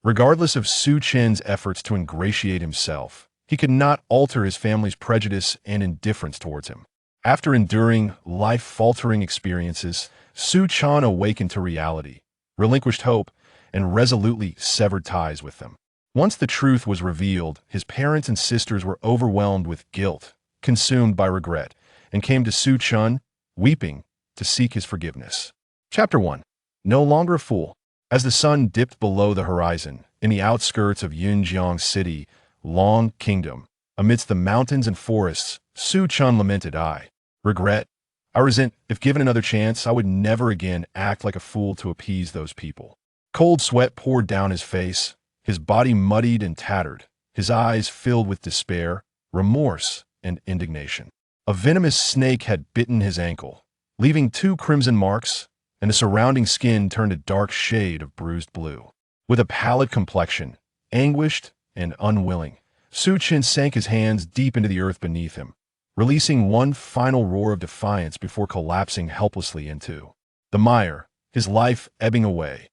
Regardless of Su Chen's efforts to ingratiate himself, he could not alter his family's prejudice and indifference towards him. After enduring life-faltering experiences, Su Chen awakened to reality, relinquished hope, and resolutely severed ties with them. Once the truth was revealed, his parents and sisters were overwhelmed with guilt, consumed by regret, and came to Su Chen, weeping, to seek his forgiveness. Chapter 1. No longer a fool. As the sun dipped below the horizon, in the outskirts of Yunjiang City, Long Kingdom, amidst the mountains and forests, Su Chen lamented, I regret, I resent, if given another chance, I would never again act like a fool to appease those people. Cold sweat poured down his face, his body muddied and tattered, his eyes filled with despair, remorse, and indignation. A venomous snake had bitten his ankle, leaving 2 crimson marks, and the surrounding skin turned a dark shade of bruised blue. With a pallid complexion, anguished and unwilling, Su Chen sank his hands deep into the earth beneath him, releasing one final roar of defiance before collapsing helplessly into the mire, his life ebbing away.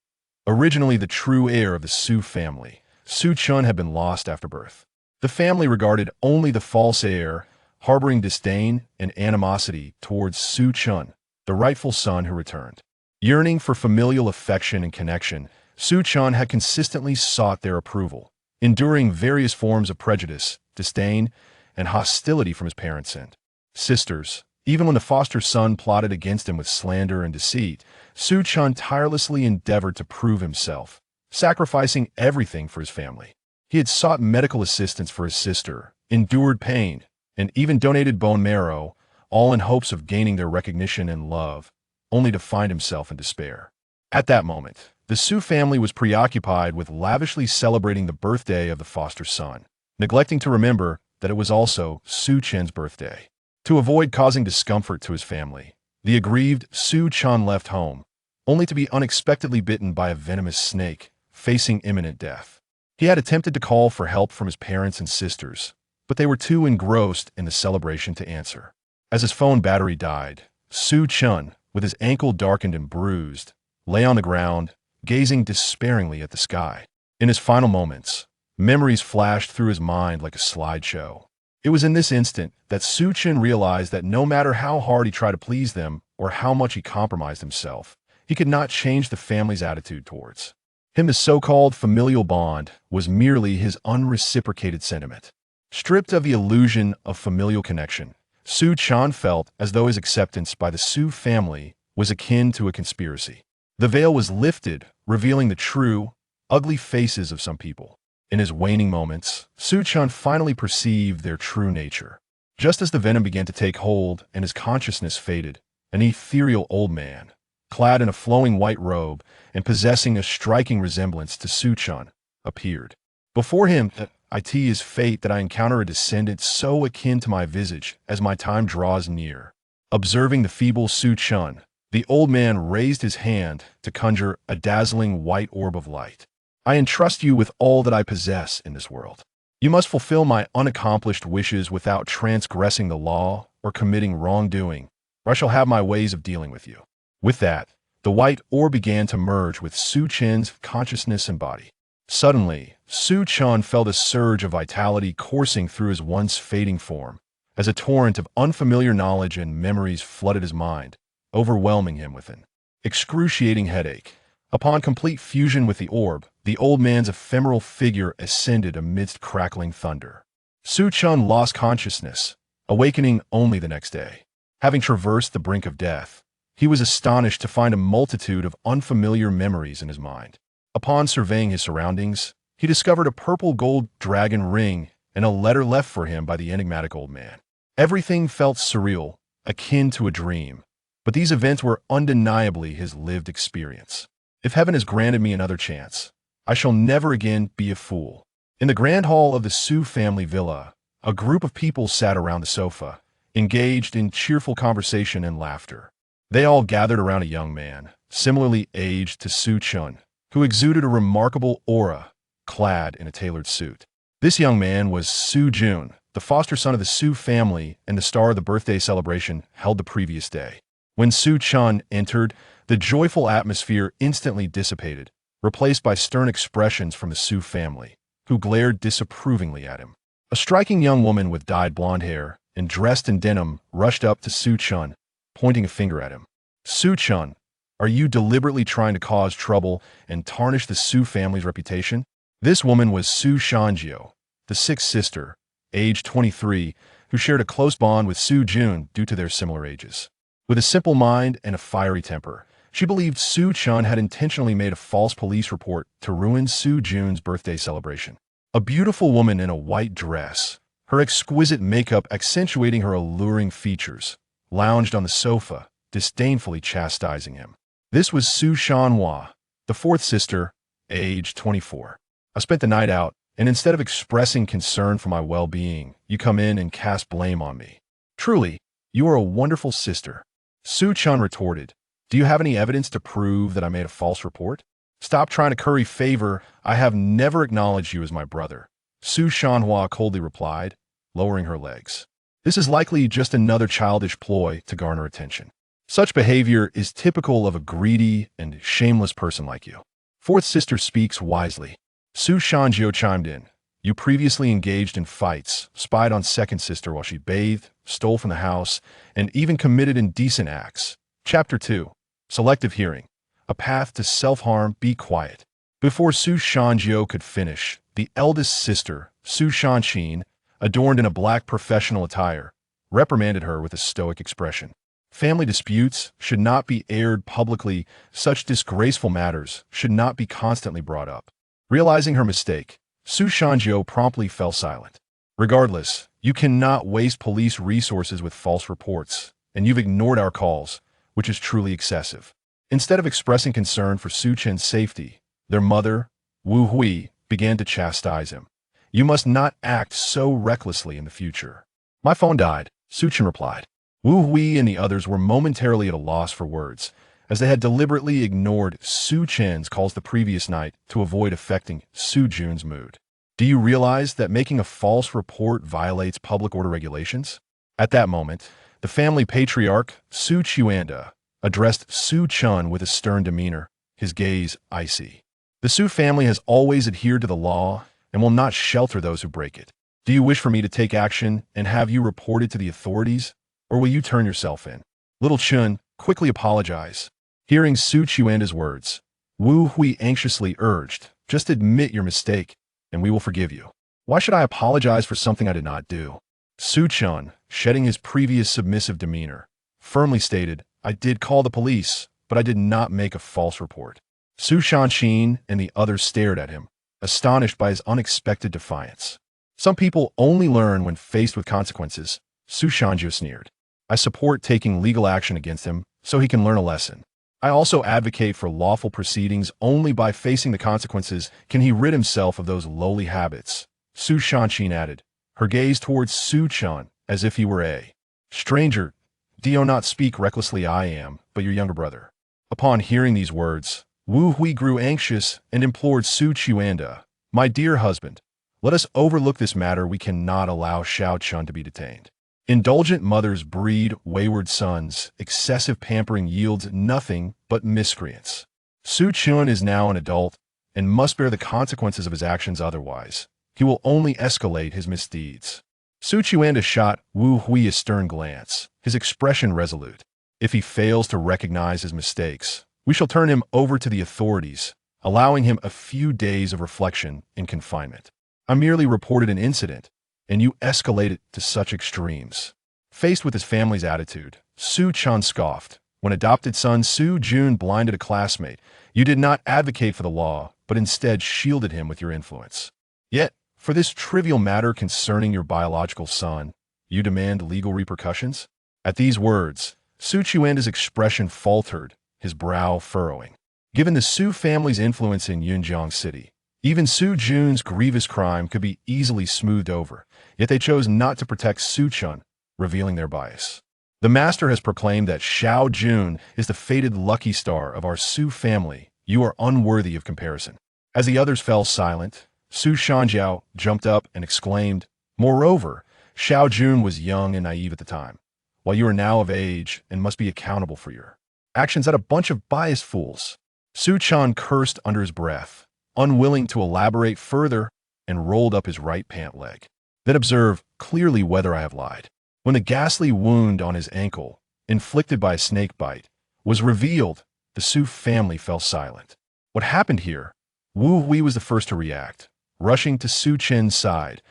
Originally the true heir of the Su family, Su Chen had been lost after birth. The family regarded only the false heir, harboring disdain and animosity towards Su Chen, the rightful son who returned. Yearning for familial affection and connection, Su Chen had consistently sought their approval, enduring various forms of prejudice, disdain, and hostility from his parents and sisters. Even when the foster son plotted against him with slander and deceit, Su Chen tirelessly endeavored to prove himself, sacrificing everything for his family. He had sought medical assistance for his sister, endured pain, and even donated bone marrow, all in hopes of gaining their recognition and love, only to find himself in despair. At that moment, the Su family was preoccupied with lavishly celebrating the birthday of the foster son, neglecting to remember that it was also Su Chen's birthday. To avoid causing discomfort to his family, the aggrieved Su Chen left home, only to be unexpectedly bitten by a venomous snake, facing imminent death. He had attempted to call for help from his parents and sisters, but they were too engrossed in the celebration to answer. As his phone battery died, Su Chen, with his ankle darkened and bruised, lay on the ground, gazing despairingly at the sky. In his final moments, memories flashed through his mind like a slideshow. It was in this instant that Su Chen realized that no matter how hard he tried to please them or how much he compromised himself, he could not change the family's attitude towards him. His so-called familial bond was merely his unreciprocated sentiment. Stripped of the illusion of familial connection, Su Chen felt as though his acceptance by the Su family was akin to a conspiracy. The veil was lifted, revealing the true, ugly faces of some people. In his waning moments, Su Chen finally perceived their true nature. Just as the venom began to take hold and his consciousness faded, an ethereal old man, clad in a flowing white robe and possessing a striking resemblance to Su Chen, appeared. Before him, it is fate that I encounter a descendant so akin to my visage as my time draws near. Observing the feeble Su Chen, the old man raised his hand to conjure a dazzling white orb of light. I entrust you with all that I possess in this world. You must fulfill my unaccomplished wishes without transgressing the law or committing wrongdoing, or I shall have my ways of dealing with you. With that, the white orb began to merge with Su Chen's consciousness and body. Suddenly, Su Chen felt a surge of vitality coursing through his once fading form, as a torrent of unfamiliar knowledge and memories flooded his mind, overwhelming him with an excruciating headache. Upon complete fusion with the orb, the old man's ephemeral figure ascended amidst crackling thunder. Su Chen lost consciousness, awakening only the next day. Having traversed the brink of death, he was astonished to find a multitude of unfamiliar memories in his mind. Upon surveying his surroundings, he discovered a purple gold dragon ring and a letter left for him by the enigmatic old man. Everything felt surreal, akin to a dream, but these events were undeniably his lived experience. If heaven has granted me another chance, I shall never again be a fool. In the grand hall of the Su family villa, a group of people sat around the sofa, engaged in cheerful conversation and laughter. They all gathered around a young man, similarly aged to Su Chen, who exuded a remarkable aura, clad in a tailored suit. This young man was Su Jun, the foster son of the Su family and the star of the birthday celebration held the previous day. When Su Chen entered, the joyful atmosphere instantly dissipated, replaced by stern expressions from the Su family, who glared disapprovingly at him. A striking young woman with dyed blonde hair and dressed in denim rushed up to Su Chen, pointing a finger at him. Su Chen, are you deliberately trying to cause trouble and tarnish the Su family's reputation? This woman was Su Shanjiu, the sixth sister, age 23, who shared a close bond with Su Jun due to their similar ages. With a simple mind and a fiery temper, she believed Su Chen had intentionally made a false police report to ruin Su Jun's birthday celebration. A beautiful woman in a white dress, her exquisite makeup accentuating her alluring features, lounged on the sofa, disdainfully chastising him. This was Su Shanhua, the fourth sister, age 24. I spent the night out, and instead of expressing concern for my well-being, you come in and cast blame on me. Truly, you are a wonderful sister. Su Chen retorted, do you have any evidence to prove that I made a false report? Stop trying to curry favor. I have never acknowledged you as my brother. Su Shanhua coldly replied, lowering her legs. This is likely just another childish ploy to garner attention. Such behavior is typical of a greedy and shameless person like you. Fourth sister speaks wisely. Su Shanjiu chimed in. You previously engaged in fights, spied on second sister while she bathed, stole from the house, and even committed indecent acts. Chapter 2. Selective Hearing. A Path to Self-Harm. Be quiet. Before Su Shanjiu could finish, the eldest sister, Su Shanqin, adorned in a black professional attire, reprimanded her with a stoic expression. Family disputes should not be aired publicly. Such disgraceful matters should not be constantly brought up. Realizing her mistake, Su Shanjiu promptly fell silent. Regardless, you cannot waste police resources with false reports, and you've ignored our calls, which is truly excessive. Instead of expressing concern for Su Chen's safety, their mother, Wu Hui, began to chastise him. You must not act so recklessly in the future. My phone died, Su Chen replied. Wu Hui and the others were momentarily at a loss for words, as they had deliberately ignored Su Chen's calls the previous night to avoid affecting Su Jun's mood. Do you realize that making a false report violates public order regulations? At that moment, the family patriarch, Su Chuanda, addressed Su Chen with a stern demeanor, his gaze icy. The Su family has always adhered to the law and will not shelter those who break it. Do you wish for me to take action and have you reported to the authorities, or will you turn yourself in? Little Chun, quickly apologize. Hearing Su Chuanda's words, Wu Hui anxiously urged, just admit your mistake, and we will forgive you. Why should I apologize for something I did not do? Su Chen, shedding his previous submissive demeanor, firmly stated, I did call the police, but I did not make a false report. Su Shanqin and the others stared at him, astonished by his unexpected defiance. Some people only learn when faced with consequences, Su Shanjiu sneered. I support taking legal action against him so he can learn a lesson. I also advocate for lawful proceedings. Only by facing the consequences can he rid himself of those lowly habits. Su Shanqin added, her gaze towards Su Chen as if he were a stranger. Do you not speak recklessly? I am, but your younger brother. Upon hearing these words, Wu Hui grew anxious and implored Su Chuanda, my dear husband, let us overlook this matter. We cannot allow Xiao Chun to be detained. Indulgent mothers breed wayward sons. Excessive pampering yields nothing but miscreants. Su Chen is now an adult and must bear the consequences of his actions. Otherwise, he will only escalate his misdeeds. Su Chuanda shot Wu Hui a stern glance, his expression resolute. If he fails to recognize his mistakes, we shall turn him over to the authorities, allowing him a few days of reflection in confinement. I merely reported an incident, and you escalate it to such extremes. Faced with his family's attitude, Su Chen scoffed. When adopted son Su Jun blinded a classmate, you did not advocate for the law, but instead shielded him with your influence. Yet, for this trivial matter concerning your biological son, you demand legal repercussions? At these words, Su Chuanda's expression faltered, his brow furrowing. Given the Su family's influence in Yunjiang City, even Su Jun's grievous crime could be easily smoothed over, yet they chose not to protect Su Chen, revealing their bias. The master has proclaimed that Xiao Jun is the fated lucky star of our Su family. You are unworthy of comparison. As the others fell silent, Su Shanjiao jumped up and exclaimed, moreover, Xiao Jun was young and naive at the time, while you are now of age and must be accountable for your actions. At a bunch of biased fools. Su Chen cursed under his breath, unwilling to elaborate further, and rolled up his right pant leg. Then observe clearly whether I have lied. When the ghastly wound on his ankle, inflicted by a snake bite, was revealed, the Su family fell silent. What happened here? Wu Hui was the first to react, rushing to Su Chen's side,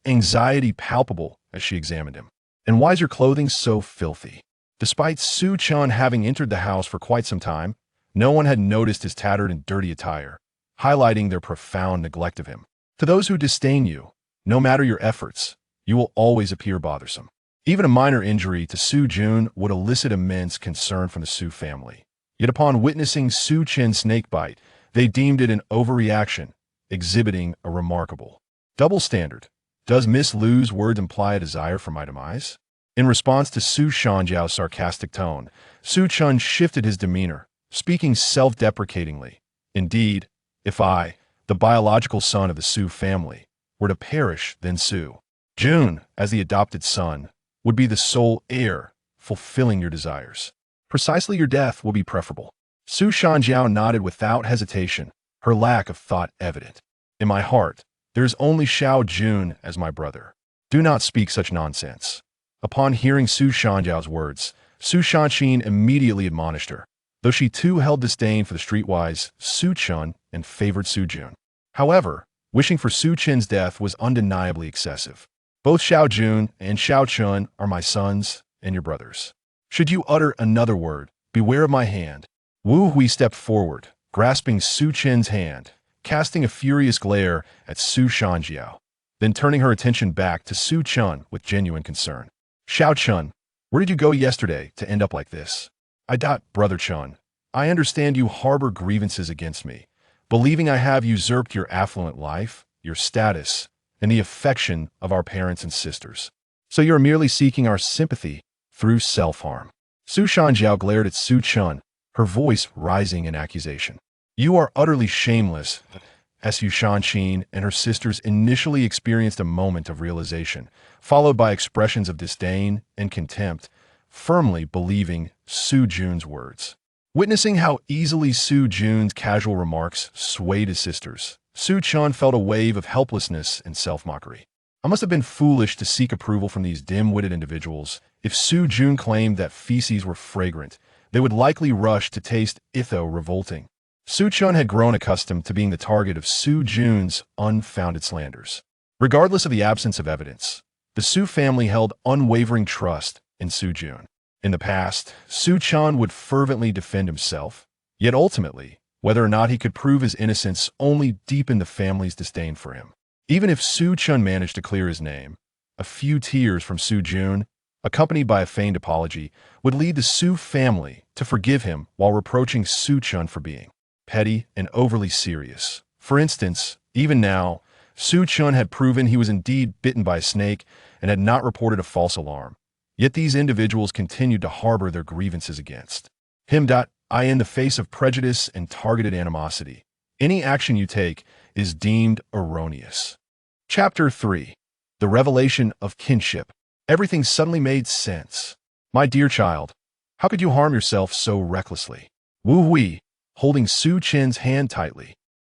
anxiety palpable as she examined him. And why is your clothing so filthy? Despite Su Chen having entered the house for quite some time, no one had noticed his tattered and dirty attire, highlighting their profound neglect of him. To those who disdain you, no matter your efforts, you will always appear bothersome. Even a minor injury to Su Jun would elicit immense concern from the Su family. Yet upon witnessing Su Chen's snakebite, they deemed it an overreaction, exhibiting a remarkable double standard. Does Miss Lu's words imply a desire for my demise? In response to Su Shanjiao's sarcastic tone, Su Chen shifted his demeanor, speaking self-deprecatingly. Indeed, if I, the biological son of the Su family, were to perish, then Su Jun, as the adopted son, would be the sole heir, fulfilling your desires. Precisely your death will be preferable. Su Shanjiao nodded without hesitation, her lack of thought evident. In my heart, there is only Xiao Jun as my brother. Do not speak such nonsense. Upon hearing Su Shanjiao's words, Su Shanqin immediately admonished her, though she too held disdain for the streetwise Su Chen and favored Su Jun. However, wishing for Su Chen's death was undeniably excessive. Both Xiao Jun and Xiao Chen are my sons and your brothers. Should you utter another word, beware of my hand. Wu Hui stepped forward, grasping Su Chen's hand, casting a furious glare at Su Shanjiao, then turning her attention back to Su Chen with genuine concern. Xiao Chen, where did you go yesterday to end up like this? Brother Chen, I understand you harbor grievances against me, believing I have usurped your affluent life, your status, and the affection of our parents and sisters. So you are merely seeking our sympathy through self-harm. Su Shanjiao glared at Su Chen, her voice rising in accusation. You are utterly shameless. Su Shanqin and her sisters initially experienced a moment of realization, followed by expressions of disdain and contempt, firmly believing Su Jun's words. Witnessing how easily Su Jun's casual remarks swayed his sisters, Su Chen felt a wave of helplessness and self-mockery. I must have been foolish to seek approval from these dim-witted individuals. If Su Jun claimed that feces were fragrant, they would likely rush to taste itho revolting. Su Chen had grown accustomed to being the target of Su Jun's unfounded slanders. Regardless of the absence of evidence, the Su family held unwavering trust in Su Jun. In the past, Su Chen would fervently defend himself, yet ultimately, whether or not he could prove his innocence only deepened the family's disdain for him. Even if Su Chen managed to clear his name, a few tears from Su Jun, accompanied by a feigned apology, would lead the Su family to forgive him while reproaching Su Chen for being petty and overly serious. For instance, even now, Su Chen had proven he was indeed bitten by a snake and had not reported a false alarm. Yet these individuals continued to harbor their grievances against him. In the face of prejudice and targeted animosity, any action you take is deemed erroneous. Chapter 3. The Revelation of Kinship. Everything suddenly made sense. My dear child, how could you harm yourself so recklessly? Wu Hui, holding Su Chen's hand tightly,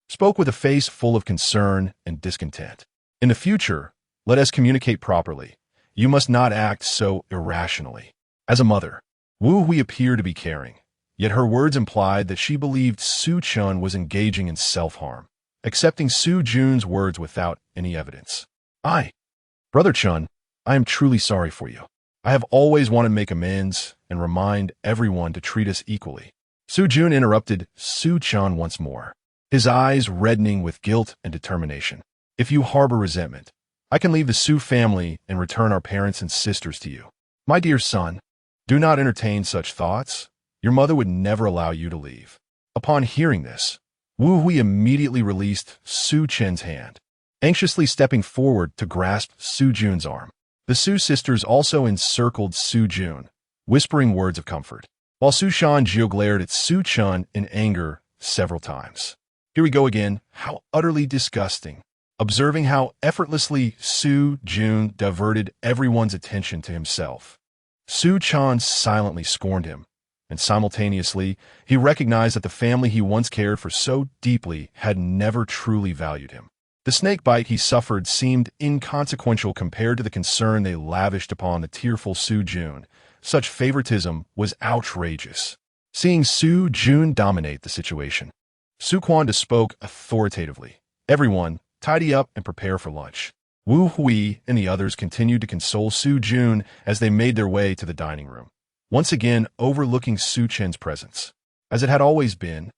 spoke with a face full of concern and discontent. In the future, let us communicate properly. You must not act so irrationally. As a mother, Wu Hui appeared to be caring, yet her words implied that she believed Su Chen was engaging in self-harm, accepting Su Jun's words without any evidence. Brother Chen, I am truly sorry for you. I have always wanted to make amends and remind everyone to treat us equally. Su Jun interrupted Su Chen once more, his eyes reddening with guilt and determination. If you harbor resentment, I can leave the Su family and return our parents and sisters to you. My dear son, do not entertain such thoughts. Your mother would never allow you to leave. Upon hearing this, Wu Hui immediately released Su Chen's hand, anxiously stepping forward to grasp Su Jun's arm. The Su sisters also encircled Su Jun, whispering words of comfort, while Su Shanjiao glared at Su Chen in anger several times. Here we go again. How utterly disgusting. Observing how effortlessly Su Jun diverted everyone's attention to himself, Su Chen silently scorned him, and simultaneously, he recognized that the family he once cared for so deeply had never truly valued him. The snake bite he suffered seemed inconsequential compared to the concern they lavished upon the tearful Su Chen. Such favoritism was outrageous. Seeing Su Chen dominate the situation, Su Chen spoke authoritatively. "Everyone, tidy up and prepare for lunch." Wu Hui and the others continued to console Su Chen as they made their way to the dining room, once again overlooking Su Chen's presence. As it had always been,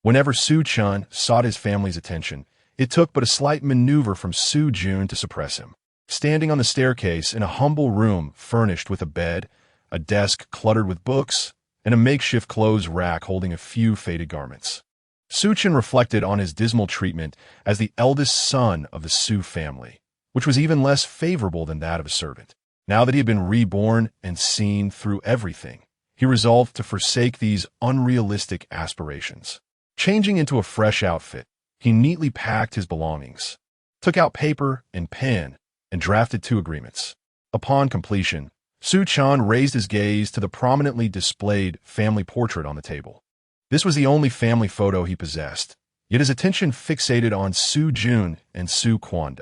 whenever Su Chen sought his family's attention, it took but a slight maneuver from Su Chen to suppress him. Standing on the staircase in a humble room furnished with a bed, a desk cluttered with books, and a makeshift clothes rack holding a few faded garments, Su Chen reflected on his dismal treatment as the eldest son of the Su family, which was even less favorable than that of a servant. Now that he had been reborn and seen through everything, he resolved to forsake these unrealistic aspirations. Changing into a fresh outfit, he neatly packed his belongings, took out paper and pen, and drafted 2 agreements. Upon completion, Su Chen raised his gaze to the prominently displayed family portrait on the table. This was the only family photo he possessed, yet his attention fixated on Su Chen and Su Chen.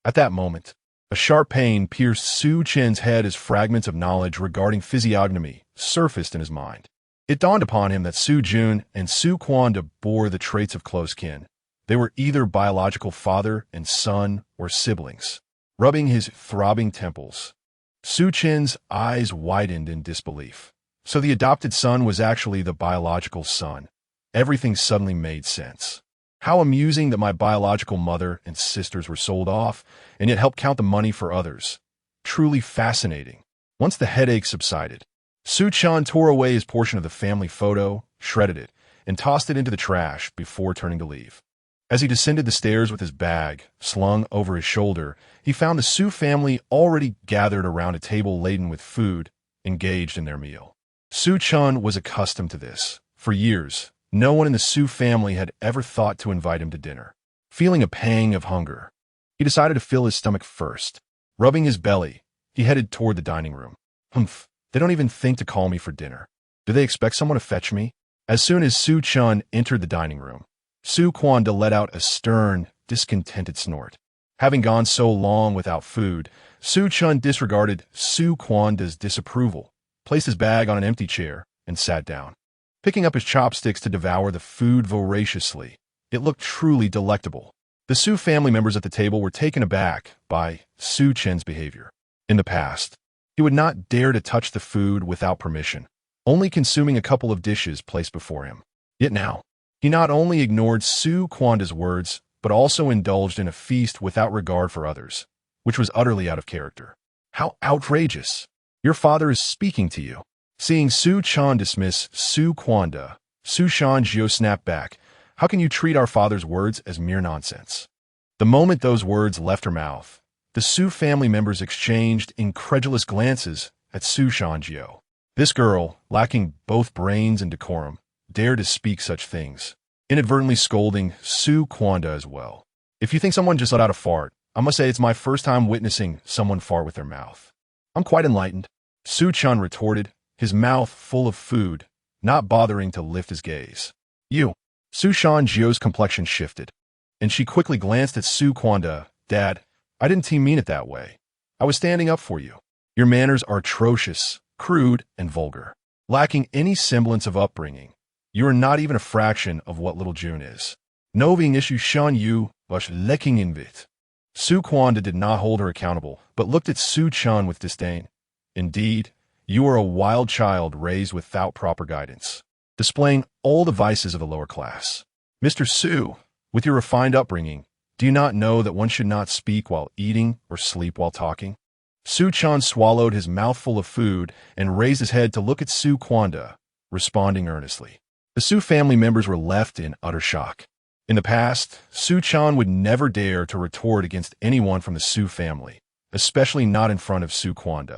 At that moment, a sharp pain pierced Su Chen's head as fragments of knowledge regarding physiognomy surfaced in his mind. It dawned upon him that Su Chen and Su Chen bore the traits of close kin. They were either biological father and son or siblings. Rubbing his throbbing temples, Su Chen's eyes widened in disbelief. So the adopted son was actually the biological son. Everything suddenly made sense. How amusing that my biological mother and sisters were sold off, and yet helped count the money for others. Truly fascinating. Once the headache subsided, Su Chen tore away his portion of the family photo, shredded it, and tossed it into the trash before turning to leave. As he descended the stairs with his bag slung over his shoulder, he found the Su family already gathered around a table laden with food, engaged in their meal. Su Chen was accustomed to this. For years, no one in the Su family had ever thought to invite him to dinner. Feeling a pang of hunger, he decided to fill his stomach first. Rubbing his belly, he headed toward the dining room. Humph, they don't even think to call me for dinner. Do they expect someone to fetch me? As soon as Su Chen entered the dining room, Su Chen let out a stern, discontented snort. Having gone so long without food, Su Chen disregarded Su Chen's disapproval, placed his bag on an empty chair, and sat down. Picking up his chopsticks to devour the food voraciously, it looked truly delectable. The Su family members at the table were taken aback by Su Chen's behavior. In the past, he would not dare to touch the food without permission, only consuming a couple of dishes placed before him. Yet now, he not only ignored Su Chen's words, but also indulged in a feast without regard for others, which was utterly out of character. How outrageous! Your father is speaking to you. Seeing Su Chen dismiss Su Chen, Su Shanjiu snapped back. How can you treat our father's words as mere nonsense? The moment those words left her mouth, the Su family members exchanged incredulous glances at Su Shanjiu. This girl, lacking both brains and decorum, dared to speak such things, inadvertently scolding Su Chen as well. If you think someone just let out a fart, I must say it's my first time witnessing someone fart with their mouth. I'm quite enlightened. Su Chen retorted, his mouth full of food, not bothering to lift his gaze. You. Su Shanjiu's complexion shifted, and she quickly glanced at Su Chen. Dad, I didn't mean it that way. I was standing up for you. Your manners are atrocious, crude, and vulgar. Lacking any semblance of upbringing, you are not even a fraction of what little June is. Knowing issue Shan Yu was lecking in bit. Su Chen did not hold her accountable, but looked at Su Chen with disdain. Indeed, you are a wild child raised without proper guidance, displaying all the vices of the lower class. Mr. Su, with your refined upbringing, do you not know that one should not speak while eating or sleep while talking? Su Chen swallowed his mouthful of food and raised his head to look at Su Chen, responding earnestly. The Su family members were left in utter shock. In the past, Su Chen would never dare to retort against anyone from the Su family, especially not in front of Su Chen.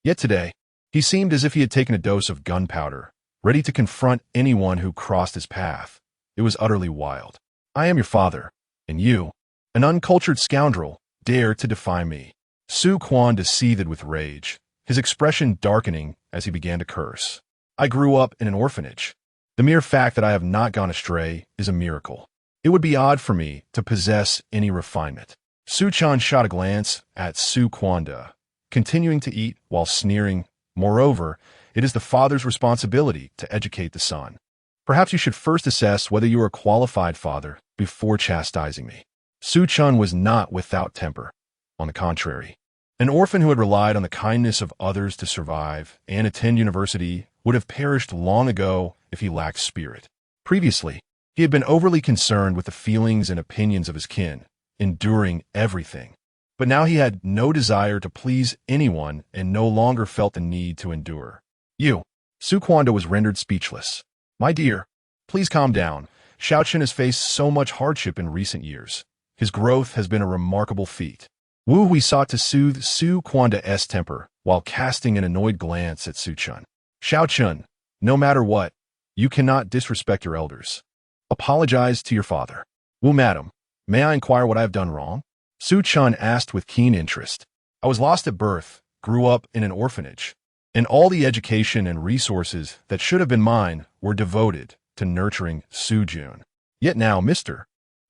Yet today, he seemed as if he had taken a dose of gunpowder, ready to confront anyone who crossed his path. It was utterly wild. I am your father, and you, an uncultured scoundrel, dare to defy me. Su Chen seethed with rage, his expression darkening as he began to curse. I grew up in an orphanage. The mere fact that I have not gone astray is a miracle. It would be odd for me to possess any refinement. Su Chen shot a glance at Su Kwanda, continuing to eat while sneering. Moreover, it is the father's responsibility to educate the son. Perhaps you should first assess whether you are a qualified father before chastising me. Su Chen was not without temper. On the contrary, an orphan who had relied on the kindness of others to survive and attend university would have perished long ago if he lacked spirit. Previously, he had been overly concerned with the feelings and opinions of his kin, enduring everything. But now he had no desire to please anyone and no longer felt the need to endure. You. Su Kwanda was rendered speechless. My dear, please calm down. Su Chen has faced so much hardship in recent years. His growth has been a remarkable feat. Wu Hui sought to soothe Su Kwanda's temper while casting an annoyed glance at Su Chen. Su Chen, no matter what, you cannot disrespect your elders. Apologize to your father. Wu, madam, may I inquire what I have done wrong? Su Chen asked with keen interest. I was lost at birth, grew up in an orphanage, and all the education and resources that should have been mine were devoted to nurturing Su Jun. Yet now, Mr.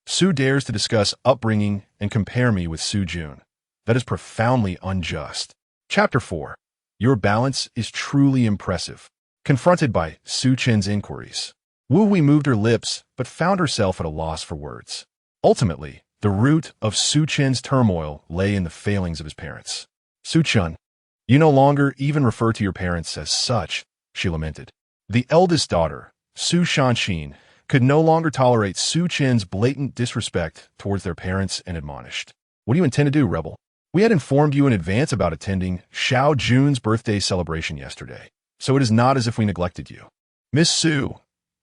Su dares to discuss upbringing and compare me with Su Jun. That is profoundly unjust. Chapter 4. Your balance is truly impressive. Confronted by Su Chen's inquiries, Wu Hui moved her lips but found herself at a loss for words. Ultimately, the root of Su Chen's turmoil lay in the failings of his parents. Su Chen, you no longer even refer to your parents as such, she lamented. The eldest daughter, Su Shanshin, could no longer tolerate Su Chen's blatant disrespect towards their parents and admonished. What do you intend to do, rebel? We had informed you in advance about attending Xiao Jun's birthday celebration yesterday, so it is not as if we neglected you. Miss Su,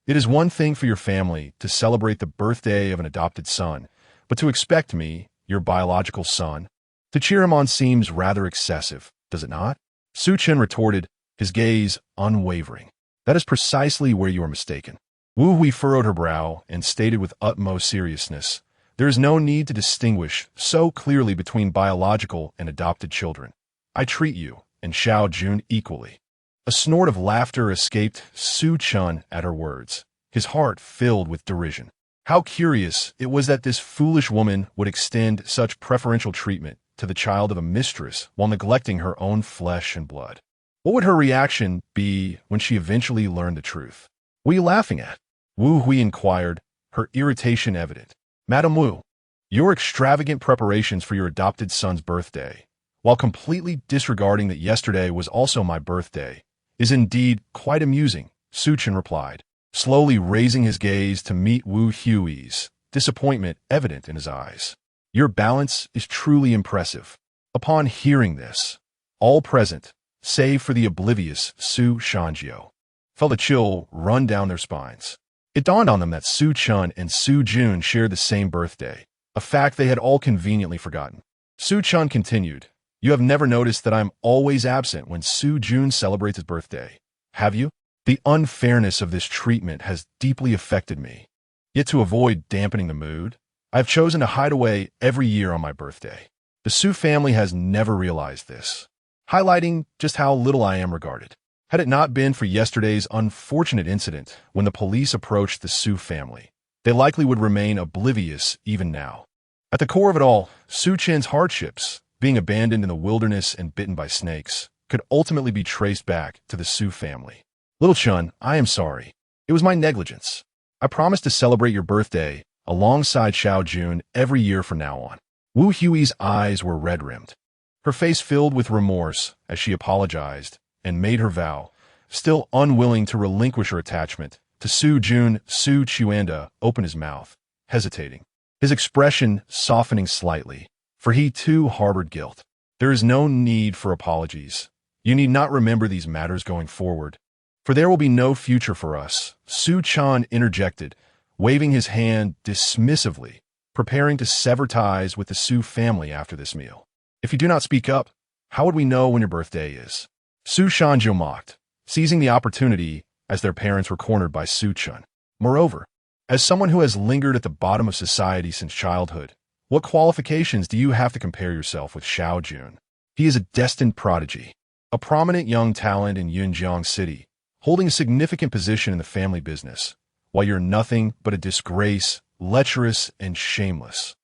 it is one thing for your family to celebrate the birthday of an adopted son, but to expect me, your biological son, to cheer him on seems rather excessive, does it not? Su Chen retorted, his gaze unwavering. That is precisely where you are mistaken. Wu Hui furrowed her brow and stated with utmost seriousness, there is no need to distinguish so clearly between biological and adopted children. I treat you and Xiao Jun equally. A snort of laughter escaped Su Chen at her words, his heart filled with derision. How curious it was that this foolish woman would extend such preferential treatment to the child of a mistress while neglecting her own flesh and blood. What would her reaction be when she eventually learned the truth? What are you laughing at? Wu Hui inquired, her irritation evident. Madam Wu, your extravagant preparations for your adopted son's birthday, while completely disregarding that yesterday was also my birthday, is indeed quite amusing, Su Chen replied, slowly raising his gaze to meet Wu Hui's, disappointment evident in his eyes. Your balance is truly impressive. Upon hearing this, all present, save for the oblivious Su Shangjiu, felt a chill run down their spines. It dawned on them that Su Chen and Su Jun shared the same birthday, a fact they had all conveniently forgotten. Su Chen continued, you have never noticed that I am always absent when Su Jun celebrates his birthday, have you? The unfairness of this treatment has deeply affected me. Yet to avoid dampening the mood, I have chosen to hide away every year on my birthday. The Su family has never realized this, highlighting just how little I am regarded. Had it not been for yesterday's unfortunate incident when the police approached the Su family, they likely would remain oblivious even now. At the core of it all, Su Chen's hardships, being abandoned in the wilderness and bitten by snakes, could ultimately be traced back to the Su family. Little Chen, I am sorry. It was my negligence. I promise to celebrate your birthday alongside Xiao Jun every year from now on. Wu Hui's eyes were red-rimmed. Her face filled with remorse as she apologized and made her vow, still unwilling to relinquish her attachment to Su Jun. Su Chuanda opened his mouth, hesitating, his expression softening slightly, for he too harbored guilt. There is no need for apologies. You need not remember these matters going forward, for there will be no future for us, Su Chen interjected, waving his hand dismissively, preparing to sever ties with the Su family after this meal. If you do not speak up, how would we know when your birthday is? Su Shangjiu mocked, seizing the opportunity as their parents were cornered by Su Chen. Moreover, as someone who has lingered at the bottom of society since childhood, what qualifications do you have to compare yourself with Xiao Jun? He is a destined prodigy, a prominent young talent in Yunjiang City, holding a significant position in the family business, while you're nothing but a disgrace, lecherous, and shameless.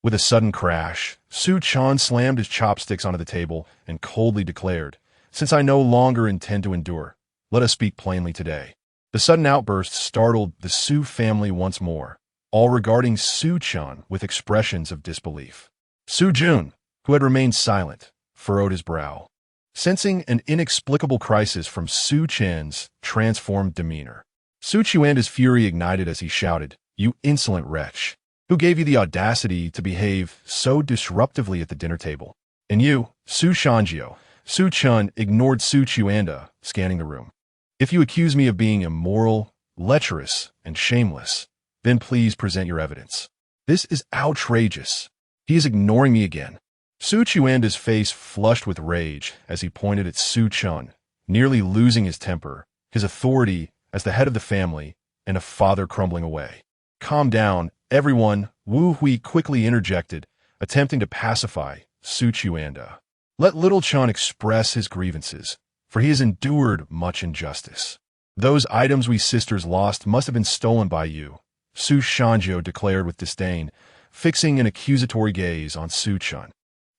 With a sudden crash, Su Chen slammed his chopsticks onto the table and coldly declared, "Since I no longer intend to endure, let us speak plainly today." The sudden outburst startled the Su family once more, all regarding Su Chen with expressions of disbelief. Su Jun, who had remained silent, furrowed his brow, sensing an inexplicable crisis from Su Chen's transformed demeanor. Su Chuanda's fury ignited as he shouted, "You insolent wretch! Who gave you the audacity to behave so disruptively at the dinner table?" "And you, Su Shangjiu." Su Chen ignored Su Chuanda, scanning the room. "If you accuse me of being immoral, lecherous, and shameless, then please present your evidence. This is outrageous. He is ignoring me again." Su Chuanda's face flushed with rage as he pointed at Su Chen, nearly losing his temper, his authority as the head of the family, and a father crumbling away. "Calm down, everyone," Wu Hui quickly interjected, attempting to pacify Su Chuanda. "Let little Chen express his grievances, for he has endured much injustice. Those items we sisters lost must have been stolen by you," Su Shangjiu declared with disdain, fixing an accusatory gaze on Su Chen.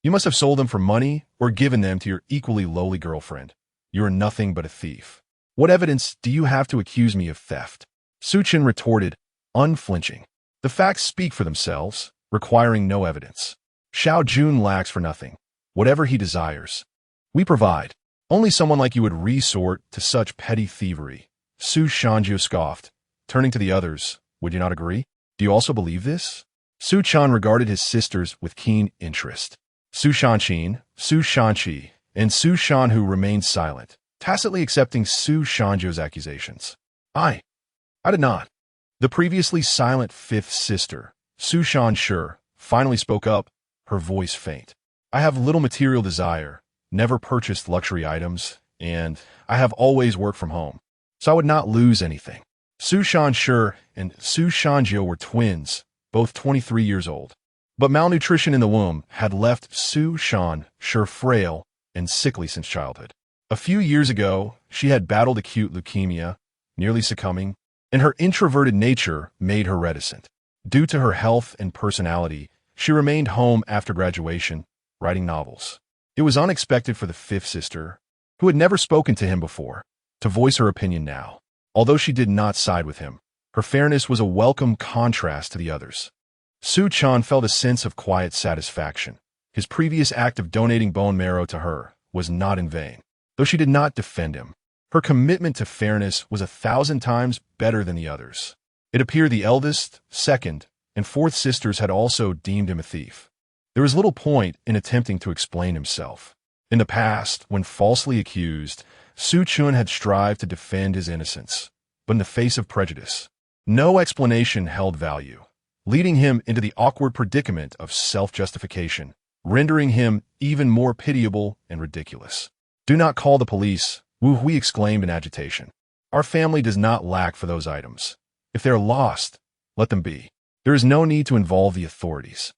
"You must have sold them for money or given them to your equally lowly girlfriend. You are nothing but a thief. What evidence do you have to accuse me of theft?" Su Chen retorted, unflinching. "The facts speak for themselves, requiring no evidence. Xiao Jun lacks for nothing. Whatever he desires, we provide. Only someone like you would resort to such petty thievery." Su Shangjiu scoffed, turning to the others. "Would you not agree? Do you also believe this?" Su Chen regarded his sisters with keen interest. Su Shanqin, Su Shanqi, and Su Shanhu remained silent, tacitly accepting Su Shangjiu's accusations. I did not." The previously silent fifth sister, Su Shanshi, finally spoke up, her voice faint. "I have little material desire, never purchased luxury items, and I have always worked from home, so I would not lose anything." Su Shanshi and Su Shangjiu were twins, both 23 years old. But malnutrition in the womb had left Su Shanshi frail and sickly since childhood. A few years ago, she had battled acute leukemia, nearly succumbing, and her introverted nature made her reticent. Due to her health and personality, she remained home after graduation, writing novels. It was unexpected for the fifth sister, who had never spoken to him before, to voice her opinion now. Although she did not side with him, her fairness was a welcome contrast to the others. Su Chen felt a sense of quiet satisfaction. His previous act of donating bone marrow to her was not in vain. Though she did not defend him, her commitment to fairness was 1,000 times better than the others. It appeared the eldest, second, and fourth sisters had also deemed him a thief. There was little point in attempting to explain himself. In the past, when falsely accused, Su Chen had strived to defend his innocence, but in the face of prejudice, no explanation held value, leading him into the awkward predicament of self-justification, rendering him even more pitiable and ridiculous. "Do not call the police," Wu Hui exclaimed in agitation. "Our family does not lack for those items. If they are lost, let them be. There is no need to involve the authorities."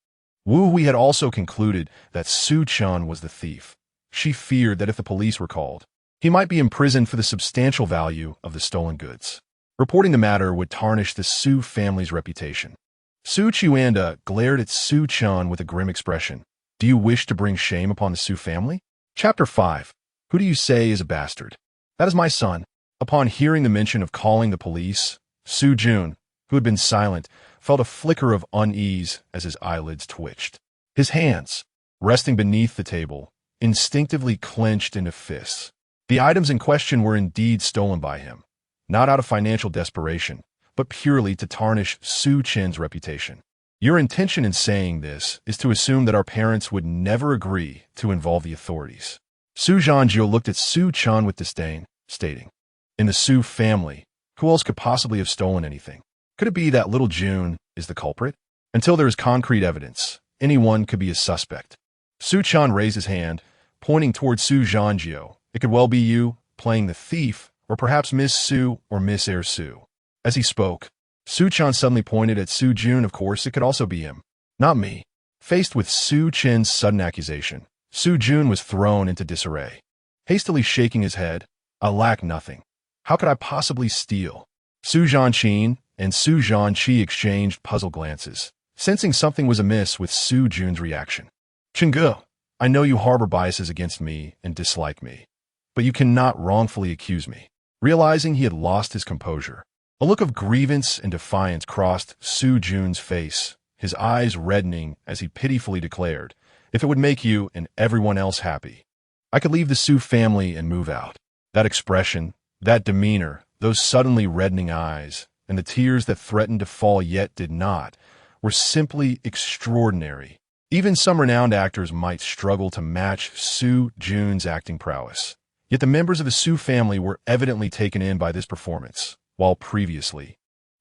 Wu Hui had also concluded that Su Chen was the thief. She feared that if the police were called, he might be imprisoned for the substantial value of the stolen goods. Reporting the matter would tarnish the Su family's reputation. Su Chuanda glared at Su Chen with a grim expression. "Do you wish to bring shame upon the Su family?" Chapter 5. Who do you say is a bastard? "That is my son." Upon hearing the mention of calling the police, Su Jun, who had been silent, felt a flicker of unease as his eyelids twitched. His hands, resting beneath the table, instinctively clenched into fists. The items in question were indeed stolen by him, not out of financial desperation, but purely to tarnish Su Chen's reputation. "Your intention in saying this is to assume that our parents would never agree to involve the authorities." Su Zhanjiu looked at Su Chen with disdain, stating, "In the Su family, who else could possibly have stolen anything? Could it be that little June is the culprit? Until there is concrete evidence, anyone could be a suspect." Su Chen raised his hand, pointing towards Su Zhanjiu. "It could well be you, playing the thief, or perhaps Miss Su or Miss Air Su." As he spoke, Su Chen suddenly pointed at Su Jun. "Of course, it could also be him. Not me." Faced with Su Chen's sudden accusation, Su Jun was thrown into disarray. Hastily shaking his head, "I lack nothing. How could I possibly steal? Su Chen and Su Chi exchanged puzzled glances, sensing something was amiss with Su Jun's reaction. Chengge, I know you harbor biases against me and dislike me, but you cannot wrongfully accuse me. Realizing he had lost his composure, a look of grievance and defiance crossed Su Jun's face, his eyes reddening as he pitifully declared, if it would make you and everyone else happy, I could leave the Su family and move out. That expression, that demeanor, those suddenly reddening eyes, and the tears that threatened to fall yet did not, were simply extraordinary. Even some renowned actors might struggle to match Su Jun's acting prowess. Yet the members of the Su family were evidently taken in by this performance, while previously,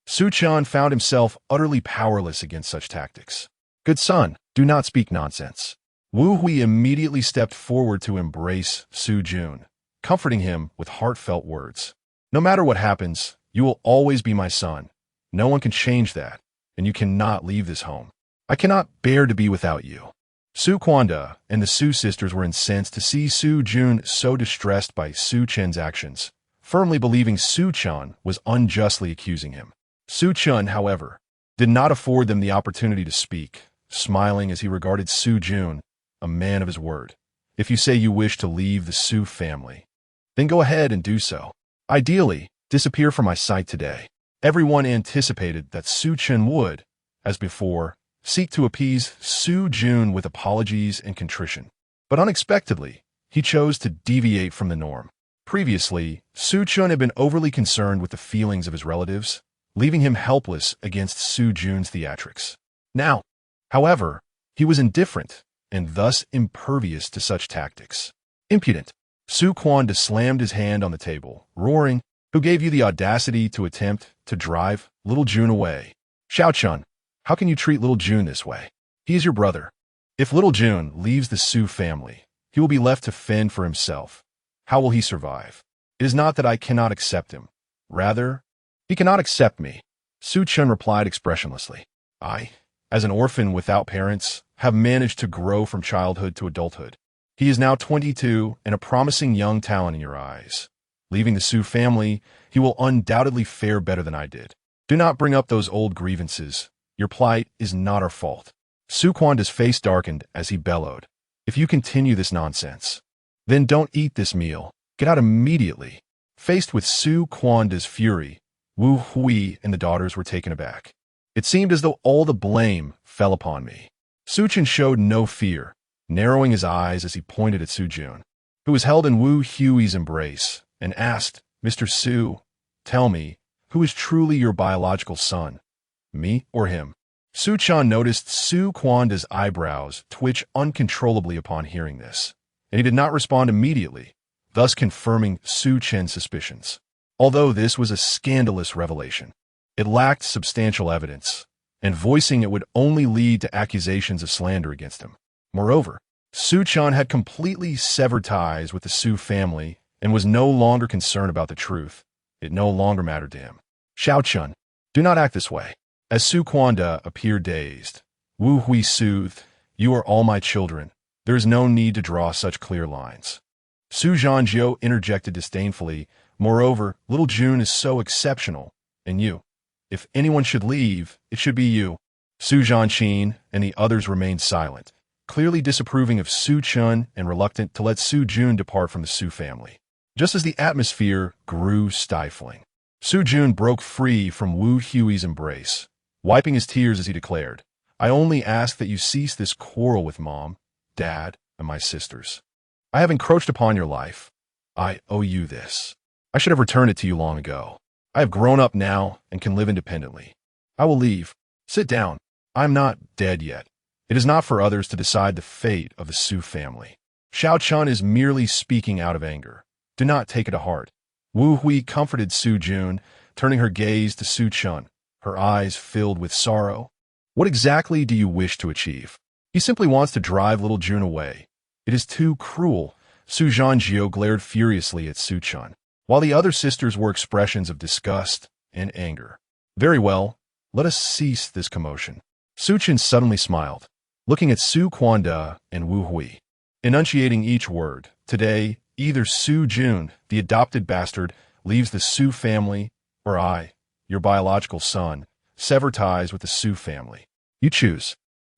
Su Chen found himself utterly powerless against such tactics. Good son, do not speak nonsense. Wu Hui immediately stepped forward to embrace Su Jun, comforting him with heartfelt words. No matter what happens, you will always be my son. No one can change that, and you cannot leave this home. I cannot bear to be without you. Su Quanda and the Su sisters were incensed to see Su Jun so distressed by Su Chen's actions, firmly believing Su Chen was unjustly accusing him. Su Chen, however, did not afford them the opportunity to speak, smiling as he regarded Su Jun, a man of his word. If you say you wish to leave the Su family, then go ahead and do so. Ideally, disappear from my sight today. Everyone anticipated that Su Chen would, as before, seek to appease Su Jun with apologies and contrition. But unexpectedly, he chose to deviate from the norm. Previously, Su Chen had been overly concerned with the feelings of his relatives, leaving him helpless against Su Jun's theatrics. Now, however, he was indifferent and thus impervious to such tactics. Impudent! Su Quanda slammed his hand on the table, roaring, "Who gave you the audacity to attempt to drive little Jun away? Xiao Chun, how can you treat little Jun this way? He is your brother. If little Jun leaves the Su family, he will be left to fend for himself. How will he survive? It is not that I cannot accept him. Rather, he cannot accept me." Su Chen replied expressionlessly. "I, as an orphan without parents, have managed to grow from childhood to adulthood. He is now 22 and a promising young talent in your eyes. Leaving the Su family, he will undoubtedly fare better than I did. Do not bring up those old grievances. Your plight is not our fault." Su Quanda's face darkened as he bellowed, "If you continue this nonsense, then don't eat this meal. Get out immediately." Faced with Su Quanda's fury, Wu Hui and the daughters were taken aback. It seemed as though all the blame fell upon me. Su Chen showed no fear, narrowing his eyes as he pointed at Su Jun, who was held in Wu Hui's embrace, and asked, "Mr. Su, tell me, who is truly your biological son, me or him?" Su Chen noticed Su Quanda's eyebrows twitch uncontrollably upon hearing this, and he did not respond immediately, thus confirming Su Chen's suspicions. Although this was a scandalous revelation, it lacked substantial evidence, and voicing it would only lead to accusations of slander against him. Moreover, Su Chen had completely severed ties with the Su family and was no longer concerned about the truth. It no longer mattered to him. "Xiao Chen, do not act this way." As Su Quanda appeared dazed, Wu Hui soothed, "You are all my children. There is no need to draw such clear lines." Su Zhanjiu interjected disdainfully, "Moreover, little Jun is so exceptional, and you. If anyone should leave, it should be you." Su Zhanqin and the others remained silent, clearly disapproving of Su Chen and reluctant to let Su Jun depart from the Su family. Just as the atmosphere grew stifling, Su Jun broke free from Wu Hui's embrace, wiping his tears as he declared, "I only ask that you cease this quarrel with Mom, Dad, and my sisters. I have encroached upon your life. I owe you this. I should have returned it to you long ago. I have grown up now and can live independently. I will leave. Sit down. I am not dead yet. It is not for others to decide the fate of the Su family. Xiao Chun is merely speaking out of anger. Do not take it to heart." Wu Hui comforted Su Jun, turning her gaze to Su Chen, her eyes filled with sorrow. "What exactly do you wish to achieve?" "He simply wants to drive little Jun away. It is too cruel." Su Zhanjiu glared furiously at Su Chen, while the other sisters were expressions of disgust and anger. "Very well, let us cease this commotion." Su Chen suddenly smiled, looking at Su Quanda and Wu Hui, enunciating each word. "Today, either Su Jun, the adopted bastard, leaves the Su family, or I, your biological son, sever ties with the Su family. You choose.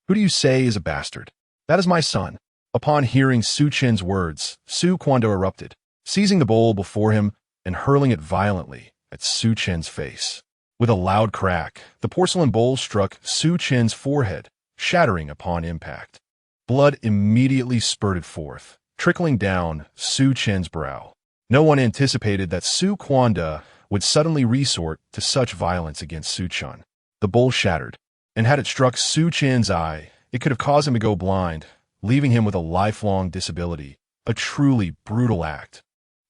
Who do you say is a bastard? That is my son. Upon hearing Su Chen's words, Su Quan erupted, seizing the bowl before him and hurling it violently at Su Chen's face. With a loud crack, the porcelain bowl struck Su Chen's forehead, shattering upon impact. Blood immediately spurted forth, trickling down Su Chen's brow. No one anticipated that Su Quan would suddenly resort to such violence against Su Chen. The bowl shattered, and had it struck Su Chen's eye, it could have caused him to go blind, leaving him with a lifelong disability, a truly brutal act.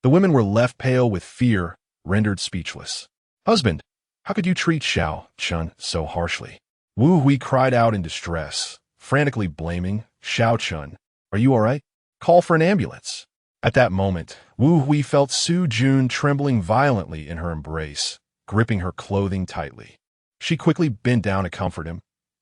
The women were left pale with fear, rendered speechless. Husband, how could you treat Xiao Chen so harshly? Wu Hui cried out in distress, frantically blaming Xiao Chen. Are you all right? Call for an ambulance. At that moment, Wu Hui felt Su Jun trembling violently in her embrace, gripping her clothing tightly. She quickly bent down to comfort him.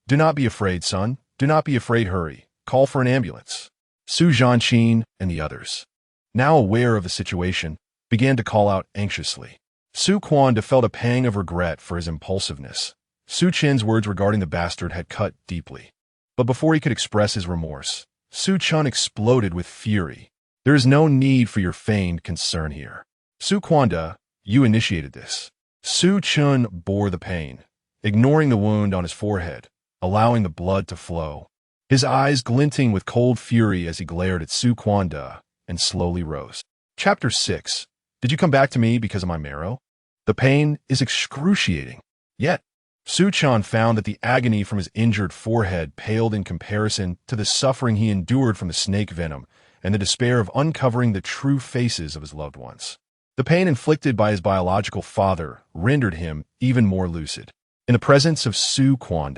Do not be afraid, son. Do not be afraid. Hurry. Call for an ambulance. Su Zhanqin and the others, now aware of the situation, began to call out anxiously. Su Quan felt a pang of regret for his impulsiveness. Su Chen's words regarding the bastard had cut deeply. But before he could express his remorse, Su Chen exploded with fury. There is no need for your feigned concern here. Su Quan, you initiated this. Su Chen bore the pain, ignoring the wound on his forehead, allowing the blood to flow. His eyes glinting with cold fury as he glared at Su Quan and slowly rose. Chapter 6. Did you come back to me because of my marrow? The pain is excruciating. Yet, Su Chen found that the agony from his injured forehead paled in comparison to the suffering he endured from the snake venom and the despair of uncovering the true faces of his loved ones. The pain inflicted by his biological father rendered him even more lucid. In the presence of Su Quan,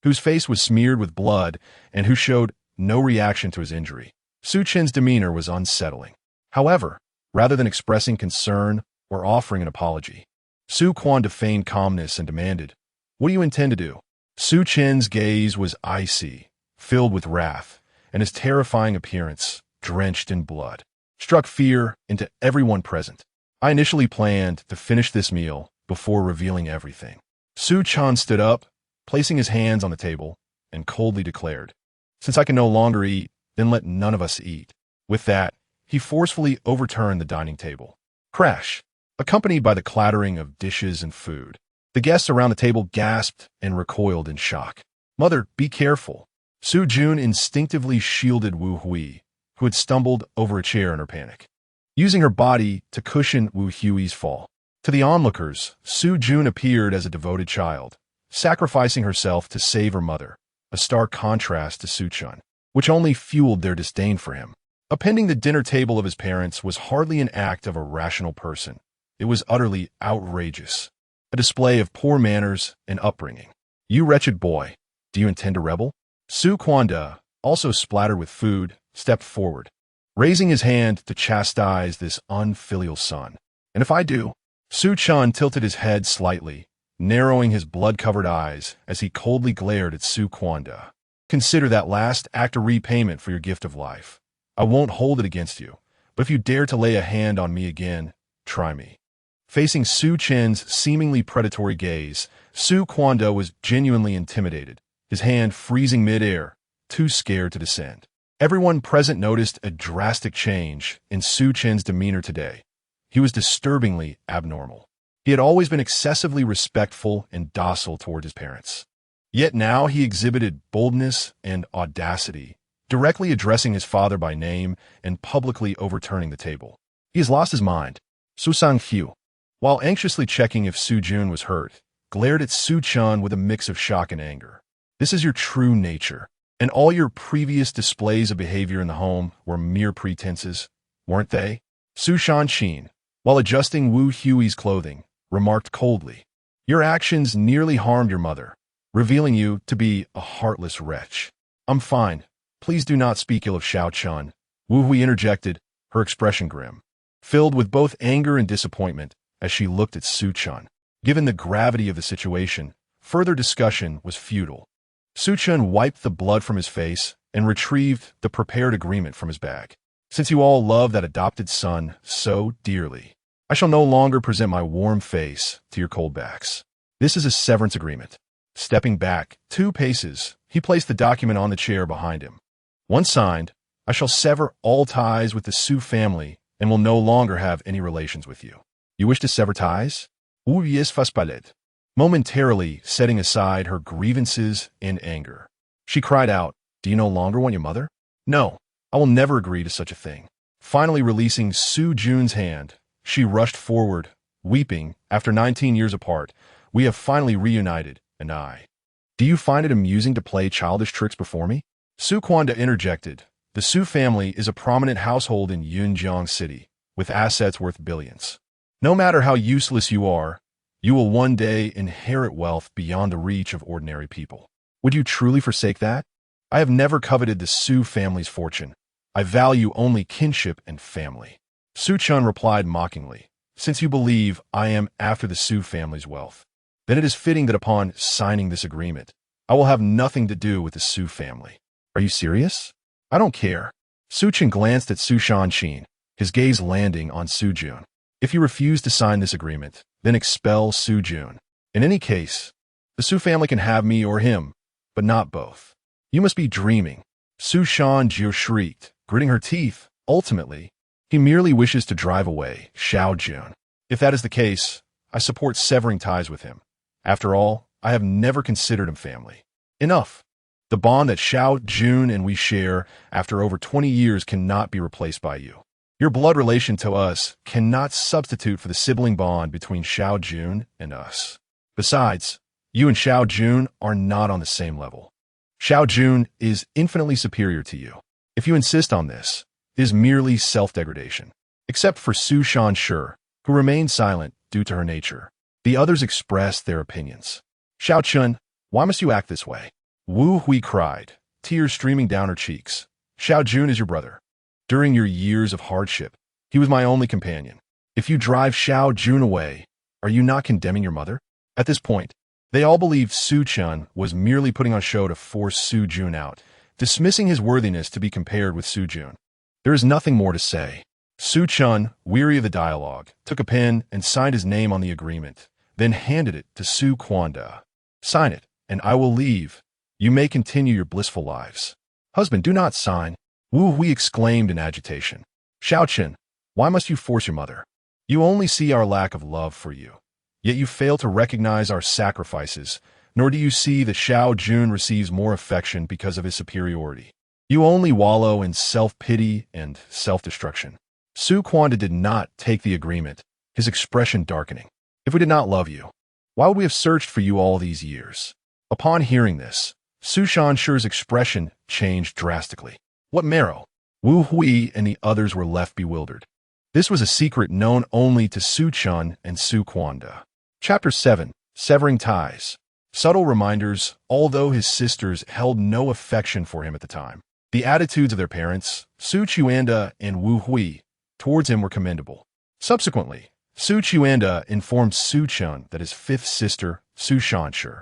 whose face was smeared with blood and who showed no reaction to his injury, Su Chen's demeanor was unsettling. However, rather than expressing concern or offering an apology, Su Quan feigned calmness and demanded, "What do you intend to do?" Su Chen's gaze was icy, filled with wrath, and his terrifying appearance, drenched in blood, struck fear into everyone present. I initially planned to finish this meal before revealing everything. Su Chen stood up, placing his hands on the table, and coldly declared, "Since I can no longer eat, then let none of us eat." With that, he forcefully overturned the dining table. Crash! Accompanied by the clattering of dishes and food. The guests around the table gasped and recoiled in shock. "Mother, be careful." Su Jun instinctively shielded Wu Hui, who had stumbled over a chair in her panic, using her body to cushion Wu Hui's fall. To the onlookers, Su Jun appeared as a devoted child, sacrificing herself to save her mother, a stark contrast to Su Chen, which only fueled their disdain for him. Appending the dinner table of his parents was hardly an act of a rational person. It was utterly outrageous, a display of poor manners and upbringing. "You wretched boy, do you intend to rebel?" Su Quan, also splattered with food, stepped forward, raising his hand to chastise this unfilial son. "And if I do?" Su Chen tilted his head slightly, narrowing his blood-covered eyes as he coldly glared at Su Quan. "Consider that last act a repayment for your gift of life. I won't hold it against you, but if you dare to lay a hand on me again, try me." Facing Su Chen's seemingly predatory gaze, Su Quan was genuinely intimidated, his hand freezing mid-air, too scared to descend. Everyone present noticed a drastic change in Su Chen's demeanor today. He was disturbingly abnormal. He had always been excessively respectful and docile toward his parents. Yet now he exhibited boldness and audacity, directly addressing his father by name and publicly overturning the table. He has lost his mind. Su Sang-hyu, while anxiously checking if Su Jun was hurt, glared at Su Chen with a mix of shock and anger. "This is your true nature, and all your previous displays of behavior in the home were mere pretenses, weren't they?" Su Zhanqin, while adjusting Wu Hui's clothing, remarked coldly, "Your actions nearly harmed your mother, revealing you to be a heartless wretch." "I'm fine. Please do not speak ill of Xiao Chen," Wu Hui interjected, her expression grim, filled with both anger and disappointment as she looked at Su Chen. Given the gravity of the situation, further discussion was futile. Su Chen wiped the blood from his face and retrieved the prepared agreement from his bag. "Since you all love that adopted son so dearly, I shall no longer present my warm face to your cold backs. This is a severance agreement. Stepping back 2 paces, he placed the document on the chair behind him. Once signed, I shall sever all ties with the Su family and will no longer have any relations with you. You wish to sever ties? Oui, es faspaled. Momentarily setting aside her grievances and anger, she cried out, do you no longer want your mother? No, I will never agree to such a thing. Finally releasing Su Jun's hand, she rushed forward, weeping. After 19 years apart, we have finally reunited, and I. Do you find it amusing to play childish tricks before me? Su Kwanda interjected. The Su family is a prominent household in Yunjiang City, with assets worth billions. No matter how useless you are, you will one day inherit wealth beyond the reach of ordinary people. Would you truly forsake that? I have never coveted the Su family's fortune. I value only kinship and family. Su Chen replied mockingly, since you believe I am after the Su family's wealth, then it is fitting that upon signing this agreement, I will have nothing to do with the Su family. Are you serious? I don't care. Su Chen glanced at Su Shanqin, his gaze landing on Su Jun. If you refuse to sign this agreement, then expel Su Jun. In any case, the Su family can have me or him, but not both. You must be dreaming. Su Shanjiu shrieked, gritting her teeth. Ultimately, he merely wishes to drive away Xiao Jun. If that is the case, I support severing ties with him. After all, I have never considered him family. Enough. The bond that Xiao Jun and we share after over 20 years cannot be replaced by you. Your blood relation to us cannot substitute for the sibling bond between Xiao Jun and us. Besides, you and Xiao Jun are not on the same level. Xiao Jun is infinitely superior to you. If you insist on this, it is merely self-degradation. Except for Su Shanshi, who remained silent due to her nature. The others expressed their opinions. Xiao Chun, why must you act this way? Wu Hui cried, tears streaming down her cheeks. Xiao Jun is your brother. During your years of hardship, he was my only companion. If you drive Xiao Jun away, are you not condemning your mother? At this point, they all believed Su Chen was merely putting on a show to force Su Jun out, dismissing his worthiness to be compared with Su Jun. There is nothing more to say. Su Chen, weary of the dialogue, took a pen and signed his name on the agreement, then handed it to Su Kwanda. Sign it, and I will leave. You may continue your blissful lives. Husband, do not sign. Wu Hui exclaimed in agitation. Xiao Chen, why must you force your mother? You only see our lack of love for you. Yet you fail to recognize our sacrifices, nor do you see that Xiao Jun receives more affection because of his superiority. You only wallow in self-pity and self-destruction. Su Kwanda did not take the agreement, his expression darkening. If we did not love you, why would we have searched for you all these years? Upon hearing this, Su Shanshi's expression changed drastically. What marrow? Wu Hui and the others were left bewildered. This was a secret known only to Su Chen and Su Kwanda. Chapter 7. Severing Ties. Subtle reminders. Although his sisters held no affection for him at the time, the attitudes of their parents, Su Chuanda and Wu Hui, towards him were commendable. Subsequently, Su Chuanda informed Su Chen that his fifth sister, Su Shanshi,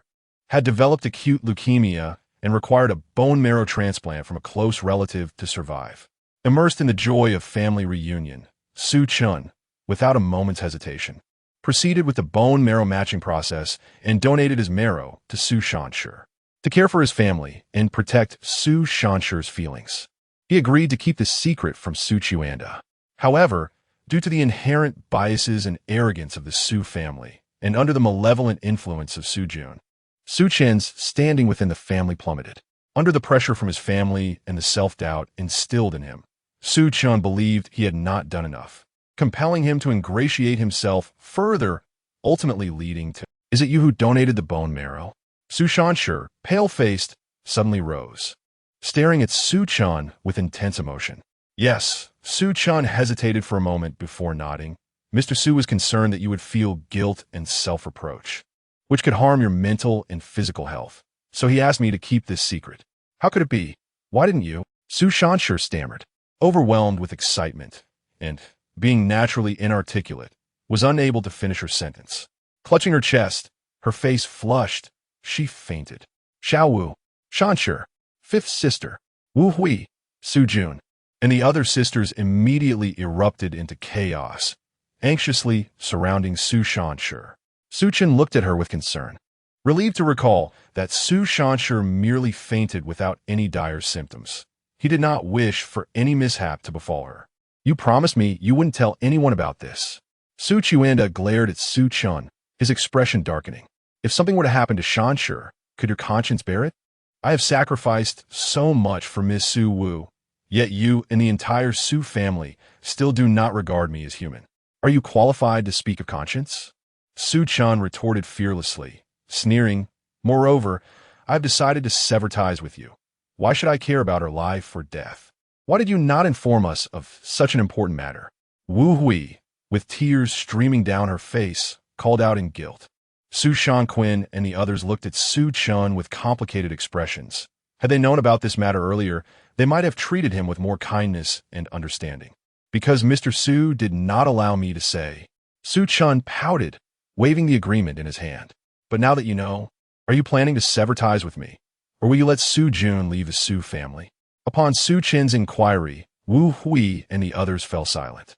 had developed acute leukemia and required a bone marrow transplant from a close relative to survive. Immersed in the joy of family reunion, Su Chen, without a moment's hesitation, proceeded with the bone marrow matching process and donated his marrow to Su Shanshi to care for his family and protect Su Shanshi's feelings. He agreed to keep the secret from Su Chuanda. However, due to the inherent biases and arrogance of the Su family, and under the malevolent influence of Su Jun, Su Chen's standing within the family plummeted. Under the pressure from his family and the self-doubt instilled in him, Su Chen believed he had not done enough, compelling him to ingratiate himself further, ultimately leading to, "Is it you who donated the bone marrow?" Su Shanshi, pale-faced, suddenly rose, staring at Su Chen with intense emotion. Yes, Su Chen hesitated for a moment before nodding. Mr. Su was concerned that you would feel guilt and self-reproach, which could harm your mental and physical health. So he asked me to keep this secret. How could it be? Why didn't you? Su Shanshi stammered, overwhelmed with excitement, and, being naturally inarticulate, was unable to finish her sentence. Clutching her chest, her face flushed, she fainted. Xiao Wu, Shanshi, fifth sister, Wu Hui, Su Jun, and the other sisters immediately erupted into chaos anxiously surrounding Su Chen. Su Chen looked at her with concern, relieved to recall that Su Chen merely fainted without any dire symptoms. He did not wish for any mishap to befall her. "You promised me you wouldn't tell anyone about this." Su Chen glared at Su Chen, his expression darkening. "If something were to happen to Shan, could your conscience bear it? I have sacrificed so much for Miss Su Wu, yet you and the entire Su family still do not regard me as human. Are you qualified to speak of conscience?" Su Chen retorted fearlessly, sneering, "Moreover, I have decided to sever ties with you. Why should I care about her life or death? Why did you not inform us of such an important matter?" Wu Hui, with tears streaming down her face, called out in guilt. Su Shanquin and the others looked at Su Chen with complicated expressions. Had they known about this matter earlier, they might have treated him with more kindness and understanding. "Because Mr. Su did not allow me to say." Su Chen pouted, waving the agreement in his hand. "But now that you know, are you planning to sever ties with me? Or will you let Su Jun leave the Su family?" Upon Su Chen's inquiry, Wu Hui and the others fell silent.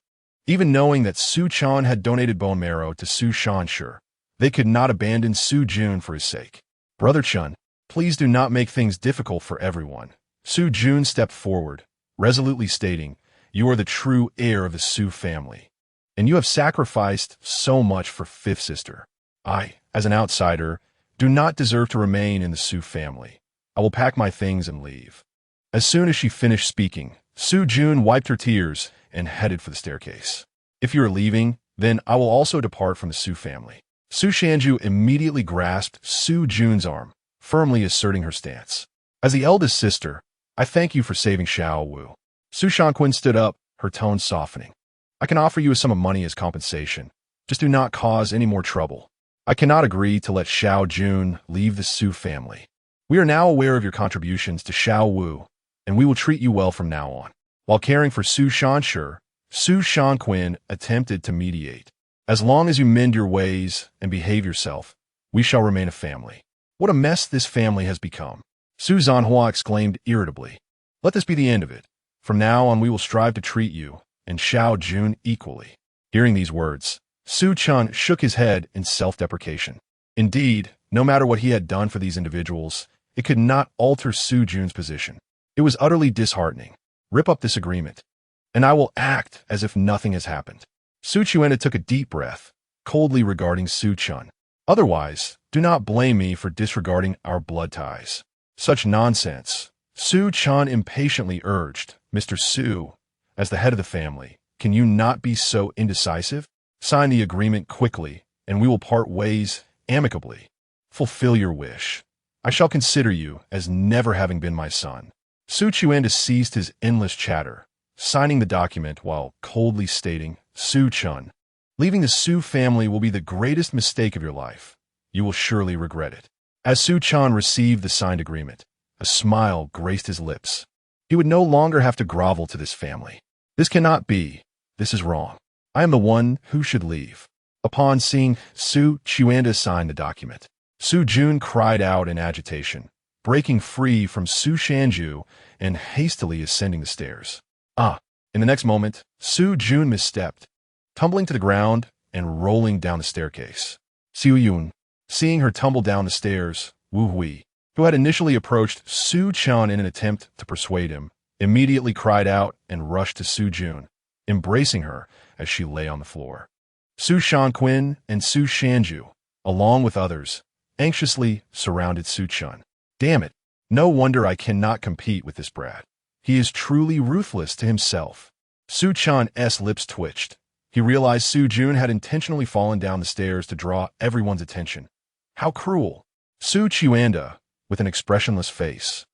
Even knowing that Su Chen had donated bone marrow to Su Shanshi, they could not abandon Su Jun for his sake. "Brother Chen, please do not make things difficult for everyone." Su Jun stepped forward, resolutely stating, "You are the true heir of the Su family, and you have sacrificed so much for Fifth Sister. I, as an outsider, do not deserve to remain in the Su family. I will pack my things and leave." As soon as she finished speaking, Su Jun wiped her tears and headed for the staircase. "If you are leaving, then I will also depart from the Su family." Su Shanju immediately grasped Su Jun's arm, firmly asserting her stance. "As the eldest sister, I thank you for saving Xiao Wu." Su Shanquin stood up, her tone softening. "I can offer you a sum of money as compensation. Just do not cause any more trouble. I cannot agree to let Xiao Jun leave the Su family. We are now aware of your contributions to Xiao Wu, and we will treat you well from now on." While caring for Su Shanshi, Su Shanquin attempted to mediate. "As long as you mend your ways and behave yourself, we shall remain a family." "What a mess this family has become," Su Zanhua exclaimed irritably. "Let this be the end of it. From now on we will strive to treat you and Xiao Jun equally." Hearing these words, Su Chen shook his head in self-deprecation. Indeed, no matter what he had done for these individuals, it could not alter Su Jun's position. It was utterly disheartening. "Rip up this agreement, and I will act as if nothing has happened." Su Chen took a deep breath, coldly regarding Su Chen. "Otherwise, do not blame me for disregarding our blood ties." "Such nonsense," Su Chen impatiently urged. "Mr. Su, as the head of the family, can you not be so indecisive? Sign the agreement quickly, and we will part ways amicably. Fulfill your wish. I shall consider you as never having been my son." Su Chen ceased his endless chatter, signing the document while coldly stating, "Su Chen, leaving the Su family will be the greatest mistake of your life. You will surely regret it." As Su Chen received the signed agreement, a smile graced his lips. He would no longer have to grovel to this family. "This cannot be. This is wrong. I am the one who should leave." Upon seeing Su Chen sign the document, Su Jun cried out in agitation, breaking free from Su Shanju and hastily ascending the stairs. In the next moment, Su Jun misstepped, tumbling to the ground and rolling down the staircase. Xiu Yun, seeing her tumble down the stairs, Wu Hui, who had initially approached Su Chen in an attempt to persuade him, immediately cried out and rushed to Su Jun, embracing her as she lay on the floor. Su Shanquin and Su Shanju, along with others, anxiously surrounded Su Chen. "Damn it, no wonder I cannot compete with this brat. He is truly ruthless to himself." Su Chen's lips twitched. He realized Su Jun had intentionally fallen down the stairs to draw everyone's attention. How cruel. Su Chen, with an expressionless face,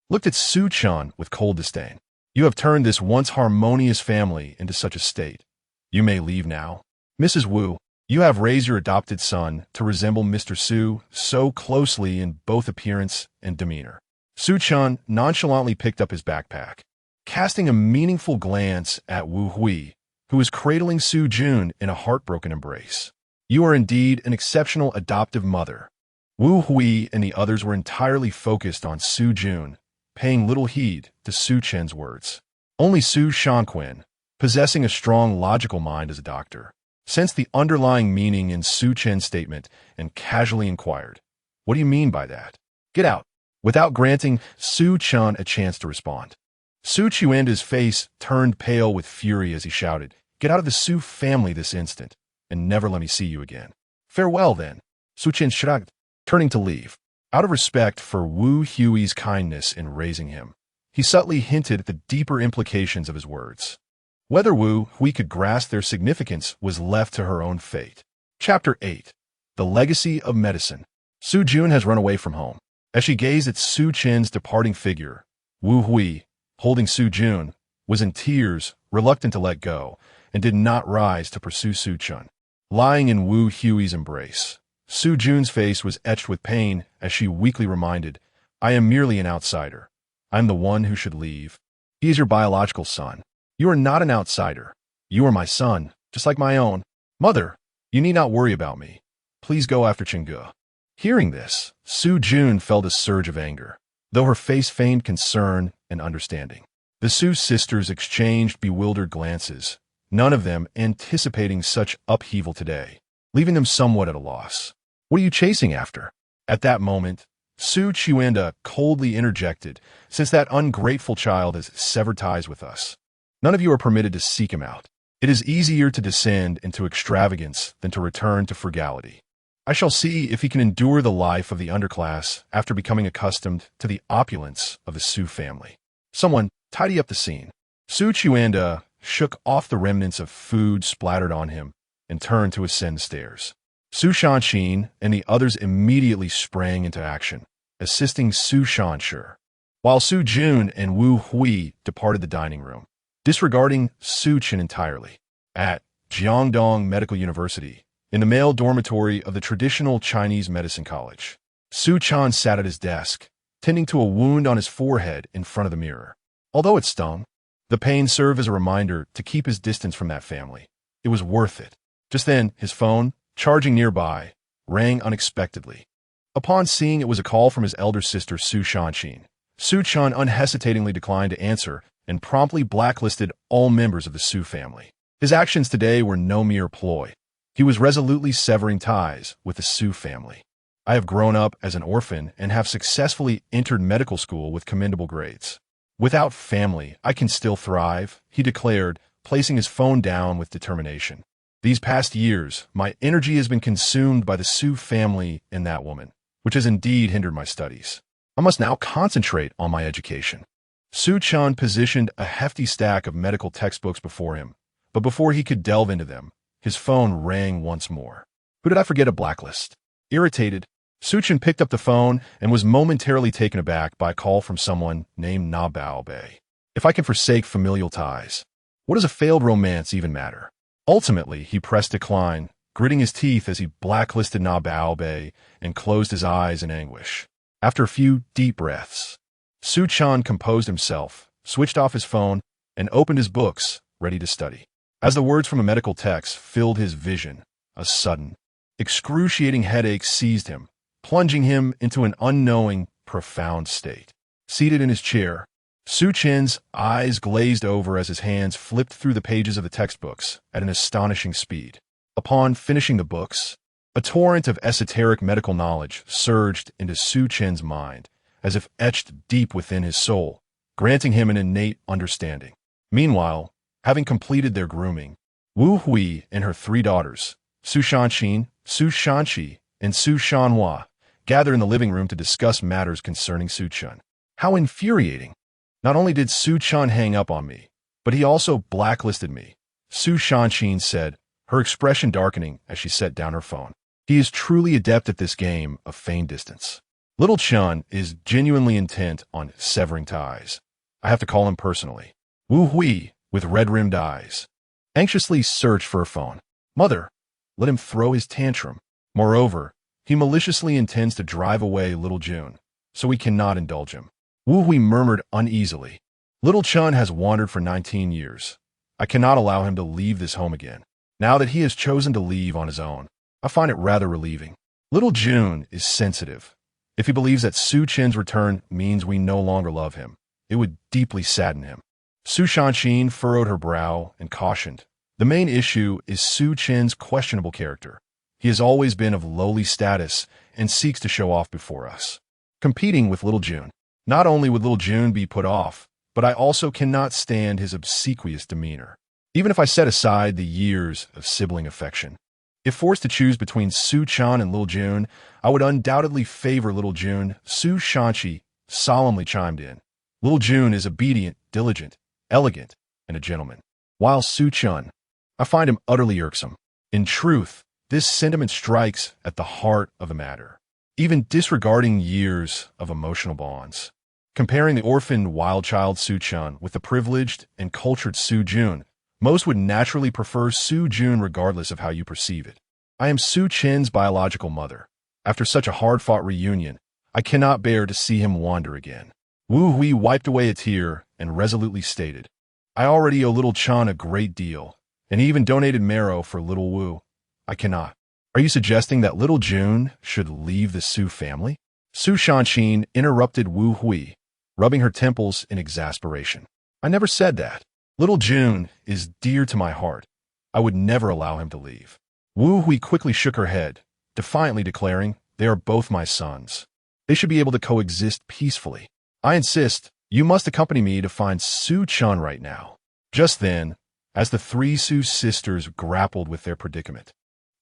looked at Su Chen with cold disdain. "You have turned this once harmonious family into such a state. You may leave now. Mrs. Wu, you have raised your adopted son to resemble Mr. Su so closely in both appearance and demeanor." Su Chen nonchalantly picked up his backpack, casting a meaningful glance at Wu Hui, who was cradling Su Jun in a heartbroken embrace. "You are indeed an exceptional adoptive mother." Wu Hui and the others were entirely focused on Su Jun, paying little heed to Su Chen's words. Only Su Shanquin, possessing a strong logical mind as a doctor, sensed the underlying meaning in Su Chen's statement and casually inquired, "What do you mean by that? Get out," without granting Su Chen a chance to respond. Su Chuanda's face turned pale with fury as he shouted, "Get out of the Su family this instant, and never let me see you again." "Farewell, then," Su Chen shrugged, turning to leave. Out of respect for Wu Hui's kindness in raising him, he subtly hinted at the deeper implications of his words. Whether Wu Hui could grasp their significance was left to her own fate. Chapter 8. The Legacy of Medicine. Su Jun has run away from home. As she gazed at Su Chen's departing figure, Wu Hui, holding Su Jun, was in tears, reluctant to let go, and did not rise to pursue Su Chen. Lying in Wu Hui's embrace, Su Jun's face was etched with pain as she weakly reminded, "I am merely an outsider. I'm the one who should leave. He is your biological son. You are not an outsider. You are my son, just like my own. Mother, you need not worry about me. Please go after Chengge." Hearing this, Su Jun felt a surge of anger, though her face feigned concern and understanding. The Su sisters exchanged bewildered glances, none of them anticipating such upheaval today, leaving them somewhat at a loss. "What are you chasing after?" At that moment, Su Chuanda coldly interjected, "Since that ungrateful child has severed ties with us, none of you are permitted to seek him out. It is easier to descend into extravagance than to return to frugality. I shall see if he can endure the life of the underclass after becoming accustomed to the opulence of the Su family. Someone tidy up the scene." Su Chuanda shook off the remnants of food splattered on him and turned to ascend the stairs. Su Shanqin and the others immediately sprang into action, assisting Su Shanshi, while Su Jun and Wu Hui departed the dining room, disregarding Su Chen entirely. At Jiangdong Medical University, in the male dormitory of the traditional Chinese medicine college, Su Chen sat at his desk, tending to a wound on his forehead in front of the mirror. Although it stung, the pain served as a reminder to keep his distance from that family. It was worth it. Just then, his phone, charging nearby, rang unexpectedly. Upon seeing it was a call from his elder sister Su Shanqin, Su Chen unhesitatingly declined to answer and promptly blacklisted all members of the Su family. His actions today were no mere ploy. He was resolutely severing ties with the Su family. "I have grown up as an orphan and have successfully entered medical school with commendable grades. Without family, I can still thrive," he declared, placing his phone down with determination. "These past years, my energy has been consumed by the Su family and that woman, which has indeed hindered my studies. I must now concentrate on my education." Su Chen positioned a hefty stack of medical textbooks before him, but before he could delve into them, his phone rang once more. Who did I forget to blacklist? Irritated, Su Chen picked up the phone and was momentarily taken aback by a call from someone named Na Baobei. If I can forsake familial ties, what does a failed romance even matter? Ultimately, he pressed decline, gritting his teeth as he blacklisted Na Baobei and closed his eyes in anguish. After a few deep breaths, Su Chen composed himself, switched off his phone, and opened his books, ready to study. As the words from a medical text filled his vision, a sudden, excruciating headache seized him, plunging him into an unknowing, profound state. Seated in his chair, Su Chen's eyes glazed over as his hands flipped through the pages of the textbooks at an astonishing speed. Upon finishing the books, a torrent of esoteric medical knowledge surged into Su Chen's mind, as if etched deep within his soul, granting him an innate understanding. Meanwhile, having completed their grooming, Wu Hui and her three daughters, Su Shanqin, Su Shanqi, and Su Shanhua, gathered in the living room to discuss matters concerning Su Chen. How infuriating! Not only did Su Chen hang up on me, but he also blacklisted me, Su Shanqin said, her expression darkening as she set down her phone. He is truly adept at this game of feigned distance. Little Chen is genuinely intent on severing ties. I have to call him personally. Wu Hui, with red-rimmed eyes, anxiously searched for a phone. Mother, let him throw his tantrum. Moreover, he maliciously intends to drive away little June, so we cannot indulge him. Wu Hui murmured uneasily. Little Chen has wandered for 19 years. I cannot allow him to leave this home again. Now that he has chosen to leave on his own, I find it rather relieving. Little June is sensitive. If he believes that Su Chen's return means we no longer love him, it would deeply sadden him. Su Shanqin furrowed her brow and cautioned, The main issue is Su Chen's questionable character. He has always been of lowly status and seeks to show off before us, competing with little June. Not only would little June be put off, but I also cannot stand his obsequious demeanor. Even if I set aside the years of sibling affection, if forced to choose between Su Chen and little June, I would undoubtedly favor little June. Su Shanqi solemnly chimed in. Little June is obedient, diligent, elegant, and a gentleman, while Su Chen, I find him utterly irksome. In truth, this sentiment strikes at the heart of the matter, even disregarding years of emotional bonds. Comparing the orphaned wild child Su Chen with the privileged and cultured Su Jun, most would naturally prefer Su Jun regardless of how you perceive it. I am Su Chen's biological mother. After such a hard-fought reunion, I cannot bear to see him wander again. Wu Hui wiped away a tear and resolutely stated, I already owe little Chen a great deal, and he even donated marrow for little Wu. I cannot. Are you suggesting that little June should leave the Su family? Su Shanqin interrupted Wu Hui, rubbing her temples in exasperation. I never said that. Little June is dear to my heart. I would never allow him to leave. Wu Hui quickly shook her head, defiantly declaring, they are both my sons. They should be able to coexist peacefully. I insist, you must accompany me to find Su Chen right now. Just then, as the three Su sisters grappled with their predicament,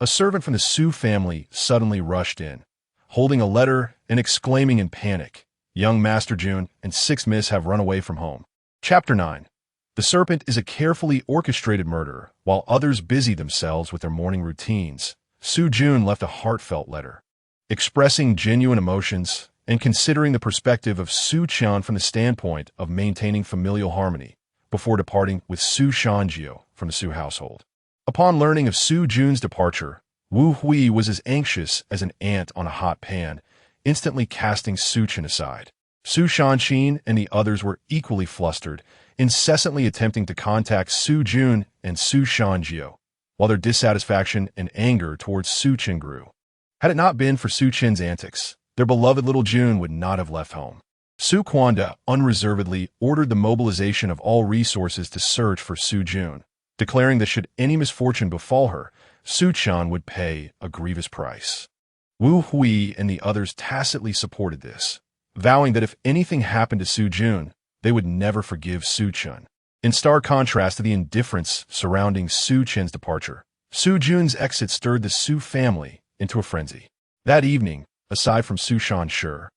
a servant from the Su family suddenly rushed in, holding a letter and exclaiming in panic, young Master June and 6 Miss have run away from home. Chapter 9. The serpent is a carefully orchestrated murderer. While others busy themselves with their morning routines, Su Jun left a heartfelt letter, expressing genuine emotions and considering the perspective of Su Chen from the standpoint of maintaining familial harmony before departing with Su Shanjiu from the Su household. Upon learning of Su Jun's departure, Wu Hui was as anxious as an ant on a hot pan, instantly casting Su Chen aside. Su Shanqin and the others were equally flustered, incessantly attempting to contact Su Jun and Su Shanjiu, while their dissatisfaction and anger towards Su Chen grew. Had it not been for Su Chen's antics, their beloved little June would not have left home. Su Quanda unreservedly ordered the mobilization of all resources to search for Su Jun, declaring that should any misfortune befall her, Su Chen would pay a grievous price. Wu Hui and the others tacitly supported this, vowing that if anything happened to Su Jun, they would never forgive Su Chen. In stark contrast to the indifference surrounding Su Chen's departure, Su Jun's exit stirred the Su family into a frenzy. That evening, aside from Su Shanshi,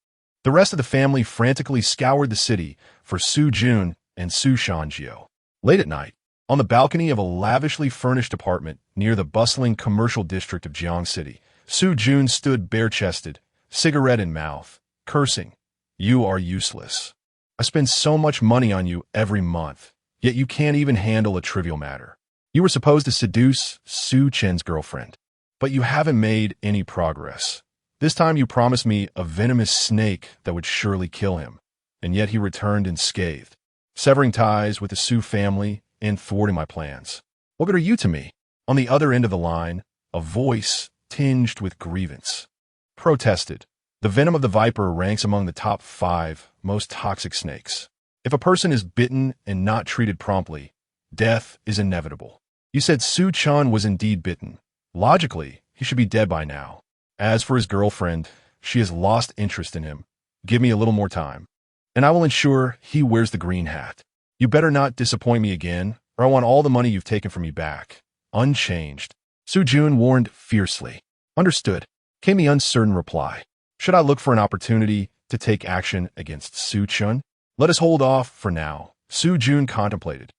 the rest of the family frantically scoured the city for Su Jun and Su Shanjiu. Late at night, on the balcony of a lavishly furnished apartment near the bustling commercial district of Jiang City, Su Jun stood bare-chested, cigarette in mouth, cursing, "You are useless. I spend so much money on you every month, yet you can't even handle a trivial matter. You were supposed to seduce Su Chen's girlfriend, but you haven't made any progress. This time you promised me a venomous snake that would surely kill him, and yet he returned unscathed, severing ties with the Su family and thwarting my plans. What good are you to me?" On the other end of the line, a voice tinged with grievance protested. The venom of the viper ranks among the top 5 most toxic snakes. If a person is bitten and not treated promptly, death is inevitable. You said Su Chen was indeed bitten. Logically, he should be dead by now. As for his girlfriend, she has lost interest in him. Give me a little more time, and I will ensure he wears the green hat. You better not disappoint me again, or I want all the money you've taken from me back, unchanged. Su Jun warned fiercely. Understood, came the uncertain reply. Should I look for an opportunity to take action against Su Chen? Let us hold off for now, Su Jun contemplated,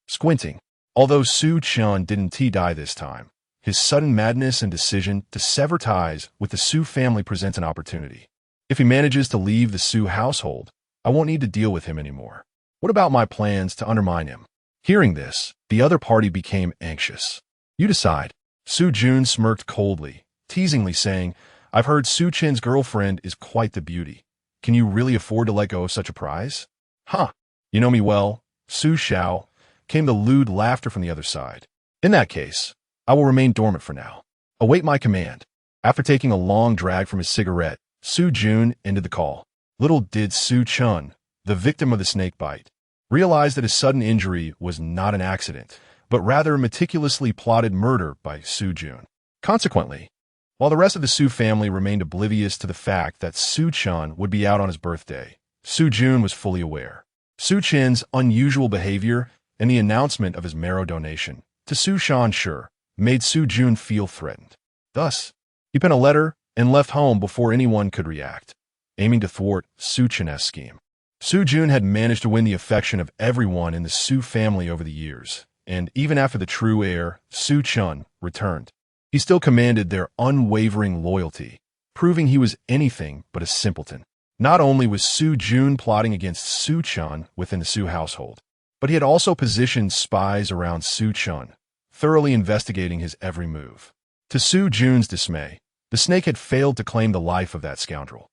squinting. Although Su Chen didn't die this time, his sudden madness and decision to sever ties with the Su family presents an opportunity. If he manages to leave the Su household, I won't need to deal with him anymore. What about my plans to undermine him? Hearing this, the other party became anxious. You decide. Su Jun smirked coldly, teasingly saying, I've heard Su Chen's girlfriend is quite the beauty. Can you really afford to let go of such a prize? Huh. You know me well, Su Xiao, came the lewd laughter from the other side. In that case, I will remain dormant for now. Await my command. After taking a long drag from his cigarette, Su Jun ended the call. Little did Su Chen, the victim of the snake bite, realize that his sudden injury was not an accident, but rather meticulously plotted murder by Su Chen. Consequently, while the rest of the Su family remained oblivious to the fact that Su Chen would be out on his birthday, Su Chen was fully aware. Su Chen's unusual behavior and the announcement of his marrow donation to Su Chen sure made Su Chen feel threatened. Thus, he penned a letter and left home before anyone could react, aiming to thwart Su Chen's scheme. Su Chen had managed to win the affection of everyone in the Su family over the years, and even after the true heir, Su Chen, returned, he still commanded their unwavering loyalty, proving he was anything but a simpleton. Not only was Su Chen plotting against Su Chen within the Su household, but he had also positioned spies around Su Chen, thoroughly investigating his every move. To Su Chen's dismay, the snake had failed to claim the life of that scoundrel,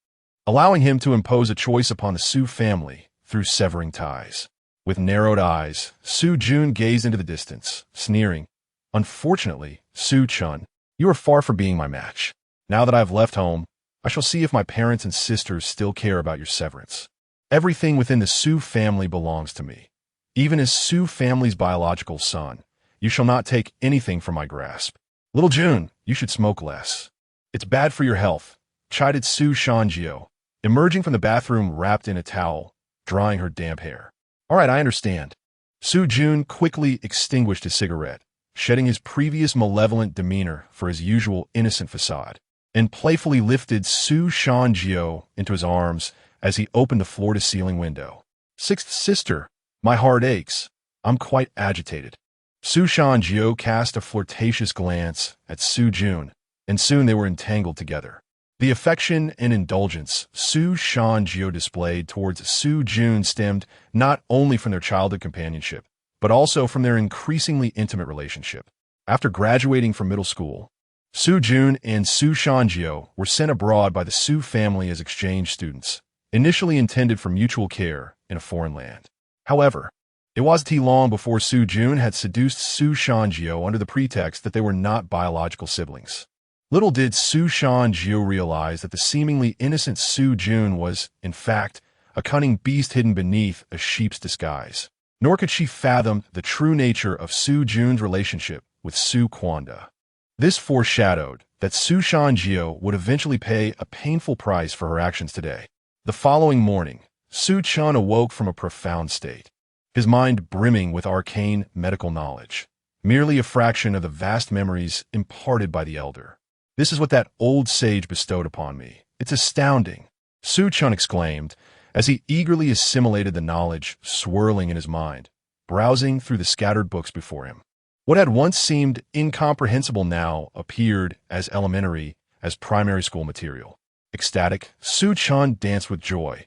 allowing him to impose a choice upon the Su family through severing ties. With narrowed eyes, Su Chen gazed into the distance, sneering, "Unfortunately, Su Chen, you are far from being my match. Now that I have left home, I shall see if my parents and sisters still care about your severance. Everything within the Su family belongs to me. Even as Su family's biological son, you shall not take anything from my grasp. Little June, you should smoke less. It's bad for your health," chided Su Shanjio, emerging from the bathroom wrapped in a towel, drying her damp hair. "All right, I understand." Su Chen quickly extinguished his cigarette, shedding his previous malevolent demeanor for his usual innocent facade, and playfully lifted Su Shanjio into his arms as he opened the floor-to-ceiling window. "Sixth sister, my heart aches. I'm quite agitated." Su Shanjio cast a flirtatious glance at Su Chen, and soon they were entangled together. The affection and indulgence Su Shanjio displayed towards Su Chen stemmed not only from their childhood companionship, but also from their increasingly intimate relationship. After graduating from middle school, Su Chen and Su Shanjio were sent abroad by the Su family as exchange students, initially intended for mutual care in a foreign land. However, it wasn't long before Su Chen had seduced Su Shanjio under the pretext that they were not biological siblings. Little did Su Shanjio realize that the seemingly innocent Su Chen was, in fact, a cunning beast hidden beneath a sheep's disguise. Nor could she fathom the true nature of Su Chen's relationship with Su Quanda. This foreshadowed that Su Shanjio would eventually pay a painful price for her actions today. The following morning, Su Chen awoke from a profound state, his mind brimming with arcane medical knowledge, merely a fraction of the vast memories imparted by the elder. "This is what that old sage bestowed upon me. It's astounding," Su Chen exclaimed as he eagerly assimilated the knowledge swirling in his mind, browsing through the scattered books before him. What had once seemed incomprehensible now appeared as elementary as primary school material. Ecstatic, Su Chen danced with joy.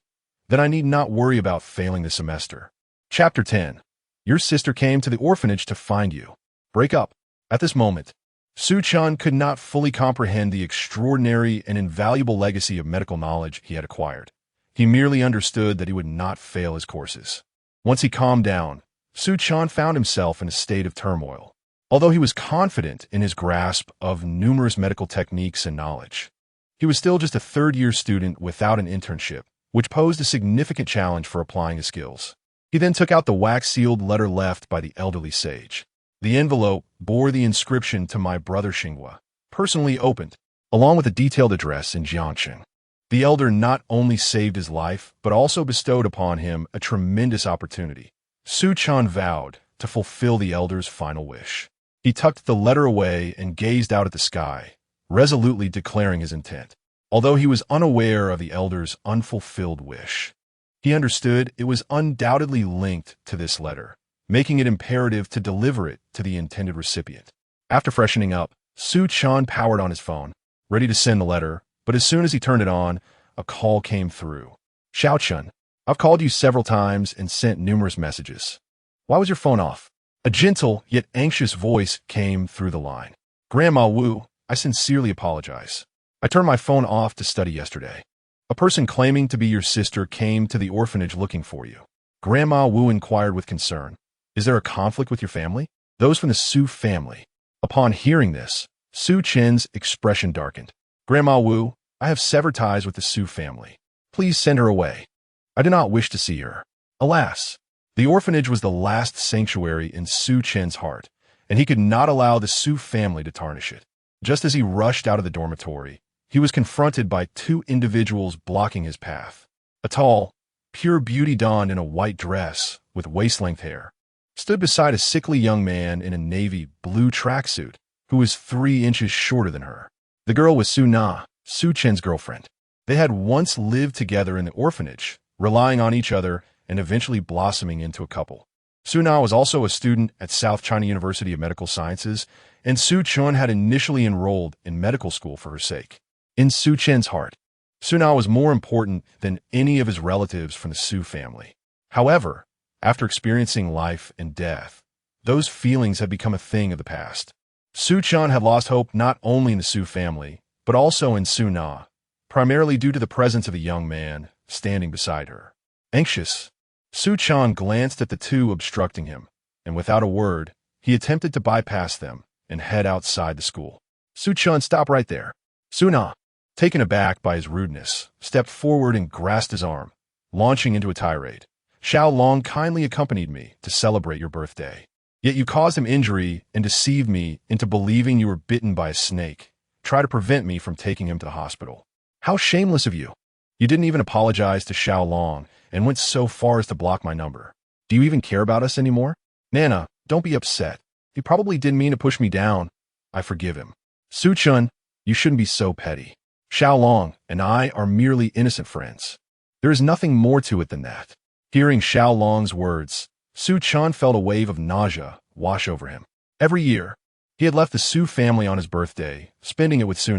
"Then I need not worry about failing the semester." Chapter 10. Your sister came to the orphanage to find you. Break up. At this moment, Su Chen could not fully comprehend the extraordinary and invaluable legacy of medical knowledge he had acquired. He merely understood that he would not fail his courses. Once he calmed down, Su Chen found himself in a state of turmoil. Although he was confident in his grasp of numerous medical techniques and knowledge, he was still just a third-year student without an internship, which posed a significant challenge for applying his skills. He then took out the wax-sealed letter left by the elderly sage. The envelope bore the inscription "To my brother Xinghua," personally opened, along with a detailed address in Jiangxing. The elder not only saved his life, but also bestowed upon him a tremendous opportunity. Su Chen vowed to fulfill the elder's final wish. He tucked the letter away and gazed out at the sky, resolutely declaring his intent. Although he was unaware of the elder's unfulfilled wish, he understood it was undoubtedly linked to this letter, making it imperative to deliver it to the intended recipient. After freshening up, Su Chen powered on his phone, ready to send the letter, but as soon as he turned it on, a call came through. "Xiao Chen, I've called you several times and sent numerous messages. Why was your phone off?" A gentle yet anxious voice came through the line. "Grandma Wu, I sincerely apologize. I turned my phone off to study yesterday. A person claiming to be your sister came to the orphanage looking for you." Grandma Wu inquired with concern. "Is there a conflict with your family?" "Those from the Su family." Upon hearing this, Su Chen's expression darkened. "Grandma Wu, I have severed ties with the Su family. Please send her away. I do not wish to see her." Alas, the orphanage was the last sanctuary in Su Chen's heart, and he could not allow the Su family to tarnish it. Just as he rushed out of the dormitory, he was confronted by two individuals blocking his path. A tall, pure beauty donned in a white dress with waist-length hair stood beside a sickly young man in a navy blue tracksuit who was 3 inches shorter than her. The girl was Su Chen's girlfriend. They had once lived together in the orphanage, relying on each other and eventually blossoming into a couple. Su was also a student at South China University of Medical Sciences, and Su Chen had initially enrolled in medical school for her sake. In Su Chen's heart, Su was more important than any of his relatives from the Su family. However, after experiencing life and death, those feelings had become a thing of the past. Su Chen had lost hope not only in the Su family, but also in Su primarily due to the presence of a young man standing beside her. Anxious, Su Chen glanced at the two obstructing him, and without a word, he attempted to bypass them and head outside the school. Su Chen, stop right there. Su taken aback by his rudeness, stepped forward and grasped his arm, launching into a tirade. Xiao Long kindly accompanied me to celebrate your birthday. Yet you caused him injury and deceived me into believing you were bitten by a snake. Try to prevent me from taking him to the hospital. How shameless of you. You didn't even apologize to Xiao Long and went so far as to block my number. Do you even care about us anymore? Nana, don't be upset. He probably didn't mean to push me down. I forgive him. Su Chen, you shouldn't be so petty. Xiao Long and I are merely innocent friends. There is nothing more to it than that. Hearing Xiao Long's words, Su Chen felt a wave of nausea wash over him. Every year, he had left the Su family on his birthday, spending it with Su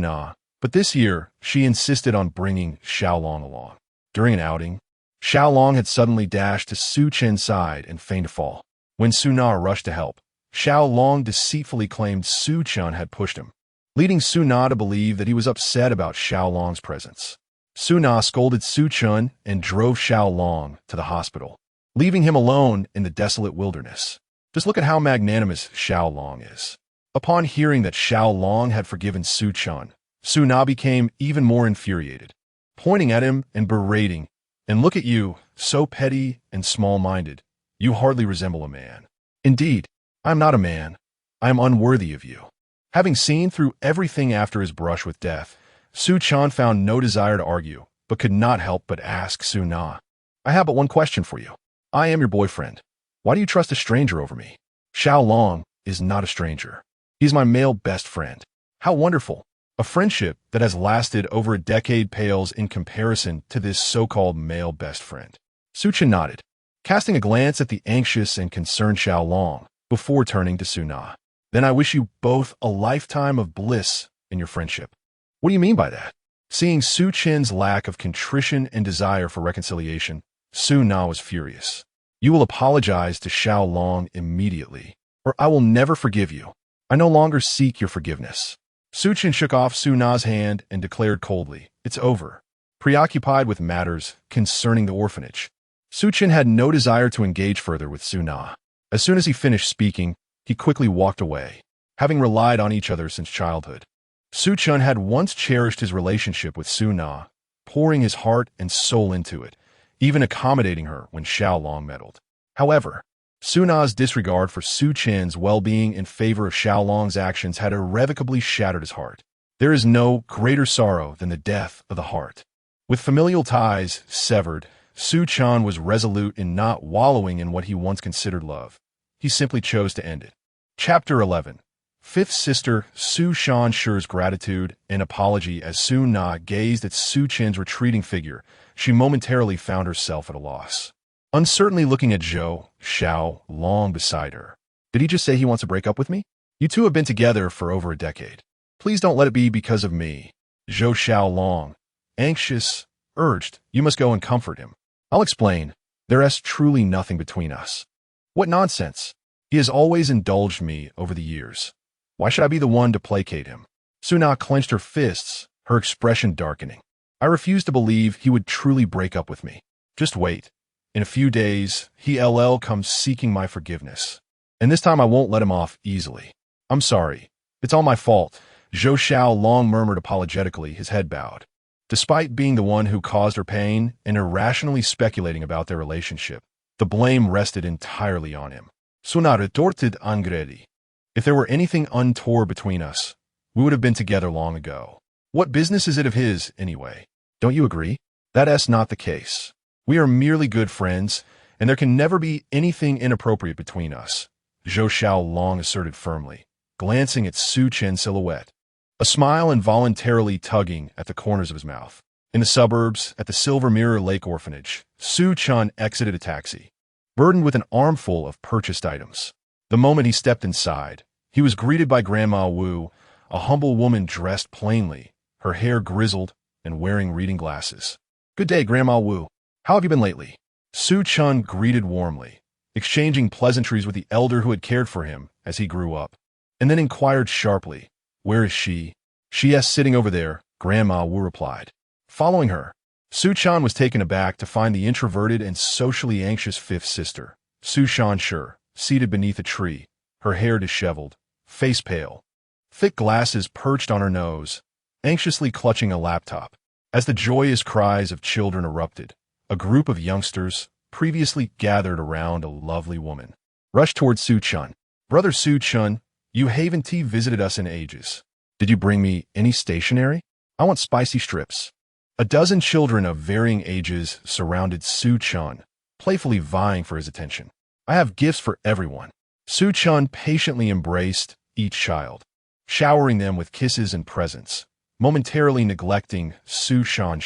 but this year, she insisted on bringing Xiao Long along. During an outing, Xiao Long had suddenly dashed to Su Chen's side and feigned to fall. When Su rushed to help, Xiao Long deceitfully claimed Su Chen had pushed him, leading Su to believe that he was upset about Xiao Long's presence. Su scolded Su Chen and drove Xiao Long to the hospital, leaving him alone in the desolate wilderness. Just look at how magnanimous Xiao Long is. Upon hearing that Xiao Long had forgiven Su Chen, Su became even more infuriated, pointing at him and berating, "And look at you, so petty and small-minded. You hardly resemble a man. Indeed, I am not a man. I am unworthy of you." Having seen through everything after his brush with death, Su Chen found no desire to argue, but could not help but ask Su "I have but one question for you. I am your boyfriend. Why do you trust a stranger over me?" Xiao Long is not a stranger. He is my male best friend. How wonderful. A friendship that has lasted over a decade pales in comparison to this so-called male best friend. Su Chen nodded, casting a glance at the anxious and concerned Xiao Long before turning to Su "Then I wish you both a lifetime of bliss in your friendship." "What do you mean by that?" Seeing Su Chen's lack of contrition and desire for reconciliation, Su was furious. "You will apologize to Xiao Long immediately, or I will never forgive you. I no longer seek your forgiveness." Su Chen shook off Su hand and declared coldly, "It's over." Preoccupied with matters concerning the orphanage, Su Chen had no desire to engage further with Su As soon as he finished speaking, he quickly walked away, having relied on each other since childhood. Su Chen had once cherished his relationship with Su pouring his heart and soul into it, even accommodating her when Xiao Long meddled. However, Su disregard for Su Chen's well-being in favor of Xiao Long's actions had irrevocably shattered his heart. There is no greater sorrow than the death of the heart. With familial ties severed, Su Chen was resolute in not wallowing in what he once considered love. He simply chose to end it. Chapter 11. Fifth sister Su Chen shows gratitude and apology. As Su gazed at Su Chen's retreating figure, she momentarily found herself at a loss. Uncertainly looking at Xiao Long beside her. "Did he just say he wants to break up with me? You two have been together for over a decade. Please don't let it be because of me." Xiao Long, anxious, urged, "You must go and comfort him." "I'll explain. There is truly nothing between us." "What nonsense. He has always indulged me over the years. Why should I be the one to placate him?" Su clenched her fists, her expression darkening. "I refuse to believe he would truly break up with me. Just wait. In a few days, he'll come seeking my forgiveness. And this time I won't let him off easily. I'm sorry. It's all my fault." Xiao Long murmured apologetically, his head bowed. Despite being the one who caused her pain and irrationally speculating about their relationship, the blame rested entirely on him. "Sono retorted angredi. If there were anything untoward between us, we would have been together long ago. What business is it of his, anyway? Don't you agree? That's not the case. We are merely good friends, and there can never be anything inappropriate between us, Zhou Xiao long asserted firmly, glancing at Su Chen's silhouette, a smile involuntarily tugging at the corners of his mouth. In the suburbs, at the Silver Mirror Lake Orphanage, Su Chen exited a taxi, burdened with an armful of purchased items. The moment he stepped inside, he was greeted by Grandma Wu, a humble woman dressed plainly, her hair grizzled and wearing reading glasses. "Good day, Grandma Wu. How have you been lately?" Su Chen greeted warmly, exchanging pleasantries with the elder who had cared for him as he grew up, and then inquired sharply, "Where is she?" "She is sitting over there," Grandma Wu replied. Following her, Su Chen was taken aback to find the introverted and socially anxious fifth sister, Su Chen, seated beneath a tree, her hair disheveled, face pale, thick glasses perched on her nose, anxiously clutching a laptop. As the joyous cries of children erupted, a group of youngsters, previously gathered around a lovely woman, rushed toward Su Chen. "Brother Su Chen, you haven't visited us in ages. Did you bring me any stationery? I want spicy strips." A dozen children of varying ages surrounded Su Chen, playfully vying for his attention. "I have gifts for everyone." Su Chen patiently embraced each child, showering them with kisses and presents, momentarily neglecting Su Chen.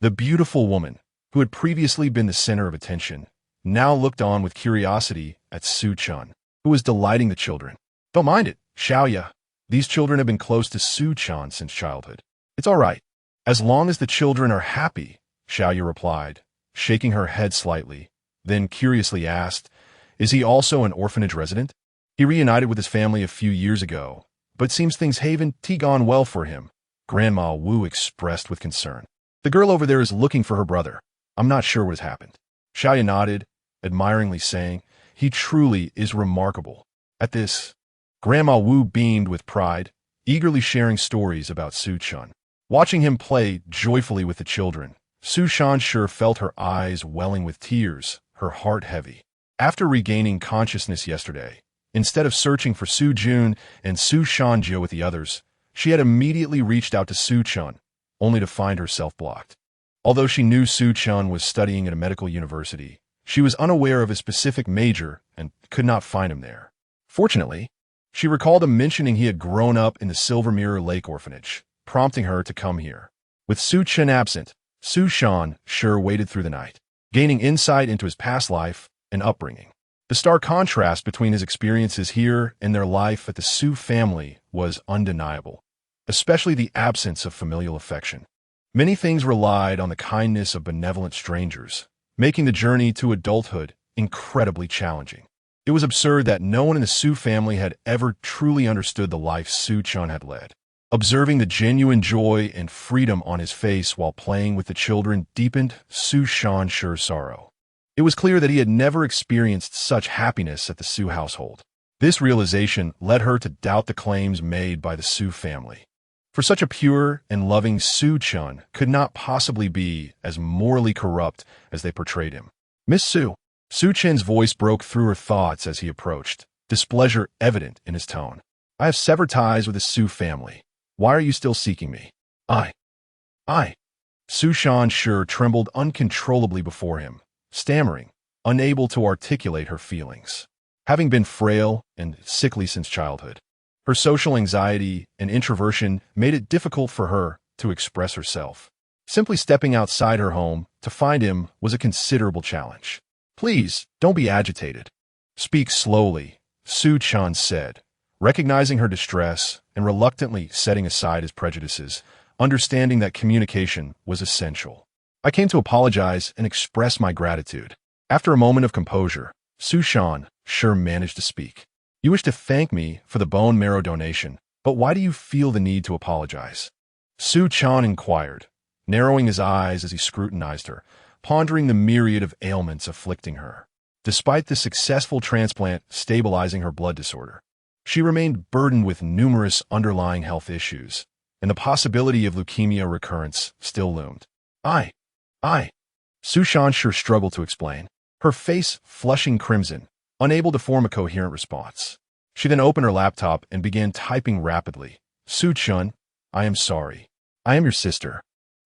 The beautiful woman, who had previously been the center of attention, now looked on with curiosity at Su Chen, who was delighting the children. "Don't mind it, Xiaoya. These children have been close to Su Chen since childhood. It's all right, as long as the children are happy," Xiaoya replied, shaking her head slightly, then curiously asked, "Is he also an orphanage resident?" "He reunited with his family a few years ago, but seems things haven't gone well for him," Grandma Wu expressed with concern. "The girl over there is looking for her brother. I'm not sure what has happened." Xiaoya nodded, admiringly saying, "He truly is remarkable." At this, Grandma Wu beamed with pride, eagerly sharing stories about Su Chen. Watching him play joyfully with the children, Su Chen felt her eyes welling with tears, her heart heavy. After regaining consciousness yesterday, instead of searching for Su Jun and Su Shanjiu with the others, she had immediately reached out to Su Chen, only to find herself blocked. Although she knew Su Chen was studying at a medical university, she was unaware of his specific major and could not find him there. Fortunately, she recalled him mentioning he had grown up in the Silver Mirror Lake Orphanage, prompting her to come here. With Su Chen absent, Su Chen waited through the night, gaining insight into his past life and upbringing. The stark contrast between his experiences here and their life at the Su family was undeniable, especially the absence of familial affection. Many things relied on the kindness of benevolent strangers, making the journey to adulthood incredibly challenging. It was absurd that no one in the Su family had ever truly understood the life Su Chen had led. Observing the genuine joy and freedom on his face while playing with the children deepened Su Shan's sorrow. It was clear that he had never experienced such happiness at the Su household. This realization led her to doubt the claims made by the Su family. For such a pure and loving Su Chen could not possibly be as morally corrupt as they portrayed him. "Miss Su." Su Chen's voice broke through her thoughts as he approached, displeasure evident in his tone. "I have severed ties with the Su family. Why are you still seeking me?" I. Su Shan trembled uncontrollably before him, stammering, unable to articulate her feelings. Having been frail and sickly since childhood, her social anxiety and introversion made it difficult for her to express herself. Simply stepping outside her home to find him was a considerable challenge. "Please, don't be agitated. Speak slowly," Su Chen said, recognizing her distress and reluctantly setting aside his prejudices, understanding that communication was essential. "I came to apologize and express my gratitude." After a moment of composure, Su Chen managed to speak. "You wish to thank me for the bone marrow donation, but why do you feel the need to apologize?" Su Chen inquired, narrowing his eyes as he scrutinized her, pondering the myriad of ailments afflicting her. Despite the successful transplant stabilizing her blood disorder, she remained burdened with numerous underlying health issues, and the possibility of leukemia recurrence still loomed. I. Su Chen struggled to explain, her face flushing crimson, unable to form a coherent response. She then opened her laptop and began typing rapidly. Su Chen, I am sorry. I am your sister,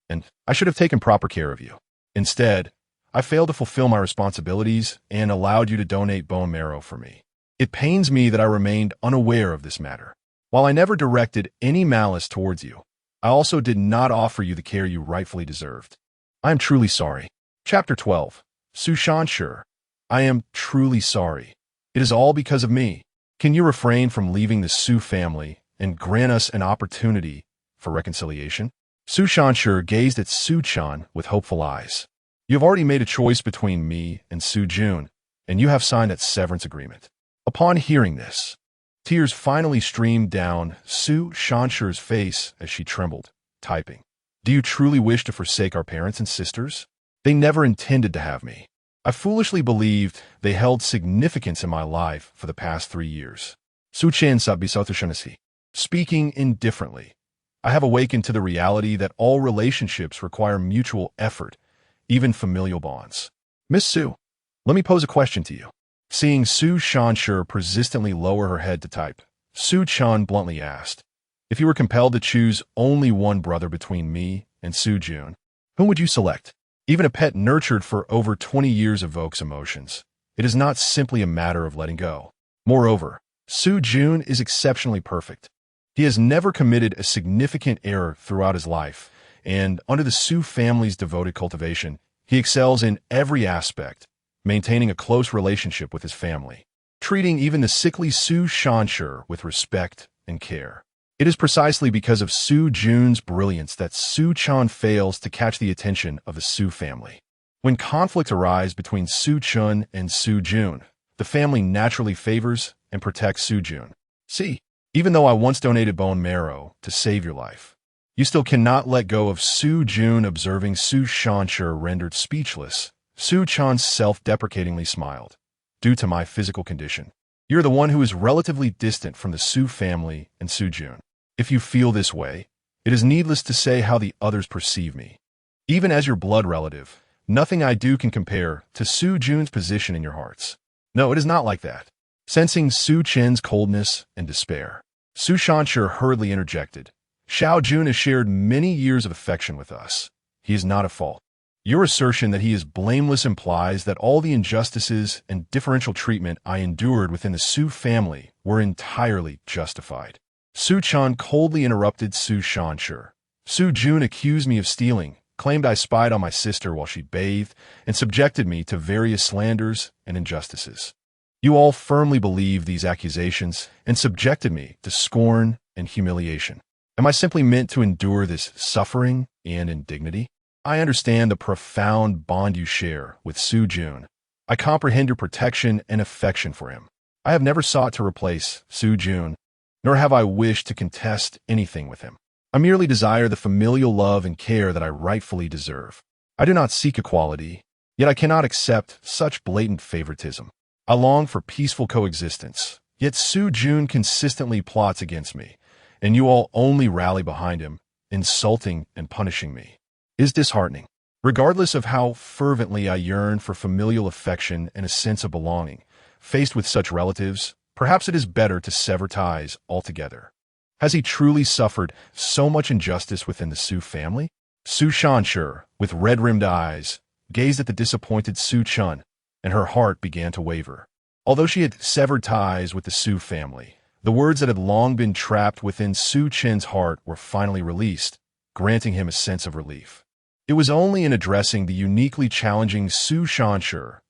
and I should have taken proper care of you. Instead, I failed to fulfill my responsibilities and allowed you to donate bone marrow for me. It pains me that I remained unaware of this matter. While I never directed any malice towards you, I also did not offer you the care you rightfully deserved. I am truly sorry. Chapter 12. Su Chen, I am truly sorry. It is all because of me. Can you refrain from leaving the Su family and grant us an opportunity for reconciliation? Su Chen gazed at Su Chen with hopeful eyes. You have already made a choice between me and Su Jun, and you have signed that severance agreement. Upon hearing this, tears finally streamed down Su Chen's face as she trembled, typing. Do you truly wish to forsake our parents and sisters? They never intended to have me. I foolishly believed they held significance in my life for the past 3 years. Su Chen sabisautushanasi. Speaking indifferently, I have awakened to the reality that all relationships require mutual effort, even familial bonds. Miss Su, let me pose a question to you. Seeing Su Chen persistently lower her head to type, Su Chen bluntly asked, if you were compelled to choose only one brother between me and Su Jun, whom would you select? Even a pet nurtured for over 20 years evokes emotions. It is not simply a matter of letting go. Moreover, Su Jun is exceptionally perfect. He has never committed a significant error throughout his life, and under the Su family's devoted cultivation, he excels in every aspect, maintaining a close relationship with his family, treating even the sickly Su Chen with respect and care. It is precisely because of Su Jun's brilliance that Su Chen fails to catch the attention of the Su family. When conflict arises between Su Chen and Su Jun, the family naturally favors and protects Su Jun. See, even though I once donated bone marrow to save your life, you still cannot let go of Su Jun. Observing Su Chen rendered speechless, Su Chen self-deprecatingly smiled. Due to my physical condition, you're the one who is relatively distant from the Su family and Su Jun. If you feel this way, it is needless to say how the others perceive me. Even as your blood relative, nothing I do can compare to Su Jun's position in your hearts. No, it is not like that. Sensing Su Chen's coldness and despair, Su Chen hurriedly interjected. Xiao Jun has shared many years of affection with us. He is not at fault. Your assertion that he is blameless implies that all the injustices and differential treatment I endured within the Su family were entirely justified. Su Chen coldly interrupted Su Chen. Su Jun accused me of stealing, claimed I spied on my sister while she bathed, and subjected me to various slanders and injustices. You all firmly believe these accusations and subjected me to scorn and humiliation. Am I simply meant to endure this suffering and indignity? I understand the profound bond you share with Su Jun. I comprehend your protection and affection for him. I have never sought to replace Su Jun, nor have I wished to contest anything with him. I merely desire the familial love and care that I rightfully deserve. I do not seek equality, yet I cannot accept such blatant favoritism. I long for peaceful coexistence, yet Su Jun consistently plots against me, and you all only rally behind him, insulting and punishing me. It is disheartening. Regardless of how fervently I yearn for familial affection and a sense of belonging, faced with such relatives, perhaps it is better to sever ties altogether. Has he truly suffered so much injustice within the Su family? Su Chen, with red-rimmed eyes, gazed at the disappointed Su Chen, and her heart began to waver. Although she had severed ties with the Su family, the words that had long been trapped within Su Chen's heart were finally released, granting him a sense of relief. It was only in addressing the uniquely challenging Su Chen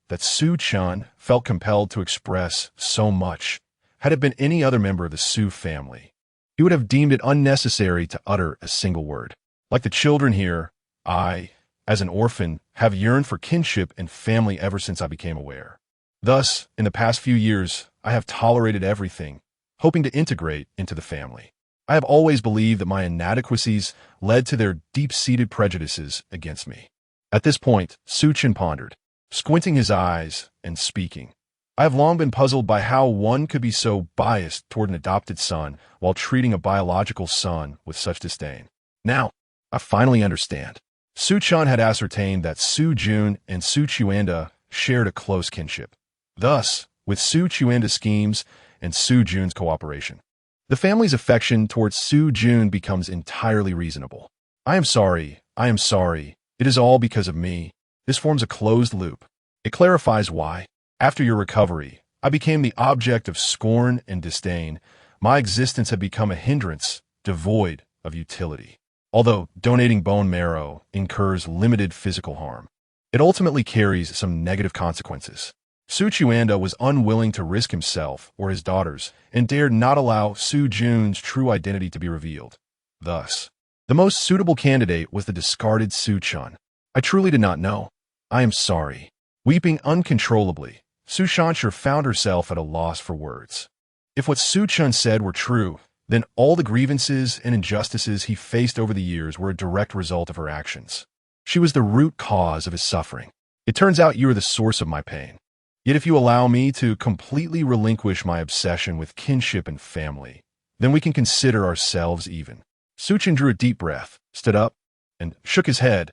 that Su Chen felt compelled to express so much. Had it been any other member of the Su family, he would have deemed it unnecessary to utter a single word. Like the children here, I, as an orphan, have yearned for kinship and family ever since I became aware. Thus, in the past few years, I have tolerated everything, hoping to integrate into the family. I have always believed that my inadequacies led to their deep-seated prejudices against me. At this point, Su Chen pondered, squinting his eyes and speaking. I have long been puzzled by how one could be so biased toward an adopted son while treating a biological son with such disdain. Now, I finally understand. Su Chen had ascertained that Su Jun and Su Qianda shared a close kinship. Thus, with Su Chuan's schemes and Su Jun's cooperation. The family's affection towards Su Jun becomes entirely reasonable. I am sorry. It is all because of me. This forms a closed loop. It clarifies why, after your recovery, I became the object of scorn and disdain. My existence had become a hindrance, devoid of utility. Although donating bone marrow incurs limited physical harm, it ultimately carries some negative consequences. Su Chuanda was unwilling to risk himself or his daughters and dared not allow Su Jun's true identity to be revealed. Thus, the most suitable candidate was the discarded Su Chen. I truly did not know. I am sorry. Weeping uncontrollably, Su Chen found herself at a loss for words. If what Su Chen said were true, then all the grievances and injustices he faced over the years were a direct result of her actions. She was the root cause of his suffering. It turns out you are the source of my pain. Yet if you allow me to completely relinquish my obsession with kinship and family, then we can consider ourselves even. Su Chen drew a deep breath, stood up, and shook his head.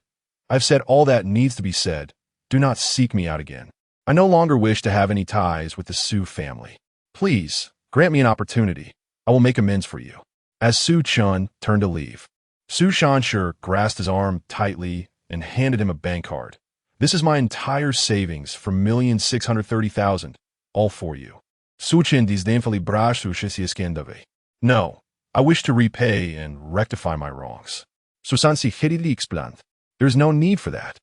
I've said all that needs to be said. Do not seek me out again. I no longer wish to have any ties with the Su family. Please, grant me an opportunity. I will make amends for you. As Su Chen turned to leave, Su Chen grasped his arm tightly and handed him a bank card. This is my entire savings for $1,630,000, all for you. Su Chen disdainfully brushed Su Chen. No, I wish to repay and rectify my wrongs. Susansi hidily explained. There is no need for that.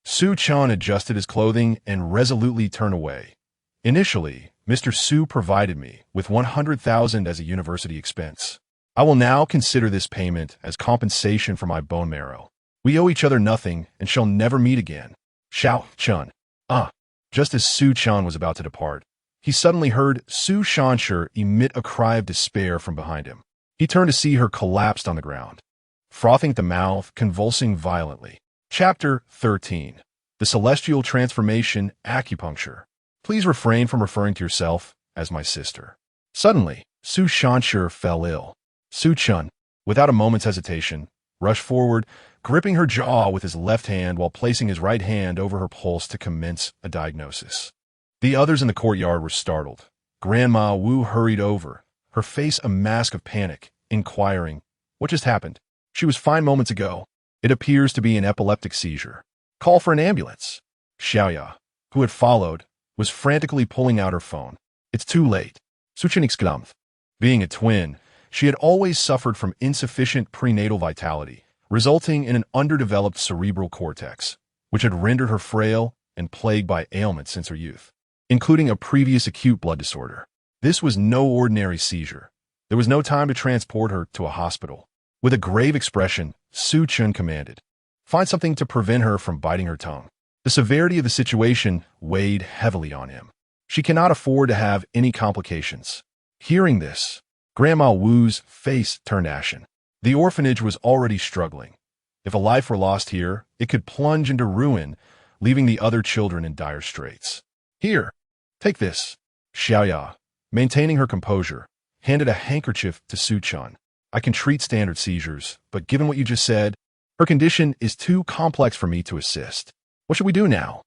Su Chen adjusted his clothing and resolutely turned away. Initially, Mr. Su provided me with $100,000 as a university expense. I will now consider this payment as compensation for my bone marrow. We owe each other nothing and shall never meet again. Xiao Chen. Just as Su Chen was about to depart, he suddenly heard Su Chen emit a cry of despair from behind him. He turned to see her collapsed on the ground, frothing at the mouth, convulsing violently. Chapter 13. The Celestial Transformation Acupuncture. Please refrain from referring to yourself as my sister. Suddenly, Su Chen fell ill. Su Chen, without a moment's hesitation, rushed forward, gripping her jaw with his left hand while placing his right hand over her pulse to commence a diagnosis. The others in the courtyard were startled. Grandma Wu hurried over, her face a mask of panic, inquiring, "What just happened?" "She was fine moments ago. It appears to be an epileptic seizure. Call for an ambulance." Xiaoya, who had followed, was frantically pulling out her phone. "It's too late," Su Chen exclaimed. Being a twin, she had always suffered from insufficient prenatal vitality, resulting in an underdeveloped cerebral cortex, which had rendered her frail and plagued by ailments since her youth, including a previous acute blood disorder. This was no ordinary seizure. There was no time to transport her to a hospital. With a grave expression, Su Chen commanded, "Find something to prevent her from biting her tongue." The severity of the situation weighed heavily on him. She cannot afford to have any complications. Hearing this, Grandma Wu's face turned ashen. The orphanage was already struggling. If a life were lost here, it could plunge into ruin, leaving the other children in dire straits. "Here, take this." Xiaoya, maintaining her composure, handed a handkerchief to Su Chen. "I can treat standard seizures, but given what you just said, her condition is too complex for me to assist. What should we do now?"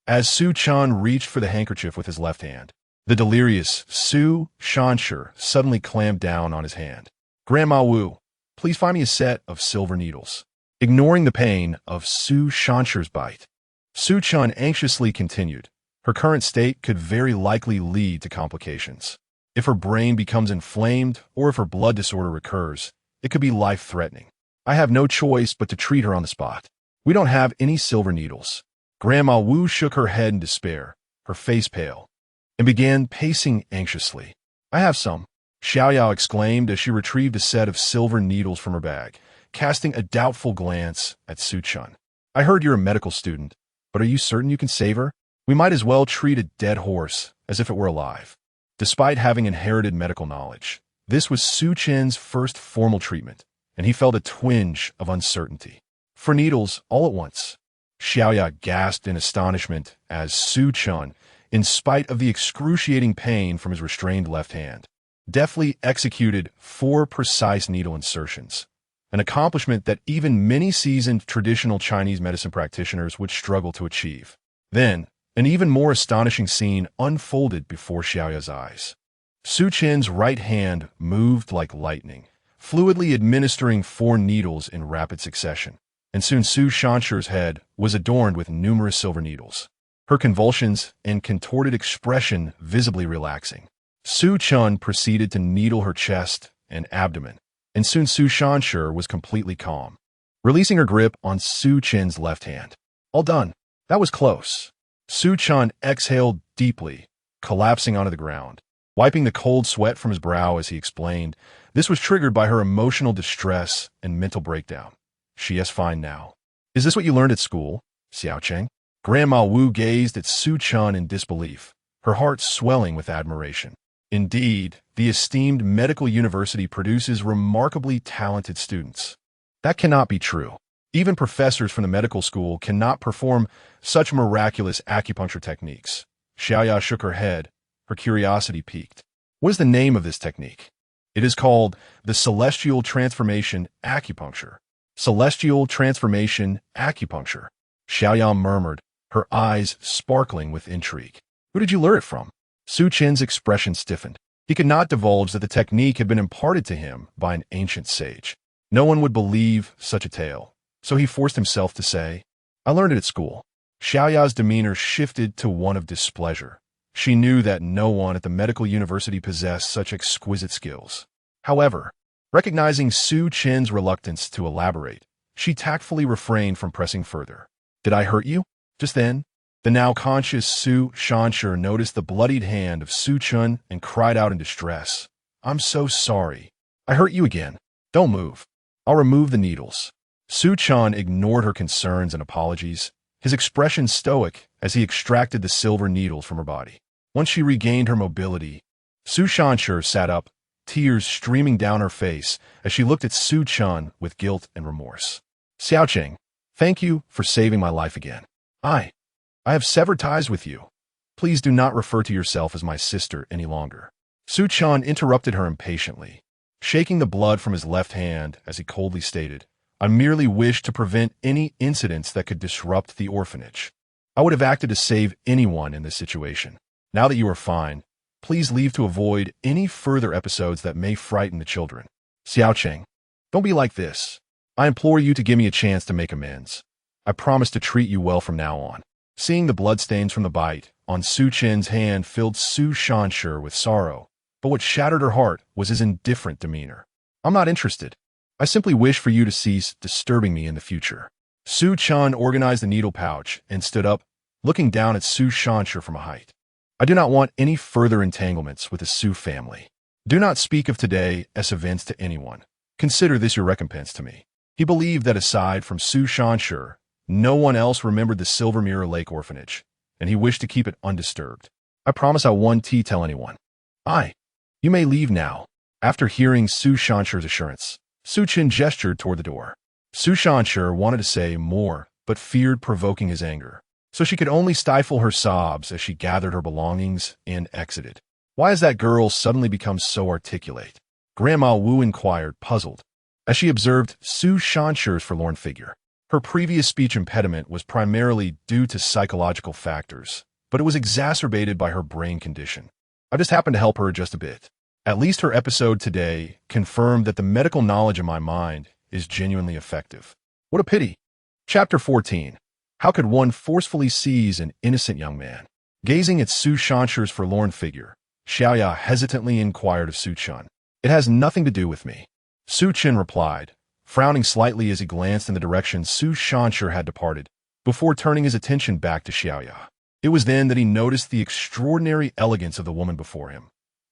As Su Chen reached for the handkerchief with his left hand, the delirious Su Chen suddenly clamped down on his hand. "Grandma Wu, please find me a set of silver needles." Ignoring the pain of Su Chen's bite, Su Chen anxiously continued. Her current state could very likely lead to complications. If her brain becomes inflamed or if her blood disorder recurs, it could be life-threatening. I have no choice but to treat her on the spot. We don't have any silver needles. Grandma Wu shook her head in despair, her face pale, and began pacing anxiously. "I have some," Xiaoyao exclaimed as she retrieved a set of silver needles from her bag, casting a doubtful glance at Su Chen. "I heard you're a medical student, but are you certain you can save her? We might as well treat a dead horse as if it were alive." Despite having inherited medical knowledge, this was Su Chen's first formal treatment, and he felt a twinge of uncertainty. "For needles, all at once." Xiaoya gasped in astonishment as Su Chen, in spite of the excruciating pain from his restrained left hand, deftly executed 4 precise needle insertions, an accomplishment that even many seasoned traditional Chinese medicine practitioners would struggle to achieve. Then, An even more astonishing scene unfolded before Xiaoya's eyes. Su Chen's right hand moved like lightning, fluidly administering 4 needles in rapid succession, and soon Su Shanchu's head was adorned with numerous silver needles, her convulsions and contorted expression visibly relaxing. Su Chen proceeded to needle her chest and abdomen, and soon Su Shanchu was completely calm, releasing her grip on Su Chen's left hand. All done. That was close. Su Chen exhaled deeply, collapsing onto the ground, wiping the cold sweat from his brow as he explained. This was triggered by her emotional distress and mental breakdown. She is fine now. Is this what you learned at school, Xiao Cheng? Grandma Wu gazed at Su Chen in disbelief, her heart swelling with admiration. Indeed, the esteemed medical university produces remarkably talented students. That cannot be true. Even professors from the medical school cannot perform such miraculous acupuncture techniques. Xiaoya shook her head, her curiosity piqued. What is the name of this technique? It is called the celestial transformation acupuncture. Celestial transformation acupuncture. Xiaoya murmured, her eyes sparkling with intrigue. Who did you learn it from? Su Chen's expression stiffened. He could not divulge that the technique had been imparted to him by an ancient sage. No one would believe such a tale, so he forced himself to say, I learned it at school. Xiaoya's demeanor shifted to one of displeasure. She knew that no one at the medical university possessed such exquisite skills. However, recognizing Su Chen's reluctance to elaborate, she tactfully refrained from pressing further. Did I hurt you? Just then, the now conscious Su Shanchu noticed the bloodied hand of Su Chen and cried out in distress. I'm so sorry. I hurt you again. Don't move. I'll remove the needles. Su Chen ignored her concerns and apologies, his expression stoic as he extracted the silver needles from her body. Once she regained her mobility, Su Shanchu sat up, tears streaming down her face as she looked at Su Chen with guilt and remorse. Xiao Cheng, thank you for saving my life again. I have severed ties with you. Please do not refer to yourself as my sister any longer. Su Chen interrupted her impatiently, shaking the blood from his left hand as he coldly stated, I merely wish to prevent any incidents that could disrupt the orphanage. I would have acted to save anyone in this situation. Now that you are fine, please leave to avoid any further episodes that may frighten the children. Xiao Cheng, don't be like this. I implore you to give me a chance to make amends. I promise to treat you well from now on. Seeing the bloodstains from the bite on Su Chen's hand filled Su Shanchu with sorrow, but what shattered her heart was his indifferent demeanor. I'm not interested. I simply wish for you to cease disturbing me in the future. Su Chen organized the needle pouch and stood up, looking down at Su Shanchu from a height. I do not want any further entanglements with the Su family. Do not speak of today as events to anyone. Consider this your recompense to me. He believed that aside from Su Shanchu, no one else remembered the Silver Mirror Lake orphanage, and he wished to keep it undisturbed. I promise I won't tell anyone. You may leave now. After hearing Su Shanchu's assurance, Su Chen gestured toward the door. Su Shanchu wanted to say more, but feared provoking his anger, so she could only stifle her sobs as she gathered her belongings and exited. Why has that girl suddenly become so articulate? Grandma Wu inquired, puzzled, as she observed Su Shanchu's forlorn figure. Her previous speech impediment was primarily due to psychological factors, but it was exacerbated by her brain condition. I just happened to help her just a bit. At least her episode today confirmed that the medical knowledge in my mind is genuinely effective. What a pity. Chapter 14. How could one forcefully seize an innocent young man? Gazing at Su Shanchu's forlorn figure, Xiaoya hesitantly inquired of Su Chen. It has nothing to do with me. Su Chen replied, frowning slightly as he glanced in the direction Su Shanchu had departed, before turning his attention back to Xiaoya. It was then that he noticed the extraordinary elegance of the woman before him.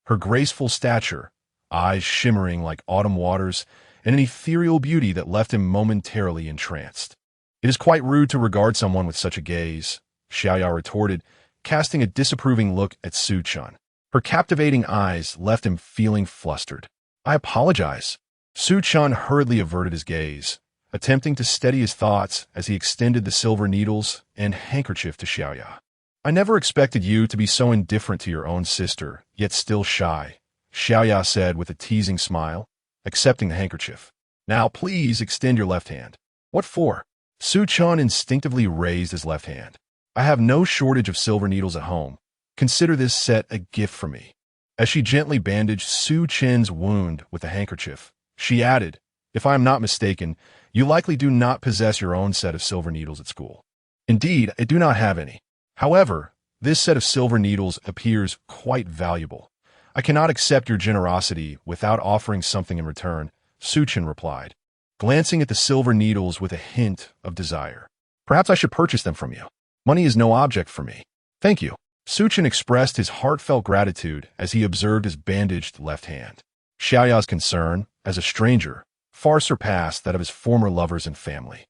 Her graceful stature, eyes shimmering like autumn waters, and an ethereal beauty that left him momentarily entranced. It is quite rude to regard someone with such a gaze, Xiaoya retorted, casting a disapproving look at Su Chen. Her captivating eyes left him feeling flustered. I apologize. Su Chen hurriedly averted his gaze, attempting to steady his thoughts as he extended the silver needles and handkerchief to Xiaoya. I never expected you to be so indifferent to your own sister, yet still shy, Xiaoya said with a teasing smile, accepting the handkerchief. Now please extend your left hand. What for? Su Chen instinctively raised his left hand. I have no shortage of silver needles at home. Consider this set a gift from me. As she gently bandaged Su Chen's wound with a handkerchief, she added, if I am not mistaken, you likely do not possess your own set of silver needles at school. Indeed, I do not have any. However, this set of silver needles appears quite valuable. I cannot accept your generosity without offering something in return, Su Chen replied, glancing at the silver needles with a hint of desire. Perhaps I should purchase them from you. Money is no object for me. Thank you. Su Chen expressed his heartfelt gratitude as he observed his bandaged left hand. Xiaoya's concern, as a stranger, far surpassed that of his former lovers and family.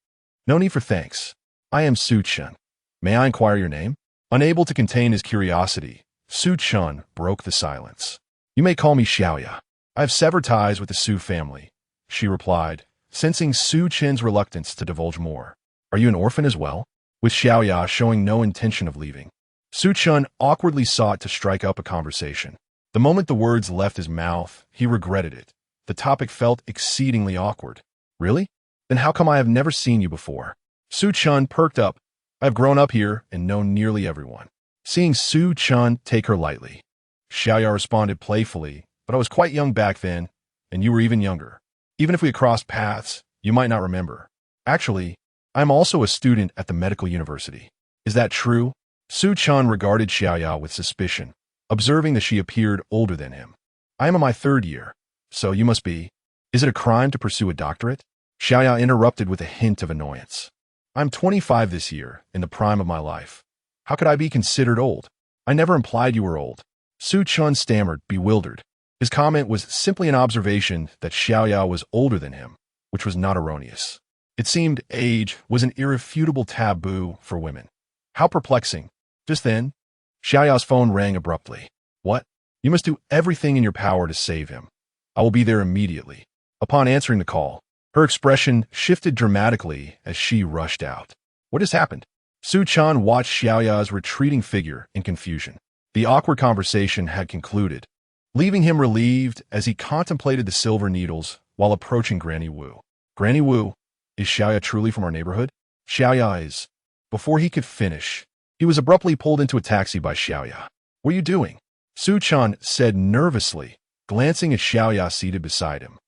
No need for thanks. I am Su Chen. May I inquire your name? Unable to contain his curiosity, Su Chen broke the silence. You may call me Xiaoya. I have severed ties with the Su family, she replied, sensing Su Chen's reluctance to divulge more. Are you an orphan as well? With Xiaoya showing no intention of leaving. Su Chen awkwardly sought to strike up a conversation. The moment the words left his mouth, he regretted it. The topic felt exceedingly awkward. Really? Then how come I have never seen you before? Su Chen perked up. I have grown up here and know nearly everyone. Seeing Su Chen take her lightly, Xiaoya responded playfully, but I was quite young back then, and you were even younger. Even if we had crossed paths, you might not remember. Actually, I am also a student at the medical university. Is that true? Su Chen regarded Xiaoya with suspicion, observing that she appeared older than him. I am in my 3rd year, so you must be. Is it a crime to pursue a doctorate? Xiaoya interrupted with a hint of annoyance. I'm 25 this year, in the prime of my life. How could I be considered old? I never implied you were old. Su Chen stammered, bewildered. His comment was simply an observation that Xiaoya was older than him, which was not erroneous. It seemed age was an irrefutable taboo for women. How perplexing. Just then, Xiaoya's phone rang abruptly. What? You must do everything in your power to save him. I will be there immediately. Upon answering the call, her expression shifted dramatically as she rushed out. What has happened? Su Chen watched Xiaoya's retreating figure in confusion. The awkward conversation had concluded, leaving him relieved as he contemplated the silver needles while approaching Granny Wu. Granny Wu, is Xiaoya truly from our neighborhood? Xiaoya is. Before he could finish, he was abruptly pulled into a taxi by Xiaoya. What are you doing? Su Chen said nervously, glancing at Xiaoya seated beside him.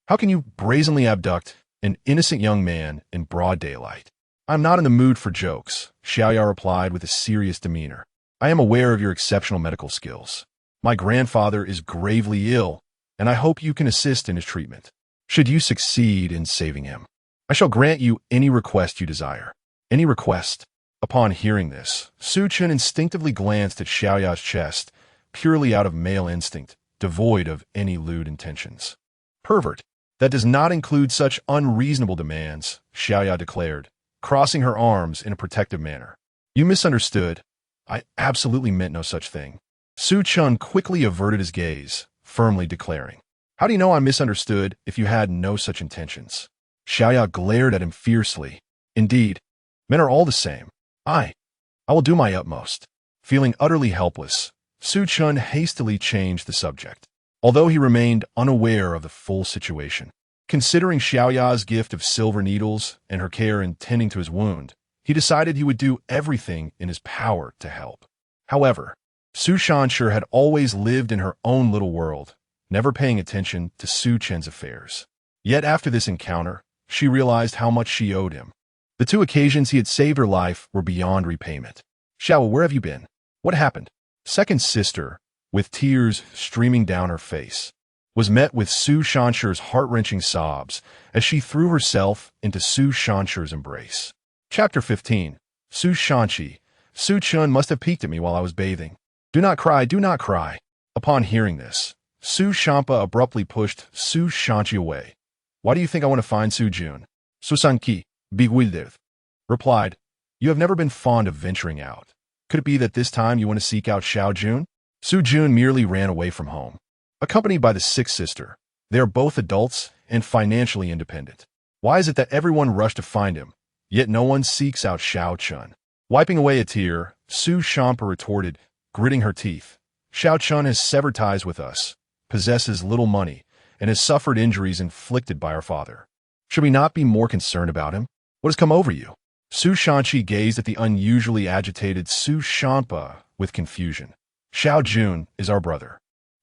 How can you brazenly abduct an innocent young man in broad daylight? I'm not in the mood for jokes, Xiaoya replied with a serious demeanor. I am aware of your exceptional medical skills. My grandfather is gravely ill, and I hope you can assist in his treatment. Should you succeed in saving him, I shall grant you any request you desire. Any request? Upon hearing this, Su Chen instinctively glanced at Xiaoya's chest, purely out of male instinct, devoid of any lewd intentions. Pervert. That does not include such unreasonable demands, Xiaoya declared, crossing her arms in a protective manner. You misunderstood. I absolutely meant no such thing. Su Chen quickly averted his gaze, firmly declaring, How do you know I misunderstood if you had no such intentions? Xiaoya glared at him fiercely. Indeed, men are all the same. I will do my utmost. Feeling utterly helpless, Su Chen hastily changed the subject, although he remained unaware of the full situation. Considering Xiaoya's gift of silver needles and her care in tending to his wound, he decided he would do everything in his power to help. However, Su Shanshi had always lived in her own little world, never paying attention to Su Chen's affairs. Yet after this encounter, she realized how much she owed him. The 2 occasions he had saved her life were beyond repayment. Xiao, where have you been? What happened? Second sister, with tears streaming down her face, was met with Su Shanshi's heart-wrenching sobs as she threw herself into Su Shanshi's embrace. Chapter 15. Su Shanshi. Su Chen must have peeked at me while I was bathing. Do not cry, do not cry. Upon hearing this, Su Shampa abruptly pushed Su Shanshi away. Why do you think I want to find Su Jun? Su Sanqi, bewildered, replied, You have never been fond of venturing out. Could it be that this time you want to seek out Xiao Jun? Su Jun merely ran away from home, accompanied by the 6th sister. They are both adults and financially independent. Why is it that everyone rushed to find him, yet no one seeks out Xiao Chun? Wiping away a tear, Su Shampa retorted, gritting her teeth. Xiao Chun has severed ties with us, possesses little money, and has suffered injuries inflicted by our father. Should we not be more concerned about him? What has come over you? Su Shanqi gazed at the unusually agitated Su Shanpa with confusion. Xiao Jun is our brother.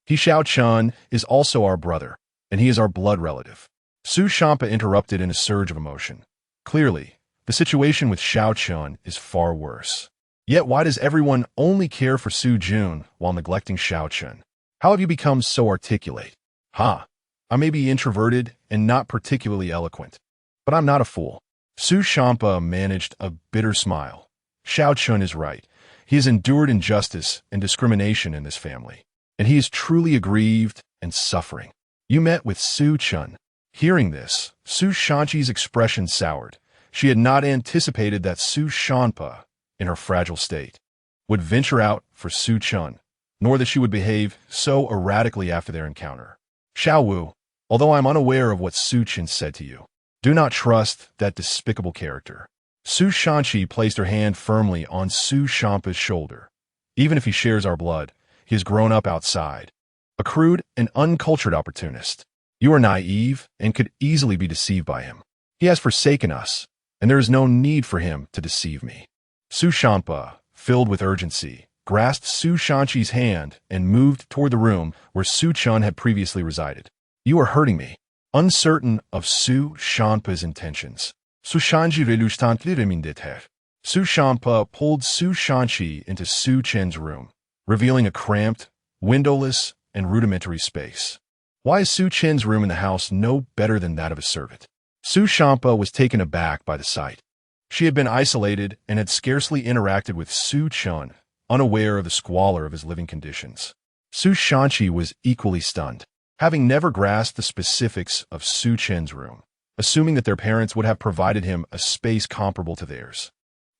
Xiao Chen is also our brother, and he is our blood relative. Su Shanpa interrupted in a surge of emotion. Clearly, the situation with Xiao Chen is far worse. Yet why does everyone only care for Su Jun while neglecting Xiao Chen? How have you become so articulate? I may be introverted and not particularly eloquent, but I'm not a fool. Su Shanpa managed a bitter smile. Xiao Chen is right. He has endured injustice and discrimination in this family, and he is truly aggrieved and suffering. You met with Su Chen. Hearing this, Su Shanqi's expression soured. She had not anticipated that Su Shanpa, in her fragile state, would venture out for Su Chen, nor that she would behave so erratically after their encounter. Xiao Wu, although I am unaware of what Su Chen said to you, do not trust that despicable character. Su Shanqi placed her hand firmly on Su Shampa's shoulder. Even if he shares our blood, he has grown up outside. A crude and uncultured opportunist. You are naive and could easily be deceived by him. He has forsaken us, and there is no need for him to deceive me. Su Shanpa, filled with urgency, grasped Su Shanqi's hand and moved toward the room where Su Chen had previously resided. You are hurting me. Uncertain of Su Shanpa's intentions, Su Shanqi reluctantly reminded her. Su Shanpa pulled Su Shanqi into Su Chen's room, revealing a cramped, windowless, and rudimentary space. Why is Su Chen's room in the house no better than that of a servant? Su Shanpa was taken aback by the sight. She had been isolated and had scarcely interacted with Su Chen, unaware of the squalor of his living conditions. Su Shanqi was equally stunned, having never grasped the specifics of Su Chen's room, assuming that their parents would have provided him a space comparable to theirs.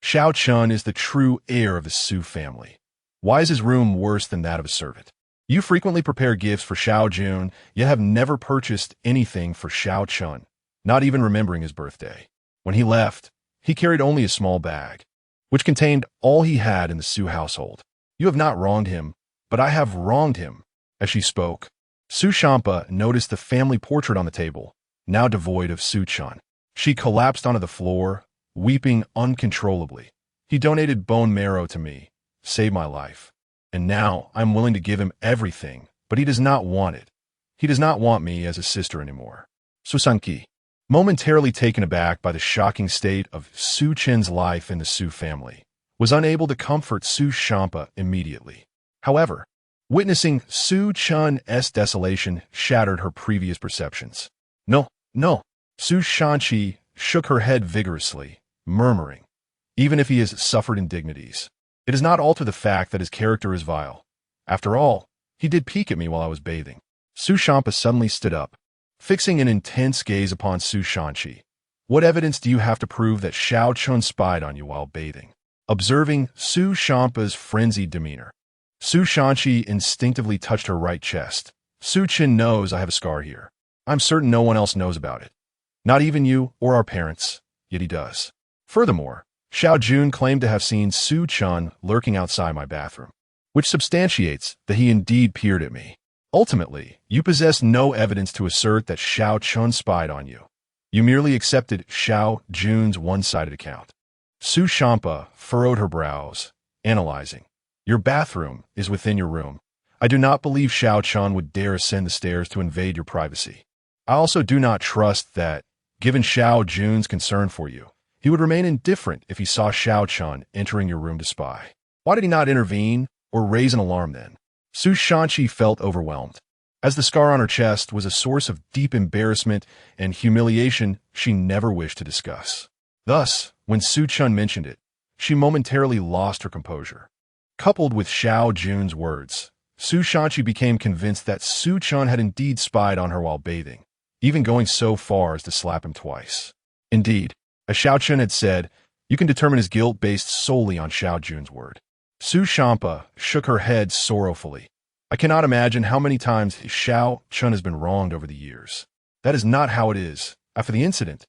Xiao Chen is the true heir of the Su family. Why is his room worse than that of a servant? You frequently prepare gifts for Xiao Jun, yet have never purchased anything for Xiao Chen, not even remembering his birthday. When he left, he carried only a small bag, which contained all he had in the Su household. You have not wronged him, but I have wronged him. As she spoke, Su Shanpa noticed the family portrait on the table, now devoid of Su Chen. She collapsed onto the floor, weeping uncontrollably. He donated bone marrow to me, saved my life. And now I'm willing to give him everything, but he does not want it. He does not want me as a sister anymore. Su Sanqi, momentarily taken aback by the shocking state of Su Chen's life in the Su family, was unable to comfort Su Shanpa immediately. However, witnessing Su Chen's desolation shattered her previous perceptions. No. Su Shanqi shook her head vigorously, murmuring, even if he has suffered indignities, it does not alter the fact that his character is vile. After all, he did peek at me while I was bathing. Su Shanpa suddenly stood up, fixing an intense gaze upon Su Shanqi. What evidence do you have to prove that Xiao Chen spied on you while bathing? Observing Su Shampa's frenzied demeanor, Su Shanqi instinctively touched her right chest. Su Chen knows I have a scar here. I'm certain no one else knows about it. Not even you or our parents, yet he does. Furthermore, Xiao Jun claimed to have seen Su Chen lurking outside my bathroom, which substantiates that he indeed peered at me. Ultimately, you possess no evidence to assert that Xiao Chen spied on you. You merely accepted Xiao Jun's one-sided account. Su Shanpa furrowed her brows, analyzing. Your bathroom is within your room. I do not believe Xiao Chen would dare ascend the stairs to invade your privacy. I also do not trust that, given Xiao Jun's concern for you, he would remain indifferent if he saw Xiao Chen entering your room to spy. Why did he not intervene or raise an alarm then? Su Shanqi felt overwhelmed. As the scar on her chest was a source of deep embarrassment and humiliation she never wished to discuss. Thus, when Su Chen mentioned it, she momentarily lost her composure. Coupled with Xiao Jun's words, Su Shanqi became convinced that Su Chen had indeed spied on her while bathing, even going so far as to slap him twice. Indeed, as Xiao Chen had said, you can determine his guilt based solely on Xiao Jun's word. Su Shanpa shook her head sorrowfully. I cannot imagine how many times Xiao Chen has been wronged over the years. That is not how it is. After the incident,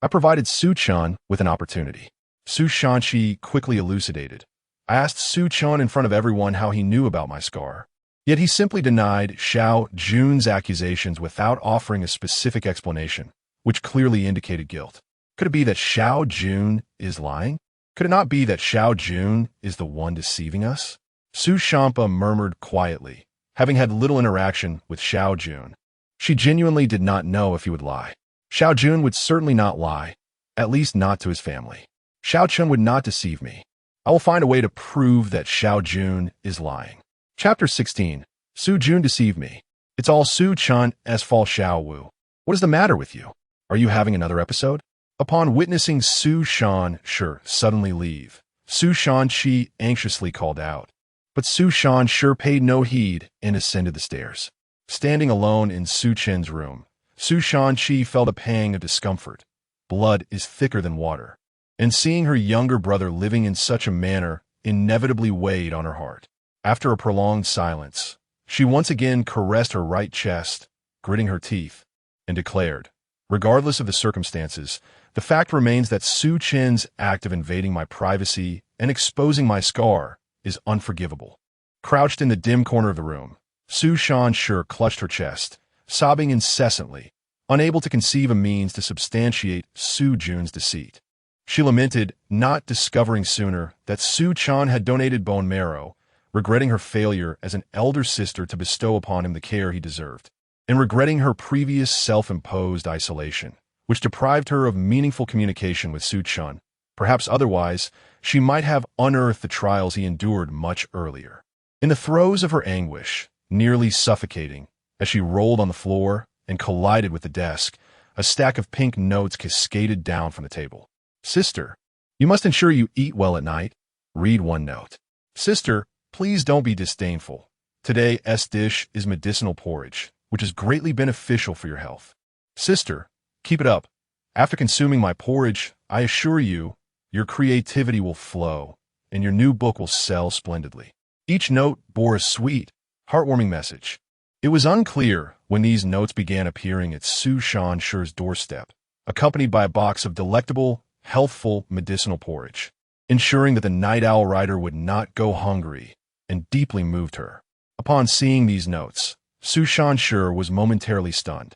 I provided Su Chen with an opportunity. Su Shanqi quickly elucidated. I asked Su Chen in front of everyone how he knew about my scar. Yet he simply denied Xiao Jun's accusations without offering a specific explanation, which clearly indicated guilt. Could it be that Xiao Jun is lying? Could it not be that Xiao Jun is the one deceiving us? Su Shampa murmured quietly, having had little interaction with Xiao Jun. She genuinely did not know if he would lie. Xiao Jun would certainly not lie, at least not to his family. Xiao Chen would not deceive me. I will find a way to prove that Xiao Jun is lying. Chapter 16. Su Jun deceived me. It's all Su Chen's fault. Xiao Wu. What is the matter with you? Are you having another episode? Upon witnessing Su Chen suddenly leave, Su Shanqi anxiously called out. But Su Chen paid no heed and ascended the stairs. Standing alone in Su Chen's room, Su Shanqi felt a pang of discomfort. Blood is thicker than water, and seeing her younger brother living in such a manner inevitably weighed on her heart. After a prolonged silence, she once again caressed her right chest, gritting her teeth, and declared, regardless of the circumstances, the fact remains that Su Chen's act of invading my privacy and exposing my scar is unforgivable. Crouched in the dim corner of the room, Su Shan clutched her chest, sobbing incessantly, unable to conceive a means to substantiate Su Jun's deceit. She lamented not discovering sooner that Su Chen had donated bone marrow, regretting her failure as an elder sister to bestow upon him the care he deserved, and regretting her previous self-imposed isolation, which deprived her of meaningful communication with Su Chen. Perhaps otherwise, she might have unearthed the trials he endured much earlier. In the throes of her anguish, nearly suffocating, as she rolled on the floor and collided with the desk, a stack of pink notes cascaded down from the table. Sister, you must ensure you eat well at night. Read one note. Sister, please don't be disdainful. Today's dish is medicinal porridge, which is greatly beneficial for your health. Sister, keep it up. After consuming my porridge, I assure you, your creativity will flow, and your new book will sell splendidly. Each note bore a sweet, heartwarming message. It was unclear when these notes began appearing at Su Shan's doorstep, accompanied by a box of delectable, healthful medicinal porridge, ensuring that the night owl rider would not go hungry, and deeply moved her. Upon seeing these notes, Su Shan was momentarily stunned.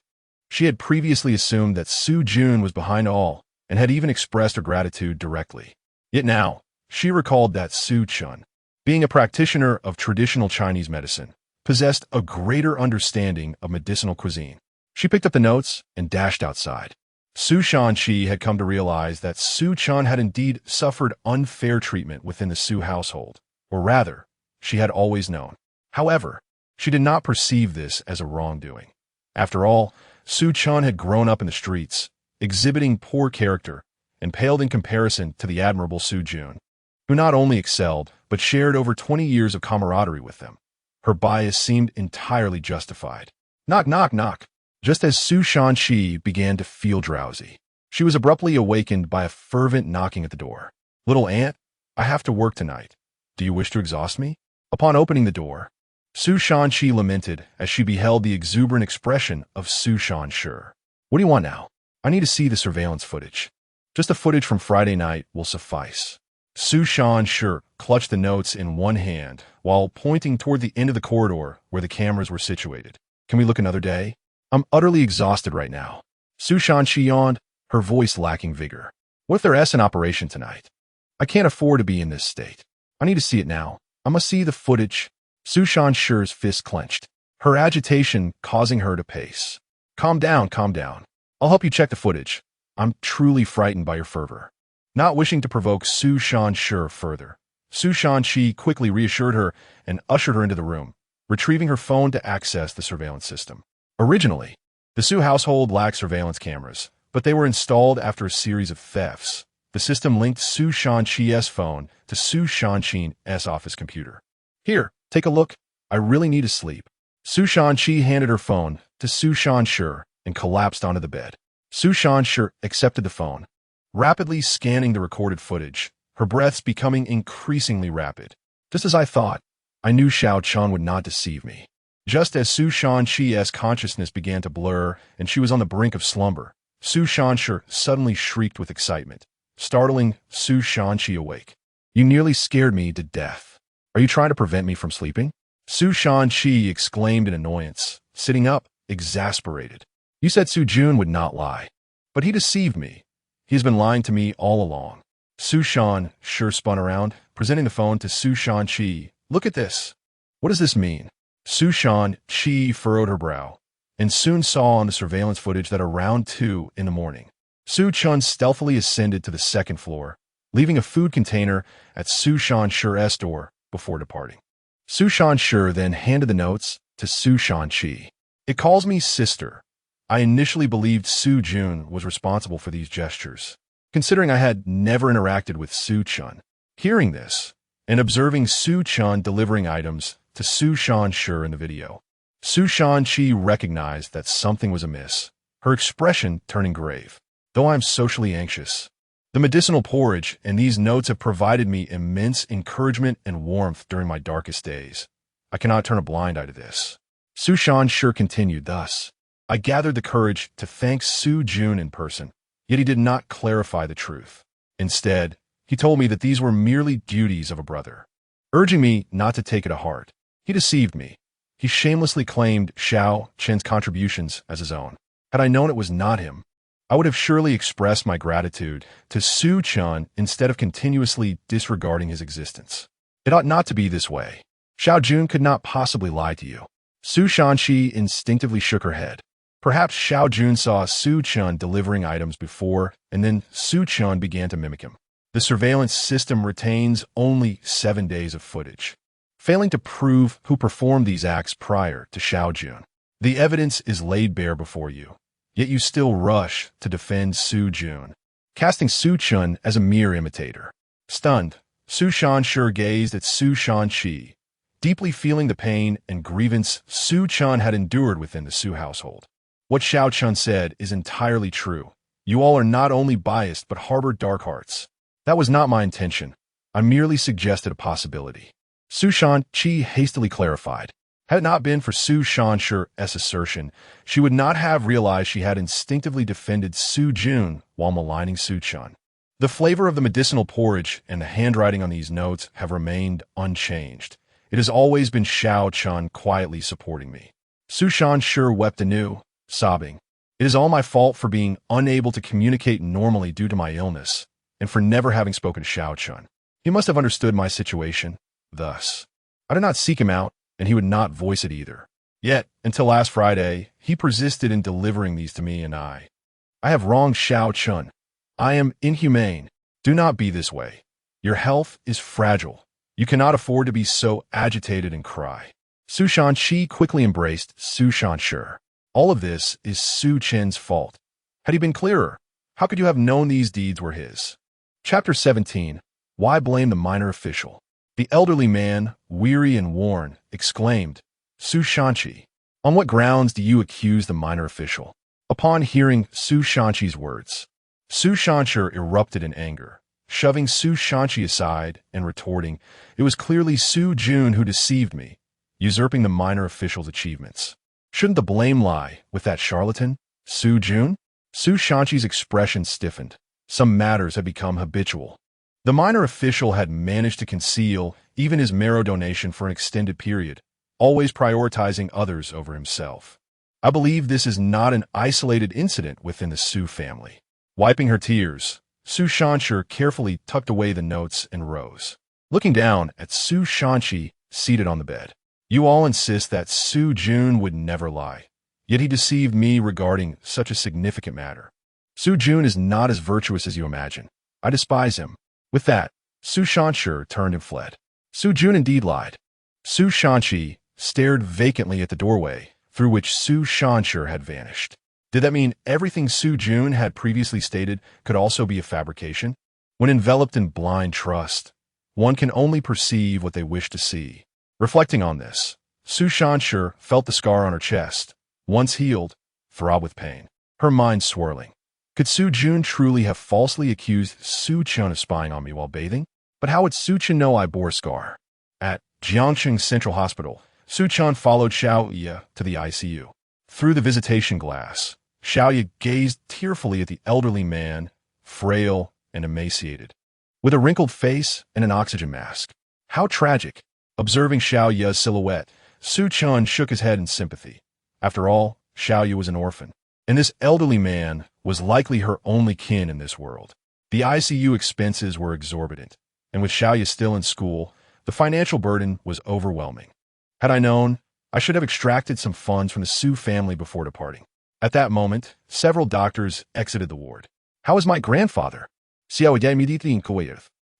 She had previously assumed that Su Jun was behind all, and had even expressed her gratitude directly. Yet now, she recalled that Su Chen, being a practitioner of traditional Chinese medicine, possessed a greater understanding of medicinal cuisine. She picked up the notes and dashed outside. Su Shanqi had come to realize that Su Chen had indeed suffered unfair treatment within the Su household, or rather, she had always known. However, she did not perceive this as a wrongdoing. After all, Su Chen had grown up in the streets, exhibiting poor character, and paled in comparison to the admirable Su Jun, who not only excelled, but shared over 20 years of camaraderie with them. Her bias seemed entirely justified. Knock, knock, knock. Just as Su Shanqi began to feel drowsy, she was abruptly awakened by a fervent knocking at the door. Little aunt, I have to work tonight. Do you wish to exhaust me? Upon opening the door, Su Shanqi lamented as she beheld the exuberant expression of Su Shan. What do you want now? I need to see the surveillance footage. Just the footage from Friday night will suffice. Su Shan clutched the notes in one hand while pointing toward the end of the corridor where the cameras were situated. Can we look another day? I'm utterly exhausted right now. Su Shanqi yawned, her voice lacking vigor. What if there's an operation tonight? I can't afford to be in this state. I need to see it now. I must see the footage. Su Shan's fist clenched, her agitation causing her to pace. Calm down, calm down. I'll help you check the footage. I'm truly frightened by your fervor. Not wishing to provoke Su Shan further, Su Shanqi quickly reassured her and ushered her into the room, retrieving her phone to access the surveillance system. Originally, the Su household lacked surveillance cameras, but they were installed after a series of thefts. The system linked Su Shanqi's phone to Su Shanqi's office computer. Here, take a look. I really need to sleep. Su Shanqi handed her phone to Su Shan and collapsed onto the bed. Su Shan accepted the phone, rapidly scanning the recorded footage, her breaths becoming increasingly rapid. Just as I thought, I knew Xiao Chen would not deceive me. Just as Su Shanqi's consciousness began to blur and she was on the brink of slumber, Su Shan suddenly shrieked with excitement, startling Su Shanqi awake. You nearly scared me to death. Are you trying to prevent me from sleeping? Su Shanqi exclaimed in annoyance, sitting up, exasperated. You said Su Jun would not lie, but he deceived me. He's been lying to me all along. Su Chen sure spun around, presenting the phone to Su Chen. Look at this. What does this mean? Su Chen furrowed her brow, and soon saw on the surveillance footage that around 2 in the morning, Su Chen stealthily ascended to the second floor, leaving a food container at Su Shan's door before departing. Su Chen then handed the notes to Su Chen. It calls me sister. I initially believed Su Jun was responsible for these gestures, considering I had never interacted with Su Chen. Hearing this, and observing Su Chen delivering items to Su Chen in the video, Su Chen recognized that something was amiss, her expression turning grave. Though I am socially anxious, the medicinal porridge and these notes have provided me immense encouragement and warmth during my darkest days. I cannot turn a blind eye to this. Su Chen continued thus. I gathered the courage to thank Su Jun in person, yet he did not clarify the truth. Instead, he told me that these were merely duties of a brother, urging me not to take it to heart. He deceived me. He shamelessly claimed Su Chen's contributions as his own. Had I known it was not him, I would have surely expressed my gratitude to Su Chen instead of continuously disregarding his existence. It ought not to be this way. Su Jun could not possibly lie to you. Su Chen instinctively shook her head. Perhaps Su Jun saw Su Chen delivering items before, and then Su Chen began to mimic him. The surveillance system retains only 7 days of footage, failing to prove who performed these acts prior to Su Jun. The evidence is laid bare before you, yet you still rush to defend Su Jun, casting Su Chen as a mere imitator. Stunned, Su Chen gazed at Su Chen, deeply feeling the pain and grievance Su Chen had endured within the Su household. What Su Chen said is entirely true. You all are not only biased but harbor dark hearts. That was not my intention. I merely suggested a possibility. Su Chen hastily clarified. Had it not been for Su Shan's assertion, she would not have realized she had instinctively defended Su Jun while maligning Su Chen. The flavor of the medicinal porridge and the handwriting on these notes have remained unchanged. It has always been Su Chen quietly supporting me. Su Chen wept anew, sobbing. It is all my fault for being unable to communicate normally due to my illness, and for never having spoken to Su Chen. He must have understood my situation. Thus, I did not seek him out, and he would not voice it either. Yet, until last Friday, he persisted in delivering these to me, and I have wronged Su Chen. I am inhumane. Do not be this way. Your health is fragile. You cannot afford to be so agitated and cry. Su Chen quickly embraced Su Chen. All of this is Su Chen's fault. Had he been clearer, how could you have known these deeds were his? Chapter 17. Why blame the minor official? The elderly man, weary and worn, exclaimed, Su Chen, on what grounds do you accuse the minor official? Upon hearing Su Shan's words, Su Chen erupted in anger, shoving Su Chen aside and retorting, it was clearly Su Jun who deceived me, usurping the minor official's achievements. Shouldn't the blame lie with that charlatan, Su Jun? Su Shan's expression stiffened. Some matters had become habitual. The minor official had managed to conceal even his marrow donation for an extended period, always prioritizing others over himself. I believe this is not an isolated incident within the Su family. Wiping her tears, Su Chen carefully tucked away the notes and rose, looking down at Su Chen seated on the bed. You all insist that Su Jun would never lie, yet he deceived me regarding such a significant matter. Su Jun is not as virtuous as you imagine. I despise him. With that, Su Chen turned and fled. Su Jun indeed lied. Su Chen stared vacantly at the doorway through which Su Chen had vanished. Did that mean everything Su Jun had previously stated could also be a fabrication? When enveloped in blind trust, one can only perceive what they wish to see. Reflecting on this, Su Chen felt the scar on her chest, once healed, throb with pain, her mind swirling. Could Su Jun truly have falsely accused Su Chen of spying on me while bathing? But how would Su Chen know I bore a scar? At Jiangcheng Central Hospital, Su Chen followed Xiaoye to the ICU. Through the visitation glass, Xiaoye gazed tearfully at the elderly man, frail and emaciated, with a wrinkled face and an oxygen mask. How tragic! Observing Xiaoye's silhouette, Su Chen shook his head in sympathy. After all, Xiaoye was an orphan. and this elderly man was likely her only kin in this world. The ICU expenses were exorbitant, and with Xiaoya still in school, the financial burden was overwhelming. Had I known, I should have extracted some funds from the Su family before departing. At that moment, several doctors exited the ward. "How is my grandfather?"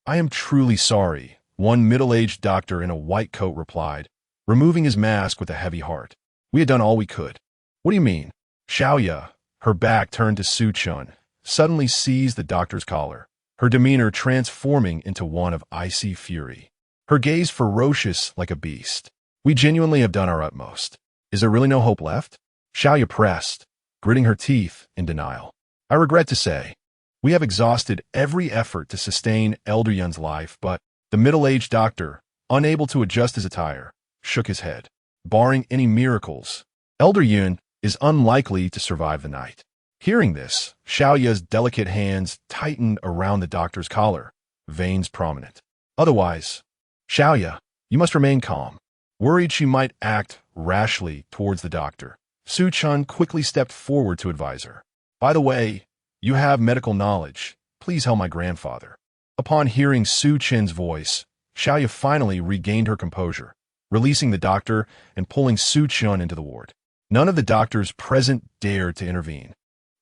"I am truly sorry," one middle-aged doctor in a white coat replied, removing his mask with a heavy heart. "We had done all we could." "What do you mean?" Xiaoya, her back turned to Su Chen, suddenly seized the doctor's collar, her demeanor transforming into one of icy fury. Her gaze ferocious like a beast. "We genuinely have done our utmost. Is there really no hope left?" Xiaoya pressed, gritting her teeth in denial. "I regret to say, we have exhausted every effort to sustain Elder Yun's life, but..." The middle-aged doctor, unable to adjust his attire, shook his head. "Barring any miracles, Elder Yun is unlikely to survive the night." Hearing this, Xiaoya's delicate hands tightened around the doctor's collar, veins prominent. "Otherwise, Xiaoya, you must remain calm." Worried she might act rashly towards the doctor, Su Chen quickly stepped forward to advise her. "By the way, you have medical knowledge. Please help my grandfather." Upon hearing Su Chen's voice, Xiaoya finally regained her composure, releasing the doctor and pulling Su Chen into the ward. None of the doctors present dared to intervene.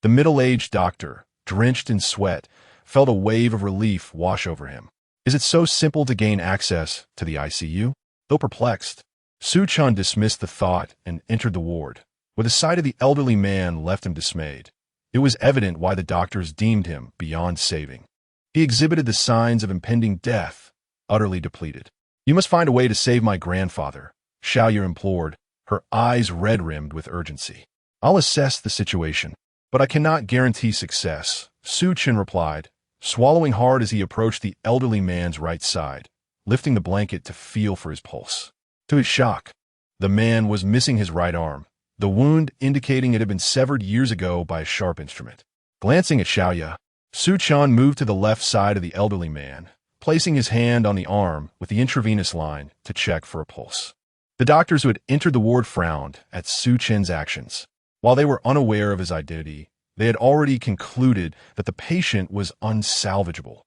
The middle-aged doctor, drenched in sweat, felt a wave of relief wash over him. Is it so simple to gain access to the ICU? Though perplexed, Su Chen dismissed the thought and entered the ward, where the sight of the elderly man left him dismayed. It was evident why the doctors deemed him beyond saving. He exhibited the signs of impending death, utterly depleted. "You must find a way to save my grandfather," Xiaoya implored, her eyes red-rimmed with urgency. "I'll assess the situation, but I cannot guarantee success," Su Chen replied, swallowing hard as he approached the elderly man's right side, lifting the blanket to feel for his pulse. To his shock, the man was missing his right arm, the wound indicating it had been severed years ago by a sharp instrument. Glancing at Xiaoya, Su Chen moved to the left side of the elderly man, placing his hand on the arm with the intravenous line to check for a pulse. The doctors who had entered the ward frowned at Su Chen's actions. While they were unaware of his identity, they had already concluded that the patient was unsalvageable.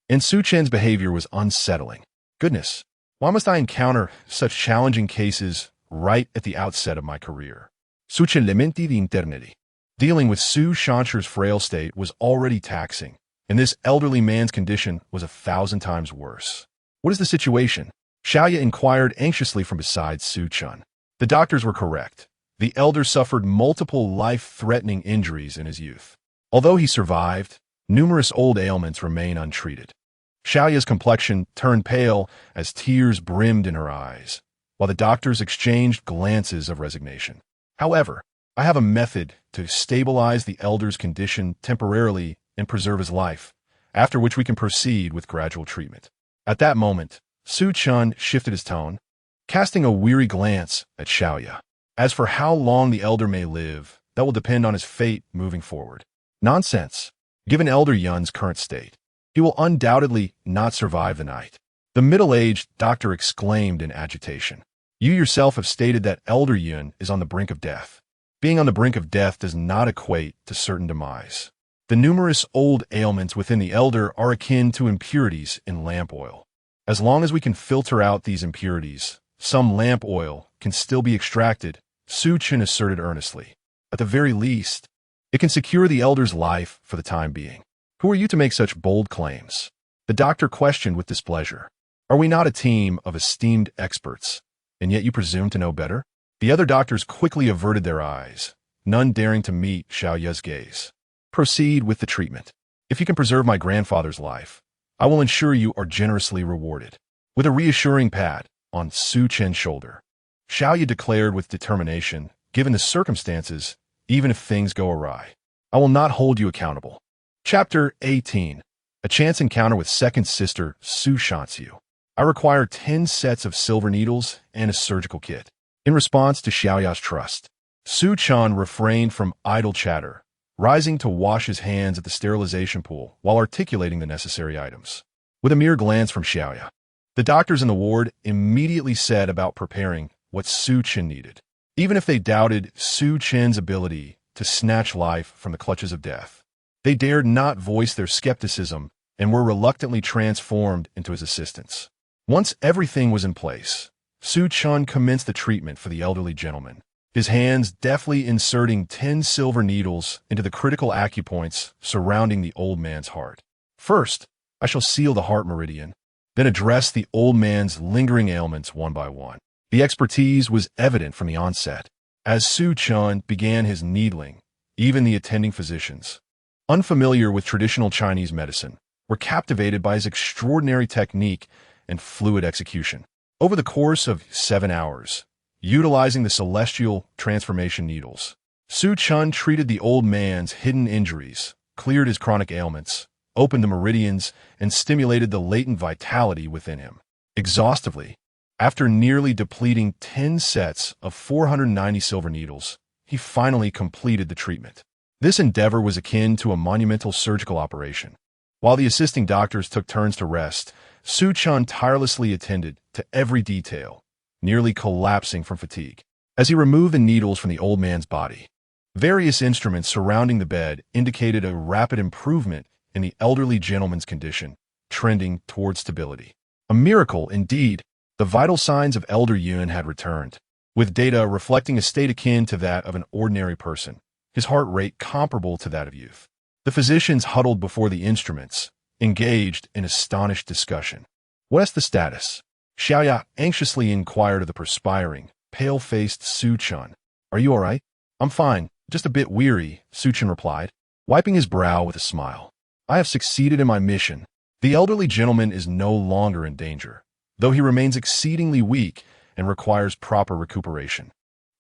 And Su Chen's behavior was unsettling. Goodness, why must I encounter such challenging cases right at the outset of my career? Su Chen lamenti di interneti. Dealing with Su Chancher's frail state was already taxing, and this elderly man's condition was 1,000 times worse. "What is the situation?" Xiaoya inquired anxiously from beside Su Chen. The doctors were correct. The elder suffered multiple life-threatening injuries in his youth. Although he survived, numerous old ailments remain untreated. Xiaoya's complexion turned pale as tears brimmed in her eyes, while the doctors exchanged glances of resignation. "However, I have a method to stabilize the elder's condition temporarily and preserve his life, after which we can proceed with gradual treatment." At that moment, Su Chen shifted his tone, casting a weary glance at Xiaoya. "As for how long the elder may live, that will depend on his fate moving forward." "Nonsense. Given Elder Yun's current state, he will undoubtedly not survive the night." The middle-aged doctor exclaimed in agitation. "You yourself have stated that Elder Yun is on the brink of death. Being on the brink of death does not equate to certain demise. The numerous old ailments within the elder are akin to impurities in lamp oil. As long as we can filter out these impurities, some lamp oil can still be extracted," Su Chen asserted earnestly. "At the very least, it can secure the elder's life for the time being." "Who are you to make such bold claims?" The doctor questioned with displeasure. "Are we not a team of esteemed experts, and yet you presume to know better?" The other doctors quickly averted their eyes, none daring to meet Xiaoya's gaze. "Proceed with the treatment. If you can preserve my grandfather's life, I will ensure you are generously rewarded." With a reassuring pat on Su Chen's shoulder, Xiaoya declared with determination, "Given the circumstances, even if things go awry, I will not hold you accountable." Chapter 18. A chance encounter with second sister Su Shanxiu. "I require 10 sets of silver needles and a surgical kit." In response to Xiaoya's trust, Su Chen refrained from idle chatter, rising to wash his hands at the sterilization pool while articulating the necessary items. With a mere glance from Xiaoya, the doctors in the ward immediately set about preparing what Su Chen needed. Even if they doubted Su Chen's ability to snatch life from the clutches of death. They dared not voice their skepticism and were reluctantly transformed into his assistants. Once everything was in place, Su Chen commenced the treatment for the elderly gentleman, his hands deftly inserting 10 silver needles into the critical acupoints surrounding the old man's heart. First, I shall seal the heart meridian, then address the old man's lingering ailments one by one. The expertise was evident from the onset. As Su Chen began his needling, even the attending physicians, unfamiliar with traditional Chinese medicine, were captivated by his extraordinary technique and fluid execution. Over the course of 7 hours, utilizing the celestial transformation needles, Su Chen treated the old man's hidden injuries, cleared his chronic ailments, opened the meridians, and stimulated the latent vitality within him. Exhaustively, after nearly depleting 10 sets of 490 silver needles, he finally completed the treatment. This endeavor was akin to a monumental surgical operation. While the assisting doctors took turns to rest, Su Chen tirelessly attended to every detail, nearly collapsing from fatigue. As he removed the needles from the old man's body, various instruments surrounding the bed indicated a rapid improvement in the elderly gentleman's condition, trending toward stability. A miracle, indeed. The vital signs of elder Yun had returned, with data reflecting a state akin to that of an ordinary person, his heart rate comparable to that of youth. The physicians huddled before the instruments, engaged in astonished discussion. "What's the status?" Xiaoya anxiously inquired of the perspiring, pale-faced Su Chen. "Are you all right?" "I'm fine, just a bit weary," Su Chen replied, wiping his brow with a smile. "I have succeeded in my mission. The elderly gentleman is no longer in danger, though he remains exceedingly weak and requires proper recuperation."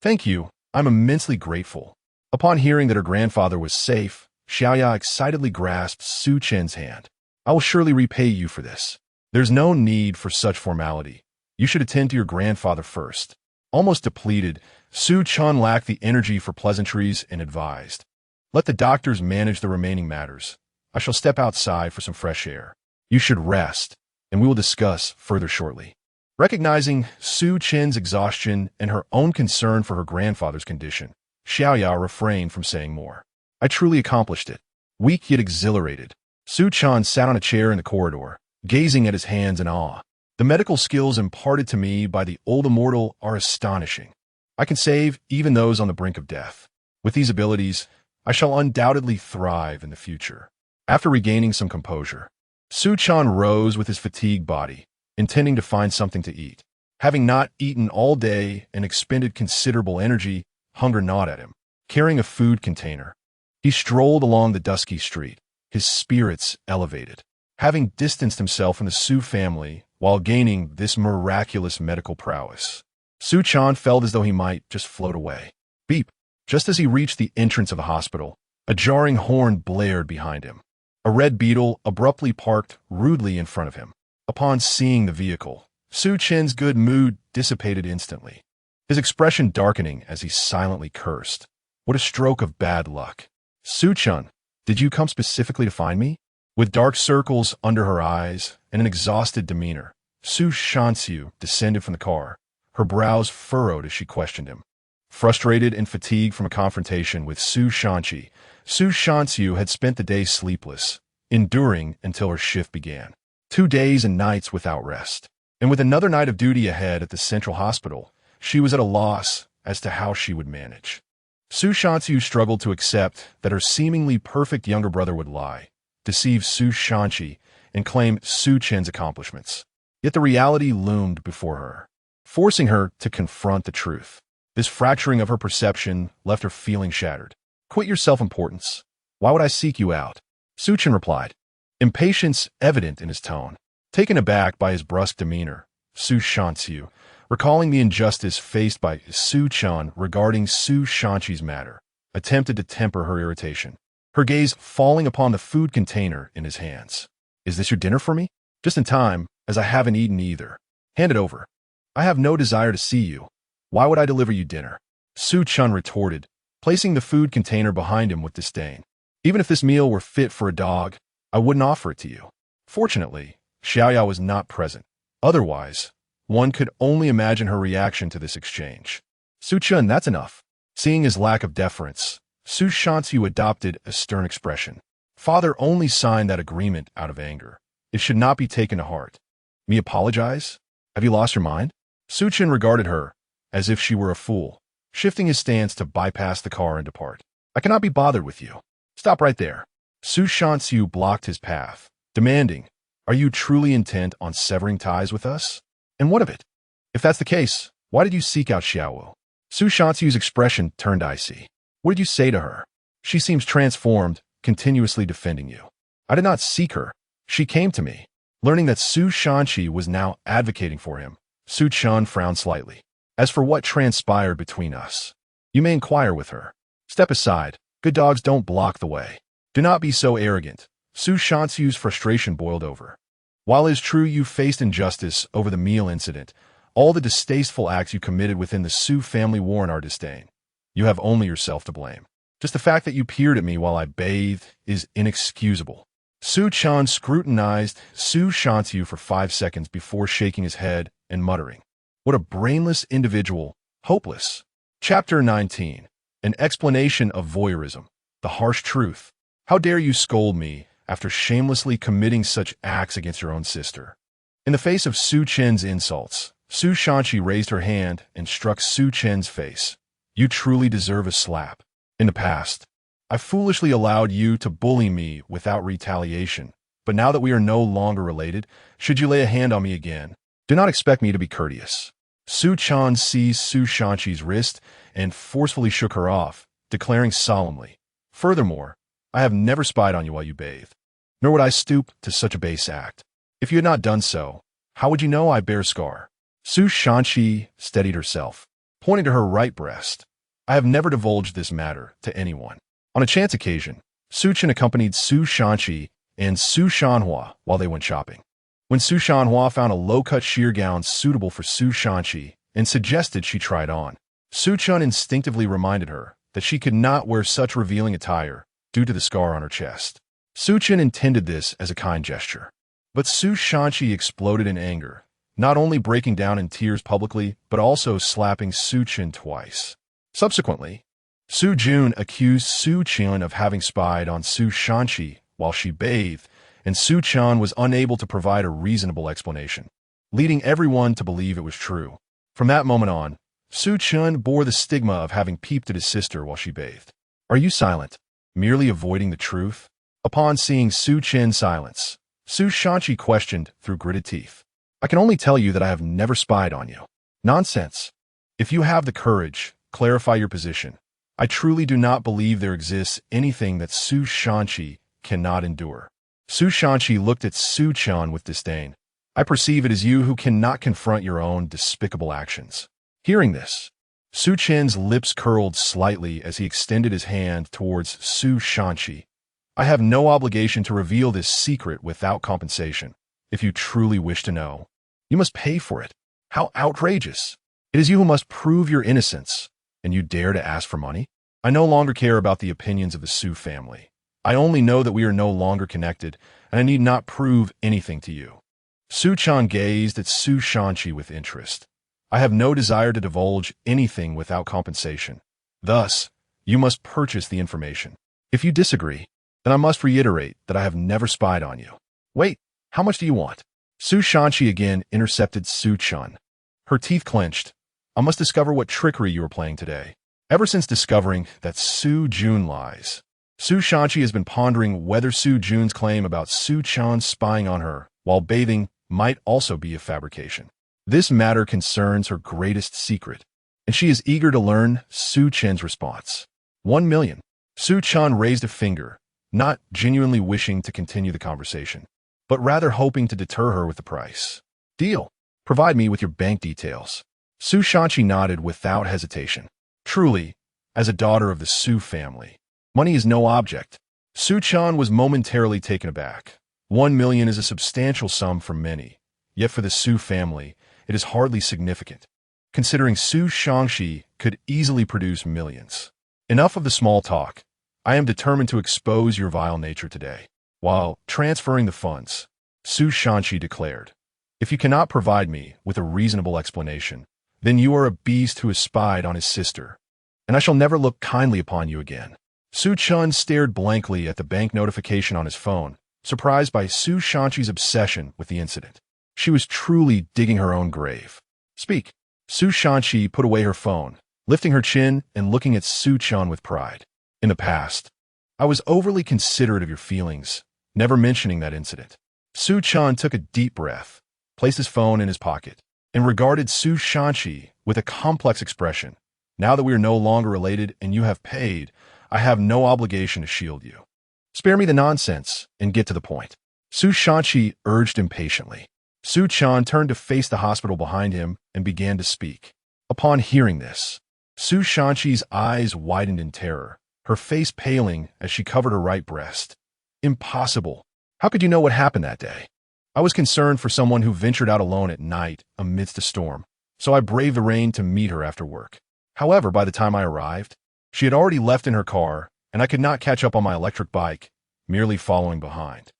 "Thank you, I'm immensely grateful." Upon hearing that her grandfather was safe, Xiaoya excitedly grasped Su Chen's hand. "I will surely repay you for this. There's no need for such formality. You should attend to your grandfather first." Almost depleted, Su Chen lacked the energy for pleasantries and advised, "Let the doctors manage the remaining matters. I shall step outside for some fresh air. You should rest, and we will discuss further shortly." Recognizing Su Chen's exhaustion and her own concern for her grandfather's condition, Xiaoya refrained from saying more. "I truly accomplished it." Weak yet exhilarated, Su Chen sat on a chair in the corridor, gazing at his hands in awe. "The medical skills imparted to me by the old immortal are astonishing. I can save even those on the brink of death. With these abilities, I shall undoubtedly thrive in the future." After regaining some composure, Su Chen rose with his fatigued body, intending to find something to eat. Having not eaten all day and expended considerable energy, hunger gnawed at him. Carrying a food container, he strolled along the dusky street, his spirits elevated. Having distanced himself from the Su family while gaining this miraculous medical prowess, Su Chen felt as though he might just float away. Beep! Just as he reached the entrance of the hospital, a jarring horn blared behind him. A red beetle abruptly parked rudely in front of him. Upon seeing the vehicle, Su Chen's good mood dissipated instantly, his expression darkening as he silently cursed. "What a stroke of bad luck. Su Chen, did you come specifically to find me?" With dark circles under her eyes and an exhausted demeanor, Su Shanxiu descended from the car, her brows furrowed as she questioned him. Frustrated and fatigued from a confrontation with Su Shanqi, Su Shanxiu had spent the day sleepless, enduring until her shift began. 2 days and nights without rest. And with another night of duty ahead at the central hospital, she was at a loss as to how she would manage. Su Shanxiu struggled to accept that her seemingly perfect younger brother would lie, deceive Su Shanqi, and claim Su Chen's accomplishments. Yet the reality loomed before her, forcing her to confront the truth. This fracturing of her perception left her feeling shattered. "Quit your self-importance. Why would I seek you out?" Su Chen replied, impatience evident in his tone. Taken aback by his brusque demeanor, Su Shanxiu, recalling the injustice faced by Su Chen regarding Su Shanqi's matter, attempted to temper her irritation, her gaze falling upon the food container in his hands. "Is this your dinner for me?" "Just in time, as I haven't eaten either." "Hand it over." "I have no desire to see you. Why would I deliver you dinner?" Su Chen retorted, placing the food container behind him with disdain. "Even if this meal were fit for a dog, I wouldn't offer it to you." Fortunately, Xiaoya was not present. Otherwise, one could only imagine her reaction to this exchange. "Su Chen, that's enough." Seeing his lack of deference, Su Chen adopted a stern expression. Father only signed that agreement out of anger. It should not be taken to heart. Me apologize? Have you lost your mind? Su Chen regarded her as if she were a fool, shifting his stance to bypass the car and depart. I cannot be bothered with you. Stop right there. Su Chen blocked his path, demanding, are you truly intent on severing ties with us? And what of it? If that's the case, why did you seek out Xiaowu? Su Shanxiu's expression turned icy. What did you say to her? She seems transformed, continuously defending you. I did not seek her. She came to me. Learning that Su Shanxi was now advocating for him, Su Chen frowned slightly. As for what transpired between us, you may inquire with her. Step aside. Good dogs don't block the way. Do not be so arrogant. Su Shanxiu's frustration boiled over. While it is true you faced injustice over the meal incident, all the distasteful acts you committed within the Su family warrant our disdain. You have only yourself to blame. Just the fact that you peered at me while I bathed is inexcusable. Su Chen scrutinized Su Shanxiu for 5 seconds before shaking his head and muttering, what a brainless individual, hopeless. Chapter 19. An explanation of voyeurism. The harsh truth. How dare you scold me after shamelessly committing such acts against your own sister? In the face of Su Chen's insults, Su Shanxi raised her hand and struck Su Chen's face. You truly deserve a slap. In the past, I foolishly allowed you to bully me without retaliation, but now that we are no longer related, should you lay a hand on me again, do not expect me to be courteous. Su Chen seized Su Shanxi's wrist and forcefully shook her off, declaring solemnly, furthermore, I have never spied on you while you bathed, nor would I stoop to such a base act. If you had not done so, how would you know I bear a scar? Su Shanxi steadied herself, pointing to her right breast. I have never divulged this matter to anyone. On a chance occasion, Su Chen accompanied Su Shanxi and Su Shanhua while they went shopping. When Su Shanhua found a low-cut sheer gown suitable for Su Shanxi and suggested she try it on, Su Chen instinctively reminded her that she could not wear such revealing attire due to the scar on her chest. Su Chen intended this as a kind gesture, but Su Shanxi exploded in anger, not only breaking down in tears publicly, but also slapping Su Chen twice. Subsequently, Su Jun accused Su Chen of having spied on Su Shanxi while she bathed, and Su Chen was unable to provide a reasonable explanation, leading everyone to believe it was true. From that moment on, Su Chen bore the stigma of having peeped at his sister while she bathed. Are you silent? Merely avoiding the truth? Upon seeing Su Chen's silence, Su Shanxi questioned through gritted teeth. I can only tell you that I have never spied on you. Nonsense. If you have the courage, clarify your position. I truly do not believe there exists anything that Su Shanxi cannot endure. Su Shanxi looked at Su Chen with disdain. I perceive it is you who cannot confront your own despicable actions. Hearing this, Su Chen's lips curled slightly as he extended his hand towards Su Shanxi. I have no obligation to reveal this secret without compensation. If you truly wish to know, you must pay for it. How outrageous! It is you who must prove your innocence, and you dare to ask for money? I no longer care about the opinions of the Su family. I only know that we are no longer connected, and I need not prove anything to you. Su Chen gazed at Su Shanxi with interest. I have no desire to divulge anything without compensation. Thus, you must purchase the information. If you disagree, then I must reiterate that I have never spied on you. Wait, how much do you want? Su Shanxi again intercepted Su Chen. Her teeth clenched. I must discover what trickery you are playing today. Ever since discovering that Su Jun lies, Su Shanxi has been pondering whether Su Jun's claim about Su Chen spying on her while bathing might also be a fabrication. This matter concerns her greatest secret, and she is eager to learn Su Chen's response. 1 million. Su Chen raised a finger, not genuinely wishing to continue the conversation, but rather hoping to deter her with the price. Deal. Provide me with your bank details. Su Shanxi nodded without hesitation. Truly, as a daughter of the Su family, money is no object. Su Chen was momentarily taken aback. 1 million is a substantial sum for many, yet for the Su family, it is hardly significant, considering Su Shanxi could easily produce millions. Enough of the small talk. I am determined to expose your vile nature today. While transferring the funds, Su Shanxi declared, if you cannot provide me with a reasonable explanation, then you are a beast who has spied on his sister, and I shall never look kindly upon you again. Su Chen stared blankly at the bank notification on his phone, surprised by Su Shanqi's obsession with the incident. She was truly digging her own grave. Speak. Su Shanqi put away her phone, lifting her chin and looking at Su Chen with pride. In the past, I was overly considerate of your feelings, never mentioning that incident. Su Chen took a deep breath, placed his phone in his pocket, and regarded Su Shanqi with a complex expression. Now that we are no longer related and you have paid, I have no obligation to shield you. Spare me the nonsense and get to the point. Su Shanqi urged impatiently. Su Chen turned to face the hospital behind him and began to speak. Upon hearing this, Su Shanqi's eyes widened in terror, her face paling as she covered her right breast. Impossible. How could you know what happened that day? I was concerned for someone who ventured out alone at night amidst a storm, so I braved the rain to meet her after work. However, by the time I arrived, she had already left in her car, and I could not catch up on my electric bike, merely following behind.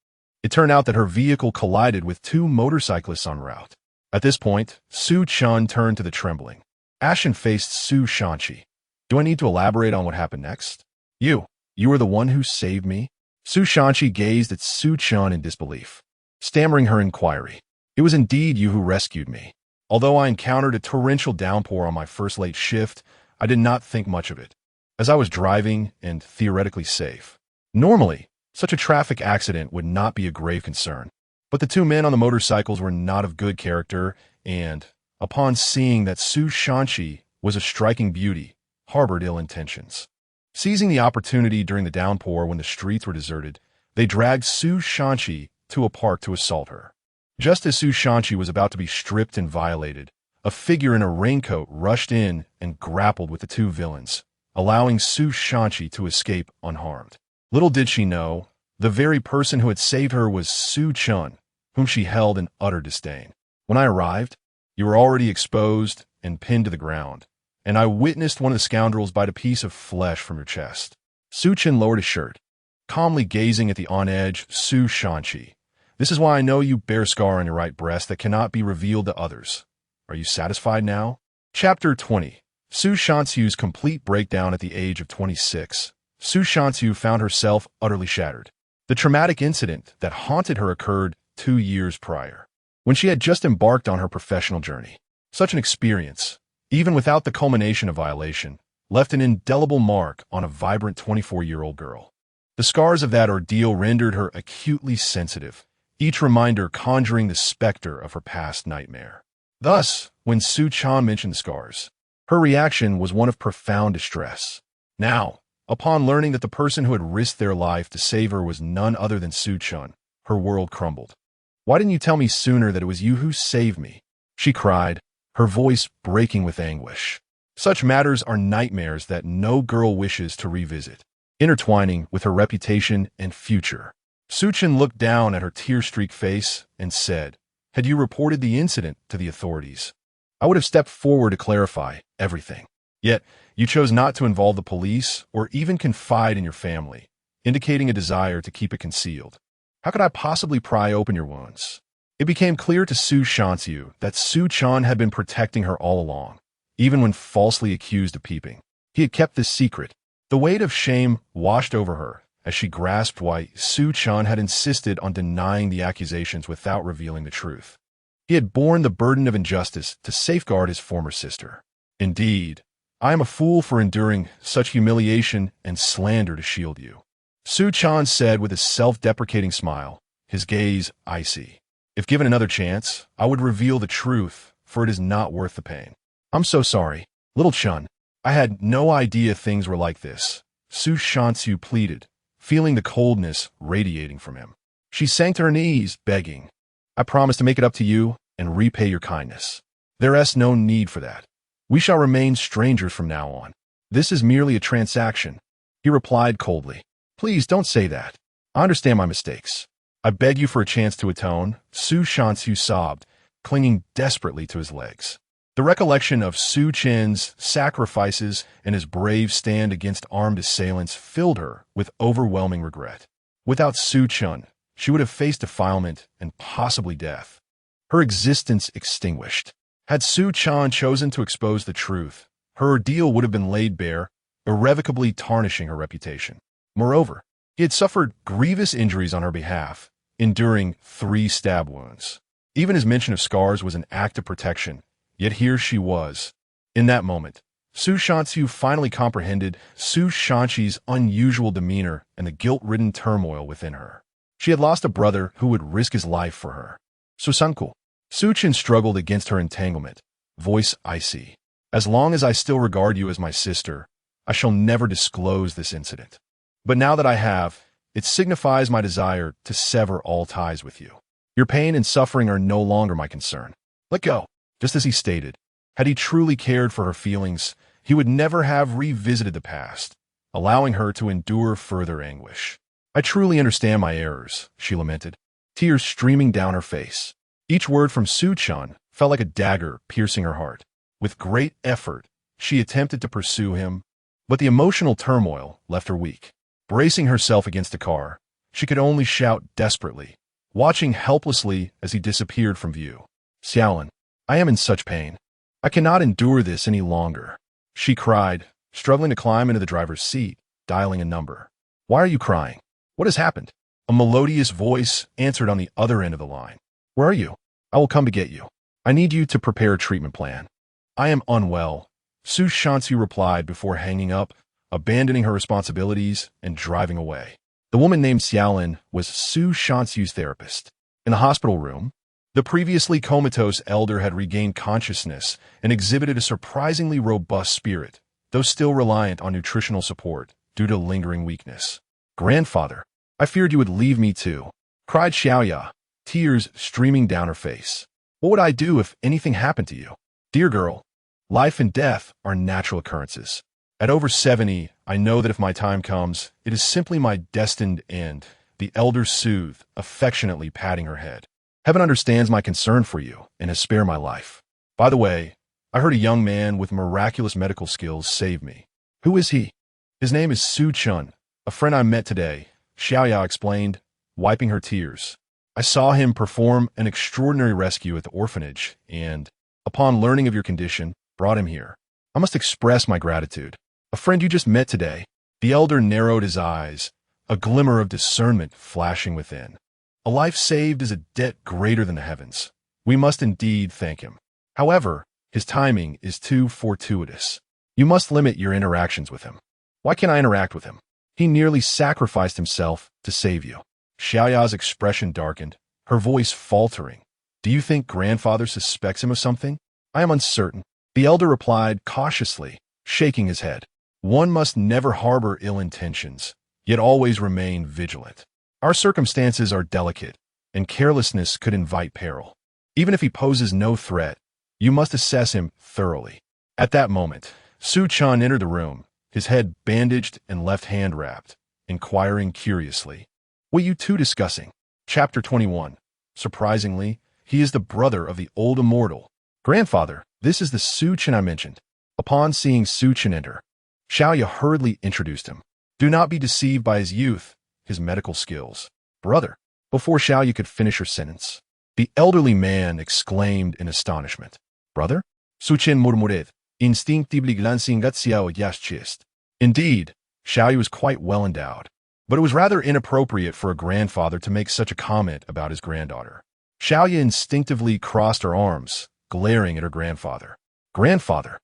It turned out that her vehicle collided with two motorcyclists en route. At this point, Su Chen turned to the trembling, ashen-faced Su Shanqi. Do I need to elaborate on what happened next? You are the one who saved me? Su Shanqi gazed at Su Chen in disbelief, stammering her inquiry. It was indeed you who rescued me. Although I encountered a torrential downpour on my first late shift, I did not think much of it, as I was driving and theoretically safe. Normally, such a traffic accident would not be a grave concern, but the two men on the motorcycles were not of good character and, upon seeing that Su Shanqi was a striking beauty, harbored ill intentions. Seizing the opportunity during the downpour when the streets were deserted, they dragged Su Shanqi to a park to assault her. Just as Su Shanqi was about to be stripped and violated, a figure in a raincoat rushed in and grappled with the two villains, allowing Su Shanqi to escape unharmed. Little did she know, the very person who had saved her was Su Chen, whom she held in utter disdain. When I arrived, you were already exposed and pinned to the ground, and I witnessed one of the scoundrels bite a piece of flesh from your chest. Su Chen lowered his shirt, calmly gazing at the on-edge Su Shanqi. This is why I know you bear a scar on your right breast that cannot be revealed to others. Are you satisfied now? Chapter 20. Su Shanqi's complete breakdown at the age of 26. Su Shanqi found herself utterly shattered. The traumatic incident that haunted her occurred 2 years prior, when she had just embarked on her professional journey. Such an experience, even without the culmination of violation, left an indelible mark on a vibrant 24-year-old girl. The scars of that ordeal rendered her acutely sensitive, each reminder conjuring the specter of her past nightmare. Thus, when Su Chen mentioned the scars, her reaction was one of profound distress. Now, upon learning that the person who had risked their life to save her was none other than Su Chen, her world crumbled. Why didn't you tell me sooner that it was you who saved me? She cried, her voice breaking with anguish. Such matters are nightmares that no girl wishes to revisit, intertwining with her reputation and future. Su Chen looked down at her tear-streaked face and said, "Had you reported the incident to the authorities, I would have stepped forward to clarify everything. Yet, you chose not to involve the police or even confide in your family, indicating a desire to keep it concealed. How could I possibly pry open your wounds?" It became clear to Su Shanqiu that Su Chen had been protecting her all along, even when falsely accused of peeping. He had kept this secret. The weight of shame washed over her as she grasped why Su Chen had insisted on denying the accusations without revealing the truth. He had borne the burden of injustice to safeguard his former sister. Indeed, I am a fool for enduring such humiliation and slander to shield you, Su Chen said with a self-deprecating smile, his gaze icy. If given another chance, I would reveal the truth, for it is not worth the pain. I'm so sorry, little Chen. I had no idea things were like this, Su Shanqiu pleaded, feeling the coldness radiating from him. She sank to her knees, begging, "I promise to make it up to you and repay your kindness. There is no need for that. We shall remain strangers from now on. This is merely a transaction." He replied coldly, "Please don't say that. I understand my mistakes. I beg you for a chance to atone," Su Shanqiu sobbed, clinging desperately to his legs. The recollection of Su Chen's sacrifices and his brave stand against armed assailants filled her with overwhelming regret. Without Su Chen, she would have faced defilement and possibly death. Her existence extinguished. Had Su Chen chosen to expose the truth, her ordeal would have been laid bare, irrevocably tarnishing her reputation. Moreover, he had suffered grievous injuries on her behalf, enduring 3 stab wounds. Even his mention of scars was an act of protection, yet here she was. In that moment, Su Chen finally comprehended Su Shanqi's unusual demeanor and the guilt-ridden turmoil within her. She had lost a brother who would risk his life for her. Susanku. Su Chen struggled against her entanglement, voice icy. As long as I still regard you as my sister, I shall never disclose this incident. But now that I have, it signifies my desire to sever all ties with you. Your pain and suffering are no longer my concern. Let go. Just as he stated, had he truly cared for her feelings, he would never have revisited the past, allowing her to endure further anguish. I truly understand my errors, she lamented, tears streaming down her face. Each word from Su Chen felt like a dagger piercing her heart. With great effort, she attempted to pursue him, but the emotional turmoil left her weak. Bracing herself against the car, she could only shout desperately, watching helplessly as he disappeared from view. Xiaolin, I am in such pain. I cannot endure this any longer, she cried, struggling to climb into the driver's seat, dialing a number. Why are you crying? What has happened? A melodious voice answered on the other end of the line. Where are you? I will come to get you. I need you to prepare a treatment plan. I am unwell, Su Shanxi replied before hanging up, abandoning her responsibilities and driving away. The woman named Xiaolin was Su Shanxi's therapist. In the hospital room, the previously comatose elder had regained consciousness and exhibited a surprisingly robust spirit, though still reliant on nutritional support due to lingering weakness. Grandfather, I feared you would leave me too, cried Xiaoya, tears streaming down her face. What would I do if anything happened to you? Dear girl, life and death are natural occurrences. At over 70, I know that if my time comes, it is simply my destined end, the elder soothed, affectionately patting her head. Heaven understands my concern for you and has spared my life. By the way, I heard a young man with miraculous medical skills saved me. Who is he? His name is Su Chen, a friend I met today, Xiaoya explained, wiping her tears. I saw him perform an extraordinary rescue at the orphanage and, upon learning of your condition, brought him here. I must express my gratitude. A friend you just met today. The elder narrowed his eyes, a glimmer of discernment flashing within. A life saved is a debt greater than the heavens. We must indeed thank him. However, his timing is too fortuitous. You must limit your interactions with him. Why can't I interact with him? He nearly sacrificed himself to save you. Xiaoya's expression darkened, her voice faltering. Do you think grandfather suspects him of something? I am uncertain. The elder replied cautiously, shaking his head. One must never harbor ill intentions, yet always remain vigilant. Our circumstances are delicate, and carelessness could invite peril. Even if he poses no threat, you must assess him thoroughly. At that moment, Su Chen entered the room, his head bandaged and left hand wrapped, inquiring curiously. What are you two discussing? Chapter 21. Surprisingly, he is the brother of the old immortal. Grandfather, this is the Su Chen I mentioned. Upon seeing Su Chen enter, Xiaoya hurriedly introduced him. Do not be deceived by his youth, his medical skills. Brother, before Xiaoya could finish her sentence, the elderly man exclaimed in astonishment. Brother? Su Chen murmured, instinctively glancing at Xiaoya's chest. Indeed, Xiaoya was quite well endowed, but it was rather inappropriate for a grandfather to make such a comment about his granddaughter. Xiaoya instinctively crossed her arms, glaring at her grandfather. Grandfather,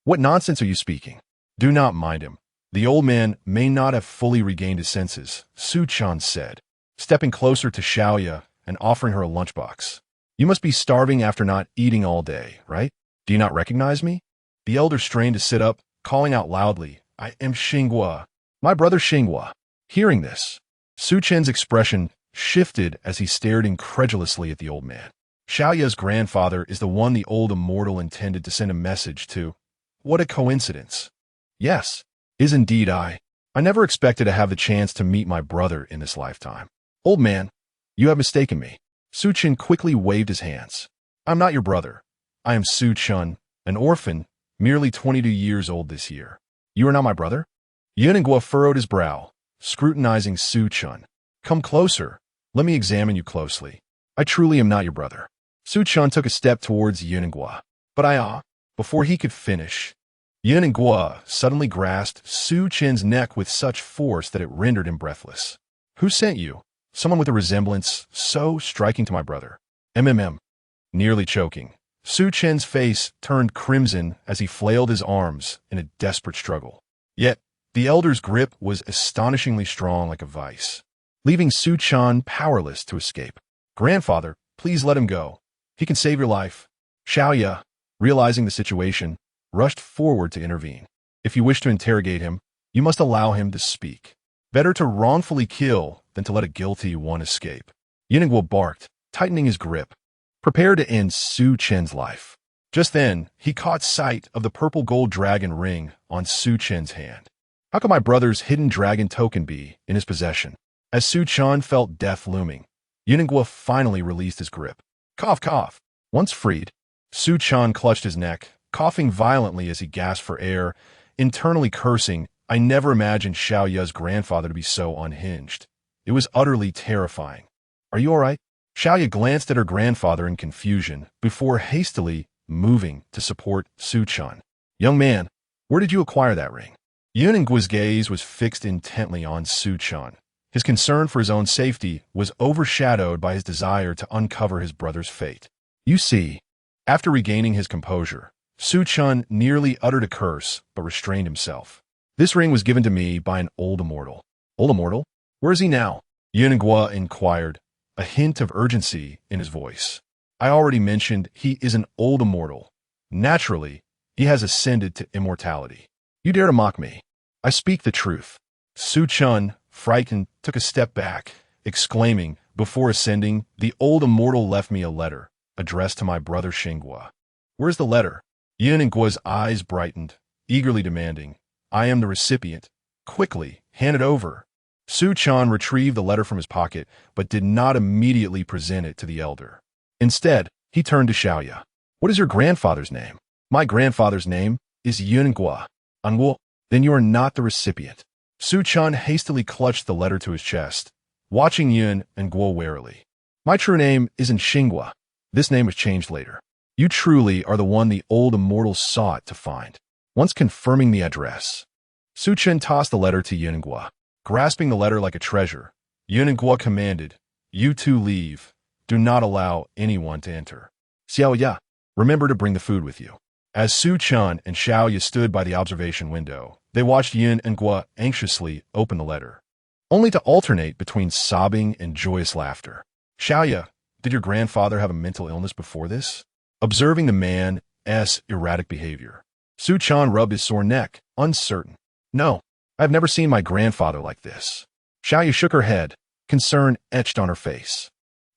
what nonsense are you speaking? Do not mind him. The old man may not have fully regained his senses, Su Chen said, stepping closer to Xiaoya and offering her a lunchbox. You must be starving after not eating all day, right? Do you not recognize me? The elder strained to sit up, calling out loudly, I am Xinghua, my brother Xinghua. Hearing this, Su Chen's expression shifted as he stared incredulously at the old man. Xiaoya's grandfather is the one the old immortal intended to send a message to. What a coincidence. Yes, is indeed I. I never expected to have the chance to meet my brother in this lifetime. Old man, you have mistaken me. Su Chen quickly waved his hands. I'm not your brother. I am Su Chen, an orphan, merely 22 years old this year. You are not my brother? Yuningguo furrowed his brow, scrutinizing Su Chen. Come closer. Let me examine you closely. I truly am not your brother. Su Chen took a step towards Yuningguo. But before he could finish, Yin and Guo suddenly grasped Su Chen's neck with such force that it rendered him breathless. Who sent you? Someone with a resemblance so striking to my brother. MMM. Nearly choking, Su Chen's face turned crimson as he flailed his arms in a desperate struggle. Yet, the elder's grip was astonishingly strong like a vice, leaving Su Chen powerless to escape. Grandfather, please let him go. He can save your life. Xiaoya, realizing the situation, rushed forward to intervene. If you wish to interrogate him, you must allow him to speak. Better to wrongfully kill than to let a guilty one escape. Yinguo barked, tightening his grip, prepared to end Su Chen's life. Just then, he caught sight of the purple gold dragon ring on Su Chen's hand. How could my brother's hidden dragon token be in his possession? As Su Chen felt death looming, Yinguo finally released his grip. Cough, cough. Once freed, Su Chen clutched his neck, coughing violently as he gasped for air, internally cursing. I never imagined Xiaoya's grandfather to be so unhinged. It was utterly terrifying. Are you all right? Xiaoya glanced at her grandfather in confusion before hastily moving to support Su Chen. Young man, where did you acquire that ring? Yuningguo's gaze was fixed intently on Su Chen. His concern for his own safety was overshadowed by his desire to uncover his brother's fate. You see, after regaining his composure, Su Chen nearly uttered a curse but restrained himself. This ring was given to me by an old immortal. Old immortal? Where is he now? Yuningguo inquired, a hint of urgency in his voice. I already mentioned he is an old immortal. Naturally, he has ascended to immortality. You dare to mock me? I speak the truth. Su Chen, frightened, took a step back, exclaiming, before ascending, the old immortal left me a letter, addressed to my brother Xinguo. Where's the letter? Yuningguo's eyes brightened, eagerly demanding, I am the recipient. Quickly, hand it over. Su Chen retrieved the letter from his pocket, but did not immediately present it to the elder. Instead, he turned to Xiaoya. What is your grandfather's name? My grandfather's name is Yuningguo. Anguo, then you are not the recipient. Su Chen hastily clutched the letter to his chest, watching Yun and Guo warily. My true name isn't Xinguo. This name was changed later. You truly are the one the old immortal sought to find. Once confirming the address, Su Chen tossed the letter to Yuningguo. Grasping the letter like a treasure, Yuningguo commanded, You two leave. Do not allow anyone to enter. Xiaoya, remember to bring the food with you. As Su Chen and Xiaoya stood by the observation window, they watched Yun and Guo anxiously open the letter, only to alternate between sobbing and joyous laughter. Xiaoya, did your grandfather have a mental illness before this? Observing the man's erratic behavior, Su Chen rubbed his sore neck, uncertain. No, I have never seen my grandfather like this. Xiaoya shook her head, concern etched on her face.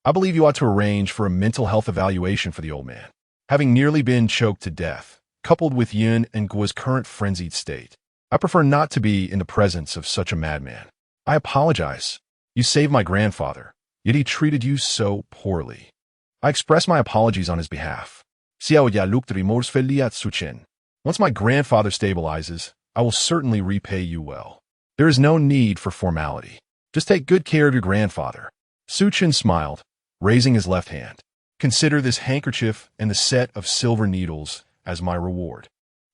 I believe you ought to arrange for a mental health evaluation for the old man. Having nearly been choked to death, coupled with Yun and Guo's current frenzied state, I prefer not to be in the presence of such a madman. I apologize. You saved my grandfather, yet he treated you so poorly. I express my apologies on his behalf. Xiaoya looked remorsefully at Su Chen. Once my grandfather stabilizes, I will certainly repay you well. There is no need for formality. Just take good care of your grandfather. Su Chen smiled, raising his left hand. Consider this handkerchief and the set of silver needles as my reward.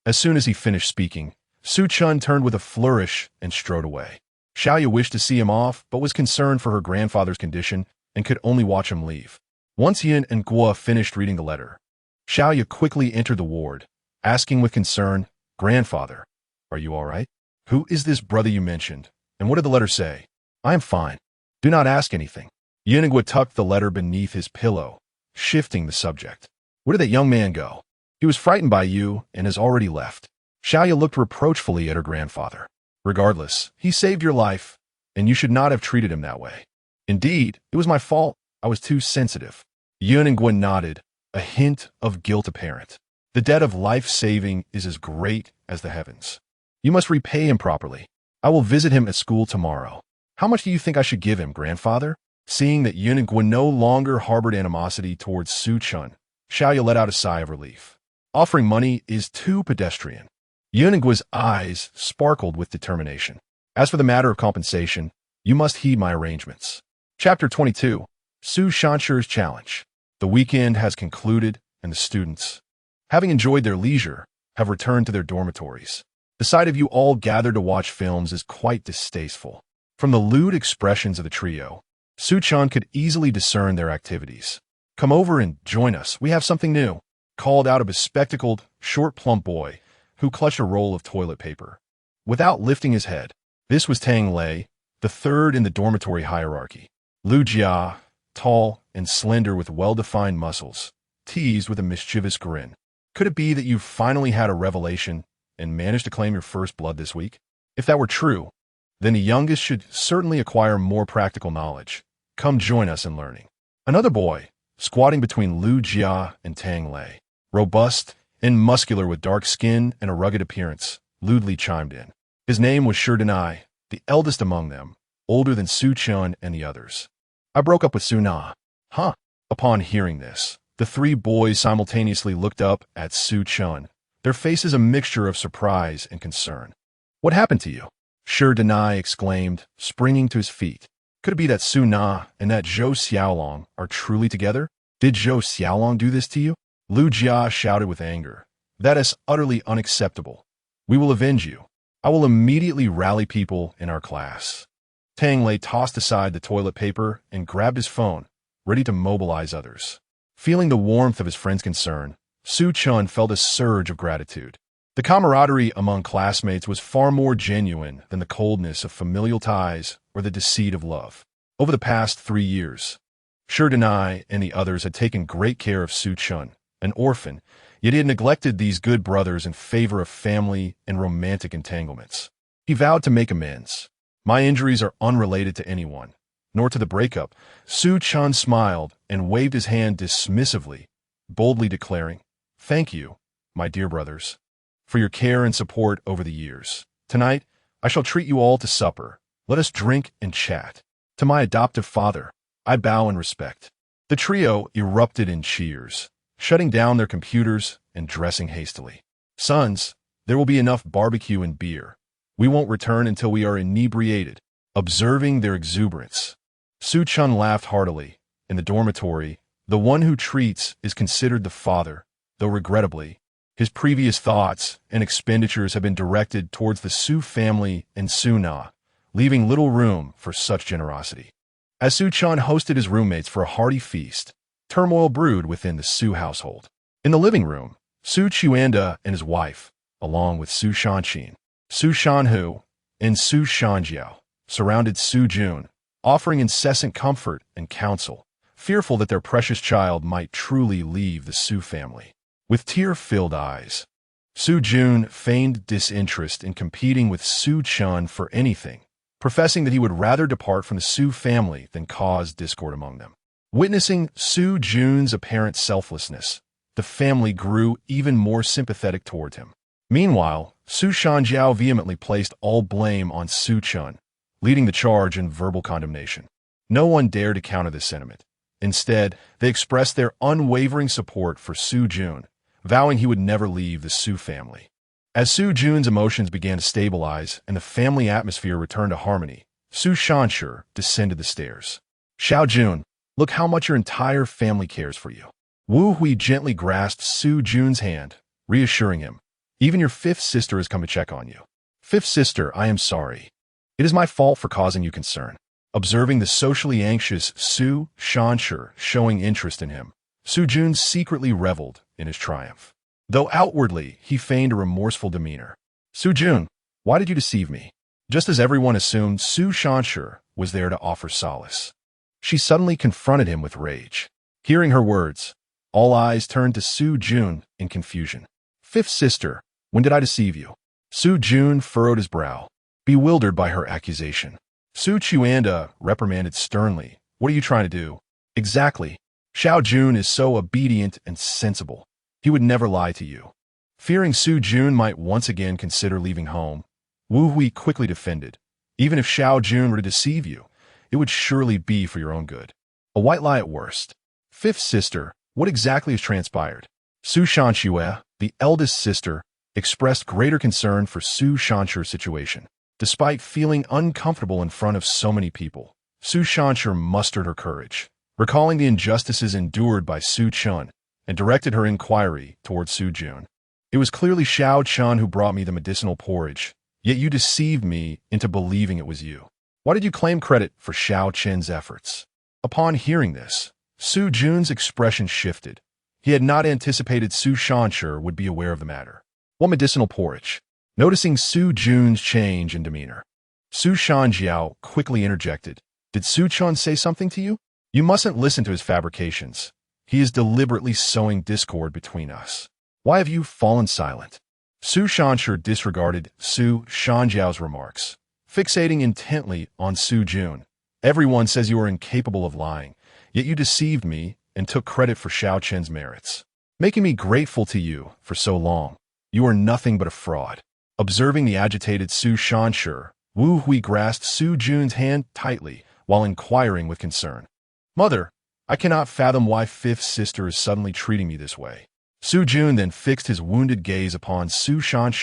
As soon as he finished speaking, Su Chen turned with a flourish and strode away. Xiaoya wished to see him off, but was concerned for her grandfather's condition and could only watch him leave. Once Yun and Guo finished reading the letter, Xiaoya quickly entered the ward, asking with concern, Grandfather, are you all right? Who is this brother you mentioned, and what did the letter say? I am fine. Do not ask anything. Yun and Guo tucked the letter beneath his pillow, shifting the subject. Where did that young man go? He was frightened by you and has already left. Xiaoya looked reproachfully at her grandfather. Regardless, he saved your life, and you should not have treated him that way. Indeed, it was my fault. I was too sensitive. Yun and Guo nodded, a hint of guilt apparent. The debt of life-saving is as great as the heavens. You must repay him properly. I will visit him at school tomorrow. How much do you think I should give him, grandfather? Seeing that Yun and Guo no longer harbored animosity towards Su Chen, Xiaoya let out a sigh of relief. Offering money is too pedestrian. Yun and Guo's eyes sparkled with determination. As for the matter of compensation, you must heed my arrangements. Chapter 22. Su Shanchu's Challenge. The weekend has concluded, and the students, having enjoyed their leisure, have returned to their dormitories. The sight of you all gathered to watch films is quite distasteful. From the lewd expressions of the trio, Su Chen could easily discern their activities. "Come over and join us, we have something new," called out a bespectacled, short, plump boy who clutched a roll of toilet paper. Without lifting his head, this was Tang Lei, the third in the dormitory hierarchy. Lu Jia, tall and slender with well-defined muscles, teased with a mischievous grin. "Could it be that you've finally had a revelation and managed to claim your first blood this week? If that were true, then the youngest should certainly acquire more practical knowledge. Come join us in learning." Another boy, squatting between Lu Jia and Tang Lei, robust and muscular with dark skin and a rugged appearance, lewdly chimed in. His name was Su Chen, the eldest among them, older than Su Chen and the others. "I broke up with Su Na." "Huh?" Upon hearing this, the three boys simultaneously looked up at Su Chen, their faces a mixture of surprise and concern. "What happened to you?" Su Chen exclaimed, springing to his feet. "Could it be that Su Na and that Zhou Xiaolong are truly together? Did Zhou Xiaolong do this to you?" Lu Jia shouted with anger. "That is utterly unacceptable. We will avenge you. I will immediately rally people in our class." Tang Lei tossed aside the toilet paper and grabbed his phone, ready to mobilize others. Feeling the warmth of his friend's concern, Su Chen felt a surge of gratitude. The camaraderie among classmates was far more genuine than the coldness of familial ties or the deceit of love. Over the past 3 years, Su Chen and the others had taken great care of Su Chen, an orphan, yet he had neglected these good brothers in favor of family and romantic entanglements. He vowed to make amends. "My injuries are unrelated to anyone, nor to the breakup." Su Chen smiled and waved his hand dismissively, boldly declaring, "Thank you, my dear brothers, for your care and support over the years. Tonight, I shall treat you all to supper. Let us drink and chat. To my adoptive father, I bow in respect." The trio erupted in cheers, shutting down their computers and dressing hastily. "Sons, there will be enough barbecue and beer. We won't return until we are inebriated." Observing their exuberance, Su Chen laughed heartily. In the dormitory, the one who treats is considered the father, though regrettably, his previous thoughts and expenditures have been directed towards the Su family and Su Na, leaving little room for such generosity. As Su Chen hosted his roommates for a hearty feast, turmoil brewed within the Su household. In the living room, Su Chuanda and his wife, along with Su Shanqin, Su Shanhu, and Su Shanjiao, surrounded Su Jun, offering incessant comfort and counsel, fearful that their precious child might truly leave the Su family. With tear-filled eyes, Su Jun feigned disinterest in competing with Su Chen for anything, professing that he would rather depart from the Su family than cause discord among them. Witnessing Su Jun's apparent selflessness, the family grew even more sympathetic toward him. Meanwhile, Su Shanjiao vehemently placed all blame on Su Chen, leading the charge in verbal condemnation. No one dared to counter this sentiment. Instead, they expressed their unwavering support for Su Jun, vowing he would never leave the Su family. As Su Jun's emotions began to stabilize and the family atmosphere returned to harmony, Su Shanshi descended the stairs. "Xiao Jun, look how much your entire family cares for you." Wu Hui gently grasped Su Jun's hand, reassuring him. "Even your fifth sister has come to check on you." "Fifth sister, I am sorry. It is my fault for causing you concern." Observing the socially anxious Su Shanshi showing interest in him, Su Jun secretly reveled in his triumph. Though outwardly he feigned a remorseful demeanor. "Su Jun, why did you deceive me?" Just as everyone assumed Su Shanshi was there to offer solace, she suddenly confronted him with rage. Hearing her words, all eyes turned to Su Jun in confusion. "Fifth sister, when did I deceive you?" Su Jun furrowed his brow, bewildered by her accusation. Su Chuanda reprimanded sternly. "What are you trying to do?" "Exactly. Xiao Jun is so obedient and sensible. He would never lie to you." Fearing Su Jun might once again consider leaving home, Wu Hui quickly defended. "Even if Xiao Jun were to deceive you, it would surely be for your own good. A white lie at worst." "Fifth sister, what exactly has transpired?" Su Shanxue, the eldest sister, expressed greater concern for Su Shanshi's situation. Despite feeling uncomfortable in front of so many people, Su Shanshi mustered her courage, recalling the injustices endured by Su Chen, and directed her inquiry toward Su Jun. It was clearly Su Chen who brought me the medicinal porridge, yet you deceived me into believing it was you. Why did you claim credit for Su Chen's efforts? Upon hearing this, Su Jun's expression shifted. He had not anticipated Su Chen would be aware of the matter. What medicinal porridge? Noticing Su Jun's change in demeanor, Su Shanjiao quickly interjected. Did Su Chen say something to you? You mustn't listen to his fabrications. He is deliberately sowing discord between us. Why have you fallen silent? Su Chen disregarded Su Shanjiao's remarks, fixating intently on Su Jun. Everyone says you are incapable of lying, yet you deceived me and took credit for Su Chen's merits, making me grateful to you for so long. You are nothing but a fraud. Observing the agitated Su Chen, Wu Hui grasped Su Jun's hand tightly while inquiring with concern. Mother, I cannot fathom why fifth sister is suddenly treating me this way. Su Jun then fixed his wounded gaze upon Su Chen,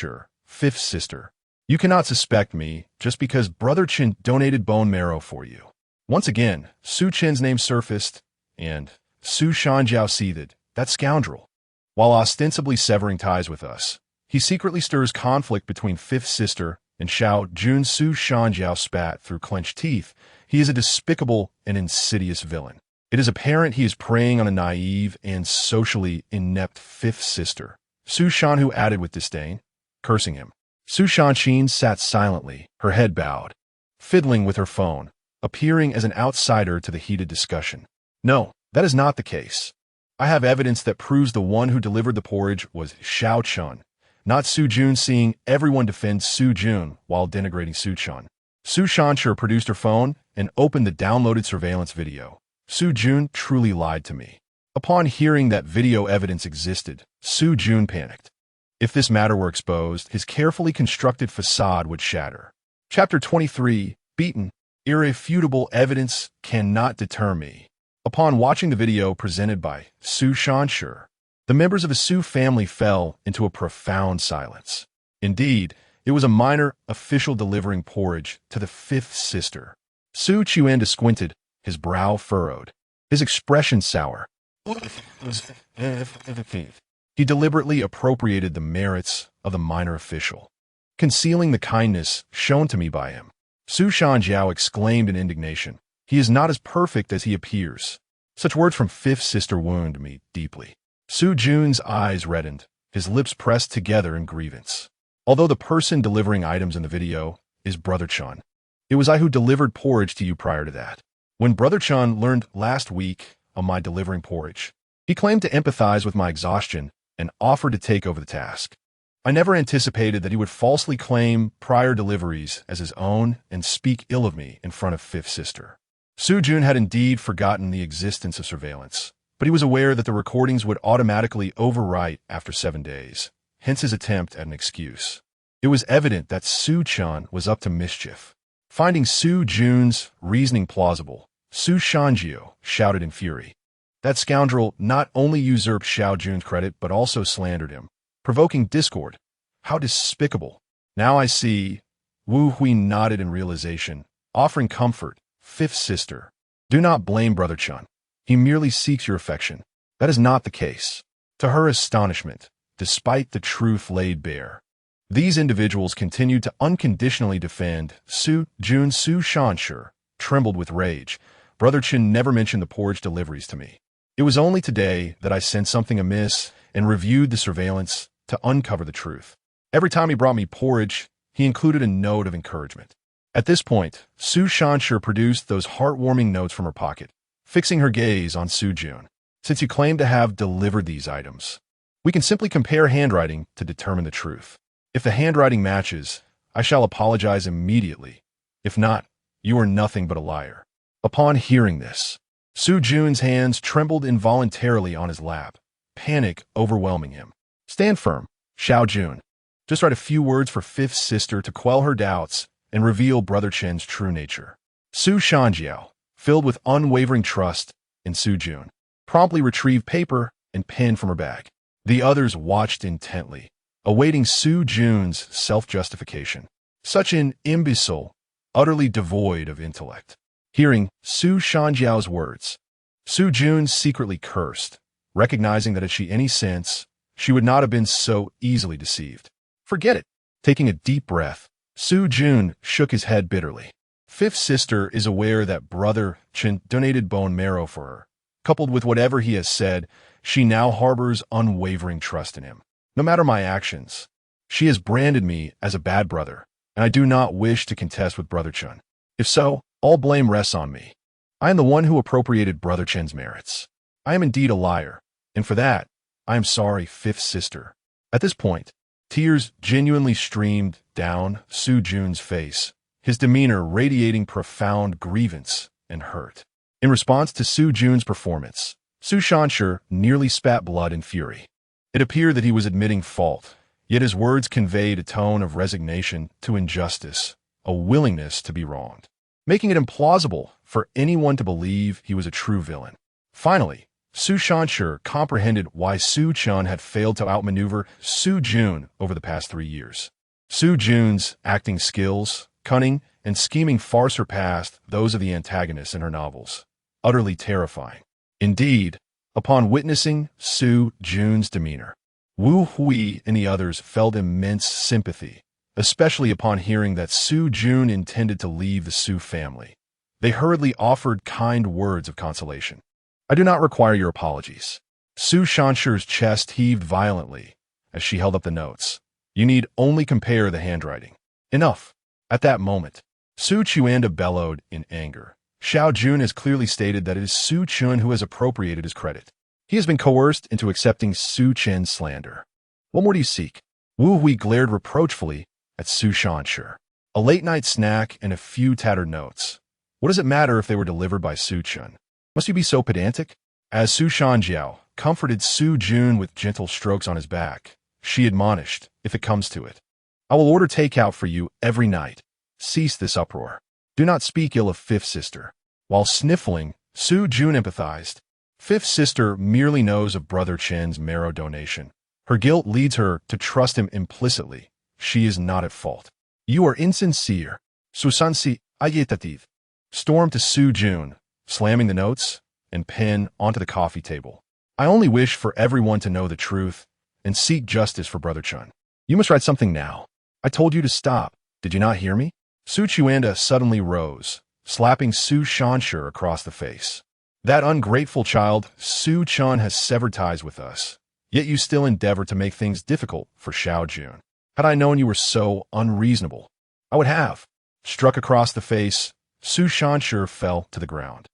fifth sister. You cannot suspect me just because Brother Chen donated bone marrow for you. Once again, Su Chen's name surfaced, and Su Shanjiao seethed. That scoundrel. While ostensibly severing ties with us, he secretly stirs conflict between fifth sister and Su Jun. Su Shanjiao spat through clenched teeth. He is a despicable and insidious villain. It is apparent he is preying on a naive and socially inept fifth sister. Su Shan added with disdain, cursing him. Su Shanqin sat silently, her head bowed, fiddling with her phone, appearing as an outsider to the heated discussion. No, that is not the case. I have evidence that proves the one who delivered the porridge was Su Chen, not Su Jun. Seeing everyone defend Su Jun while denigrating Su Chen, Su Chen produced her phone and opened the downloaded surveillance video. Su Jun truly lied to me. Upon hearing that video evidence existed, Su Jun panicked. If this matter were exposed, his carefully constructed facade would shatter. Chapter 23, Beaten. Irrefutable evidence cannot deter me. Upon watching the video presented by Su Chen, the members of the Su family fell into a profound silence. Indeed, it was a minor official delivering porridge to the fifth sister. Su Chen squinted, his brow furrowed, his expression sour. He deliberately appropriated the merits of the minor official, concealing the kindness shown to me by him. Su Shanjiao exclaimed in indignation. He is not as perfect as he appears. Such words from fifth sister wound me deeply. Su Jun's eyes reddened, his lips pressed together in grievance. Although the person delivering items in the video is Brother Chen, it was I who delivered porridge to you prior to that. When Brother Chen learned last week of my delivering porridge, he claimed to empathize with my exhaustion and offered to take over the task. I never anticipated that he would falsely claim prior deliveries as his own and speak ill of me in front of fifth sister. Su Jun had indeed forgotten the existence of surveillance, but he was aware that the recordings would automatically overwrite after 7 days, hence his attempt at an excuse. It was evident that Su Chen was up to mischief. Finding Su Jun's reasoning plausible, Su Shanjiao shouted in fury. That scoundrel not only usurped Su Jun's credit but also slandered him, provoking discord. How despicable. Now I see. Wu Hui nodded in realization, offering comfort. Fifth sister, do not blame Brother Chen. He merely seeks your affection. That is not the case. To her astonishment, despite the truth laid bare, these individuals continued to unconditionally defend Su Jun. Su Chen trembled with rage. Brother Chen never mentioned the porridge deliveries to me. It was only today that I sensed something amiss and reviewed the surveillance to uncover the truth. Every time he brought me porridge, he included a note of encouragement. At this point, Su Chen produced those heartwarming notes from her pocket, fixing her gaze on Su Jun. Since you claim to have delivered these items, we can simply compare handwriting to determine the truth. If the handwriting matches, I shall apologize immediately. If not, you are nothing but a liar. Upon hearing this, Su Jun's hands trembled involuntarily on his lap, panic overwhelming him. Stand firm, Su Jun. Just write a few words for fifth sister to quell her doubts and reveal Brother Chen's true nature. Su Shanjiao, filled with unwavering trust in Su Jun, promptly retrieved paper and pen from her bag. The others watched intently, awaiting Su Jun's self-justification. Such an imbecile, utterly devoid of intellect. Hearing Su Shanjiao's words, Su Jun secretly cursed, recognizing that had she any sense, she would not have been so easily deceived. Forget it. Taking a deep breath, Su Chen shook his head bitterly. Fifth sister is aware that brother Chen donated bone marrow for her. Coupled with whatever he has said, she now harbors unwavering trust in him. No matter my actions, she has branded me as a bad brother, and I do not wish to contest with brother Chen. If so, all blame rests on me. I am the one who appropriated brother Chen's merits. I am indeed a liar, and for that, I am sorry, fifth sister. At this point, tears genuinely streamed down Su Chen's face, his demeanor radiating profound grievance and hurt. In response to Su Chen's performance, Su Chen nearly spat blood in fury. It appeared that he was admitting fault, yet his words conveyed a tone of resignation to injustice, a willingness to be wronged, making it implausible for anyone to believe he was a true villain. Finally, Su Chen comprehended why Su Chen had failed to outmaneuver Su Chen over the past 3 years. Su Chen's acting skills, cunning, and scheming far surpassed those of the antagonists in her novels, utterly terrifying. Indeed, upon witnessing Su Chen's demeanor, Wu Hui and the others felt immense sympathy, especially upon hearing that Su Chen intended to leave the Su family. They hurriedly offered kind words of consolation. I do not require your apologies. Su Chen's chest heaved violently as she held up the notes. You need only compare the handwriting. Enough. At that moment, Su Chen bellowed in anger. Xiao Jun has clearly stated that it is Su Chen who has appropriated his credit. He has been coerced into accepting Su Chen's slander. What more do you seek? Wu Hui glared reproachfully at Su Chen. A late-night snack and a few tattered notes. What does it matter if they were delivered by Su Chen? Must you be so pedantic? As Su Shanjiao comforted Su Chen with gentle strokes on his back, she admonished, if it comes to it. I will order takeout for you every night. Cease this uproar. Do not speak ill of fifth sister. While sniffling, Su Chen empathized. Fifth sister merely knows of brother Chen's marrow donation. Her guilt leads her to trust him implicitly. She is not at fault. You are insincere. Susansi ayetativ. Stormed to Su Chen, slamming the notes and pen onto the coffee table. I only wish for everyone to know the truth and seek justice for brother Chen. You must write something now. I told you to stop. Did you not hear me? Su Chen suddenly rose, slapping Su Chen across the face. That ungrateful child, Su Chen, has severed ties with us. Yet you still endeavor to make things difficult for Xiao Jun. Had I known you were so unreasonable, I would have. Struck across the face, Su Chen fell to the ground,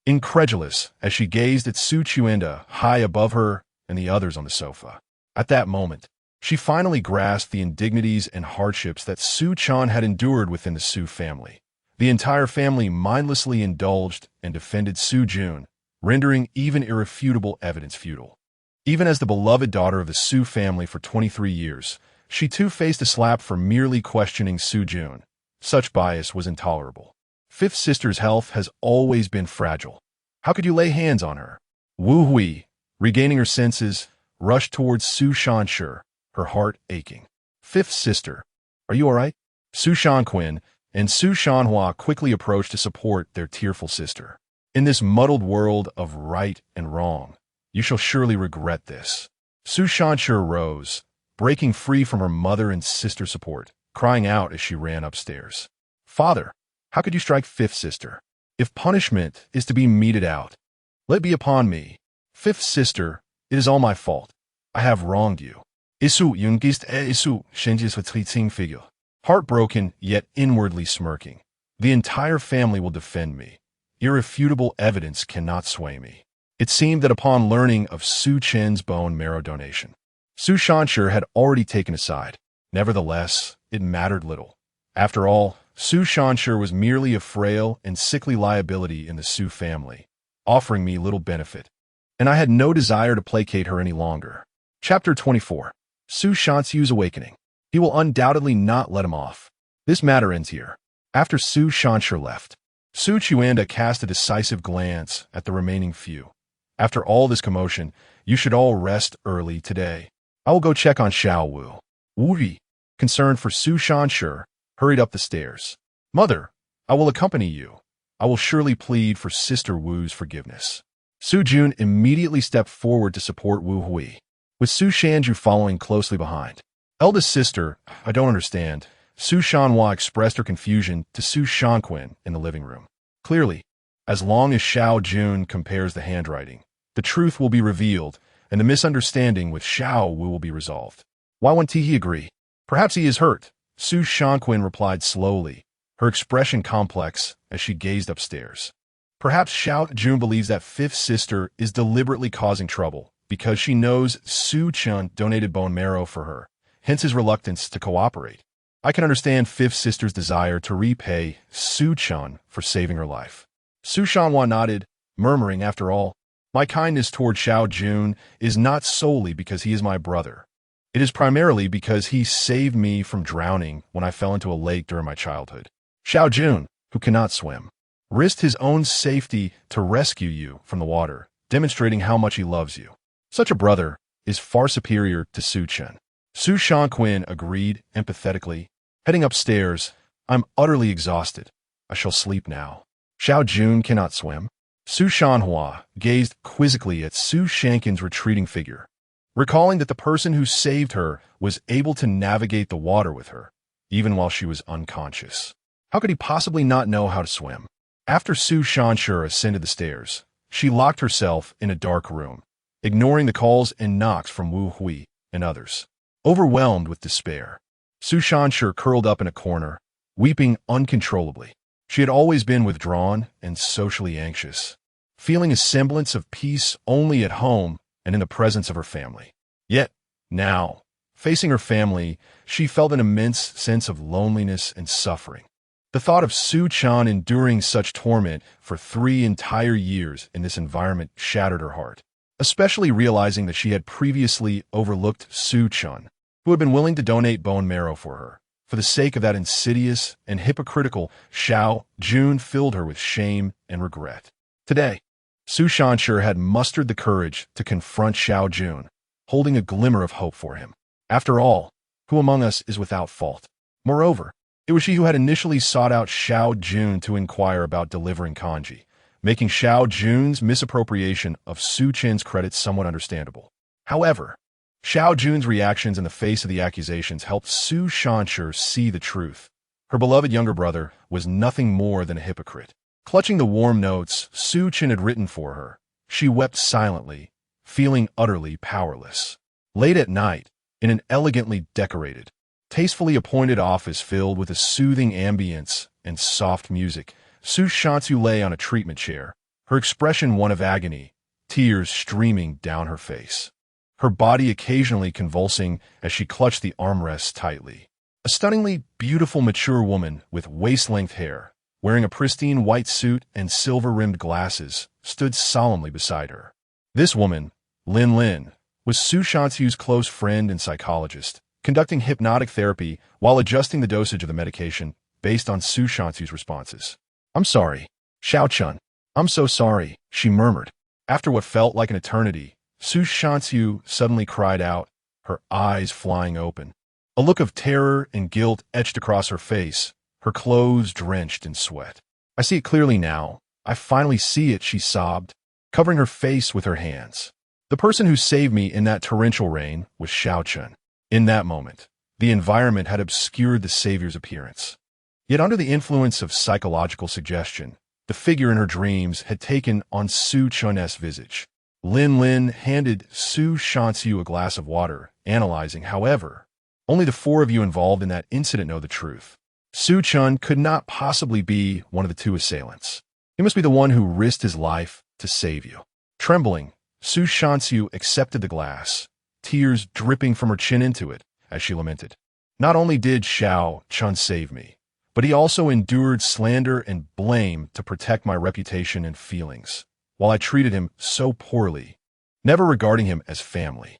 incredulous as she gazed at Su Chen high above her and the others on the sofa. At that moment, she finally grasped the indignities and hardships that Su Chen had endured within the Su family. The entire family mindlessly indulged and defended Su Chen, rendering even irrefutable evidence futile. Even as the beloved daughter of the Su family for 23 years, she too faced a slap for merely questioning Su Chen. Such bias was intolerable. Fifth sister's health has always been fragile. How could you lay hands on her? Wu Hui, regaining her senses, rushed towards Su Chen, her heart aching. Fifth sister, are you all right? Su Shanquin and Su Shanhua quickly approached to support their tearful sister. In this muddled world of right and wrong, you shall surely regret this. Su Shanchu rose, breaking free from her mother and sister support, crying out as she ran upstairs. Father, how could you strike fifth sister? If punishment is to be meted out, let it be upon me. Fifth sister, it is all my fault. I have wronged you. Heartbroken, yet inwardly smirking. The entire family will defend me. Irrefutable evidence cannot sway me. It seemed that upon learning of Su Chen's bone marrow donation, Su Shanchu had already taken a side. Nevertheless, it mattered little. After all, Su Shanchu was merely a frail and sickly liability in the Su family, offering me little benefit, and I had no desire to placate her any longer. Chapter 24. Su Shanxu's Awakening. He will undoubtedly not let him off. This matter ends here. After Su Shanxu left, Su Chuanda cast a decisive glance at the remaining few. After all this commotion, you should all rest early today. I will go check on Xiao Wu. Wu Yi, concerned for Su Shanxu, hurried up the stairs. Mother, I will accompany you. I will surely plead for Sister Wu's forgiveness. Su Jun immediately stepped forward to support Wu Hui. with Su Shanju following closely behind. Eldest sister, I don't understand. Su Shanhua expressed her confusion to Su Shanquin in the living room. Clearly, as long as Xiao Jun compares the handwriting, the truth will be revealed, and the misunderstanding with Xiao Wu will be resolved. Why won't he agree? Perhaps he is hurt, Su Shanquin replied slowly, her expression complex as she gazed upstairs. Perhaps Xiao Jun believes that fifth sister is deliberately causing trouble because she knows Su Chen donated bone marrow for her, hence his reluctance to cooperate. I can understand fifth sister's desire to repay Su Chen for saving her life. Su Shanhua nodded, murmuring, after all, my kindness toward Xiao Jun is not solely because he is my brother. It is primarily because he saved me from drowning when I fell into a lake during my childhood. Xiao Jun, who cannot swim, risked his own safety to rescue you from the water, demonstrating how much he loves you. Such a brother is far superior to Su Chen. Su Shanquin agreed empathetically. Heading upstairs, I'm utterly exhausted. I shall sleep now. Xiao Jun cannot swim. Su Shanhua gazed quizzically at Su Shankin's retreating figure, recalling that the person who saved her was able to navigate the water with her, even while she was unconscious. How could he possibly not know how to swim? After Su Shanshur ascended the stairs, she locked herself in a dark room, ignoring the calls and knocks from Wu Hui and others. Overwhelmed with despair, Su Shanshur curled up in a corner, weeping uncontrollably. She had always been withdrawn and socially anxious, feeling a semblance of peace only at home and in the presence of her family. Yet, now, facing her family, she felt an immense sense of loneliness and suffering. The thought of Su Chen enduring such torment for 3 entire years in this environment shattered her heart, especially realizing that she had previously overlooked Su Chen, who had been willing to donate bone marrow for her. For the sake of that insidious and hypocritical Xiao Jun filled her with shame and regret. Today, Su Shanshur had mustered the courage to confront Xiao Jun, holding a glimmer of hope for him. After all, who among us is without fault? Moreover, it was she who had initially sought out Xiao Jun to inquire about delivering kanji, making Xiao Jun's misappropriation of Su Chen's credit somewhat understandable. However, Xiao Jun's reactions in the face of the accusations helped Su Shanshur see the truth. Her beloved younger brother was nothing more than a hypocrite. Clutching the warm notes Su Chen had written for her, she wept silently, feeling utterly powerless. Late at night, in an elegantly decorated, tastefully appointed office filled with a soothing ambience and soft music, Su Shansu lay on a treatment chair, her expression one of agony, tears streaming down her face, her body occasionally convulsing as she clutched the armrests tightly. A stunningly beautiful mature woman with waist-length hair, wearing a pristine white suit and silver-rimmed glasses, stood solemnly beside her. This woman, Lin Lin, was Su Shansu's close friend and psychologist, conducting hypnotic therapy while adjusting the dosage of the medication based on Su Shansu's responses. I'm sorry, Xiao Chen. I'm so sorry, she murmured. After what felt like an eternity, Su Shansu suddenly cried out, her eyes flying open. A look of terror and guilt etched across her face, her clothes drenched in sweat. I see it clearly now. I finally see it, she sobbed, covering her face with her hands. The person who saved me in that torrential rain was Xiao Chen. In that moment, the environment had obscured the savior's appearance. Yet under the influence of psychological suggestion, the figure in her dreams had taken on Su Chen's visage. Lin Lin handed Su Shansu a glass of water, analyzing, however, only the 4 of you involved in that incident know the truth. Su Chen could not possibly be one of the 2 assailants. He must be the one who risked his life to save you. Trembling, Su Shansu accepted the glass, tears dripping from her chin into it, as she lamented. Not only did Xiao Chen save me, but he also endured slander and blame to protect my reputation and feelings, while I treated him so poorly, never regarding him as family.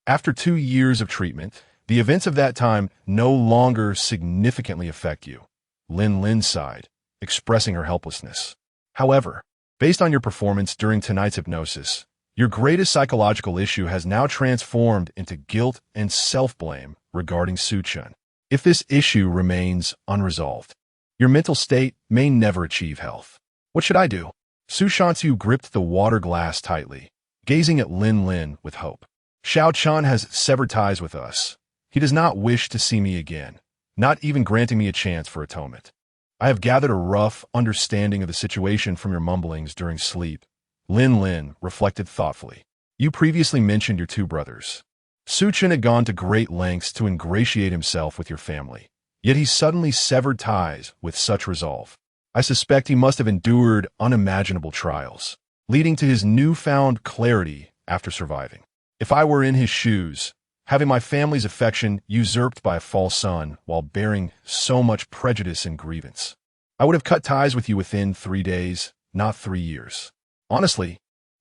After 2 years of treatment, the events of that time no longer significantly affect you, Lin Lin sighed, expressing her helplessness. However, based on your performance during tonight's hypnosis, your greatest psychological issue has now transformed into guilt and self-blame regarding Su Chen. If this issue remains unresolved, your mental state may never achieve health. What should I do? Su Shansu gripped the water glass tightly, gazing at Lin Lin with hope. Xiao Chen has severed ties with us. He does not wish to see me again, not even granting me a chance for atonement. I have gathered a rough understanding of the situation from your mumblings during sleep. Lin reflected thoughtfully. You previously mentioned your two brothers. Su Chen had gone to great lengths to ingratiate himself with your family, yet he suddenly severed ties with such resolve. I suspect he must have endured unimaginable trials, leading to his newfound clarity after surviving. If I were in his shoes, having my family's affection usurped by a false son while bearing so much prejudice and grievance, I would have cut ties with you within 3 days, not 3 years. Honestly,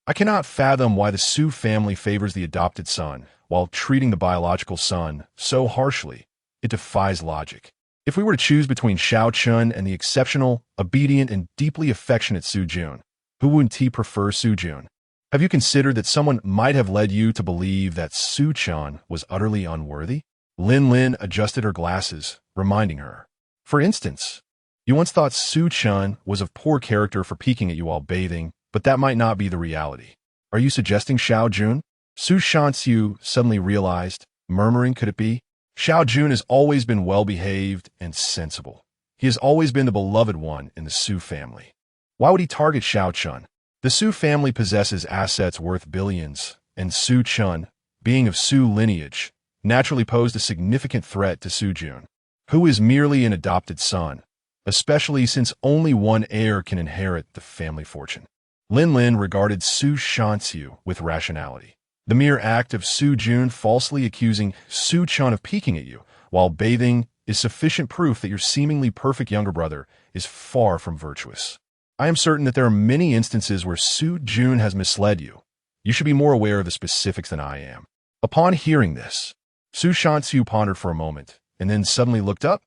I cannot fathom why the Su family favors the adopted son while treating the biological son so harshly. It defies logic. If we were to choose between Xiao Chen and the exceptional, obedient, and deeply affectionate Su Jun, who would he prefer? Su Jun? Have you considered that someone might have led you to believe that Su Chen was utterly unworthy? Lin adjusted her glasses, reminding her. For instance, you once thought Su Chen was of poor character for peeking at you while bathing, but that might not be the reality. Are you suggesting Xiao Jun? Su Shanxiu suddenly realized, murmuring, could it be? Xiao Jun has always been well-behaved and sensible. He has always been the beloved one in the Su family. Why would he target Xiao Chen? The Su family possesses assets worth billions, and Su Chen, being of Su lineage, naturally posed a significant threat to Su Jun, who is merely an adopted son, especially since only one heir can inherit the family fortune. Lin regarded Su Shanxiu with rationality. The mere act of Su Jun falsely accusing Su Chen of peeking at you while bathing is sufficient proof that your seemingly perfect younger brother is far from virtuous. I am certain that there are many instances where Su Jun has misled you. You should be more aware of the specifics than I am. Upon hearing this, Su Shanxiu pondered for a moment and then suddenly looked up.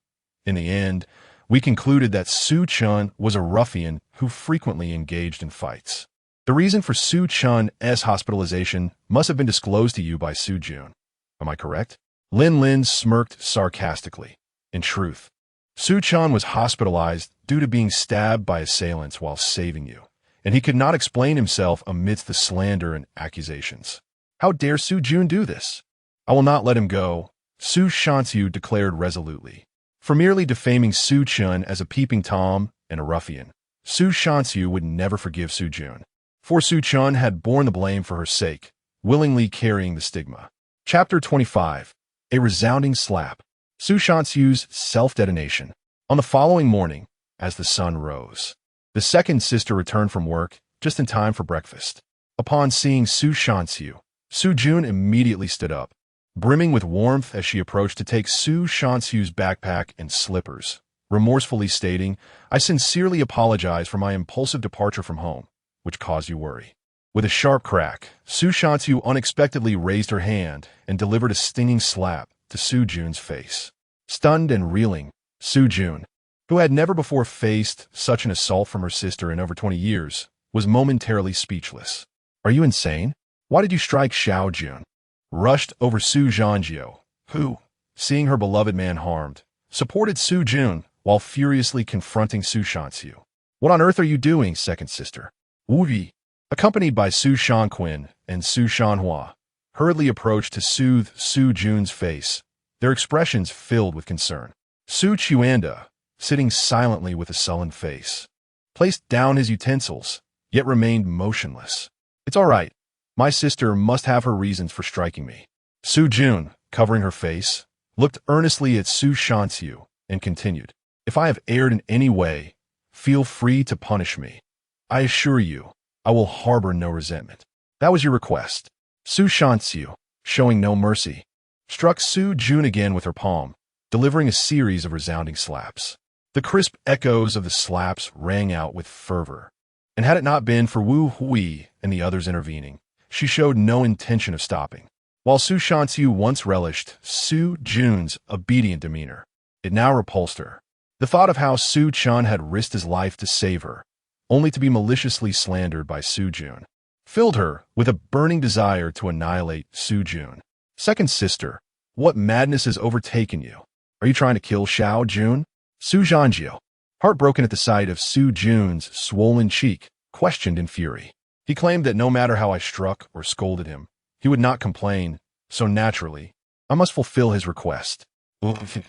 In the end, we concluded that Su Chen was a ruffian who frequently engaged in fights. The reason for Su Chen's hospitalization must have been disclosed to you by Su Jun. Am I correct? Lin smirked sarcastically. In truth, Su Chen was hospitalized due to being stabbed by assailants while saving you, and he could not explain himself amidst the slander and accusations. How dare Su Jun do this? I will not let him go, Su Shanxiu declared resolutely. For merely defaming Su Chen as a peeping Tom and a ruffian, Su Shanxiu would never forgive Su Jun. For Su Chen had borne the blame for her sake, willingly carrying the stigma. Chapter 25. A resounding slap. Su Shanxiu's self-detonation. On the following morning, as the sun rose, the second sister returned from work just in time for breakfast. Upon seeing Su Shanxiu, Su Jun immediately stood up, brimming with warmth as she approached to take Su Shanxiu's backpack and slippers, remorsefully stating, I sincerely apologize for my impulsive departure from home, which caused you worry. With a sharp crack, Su Shanxiu unexpectedly raised her hand and delivered a stinging slap to Su Jun's face. Stunned and reeling, Su Jun, who had never before faced such an assault from her sister in over 20 years, was momentarily speechless. Are you insane? Why did you strike Xiao Jun? Rushed over Su Zhanjiu, who, seeing her beloved man harmed, supported Su Jun while furiously confronting Su Shanxiu. What on earth are you doing, second sister? Wu Yi, accompanied by Su Shanquin and Su Shanhua, hurriedly approached to soothe Su Jun's face, their expressions filled with concern. Su Chuanda, sitting silently with a sullen face, placed down his utensils, yet remained motionless. It's all right. My sister must have her reasons for striking me. Su Jun, covering her face, looked earnestly at Su Shanxiu and continued, If I have erred in any way, feel free to punish me. I assure you, I will harbor no resentment. That was your request. Su Shanxiu, showing no mercy, struck Su Jun again with her palm, delivering a series of resounding slaps. The crisp echoes of the slaps rang out with fervor, and had it not been for Wu Hui and the others intervening, she showed no intention of stopping. While Su Shanxiu once relished Su Jun's obedient demeanor, it now repulsed her. The thought of how Su Chen had risked his life to save her, only to be maliciously slandered by Su Jun, filled her with a burning desire to annihilate Su Jun. Second sister, what madness has overtaken you? Are you trying to kill Xiao Jun? Su Zhanjiu, heartbroken at the sight of Su Jun's swollen cheek, questioned in fury. He claimed that no matter how I struck or scolded him, he would not complain, So naturally, I must fulfill his request. What has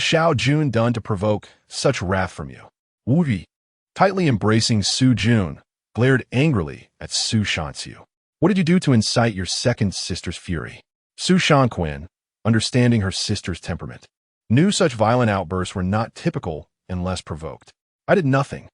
Xiao Jun done to provoke such wrath from you? Wu Yi, tightly embracing Su Jun, glared angrily at Su Shanxiu. What did you do to incite your second sister's fury? Su Shanquin, understanding her sister's temperament, knew such violent outbursts were not typical unless provoked. I did nothing.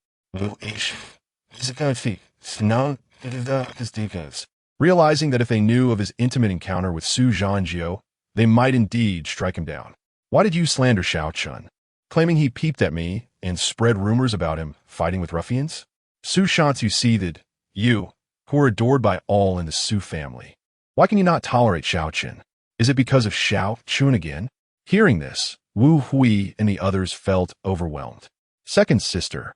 Realizing that if they knew of his intimate encounter with Su Zhanjiu, they might indeed strike him down. Why did you slander Xiao Chun, claiming he peeped at me and spread rumors about him fighting with ruffians? Su Shanxiu seethed. You, who are adored by all in the Su family. Why can you not tolerate Xiao Chen? Is it because of Xiao Chun again? Hearing this, Wu Hui and the others felt overwhelmed. Second sister,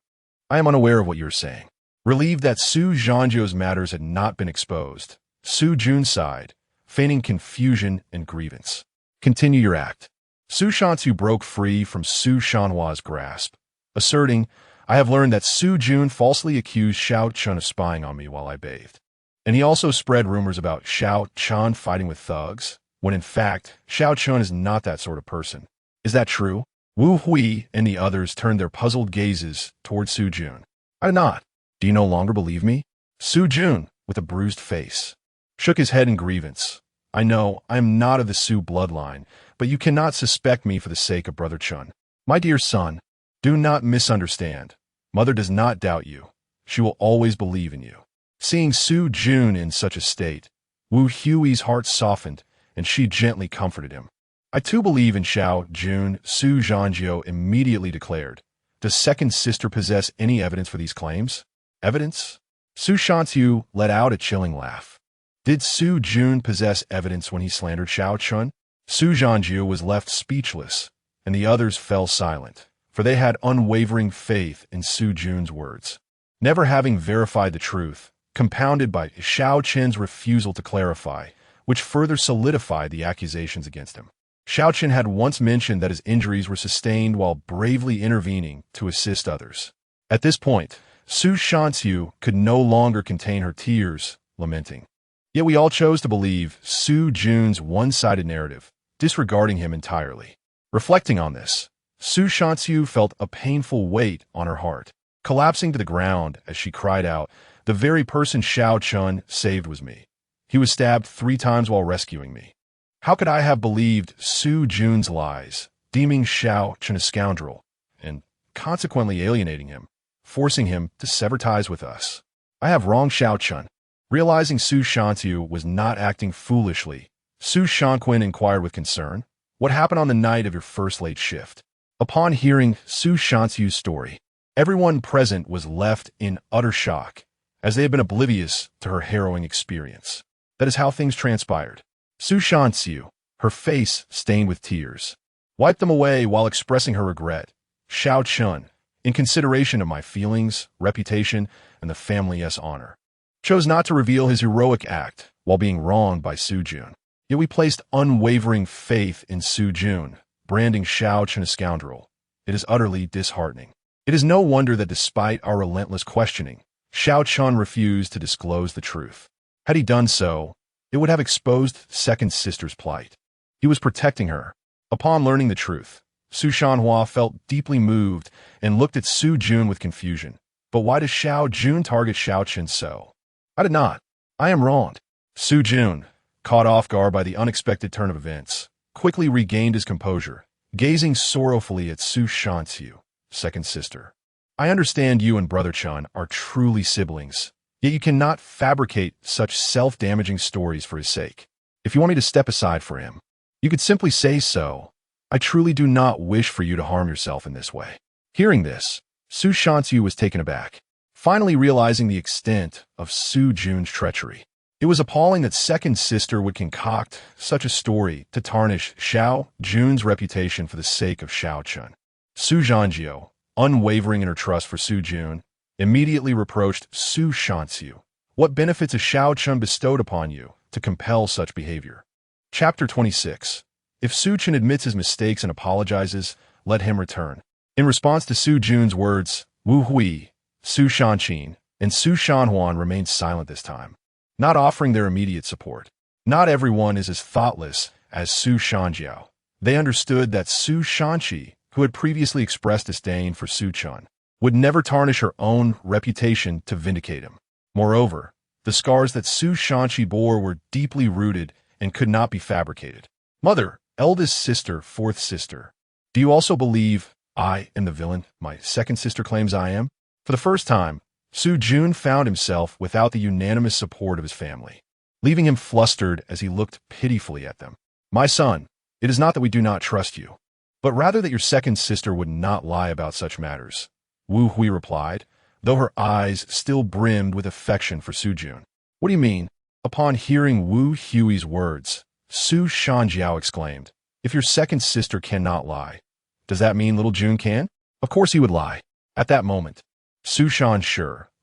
I am unaware of what you are saying. Relieved that Su Zhanjiu's matters had not been exposed, Su Jun sighed, feigning confusion and grievance. Continue your act. Su Shanxiu broke free from Su Shanhua's grasp, asserting, I have learned that Su Jun falsely accused Xiao Chun of spying on me while I bathed. And he also spread rumors about Xiao Chun fighting with thugs, when in fact, Xiao Chun is not that sort of person. Is that true? Wu Hui and the others turned their puzzled gazes toward Su Jun. I did not. Do you no longer believe me? Su Jun, with a bruised face, shook his head in grievance. I know I am not of the Su bloodline, but you cannot suspect me for the sake of Brother Chun. My dear son, do not misunderstand. Mother does not doubt you. She will always believe in you. Seeing Su Jun in such a state, Wu Hui's heart softened, and she gently comforted him. I too believe in Xiao Jun, Su Zhanjiu immediately declared. Does second sister possess any evidence for these claims? Evidence? Su Shanxiu let out a chilling laugh. Did Su Jun possess evidence when he slandered Xiao Chun? Su Zhanjiu was left speechless, and the others fell silent, for they had unwavering faith in Su Jun's words. Never having verified the truth, compounded by Xiao Chen's refusal to clarify, which further solidified the accusations against him. Xiao Chen had once mentioned that his injuries were sustained while bravely intervening to assist others. At this point, Su Shanxiu could no longer contain her tears, lamenting. Yet we all chose to believe Su Jun's one-sided narrative, disregarding him entirely. Reflecting on this, Su Shanxiu felt a painful weight on her heart, collapsing to the ground as she cried out, the very person Xiao Chun saved was me. He was stabbed 3 times while rescuing me. How could I have believed Su Jun's lies, deeming Xiao Chun a scoundrel, and consequently alienating him, forcing him to sever ties with us? I have wronged Xiao Chun. Realizing Su Shanxiu was not acting foolishly, Su Shanquin inquired with concern, what happened on the night of your first late shift? Upon hearing Su Shanxiu's story, everyone present was left in utter shock, as they had been oblivious to her harrowing experience. That is how things transpired. Su Shanxiu, her face stained with tears, wiped them away while expressing her regret. Xiao Chun, in consideration of my feelings, reputation, and the family's honor, chose not to reveal his heroic act while being wronged by Su Jun. Yet we placed unwavering faith in Su Jun, branding Xiao Chun a scoundrel. It is utterly disheartening. It is no wonder that despite our relentless questioning, Xiao Chun refused to disclose the truth. Had he done so, it would have exposed second sister's plight. He was protecting her. Upon learning the truth, Su Shanhua felt deeply moved and looked at Su Jun with confusion. But why does Xiao Jun target Xiao Chen so? I did not. I am wronged. Su Jun, caught off guard by the unexpected turn of events, quickly regained his composure, gazing sorrowfully at Su Shanxiu, second sister. I understand you and Brother Chun are truly siblings, yet you cannot fabricate such self-damaging stories for his sake. If you want me to step aside for him, you could simply say so. I truly do not wish for you to harm yourself in this way. Hearing this, Su Shanxiu was taken aback, finally realizing the extent of Su Jun's treachery. It was appalling that second sister would concoct such a story to tarnish Xiao Jun's reputation for the sake of Xiao Chun. Su Zhanjiu, unwavering in her trust for Su Jun, immediately reproached Su Shanxiu. What benefits has Xiao Chun bestowed upon you to compel such behavior? Chapter 26. If Su Chen admits his mistakes and apologizes, let him return. In response to Su Jun's words, Wu Hui, Su Shanqin, and Su Shanhuan remained silent this time. not offering their immediate support. Not everyone is as thoughtless as Su Shanjiao. They understood that Su Shanqi, who had previously expressed disdain for Su Chen, would never tarnish her own reputation to vindicate him. Moreover, the scars that Su Shanqi bore were deeply rooted and could not be fabricated. Mother, eldest sister, fourth sister. Do you also believe I am the villain my second sister claims I am? For the first time, Su Jun found himself without the unanimous support of his family, leaving him flustered as he looked pitifully at them. My son, it is not that we do not trust you, but rather that your second sister would not lie about such matters, Wu Hui replied, though her eyes still brimmed with affection for Su Jun. What do you mean? Upon hearing Wu Hui's words, Su Shanjiao exclaimed, if your second sister cannot lie, does that mean little Jun can? Of course he would lie. At that moment, Su Shan,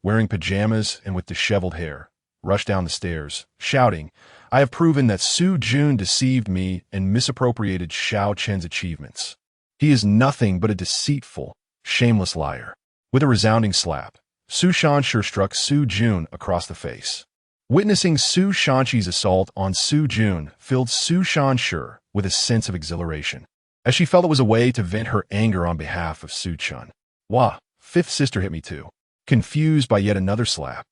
wearing pajamas and with disheveled hair, rushed down the stairs, shouting, I have proven that Su Jun deceived me and misappropriated Xiao Chen's achievements. He is nothing but a deceitful, shameless liar. With a resounding slap, Su Shan struck Su Jun across the face. Witnessing Su Shanqi's assault on Su Jun filled Su Shan with a sense of exhilaration, as she felt it was a way to vent her anger on behalf of Su Chen. Wah, fifth sister hit me too. Confused by yet another slap,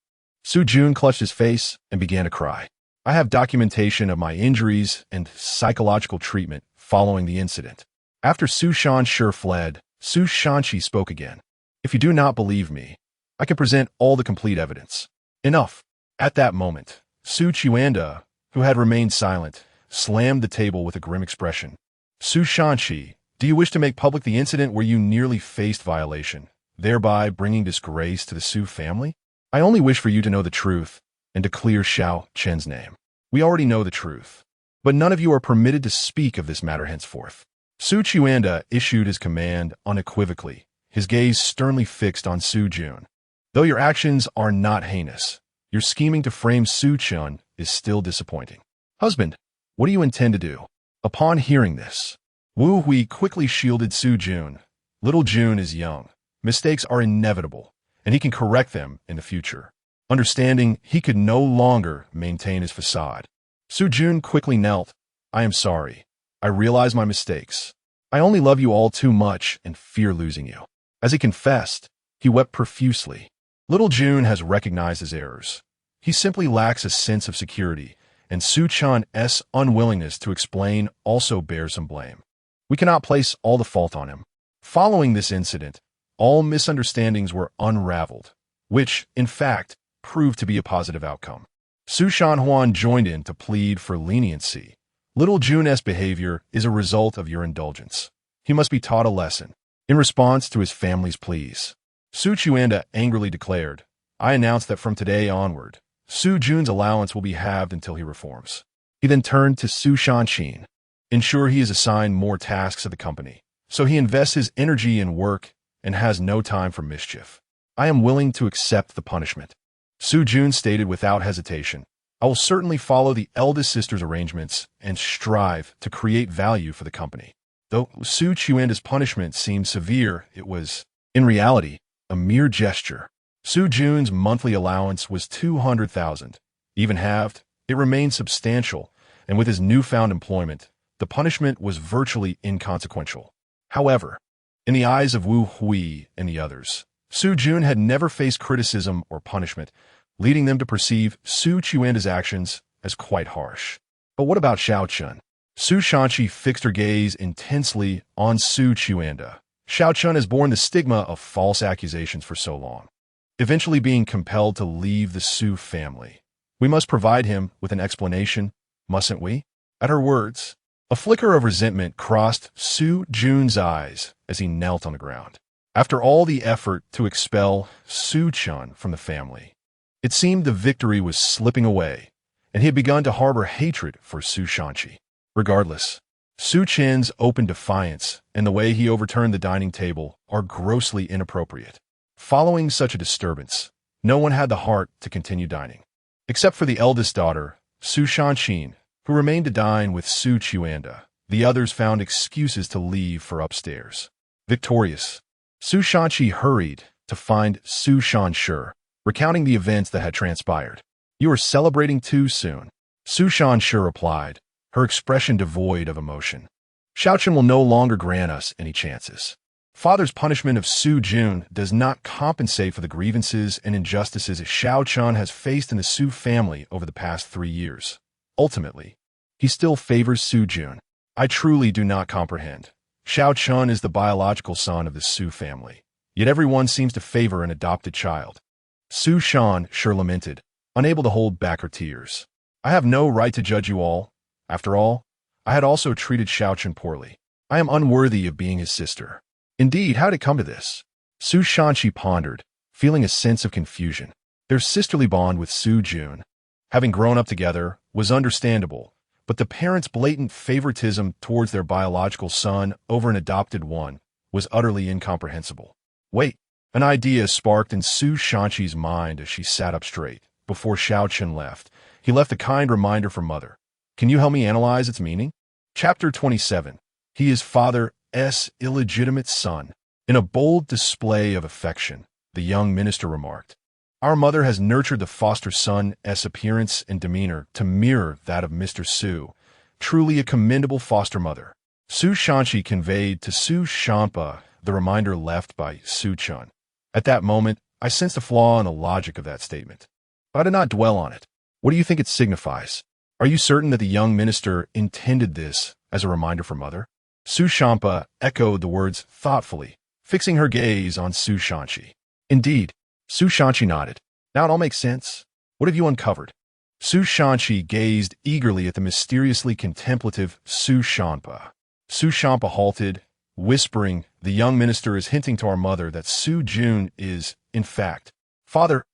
Su Jun clutched his face and began to cry. I have documentation of my injuries and psychological treatment following the incident. After Su Shan fled, Su Shanqi spoke again. If you do not believe me, I can present all the complete evidence. Enough. At that moment, Su Qianda, who had remained silent, slammed the table with a grim expression. Su Shanqi, do you wish to make public the incident where you nearly faced violation, thereby bringing disgrace to the Su family? I only wish for you to know the truth and to clear Xiao Chen's name. We already know the truth, but none of you are permitted to speak of this matter henceforth. Su Qianda issued his command unequivocally, his gaze sternly fixed on Su Jun. Though your actions are not heinous, your scheming to frame Su Chen is still disappointing. Husband, what do you intend to do? Upon hearing this, Wu Hui quickly shielded Su Jun. Little Jun is young. Mistakes are inevitable, and he can correct them in the future. Understanding he could no longer maintain his facade, Su Jun quickly knelt. I am sorry. I realize my mistakes. I only love you all too much and fear losing you. As he confessed, he wept profusely. Little Jun has recognized his errors. He simply lacks a sense of security, and Su Chen's unwillingness to explain also bears some blame. We cannot place all the fault on him. Following this incident, all misunderstandings were unraveled, which, in fact, proved to be a positive outcome. Su Shanhuan joined in to plead for leniency. Little Jun's behavior is a result of your indulgence. He must be taught a lesson. In response to his family's pleas, Su Qianda angrily declared, I announce that from today onward, Su Jun's allowance will be halved until he reforms. He then turned to Su Shanqin. Ensure he is assigned more tasks at the company, so he invests his energy in work and has no time for mischief. I am willing to accept the punishment. Su Jun stated without hesitation, I will certainly follow the eldest sister's arrangements and strive to create value for the company. Though Su Qianda's punishment seemed severe, it was, in reality, a mere gesture. Su Jun's monthly allowance was 200,000. Even halved, it remained substantial, and with his newfound employment, the punishment was virtually inconsequential. However, in the eyes of Wu Hui and the others, Su Jun had never faced criticism or punishment, leading them to perceive Su Qianda's actions as quite harsh. But what about Xiao Chen? Su Shanqi fixed her gaze intensely on Su Qianda. Xiao Chen has borne the stigma of false accusations for so long, eventually being compelled to leave the Su family. We must provide him with an explanation, mustn't we? At her words, a flicker of resentment crossed Su Jun's eyes as he knelt on the ground. After all the effort to expel Su Chen from the family, it seemed the victory was slipping away, and he had begun to harbor hatred for Su Shanqi. Regardless, Su Chen's open defiance and the way he overturned the dining table are grossly inappropriate. Following such a disturbance, no one had the heart to continue dining. Except for the eldest daughter, Su Shanqin, who remained to dine with Su Qianda. The others found excuses to leave for upstairs. Victorious, Su Shanqi hurried to find Su Shan recounting the events that had transpired. You are celebrating too soon. Su Chen sure replied, her expression devoid of emotion. Su Chen will no longer grant us any chances. Father's punishment of Su Jun does not compensate for the grievances and injustices Su Chen has faced in the Su family over the past 3 years. Ultimately, he still favors Su Jun. I truly do not comprehend. Su Chen is the biological son of the Su family, yet everyone seems to favor an adopted child. Su Chen sure lamented, unable to hold back her tears. I have no right to judge you all. After all, I had also treated Su Chen poorly. I am unworthy of being his sister. Indeed, how did it come to this? Su Shanqi pondered, feeling a sense of confusion. Their sisterly bond with Su Jun, having grown up together, was understandable, but the parents' blatant favoritism towards their biological son over an adopted one was utterly incomprehensible. Wait, an idea sparked in Su Shanqi's mind as she sat up straight. Before Su Chen left, he left a kind reminder for Mother. Can you help me analyze its meaning? Chapter 27. He is Father's illegitimate son. In a bold display of affection, the young minister remarked, "Our mother has nurtured the foster son's appearance and demeanor to mirror that of Mr. Su. Truly a commendable foster mother." Su Shanqi conveyed to Su Shanpa the reminder left by Su Chen. At that moment, I sensed a flaw in the logic of that statement. But I did not dwell on it. What do you think it signifies? Are you certain that the young minister intended this as a reminder for Mother? Su Shanpa echoed the words thoughtfully, fixing her gaze on Su Shanqi. Indeed, Su Shanqi nodded. Now it all makes sense. What have you uncovered? Su Shanqi gazed eagerly at the mysteriously contemplative Su Shanpa. Su Shanpa halted, whispering, "The young minister is hinting to our mother that Su Jun is, in fact, Father's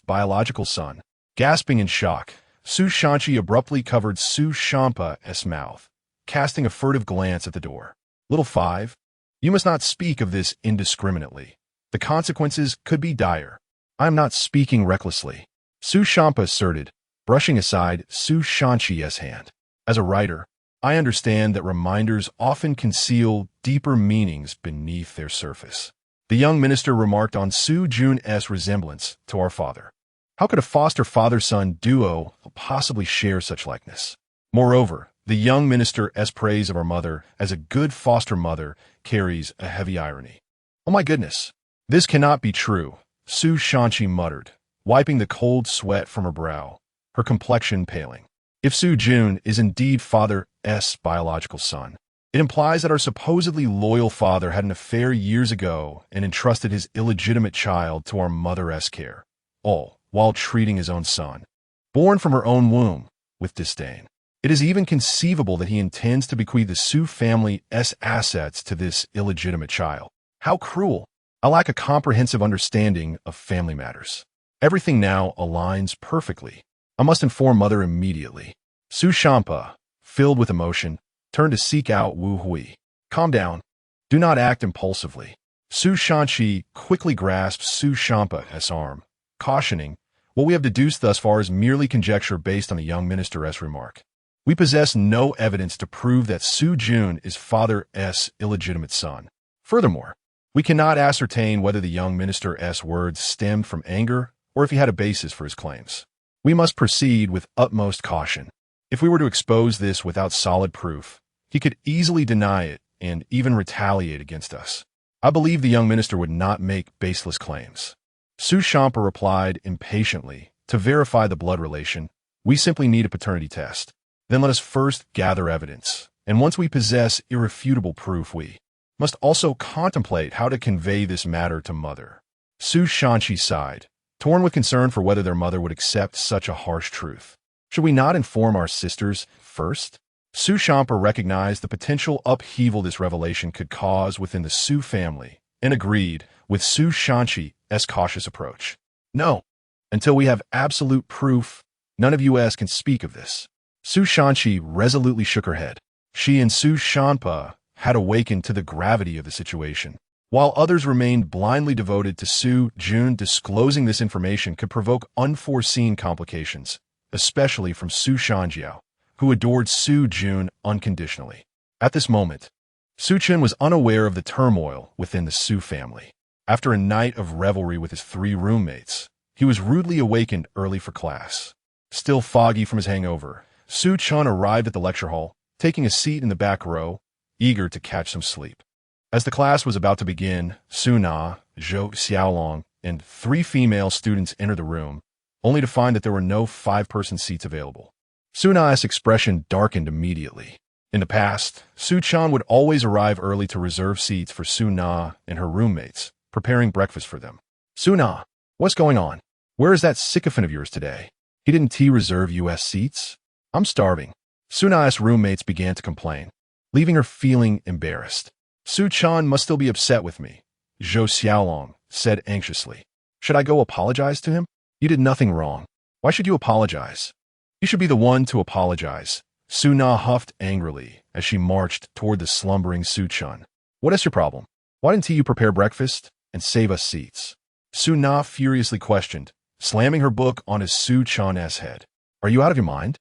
biological son." Gasping in shock, Su Shanqi abruptly covered Su Shanpa's mouth, casting a furtive glance at the door. "Little five, you must not speak of this indiscriminately. The consequences could be dire." "I am not speaking recklessly," Su Shanpa asserted, brushing aside Su Shanqi's hand. "As a writer, I understand that reminders often conceal deeper meanings beneath their surface." The young minister remarked on Su Jun's resemblance to our father. How could a foster father-son duo possibly share such likeness? Moreover, the young minister's praise of our mother as a good foster mother carries a heavy irony. "Oh my goodness, this cannot be true," Su Shanqi muttered, wiping the cold sweat from her brow, her complexion paling. "If Su Jun is indeed Father's biological son, it implies that our supposedly loyal father had an affair years ago and entrusted his illegitimate child to our mother's care, all while treating his own son, born from her own womb, with disdain. It is even conceivable that he intends to bequeath the Su family's assets to this illegitimate child. How cruel! I lack a comprehensive understanding of family matters. Everything now aligns perfectly. I must inform Mother immediately." Su Shanpa, filled with emotion, turned to seek out Wu Hui. "Calm down. Do not act impulsively." Su Shanqi quickly grasped Su Shanpa's arm, cautioning, "What we have deduced thus far is merely conjecture based on the young minister's remark. We possess no evidence to prove that Su Jun is Father's illegitimate son. Furthermore, we cannot ascertain whether the young minister's words stemmed from anger or if he had a basis for his claims. We must proceed with utmost caution. If we were to expose this without solid proof, he could easily deny it and even retaliate against us. I believe the young minister would not make baseless claims." Su Shanpa replied impatiently, "To verify the blood relation, we simply need a paternity test. Then let us first gather evidence, and once we possess irrefutable proof, we must also contemplate how to convey this matter to Mother." Su Shanqi sighed, torn with concern for whether their mother would accept such a harsh truth. "Should we not inform our sisters first?" Su Shanpa recognized the potential upheaval this revelation could cause within the Su family and agreed with Su Shanqi's cautious approach. "No, until we have absolute proof, none of us can speak of this." Su Shanqi resolutely shook her head. She and Su Shanpa had awakened to the gravity of the situation. While others remained blindly devoted to Su Jun, disclosing this information could provoke unforeseen complications, especially from Su Shanjiao, who adored Su Jun unconditionally. At this moment, Su Chen was unaware of the turmoil within the Su family. After a night of revelry with his 3 roommates, he was rudely awakened early for class. Still foggy from his hangover, Su Chen arrived at the lecture hall, taking a seat in the back row, eager to catch some sleep. As the class was about to begin, Su Na, Zhou Xiaolong, and 3 female students entered the room, only to find that there were no 5-person seats available. Su Na's expression darkened immediately. In the past, Su Chen would always arrive early to reserve seats for Su Na and her roommates, preparing breakfast for them. Su Na, what's going on? Where is that sycophant of yours today? He didn't reserve U.S. seats? I'm starving. Su Na's roommates began to complain, leaving her feeling embarrassed. Su Chen must still be upset with me, Zhou Xiaolong said anxiously. Should I go apologize to him? You did nothing wrong. Why should you apologize? You should be the one to apologize. Su Na huffed angrily as she marched toward the slumbering Su Chen. What is your problem? Why didn't you prepare breakfast and save us seats? Su Na furiously questioned, slamming her book on his Su Chen's head. Are you out of your mind?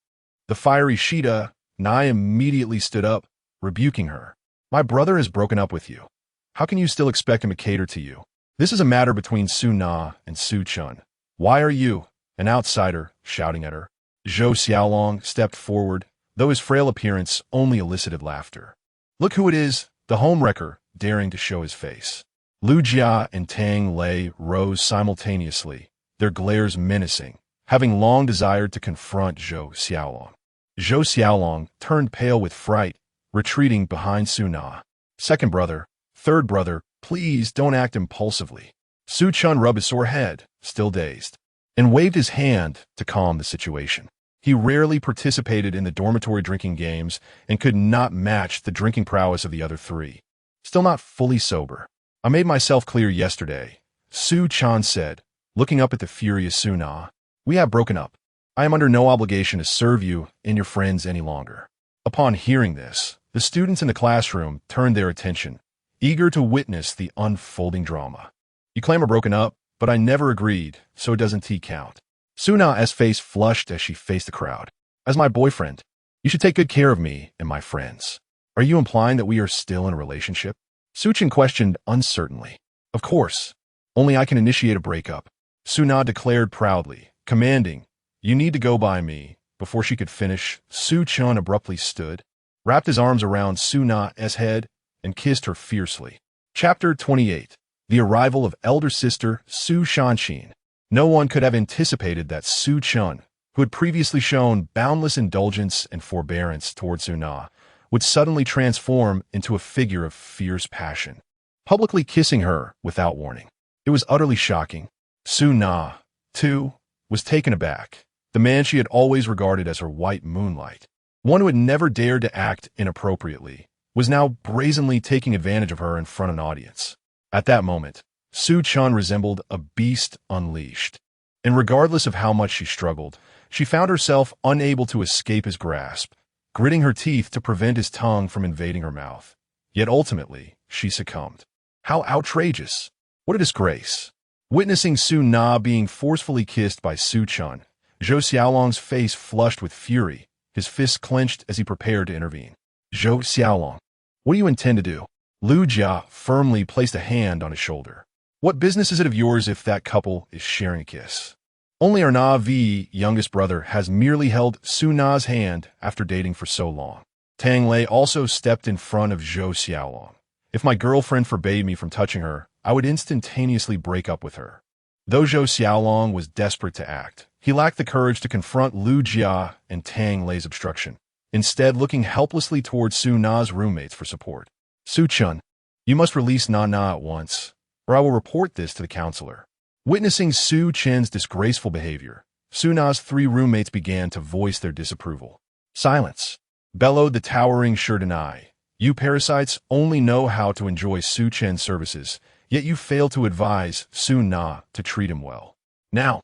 The fiery Shida Na immediately stood up, rebuking her. My brother has broken up with you. How can you still expect him to cater to you? This is a matter between Su Na and Su Chen. Why are you, an outsider, shouting at her? Zhou Xiaolong stepped forward, though his frail appearance only elicited laughter. Look who it is, the homewrecker, daring to show his face. Lu Jia and Tang Lei rose simultaneously, their glares menacing, having long desired to confront Zhou Xiaolong. Zhou Xiaolong turned pale with fright, retreating behind Su Na. Second brother, third brother, please don't act impulsively. Su Chen rubbed his sore head, still dazed, and waved his hand to calm the situation. He rarely participated in the dormitory drinking games and could not match the drinking prowess of the other 3. Still not fully sober. I made myself clear yesterday, Su Chen said, looking up at the furious Su Na. We have broken up. I am under no obligation to serve you and your friends any longer. Upon hearing this, the students in the classroom turned their attention, eager to witness the unfolding drama. You claim we're broken up, but I never agreed, so it doesn't count. Su Na's face flushed as she faced the crowd. As my boyfriend, you should take good care of me and my friends. Are you implying that we are still in a relationship? Su Chen questioned uncertainly. Of course. Only I can initiate a breakup. Su Na declared proudly, commanding, you need to go by me. Before she could finish, Su Chen abruptly stood, wrapped his arms around Su Na's head, and kissed her fiercely. Chapter 28. The arrival of elder sister Su Shanshin. No one could have anticipated that Su Chen, who had previously shown boundless indulgence and forbearance toward Su Na, would suddenly transform into a figure of fierce passion, publicly kissing her without warning. It was utterly shocking. Su Na, too, was taken aback. The man she had always regarded as her white moonlight, one who had never dared to act inappropriately, was now brazenly taking advantage of her in front of an audience. At that moment, Su Chen resembled a beast unleashed, and regardless of how much she struggled, she found herself unable to escape his grasp, gritting her teeth to prevent his tongue from invading her mouth. Yet ultimately, she succumbed. How outrageous! What a disgrace! Witnessing Su Na being forcefully kissed by Su Chen, Zhou Xiaolong's face flushed with fury, his fists clenched as he prepared to intervene. Zhou Xiaolong, what do you intend to do? Lu Jia firmly placed a hand on his shoulder. What business is it of yours if that couple is sharing a kiss? Only our Na'vi youngest brother has merely held Su Na's hand after dating for so long. Tang Lei also stepped in front of Zhou Xiaolong. If my girlfriend forbade me from touching her, I would instantaneously break up with her. Though Zhou Xiaolong was desperate to act, he lacked the courage to confront Lu Jia and Tang Lei's obstruction, instead looking helplessly towards Su Na's roommates for support. Su Chen, you must release Na at once, or I will report this to the counselor. Witnessing Su Chen's disgraceful behavior, Su Na's 3 roommates began to voice their disapproval. Silence! Bellowed the towering Shurdanai. You parasites only know how to enjoy Su Chen's services, yet you fail to advise Su Na to treat him well. Now,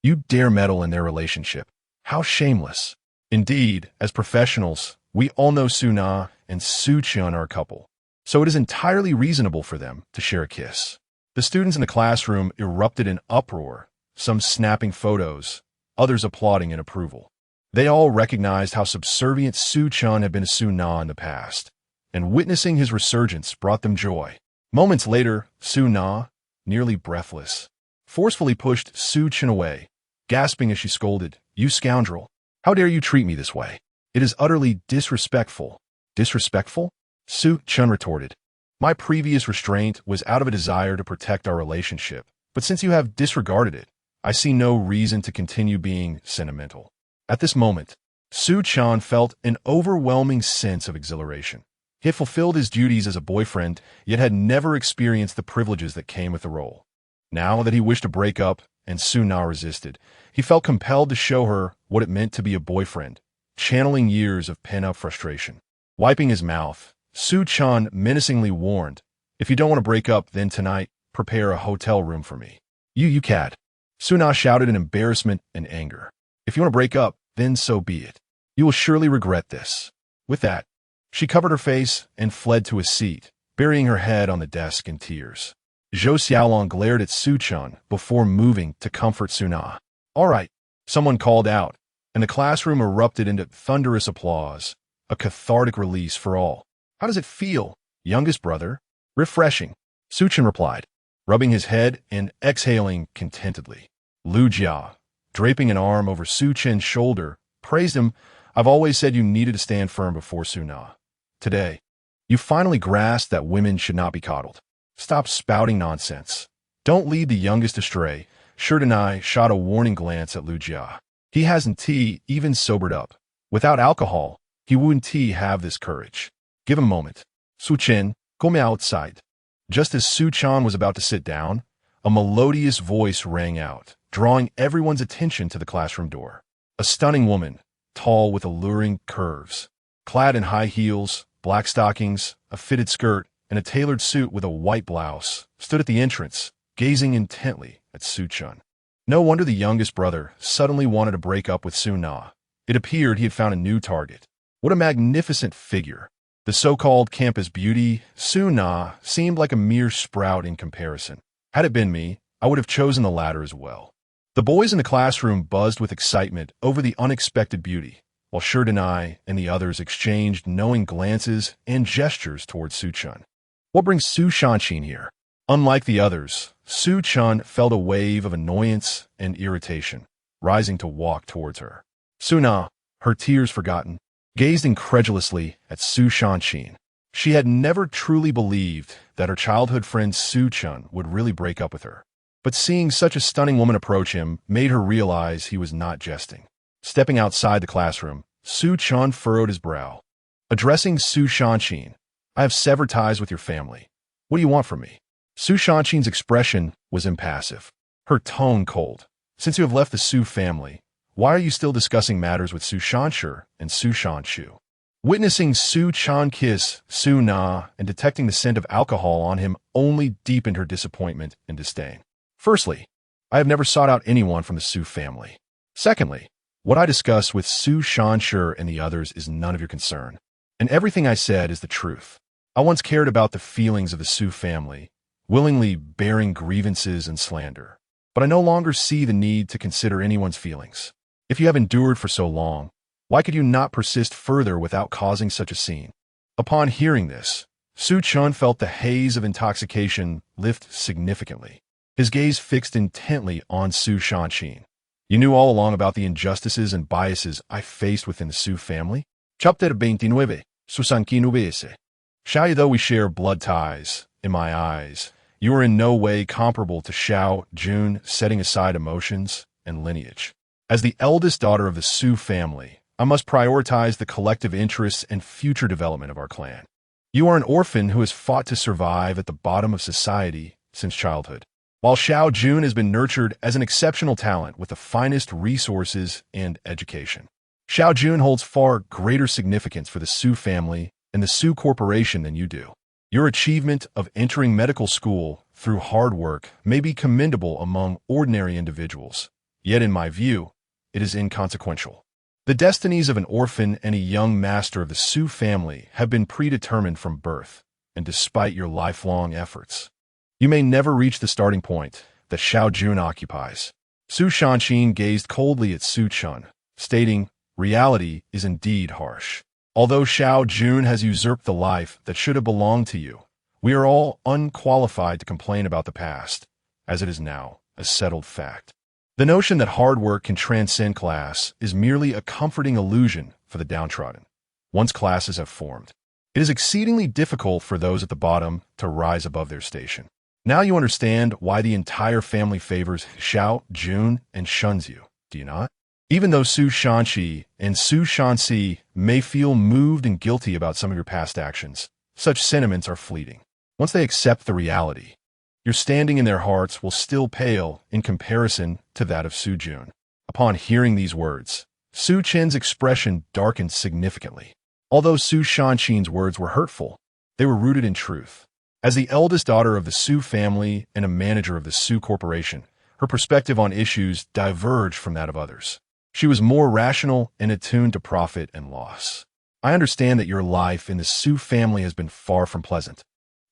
you dare meddle in their relationship. How shameless. Indeed, as professionals, we all know Su Na and Su Chen are a couple, so it is entirely reasonable for them to share a kiss. The students in the classroom erupted in uproar, some snapping photos, others applauding in approval. They all recognized how subservient Su Chen had been to Su Na in the past, and witnessing his resurgence brought them joy. Moments later, Su Na, nearly breathless, forcefully pushed Su Chen away, gasping as she scolded, "You scoundrel! How dare you treat me this way? It is utterly disrespectful." "Disrespectful?" Su Chen retorted. "My previous restraint was out of a desire to protect our relationship, but since you have disregarded it, I see no reason to continue being sentimental." At this moment, Su Chen felt an overwhelming sense of exhilaration. He had fulfilled his duties as a boyfriend, yet had never experienced the privileges that came with the role. Now that he wished to break up, and Su Na resisted, he felt compelled to show her what it meant to be a boyfriend, channeling years of pent-up frustration. Wiping his mouth, Su Chen menacingly warned, "If you don't want to break up, then tonight, prepare a hotel room for me." You cad. Su Na shouted in embarrassment and anger. "If you want to break up, then so be it. You will surely regret this." With that, she covered her face and fled to a seat, burying her head on the desk in tears. Zhou Xiaolong glared at Su Chen before moving to comfort Su Na. "All right," someone called out, and the classroom erupted into thunderous applause, a cathartic release for all. "How does it feel, youngest brother?" "Refreshing," Su Chen replied, rubbing his head and exhaling contentedly. Lu Jia, draping an arm over Su Chen's shoulder, praised him. "I've always said you needed to stand firm before Su Na. Today, you finally grasped that women should not be coddled. Stop spouting nonsense. Don't lead the youngest astray." Shi Denai shot a warning glance at Lu Jia. "He hasn't even sobered up. Without alcohol, he wouldn't have this courage. Give him a moment. Su Chen, come outside." Just as Su Chen was about to sit down, a melodious voice rang out, drawing everyone's attention to the classroom door. A stunning woman, tall with alluring curves, clad in high heels, black stockings, a fitted skirt, and a tailored suit with a white blouse, stood at the entrance, gazing intently at Su Chen. No wonder the youngest brother suddenly wanted to break up with Su Na. It appeared he had found a new target. What a magnificent figure! The so-called campus beauty, Su Na, seemed like a mere sprout in comparison. Had it been me, I would have chosen the latter as well. The boys in the classroom buzzed with excitement over the unexpected beauty, while Shi Denai and the others exchanged knowing glances and gestures towards Su Chen. What brings Su Shanqin here? Unlike the others, Su Chen felt a wave of annoyance and irritation, rising to walk towards her. Su Na, her tears forgotten, gazed incredulously at Su Shanqin. She had never truly believed that her childhood friend Su Chen would really break up with her. But seeing such a stunning woman approach him made her realize he was not jesting. Stepping outside the classroom, Su Chen furrowed his brow. Addressing Su Shanqin, "I have severed ties with your family. What do you want from me?" Su Shanqin's expression was impassive, her tone cold. "Since you have left the Su family, why are you still discussing matters with Su Shanshi and Su Shanshu?" Witnessing Su Chen kiss Su Na and detecting the scent of alcohol on him only deepened her disappointment and disdain. "Firstly, I have never sought out anyone from the Su family. Secondly, what I discuss with Su Shanshu and the others is none of your concern. And everything I said is the truth. I once cared about the feelings of the Su family, willingly bearing grievances and slander. But I no longer see the need to consider anyone's feelings. If you have endured for so long, why could you not persist further without causing such a scene?" Upon hearing this, Su Chen felt the haze of intoxication lift significantly. His gaze fixed intently on Su Shanqin. "You knew all along about the injustices and biases I faced within the Su family?" Chapter 29, Su Sankinubese. Xiao, though we share blood ties, in my eyes, you are in no way comparable to Xiao Jun, setting aside emotions and lineage. As the eldest daughter of the Su family, I must prioritize the collective interests and future development of our clan. You are an orphan who has fought to survive at the bottom of society since childhood, while Xiao Jun has been nurtured as an exceptional talent with the finest resources and education. Xiao Jun holds far greater significance for the Su family and the Su Corporation than you do. Your achievement of entering medical school through hard work may be commendable among ordinary individuals, yet in my view, it is inconsequential. The destinies of an orphan and a young master of the Su family have been predetermined from birth, and despite your lifelong efforts, you may never reach the starting point that Xiao Jun occupies. Su Shanqin gazed coldly at Su Chen, stating, "Reality is indeed harsh. Although Xiao Jun has usurped the life that should have belonged to you, we are all unqualified to complain about the past, as it is now a settled fact." The notion that hard work can transcend class is merely a comforting illusion for the downtrodden. Once classes have formed, it is exceedingly difficult for those at the bottom to rise above their station. Now you understand why the entire family favors Xiao Jun and shuns you, do you not? Even though Su Shanqi and Su Shanxi may feel moved and guilty about some of your past actions, such sentiments are fleeting. Once they accept the reality, your standing in their hearts will still pale in comparison to that of Su Jun. Upon hearing these words, Su Chen's expression darkened significantly. Although Su Shanqi's words were hurtful, they were rooted in truth. As the eldest daughter of the Su family and a manager of the Su Corporation, her perspective on issues diverged from that of others. She was more rational and attuned to profit and loss. I understand that your life in the Su family has been far from pleasant.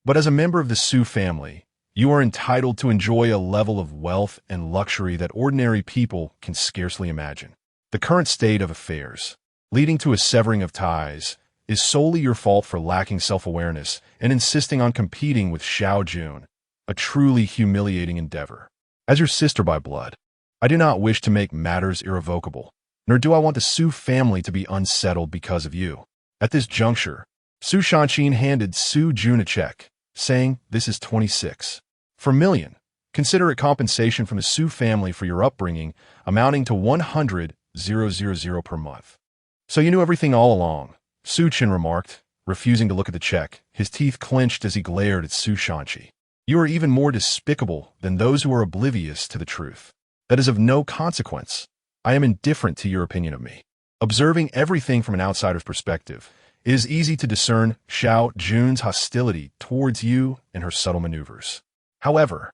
But as a member of the Su family, you are entitled to enjoy a level of wealth and luxury that ordinary people can scarcely imagine. The current state of affairs, leading to a severing of ties, is solely your fault for lacking self-awareness and insisting on competing with Xiao Jun, a truly humiliating endeavor. As your sister by blood, I do not wish to make matters irrevocable, nor do I want the Su family to be unsettled because of you. At this juncture, Su Shanqin handed Su Jun a check, saying, "This is 26. For million. Consider it compensation from the Su family for your upbringing, amounting to 100,000 per month." "So you knew everything all along," Su Chen remarked, refusing to look at the check. His teeth clenched as he glared at Su Shanqi. "You are even more despicable than those who are oblivious to the truth. That is of no consequence. I am indifferent to your opinion of me." Observing everything from an outsider's perspective, it is easy to discern Xiao Jun's hostility towards you and her subtle maneuvers. However,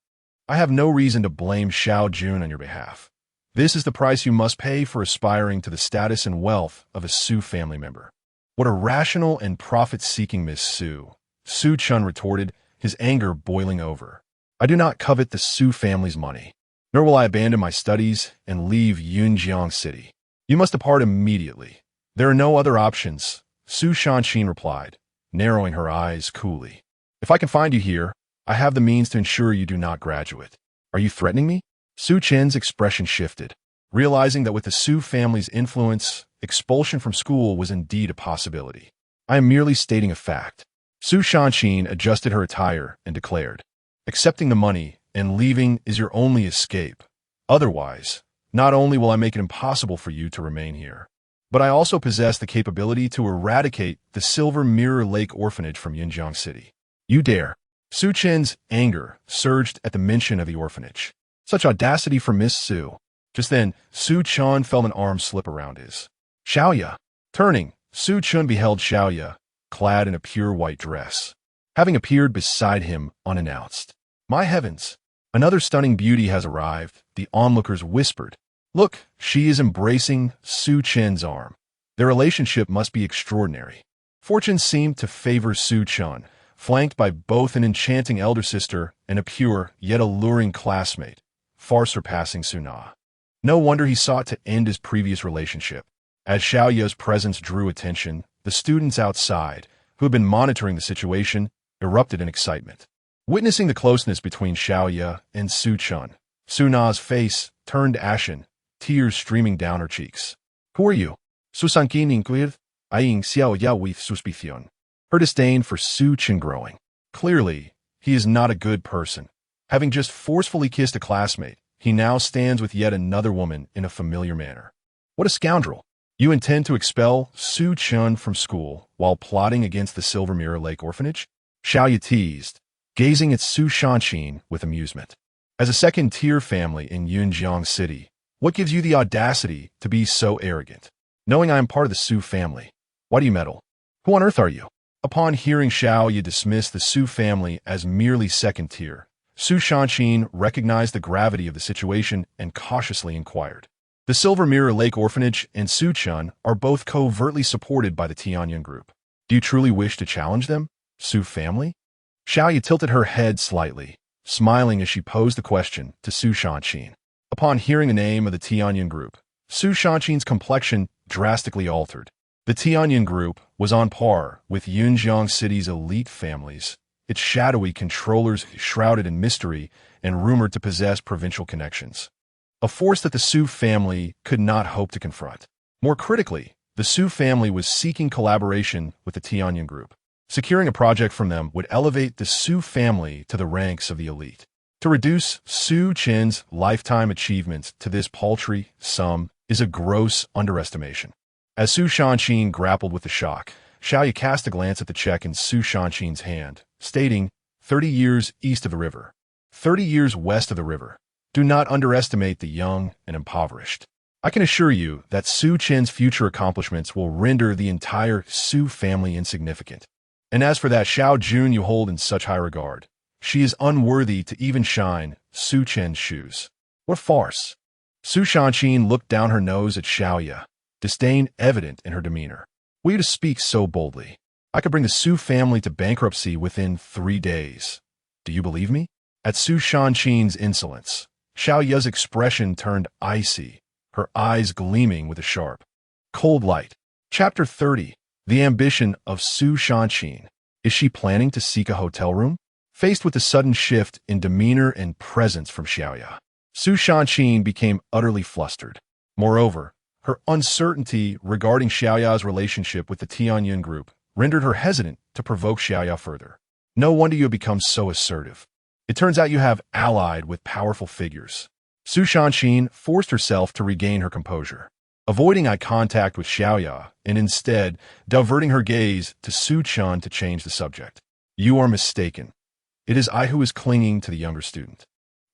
I have no reason to blame Xiao Jun on your behalf. This is the price you must pay for aspiring to the status and wealth of a Su family member. "What a rational and profit-seeking Miss Su," Su Chen retorted, his anger boiling over. "I do not covet the Su family's money, nor will I abandon my studies and leave Yunjiang City. You must depart immediately. There are no other options," Su Shanqin replied, narrowing her eyes coolly. "If I can find you here, I have the means to ensure you do not graduate." "Are you threatening me?" Su Chen's expression shifted, realizing that with the Su family's influence, expulsion from school was indeed a possibility. "I am merely stating a fact." Su Shanqin adjusted her attire and declared, "Accepting the money and leaving is your only escape. Otherwise, not only will I make it impossible for you to remain here, but I also possess the capability to eradicate the Silver Mirror Lake Orphanage from Yunjiang City." "You dare!" Su Chen's anger surged at the mention of the orphanage. Such audacity for Miss Su. Just then, Su Chen felt an arm slip around his. "Xiaoya." Turning, Su Chen beheld Xiaoya, clad in a pure white dress, having appeared beside him unannounced. "My heavens! Another stunning beauty has arrived," the onlookers whispered. "Look, she is embracing Su Chen's arm. Their relationship must be extraordinary." Fortune seemed to favor Su Chen, flanked by both an enchanting elder sister and a pure yet alluring classmate, far surpassing Su Na. No wonder he sought to end his previous relationship. As Xiaoya's presence drew attention, the students outside, who had been monitoring the situation, erupted in excitement. Witnessing the closeness between Xiaoya and Su Chen, Su Na's face turned ashen, tears streaming down her cheeks. "Who are you?" Su Sanqin inquired, eyeing Xiaoya with suspicion, her disdain for Su Chen growing. Clearly, he is not a good person. Having just forcefully kissed a classmate, he now stands with yet another woman in a familiar manner. What a scoundrel! You intend to expel Su Chen from school while plotting against the Silver Mirror Lake Orphanage? Xiaoya teased, gazing at Su Shanqin with amusement. As a second-tier family in Yunjiang City, what gives you the audacity to be so arrogant? Knowing I am part of the Su family, why do you meddle? Who on earth are you? Upon hearing Xiaoya dismiss the Su family as merely second-tier, Su Shanqin recognized the gravity of the situation and cautiously inquired. The Silver Mirror Lake Orphanage and Su Chen are both covertly supported by the Tianyan Group. Do you truly wish to challenge them, Su family? Xiaoya tilted her head slightly, smiling as she posed the question to Su Shanqin. Upon hearing the name of the Tianyan Group, Su Shanqin's complexion drastically altered. The Tianyan Group was on par with Yunjiang City's elite families, its shadowy controllers shrouded in mystery and rumored to possess provincial connections. a force that the Su family could not hope to confront. More critically, the Su family was seeking collaboration with the Tianyin group. Securing a project from them would elevate the Su family to the ranks of the elite. To reduce Su Chen's lifetime achievements to this paltry sum is a gross underestimation. As Su Chen grappled with the shock, Xiaoya cast a glance at the check in Su Chen's hand, stating, 30 years east of the river. 30 years west of the river. Do not underestimate the young and impoverished. I can assure you that Su Chen's future accomplishments will render the entire Su family insignificant. And as for that Xiao Jun you hold in such high regard, she is unworthy to even shine Su Chen's shoes. What farce! Su Chen looked down her nose at Xiaoya, disdain evident in her demeanor. Were you to speak so boldly? I could bring the Su family to bankruptcy within 3 days. Do you believe me? At Su Chen's insolence, Xiaoya's expression turned icy, her eyes gleaming with a sharp, cold light. Chapter 30. The ambition of Su Chen. Is she planning to seek a hotel room? Faced with the sudden shift in demeanor and presence from Xiaoya, Su Chen became utterly flustered. Moreover, her uncertainty regarding Xiaoya's relationship with the Tianyin group rendered her hesitant to provoke Xiaoya further. No wonder you have become so assertive. It turns out you have allied with powerful figures. Su Chen forced herself to regain her composure, avoiding eye contact with Xiaoya and instead diverting her gaze to Su Chen to change the subject. You are mistaken. It is I who is clinging to the younger student.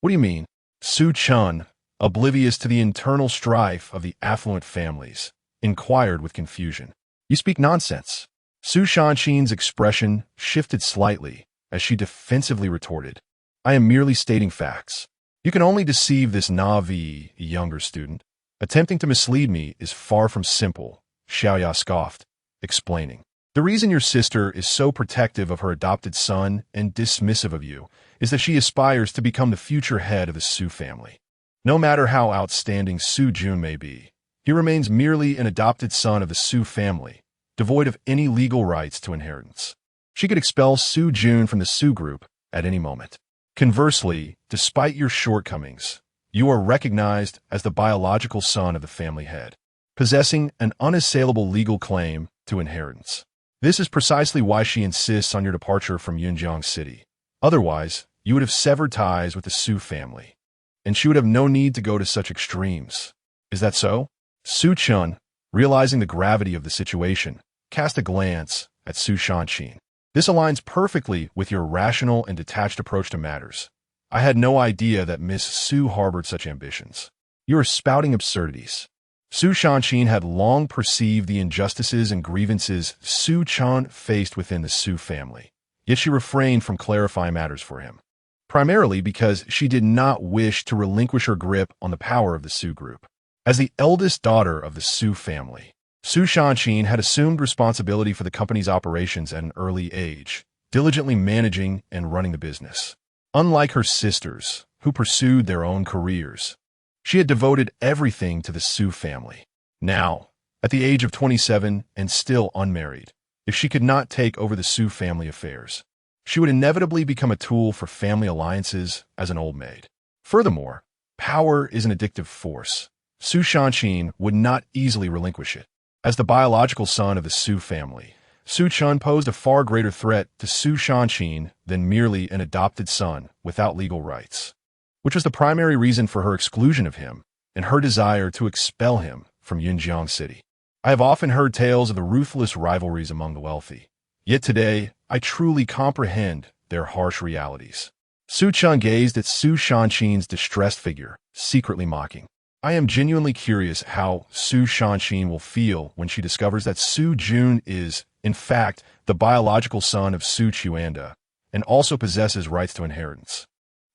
What do you mean? Su Chen, oblivious to the internal strife of the affluent families, inquired with confusion. You speak nonsense. Su Chen's expression shifted slightly as she defensively retorted. I am merely stating facts. You can only deceive this naive younger student. Attempting to mislead me is far from simple, Xiaoya scoffed, explaining. The reason your sister is so protective of her adopted son and dismissive of you is that she aspires to become the future head of the Su family. No matter how outstanding Su Jun may be, he remains merely an adopted son of the Su family, devoid of any legal rights to inheritance. She could expel Su Jun from the Su group at any moment. Conversely, despite your shortcomings, you are recognized as the biological son of the family head, possessing an unassailable legal claim to inheritance. This is precisely why she insists on your departure from Yunjiang City. Otherwise, you would have severed ties with the Su family, and she would have no need to go to such extremes. Is that so? Su Chen, realizing the gravity of the situation, cast a glance at Su Chen. This aligns perfectly with your rational and detached approach to matters. I had no idea that Miss Su harbored such ambitions. You are spouting absurdities. Su Chen had long perceived the injustices and grievances Su Chen faced within the Su family, yet she refrained from clarifying matters for him, primarily because she did not wish to relinquish her grip on the power of the Su group. As the eldest daughter of the Su family, Su Chen had assumed responsibility for the company's operations at an early age, diligently managing and running the business. Unlike her sisters, who pursued their own careers, she had devoted everything to the Su family. Now, at the age of 27 and still unmarried, if she could not take over the Su family affairs, she would inevitably become a tool for family alliances as an old maid. Furthermore, power is an addictive force. Su Chen would not easily relinquish it. As the biological son of the Su family, Su Chen posed a far greater threat to Su Chen than merely an adopted son without legal rights, which was the primary reason for her exclusion of him and her desire to expel him from Yunjiang City. I have often heard tales of the ruthless rivalries among the wealthy, yet today I truly comprehend their harsh realities. Su Chen gazed at Su Chen's distressed figure, secretly mocking. I am genuinely curious how Su Chen will feel when she discovers that Su Jun is, in fact, the biological son of Su Chuanda and also possesses rights to inheritance.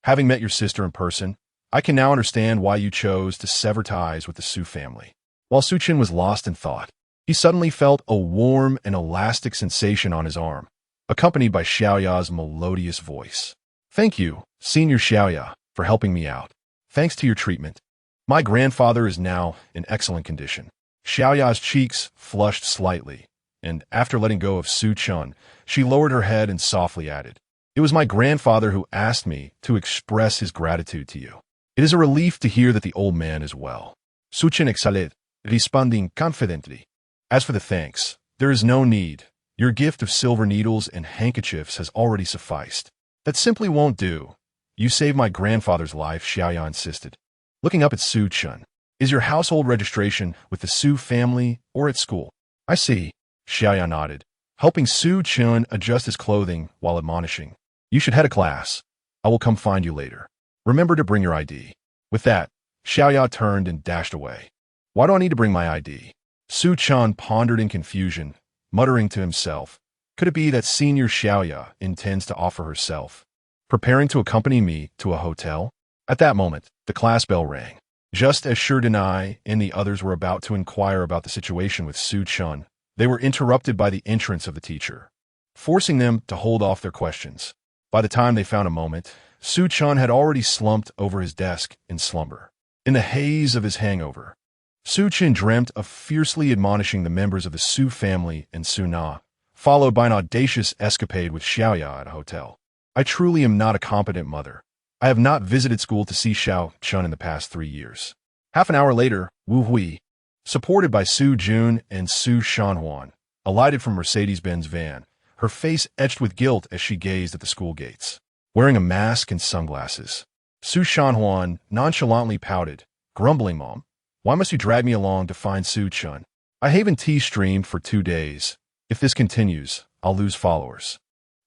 Having met your sister in person, I can now understand why you chose to sever ties with the Su family. While Su Chen was lost in thought, he suddenly felt a warm and elastic sensation on his arm, accompanied by Xiaoya's melodious voice. Thank you, Senior Xiaoya, for helping me out. Thanks to your treatment, my grandfather is now in excellent condition. Xiaoya's cheeks flushed slightly, and after letting go of Su Chen, she lowered her head and softly added, It was my grandfather who asked me to express his gratitude to you. It is a relief to hear that the old man is well. Su Chen exhaled, responding confidently. As for the thanks, there is no need. Your gift of silver needles and handkerchiefs has already sufficed. That simply won't do. You saved my grandfather's life, Xiaoya insisted. Looking up at Su Chen. Is your household registration with the Su family or at school? I see. Xiaoya nodded, helping Su Chen adjust his clothing while admonishing. You should head to class. I will come find you later. Remember to bring your ID. With that, Xiaoya turned and dashed away. Why do I need to bring my ID? Su Chen pondered in confusion, muttering to himself. Could it be that Senior Xiaoya intends to offer herself, preparing to accompany me to a hotel? At that moment, the class bell rang. Just as Su Denai and the others were about to inquire about the situation with Su Chen, they were interrupted by the entrance of the teacher, forcing them to hold off their questions. By the time they found a moment, Su Chen had already slumped over his desk in slumber. In the haze of his hangover, Su Chen dreamt of fiercely admonishing the members of the Su family and Su Na, followed by an audacious escapade with Xiaoya at a hotel. I truly am not a competent mother. I have not visited school to see Xiao Chun in the past 3 years. Half an hour later, Wu Hui, supported by Su Jun and Su Shanhuan, alighted from Mercedes-Benz van, her face etched with guilt as she gazed at the school gates. Wearing a mask and sunglasses, Su Shanhuan nonchalantly pouted, grumbling, Mom, why must you drag me along to find Su Chun? I haven't tea-streamed for 2 days. If this continues, I'll lose followers.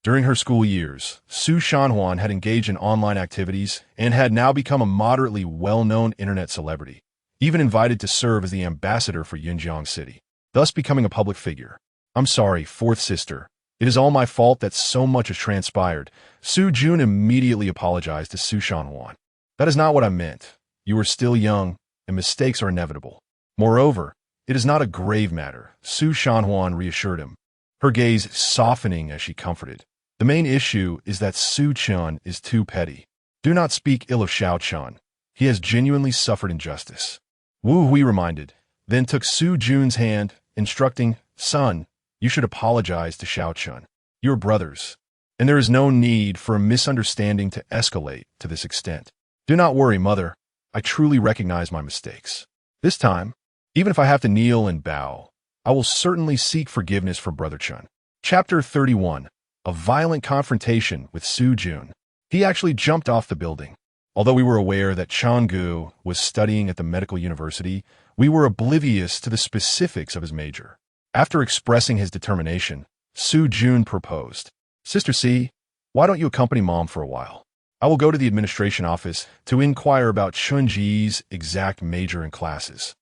During her school years, Su Shanhuan had engaged in online activities and had now become a moderately well-known internet celebrity, even invited to serve as the ambassador for Yunjiang City, thus becoming a public figure. I'm sorry, fourth sister. It is all my fault that so much has transpired. Su Jun immediately apologized to Su Shanhuan. That is not what I meant. You are still young, and mistakes are inevitable. Moreover, it is not a grave matter, Su Shanhuan reassured him, her gaze softening as she comforted. The main issue is that Su Chen is too petty. Do not speak ill of Xiao Chen. He has genuinely suffered injustice. Wu Hui reminded, then took Su Jun's hand, instructing, Son, you should apologize to Xiao Chen. You are brothers, and there is no need for a misunderstanding to escalate to this extent. Do not worry, Mother. I truly recognize my mistakes. This time, even if I have to kneel and bow, I will certainly seek forgiveness from Brother Chen. Chapter 31. A violent confrontation with Su Jun. He actually jumped off the building. Although we were aware that Changgu was studying at the medical university, we were oblivious to the specifics of his major. After expressing his determination, Su Jun proposed, Sister C, why don't you accompany Mom for a while? I will go to the administration office to inquire about Chunji's exact major and classes.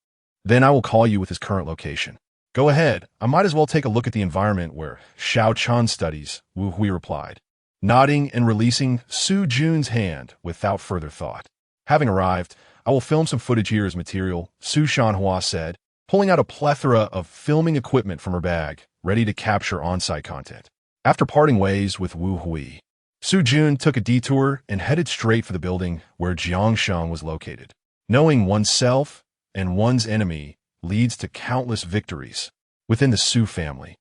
Then I will call you with his current location. Go ahead. I might as well take a look at the environment where Xiao Chen studies, Wu Hui replied, nodding and releasing Su Jun's hand without further thought. Having arrived, I will film some footage here as material, Su Shanhua said, pulling out a plethora of filming equipment from her bag, ready to capture on-site content. After parting ways with Wu Hui, Su Jun took a detour and headed straight for the building where Jiangsheng was located. Knowing oneself and one's enemy leads to countless victories within the Su family.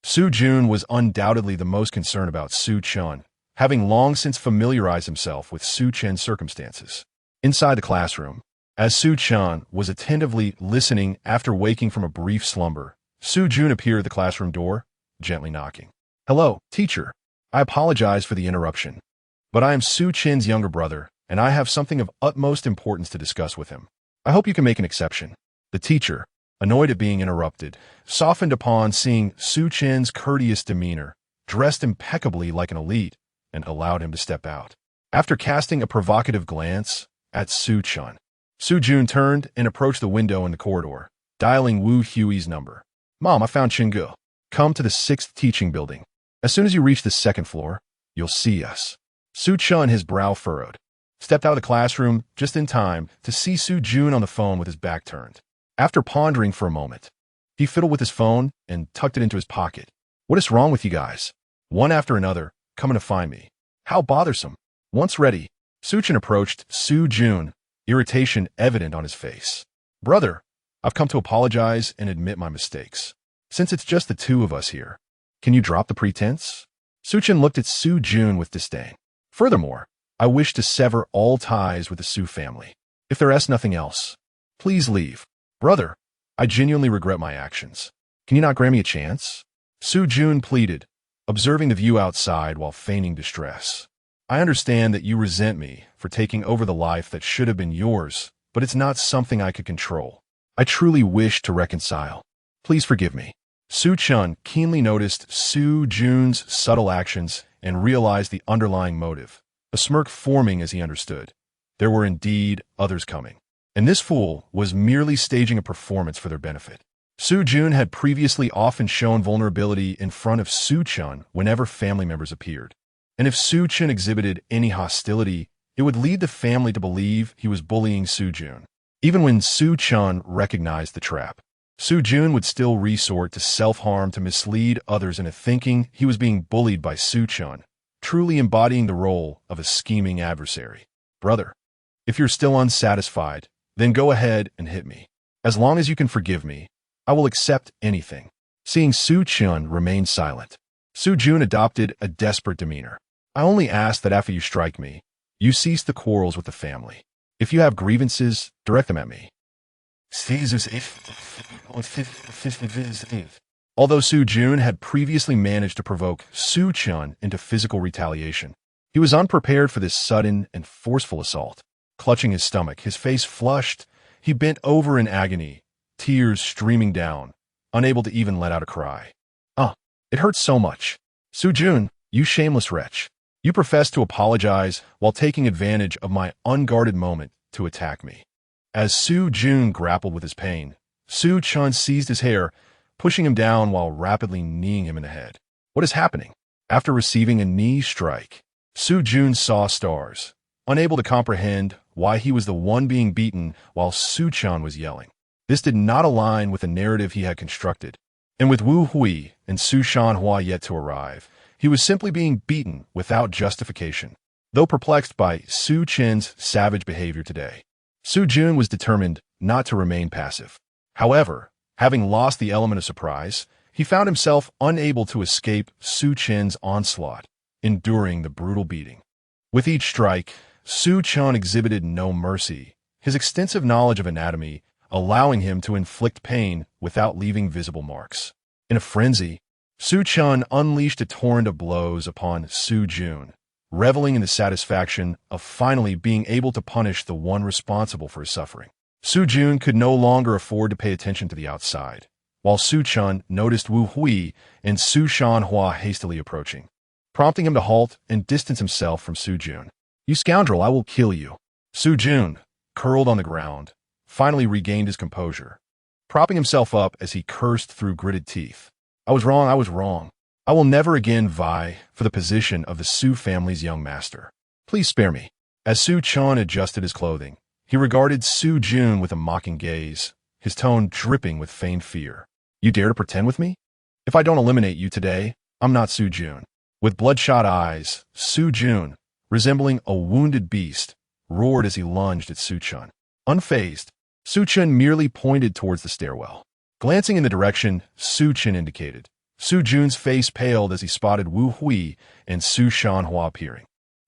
Su Jun was undoubtedly the most concerned about Su Chen, having long since familiarized himself with Su Chen's circumstances. Inside the classroom, as Su Chen was attentively listening after waking from a brief slumber, Su Jun appeared at the classroom door, gently knocking. Hello, teacher. I apologize for the interruption, but I am Su Chen's younger brother, and I have something of utmost importance to discuss with him. I hope you can make an exception. The teacher, annoyed at being interrupted, softened upon seeing Su Chen's courteous demeanor, dressed impeccably like an elite, and allowed him to step out. After casting a provocative glance at Su Chen, Su Jun turned and approached the window in the corridor, dialing Wu Hui's number. Mom, I found Chinggu. Come to the 6th teaching building. As soon as you reach the 2nd floor, you'll see us. Su Chen, his brow furrowed, stepped out of the classroom just in time to see Su Jun on the phone with his back turned. After pondering for a moment, he fiddled with his phone and tucked it into his pocket. What is wrong with you guys? One after another, coming to find me. How bothersome. Once ready, Su Chen approached Su Jun, irritation evident on his face. Brother, I've come to apologize and admit my mistakes. Since it's just the two of us here, can you drop the pretense? Su Chen looked at Su Jun with disdain. Furthermore, I wish to sever all ties with the Su family. If there is nothing else, please leave. Brother, I genuinely regret my actions. Can you not grant me a chance? Su Chen pleaded, observing the view outside while feigning distress. I understand that you resent me for taking over the life that should have been yours, but it's not something I could control. I truly wish to reconcile. Please forgive me. Su Chen keenly noticed Su Jun's subtle actions and realized the underlying motive, a smirk forming as he understood. There were indeed others coming, and this fool was merely staging a performance for their benefit. Su Chen had previously often shown vulnerability in front of Su Chen whenever family members appeared, and if Su Chen exhibited any hostility, it would lead the family to believe he was bullying Su Chen. Even when Su Chen recognized the trap, Su Chen would still resort to self-harm to mislead others into thinking he was being bullied by Su Chen, truly embodying the role of a scheming adversary. Brother, if you're still unsatisfied, then go ahead and hit me. As long as you can forgive me, I will accept anything. Seeing Su Chen remain silent, Su Chen adopted a desperate demeanor. I only ask that after you strike me, you cease the quarrels with the family. If you have grievances, direct them at me. Although Su Chen had previously managed to provoke Su Chen into physical retaliation, he was unprepared for this sudden and forceful assault. Clutching his stomach, his face flushed, he bent over in agony, tears streaming down, unable to even let out a cry. It hurts so much. Su Chen, you shameless wretch. You professed to apologize while taking advantage of my unguarded moment to attack me. As Su Chen grappled with his pain, Su Chen seized his hair, pushing him down while rapidly kneeing him in the head. What is happening? After receiving a knee strike, Su Chen saw stars, unable to comprehend why he was the one being beaten while Su Chen was yelling. This did not align with the narrative he had constructed, and with Wu Hui and Su Shanhua yet to arrive, he was simply being beaten without justification. Though perplexed by Su Chen's savage behavior today, Su Chen was determined not to remain passive. However, having lost the element of surprise, he found himself unable to escape Su Chen's onslaught, enduring the brutal beating. With each strike, Su Chen exhibited no mercy, his extensive knowledge of anatomy allowing him to inflict pain without leaving visible marks. In a frenzy, Su Chen unleashed a torrent of blows upon Su Chen, reveling in the satisfaction of finally being able to punish the one responsible for his suffering. Su Chen could no longer afford to pay attention to the outside, while Su Chen noticed Wu Hui and Su Shanhua hastily approaching, prompting him to halt and distance himself from Su Chen. You scoundrel, I will kill you. Su Chen, curled on the ground, finally regained his composure, propping himself up as he cursed through gritted teeth. I was wrong, I was wrong. I will never again vie for the position of the Su family's young master. Please spare me. As Su Chen adjusted his clothing, he regarded Su Chen with a mocking gaze, his tone dripping with feigned fear. You dare to pretend with me? If I don't eliminate you today, I'm not Su Chen. With bloodshot eyes, Su Chen, resembling a wounded beast, roared as he lunged at Su Chen. Unfazed, Su Chen merely pointed towards the stairwell. Glancing in the direction Su Chen indicated, Su Jun's face paled as he spotted Wu Hui and Su Shanhua appearing.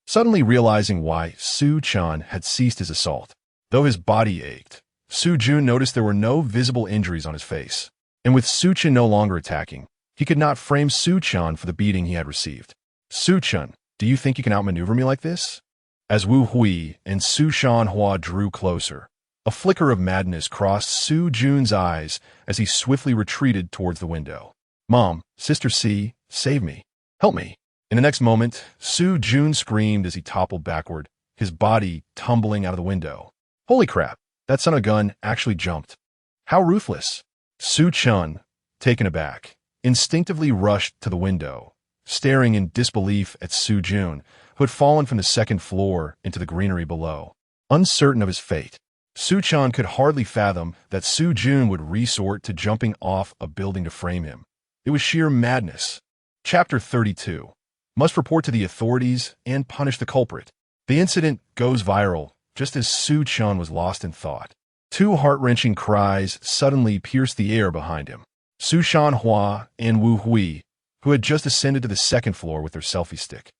Suddenly realizing why Su Chen had ceased his assault, though his body ached, Su Chen noticed there were no visible injuries on his face. And with Su Chen no longer attacking, he could not frame Su Chen for the beating he had received. Su Chen, do you think you can outmaneuver me like this? As Wu Hui and Su Shanhua drew closer, a flicker of madness crossed Su Jun's eyes as he swiftly retreated towards the window. Mom, Sister C, save me. Help me. In the next moment, Su Chen screamed as he toppled backward, his body tumbling out of the window. Holy crap, that son of a gun actually jumped. How ruthless. Su Chen, taken aback, instinctively rushed to the window, staring in disbelief at Su Chen, who had fallen from the second floor into the greenery below. Uncertain of his fate, Su Chen could hardly fathom that Su Chen would resort to jumping off a building to frame him. It was sheer madness. Chapter 32. Must report to the authorities and punish the culprit. The incident goes viral just as Su Chen was lost in thought. Two heart-wrenching cries suddenly pierced the air behind him. Su Shanhua and Wu Hui, who had just ascended to the second floor with their selfie stick,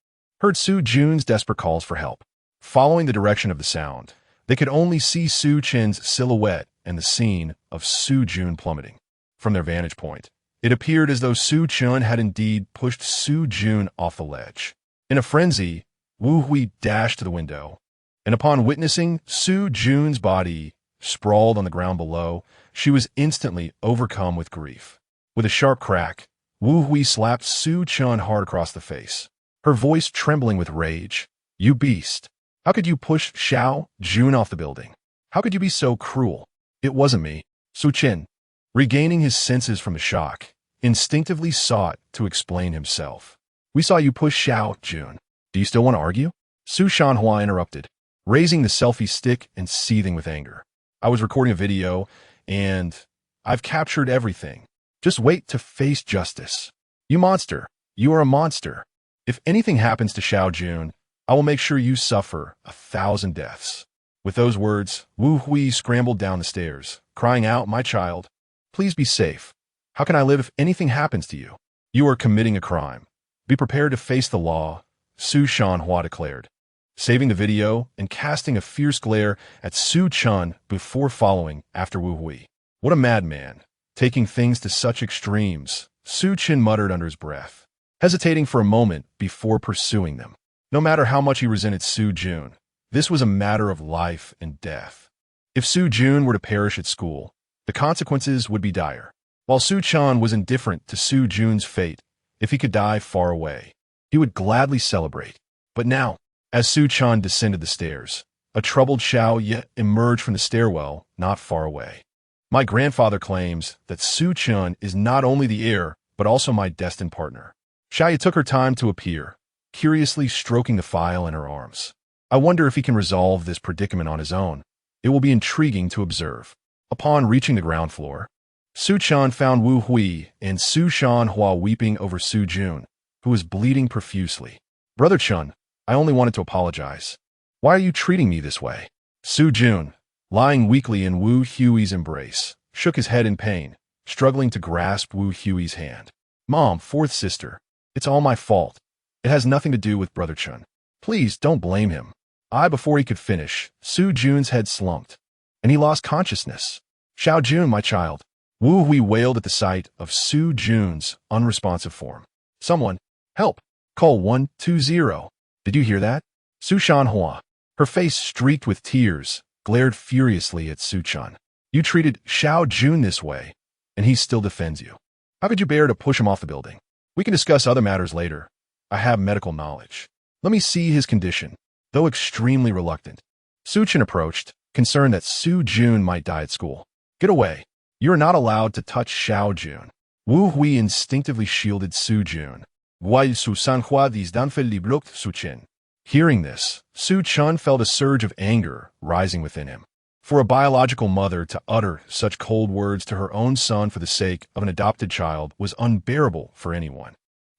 heard Su Jun's desperate calls for help. Following the direction of the sound, they could only see Su Chen's silhouette and the scene of Su Jun plummeting. From their vantage point, it appeared as though Su Chen had indeed pushed Su Jun off the ledge. In a frenzy, Wu Hui dashed to the window, and upon witnessing Su Jun's body sprawled on the ground below, she was instantly overcome with grief. With a sharp crack, Wu Hui slapped Su Chen hard across the face, her voice trembling with rage. "You beast! How could you push Xiao Jun off the building? How could you be so cruel?" "It wasn't me." Su Chen, regaining his senses from the shock, instinctively sought to explain himself. "We saw you push Xiao Jun. Do you still want to argue?" Su Shanhua interrupted, raising the selfie stick and seething with anger. "I was recording a video, and I've captured everything. Just wait to face justice. You monster. You are a monster. If anything happens to Xiao Jun, I will make sure you suffer 1,000 deaths." With those words, Wu Hui scrambled down the stairs, crying out, "My child, please be safe. How can I live if anything happens to you? You are committing a crime. Be prepared to face the law," Su Shanhua declared, saving the video and casting a fierce glare at Su Chen before following after Wu Hui. "What a madman, taking things to such extremes," Su Chen muttered under his breath, hesitating for a moment before pursuing them. No matter how much he resented Su Jun, this was a matter of life and death. If Su Jun were to perish at school, the consequences would be dire. While Su Chen was indifferent to Su Jun's fate, if he could die far away, he would gladly celebrate. But now, as Su Chen descended the stairs, a troubled Xiao Ye emerged from the stairwell not far away. "My grandfather claims that Su Chen is not only the heir, but also my destined partner." Xiao Ye took her time to appear, curiously stroking the file in her arms. "I wonder if he can resolve this predicament on his own. It will be intriguing to observe." Upon reaching the ground floor, Su Chen found Wu Hui and Su Shanhua weeping over Su Jun, who was bleeding profusely. "Brother Chen, I only wanted to apologize. Why are you treating me this way?" Su Jun, lying weakly in Wu Hui's embrace, shook his head in pain, struggling to grasp Wu Hui's hand. "Mom, fourth sister, it's all my fault. It has nothing to do with Brother Chen. Please don't blame him." Before he could finish, Su Jun's head slumped, and he lost consciousness. "Xiao Jun, my child." Wu Hui wailed at the sight of Su Jun's unresponsive form. "Someone, help! Call 120. Did you hear that?" Su Shanhua, her face streaked with tears, glared furiously at Su Chen. "You treated Xiao Jun this way, and he still defends you. How could you bear to push him off the building? We can discuss other matters later. I have medical knowledge. Let me see his condition." Though extremely reluctant, Su Chen approached, concerned that Su Jun might die at school. "Get away. You are not allowed to touch Xiao Jun." Wu Hui instinctively shielded Su Jun, while Su Sanhua disdainfully blocked Su Chen. Hearing this, Su Chen felt a surge of anger rising within him. For a biological mother to utter such cold words to her own son for the sake of an adopted child was unbearable for anyone.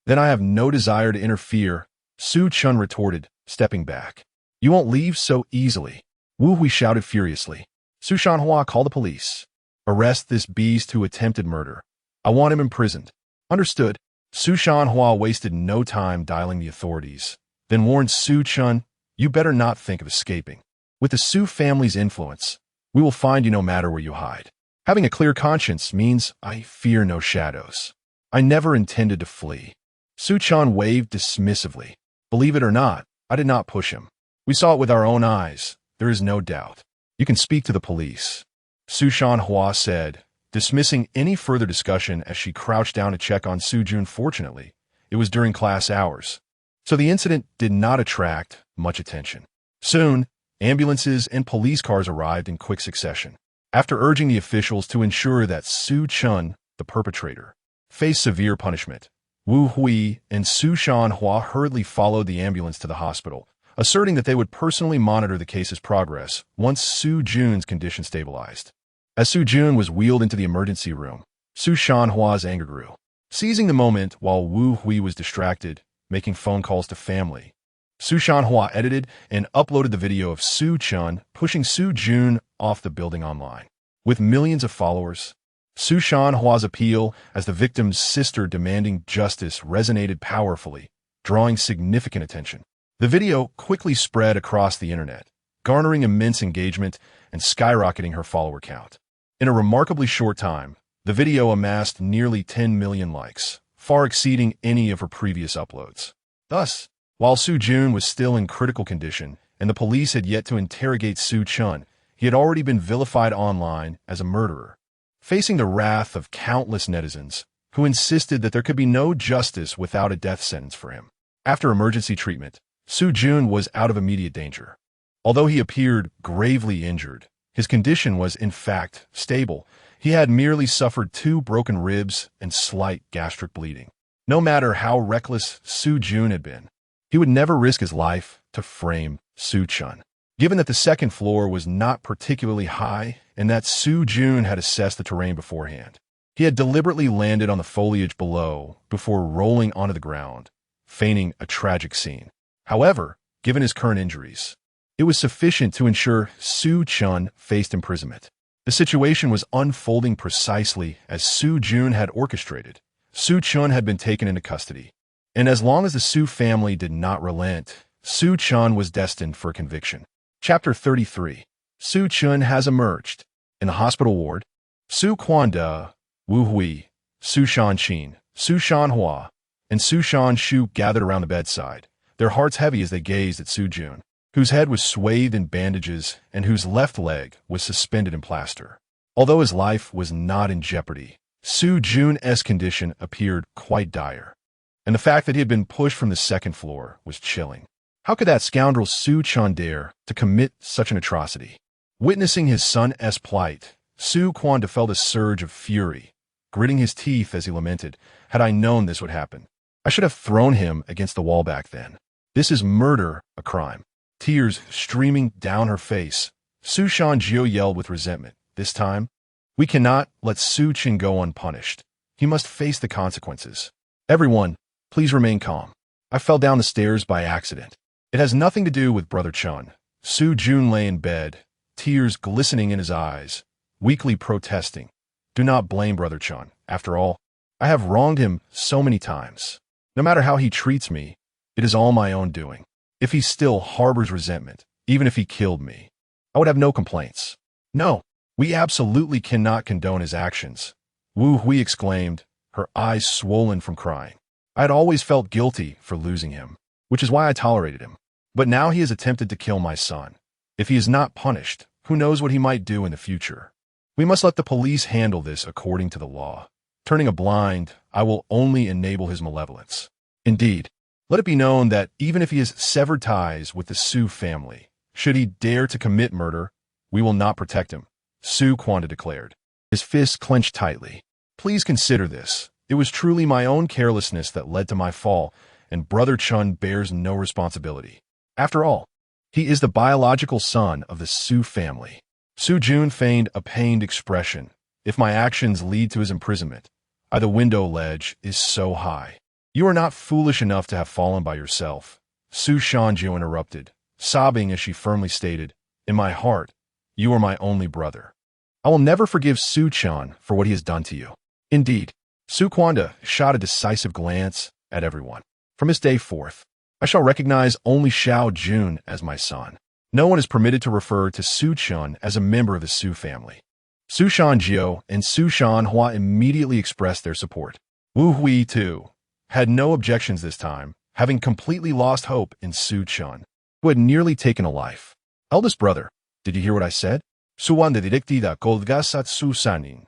"Then I have no desire to interfere," Su Chen retorted, stepping back. "You won't leave so easily." Wu Hui shouted furiously. "Su Shanhua, call the police. Arrest this beast who attempted murder. I want him imprisoned." "Understood." Su Shanhua wasted no time dialing the authorities, then warned Su Chen, "You better not think of escaping. With the Su family's influence, we will find you no matter where you hide. Having a clear conscience means I fear no shadows. I never intended to flee." Su Chen waved dismissively. "Believe it or not, I did not push him. We saw it with our own eyes. There is no doubt. You can speak to the police," Su Shanhua said, dismissing any further discussion as she crouched down to check on Su Jun. Fortunately, it was during class hours, so the incident did not attract much attention. Soon, ambulances and police cars arrived in quick succession. After urging the officials to ensure that Su Chen, the perpetrator, faced severe punishment, Wu Hui and Su Shanhua hurriedly followed the ambulance to the hospital, asserting that they would personally monitor the case's progress once Su Jun's condition stabilized. As Su Jun was wheeled into the emergency room, Su Shanhua's anger grew. Seizing the moment while Wu Hui was distracted, making phone calls to family, Su Shanhua edited and uploaded the video of Su Chen pushing Su Jun off the building online. With millions of followers, Su Shanhua's appeal as the victim's sister demanding justice resonated powerfully, drawing significant attention. The video quickly spread across the internet, garnering immense engagement and skyrocketing her follower count. In a remarkably short time, the video amassed nearly 10 million likes, far exceeding any of her previous uploads. Thus, while Su Chen was still in critical condition and the police had yet to interrogate Su Chen, he had already been vilified online as a murderer. Facing the wrath of countless netizens, who insisted that there could be no justice without a death sentence for him. After emergency treatment, Su Chen was out of immediate danger. Although he appeared gravely injured, his condition was in fact stable. He had merely suffered 2 broken ribs and slight gastric bleeding. No matter how reckless Su Chen had been, he would never risk his life to frame Su Chen. Given that the second floor was not particularly high and that Su Chen had assessed the terrain beforehand, he had deliberately landed on the foliage below before rolling onto the ground, feigning a tragic scene. However, given his current injuries, it was sufficient to ensure Su Chen faced imprisonment. The situation was unfolding precisely as Su Chen had orchestrated. Su Chen had been taken into custody, and as long as the Su family did not relent, Su Chen was destined for conviction. Chapter 33. Su Chen has emerged. In the hospital ward, Su Quanda, Wu Hui, Su Shanqin, Su Shanhua, and Su Shanshu gathered around the bedside, their hearts heavy as they gazed at Su Chen, whose head was swathed in bandages and whose left leg was suspended in plaster. Although his life was not in jeopardy, Su Chen's condition appeared quite dire, and the fact that he had been pushed from the second floor was chilling. How could that scoundrel Su Chen dare to commit such an atrocity? Witnessing his son's plight, Su Quanda felt a surge of fury, gritting his teeth as he lamented, "Had I known this would happen, I should have thrown him against the wall back then. This is murder, a crime." Tears streaming down her face, Su Shanjiu yelled with resentment, "This time, we cannot let Su Chen go unpunished. He must face the consequences. Everyone, please remain calm. I fell down the stairs by accident. It has nothing to do with Brother Chen." Su Chen lay in bed, tears glistening in his eyes, weakly protesting, "Do not blame Brother Chen. After all, I have wronged him so many times. No matter how he treats me, it is all my own doing. If he still harbors resentment, even if he killed me, I would have no complaints. No, we absolutely cannot condone his actions." Wu Hui exclaimed, her eyes swollen from crying. "I had always felt guilty for losing him, which is why I tolerated him. But now he has attempted to kill my son. If he is not punished, who knows what he might do in the future? We must let the police handle this according to the law. Turning a blind eye will only enable his malevolence. Indeed, let it be known that even if he has severed ties with the Su family, should he dare to commit murder, we will not protect him," Su Quanda declared, his fists clenched tightly. "Please consider this. It was truly my own carelessness that led to my fall, and Brother Chen bears no responsibility. After all, he is the biological son of the Su family." Su Chen feigned a pained expression. "If my actions lead to his imprisonment, the window ledge is so high. You are not foolish enough to have fallen by yourself," Su Shanjiu interrupted, sobbing as she firmly stated, "In my heart, you are my only brother. I will never forgive Su Chen for what he has done to you." Indeed, Su Quanda shot a decisive glance at everyone. "From this day forth, I shall recognize only Xiao Jun as my son. No one is permitted to refer to Su Chen as a member of the Su family." Su Shanjiu and Su Shanhua immediately expressed their support. Wu Hui, too, had no objections this time, having completely lost hope in Su Chen, who had nearly taken a life. "Eldest brother, did you hear what I said?" Suwanda directida kolgasat Su Sanin,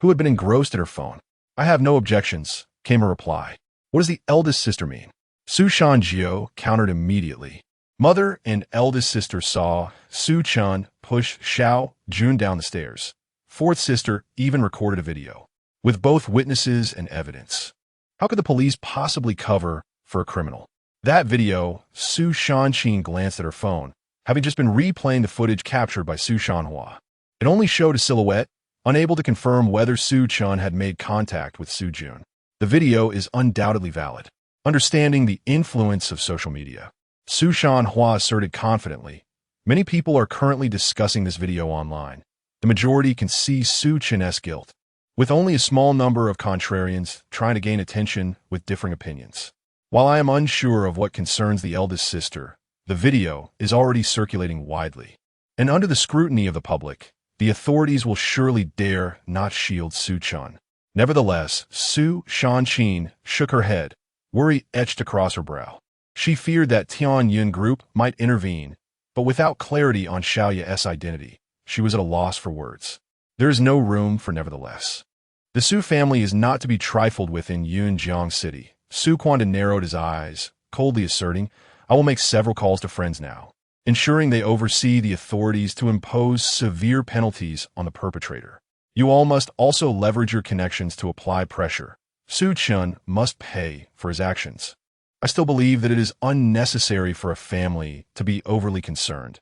who had been engrossed at her phone. "I have no objections," came a reply. "What does the eldest sister mean?" Su Shanjiu countered immediately. Mother and eldest sister saw Su Chen push Xiao Jun down the stairs. Fourth sister even recorded a video, with both witnesses and evidence. How could the police possibly cover for a criminal? That video, Su Shanqin glanced at her phone, having just been replaying the footage captured by Su Shanhua. It only showed a silhouette, unable to confirm whether Su Chen had made contact with Su Jun. The video is undoubtedly valid. Understanding the influence of social media, Su Shanhua asserted confidently, "Many people are currently discussing this video online. The majority can see Su Chen's guilt, with only a small number of contrarians trying to gain attention with differing opinions." While I am unsure of what concerns the eldest sister, the video is already circulating widely. And under the scrutiny of the public, the authorities will surely dare not shield Su Chen. Nevertheless, Su Chen shook her head, worry etched across her brow. She feared that Tianyun Group might intervene, but without clarity on Xiaoya's identity, she was at a loss for words. There is no room for nevertheless. The Su family is not to be trifled with in Yunjiang City. Su Quan narrowed his eyes, coldly asserting, I will make several calls to friends now, ensuring they oversee the authorities to impose severe penalties on the perpetrator. You all must also leverage your connections to apply pressure. Su Chen must pay for his actions. I still believe that it is unnecessary for a family to be overly concerned.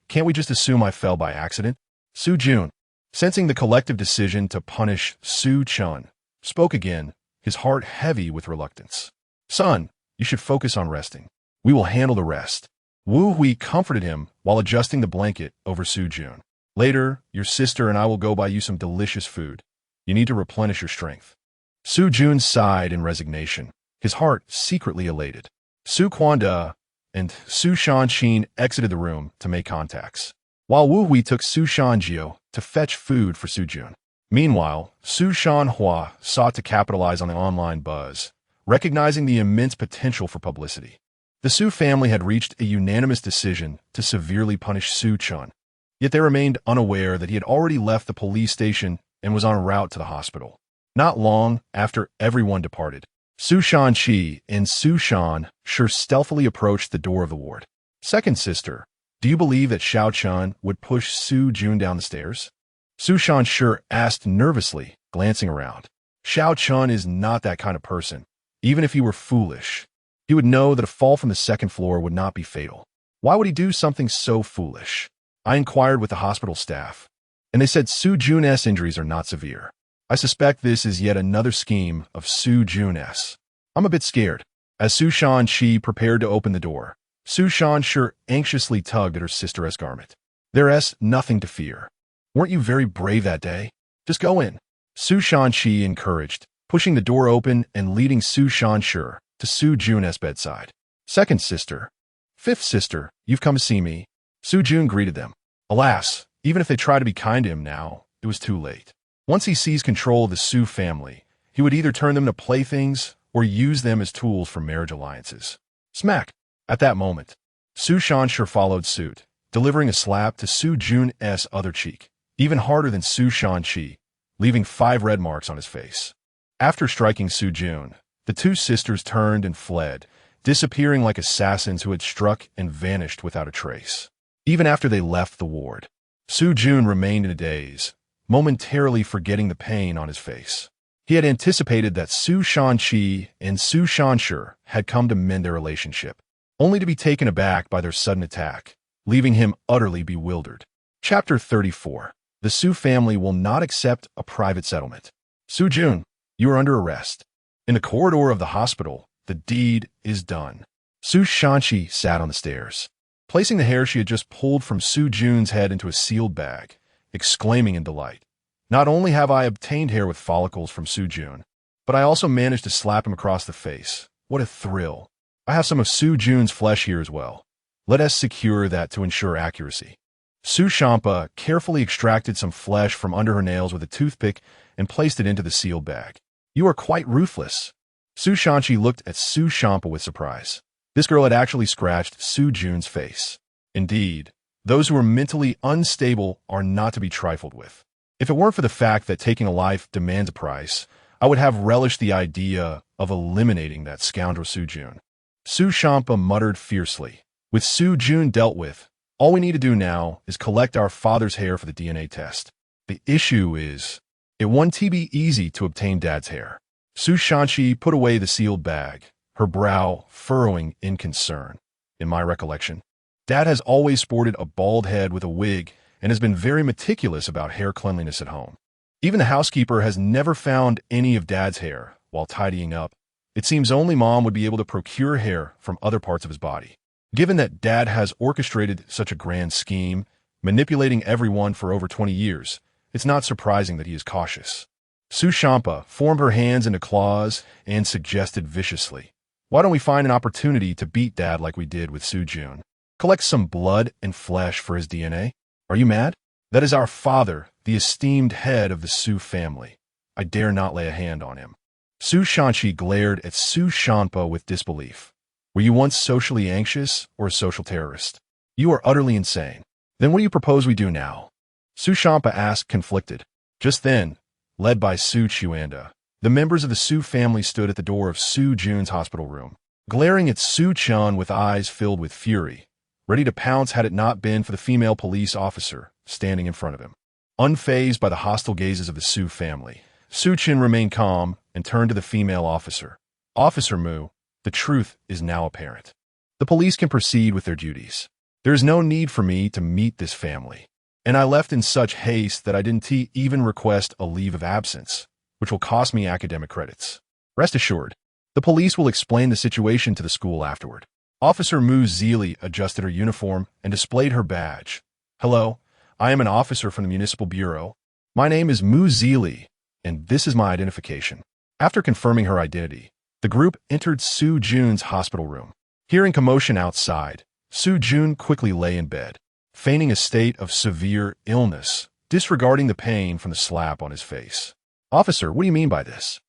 Can't we just assume I fell by accident? Su Jun, sensing the collective decision to punish Su Chen, spoke again, his heart heavy with reluctance. Son, you should focus on resting. We will handle the rest. Wu Hui comforted him while adjusting the blanket over Su Jun. Later, your sister and I will go buy you some delicious food. You need to replenish your strength. Su Jun sighed in resignation, his heart secretly elated. Su Quanda and Su Shanqin exited the room to make contacts, while Wu Hui took Su Shanjiu to fetch food for Su Jun. Meanwhile, Su Shanhua sought to capitalize on the online buzz, recognizing the immense potential for publicity. The Su family had reached a unanimous decision to severely punish Su Chen, yet they remained unaware that he had already left the police station and was en route to the hospital. Not long after everyone departed, Su Shanqi and Su Shan stealthily approached the door of the ward. Second sister, do you believe that Xiao Chen would push Su Jun down the stairs? Su Shan asked nervously, glancing around. Xiao Chen is not that kind of person. Even if he were foolish, he would know that a fall from the second floor would not be fatal. Why would he do something so foolish? I inquired with the hospital staff, and they said Su Jun's injuries are not severe. I suspect this is yet another scheme of Su Jun's. I'm a bit scared. As Su Shanqi prepared to open the door, Su Shan anxiously tugged at her sister's garment. There's nothing to fear. Weren't you very brave that day? Just go in. Su Shanqi encouraged, pushing the door open and leading Su Shan to Su Jun's bedside. Second sister. Fifth sister, you've come to see me. Su Jun greeted them. Alas, even if they try to be kind to him now, it was too late. Once he seized control of the Su family, he would either turn them to playthings or use them as tools for marriage alliances. Smack! At that moment, Su Shan followed suit, delivering a slap to Su Jun's other cheek, even harder than Su Shanqi, leaving 5 red marks on his face. After striking Su Jun, the two sisters turned and fled, disappearing like assassins who had struck and vanished without a trace. Even after they left the ward, Su Jun remained in a daze, momentarily forgetting the pain on his face. He had anticipated that Su Shanqi and Su Shan had come to mend their relationship, only to be taken aback by their sudden attack, leaving him utterly bewildered. Chapter 34. The Su family will not accept a private settlement. Su Jun, you are under arrest. In the corridor of the hospital, the deed is done. Su Shanqi sat on the stairs, placing the hair she had just pulled from Su Jun's head into a sealed bag, exclaiming in delight. Not only have I obtained hair with follicles from Su Jun, but I also managed to slap him across the face. What a thrill. I have some of Su Jun's flesh here as well. Let us secure that to ensure accuracy. Su Shampa carefully extracted some flesh from under her nails with a toothpick and placed it into the sealed bag. You are quite ruthless. Su Shanqi looked at Su Shampa with surprise. This girl had actually scratched Su Jun's face. Indeed, those who are mentally unstable are not to be trifled with. If it weren't for the fact that taking a life demands a price, I would have relished the idea of eliminating that scoundrel Su Jun. Su Shampa muttered fiercely. With Su Jun dealt with, all we need to do now is collect our father's hair for the DNA test. The issue is, it won't be easy to obtain Dad's hair. Su Shanqi put away the sealed bag, her brow furrowing in concern. In my recollection, Dad has always sported a bald head with a wig and has been very meticulous about hair cleanliness at home. Even the housekeeper has never found any of Dad's hair while tidying up. It seems only Mom would be able to procure hair from other parts of his body. Given that Dad has orchestrated such a grand scheme, manipulating everyone for over 20 years, it's not surprising that he is cautious. Su Shampa formed her hands into claws and suggested viciously, Why don't we find an opportunity to beat Dad like we did with Su Jun? Collect some blood and flesh for his DNA? Are you mad? That is our father, the esteemed head of the Su family. I dare not lay a hand on him. Su Shanqi glared at Su Shanpa with disbelief. Were you once socially anxious or a social terrorist? You are utterly insane. Then what do you propose we do now? Su Shanpa asked, conflicted. Just then, led by Su Chuanda, the members of the Su family stood at the door of Su Jun's hospital room, glaring at Su Chen with eyes filled with fury, ready to pounce had it not been for the female police officer standing in front of him. Unfazed by the hostile gazes of the Su family, Su Chen remained calm and turned to the female officer. Officer Mu, the truth is now apparent. The police can proceed with their duties. There is no need for me to meet this family. And I left in such haste that I didn't even request a leave of absence, which will cost me academic credits. Rest assured, the police will explain the situation to the school afterward. Officer Mu Zili adjusted her uniform and displayed her badge. Hello, I am an officer from the Municipal Bureau. My name is Mu Zili, and this is my identification. After confirming her identity, the group entered Su Jun's hospital room. Hearing commotion outside, Su Jun quickly lay in bed, feigning a state of severe illness, disregarding the pain from the slap on his face. Officer, what do you mean by this?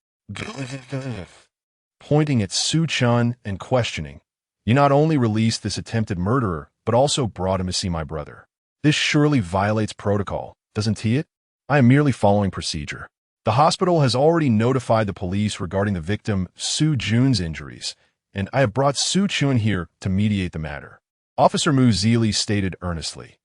Pointing at Su Chen and questioning, you not only released this attempted murderer, but also brought him to see my brother. This surely violates protocol, doesn't it? I am merely following procedure. The hospital has already notified the police regarding the victim Su Jun's injuries, and I have brought Su Chen here to mediate the matter. Officer Mu Zili stated earnestly.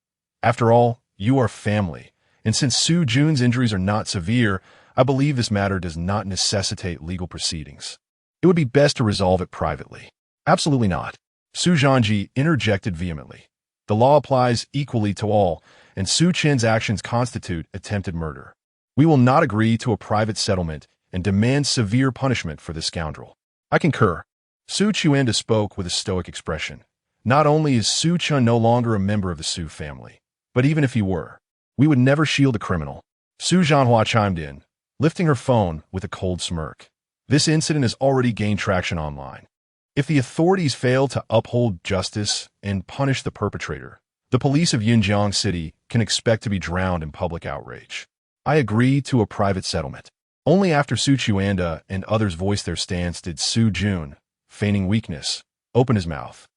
After all, you are family, and since Su Jun's injuries are not severe, I believe this matter does not necessitate legal proceedings. It would be best to resolve it privately. Absolutely not. Su Zhangji interjected vehemently. The law applies equally to all, and Su Chen's actions constitute attempted murder. We will not agree to a private settlement and demand severe punishment for this scoundrel. I concur. Su Chuanda spoke with a stoic expression. Not only is Su Chen no longer a member of the Su family, but even if he were, we would never shield a criminal. Su Zhanhua chimed in, lifting her phone with a cold smirk. This incident has already gained traction online. If the authorities fail to uphold justice and punish the perpetrator, the police of Yunjiang City can expect to be drowned in public outrage. I agree to a private settlement. Only after Su Chuanda and others voiced their stance did Su Jun, feigning weakness, open his mouth.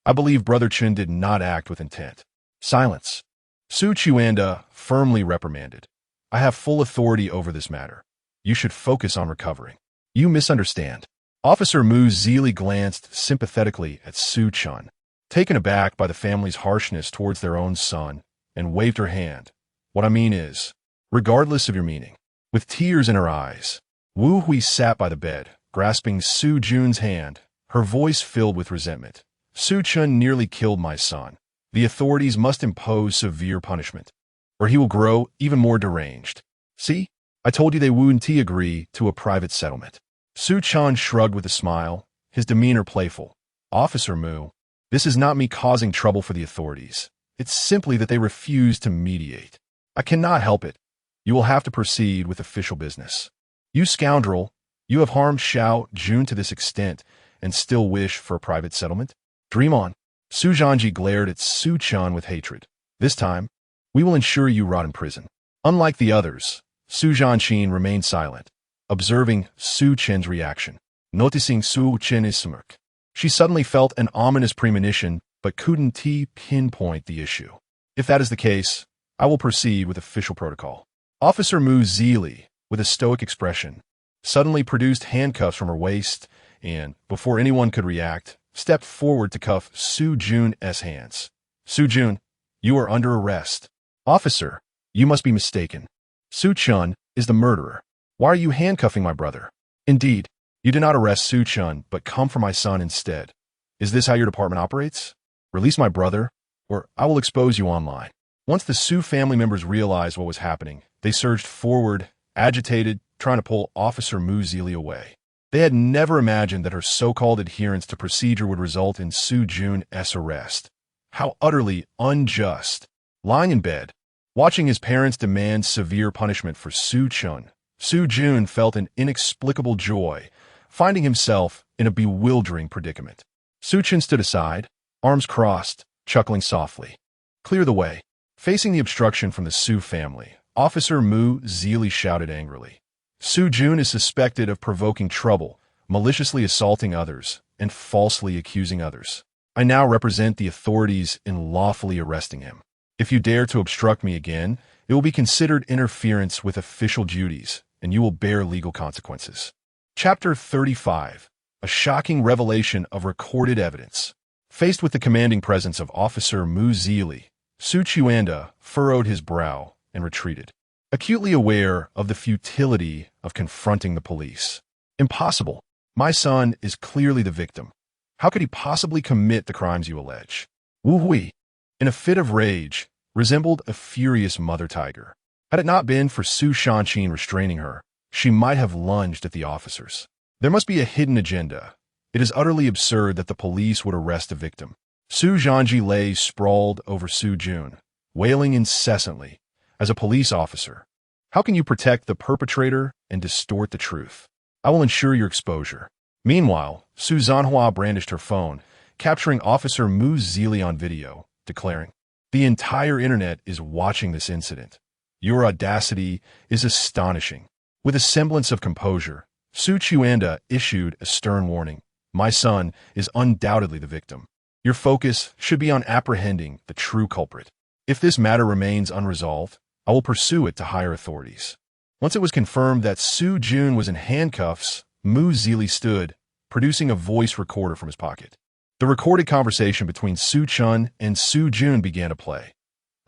I believe Brother Chen did not act with intent. Silence. Su Chuanda firmly reprimanded. I have full authority over this matter. You should focus on recovering. You misunderstand. Officer Mu Zili glanced sympathetically at Su Chen, taken aback by the family's harshness towards their own son, and waved her hand. What I mean is, regardless of your meaning, with tears in her eyes, Wu Hui sat by the bed, grasping Su Jun's hand, her voice filled with resentment. Su Chen nearly killed my son. The authorities must impose severe punishment, or he will grow even more deranged. See? I told you they wouldn't agree to a private settlement. Su Chen shrugged with a smile, his demeanor playful. Officer Mu, this is not me causing trouble for the authorities. It's simply that they refuse to mediate. I cannot help it. You will have to proceed with official business. You scoundrel, you have harmed Xiao Jun to this extent and still wish for a private settlement? Dream on. Su Zhangji glared at Su Chen with hatred. This time, we will ensure you rot in prison. Unlike the others, Su Zhanqin remained silent, observing Su Chen's reaction. Noticing Su Chen's smirk, she suddenly felt an ominous premonition but couldn't pinpoint the issue. If that is the case, I will proceed with official protocol. Officer Mu Zili, with a stoic expression, suddenly produced handcuffs from her waist and, before anyone could react, stepped forward to cuff Su Jun's hands. Su Jun, you are under arrest. Officer, you must be mistaken. Su Chen is the murderer. Why are you handcuffing my brother? Indeed, you did not arrest Su Chen, but come for my son instead. Is this how your department operates? Release my brother, or I will expose you online. Once the Su family members realized what was happening, they surged forward, agitated, trying to pull Officer Mu Zili away. They had never imagined that her so-called adherence to procedure would result in Su Jun's arrest. How utterly unjust. Lying in bed, watching his parents demand severe punishment for Su Chen, Su Jun felt an inexplicable joy, finding himself in a bewildering predicament. Su Chen stood aside, arms crossed, chuckling softly. Clear the way. Facing the obstruction from the Su family, Officer Mu Zili shouted angrily. Su Jun is suspected of provoking trouble, maliciously assaulting others, and falsely accusing others. I now represent the authorities in lawfully arresting him. If you dare to obstruct me again, it will be considered interference with official duties, and you will bear legal consequences. Chapter 35. A shocking revelation of recorded evidence. Faced with the commanding presence of Officer Mu Zili, Su Chen furrowed his brow and retreated, acutely aware of the futility of confronting the police. Impossible. My son is clearly the victim. How could he possibly commit the crimes you allege? Wu Hui, in a fit of rage, resembled a furious mother tiger. Had it not been for Su Chen restraining her, she might have lunged at the officers. There must be a hidden agenda. It is utterly absurd that the police would arrest a victim. Su Zhanji lay sprawled over Su Jun, wailing incessantly. As a police officer, how can you protect the perpetrator and distort the truth? I will ensure your exposure. Meanwhile, Su Zhanhua brandished her phone, capturing Officer Mu Zili on video, declaring, "The entire internet is watching this incident. Your audacity is astonishing." With a semblance of composure, Su Chen issued a stern warning. My son is undoubtedly the victim. Your focus should be on apprehending the true culprit. If this matter remains unresolved, I will pursue it to higher authorities. Once it was confirmed that Su Jun was in handcuffs, Mu Zili stood, producing a voice recorder from his pocket. The recorded conversation between Su Chen and Su Jun began to play.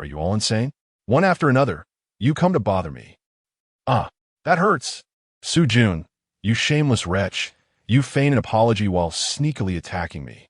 Are you all insane? One after another, you come to bother me. Ah, that hurts. Su Jun, you shameless wretch, you feign an apology while sneakily attacking me.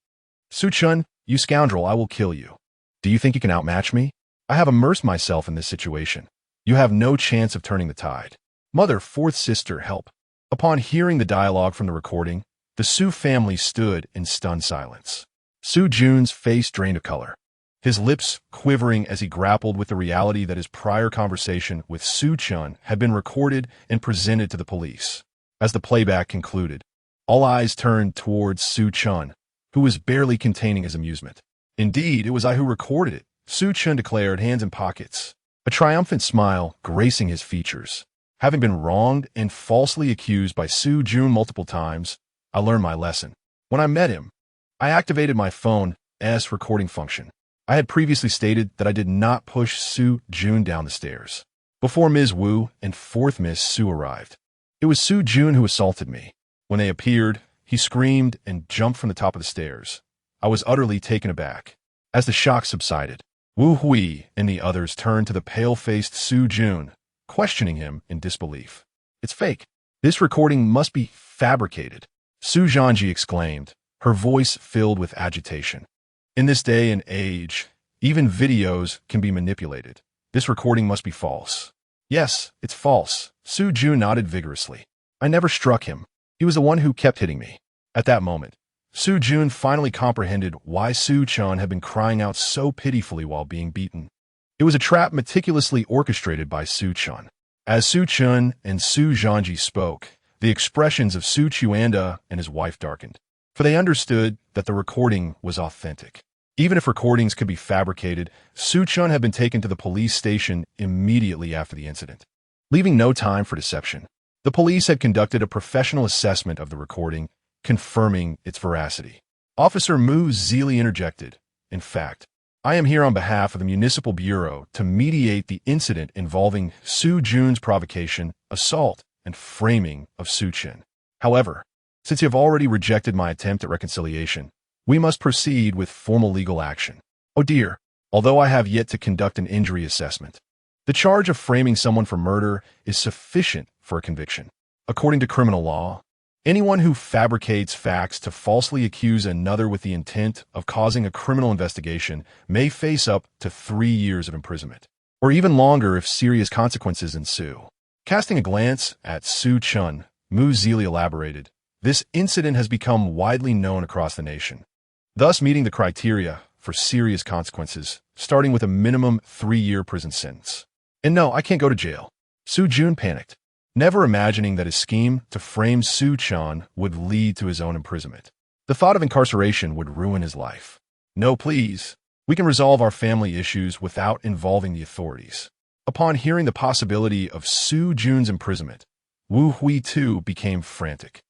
Su Chen, you scoundrel, I will kill you. Do you think you can outmatch me? I have immersed myself in this situation. You have no chance of turning the tide. Mother, fourth sister, help. Upon hearing the dialogue from the recording, the Su family stood in stunned silence. Su Jun's face drained of color, his lips quivering as he grappled with the reality that his prior conversation with Su Chen had been recorded and presented to the police. As the playback concluded, all eyes turned towards Su Chen, who was barely containing his amusement. Indeed, it was I who recorded it, Su Chen declared, hands in pockets, a triumphant smile gracing his features. Having been wronged and falsely accused by Su Jun multiple times, I learned my lesson. When I met him, I activated my phone's recording function. I had previously stated that I did not push Su Jun down the stairs. Before Ms. Wu and fourth Miss Su arrived, it was Su Jun who assaulted me. When they appeared, he screamed and jumped from the top of the stairs. I was utterly taken aback. As the shock subsided, Wu Hui and the others turned to the pale-faced Su Jun, questioning him in disbelief. It's fake. This recording must be fabricated, Su Zhanji exclaimed, her voice filled with agitation. In this day and age, even videos can be manipulated. This recording must be false. Yes, it's false, Su Jun nodded vigorously. I never struck him. He was the one who kept hitting me. At that moment, Su Jun finally comprehended why Su Chen had been crying out so pitifully while being beaten. It was a trap meticulously orchestrated by Su Chen. As Su Chen and Su Zhanji spoke, the expressions of Su Chen and his wife darkened, for they understood that the recording was authentic. Even if recordings could be fabricated, Su Chen had been taken to the police station immediately after the incident, leaving no time for deception. The police had conducted a professional assessment of the recording, confirming its veracity. Officer Mu Zili interjected, "In fact, I am here on behalf of the Municipal Bureau to mediate the incident involving Su Jun's provocation, assault, and framing of Su Chen. However, since you have already rejected my attempt at reconciliation, we must proceed with formal legal action. Oh dear, although I have yet to conduct an injury assessment, the charge of framing someone for murder is sufficient for a conviction. According to criminal law, anyone who fabricates facts to falsely accuse another with the intent of causing a criminal investigation may face up to 3 years of imprisonment, or even longer if serious consequences ensue." Casting a glance at Su Chen, Mu Zili elaborated, "This incident has become widely known across the nation, thus meeting the criteria for serious consequences, starting with a minimum 3-year prison sentence. And no, I can't go to jail." Su Jun panicked. never imagining that his scheme to frame Su Chen would lead to his own imprisonment. The thought of incarceration would ruin his life. No, please. We can resolve our family issues without involving the authorities. Upon hearing the possibility of Su Jun's imprisonment, Wu Hui too became frantic,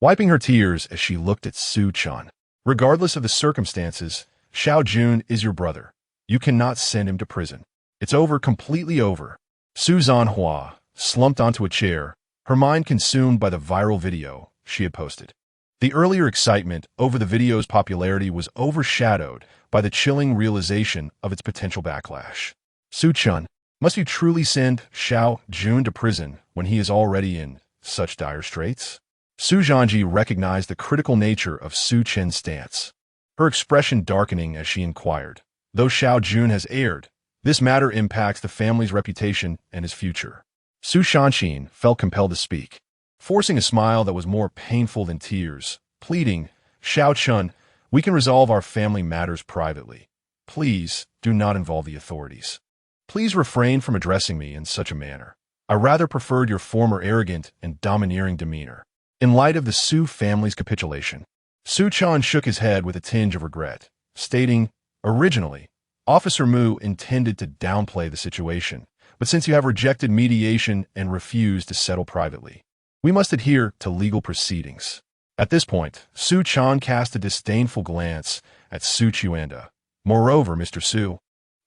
wiping her tears as she looked at Su Chen. Regardless of the circumstances, Xiao Jun is your brother. You cannot send him to prison. It's over, completely over. Su Zanhua slumped onto a chair, her mind consumed by the viral video she had posted. The earlier excitement over the video's popularity was overshadowed by the chilling realization of its potential backlash. Su Chen, must you truly send Xiao Jun to prison when he is already in such dire straits? Su Zhanji recognized the critical nature of Su Chen's stance, her expression darkening as she inquired, though Xiao Jun has erred, this matter impacts the family's reputation and his future. Su Shanshin felt compelled to speak, forcing a smile that was more painful than tears, pleading, Xiao Chen, we can resolve our family matters privately. Please do not involve the authorities. Please refrain from addressing me in such a manner. I rather preferred your former arrogant and domineering demeanor. In light of the Su family's capitulation, Su Chen shook his head with a tinge of regret, stating, originally, Officer Mu intended to downplay the situation, but since you have rejected mediation and refused to settle privately, we must adhere to legal proceedings. At this point, Su Chen cast a disdainful glance at Su Chuanda. Moreover, Mr. Su,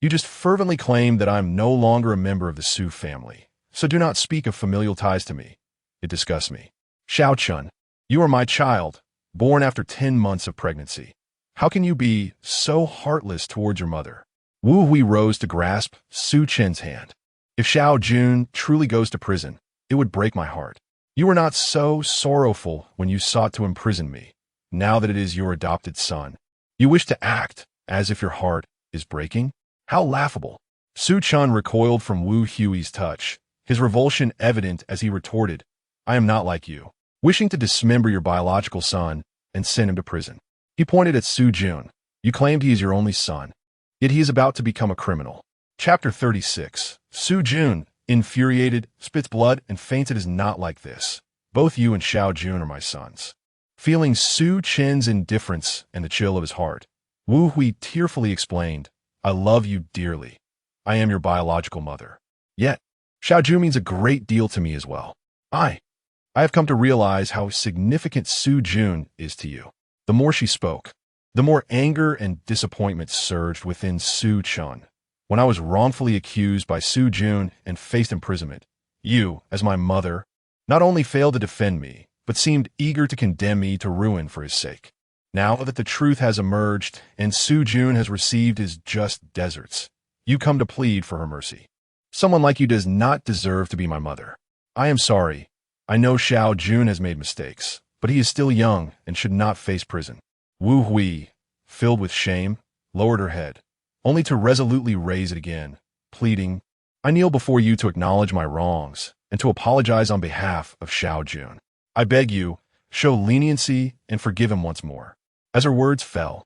you just fervently claimed that I am no longer a member of the Su family, so do not speak of familial ties to me. It disgusts me. Xiao Chen, you are my child, born after 10 months of pregnancy. How can you be so heartless towards your mother? Wu Hui rose to grasp Su Chen's hand. If Xiao Jun truly goes to prison, it would break my heart. You were not so sorrowful when you sought to imprison me. Now that it is your adopted son, you wish to act as if your heart is breaking? How laughable. Su Chen recoiled from Wu Hui's touch, his revulsion evident as he retorted, I am not like you, wishing to dismember your biological son and send him to prison. He pointed at Su Jun. You claimed he is your only son, yet he is about to become a criminal. Chapter 36. Su Jun, infuriated, spits blood and faints. It is not like this. Both you and Xiao Jun are my sons. Feeling Su Chen's indifference and the chill of his heart, Wu Hui tearfully explained, I love you dearly. I am your biological mother. Yet, Xiao Jun means a great deal to me as well. I have come to realize how significant Su Jun is to you. The more she spoke, the more anger and disappointment surged within Su Chen. When I was wrongfully accused by Su Jun and faced imprisonment, you, as my mother, not only failed to defend me, but seemed eager to condemn me to ruin for his sake. Now that the truth has emerged and Su Jun has received his just deserts, you come to plead for her mercy. Someone like you does not deserve to be my mother. I am sorry. I know Xiao Jun has made mistakes, but he is still young and should not face prison. Wu Hui, filled with shame, lowered her head, only to resolutely raise it again, pleading, I kneel before you to acknowledge my wrongs and to apologize on behalf of Xiao Jun. I beg you, show leniency and forgive him once more. As her words fell,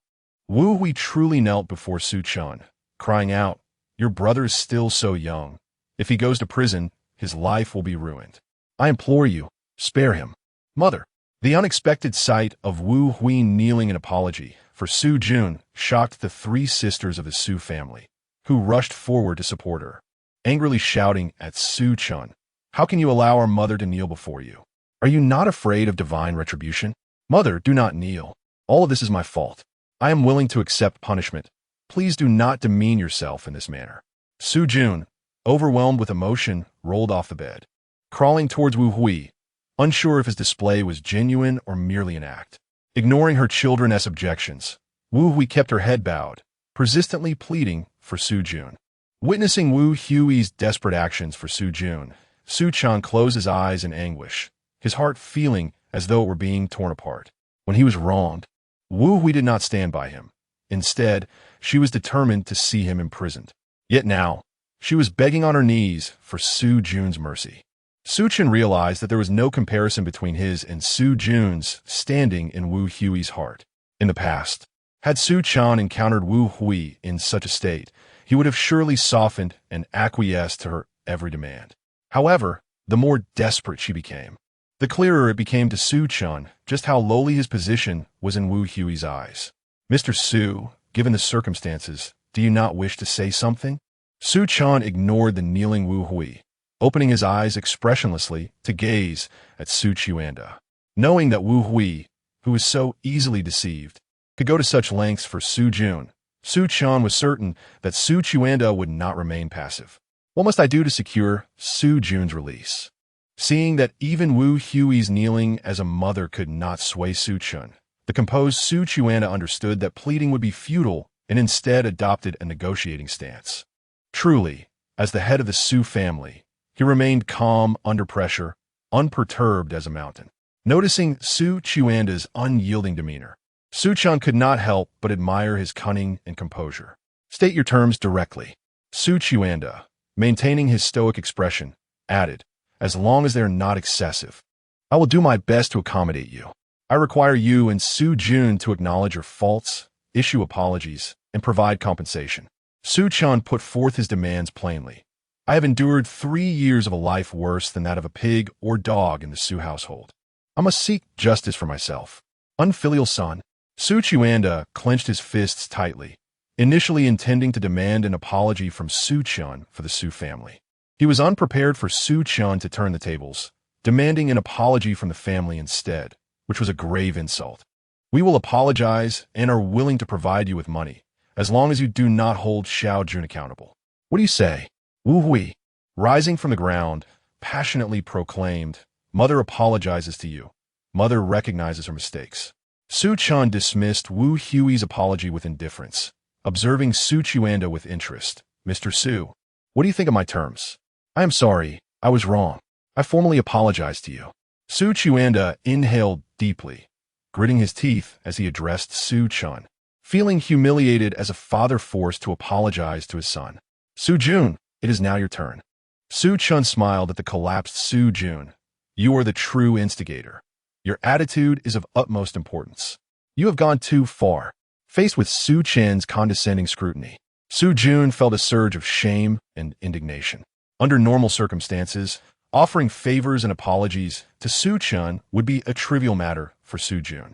Wu Hui truly knelt before Su Chen, crying out, your brother is still so young. If he goes to prison, his life will be ruined. I implore you, spare him. Mother. The unexpected sight of Wu Hui kneeling in apology for Su Jun shocked the 3 sisters of the Su family, who rushed forward to support her, angrily shouting at Su Chen, how can you allow our mother to kneel before you? Are you not afraid of divine retribution? Mother, do not kneel. All of this is my fault. I am willing to accept punishment. Please do not demean yourself in this manner. Su Jun, overwhelmed with emotion, rolled off the bed, crawling towards Wu Hui, unsure if his display was genuine or merely an act. Ignoring her children's objections, Wu Hui kept her head bowed, persistently pleading for Su Jun. Witnessing Wu Hui's desperate actions for Su Jun, Su Chen closed his eyes in anguish, his heart feeling as though it were being torn apart. When he was wronged, Wu Hui did not stand by him. Instead, she was determined to see him imprisoned. Yet now, she was begging on her knees for Su Jun's mercy. Su Chen realized that there was no comparison between his and Su Jun's standing in Wu Hui's heart. In the past, had Su Chen encountered Wu Hui in such a state, he would have surely softened and acquiesced to her every demand. However, the more desperate she became. The clearer it became to Su Chen just how lowly his position was in Wu Hui's eyes. "Mr. Su, given the circumstances, do you not wish to say something?" Su Chen ignored the kneeling Wu Hui, opening his eyes expressionlessly to gaze at Su Chuanda. Knowing that Wu Hui, who was so easily deceived, could go to such lengths for Su Jun, Su Chen was certain that Su Chuanda would not remain passive. "What must I do to secure Su Jun's release?" Seeing that even Wu Hui's kneeling as a mother could not sway Su Chen, the composed Su Chuanda understood that pleading would be futile and instead adopted a negotiating stance. Truly, as the head of the Su family, he remained calm under pressure, unperturbed as a mountain. Noticing Su Chuanda's unyielding demeanor, Su Chen could not help but admire his cunning and composure. "State your terms directly." Su Chuanda, maintaining his stoic expression, added, "as long as they are not excessive. I will do my best to accommodate you. I require you and Su Jun to acknowledge your faults, issue apologies, and provide compensation." Su Chen put forth his demands plainly. "I have endured 3 years of a life worse than that of a pig or dog in the Su household. I must seek justice for myself. Unfilial son." Su Chuanda clenched his fists tightly, initially intending to demand an apology from Su Chen for the Su family. He was unprepared for Su Chen to turn the tables, demanding an apology from the family instead, which was a grave insult. "We will apologize and are willing to provide you with money, as long as you do not hold Xiao Jun accountable. What do you say?" Wu Hui, rising from the ground, passionately proclaimed, "Mother apologizes to you. Mother recognizes her mistakes." Su Chen dismissed Wu Hui's apology with indifference, observing Su Chuanda with interest. "Mr. Su, what do you think of my terms?" "I am sorry, I was wrong. I formally apologize to you." Su Chuanda inhaled deeply, gritting his teeth as he addressed Su Chen, feeling humiliated as a father forced to apologize to his son. "Su Jun, it is now your turn." Su Chen smiled at the collapsed Su Jun. "You are the true instigator. Your attitude is of utmost importance. You have gone too far." Faced with Su Chen's condescending scrutiny, Su Jun felt a surge of shame and indignation. Under normal circumstances, offering favors and apologies to Su Chen would be a trivial matter for Su Jun,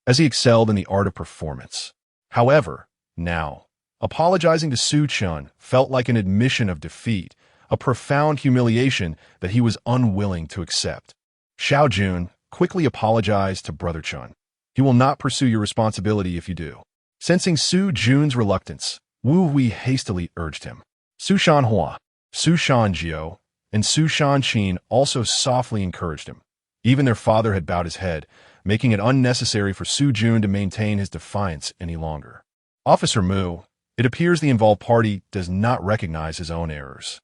as he excelled in the art of performance. However, now, apologizing to Su Chen felt like an admission of defeat, a profound humiliation that he was unwilling to accept. Xiao Jun quickly apologized to Brother Chen. "He will not pursue your responsibility if you do." Sensing Su Jun's reluctance, Wu Hui hastily urged him. Su Shanhua, Su Shanjiu, and Su Shanqin also softly encouraged him. Even their father had bowed his head, making it unnecessary for Su Jun to maintain his defiance any longer. "Officer Mu, it appears the involved party does not recognize his own errors."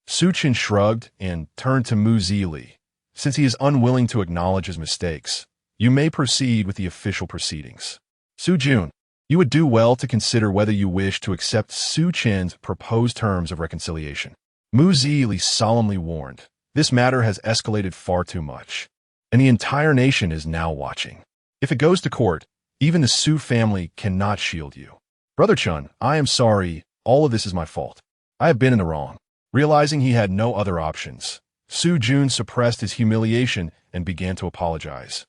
Su Chen shrugged and turned to Mu Zili. "Since he is unwilling to acknowledge his mistakes, you may proceed with the official proceedings." Su Jun, you would do well to consider whether you wish to accept Su Chen's proposed terms of reconciliation. Mu Zili solemnly warned, "This matter has escalated far too much, and the entire nation is now watching. If it goes to court, even the Su family cannot shield you." "Brother Chen, I am sorry, all of this is my fault. I have been in the wrong." Realizing he had no other options, Su Jun suppressed his humiliation and began to apologize.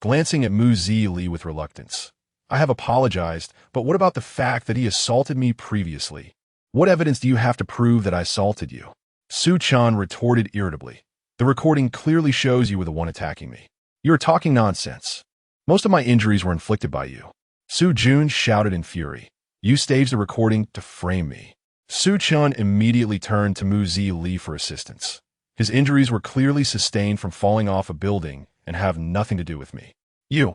Glancing at Mu Zili with reluctance, "I have apologized, but what about the fact that he assaulted me previously? What evidence do you have to prove that I assaulted you?" Su Chen retorted irritably, "The recording clearly shows you were the one attacking me. You are talking nonsense. Most of my injuries were inflicted by you." Su Jun shouted in fury, "You staged the recording to frame me." Su Chen immediately turned to Mu Zili for assistance. "His injuries were clearly sustained from falling off a building and have nothing to do with me. You."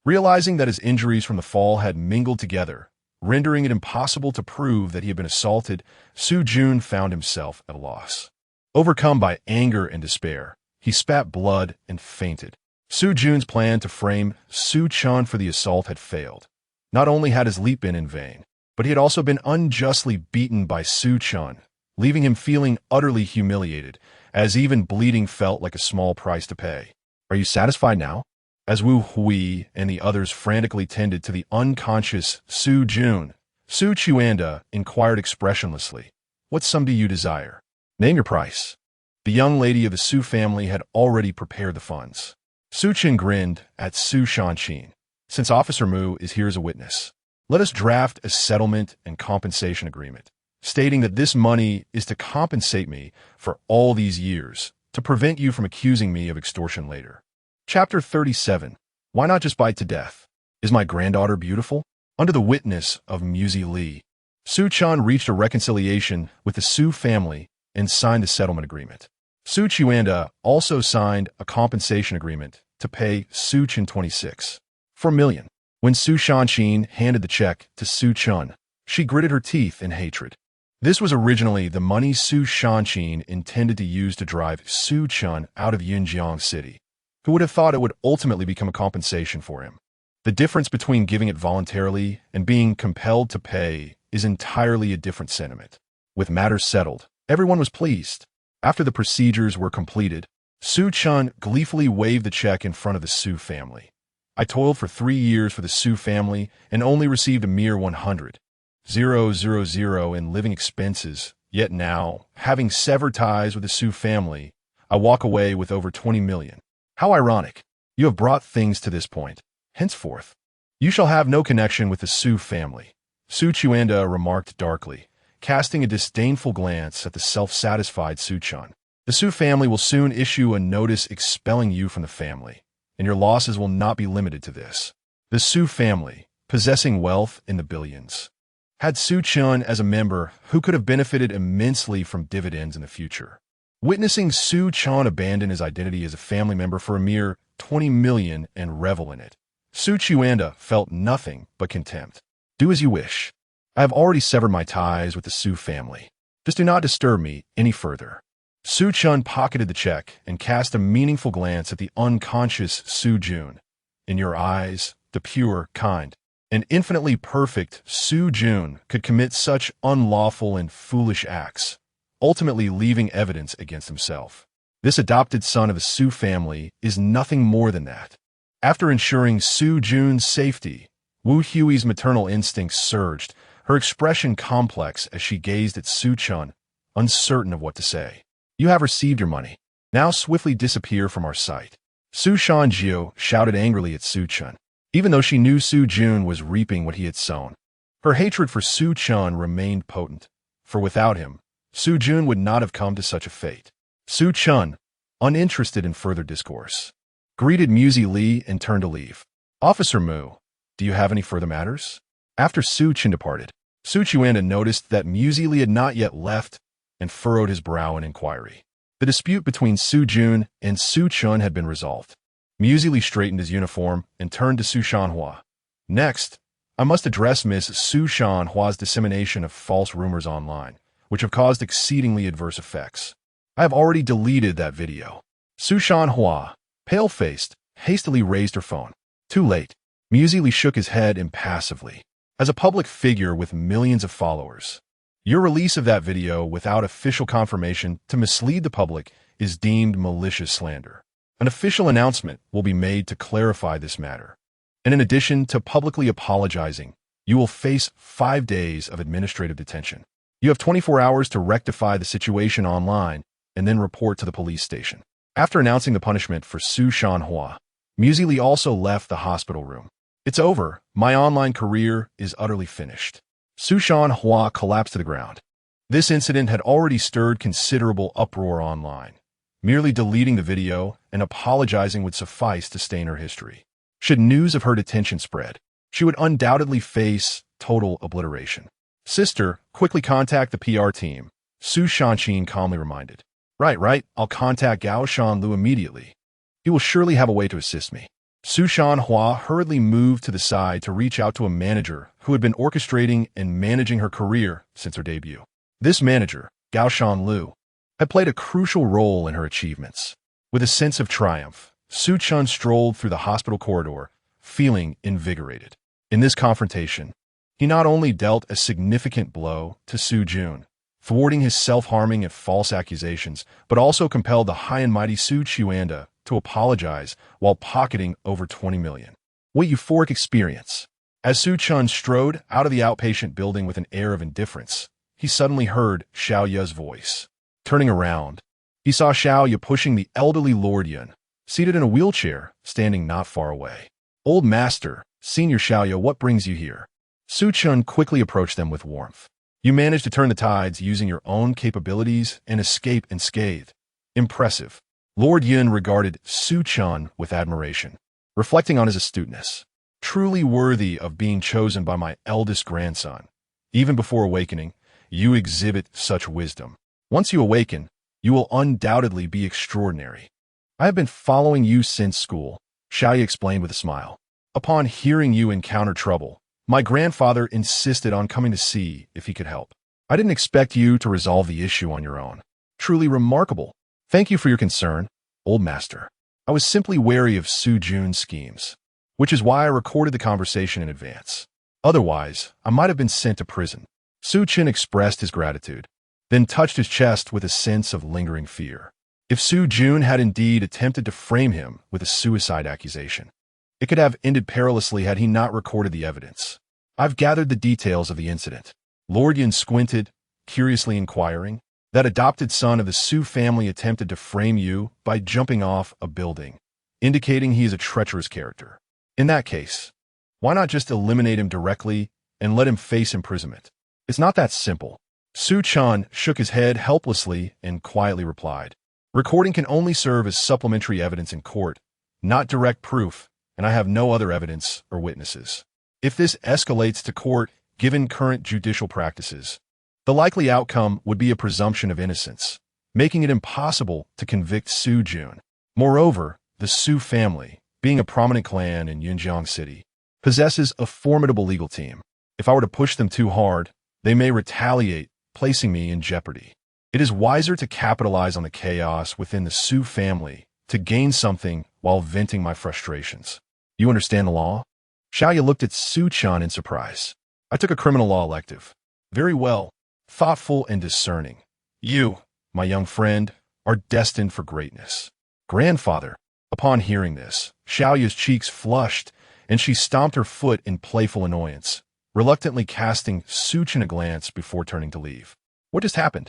Realizing that his injuries from the fall had mingled together, rendering it impossible to prove that he had been assaulted, Su Jun found himself at a loss. Overcome by anger and despair, he spat blood and fainted. Su Jun's plan to frame Su Chen for the assault had failed. Not only had his leap been in vain, but he had also been unjustly beaten by Su Chen, leaving him feeling utterly humiliated, as even bleeding felt like a small price to pay. "Are you satisfied now?" As Wu Hui and the others frantically tended to the unconscious Su Jun, Su Chuanda inquired expressionlessly, "What sum do you desire?" Name your price. The young lady of the Su family had already prepared the funds. Su Chen grinned at Su Chen. Since Officer Mu is here as a witness, let us draft a settlement and compensation agreement, stating that this money is to compensate me for all these years, to prevent you from accusing me of extortion later. Chapter 37. Why not just bite to death? Is my granddaughter beautiful? Under the witness of resolutely, Su Chen reached a reconciliation with the Su family and signed the settlement agreement. Su Chen also signed a compensation agreement to pay Su Chen 26 million. When Su Chen handed the check to Su Chen, she gritted her teeth in hatred. This was originally the money Su Chen intended to use to drive Su Chen out of Yunjiang City. Who would have thought it would ultimately become a compensation for him? The difference between giving it voluntarily and being compelled to pay is entirely a different sentiment. With matters settled, everyone was pleased. After the procedures were completed, Su Chen gleefully waved the check in front of the Su family. I toiled for 3 years for the Su family and only received a mere 100,000 in living expenses, yet now, having severed ties with the Su family, I walk away with over 20 million. How ironic. You have brought things to this point. Henceforth, you shall have no connection with the Su family, Su Chen remarked darkly, casting a disdainful glance at the self-satisfied Su Chen. The Su family will soon issue a notice expelling you from the family, and your losses will not be limited to this. The Su family, possessing wealth in the billions, had Su Chen as a member who could have benefited immensely from dividends in the future. Witnessing Su Chen abandon his identity as a family member for a mere 20 million and revel in it, Su Chen felt nothing but contempt. Do as you wish. I have already severed my ties with the Su family. Just do not disturb me any further. Su Chen pocketed the check and cast a meaningful glance at the unconscious Su Jun. In your eyes, the pure, kind, and infinitely perfect Su Jun could commit such unlawful and foolish acts, ultimately leaving evidence against himself. This adopted son of the Su family is nothing more than that. After ensuring Su Jun's safety, Wu Hui's maternal instincts surged, her expression complex as she gazed at Su Chen, uncertain of what to say. You have received your money. Now swiftly disappear from our sight. Su Shanjiu shouted angrily at Su Chen, even though she knew Su Jun was reaping what he had sown. Her hatred for Su Chen remained potent, for without him, Su Jun would not have come to such a fate. Su Chen, uninterested in further discourse, greeted resolutely and turned to leave. Officer Mu, do you have any further matters? After Su Chen departed, Su Chen noticed that resolutely had not yet left and furrowed his brow in inquiry. The dispute between Su Jun and Su Chen had been resolved. Resolutely straightened his uniform and turned to Su Shanhua. Next, I must address Miss Su Shanhua's dissemination of false rumors online, which have caused exceedingly adverse effects. I have already deleted that video. Su Shanhua, pale-faced, hastily raised her phone. Too late. Resolutely shook his head impassively. As a public figure with millions of followers, your release of that video without official confirmation to mislead the public is deemed malicious slander. An official announcement will be made to clarify this matter. And in addition to publicly apologizing, you will face 5 days of administrative detention. You have 24 hours to rectify the situation online and then report to the police station. After announcing the punishment for Su Shanhua, resolutely also left the hospital room. It's over. My online career is utterly finished. Su Shanhua collapsed to the ground. This incident had already stirred considerable uproar online. Merely deleting the video and apologizing would suffice to stain her history. Should news of her detention spread, she would undoubtedly face total obliteration. Sister, quickly contact the PR team, Su Chen calmly reminded. Right, I'll contact Gao Shanlu immediately. He will surely have a way to assist me. Su Shanhua hurriedly moved to the side to reach out to a manager who had been orchestrating and managing her career since her debut. This manager, Gao Shanlu, had played a crucial role in her achievements. With a sense of triumph, Su Chen strolled through the hospital corridor, feeling invigorated. In this confrontation, he not only dealt a significant blow to Su Jun, thwarting his self-harming and false accusations, but also compelled the high and mighty Su Chen to apologize while pocketing over 20 million. What euphoric experience! As Su Chen strode out of the outpatient building with an air of indifference, he suddenly heard Xiao Ye's voice. Turning around, he saw Xiao Yu pushing the elderly Lord Yun, seated in a wheelchair, standing not far away. Old Master, Senior Xiao Yu, what brings you here? Su Chen quickly approached them with warmth. You managed to turn the tides using your own capabilities and escape unscathed. Impressive. Lord Yun regarded Su Chen with admiration, reflecting on his astuteness. Truly worthy of being chosen by my eldest grandson. Even before awakening, you exhibit such wisdom. Once you awaken, you will undoubtedly be extraordinary. I have been following you since school, Xiao Yu explained with a smile. Upon hearing you encounter trouble, my grandfather insisted on coming to see if he could help. I didn't expect you to resolve the issue on your own. Truly remarkable. Thank you for your concern, Old Master. I was simply wary of Su Jun's schemes, which is why I recorded the conversation in advance. Otherwise, I might have been sent to prison. Su Chen expressed his gratitude, then touched his chest with a sense of lingering fear. If Su Jun had indeed attempted to frame him with a suicide accusation, it could have ended perilously had he not recorded the evidence. I've gathered the details of the incident. Lord Yun squinted, curiously inquiring. That adopted son of the Su family attempted to frame you by jumping off a building, indicating he is a treacherous character. In that case, why not just eliminate him directly and let him face imprisonment? It's not that simple. Su Chen shook his head helplessly and quietly replied. Recording can only serve as supplementary evidence in court, not direct proof, and I have no other evidence or witnesses. If this escalates to court, given current judicial practices, the likely outcome would be a presumption of innocence, making it impossible to convict Su Jun. Moreover, the Su family, being a prominent clan in Yunjiang City, possesses a formidable legal team. If I were to push them too hard, they may retaliate, placing me in jeopardy. It is wiser to capitalize on the chaos within the Su family to gain something while venting my frustrations. You understand the law? Xiao Yu looked at Su Chen in surprise. I took a criminal law elective. Very well. Thoughtful and discerning. You, my young friend, are destined for greatness. Grandfather. Upon hearing this, Xiao Yu's cheeks flushed, and she stomped her foot in playful annoyance, reluctantly casting Su Chen a glance before turning to leave. What just happened?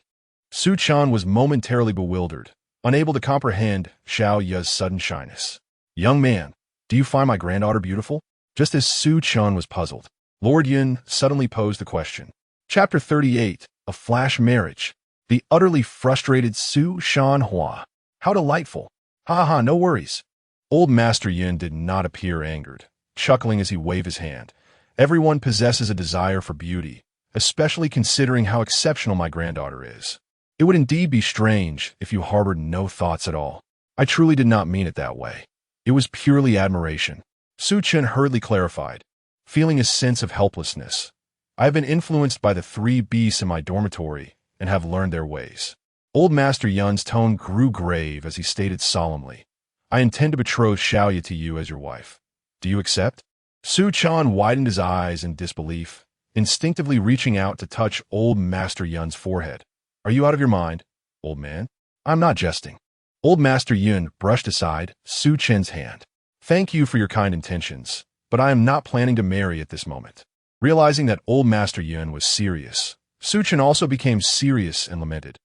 Su Chen was momentarily bewildered, unable to comprehend Xiao Yu's sudden shyness. Young man, do you find my granddaughter beautiful? Just as Su Chen was puzzled, Lord Yun suddenly posed the question. Chapter 38. A Flash Marriage. The utterly frustrated Su Shan Hua. How delightful. Ha ha, no worries. Old Master Yun did not appear angered, chuckling as he waved his hand. Everyone possesses a desire for beauty, especially considering how exceptional my granddaughter is. It would indeed be strange if you harbored no thoughts at all. I truly did not mean it that way. It was purely admiration. Su Chen hurriedly clarified, feeling a sense of helplessness. I have been influenced by the 3 beasts in my dormitory and have learned their ways. Old Master Yun's tone grew grave as he stated solemnly, I intend to betroth Xiao Yu to you as your wife. Do you accept? Su Chen widened his eyes in disbelief, instinctively reaching out to touch Old Master Yun's forehead. Are you out of your mind, old man? I'm not jesting. Old Master Yun brushed aside Su Chen's hand. Thank you for your kind intentions, but I am not planning to marry at this moment. Realizing that Old Master Yun was serious, Su Chen also became serious and lamented.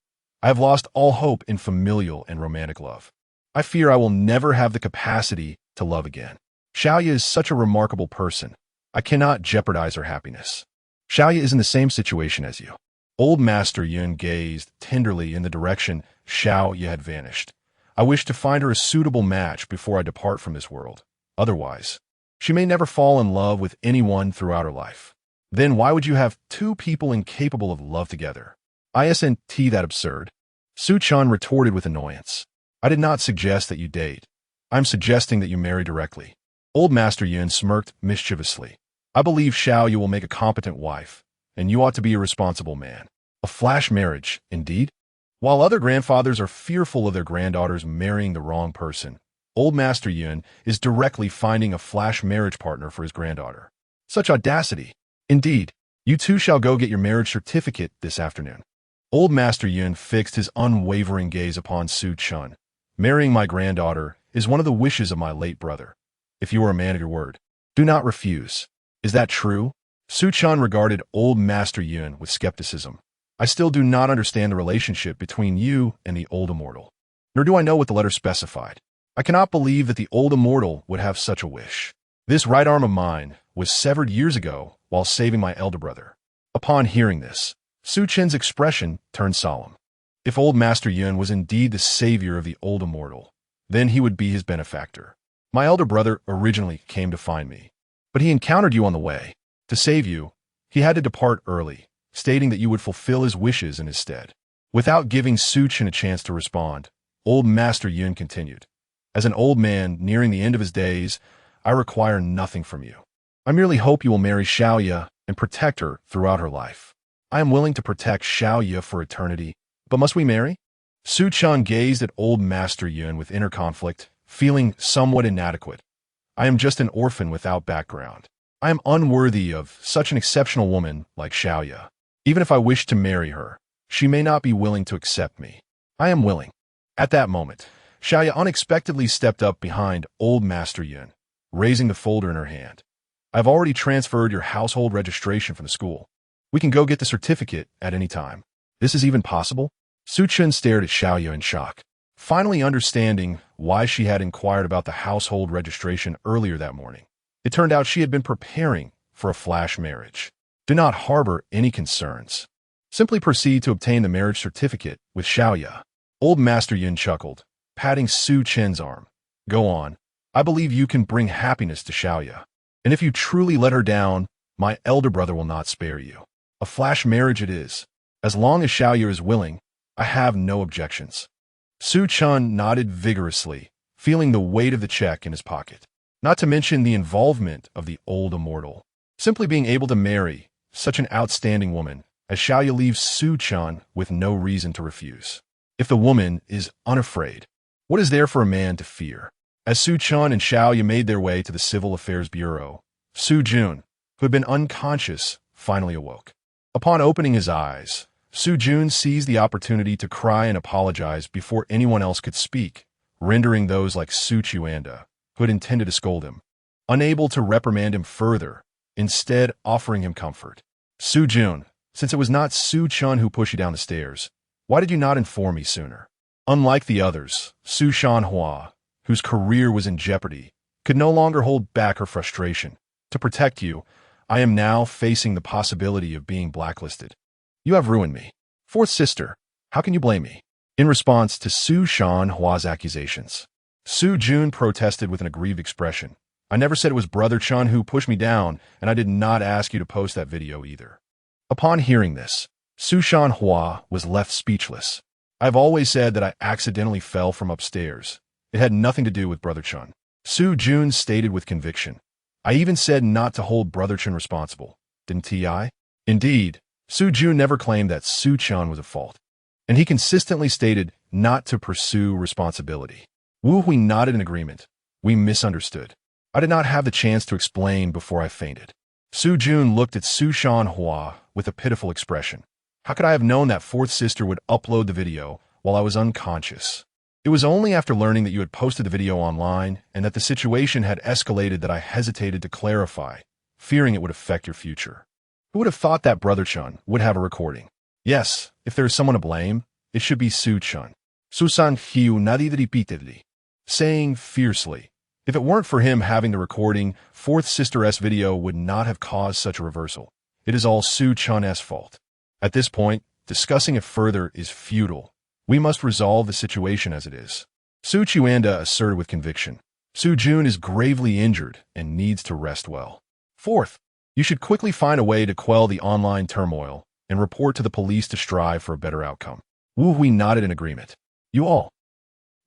I have lost all hope in familial and romantic love. I fear I will never have the capacity to love again. Xiao Yu is such a remarkable person. I cannot jeopardize her happiness. Xiao Yu is in the same situation as you. Old Master Yun gazed tenderly in the direction Xiao Yu had vanished. I wish to find her a suitable match before I depart from this world. Otherwise, she may never fall in love with anyone throughout her life. Then why would you have 2 people incapable of love together? Isn't that absurd? Su Chen retorted with annoyance. I did not suggest that you date. I'm suggesting that you marry directly. Old Master Yun smirked mischievously. I believe Xiao Yu will make a competent wife, and you ought to be a responsible man. A flash marriage, indeed? While other grandfathers are fearful of their granddaughters marrying the wrong person, Old Master Yun is directly finding a flash marriage partner for his granddaughter. Such audacity. Indeed, you two shall go get your marriage certificate this afternoon. Old Master Yun fixed his unwavering gaze upon Su Chen. Marrying my granddaughter is one of the wishes of my late brother. If you are a man of your word, do not refuse. Is that true? Su Chen regarded Old Master Yun with skepticism. I still do not understand the relationship between you and the old immortal. Nor do I know what the letter specified. I cannot believe that the old immortal would have such a wish. This right arm of mine was severed years ago while saving my elder brother. Upon hearing this, Su Chen's expression turned solemn. If old Master Yun was indeed the savior of the old immortal, then he would be his benefactor. My elder brother originally came to find me, but he encountered you on the way. To save you, he had to depart early, stating that you would fulfill his wishes in his stead. Without giving Su Chen a chance to respond, old Master Yun continued. As an old man nearing the end of his days, I require nothing from you. I merely hope you will marry Xiaoya and protect her throughout her life. I am willing to protect Xiaoya for eternity, but must we marry? Su Chen gazed at old Master Yun with inner conflict, feeling somewhat inadequate. I am just an orphan without background. I am unworthy of such an exceptional woman like Xiaoya. Even if I wish to marry her, she may not be willing to accept me. I am willing. At that moment, Xiaoya unexpectedly stepped up behind old Master Yun, raising the folder in her hand. I've already transferred your household registration from the school. We can go get the certificate at any time. This is even possible? Su Chen stared at Xiaoya in shock, finally understanding why she had inquired about the household registration earlier that morning. It turned out she had been preparing for a flash marriage. Do not harbor any concerns. Simply proceed to obtain the marriage certificate with Xiaoya. Old Master Yun chuckled, patting Su Chen's arm. Go on. I believe you can bring happiness to Xiaoya. And if you truly let her down, my elder brother will not spare you. A flash marriage it is. As long as Xiaoya is willing, I have no objections. Su Chen nodded vigorously, feeling the weight of the check in his pocket. Not to mention the involvement of the old immortal. Simply being able to marry such an outstanding woman as Xiaoya leaves Su Chen with no reason to refuse. If the woman is unafraid, what is there for a man to fear? As Su Chen and Xiaoya made their way to the Civil Affairs Bureau, Su Jun, who had been unconscious, finally awoke. Upon opening his eyes, Su Jun seized the opportunity to cry and apologize before anyone else could speak, rendering those like Su Chuanda, who had intended to scold him, unable to reprimand him further, instead offering him comfort. Su Jun, since it was not Su Chen who pushed you down the stairs, why did you not inform me sooner? Unlike the others, Su Shanhua, whose career was in jeopardy, could no longer hold back her frustration. To protect you, I am now facing the possibility of being blacklisted. You have ruined me. Fourth sister, how can you blame me? In response to Su Shanhua's accusations, Su Jun protested with an aggrieved expression. I never said it was Brother Chen who pushed me down, and I did not ask you to post that video either. Upon hearing this, Su Shanhua was left speechless. I've always said that I accidentally fell from upstairs. It had nothing to do with Brother Chen. Su Jun stated with conviction. I even said not to hold Brother Chen responsible, didn't I? Indeed, Su Jun never claimed that Su Chen was at fault, and he consistently stated not to pursue responsibility. Wu Hui nodded in agreement. We misunderstood. I did not have the chance to explain before I fainted. Su Jun looked at Su Shanhua with a pitiful expression. How could I have known that fourth sister would upload the video while I was unconscious? It was only after learning that you had posted the video online and that the situation had escalated that I hesitated to clarify, fearing it would affect your future. Who would have thought that Brother Chen would have a recording? Yes, if there is someone to blame, it should be Su Chen. Susan Hiu nadie repeatedly, saying fiercely, if it weren't for him having the recording, fourth sister-S video would not have caused such a reversal. It is all Su Chen's fault. At this point, discussing it further is futile. We must resolve the situation as it is. Su Chuanda asserted with conviction. Su Jun is gravely injured and needs to rest well. Fourth, you should quickly find a way to quell the online turmoil and report to the police to strive for a better outcome. Wu Hui nodded in agreement. You all.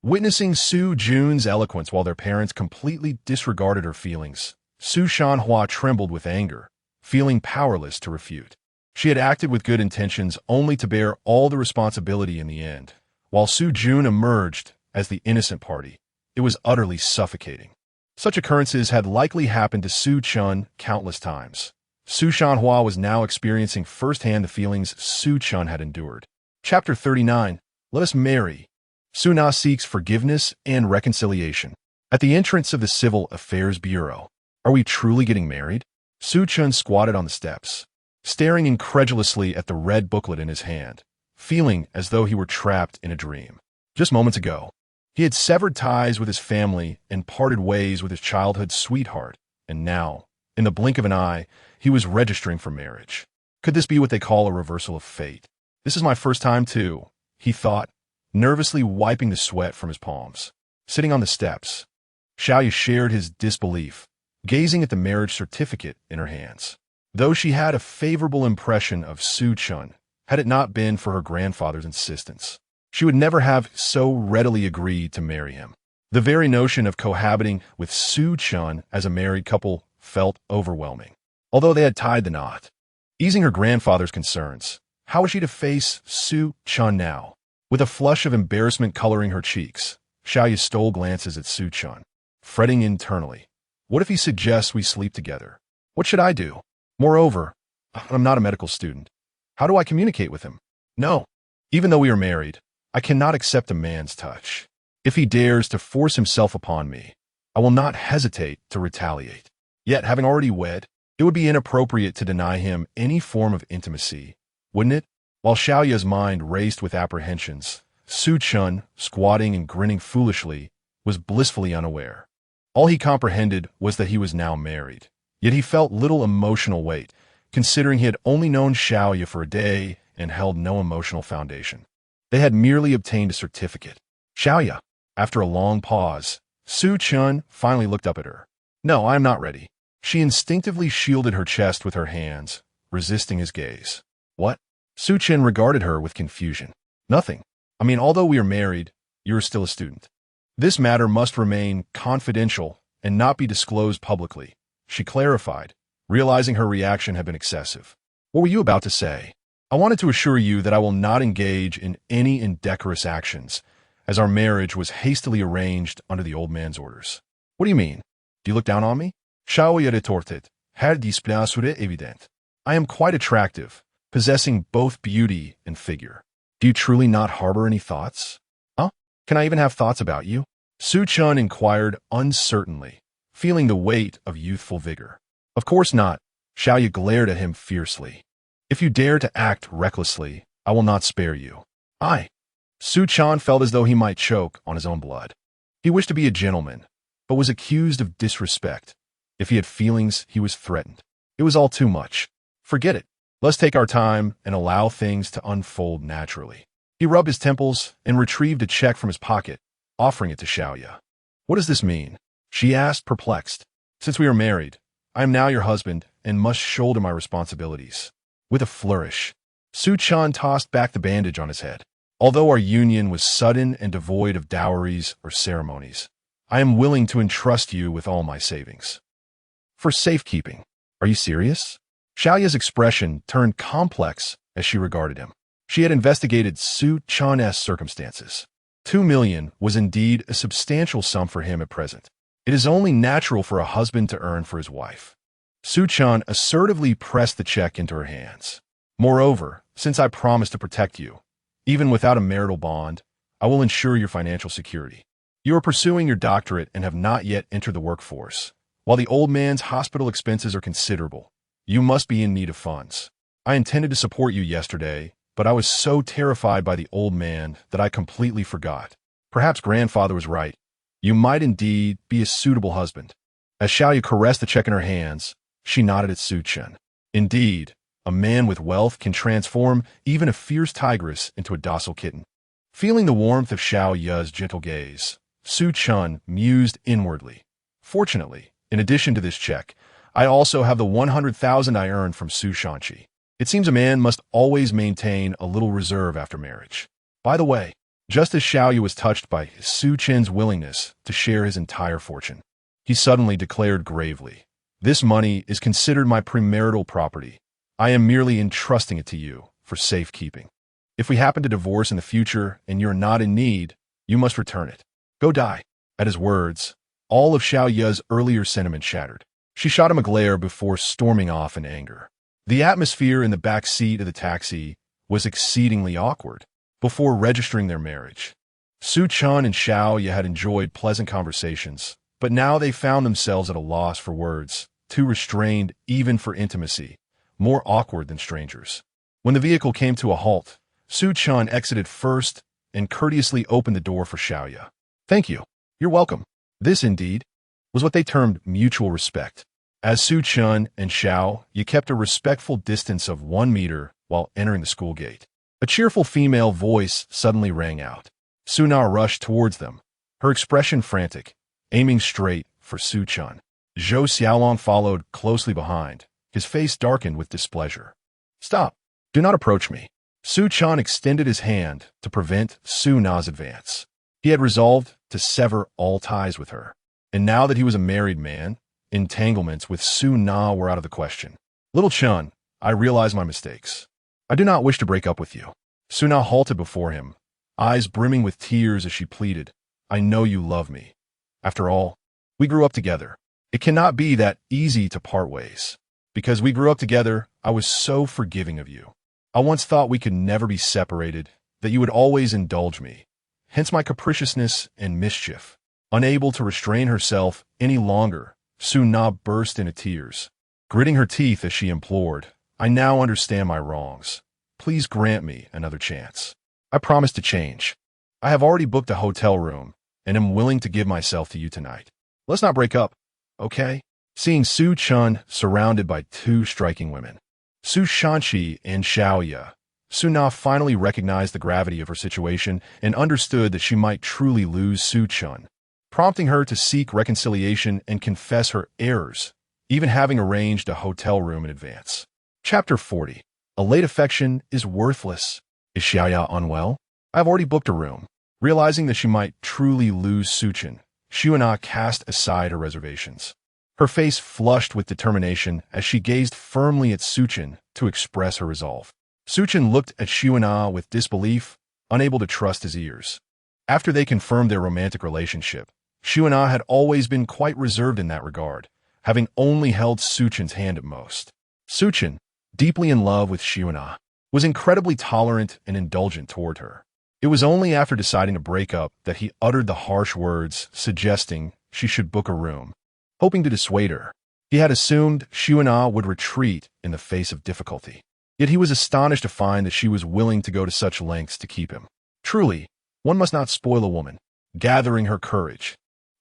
Witnessing Su Jun's eloquence while their parents completely disregarded her feelings, Su Shanhua trembled with anger, feeling powerless to refute. She had acted with good intentions only to bear all the responsibility in the end. While Su Jun emerged as the innocent party, it was utterly suffocating. Such occurrences had likely happened to Su Chen countless times. Su Shanhua was now experiencing firsthand the feelings Su Chen had endured. Chapter 39. Let us marry. Su Na seeks forgiveness and reconciliation. At the entrance of the Civil Affairs Bureau, are we truly getting married? Su Chen squatted on the steps. staring incredulously at the red booklet in his hand, feeling as though he were trapped in a dream. Just moments ago, he had severed ties with his family and parted ways with his childhood sweetheart, and now, in the blink of an eye, he was registering for marriage. Could this be what they call a reversal of fate? This is my first time, too, he thought, nervously wiping the sweat from his palms. Sitting on the steps, Xiaoyu shared his disbelief, gazing at the marriage certificate in her hands. Though she had a favorable impression of Su Chen, had it not been for her grandfather's insistence, she would never have so readily agreed to marry him. The very notion of cohabiting with Su Chen as a married couple felt overwhelming. Although they had tied the knot, easing her grandfather's concerns, how was she to face Su Chen now? With a flush of embarrassment coloring her cheeks, Xiaoyu stole glances at Su Chen, fretting internally. What if he suggests we sleep together? What should I do? Moreover, I'm not a medical student. How do I communicate with him? No. Even though we are married, I cannot accept a man's touch. If he dares to force himself upon me, I will not hesitate to retaliate. Yet, having already wed, it would be inappropriate to deny him any form of intimacy, wouldn't it? While Xiaoya's mind raced with apprehensions, Su Chen, squatting and grinning foolishly, was blissfully unaware. All he comprehended was that he was now married, yet he felt little emotional weight, considering he had only known Xiaoya for a day and held no emotional foundation. They had merely obtained a certificate. Xiaoya, after a long pause, Su Chen finally looked up at her. No, I am not ready. She instinctively shielded her chest with her hands, resisting his gaze. What? Su Chen regarded her with confusion. Nothing. I mean, although we are married, you are still a student. This matter must remain confidential and not be disclosed publicly, she clarified, realizing her reaction had been excessive. What were you about to say? I wanted to assure you that I will not engage in any indecorous actions, as our marriage was hastily arranged under the old man's orders. What do you mean? Do you look down on me? Xiaoya retorted, her displaisir évident. I am quite attractive, possessing both beauty and figure. Do you truly not harbor any thoughts? Huh? Can I even have thoughts about you? Su Chen inquired uncertainly, feeling the weight of youthful vigor. Of course not. Xiaoya glared at him fiercely. If you dare to act recklessly, I will not spare you. Su Chen felt as though he might choke on his own blood. He wished to be a gentleman, but was accused of disrespect. If he had feelings, he was threatened. It was all too much. Forget it. Let's take our time and allow things to unfold naturally. He rubbed his temples and retrieved a check from his pocket, offering it to Xiaoya. What does this mean? She asked, perplexed. Since we are married, I am now your husband and must shoulder my responsibilities. With a flourish, Su Chen tossed back the bandage on his head. Although our union was sudden and devoid of dowries or ceremonies, I am willing to entrust you with all my savings. For safekeeping. Are you serious? Xiaoya's expression turned complex as she regarded him. She had investigated Su Chen's circumstances. 2 million was indeed a substantial sum for him at present. It is only natural for a husband to earn for his wife. Su Chen assertively pressed the check into her hands. Moreover, since I promise to protect you, even without a marital bond, I will ensure your financial security. You are pursuing your doctorate and have not yet entered the workforce. While the old man's hospital expenses are considerable, you must be in need of funds. I intended to support you yesterday, but I was so terrified by the old man that I completely forgot. Perhaps grandfather was right. You might indeed be a suitable husband. As Xiaoyu caressed the check in her hands, she nodded at Su Chen. Indeed, a man with wealth can transform even a fierce tigress into a docile kitten. Feeling the warmth of Xiaoya's gentle gaze, Su Chen mused inwardly. Fortunately, in addition to this check, I also have the 100,000 I earned from Su Shanqi. It seems a man must always maintain a little reserve after marriage. By the way, just as Xiaoyu was touched by Su Chen's willingness to share his entire fortune, he suddenly declared gravely, "This money is considered my premarital property. I am merely entrusting it to you for safekeeping. If we happen to divorce in the future and you're not in need, you must return it. Go die." At his words, all of Xiaoya's earlier sentiment shattered. She shot him a glare before storming off in anger. The atmosphere in the back seat of the taxi was exceedingly awkward. Before registering their marriage, Su Chen and Xiaoya had enjoyed pleasant conversations, but now they found themselves at a loss for words, too restrained even for intimacy. more awkward than strangers. When the vehicle came to a halt, Su Chen exited first and courteously opened the door for Xiaoya. "Thank you. You're welcome." This, indeed, was what they termed mutual respect. As Su Chen and Xiaoya kept a respectful distance of 1 meter while entering the school gate, a cheerful female voice suddenly rang out. Su Na rushed towards them, her expression frantic, aiming straight for Su Chen. Zhou Xiaolong followed closely behind, his face darkened with displeasure. "Stop! Do not approach me." Su Chen extended his hand to prevent Su Na's advance. He had resolved to sever all ties with her, and now that he was a married man, entanglements with Su Na were out of the question. "Little Chen, I realize my mistakes. I do not wish to break up with you." Su Na halted before him, eyes brimming with tears as she pleaded, "I know you love me. After all, we grew up together. It cannot be that easy to part ways. Because we grew up together, I was so forgiving of you. I once thought we could never be separated, that you would always indulge me. Hence my capriciousness and mischief." Unable to restrain herself any longer, Su Na burst into tears, gritting her teeth as she implored, "I now understand my wrongs. Please grant me another chance. I promise to change. I have already booked a hotel room and am willing to give myself to you tonight. Let's not break up, okay?" Seeing Su Chen surrounded by two striking women, Su Shanqi and Xiaoya, Su Na finally recognized the gravity of her situation and understood that she might truly lose Su Chen, prompting her to seek reconciliation and confess her errors, even having arranged a hotel room in advance. Chapter 40. A late affection is worthless. Is Xiaoya unwell? I have already booked a room. Realizing that she might truly lose Su Chen, Xiaoya cast aside her reservations. Her face flushed with determination as she gazed firmly at Su Chen to express her resolve. Su Chen looked at Xiaoya with disbelief, unable to trust his ears. After they confirmed their romantic relationship, Xiaoya had always been quite reserved in that regard, having only held Su Chen's hand at most. Su Chen, deeply in love with Xiaoya, was incredibly tolerant and indulgent toward her. It was only after deciding to break up that he uttered the harsh words suggesting she should book a room. Hoping to dissuade her, he had assumed Xiaoya would retreat in the face of difficulty. Yet he was astonished to find that she was willing to go to such lengths to keep him. Truly, one must not spoil a woman. Gathering her courage,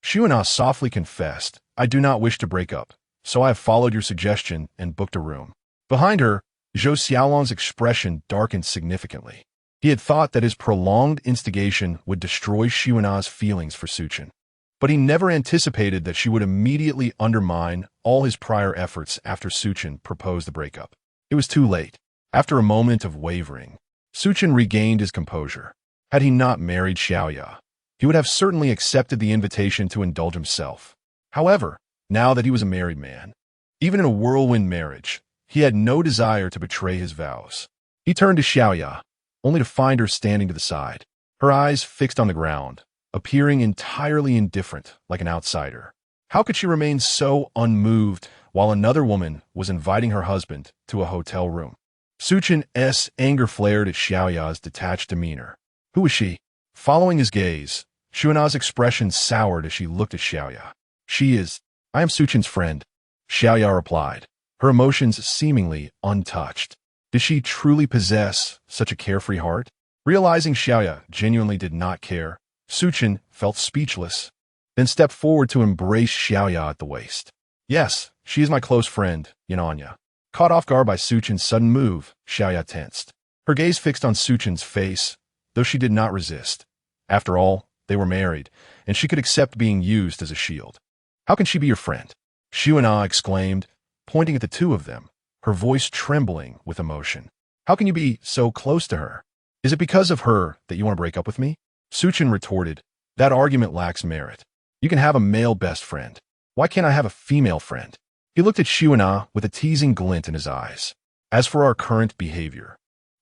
Xiaoya softly confessed, "I do not wish to break up, so I have followed your suggestion and booked a room." Behind her, Zhou Xiaolong's expression darkened significantly. He had thought that his prolonged instigation would destroy Xiaoya's feelings for Su Chen, but he never anticipated that she would immediately undermine all his prior efforts after Su Chen proposed the breakup. It was too late. After a moment of wavering, Su Chen regained his composure. Had he not married Xiaoya, he would have certainly accepted the invitation to indulge himself. However, now that he was a married man, even in a whirlwind marriage, he had no desire to betray his vows. He turned to Xiaoya, only to find her standing to the side, her eyes fixed on the ground, appearing entirely indifferent, like an outsider. How could she remain so unmoved while another woman was inviting her husband to a hotel room? Su Chen's anger flared at Xiaoya's detached demeanor. Who was she? Following his gaze, Xiaoya's expression soured as she looked at Xiaoya. I am Su Chen's friend, Xiaoya replied, her emotions seemingly untouched. Did she truly possess such a carefree heart? Realizing Xiaoya genuinely did not care, Su Chen felt speechless, then stepped forward to embrace Xiaoya at the waist. Yes, she is my close friend, Yananya. Caught off guard by Su Chen's sudden move, Xiaoya tensed. Her gaze fixed on Su Chen's face, though she did not resist. After all, they were married, and she could accept being used as a shield. How can she be your friend? Xiaoya exclaimed, pointing at the two of them, her voice trembling with emotion. How can you be so close to her? Is it because of her that you want to break up with me? Su Chen retorted, that argument lacks merit. You can have a male best friend. Why can't I have a female friend? He looked at Xiaoya with a teasing glint in his eyes. As for our current behavior,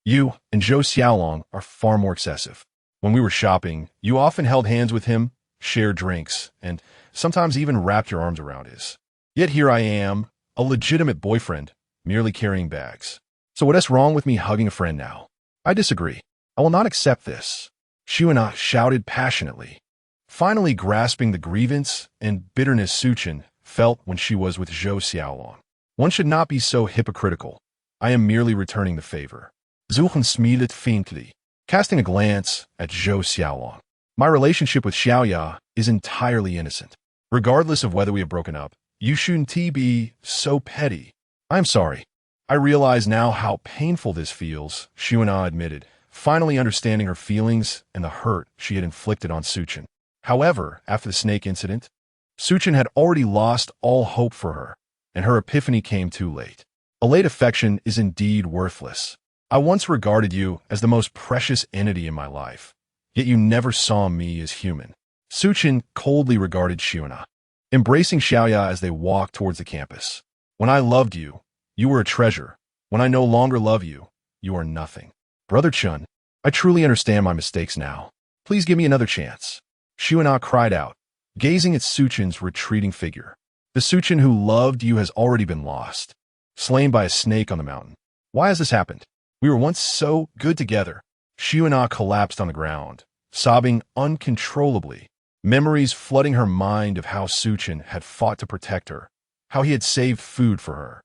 you and Zhou Xiaolong are far more excessive. When we were shopping, you often held hands with him, shared drinks, and sometimes even wrapped your arms around his. Yet here I am, a legitimate boyfriend, merely carrying bags. So what is wrong with me hugging a friend now? I disagree. I will not accept this. Xiaoya shouted passionately, finally grasping the grievance and bitterness Su Chen felt when she was with Zhou Xiaolong. One should not be so hypocritical. I am merely returning the favor. Su Chen smiled faintly, casting a glance at Zhou Xiaolong. My relationship with Xiaoya is entirely innocent. Regardless of whether we have broken up, you shouldn't be so petty. I'm sorry. I realize now how painful this feels, Xiaoya admitted, finally understanding her feelings and the hurt she had inflicted on Su Chen. However, after the snake incident, Su Chen had already lost all hope for her, and her epiphany came too late. A late affection is indeed worthless. I once regarded you as the most precious entity in my life, yet you never saw me as human. Su Chen coldly regarded Xiaoya, embracing Xiaoya as they walked towards the campus. When I loved you, you were a treasure. When I no longer love you, you are nothing. Brother Chen, I truly understand my mistakes now. Please give me another chance. Xiaoya cried out, gazing at Su Chen's retreating figure. The Su Chen who loved you has already been lost, slain by a snake on the mountain. Why has this happened? We were once so good together. Xiaoya collapsed on the ground, sobbing uncontrollably, memories flooding her mind of how Su Chen had fought to protect her, how he had saved food for her,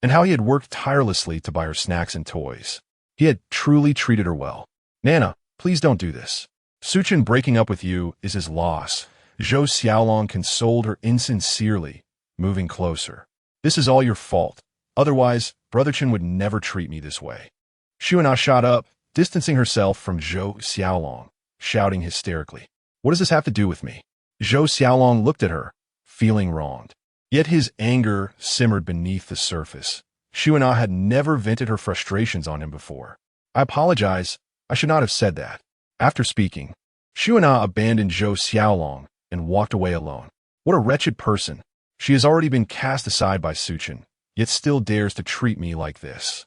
and how he had worked tirelessly to buy her snacks and toys. He had truly treated her well. Nana, please don't do this. Su Chen breaking up with you is his loss. Zhou Xiaolong consoled her insincerely, moving closer. This is all your fault. Otherwise, Brother Chen would never treat me this way. Xiaoya shot up, distancing herself from Zhou Xiaolong, shouting hysterically. What does this have to do with me? Zhou Xiaolong looked at her, feeling wronged. Yet his anger simmered beneath the surface. Xiaoya had never vented her frustrations on him before. I apologize. I should not have said that. After speaking, Xiaoya abandoned Zhou Xiaolong and walked away alone. What a wretched person. She has already been cast aside by Su Chen, yet still dares to treat me like this.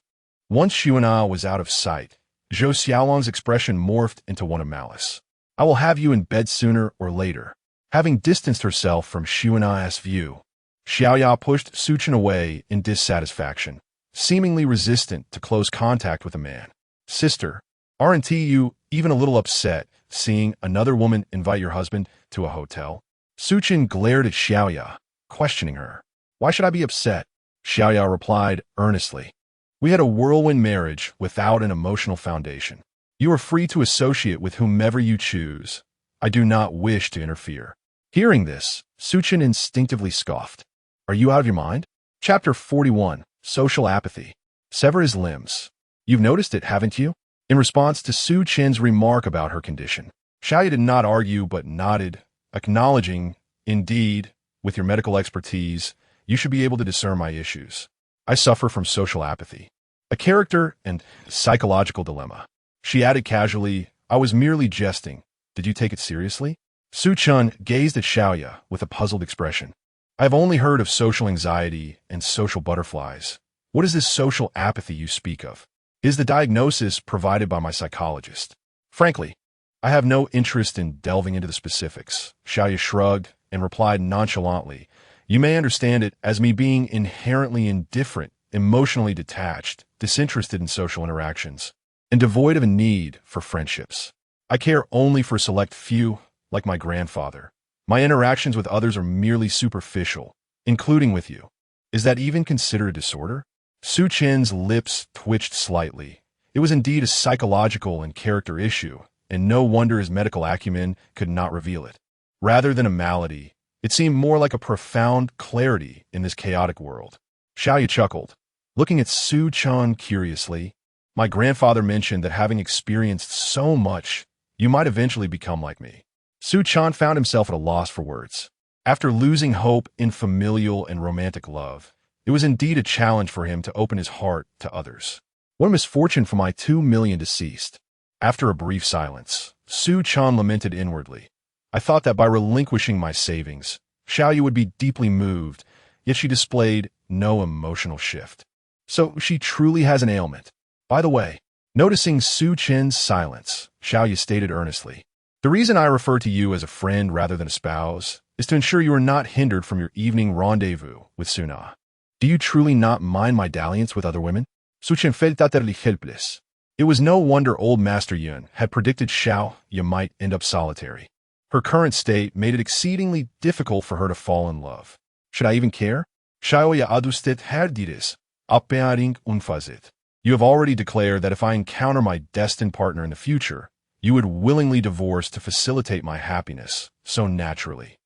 Once Xiaoya was out of sight, Zhou Xiaolong's expression morphed into one of malice. I will have you in bed sooner or later. Having distanced herself from Xiaoya's view, Xiaoya pushed Su Chen away in dissatisfaction, seemingly resistant to close contact with a man. Sister, aren't you even a little upset seeing another woman invite your husband to a hotel? Su Chen glared at Xiaoya, questioning her. Why should I be upset? Xiaoya replied earnestly. We had a whirlwind marriage without an emotional foundation. You are free to associate with whomever you choose. I do not wish to interfere. Hearing this, Su Chen instinctively scoffed. Are you out of your mind? Chapter 41, Social Apathy. Sever his limbs. You've noticed it, haven't you? In response to Su Chen's remark about her condition, Xiaoya did not argue but nodded, acknowledging, indeed, with your medical expertise, you should be able to discern my issues. I suffer from social apathy, a character and psychological dilemma. She added casually, I was merely jesting. Did you take it seriously? Su Chen gazed at Xiaoya with a puzzled expression. I have only heard of social anxiety and social butterflies. What is this social apathy you speak of? Is the diagnosis provided by my psychologist? Frankly, I have no interest in delving into the specifics. Xiaoya shrugged and replied nonchalantly, You may understand it as me being inherently indifferent, emotionally detached, disinterested in social interactions, and devoid of a need for friendships. I care only for a select few, like my grandfather. My interactions with others are merely superficial, including with you. Is that even considered a disorder? Su Chen's lips twitched slightly. It was indeed a psychological and character issue, and no wonder his medical acumen could not reveal it. Rather than a malady, it seemed more like a profound clarity in this chaotic world. Xiaoya chuckled, looking at Su Chen curiously. My grandfather mentioned that having experienced so much, you might eventually become like me. Su Chen found himself at a loss for words. After losing hope in familial and romantic love, it was indeed a challenge for him to open his heart to others. What a misfortune for my 2 million deceased. After a brief silence, Su Chen lamented inwardly. I thought that by relinquishing my savings, Xiaoya would be deeply moved, yet she displayed no emotional shift. So she truly has an ailment. By the way, noticing Su Chen's silence, Xiaoya stated earnestly, the reason I refer to you as a friend rather than a spouse is to ensure you are not hindered from your evening rendezvous with Suna. Do you truly not mind my dalliance with other women? Su Chen felt utterly helpless. It was no wonder old Master Yun had predicted Xiaoya might end up solitary. Her current state made it exceedingly difficult for her to fall in love. Should I even care? Xiaoya adusted herdides. Abbeiding unfazit. You have already declared that if I encounter my destined partner in the future, you would willingly divorce to facilitate my happiness, so naturally.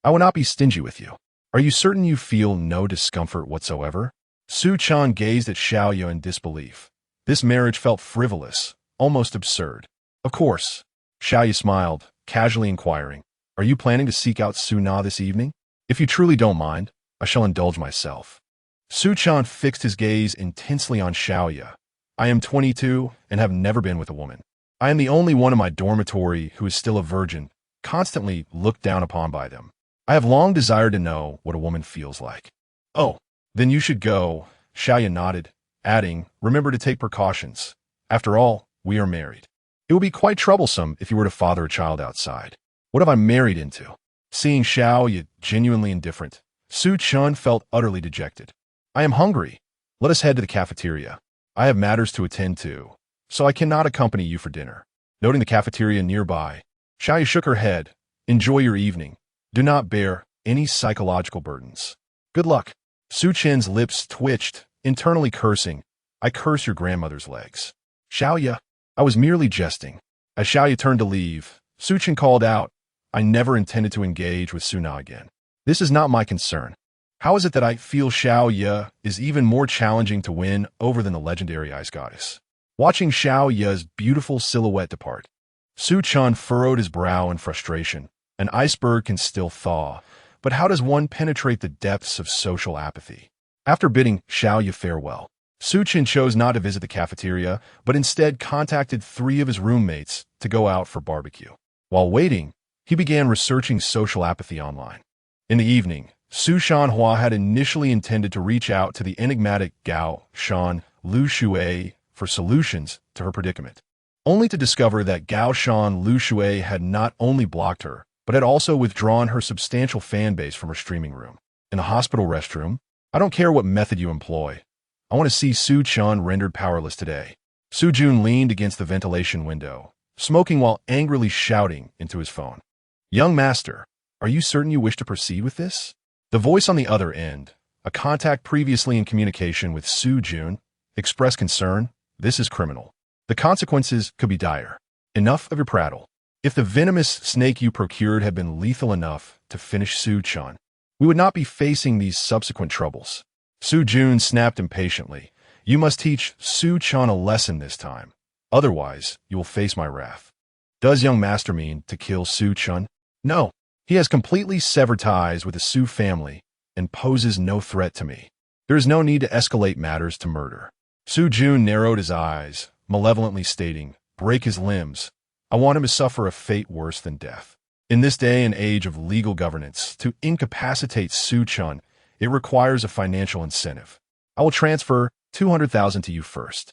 I will not be stingy with you. Are you certain you feel no discomfort whatsoever? Su Chen gazed at Xiaoyu in disbelief. This marriage felt frivolous, almost absurd. Of course. Xiaoyu smiled, casually inquiring, are you planning to seek out Su Na this evening? If you truly don't mind, I shall indulge myself. Su Chen fixed his gaze intensely on Xiaoyu. I am 22 and have never been with a woman. I am the only one in my dormitory who is still a virgin, constantly looked down upon by them. I have long desired to know what a woman feels like. Oh, then you should go, Xiaoyu nodded, adding, remember to take precautions. After all, we are married. It would be quite troublesome if you were to father a child outside. What have I married into? Seeing Xiaoyu genuinely indifferent, Su Chen felt utterly dejected. I am hungry. Let us head to the cafeteria. I have matters to attend to, so I cannot accompany you for dinner. Noting the cafeteria nearby, Xiaoyu shook her head. Enjoy your evening. Do not bear any psychological burdens. Good luck. Su Chen's lips twitched, internally cursing. I curse your grandmother's legs. Xiaoyu, I was merely jesting. As Xiaoyu turned to leave, Su Chen called out, I never intended to engage with Su Na again. This is not my concern. How is it that I feel Xiaoyu is even more challenging to win over than the legendary ice goddess? Watching Xiaoyu's beautiful silhouette depart, Su Chen furrowed his brow in frustration. An iceberg can still thaw, but how does one penetrate the depths of social apathy? After bidding Xiaoyu farewell, Su Chen chose not to visit the cafeteria, but instead contacted 3 of his roommates to go out for barbecue. While waiting, he began researching social apathy online. In the evening, Su Shanhua had initially intended to reach out to the enigmatic Gao Shan Lu Shui for solutions to her predicament, only to discover that Gao Shan Lu Shui had not only blocked her, but had also withdrawn her substantial fan base from her streaming room. In the hospital restroom, I don't care what method you employ. I want to see Su Chen rendered powerless today. Su Jun leaned against the ventilation window, smoking while angrily shouting into his phone. Young master, are you certain you wish to proceed with this? The voice on the other end, a contact previously in communication with Su Jun, expressed concern. This is criminal. The consequences could be dire. Enough of your prattle. If the venomous snake you procured had been lethal enough to finish Su Chen, we would not be facing these subsequent troubles. Su Jun snapped impatiently. You must teach Su Chen a lesson this time. Otherwise, you will face my wrath. Does young master mean to kill Su Chen? No. He has completely severed ties with the Su family and poses no threat to me. There is no need to escalate matters to murder. Su Jun narrowed his eyes, malevolently stating, break his limbs. I want him to suffer a fate worse than death. In this day and age of legal governance, to incapacitate Su Chen, it requires a financial incentive. I will transfer 200,000 to you first.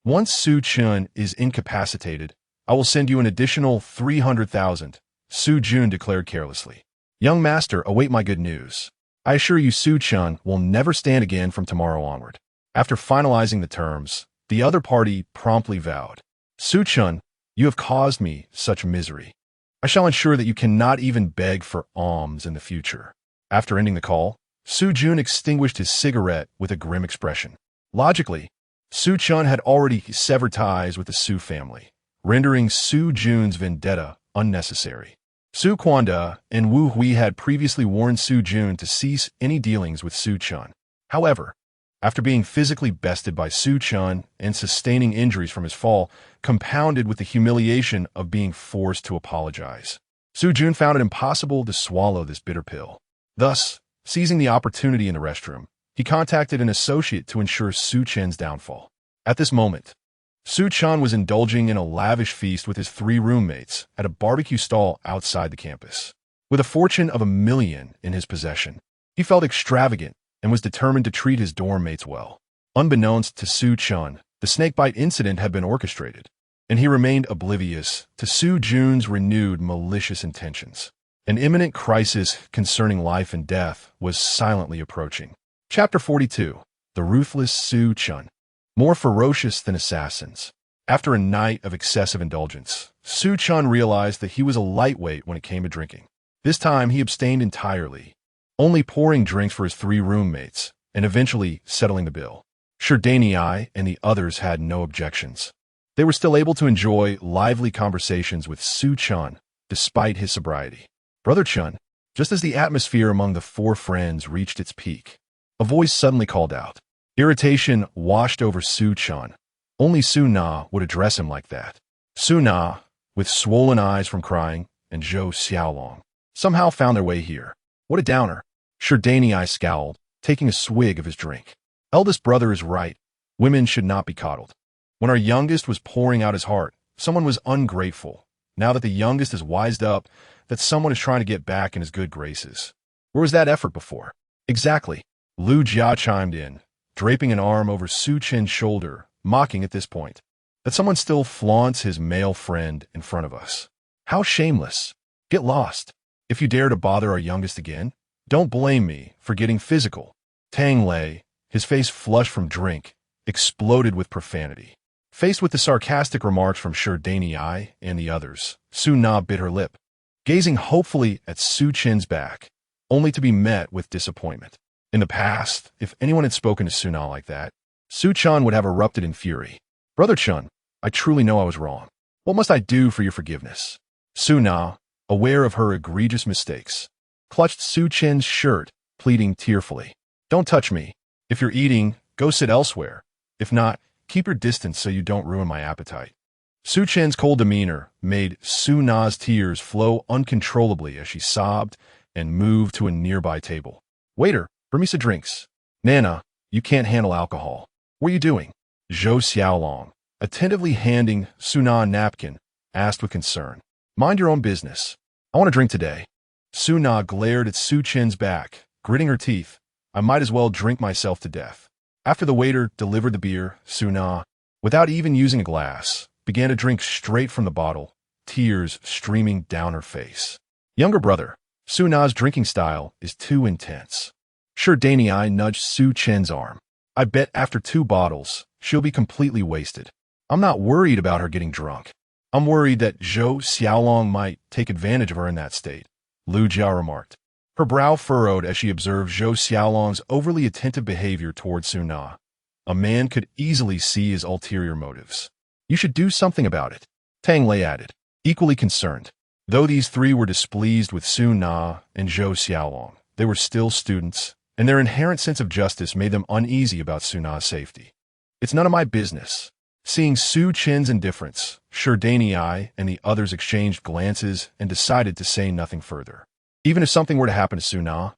Once Su Chen is incapacitated, I will send you an additional 300,000. Su Jun declared carelessly. Young master, await my good news. I assure you Su Chen will never stand again from tomorrow onward. After finalizing the terms, the other party promptly vowed. Su Chen, you have caused me such misery. I shall ensure that you cannot even beg for alms in the future. After ending the call, Su Jun extinguished his cigarette with a grim expression. Logically, Su Chen had already severed ties with the Su family, rendering Su Jun's vendetta unnecessary. Su Quanda and Wu Hui had previously warned Su Jun to cease any dealings with Su Chen. However, after being physically bested by Su Chen and sustaining injuries from his fall, compounded with the humiliation of being forced to apologize, Su Jun found it impossible to swallow this bitter pill. Thus, seizing the opportunity in the restroom, he contacted an associate to ensure Su Chen's downfall. At this moment, Su Chen was indulging in a lavish feast with his 3 roommates at a barbecue stall outside the campus. With a fortune of $1 million in his possession, he felt extravagant and was determined to treat his dorm mates well. Unbeknownst to Su Chen, the snakebite incident had been orchestrated, and he remained oblivious to Su Jun's renewed malicious intentions. An imminent crisis concerning life and death was silently approaching. Chapter 42. The Ruthless Su Chen. More ferocious than assassins. After a night of excessive indulgence, Su Chen realized that he was a lightweight when it came to drinking. This time he abstained entirely, only pouring drinks for his 3 roommates and eventually settling the bill. Sherdani and the others had no objections. They were still able to enjoy lively conversations with Su Chen, despite his sobriety. Brother Chen, just as the atmosphere among the four friends reached its peak, a voice suddenly called out. Irritation washed over Su Chen. Only Su Na would address him like that. Su Na, with swollen eyes from crying, and Zhou Xiaolong, somehow found their way here. What a downer. Sherdani scowled, taking a swig of his drink. Eldest brother is right. Women should not be coddled. When our youngest was pouring out his heart, someone was ungrateful. Now that the youngest is wised up, that someone is trying to get back in his good graces. Where was that effort before? Exactly. Lu Jia chimed in, draping an arm over Su Chen's shoulder, mocking at this point. That someone still flaunts his male friend in front of us. How shameless. Get lost. If you dare to bother our youngest again, don't blame me for getting physical. Tang Lei, his face flushed from drink, exploded with profanity. Faced with the sarcastic remarks from Sherdani and the others, Su Na bit her lip, gazing hopefully at Su Chen's back, only to be met with disappointment. In the past, if anyone had spoken to Su Na like that, Su Chen would have erupted in fury. Brother Chen, I truly know I was wrong. What must I do for your forgiveness? Su Na, aware of her egregious mistakes, clutched Su Chen's shirt, pleading tearfully. Don't touch me. If you're eating, go sit elsewhere. If not, keep your distance so you don't ruin my appetite. Su Chen's cold demeanor made Su Na's tears flow uncontrollably as she sobbed and moved to a nearby table. Waiter, bring me some drinks. Nana, you can't handle alcohol. What are you doing? Zhou Xiaolong, attentively handing Su Na a napkin, asked with concern. Mind your own business. I want to drink today. Su Na glared at Su Chen's back, gritting her teeth. I might as well drink myself to death. After the waiter delivered the beer, Su Na, without even using a glass, began to drink straight from the bottle, tears streaming down her face. Younger brother, Su Na's drinking style is too intense. Sherdani nudged Su Chen's arm. I bet after 2 bottles, she'll be completely wasted. I'm not worried about her getting drunk. I'm worried that Zhou Xiaolong might take advantage of her in that state, Lu Jia remarked. Her brow furrowed as she observed Zhou Xiaolong's overly attentive behavior toward Su Na. A man could easily see his ulterior motives. You should do something about it, Tang Lei added, equally concerned. Though these three were displeased with Su Na and Zhou Xiaolong, they were still students, and their inherent sense of justice made them uneasy about Su Na's safety. It's none of my business. Seeing Su Chen's indifference, Sherdani and the others exchanged glances and decided to say nothing further. Even if something were to happen to Su Na,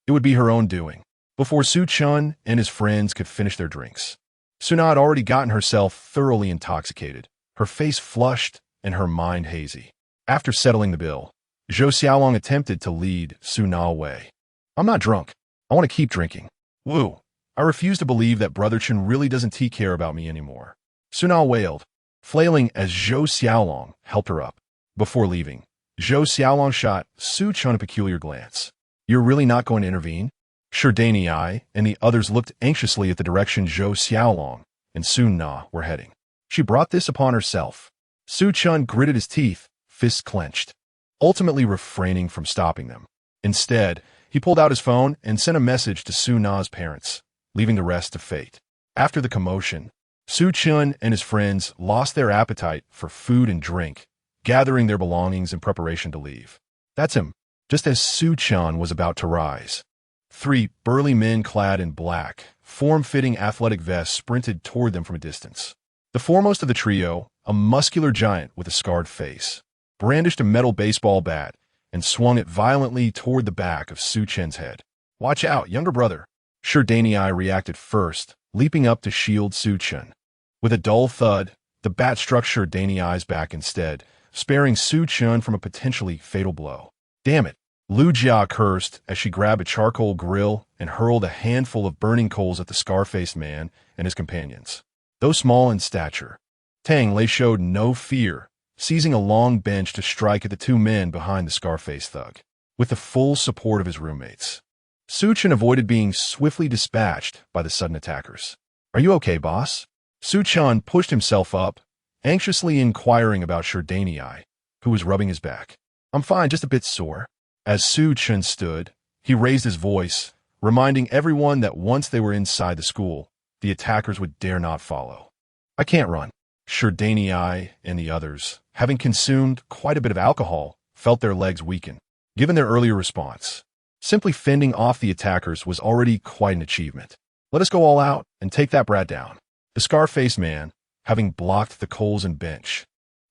it would be her own doing. Before Su Chen and his friends could finish their drinks, Su Na had already gotten herself thoroughly intoxicated, her face flushed and her mind hazy. After settling the bill, Zhou Xiaolong attempted to lead Su Na away. I'm not drunk. I want to keep drinking. Woo, I refuse to believe that Brother Chen really doesn't care about me anymore. Su Na wailed, flailing as Zhou Xiaolong helped her up. Before leaving, Zhou Xiaolong shot Su Chen a peculiar glance. You're really not going to intervene? Sherdani and the others looked anxiously at the direction Zhou Xiaolong and Su Na were heading. She brought this upon herself. Su Chen gritted his teeth, fists clenched, ultimately refraining from stopping them. Instead, he pulled out his phone and sent a message to Su Na's parents, leaving the rest to fate. After the commotion, Su Chen and his friends lost their appetite for food and drink, gathering their belongings in preparation to leave. That's him, just as Su Chen was about to rise. 3 burly men clad in black, form-fitting athletic vests sprinted toward them from a distance. The foremost of the trio, a muscular giant with a scarred face, brandished a metal baseball bat and swung it violently toward the back of Su Chen's head. Watch out, younger brother. Sherdani reacted first, leaping up to shield Su Chen. With a dull thud, the bat struck Sherdani's back instead, sparing Su Chen from a potentially fatal blow. Damn it, Lu Jia cursed as she grabbed a charcoal grill and hurled a handful of burning coals at the scar-faced man and his companions. Though small in stature, Tang Lei showed no fear, seizing a long bench to strike at the 2 men behind the scar-faced thug, with the full support of his roommates. Su Chen avoided being swiftly dispatched by the sudden attackers. Are you okay, boss? Su Chen pushed himself up, anxiously inquiring about Sherdani, who was rubbing his back. I'm fine, just a bit sore. As Su Chen stood, he raised his voice, reminding everyone that once they were inside the school, the attackers would dare not follow. I can't run. Su Chen and the others, having consumed quite a bit of alcohol, felt their legs weaken. Given their earlier response, simply fending off the attackers was already quite an achievement. Let us go all out and take that brat down. The scar-faced man, having blocked the coals and bench,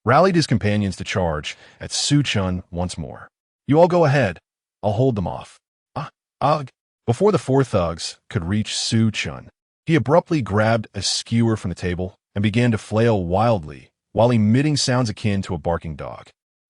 rallied his companions to charge at Su Chen once more. You all go ahead. I'll hold them off. Ugh. Before the four thugs could reach Su Chen, he abruptly grabbed a skewer from the table and began to flail wildly while emitting sounds akin to a barking dog.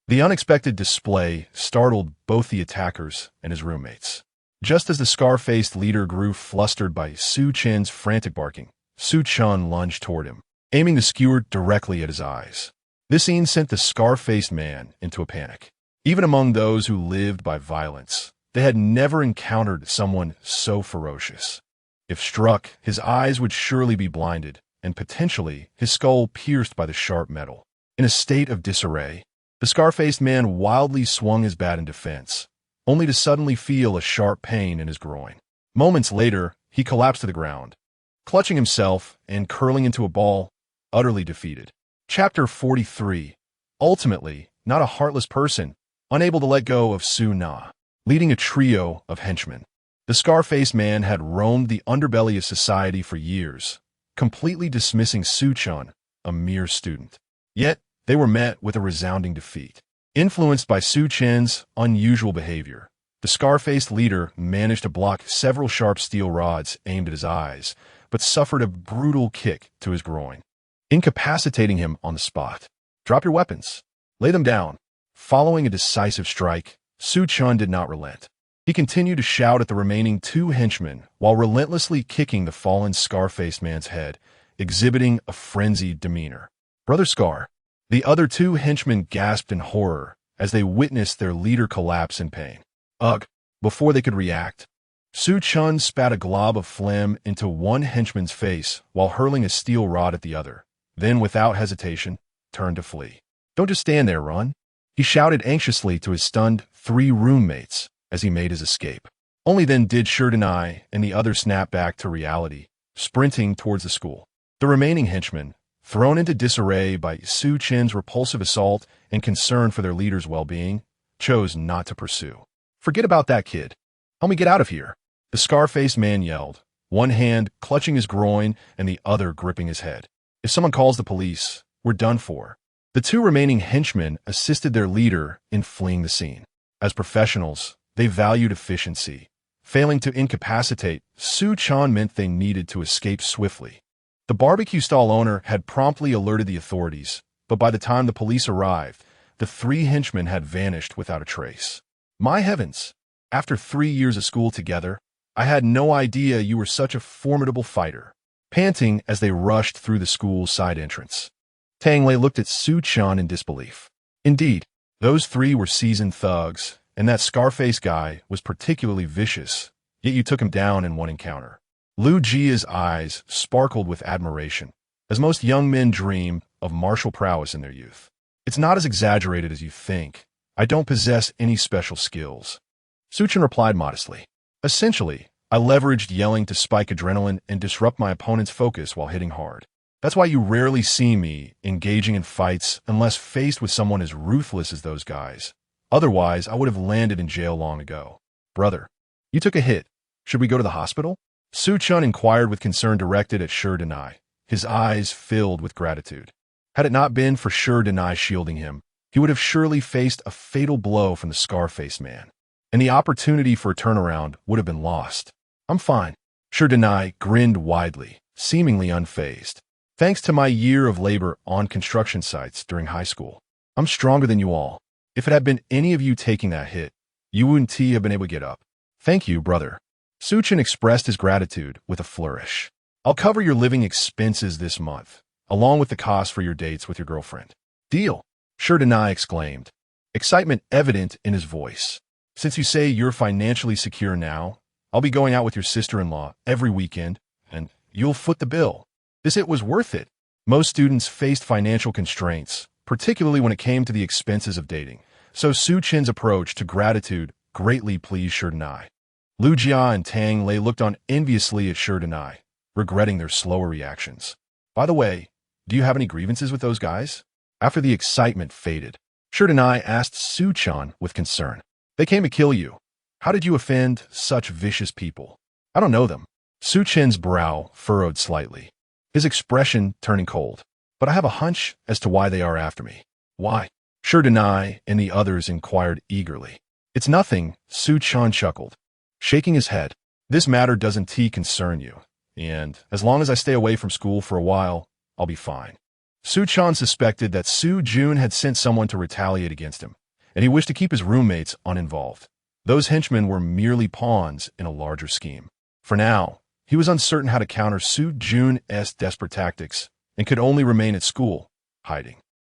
The unexpected display startled both the attackers and his roommates. Just as the scar-faced leader grew flustered by Su Chen's frantic barking, Su Chen lunged toward him, aiming the skewer directly at his eyes. This scene sent the scar-faced man into a panic. Even among those who lived by violence, they had never encountered someone so ferocious. If struck, his eyes would surely be blinded, and potentially his skull pierced by the sharp metal. In a state of disarray, the scar-faced man wildly swung his bat in defense, only to suddenly feel a sharp pain in his groin. Moments later, he collapsed to the ground, clutching himself and curling into a ball, utterly defeated. Chapter 43. Ultimately, not a heartless person, unable to let go of Su Na. Leading a trio of henchmen, the scar-faced man had roamed the underbelly of society for years, completely dismissing Su Chen, a mere student. Yet, they were met with a resounding defeat. Influenced by Su Chen's unusual behavior, the scar-faced leader managed to block several sharp steel rods aimed at his eyes, but suffered a brutal kick to his groin, incapacitating him on the spot. Drop your weapons. Lay them down. Following a decisive strike, Su Chen did not relent. He continued to shout at the remaining two henchmen while relentlessly kicking the fallen scar-faced man's head, exhibiting a frenzied demeanor. Brother Scar. The other two henchmen gasped in horror as they witnessed their leader collapse in pain. Ugh! Before they could react, Su Chen spat a glob of phlegm into one henchman's face while hurling a steel rod at the other, then without hesitation, turned to flee. Don't just stand there, run! He shouted anxiously to his stunned three roommates as he made his escape. Only then did Su Chen and the others snap back to reality, sprinting towards the school. The remaining henchmen, thrown into disarray by Su Chen's repulsive assault and concern for their leader's well-being, chose not to pursue. Forget about that kid. Help me get out of here. The scar-faced man yelled, one hand clutching his groin and the other gripping his head. If someone calls the police, we're done for. The two remaining henchmen assisted their leader in fleeing the scene. As professionals, they valued efficiency. Failing to incapacitate Su Chen meant they needed to escape swiftly. The barbecue stall owner had promptly alerted the authorities, but by the time the police arrived, the three henchmen had vanished without a trace. My heavens! After 3 years of school together, I had no idea you were such a formidable fighter. Panting as they rushed through the school's side entrance, Tang Lei looked at Su Chen in disbelief. Indeed, those three were seasoned thugs, and that scar-faced guy was particularly vicious, yet you took him down in one encounter. Lu Jia's eyes sparkled with admiration, as most young men dream of martial prowess in their youth. It's not as exaggerated as you think. I don't possess any special skills. Su Chen replied modestly. Essentially, I leveraged yelling to spike adrenaline and disrupt my opponent's focus while hitting hard. That's why you rarely see me engaging in fights unless faced with someone as ruthless as those guys. Otherwise, I would have landed in jail long ago. Brother, you took a hit. Should we go to the hospital? Su Chen inquired with concern directed at Su Chen, his eyes filled with gratitude. Had it not been for Su Chen shielding him, he would have surely faced a fatal blow from the scar-faced man, and the opportunity for a turnaround would have been lost. I'm fine. Su Chen grinned widely, seemingly unfazed. Thanks to my year of labor on construction sites during high school, I'm stronger than you all. If it had been any of you taking that hit, you wouldn't have been able to get up. Thank you, brother. Su Chen expressed his gratitude with a flourish. I'll cover your living expenses this month, along with the cost for your dates with your girlfriend. Deal, Su Chen exclaimed, excitement evident in his voice. Since you say you're financially secure now, I'll be going out with your sister-in-law every weekend, and you'll foot the bill. This hit was worth it. Most students faced financial constraints, particularly when it came to the expenses of dating, so Su Chen's approach to gratitude greatly pleased Su Chen. Lu Jia and Tang Lei looked on enviously at Su Chen, regretting their slower reactions. By the way, do you have any grievances with those guys? After the excitement faded, Su Chen asked Su Chen with concern. They came to kill you. How did you offend such vicious people? I don't know them. Su Chen's brow furrowed slightly, his expression turning cold. But I have a hunch as to why they are after me. Why? Su Chen and the others inquired eagerly. It's nothing, Su Chen chuckled, shaking his head. This matter doesn't concern you, and as long as I stay away from school for a while, I'll be fine. Su Chen suspected that Su Jun had sent someone to retaliate against him, and he wished to keep his roommates uninvolved. Those henchmen were merely pawns in a larger scheme. For now, he was uncertain how to counter Su Jun's desperate tactics and could only remain at school, hiding.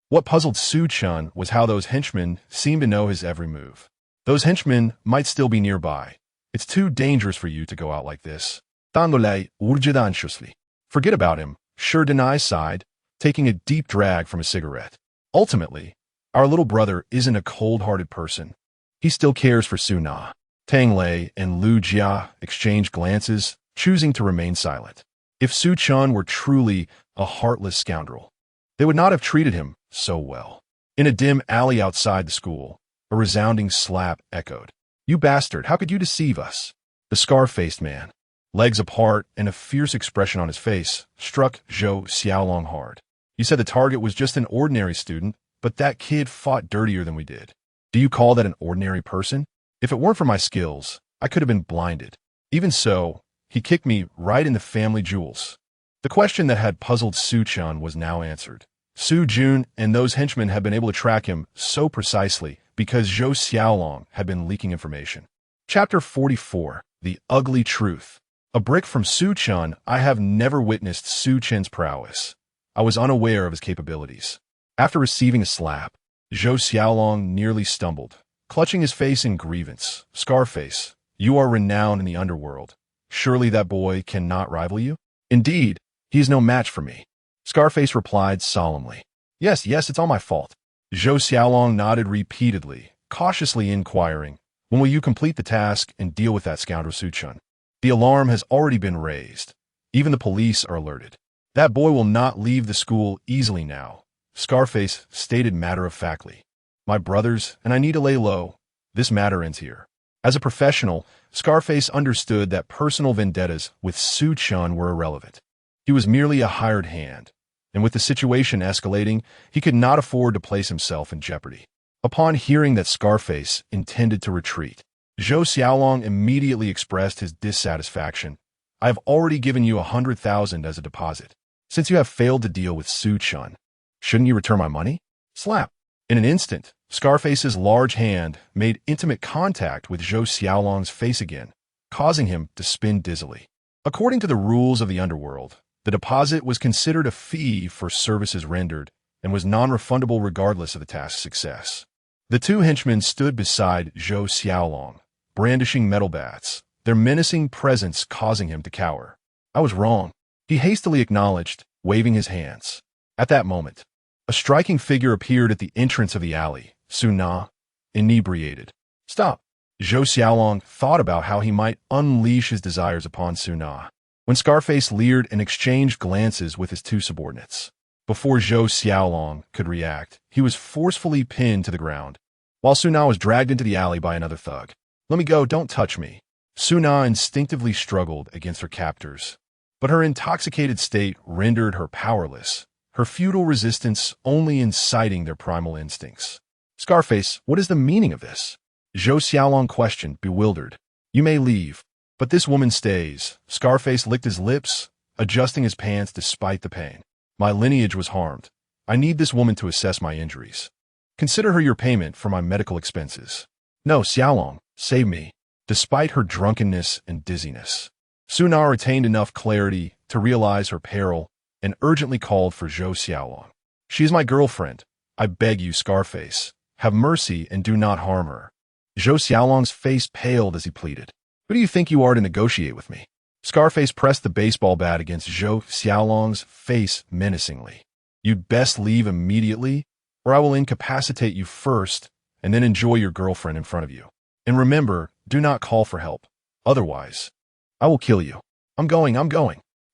What puzzled Su Chen was how those henchmen seemed to know his every move. Those henchmen might still be nearby. It's too dangerous for you to go out like this. Dándole urgida anxiously. Forget about him, Su Chen sighed, taking a deep drag from a cigarette. Ultimately, our little brother isn't a cold-hearted person. He still cares for Su Na. Tang Lei and Lu Jia exchanged glances, choosing to remain silent. If Su Chen were truly a heartless scoundrel, they would not have treated him so well. In a dim alley outside the school, a resounding slap echoed. You bastard, how could you deceive us? The scar-faced man, legs apart and a fierce expression on his face, struck Zhou Xiaolong hard. You said the target was just an ordinary student, but that kid fought dirtier than we did. Do you call that an ordinary person? If it weren't for my skills, I could have been blinded. Even so, he kicked me right in the family jewels. The question that had puzzled Su Chen was now answered. Su Jun and those henchmen had been able to track him so precisely because Zhou Xiaolong had been leaking information. Chapter 44, The Ugly Truth. A brick from Su Chen. I have never witnessed Su Chen's prowess. I was unaware of his capabilities. After receiving a slap, Zhou Xiaolong nearly stumbled, clutching his face in grievance. Scarface, you are renowned in the underworld. Surely that boy cannot rival you? Indeed, he is no match for me. Scarface replied solemnly. Yes, it's all my fault. Zhou Xiaolong nodded repeatedly, cautiously inquiring, when will you complete the task and deal with that scoundrel Su Chen? The alarm has already been raised. Even the police are alerted. That boy will not leave the school easily now, Scarface stated matter-of-factly. My brothers, and I need to lay low. This matter ends here. As a professional, Scarface understood that personal vendettas with Su Chen were irrelevant. He was merely a hired hand, and with the situation escalating, he could not afford to place himself in jeopardy. Upon hearing that Scarface intended to retreat, Zhou Xiaolong immediately expressed his dissatisfaction. I have already given you 100,000 as a deposit. Since you have failed to deal with Su Chen, shouldn't you return my money? Slap. In an instant, Scarface's large hand made intimate contact with Zhou Xiaolong's face again, causing him to spin dizzily. According to the rules of the underworld, the deposit was considered a fee for services rendered and was non-refundable regardless of the task's success. The two henchmen stood beside Zhou Xiaolong, brandishing metal bats, their menacing presence causing him to cower. I was wrong, he hastily acknowledged, waving his hands. At that moment, a striking figure appeared at the entrance of the alley, Su Na, inebriated. Stop. Zhou Xiaolong thought about how he might unleash his desires upon Su Na, when Scarface leered and exchanged glances with his two subordinates. Before Zhou Xiaolong could react, he was forcefully pinned to the ground, while Su Na was dragged into the alley by another thug. Let me go, don't touch me. Su Na instinctively struggled against her captors, but her intoxicated state rendered her powerless, her futile resistance only inciting their primal instincts. Scarface, what is the meaning of this? Zhou Xiaolong questioned, bewildered. You may leave, but this woman stays. Scarface licked his lips, adjusting his pants despite the pain. My lineage was harmed. I need this woman to assess my injuries. Consider her your payment for my medical expenses. No, Xiaolong, save me. Despite her drunkenness and dizziness, Su Na retained enough clarity to realize her peril and urgently called for Zhou Xiaolong. She is my girlfriend. I beg you, Scarface, have mercy and do not harm her. Zhou Xiaolong's face paled as he pleaded. Who do you think you are to negotiate with me? Scarface pressed the baseball bat against Zhou Xiaolong's face menacingly. You'd best leave immediately, or I will incapacitate you first and then enjoy your girlfriend in front of you. And remember, do not call for help. Otherwise, I will kill you. I'm going.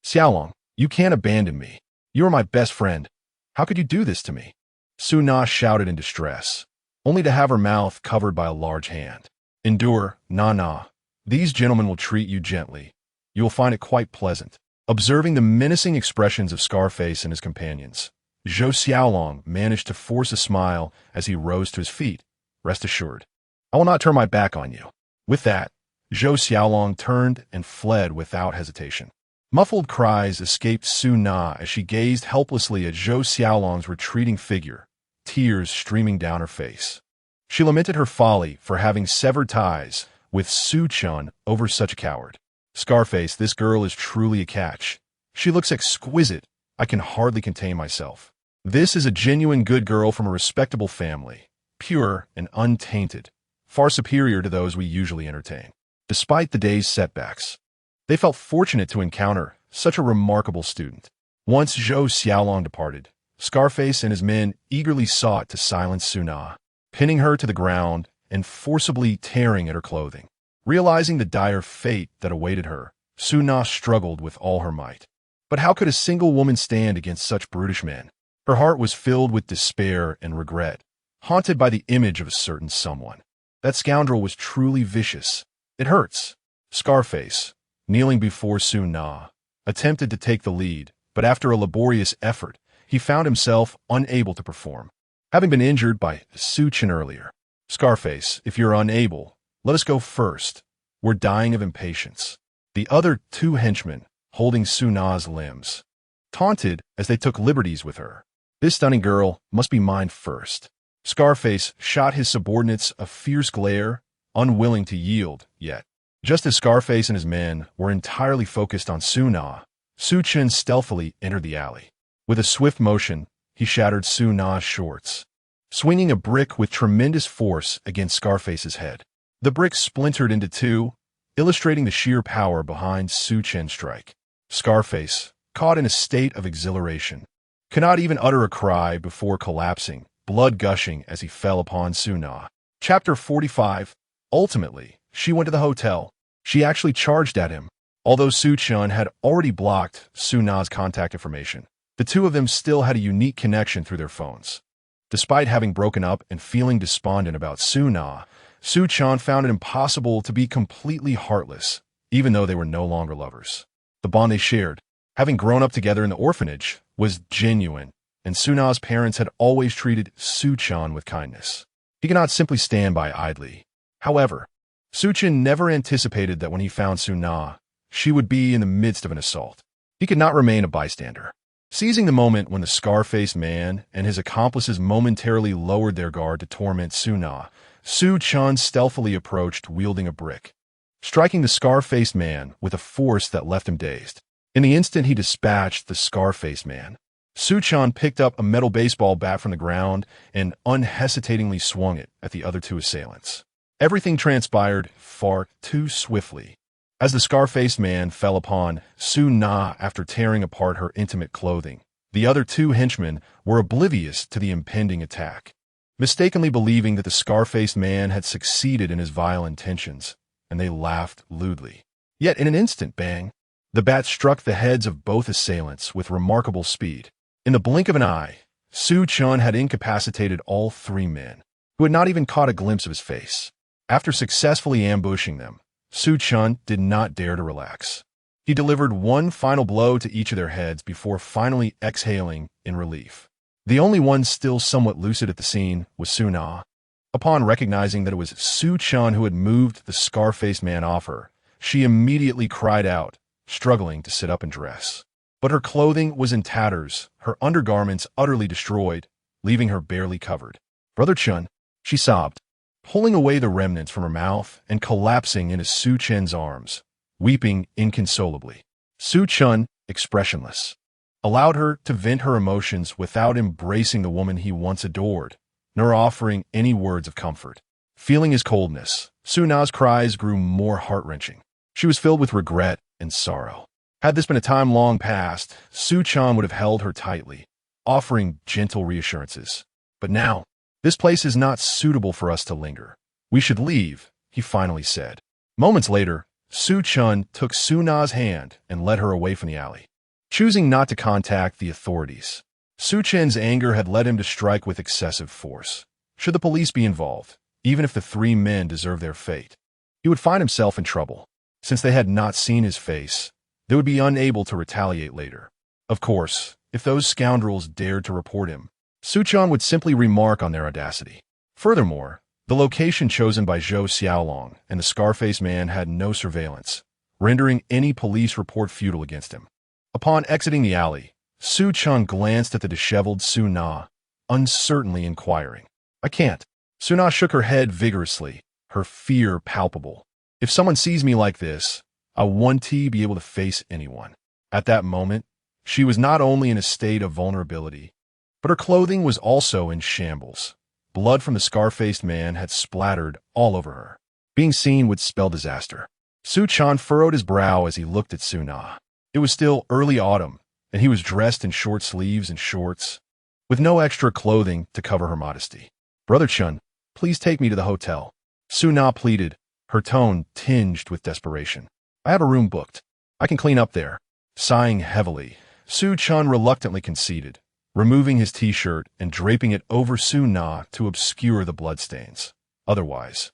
Xiaolong, you can't abandon me. You are my best friend. How could you do this to me? Su Na shouted in distress, only to have her mouth covered by a large hand. Endure, Na. These gentlemen will treat you gently. You will find it quite pleasant. Observing the menacing expressions of Scarface and his companions, Zhou Xiaolong managed to force a smile as he rose to his feet. Rest assured, I will not turn my back on you. With that, Zhou Xiaolong turned and fled without hesitation. Muffled cries escaped Su Na as she gazed helplessly at Zhou Xiaolong's retreating figure, tears streaming down her face. She lamented her folly for having severed ties with Su Chen over such a coward. Scarface, this girl is truly a catch. She looks exquisite. I can hardly contain myself. This is a genuine good girl from a respectable family, pure and untainted, far superior to those we usually entertain. Despite the day's setbacks, they felt fortunate to encounter such a remarkable student. Once Zhou Xiaolong departed, Scarface and his men eagerly sought to silence Su Na, pinning her to the ground and forcibly tearing at her clothing. Realizing the dire fate that awaited her, Su Na struggled with all her might. But how could a single woman stand against such brutish men? Her heart was filled with despair and regret, haunted by the image of a certain someone. That scoundrel was truly vicious. It hurts. Scarface, kneeling before Su Na, attempted to take the lead, but after a laborious effort, he found himself unable to perform, having been injured by Su Chen earlier. Scarface, if you're unable, let us go first. We're dying of impatience. The other two henchmen, holding Su Na's limbs, taunted as they took liberties with her. This stunning girl must be mine first. Scarface shot his subordinates a fierce glare, unwilling to yield yet. Just as Scarface and his men were entirely focused on Su Na, Su Chen stealthily entered the alley. With a swift motion, he shattered Su Na's shorts, swinging a brick with tremendous force against Scarface's head. The brick splintered into two, illustrating the sheer power behind Su Chen's strike. Scarface, caught in a state of exhilaration, could not even utter a cry before collapsing, blood gushing as he fell upon Su Na. Chapter 45. Ultimately, she went to the hotel. She actually charged at him. Although Su Chen had already blocked Su Na's contact information, the two of them still had a unique connection through their phones. Despite having broken up and feeling despondent about Su Na, Su Chen found it impossible to be completely heartless, even though they were no longer lovers. The bond they shared, having grown up together in the orphanage, was genuine, and Su Na's parents had always treated Su Chen with kindness. He could not simply stand by idly. However, Su Chen never anticipated that when he found Su Na, she would be in the midst of an assault. He could not remain a bystander. Seizing the moment when the Scar-faced man and his accomplices momentarily lowered their guard to torment Su Na, Su Chen stealthily approached wielding a brick, striking the Scar-faced man with a force that left him dazed. In the instant he dispatched the Scar-faced man, Su Chen picked up a metal baseball bat from the ground and unhesitatingly swung it at the other two assailants. Everything transpired far too swiftly. As the Scar-faced man fell upon Su Na after tearing apart her intimate clothing, the other two henchmen were oblivious to the impending attack, mistakenly believing that the Scar-faced man had succeeded in his vile intentions, and they laughed lewdly. Yet in an instant, bang, the bat struck the heads of both assailants with remarkable speed. In the blink of an eye, Su Chen had incapacitated all three men, who had not even caught a glimpse of his face. After successfully ambushing them, Su Chen did not dare to relax. He delivered one final blow to each of their heads before finally exhaling in relief. The only one still somewhat lucid at the scene was Su Na. Upon recognizing that it was Su Chen who had moved the Scar-faced man off her, she immediately cried out, struggling to sit up and dress. But her clothing was in tatters, her undergarments utterly destroyed, leaving her barely covered. "Brother Chen," she sobbed, pulling away the remnants from her mouth and collapsing into Su Chen's arms, weeping inconsolably. Su Chen, expressionless, allowed her to vent her emotions without embracing the woman he once adored, nor offering any words of comfort. Feeling his coldness, Su Na's cries grew more heart-wrenching. She was filled with regret and sorrow. Had this been a time long past, Su Chen would have held her tightly, offering gentle reassurances. But now, "This place is not suitable for us to linger. We should leave," he finally said. Moments later, Su Chen took Su Na's hand and led her away from the alley. choosing not to contact the authorities. Su Chen's anger had led him to strike with excessive force. Should the police be involved, even if the three men deserved their fate, he would find himself in trouble. Since they had not seen his face, they would be unable to retaliate later. Of course, if those scoundrels dared to report him, Su Chen would simply remark on their audacity. Furthermore, the location chosen by Zhou Xiaolong and the Scarface man had no surveillance, rendering any police report futile against him. Upon exiting the alley, Su Chen glanced at the disheveled Su Na, uncertainly inquiring, "I can't." Su Na shook her head vigorously, her fear palpable. "If someone sees me like this, I won't be able to face anyone." At that moment, she was not only in a state of vulnerability, but her clothing was also in shambles. Blood from the scar-faced man had splattered all over her. Being seen would spell disaster. Su Chen furrowed his brow as he looked at Su Na. It was still early autumn, and he was dressed in short sleeves and shorts, with no extra clothing to cover her modesty. "Brother Chen, please take me to the hotel," Su Na pleaded, her tone tinged with desperation. "I have a room booked. I can clean up there." Sighing heavily, Su Chen reluctantly conceded, removing his t-shirt and draping it over Su Na to obscure the bloodstains. Otherwise,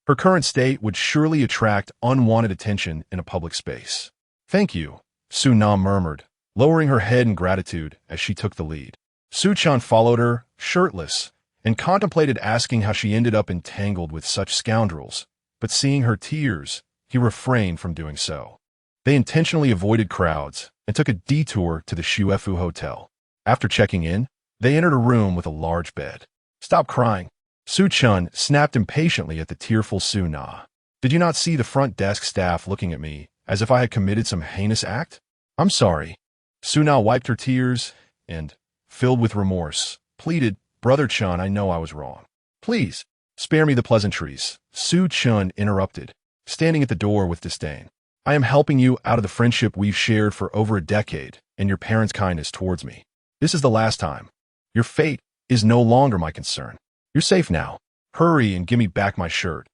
her current state would surely attract unwanted attention in a public space. "Thank you," Su Na murmured, lowering her head in gratitude as she took the lead. Su Chen followed her, shirtless, and contemplated asking how she ended up entangled with such scoundrels, but seeing her tears, he refrained from doing so. They intentionally avoided crowds and took a detour to the Shuefu Hotel. After checking in, they entered a room with a large bed. "Stop crying." Su Chen snapped impatiently at the tearful Su Na. "Did you not see the front desk staff looking at me as if I had committed some heinous act?" "I'm sorry." Su Na wiped her tears and, filled with remorse, pleaded, "Brother Chen, I know I was wrong. Please, spare me the pleasantries." Su Chen interrupted, standing at the door with disdain. "I am helping you out of the friendship we've shared for over a decade and your parents' kindness towards me. This is the last time. Your fate is no longer my concern. You're safe now. Hurry and give me back my shirt.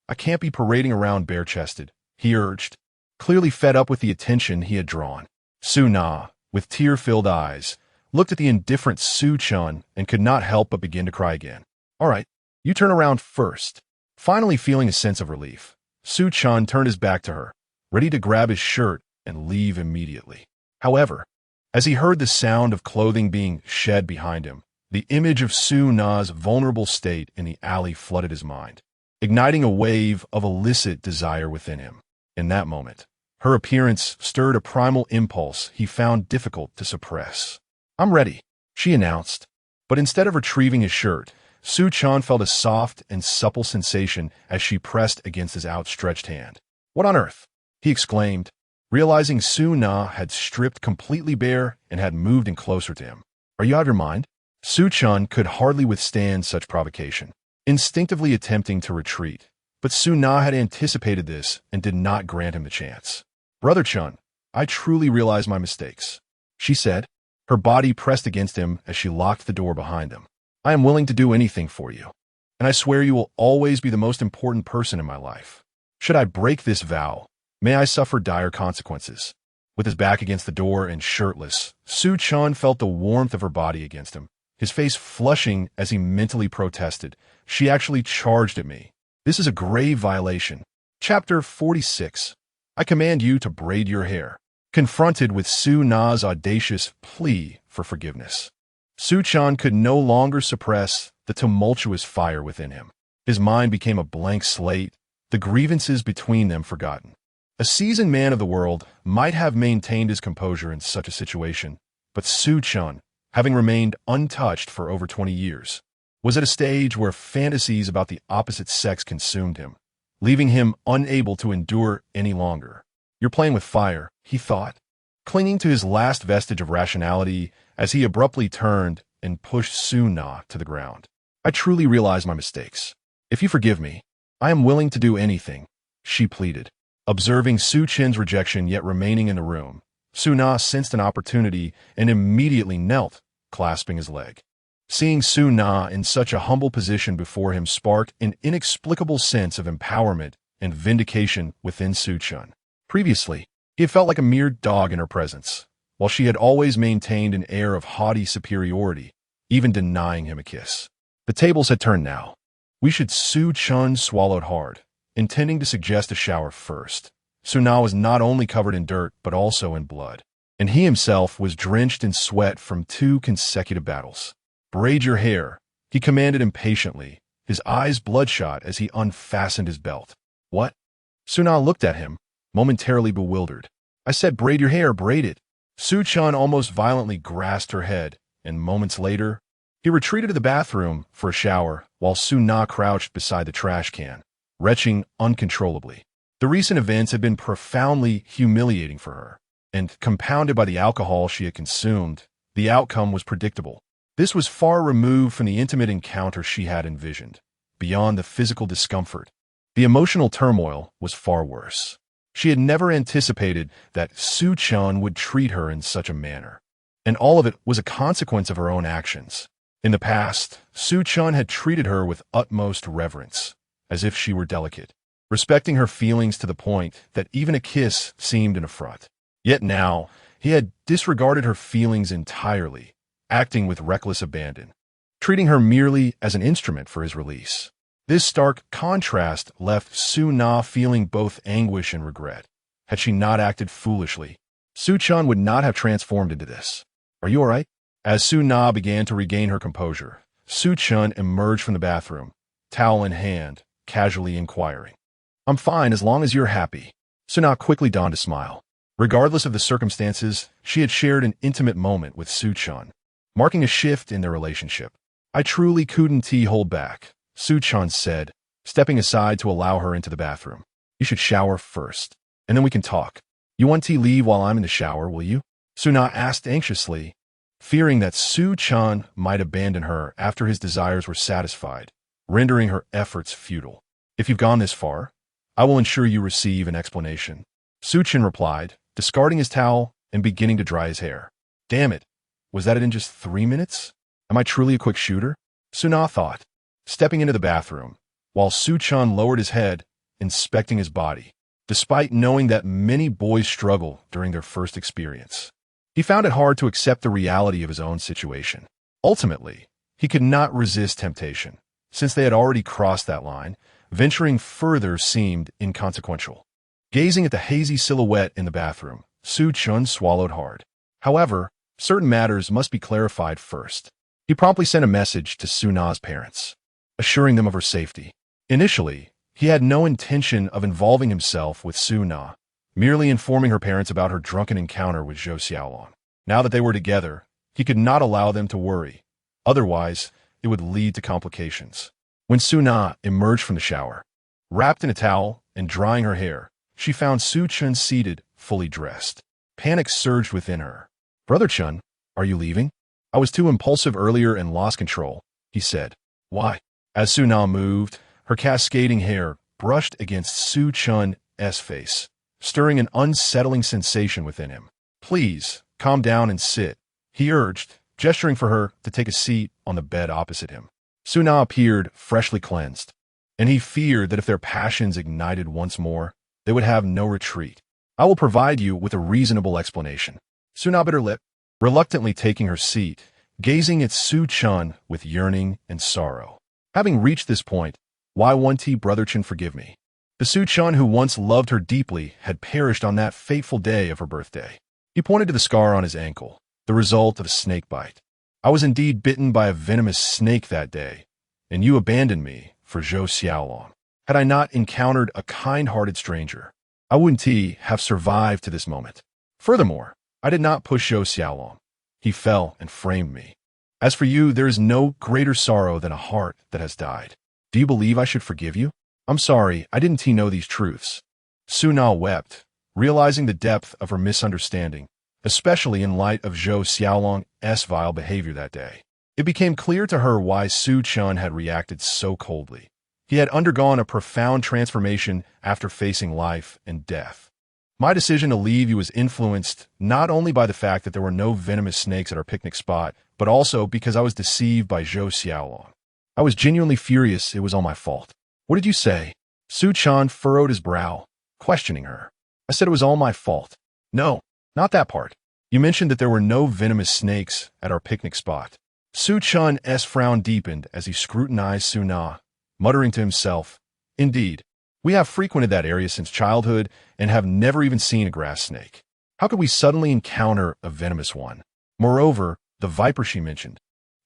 I can't be parading around bare-chested," he urged, clearly fed up with the attention he had drawn. Su Na, with tear-filled eyes, looked at the indifferent Su Chen and could not help but begin to cry again. "All right, you turn around first." Finally feeling a sense of relief, Su Chen turned his back to her, ready to grab his shirt and leave immediately. However, as he heard the sound of clothing being shed behind him, the image of Su Na's vulnerable state in the alley flooded his mind, igniting a wave of illicit desire within him. In that moment, her appearance stirred a primal impulse he found difficult to suppress. "I'm ready," she announced. But instead of retrieving his shirt, Su Chen felt a soft and supple sensation as she pressed against his outstretched hand. "What on earth?" he exclaimed, realizing Su Na had stripped completely bare and had moved in closer to him. "Are you out of your mind?" Su Chen could hardly withstand such provocation, instinctively attempting to retreat, but Su Na had anticipated this and did not grant him the chance. "Brother Chen, I truly realize my mistakes," she said, her body pressed against him as she locked the door behind them. "I am willing to do anything for you, and I swear you will always be the most important person in my life. Should I break this vow, may I suffer dire consequences." With his back against the door and shirtless, Su Chen felt the warmth of her body against him, his face flushing as he mentally protested. "She actually charged at me. This is a grave violation." Chapter 46. I command you to braid your hair. Confronted with Su Na's audacious plea for forgiveness, Su Chen could no longer suppress the tumultuous fire within him. His mind became a blank slate, the grievances between them forgotten. A seasoned man of the world might have maintained his composure in such a situation, but Su Chen, having remained untouched for over 20 years, was at a stage where fantasies about the opposite sex consumed him, leaving him unable to endure any longer. "You're playing with fire," he thought, clinging to his last vestige of rationality as he abruptly turned and pushed Su Na to the ground. "I truly realize my mistakes. If you forgive me, I am willing to do anything," she pleaded. Observing Su Chen's rejection yet remaining in the room, Su Na sensed an opportunity and immediately knelt, clasping his leg. Seeing Su Na in such a humble position before him sparked an inexplicable sense of empowerment and vindication within Su Chen. Previously, he had felt like a mere dog in her presence, while she had always maintained an air of haughty superiority, even denying him a kiss. The tables had turned now. Su Chen swallowed hard, intending to suggest a shower first. Su Na was not only covered in dirt, but also in blood, and he himself was drenched in sweat from 2 consecutive battles. "Braid your hair," he commanded impatiently, his eyes bloodshot as he unfastened his belt. "What?" Su Na looked at him, momentarily bewildered. "I said braid your hair, braid it." Su Chen almost violently grasped her head, and moments later, he retreated to the bathroom for a shower while Su Na crouched beside the trash can, retching uncontrollably. The recent events had been profoundly humiliating for her, and compounded by the alcohol she had consumed, the outcome was predictable. This was far removed from the intimate encounter she had envisioned. Beyond the physical discomfort, the emotional turmoil was far worse. She had never anticipated that Su Chen would treat her in such a manner, and all of it was a consequence of her own actions. In the past, Su Chen had treated her with utmost reverence, as if she were delicate, respecting her feelings to the point that even a kiss seemed an affront. Yet now, he had disregarded her feelings entirely, acting with reckless abandon, treating her merely as an instrument for his release. This stark contrast left Su Na feeling both anguish and regret. Had she not acted foolishly, Su Chen would not have transformed into this. "Are you all right?" As Su Na began to regain her composure, Su Chen emerged from the bathroom, towel in hand, casually inquiring. "I'm fine as long as you're happy." Su Na quickly donned a smile. Regardless of the circumstances, she had shared an intimate moment with Su Chen, marking a shift in their relationship. "I truly couldn't hold back," Su Chen said, stepping aside to allow her into the bathroom. "You should shower first, and then we can talk. You want to leave while I'm in the shower, will you?" Su Na asked anxiously, fearing that Su Chen might abandon her after his desires were satisfied, rendering her efforts futile. "If you've gone this far, I will ensure you receive an explanation," Su Chen replied, discarding his towel and beginning to dry his hair. "Damn it, was that it in just 3 minutes? Am I truly a quick shooter?" Su Na thought, stepping into the bathroom, while Su Chen lowered his head, inspecting his body. Despite knowing that many boys struggle during their first experience, he found it hard to accept the reality of his own situation. Ultimately, he could not resist temptation. Since they had already crossed that line, venturing further seemed inconsequential. Gazing at the hazy silhouette in the bathroom, Su Chen swallowed hard. However, certain matters must be clarified first. He promptly sent a message to Su Na's parents, assuring them of her safety. Initially, he had no intention of involving himself with Su Na, merely informing her parents about her drunken encounter with Zhou Xiaolong. Now that they were together, he could not allow them to worry. Otherwise, it would lead to complications. When Su Na emerged from the shower, wrapped in a towel and drying her hair, she found Su Chen seated, fully dressed. Panic surged within her. "Brother Chen, are you leaving? I was too impulsive earlier and lost control," he said. "Why?" As Su Na moved, her cascading hair brushed against Su Chen's face, stirring an unsettling sensation within him. "Please, calm down and sit," he urged, gesturing for her to take a seat on the bed opposite him. Su Na appeared freshly cleansed, and he feared that if their passions ignited once more, they would have no retreat. "I will provide you with a reasonable explanation." Su Na bit her lip, reluctantly taking her seat, gazing at Su Chen with yearning and sorrow. Having reached this point, why won't Brother Chen forgive me? The Su Chen who once loved her deeply had perished on that fateful day of her birthday. He pointed to the scar on his ankle, the result of a snake bite. "I was indeed bitten by a venomous snake that day, and you abandoned me for Zhou Xiaolong. Had I not encountered a kind-hearted stranger, I wouldn't have survived to this moment. Furthermore, I did not push Zhou Xiaolong. He fell and framed me. As for you, there is no greater sorrow than a heart that has died. Do you believe I should forgive you? I'm sorry, I didn't know these truths." Su Na wept, realizing the depth of her misunderstanding, especially in light of Zhou Xiaolong's vile behavior that day. It became clear to her why Su Chen had reacted so coldly. He had undergone a profound transformation after facing life and death. "My decision to leave you was influenced not only by the fact that there were no venomous snakes at our picnic spot, but also because I was deceived by Zhou Xiaolong. I was genuinely furious it was all my fault." "What did you say?" Su Chen furrowed his brow, questioning her. "I said it was all my fault." "No, not that part. You mentioned that there were no venomous snakes at our picnic spot. Su Chen's frown deepened as he scrutinized Su Na, muttering to himself, "Indeed, we have frequented that area since childhood and have never even seen a grass snake. How could we suddenly encounter a venomous one? Moreover, the viper she mentioned,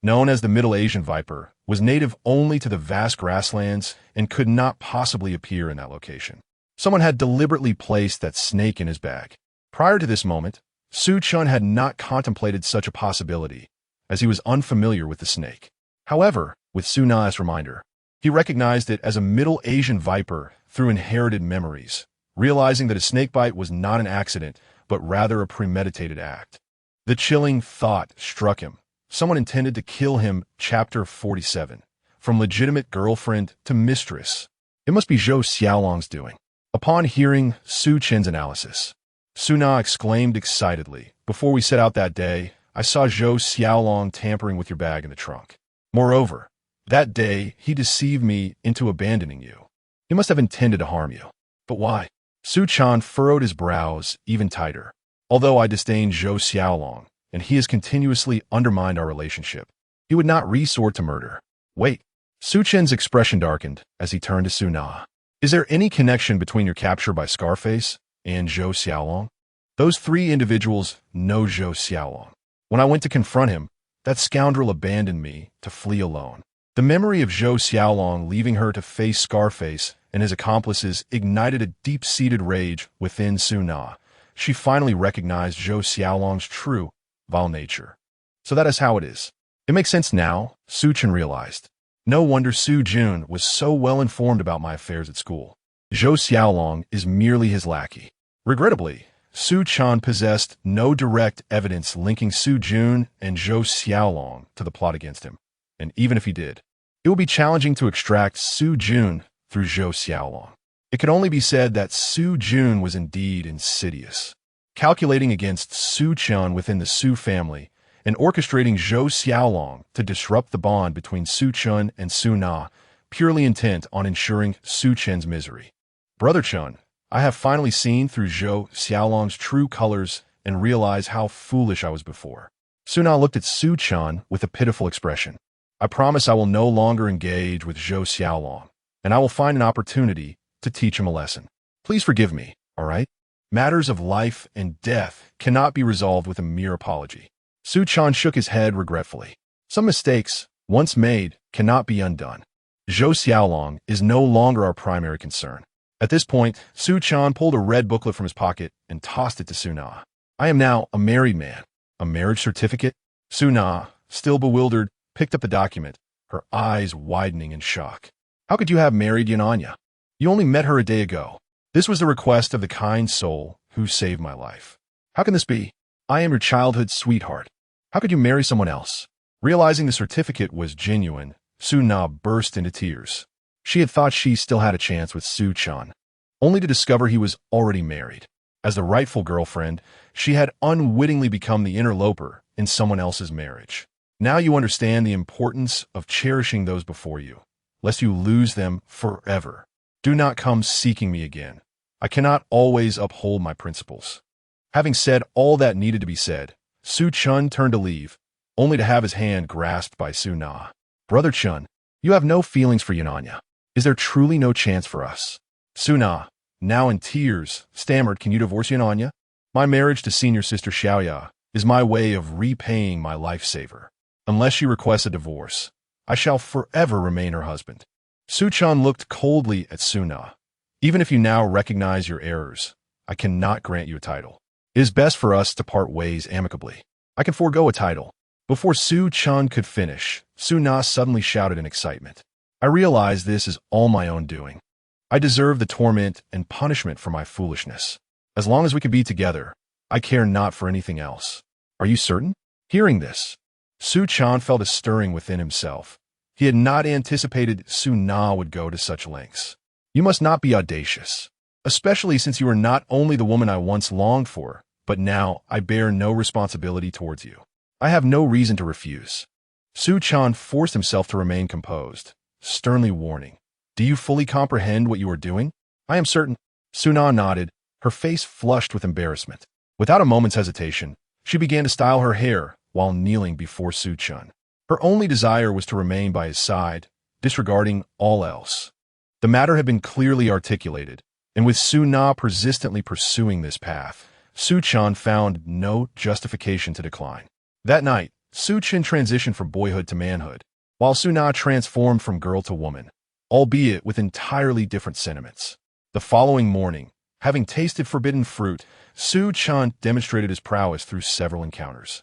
known as the Middle Asian viper, was native only to the vast grasslands and could not possibly appear in that location. Someone had deliberately placed that snake in his bag." Prior to this moment, Su Chen had not contemplated such a possibility, as he was unfamiliar with the snake. However, with Su Na's reminder, he recognized it as a Middle Asian viper through inherited memories, realizing that a snakebite was not an accident, but rather a premeditated act. The chilling thought struck him. Someone intended to kill him. Chapter 47. From legitimate girlfriend to mistress. It must be Zhou Xiaolong's doing. Upon hearing Su Chen's analysis, Su Na exclaimed excitedly, "Before we set out that day, I saw Zhou Xiaolong tampering with your bag in the trunk. Moreover, that day he deceived me into abandoning you. He must have intended to harm you. But why?" Su Chen furrowed his brows even tighter. "Although I disdain Zhou Xiaolong, and he has continuously undermined our relationship, he would not resort to murder." "Wait." Su Chen's expression darkened as he turned to Su Na. "Is there any connection between your capture by Scarface and Zhou Xiaolong?" "Those three individuals know Zhou Xiaolong. When I went to confront him, that scoundrel abandoned me to flee alone." The memory of Zhou Xiaolong leaving her to face Scarface and his accomplices ignited a deep-seated rage within Su Na. She finally recognized Zhou Xiaolong's true, vile nature. So that is how it is. It makes sense now, Su Chen realized. No wonder Su Jun was so well informed about my affairs at school. Zhou Xiaolong is merely his lackey. Regrettably, Su Chen possessed no direct evidence linking Su Jun and Zhou Xiaolong to the plot against him. And even if he did, it would be challenging to extract Su Jun through Zhou Xiaolong. It could only be said that Su Jun was indeed insidious, calculating against Su Chen within the Su family and orchestrating Zhou Xiaolong to disrupt the bond between Su Chen and Su Na, purely intent on ensuring Su Chen's misery. "Brother Chen, I have finally seen through Zhou Xiaolong's true colors and realized how foolish I was before." Su Na looked at Su Chen with a pitiful expression. "I promise I will no longer engage with Zhou Xiaolong, and I will find an opportunity to teach him a lesson. Please forgive me, all right? Matters of life and death cannot be resolved with a mere apology." Su Chen shook his head regretfully. "Some mistakes, once made, cannot be undone. Zhou Xiaolong is no longer our primary concern." At this point, Su Chen pulled a red booklet from his pocket and tossed it to Su Na. "I am now a married man. A marriage certificate?" Su Na, still bewildered, picked up the document, her eyes widening in shock. "How could you have married Yananya? You only met her a day ago. This was the request of the kind soul who saved my life. How can this be? I am your childhood sweetheart. How could you marry someone else?" Realizing the certificate was genuine, Su Na burst into tears. She had thought she still had a chance with Su Chen, only to discover he was already married. As the rightful girlfriend, she had unwittingly become the interloper in someone else's marriage. Now you understand the importance of cherishing those before you, lest you lose them forever. Do not come seeking me again. I cannot always uphold my principles. Having said all that needed to be said, Su Chen turned to leave, only to have his hand grasped by Su Na. "Brother Chen, you have no feelings for Yananya. Is there truly no chance for us?" Su Na, now in tears, stammered, "Can you divorce Yananya? My marriage to senior sister Xiaoya is my way of repaying my lifesaver. Unless she requests a divorce, I shall forever remain her husband." Su Chen looked coldly at Su Na. "Even if you now recognize your errors, I cannot grant you a title. It is best for us to part ways amicably. I can forego a title." Before Su Chen could finish, Su Na suddenly shouted in excitement. "I realize this is all my own doing. I deserve the torment and punishment for my foolishness. As long as we can be together, I care not for anything else. Are you certain?" Hearing this, Su Chen felt a stirring within himself. He had not anticipated Su Na would go to such lengths. "You must not be audacious, especially since you are not only the woman I once longed for, but now I bear no responsibility towards you. I have no reason to refuse." Su Chen forced himself to remain composed, sternly warning, "Do you fully comprehend what you are doing?" "I am certain." Su Na nodded, her face flushed with embarrassment. Without a moment's hesitation, She began to style her hair while kneeling before Su Chen. Her only desire was to remain by his side, disregarding all else. The matter had been clearly articulated, and with Su Na persistently pursuing this path, Su Chen found no justification to decline. That night, Su Chen transitioned from boyhood to manhood, while Su Na transformed from girl to woman, albeit with entirely different sentiments. The following morning, having tasted forbidden fruit, Su Chen demonstrated his prowess through several encounters.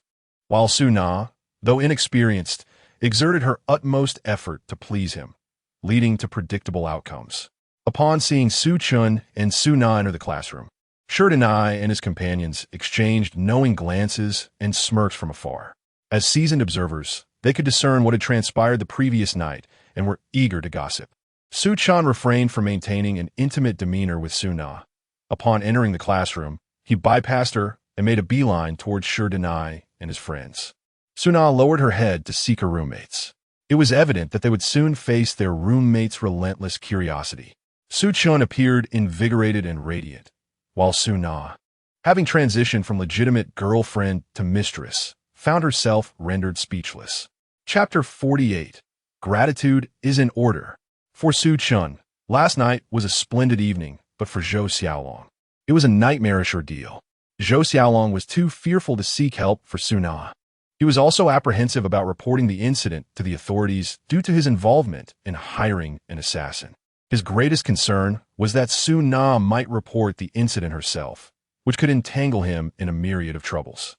While Su Na, though inexperienced, exerted her utmost effort to please him, leading to predictable outcomes. Upon seeing Su Chen and Su Na enter the classroom, Su Chen and his companions exchanged knowing glances and smirks from afar. As seasoned observers, they could discern what had transpired the previous night and were eager to gossip. Su Chen refrained from maintaining an intimate demeanor with Su Na. Upon entering the classroom, he bypassed her and made a beeline towards Su Chen and his friends. Su Na lowered her head to seek her roommates. It was evident that they would soon face their roommates' relentless curiosity. Su Chen appeared invigorated and radiant, while Su Na, having transitioned from legitimate girlfriend to mistress, found herself rendered speechless. Chapter 48. Gratitude is in order. For Su Chen, last night was a splendid evening, but for Zhou Xiaolong, it was a nightmarish ordeal. Zhou Xiaolong was too fearful to seek help for Su Na. He was also apprehensive about reporting the incident to the authorities due to his involvement in hiring an assassin. His greatest concern was that Su Na might report the incident herself, which could entangle him in a myriad of troubles.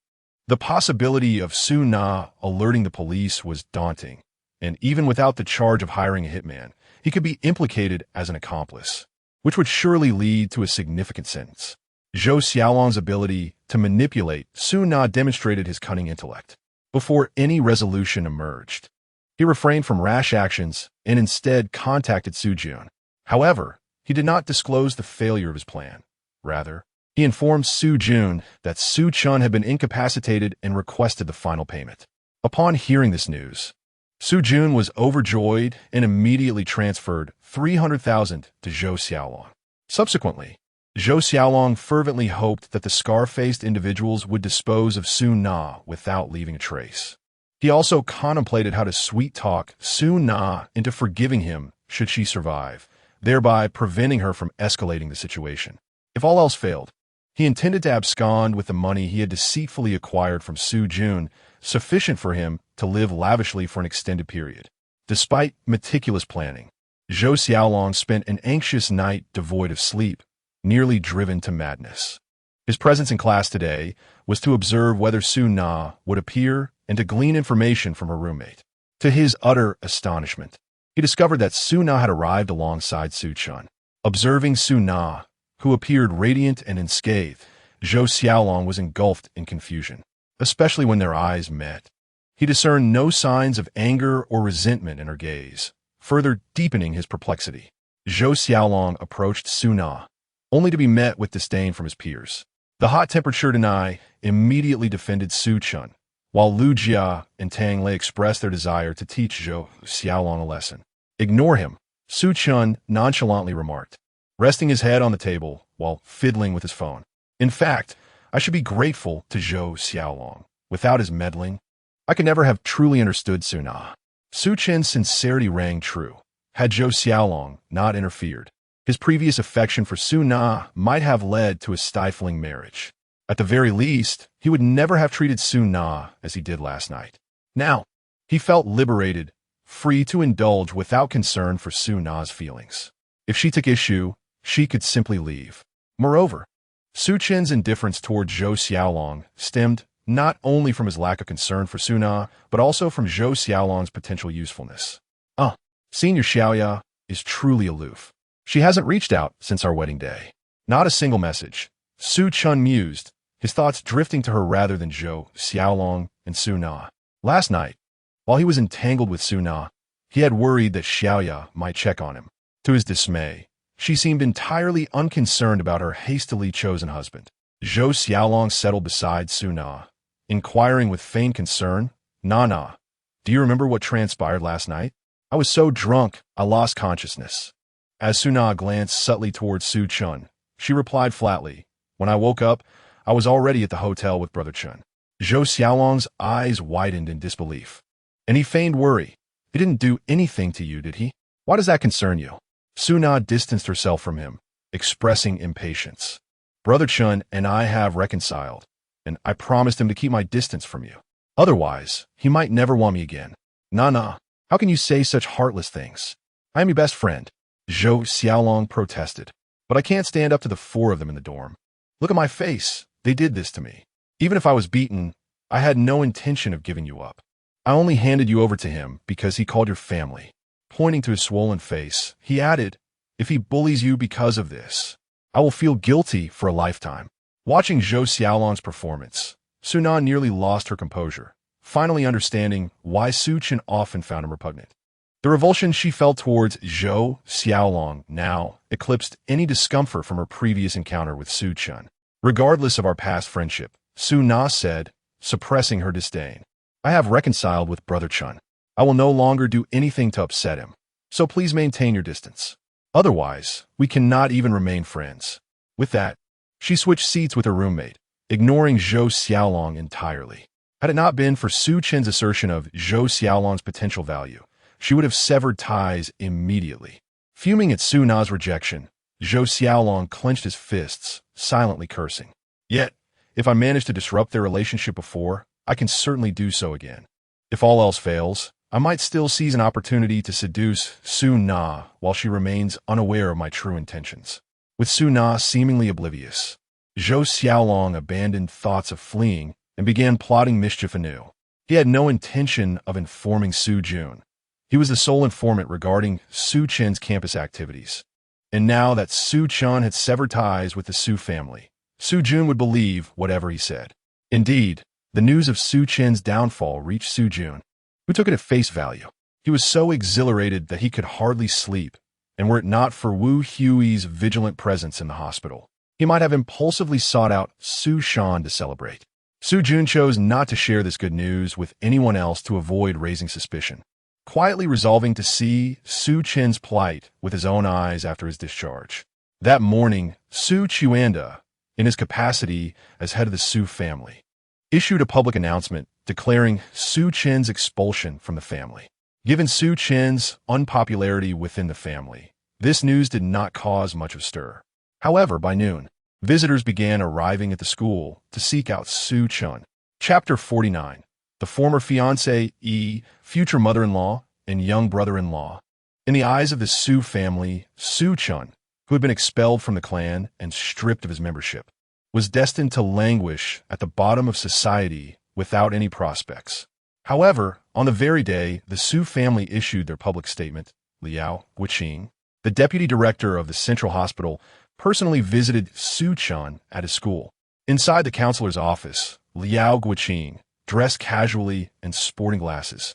The possibility of Su Na alerting the police was daunting, and even without the charge of hiring a hitman, he could be implicated as an accomplice, which would surely lead to a significant sentence. Zhou Xiaolong's ability to manipulate Su Na demonstrated his cunning intellect. Before any resolution emerged, he refrained from rash actions and instead contacted Su Jun. However, he did not disclose the failure of his plan. Rather, he informed Su Jun that Su Chen had been incapacitated and requested the final payment. Upon hearing this news, Su Jun was overjoyed and immediately transferred 300,000 to Zhou Xiaolong. Subsequently, Zhou Xiaolong fervently hoped that the scar-faced individuals would dispose of Su Na without leaving a trace. He also contemplated how to sweet-talk Su Na into forgiving him should she survive, thereby preventing her from escalating the situation. If all else failed, he intended to abscond with the money he had deceitfully acquired from Su Jun, sufficient for him to live lavishly for an extended period. Despite meticulous planning, Zhou Xiaolong spent an anxious night devoid of sleep, nearly driven to madness. His presence in class today was to observe whether Su Na would appear and to glean information from her roommate. To his utter astonishment, he discovered that Su Na had arrived alongside Su Chen. Observing Su Na, who appeared radiant and unscathed, Zhou Xiaolong was engulfed in confusion, especially when their eyes met. He discerned no signs of anger or resentment in her gaze, further deepening his perplexity. Zhou Xiaolong approached Su Na, only to be met with disdain from his peers. The hot-tempered Su Chen immediately defended Su Chen, while Lu Jia and Tang Lei expressed their desire to teach Zhou Xiaolong a lesson. "Ignore him," Su Chen nonchalantly remarked, resting his head on the table while fiddling with his phone. "In fact, I should be grateful to Zhou Xiaolong. Without his meddling, I could never have truly understood Su Na." Su Chen's sincerity rang true. Had Zhou Xiaolong not interfered, his previous affection for Su Na might have led to a stifling marriage. At the very least, he would never have treated Su Na as he did last night. Now, he felt liberated, free to indulge without concern for Su Na's feelings. If she took issue, she could simply leave. Moreover, Su Chen's indifference toward Zhou Xiaolong stemmed not only from his lack of concern for Su Na, but also from Zhou Xiaolong's potential usefulness. Senior Xiaoya is truly aloof. She hasn't reached out since our wedding day. Not a single message. Su Chen mused, his thoughts drifting to her rather than Zhou Xiaolong and Su Na. Last night, while he was entangled with Su Na, he had worried that Xiaoya might check on him. To his dismay, she seemed entirely unconcerned about her hastily chosen husband. Zhou Xiaolong settled beside Su Na, inquiring with feigned concern, "Nana, do you remember what transpired last night? I was so drunk, I lost consciousness." As Su Na glanced subtly towards Su Chen, she replied flatly, "When I woke up, I was already at the hotel with Brother Chen." Zhou Xiaolong's eyes widened in disbelief, and he feigned worry. He didn't do anything to you, did he? Why does that concern you? Su Na distanced herself from him, expressing impatience. Brother Chun and I have reconciled, and I promised him to keep my distance from you. Otherwise, he might never want me again. Nah, how can you say such heartless things? I am your best friend, Zhou Xiaolong protested. But I can't stand up to the four of them in the dorm. Look at my face. They did this to me. Even if I was beaten, I had no intention of giving you up. I only handed you over to him because he called your family. Pointing to his swollen face, he added, if he bullies you because of this, I will feel guilty for a lifetime. Watching Zhou Xiaolong's performance, Su Na nearly lost her composure, finally understanding why Su Chen often found him repugnant. The revulsion she felt towards Zhou Xiaolong now eclipsed any discomfort from her previous encounter with Su Chen. Regardless of our past friendship, Su Na said, suppressing her disdain, I have reconciled with Brother Chun. I will no longer do anything to upset him, so please maintain your distance. Otherwise, we cannot even remain friends. With that, she switched seats with her roommate, ignoring Zhou Xiaolong entirely. Had it not been for Su Chen's assertion of Zhou Xiaolong's potential value, she would have severed ties immediately. Fuming at Su Na's rejection, Zhou Xiaolong clenched his fists, silently cursing. Yet, if I managed to disrupt their relationship before, I can certainly do so again. If all else fails, I might still seize an opportunity to seduce Su Na while she remains unaware of my true intentions. With Su Na seemingly oblivious, Zhou Xiaolong abandoned thoughts of fleeing and began plotting mischief anew. He had no intention of informing Su Jun. He was the sole informant regarding Su Chen's campus activities. And now that Su Chen had severed ties with the Su family, Su Jun would believe whatever he said. Indeed, the news of Su Chen's downfall reached Su Jun, who took it at face value. He was so exhilarated that he could hardly sleep, and were it not for Wu Hui's vigilant presence in the hospital, he might have impulsively sought out Su Shan to celebrate. Su Jun chose not to share this good news with anyone else to avoid raising suspicion, quietly resolving to see Su Chen's plight with his own eyes after his discharge. That morning, Su Chuanda, in his capacity as head of the Su family, issued a public announcement declaring Su Chen's expulsion from the family. Given Su Chen's unpopularity within the family, this news did not cause much of a stir. However, by noon, visitors began arriving at the school to seek out Su Chen. Chapter 49. The former fiancé, future mother-in-law, and young brother-in-law. In the eyes of the Su family, Su Chen, who had been expelled from the clan and stripped of his membership, was destined to languish at the bottom of society without any prospects. However, on the very day the Su family issued their public statement, Liao Guiqing, the deputy director of the Central Hospital, personally visited Su Chen at his school. Inside the counselor's office, Liao Guiqing, dressed casually and sporting glasses,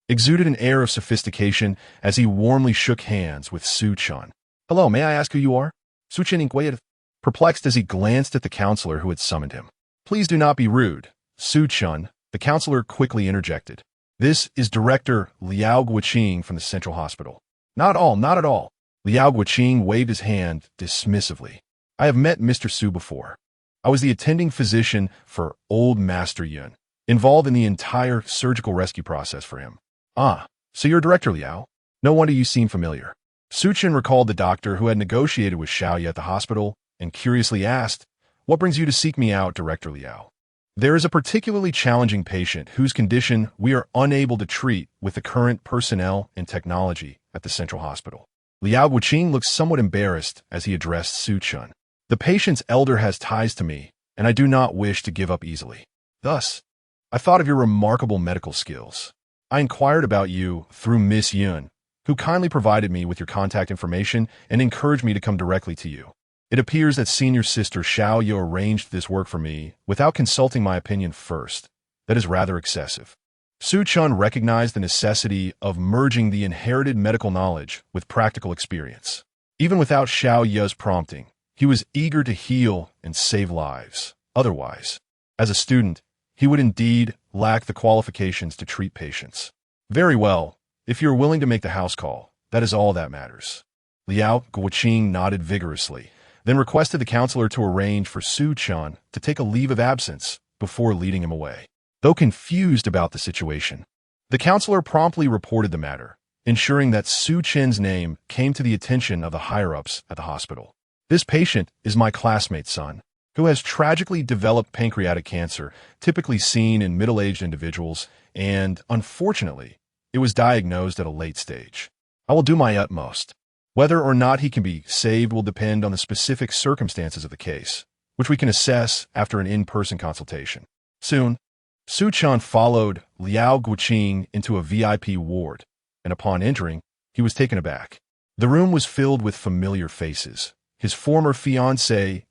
exuded an air of sophistication as he warmly shook hands with Su Chen. Hello, may I ask who you are? Su Chen inquired, perplexed as he glanced at the counselor who had summoned him. Please do not be rude, Su Chen, the counselor quickly interjected. This is Director Liao Guiqing from the Central Hospital. Not at all. Liao Guiqing waved his hand dismissively. I have met Mr. Su before. I was the attending physician for old Master Yun, involved in the entire surgical rescue process for him. Ah, so you're Director Liao? No wonder you seem familiar. Su Chen recalled the doctor who had negotiated with Xiaoye at the hospital and curiously asked, what brings you to seek me out, Director Liao? There is a particularly challenging patient whose condition we are unable to treat with the current personnel and technology at the Central Hospital. Liao Guiqing looked somewhat embarrassed as he addressed Su Chen. The patient's elder has ties to me, and I do not wish to give up easily. Thus, I thought of your remarkable medical skills. I inquired about you through Miss Yun, who kindly provided me with your contact information and encouraged me to come directly to you. It appears that senior sister Xiaoye arranged this work for me without consulting my opinion first. That is rather excessive. Su Chen recognized the necessity of merging the inherited medical knowledge with practical experience. Even without Xiaoye's prompting, he was eager to heal and save lives. Otherwise, as a student, he would indeed lack the qualifications to treat patients. Very well, if you're willing to make the house call, that is all that matters. Liao Guiqing nodded vigorously, then requested the counselor to arrange for Su Chen to take a leave of absence before leading him away. though confused about the situation. The counselor promptly reported the matter, ensuring that Su Chen's name came to the attention of the higher-ups at the hospital. This patient is my classmate's son, who has tragically developed pancreatic cancer, typically seen in middle-aged individuals, and, unfortunately, it was diagnosed at a late stage. I will do my utmost. Whether or not he can be saved will depend on the specific circumstances of the case, which we can assess after an in-person consultation. Soon, Su Chen followed Liao Guoqing into a VIP ward, and upon entering, he was taken aback. The room was filled with familiar faces: his former fiancée,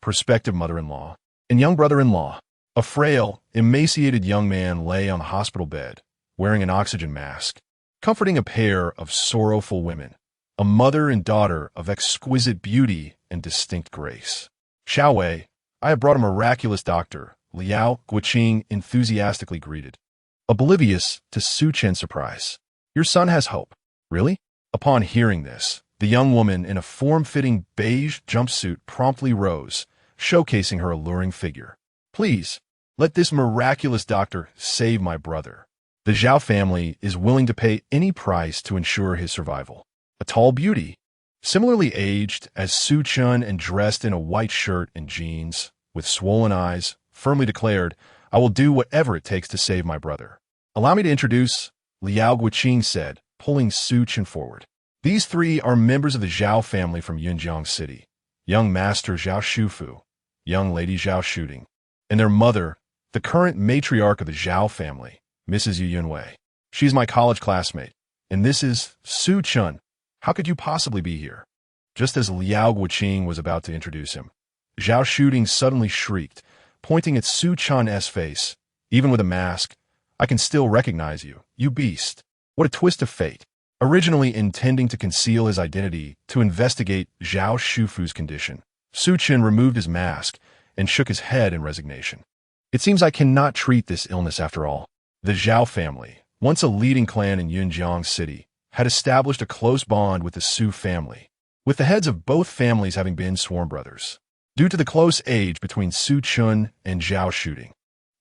prospective mother-in-law, and young brother-in-law. A frail, emaciated young man lay on the hospital bed, wearing an oxygen mask, comforting a pair of sorrowful women, a mother and daughter of exquisite beauty and distinct grace. Xiao Wei, I have brought a miraculous doctor, Liao Guoqing enthusiastically greeted, oblivious to Su Chen's surprise. Your son has hope. Really? Upon hearing this, the young woman in a form-fitting beige jumpsuit promptly rose, showcasing her alluring figure. Please, let this miraculous doctor save my brother. The Zhao family is willing to pay any price to ensure his survival. A tall beauty, similarly aged as Su Chen and dressed in a white shirt and jeans, with swollen eyes, firmly declared, I will do whatever it takes to save my brother. Allow me to introduce, Liao Guoqing said, pulling Su Chen forward. These three are members of the Zhao family from Yunjiang City: young master Zhao Shufu, young lady Zhao Shooting, and their mother, the current matriarch of the Zhao family, Mrs. Yu Yunwei. She's my college classmate, and this is Su Chen. How could you possibly be here? Just as Liao Guoqing was about to introduce him, Zhao Shooting suddenly shrieked, pointing at Su Chen's face. Even with a mask, I can still recognize you, you beast. What a twist of fate. Originally intending to conceal his identity to investigate Zhao Shufu's condition, Su Chen removed his mask and shook his head in resignation. It seems I cannot treat this illness after all. The Zhao family, once a leading clan in Yunjiang City, had established a close bond with the Su family, with the heads of both families having been sworn brothers. Due to the close age between Su Chen and Zhao Shooting,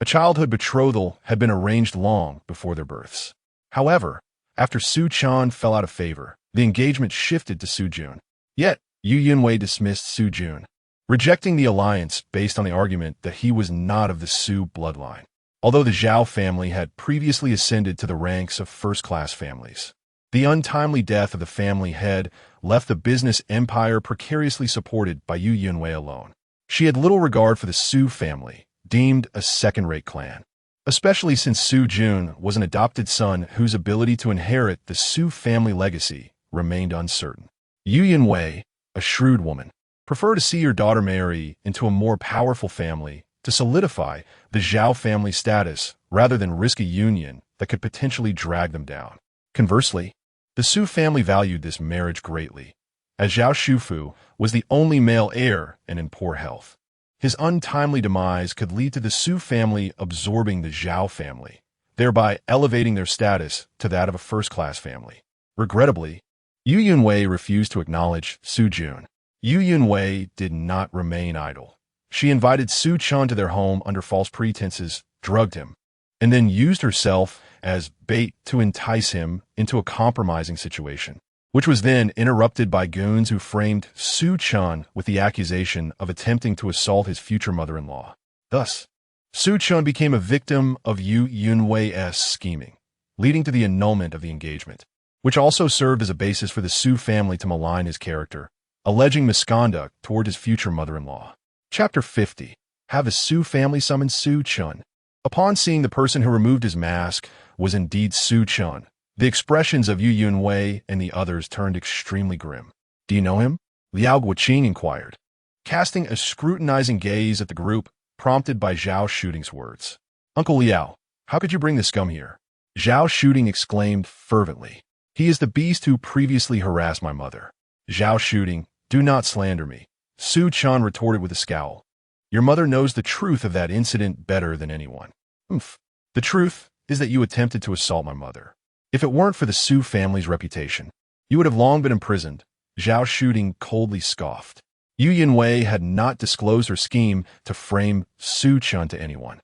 a childhood betrothal had been arranged long before their births. However, after Su Chen fell out of favor, the engagement shifted to Su Jun. Yet, Yu Yunwei dismissed Su Jun, rejecting the alliance based on the argument that he was not of the Su bloodline, although the Zhao family had previously ascended to the ranks of first-class families. The untimely death of the family head left the business empire precariously supported by Yu Yunwei alone. She had little regard for the Su family, deemed a second-rate clan, especially since Su Jun was an adopted son whose ability to inherit the Su family legacy remained uncertain. Yu Yunwei, a shrewd woman, preferred to see her daughter marry into a more powerful family to solidify the Zhao family status rather than risk a union that could potentially drag them down. Conversely, the Su family valued this marriage greatly, as Zhao Shufu was the only male heir and in poor health. His untimely demise could lead to the Su family absorbing the Zhao family, thereby elevating their status to that of a first-class family. Regrettably, Yu Yunwei refused to acknowledge Su Jun. Yu Yunwei did not remain idle. She invited Su Chen to their home under false pretenses, drugged him, and then used herself as bait to entice him into a compromising situation, which was then interrupted by goons who framed Su Chen with the accusation of attempting to assault his future mother-in-law. Thus, Su Chen became a victim of Yu Yunwei's scheming, leading to the annulment of the engagement, which also served as a basis for the Su family to malign his character, alleging misconduct toward his future mother-in-law. Chapter 50. Have the Su family summon Su Chen. Upon seeing the person who removed his mask was indeed Su Chen, the expressions of Yu Yunwei and the others turned extremely grim. Do you know him? Liao Guoqing inquired, casting a scrutinizing gaze at the group, prompted by Zhao Shooting's words. Uncle Liao, how could you bring the scum here? Zhao Shooting exclaimed fervently. He is the beast who previously harassed my mother. Zhao Shooting, do not slander me. Su Chen retorted with a scowl. Your mother knows the truth of that incident better than anyone. The truth is that you attempted to assault my mother. If it weren't for the Su family's reputation, you would have long been imprisoned. Zhao Shooting coldly scoffed. Yu Yunwei had not disclosed her scheme to frame Su Chen to anyone.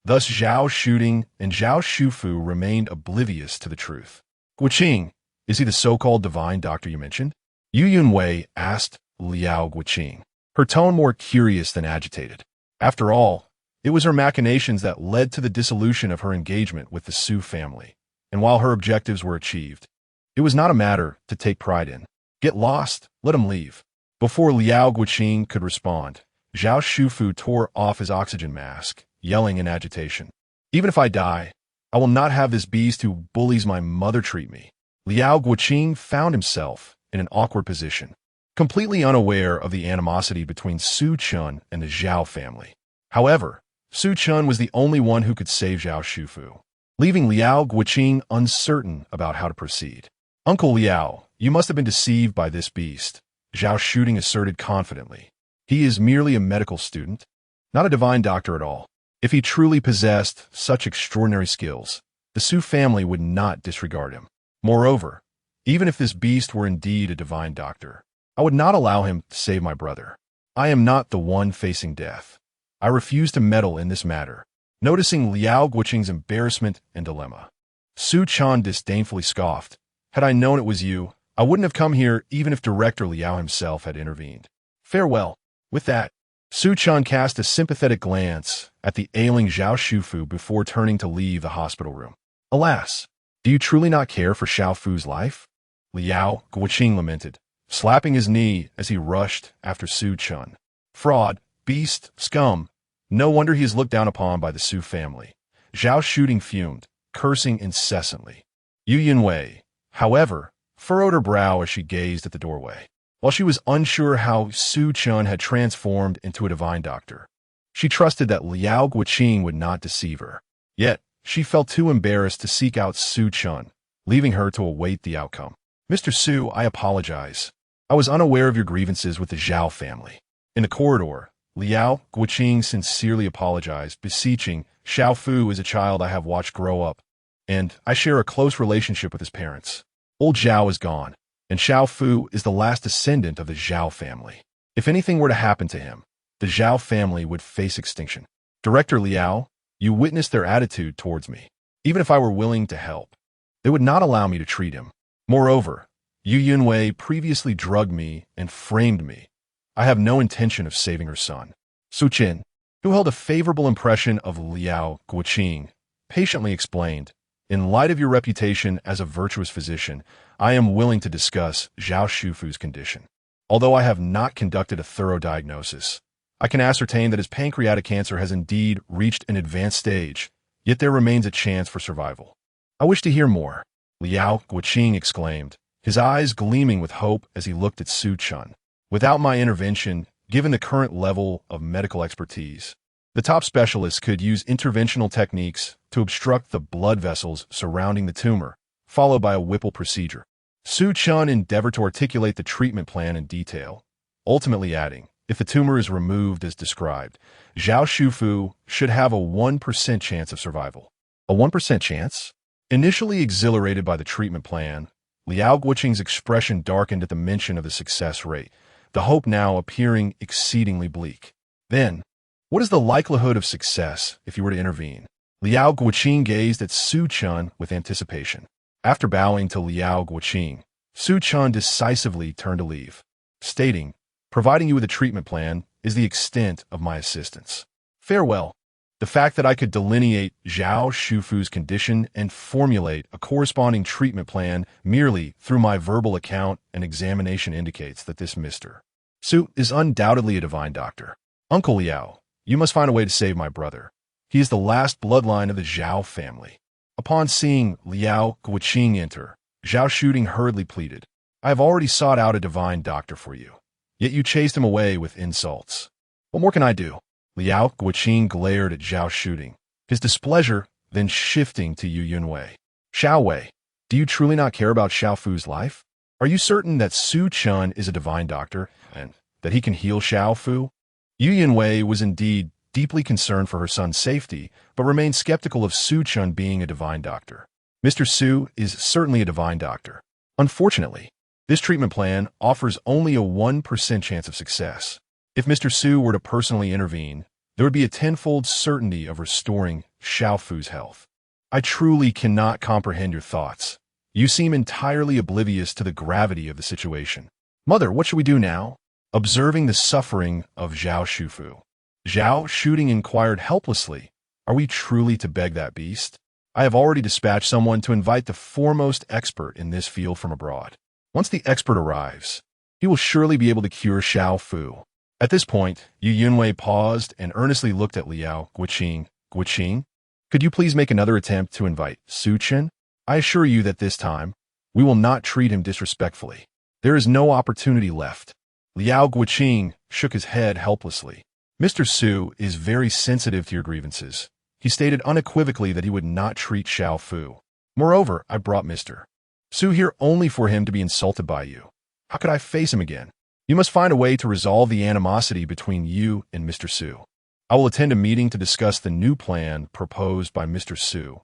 Thus Zhao Shooting and Zhao Shufu remained oblivious to the truth. Guoqing, is he the so-called divine doctor you mentioned? Yu Yunwei asked Liao Guoqing, her tone more curious than agitated. After all, it was her machinations that led to the dissolution of her engagement with the Su family, and while her objectives were achieved, it was not a matter to take pride in. Get lost, let him leave. Before Liao Guoqing could respond, Zhao Shufu tore off his oxygen mask, yelling in agitation. Even if I die, I will not have this beast who bullies my mother treat me. Liao Guoqing found himself in an awkward position, completely unaware of the animosity between Su Chen and the Zhao family. However, Su Chen was the only one who could save Zhao Shufu, leaving Liao Guoqing uncertain about how to proceed. Uncle Liao, you must have been deceived by this beast, Zhao Shooting asserted confidently. He is merely a medical student, not a divine doctor at all. If he truly possessed such extraordinary skills, the Su family would not disregard him. Moreover, even if this beast were indeed a divine doctor, I would not allow him to save my brother. I am not the one facing death. I refuse to meddle in this matter. Noticing Liao Guoqing's embarrassment and dilemma, Su Chen disdainfully scoffed. Had I known it was you, I wouldn't have come here even if Director Liao himself had intervened. Farewell. With that, Su Chen cast a sympathetic glance at the ailing Zhao Shufu before turning to leave the hospital room. Alas, do you truly not care for Xiao Fu's life? Liao Guoqing lamented, slapping his knee as he rushed after Su Chen. Fraud, beast, scum. No wonder he is looked down upon by the Su family. Zhao Shooting fumed, cursing incessantly. Yu Yunwei, however, furrowed her brow as she gazed at the doorway. While she was unsure how Su Chen had transformed into a divine doctor, she trusted that Liao Guoqing would not deceive her. Yet, she felt too embarrassed to seek out Su Chen, leaving her to await the outcome. Mr. Su, I apologize. I was unaware of your grievances with the Zhao family. In the corridor, Liao Guoqing sincerely apologized, beseeching, Xiao Fu is a child I have watched grow up, and I share a close relationship with his parents. Old Zhao is gone, and Xiao Fu is the last descendant of the Zhao family. If anything were to happen to him, the Zhao family would face extinction. Director Liao, you witnessed their attitude towards me. Even if I were willing to help, they would not allow me to treat him. Moreover, Yu Yunwei previously drugged me and framed me. I have no intention of saving her son. Su Chen, who held a favorable impression of Liao Guoqing, patiently explained, in light of your reputation as a virtuous physician, I am willing to discuss Zhao Shufu's condition. Although I have not conducted a thorough diagnosis, I can ascertain that his pancreatic cancer has indeed reached an advanced stage, yet there remains a chance for survival. I wish to hear more, Liao Guoqing exclaimed, his eyes gleaming with hope as he looked at Su Chen. Without my intervention, given the current level of medical expertise, the top specialists could use interventional techniques to obstruct the blood vessels surrounding the tumor, followed by a Whipple procedure. Su Chen endeavored to articulate the treatment plan in detail, ultimately adding, if the tumor is removed as described, Zhao Shufu should have a 1% chance of survival. A 1% chance? Initially exhilarated by the treatment plan, Liao Guoqing's expression darkened at the mention of the success rate, the hope now appearing exceedingly bleak. Then, what is the likelihood of success if you were to intervene? Liao Guoqing gazed at Su Chen with anticipation. After bowing to Liao Guoqing, Su Chen decisively turned to leave, stating, providing you with a treatment plan is the extent of my assistance. Farewell. The fact that I could delineate Zhao Shufu's condition and formulate a corresponding treatment plan merely through my verbal account and examination indicates that this Mr. Su is undoubtedly a divine doctor. Uncle Liao, you must find a way to save my brother. He is the last bloodline of the Zhao family. Upon seeing Liao Guoqing enter, Zhao Shooting hurriedly pleaded, I have already sought out a divine doctor for you, yet you chased him away with insults. What more can I do? Liao Guoqing glared at Zhao Shooting, his displeasure then shifting to Yu Yunwei. Xiao Wei, do you truly not care about Xiao Fu's life? Are you certain that Su Chen is a divine doctor and that he can heal Xiao Fu? Yu Yunwei was indeed deeply concerned for her son's safety, but remained skeptical of Su Chen being a divine doctor. Mr. Su is certainly a divine doctor. Unfortunately, this treatment plan offers only a 1% chance of success. If Mr. Su were to personally intervene, there would be a tenfold certainty of restoring Xiaofu's health. I truly cannot comprehend your thoughts. You seem entirely oblivious to the gravity of the situation. Mother, what should we do now? Observing the suffering of Zhao Shufu, Zhao Shooting inquired helplessly, are we truly to beg that beast? I have already dispatched someone to invite the foremost expert in this field from abroad. Once the expert arrives, he will surely be able to cure Xiao Fu. At this point, Yu Yunwei paused and earnestly looked at Liao Guiqing. Guiqing, could you please make another attempt to invite Su Chen? I assure you that this time, we will not treat him disrespectfully. There is no opportunity left. Liao Guiqing shook his head helplessly. Mr. Su is very sensitive to your grievances. He stated unequivocally that he would not treat Xiao Fu. Moreover, I brought Mr. Su here only for him to be insulted by you. How could I face him again? You must find a way to resolve the animosity between you and Mr. Su. I will attend a meeting to discuss the new plan proposed by Mr. Su.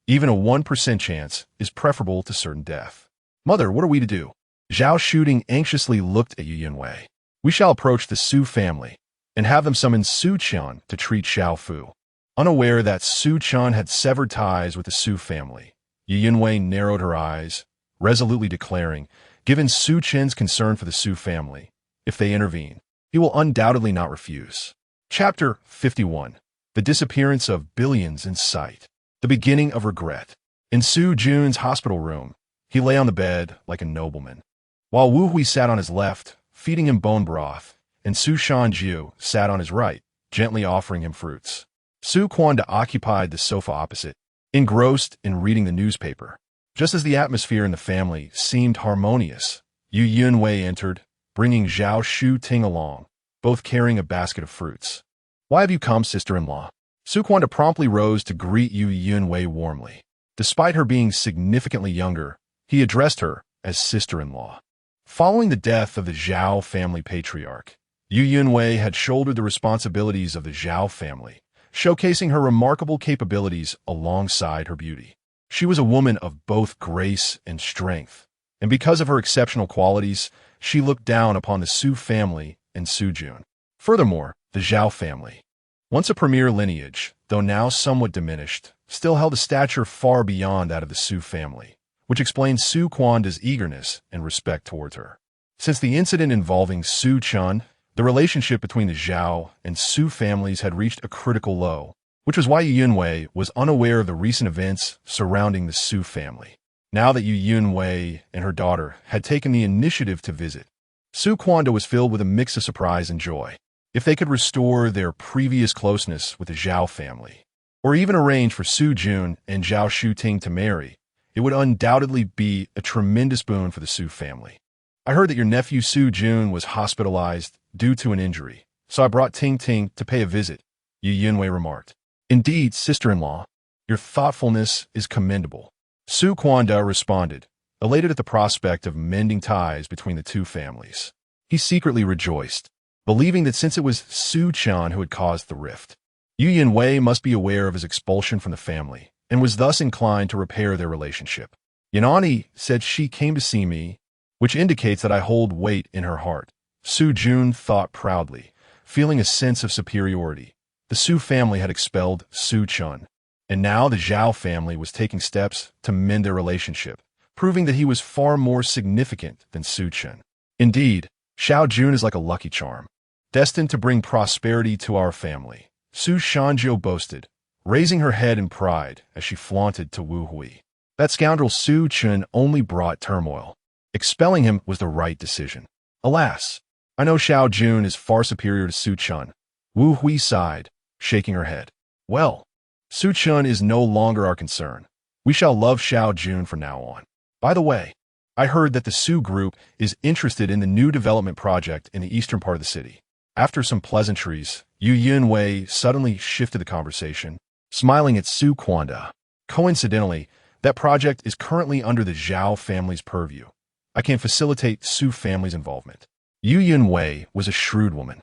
Even a 1% chance is preferable to certain death. Mother, what are we to do? Zhao Shooting anxiously looked at Yu Yunwei. We shall approach the Su family and have them summon Su Chen to treat Xiao Fu. Unaware that Su Chen had severed ties with the Su family, Yu Yunwei narrowed her eyes, resolutely declaring, given Su Chen's concern for the Su family, if they intervene, he will undoubtedly not refuse. Chapter 51. The Disappearance of Billions in Sight. The Beginning of Regret. In Su Jun's hospital room, he lay on the bed like a nobleman, while Wu Hui sat on his left, feeding him bone broth, and Su Shanjiu sat on his right, gently offering him fruits. Su Quanda occupied the sofa opposite, engrossed in reading the newspaper. Just as the atmosphere in the family seemed harmonious, Yu Yunwei entered, bringing Zhao Shu Ting along, both carrying a basket of fruits. Why have you come, sister-in-law? Su Quanda promptly rose to greet Yu Yunwei warmly. Despite her being significantly younger, he addressed her as sister-in-law. Following the death of the Zhao family patriarch, Yu Yunwei had shouldered the responsibilities of the Zhao family, showcasing her remarkable capabilities alongside her beauty. She was a woman of both grace and strength, and because of her exceptional qualities, she looked down upon the Su family and Su Jun. Furthermore, the Zhao family, once a premier lineage, though now somewhat diminished, still held a stature far beyond that of the Su family, which explains Su Quanda's eagerness and respect towards her. Since the incident involving Su Chen, the relationship between the Zhao and Su families had reached a critical low, which was why Yu Yunwei was unaware of the recent events surrounding the Su family. Now that Yu Yunwei and her daughter had taken the initiative to visit, Su Quanda was filled with a mix of surprise and joy. If they could restore their previous closeness with the Zhao family, or even arrange for Su Jun and Zhao Shuting to marry, it would undoubtedly be a tremendous boon for the Su family. I heard that your nephew Su Jun was hospitalized due to an injury, so I brought Ting Ting to pay a visit, Yu Yunwei remarked. Indeed, sister-in-law, your thoughtfulness is commendable. Su Quanda responded, elated at the prospect of mending ties between the two families. He secretly rejoiced, believing that since it was Su Chen who had caused the rift, Yu Yunwei must be aware of his expulsion from the family, and was thus inclined to repair their relationship. Yanani said she came to see me, which indicates that I hold weight in her heart. Su Jun thought proudly, feeling a sense of superiority. The Su family had expelled Su Chen, and now the Zhao family was taking steps to mend their relationship, proving that he was far more significant than Su Chen. Indeed, Xiao Jun is like a lucky charm, destined to bring prosperity to our family, Su Shanjiu boasted, raising her head in pride as she flaunted to Wu Hui. That scoundrel Su Chen only brought turmoil. Expelling him was the right decision. Alas, I know Xiao Jun is far superior to Su Chen. Wu Hui sighed, shaking her head. Well, Su Chen is no longer our concern. We shall love Xiao Jun from now on. By the way, I heard that the Su group is interested in the new development project in the eastern part of the city. After some pleasantries, Yu Yunwei suddenly shifted the conversation, smiling at Su Quanda. Coincidentally, that project is currently under the Zhao family's purview. I can facilitate Su family's involvement. Yu Yunwei was a shrewd woman.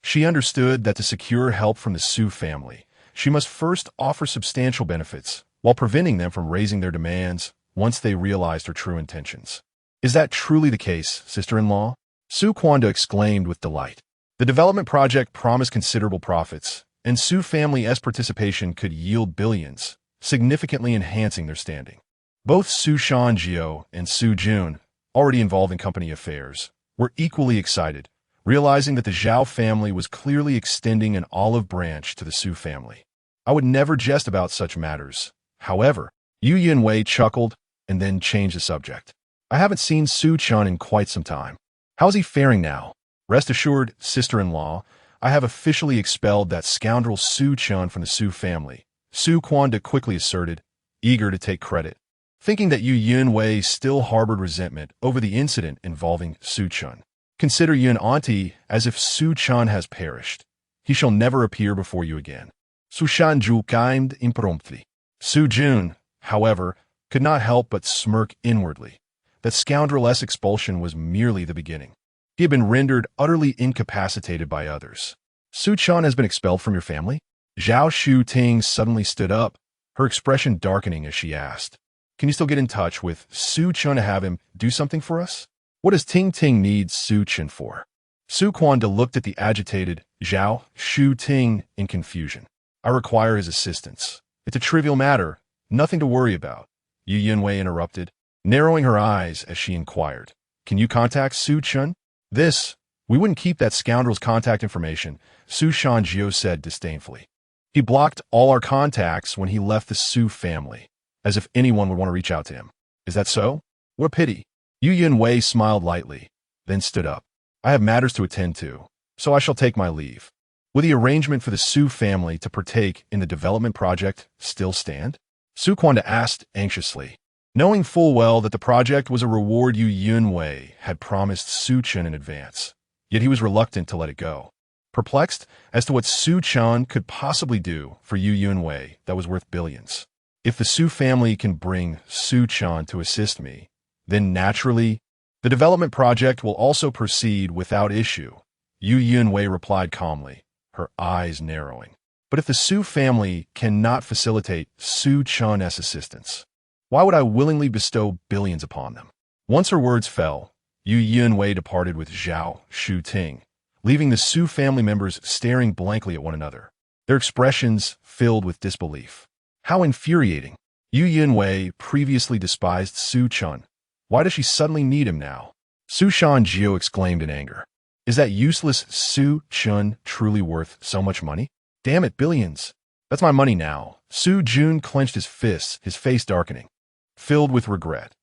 She understood that to secure help from the Su family, she must first offer substantial benefits, while preventing them from raising their demands once they realized her true intentions. Is that truly the case, sister-in-law? Su Quanda exclaimed with delight. The development project promised considerable profits, and Su family's participation could yield billions, significantly enhancing their standing. Both Su Chen and Su Jun, already involved in company affairs, were equally excited, realizing that the Zhao family was clearly extending an olive branch to the Su family. I would never jest about such matters. However, Yu Yunwei chuckled and then changed the subject. I haven't seen Su Chen in quite some time. How's he faring now? Rest assured, sister-in-law, I have officially expelled that scoundrel Su Chen from the Su family, Su Quanda quickly asserted, eager to take credit. Thinking that Yu Yunwei still harbored resentment over the incident involving Su Chen. Consider Yun Auntie as if Su Chen has perished. He shall never appear before you again. Su Shan Ju kind impromptly. Su Jun, however, could not help but smirk inwardly. That scoundrel's expulsion was merely the beginning. He had been rendered utterly incapacitated by others. Su Chen has been expelled from your family? Zhao Shu Ting suddenly stood up, her expression darkening as she asked. Can you still get in touch with Su Chen to have him do something for us? What does Ting Ting need Su Chen for? Su Quanda looked at the agitated Zhao Shu Ting in confusion. I require his assistance. It's a trivial matter, nothing to worry about. Yu Yunwei interrupted, narrowing her eyes as she inquired. Can you contact Su Chen? We wouldn't keep that scoundrel's contact information, Su Shanjiu said disdainfully. He blocked all our contacts when he left the Su family, as if anyone would want to reach out to him. Is that so? What a pity. Yu Yunwei smiled lightly, then stood up. I have matters to attend to, so I shall take my leave. Will the arrangement for the Su family to partake in the development project still stand? Su Quanda asked anxiously, knowing full well that the project was a reward Yu Yunwei had promised Su Chen in advance. Yet he was reluctant to let it go. Perplexed as to what Su Chen could possibly do for Yu Yunwei that was worth billions. If the Su family can bring Su Chen to assist me, then naturally, the development project will also proceed without issue, Yu Yunwei replied calmly, her eyes narrowing. But if the Su family cannot facilitate Su Chen's assistance, why would I willingly bestow billions upon them? Once her words fell, Yu Yunwei departed with Zhao Shu Ting, leaving the Su family members staring blankly at one another, their expressions filled with disbelief. How infuriating! Yu Yunwei previously despised Su Chen. Why does she suddenly need him now? Su Shanjiu exclaimed in anger. Is that useless Su Chen truly worth so much money? Damn it, billions! That's my money now. Su Jun clenched his fists, his face darkening, filled with regret.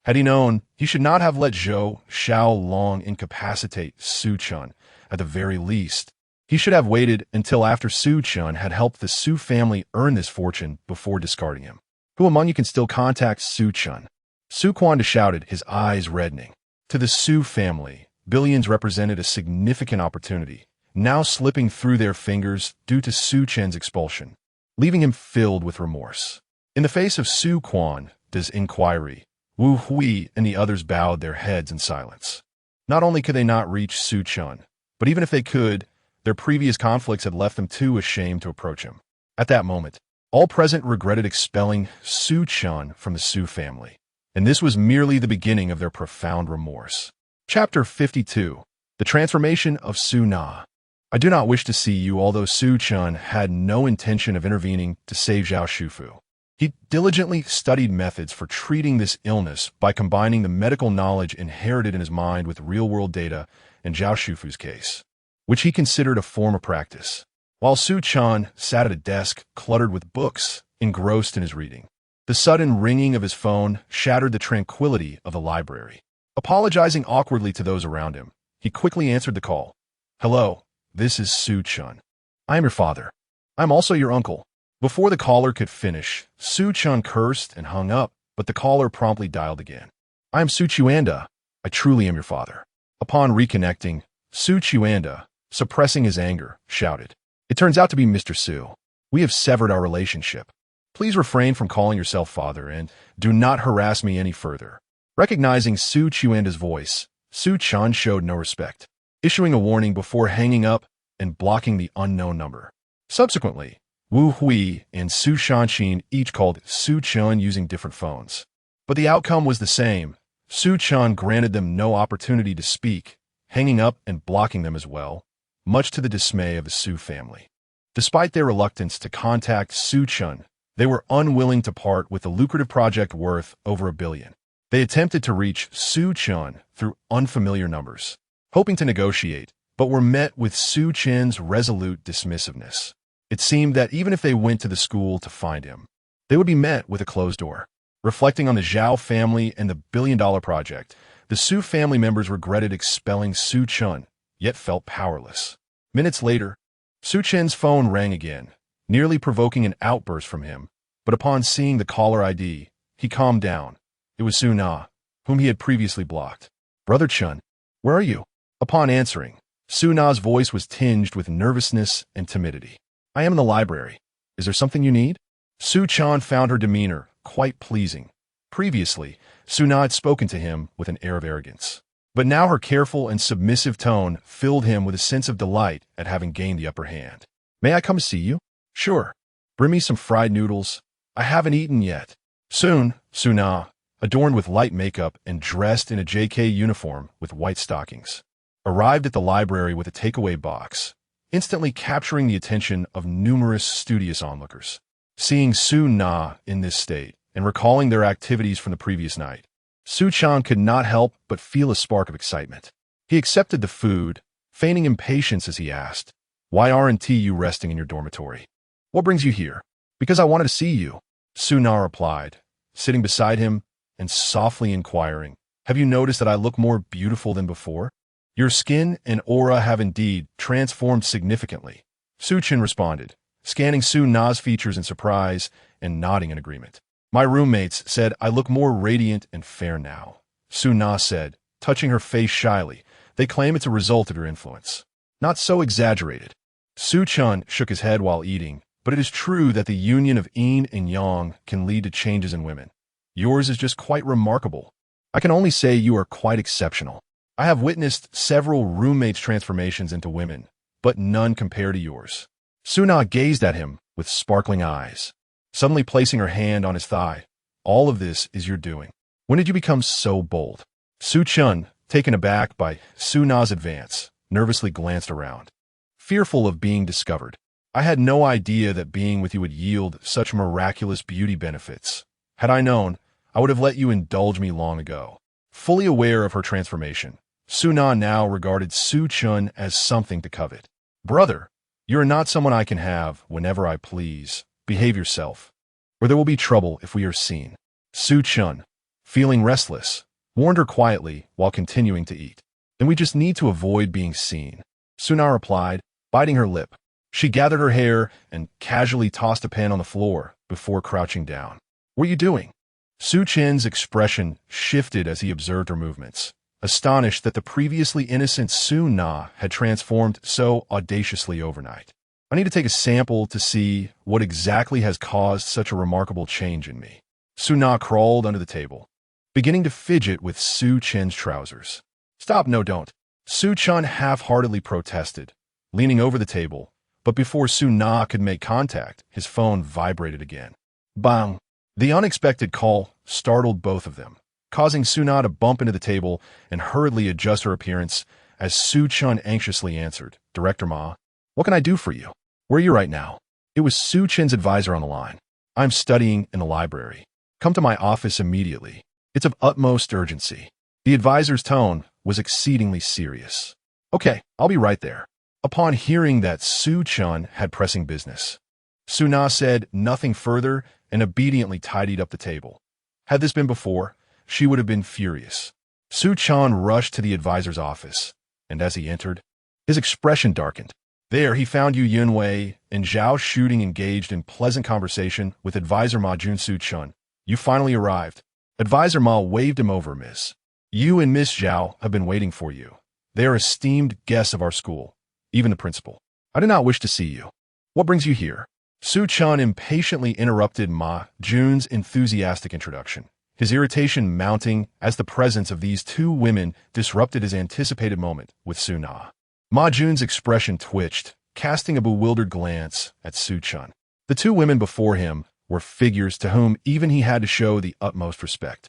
Had he known, he should not have let Zhou Xiaolong incapacitate Su Chen. At the very least, he should have waited until after Su Chen had helped the Su family earn this fortune before discarding him. Who among you can still contact Su Chen? Su Quanda shouted, his eyes reddening. To the Su family, billions represented a significant opportunity, now slipping through their fingers due to Su Chen's expulsion, leaving him filled with remorse. In the face of Su Quanda's inquiry, Wu Hui and the others bowed their heads in silence. Not only could they not reach Su Chen, but even if they could, their previous conflicts had left them too ashamed to approach him. At that moment, all present regretted expelling Su Chen from the Su family, and this was merely the beginning of their profound remorse. Chapter 52. The Transformation of Su Na. I do not wish to see you, although Su Chen had no intention of intervening to save Zhao Shufu. He diligently studied methods for treating this illness by combining the medical knowledge inherited in his mind with real-world data in Zhao Shufu's case, which he considered a form of practice, while Su Chen sat at a desk cluttered with books, engrossed in his reading. The sudden ringing of his phone shattered the tranquility of the library. Apologizing awkwardly to those around him, he quickly answered the call. Hello, this is Su Chen. I am your father. I am also your uncle. Before the caller could finish, Su Chen cursed and hung up, but the caller promptly dialed again. I am Su Chuanda. I truly am your father. Upon reconnecting, Su Chuanda, suppressing his anger, shouted, It turns out to be Mr. Su. We have severed our relationship. Please refrain from calling yourself father and do not harass me any further. Recognizing Su Chuanda's voice, Su Chen showed no respect, issuing a warning before hanging up and blocking the unknown number. Subsequently, Wu Hui and Su Shanqin each called Su Chen using different phones. But the outcome was the same. Su Chen granted them no opportunity to speak, hanging up and blocking them as well, much to the dismay of the Su family. Despite their reluctance to contact Su Chen, they were unwilling to part with the lucrative project worth over $1 billion. They attempted to reach Su Chen through unfamiliar numbers, hoping to negotiate, but were met with Su Chen's resolute dismissiveness. It seemed that even if they went to the school to find him, they would be met with a closed door. Reflecting on the Zhao family and the billion-dollar project, the Su family members regretted expelling Su Chen, yet felt powerless. Minutes later, Su Chen's phone rang again, nearly provoking an outburst from him, but upon seeing the caller ID, he calmed down. It was Su Na, whom he had previously blocked. "Brother Chen, where are you?" Upon answering, Su Na's voice was tinged with nervousness and timidity. "I am in the library. Is there something you need?" Su Chen found her demeanor quite pleasing. Previously, Su Na had spoken to him with an air of arrogance. But now her careful and submissive tone filled him with a sense of delight at having gained the upper hand. "May I come to see you?" "Sure. Bring me some fried noodles. I haven't eaten yet." Soon, Su Na, adorned with light makeup and dressed in a JK uniform with white stockings, arrived at the library with a takeaway box, instantly capturing the attention of numerous studious onlookers. Seeing Su Na in this state and recalling their activities from the previous night, Su Chen could not help but feel a spark of excitement. He accepted the food, feigning impatience as he asked, "Why aren't you resting in your dormitory? What brings you here?" "Because I wanted to see you," Su Na replied, sitting beside him and softly inquiring, "Have you noticed that I look more beautiful than before? Your skin and aura have indeed transformed significantly," Su Chen responded, scanning Su Na's features in surprise and nodding in agreement. "My roommates said I look more radiant and fair now," Su Na said, touching her face shyly. "They claim it's a result of your influence." "Not so exaggerated." Su Chen shook his head while eating, but it is true that the union of yin and yang can lead to changes in women. Yours is just quite remarkable. I can only say you are quite exceptional. I have witnessed several roommates' transformations into women, but none compare to yours. Su Na gazed at him with sparkling eyes, suddenly placing her hand on his thigh. "All of this is your doing. When did you become so bold?" Su Chen, taken aback by Su Na's advance, nervously glanced around, fearful of being discovered. "I had no idea that being with you would yield such miraculous beauty benefits. Had I known, I would have let you indulge me long ago." Fully aware of her transformation, Su Na now regarded Su Chen as something to covet. "Brother, you are not someone I can have whenever I please. Behave yourself, or there will be trouble if we are seen." Su Chen, feeling restless, warned her quietly while continuing to eat. "Then we just need to avoid being seen," Su Na replied, biting her lip. She gathered her hair and casually tossed a pen on the floor before crouching down. "What are you doing?" Su Chen's expression shifted as he observed her movements, astonished that the previously innocent Su Na had transformed so audaciously overnight. "I need to take a sample to see what exactly has caused such a remarkable change in me." Su Na crawled under the table, beginning to fidget with Su Chen's trousers. "Stop, no don't," Su Chen half-heartedly protested, leaning over the table, but before Su Na could make contact, his phone vibrated again. Bang! The unexpected call startled both of them, causing Su Na to bump into the table and hurriedly adjust her appearance as Su Chen anxiously answered, "Director Ma, what can I do for you? Where are you right now?" It was Su Chen's advisor on the line. "I'm studying in the library. Come to my office immediately. It's of utmost urgency." The advisor's tone was exceedingly serious. "Okay, I'll be right there." Upon hearing that Su Chen had pressing business, Su Na said nothing further and obediently tidied up the table. Had this been before, she would have been furious. Su Chen rushed to the advisor's office, and as he entered, his expression darkened. There he found Yu Yunwei and Zhao Shooting engaged in pleasant conversation with advisor Ma Jun. "Su Chen, you finally arrived." Advisor Ma waved him over. "Miss. You and Miss Zhao have been waiting for you. They are esteemed guests of our school, even the principal. I do not wish to see you. What brings you here?" Su Chen impatiently interrupted Ma Jun's enthusiastic introduction, his irritation mounting as the presence of these two women disrupted his anticipated moment with Su Na. Ma Jun's expression twitched, casting a bewildered glance at Su Chen. The two women before him were figures to whom even he had to show the utmost respect.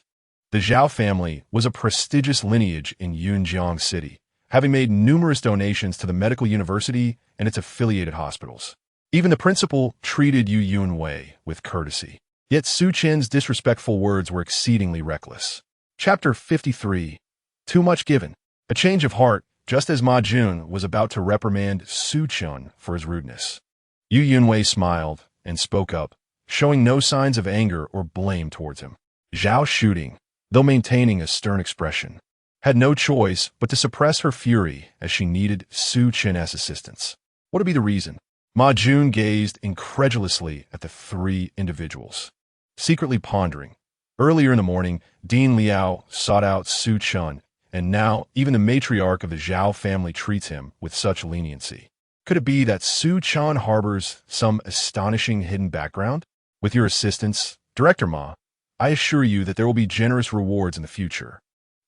The Zhao family was a prestigious lineage in Yunjiang City, having made numerous donations to the medical university and its affiliated hospitals. Even the principal treated Yu Yunwei with courtesy. Yet Su Chen's disrespectful words were exceedingly reckless. Chapter 53. Too much given. A change of heart, just as Ma Jun was about to reprimand Su Chen for his rudeness. Yu Yunwei smiled and spoke up, showing no signs of anger or blame towards him. Zhao Shooting, though maintaining a stern expression, had no choice but to suppress her fury as she needed Su Chen's assistance. What would be the reason? Ma Jun gazed incredulously at the three individuals, secretly pondering. Earlier in the morning, Dean Liao sought out Su Chen, and now even the matriarch of the Zhao family treats him with such leniency. Could it be that Su Chen harbors some astonishing hidden background? With your assistance, Director Ma, I assure you that there will be generous rewards in the future.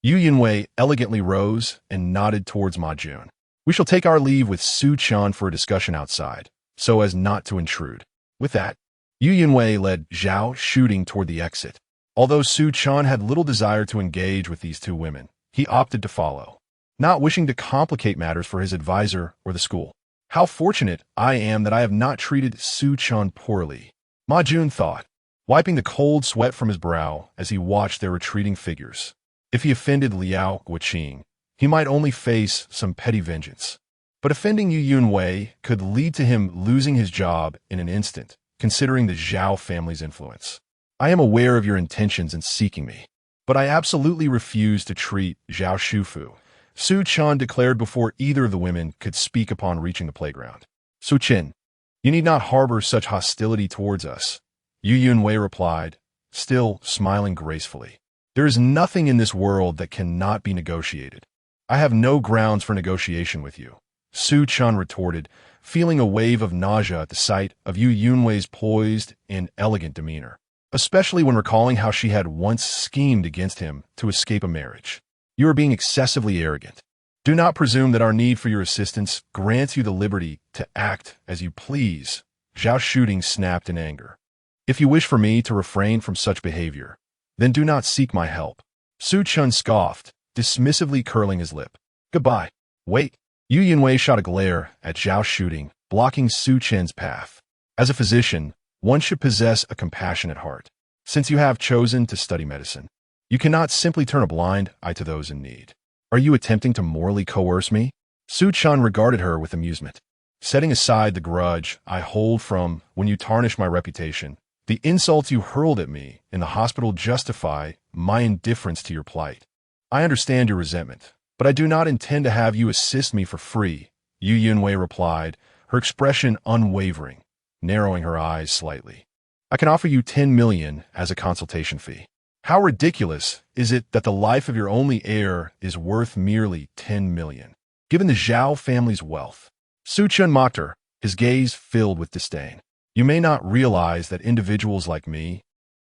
Yu Yunwei elegantly rose and nodded towards Ma Jun. We shall take our leave with Su Chen for a discussion outside, so as not to intrude. With that, Yu Yunwei led Zhao Shooting toward the exit. Although Su Chen had little desire to engage with these two women, he opted to follow, not wishing to complicate matters for his advisor or the school. How fortunate I am that I have not treated Su Chen poorly, Ma Jun thought, wiping the cold sweat from his brow as he watched their retreating figures. If he offended Liao Guoqing, he might only face some petty vengeance. But offending Yu Yunwei could lead to him losing his job in an instant, considering the Zhao family's influence. I am aware of your intentions in seeking me, but I absolutely refuse to treat Zhao Shufu, Su Chen declared before either of the women could speak upon reaching the playground. Su Chen, you need not harbor such hostility towards us, Yu Yunwei replied, still smiling gracefully. There is nothing in this world that cannot be negotiated. I have no grounds for negotiation with you, Su Chen retorted, feeling a wave of nausea at the sight of Yu Yunwei's poised and elegant demeanor, especially when recalling how she had once schemed against him to escape a marriage. You are being excessively arrogant. Do not presume that our need for your assistance grants you the liberty to act as you please, Zhao Shooting snapped in anger. If you wish for me to refrain from such behavior, then do not seek my help. Su Chen scoffed, dismissively curling his lip. Goodbye. Wait. Yu Yunwei shot a glare at Zhao Shooting, blocking Su Chen's path. As a physician, one should possess a compassionate heart. Since you have chosen to study medicine, you cannot simply turn a blind eye to those in need. Are you attempting to morally coerce me? Su Chen regarded her with amusement. Setting aside the grudge I hold from when you tarnished my reputation, the insults you hurled at me in the hospital justify my indifference to your plight. I understand your resentment, but I do not intend to have you assist me for free, Yu Yunwei replied, her expression unwavering, narrowing her eyes slightly. I can offer you 10 million as a consultation fee. How ridiculous is it that the life of your only heir is worth merely 10 million, given the Zhao family's wealth? Su Chen mocked her, his gaze filled with disdain. You may not realize that individuals like me,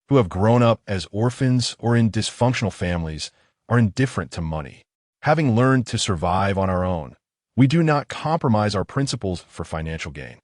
who have grown up as orphans or in dysfunctional families, are indifferent to money. Having learned to survive on our own, we do not compromise our principles for financial gain.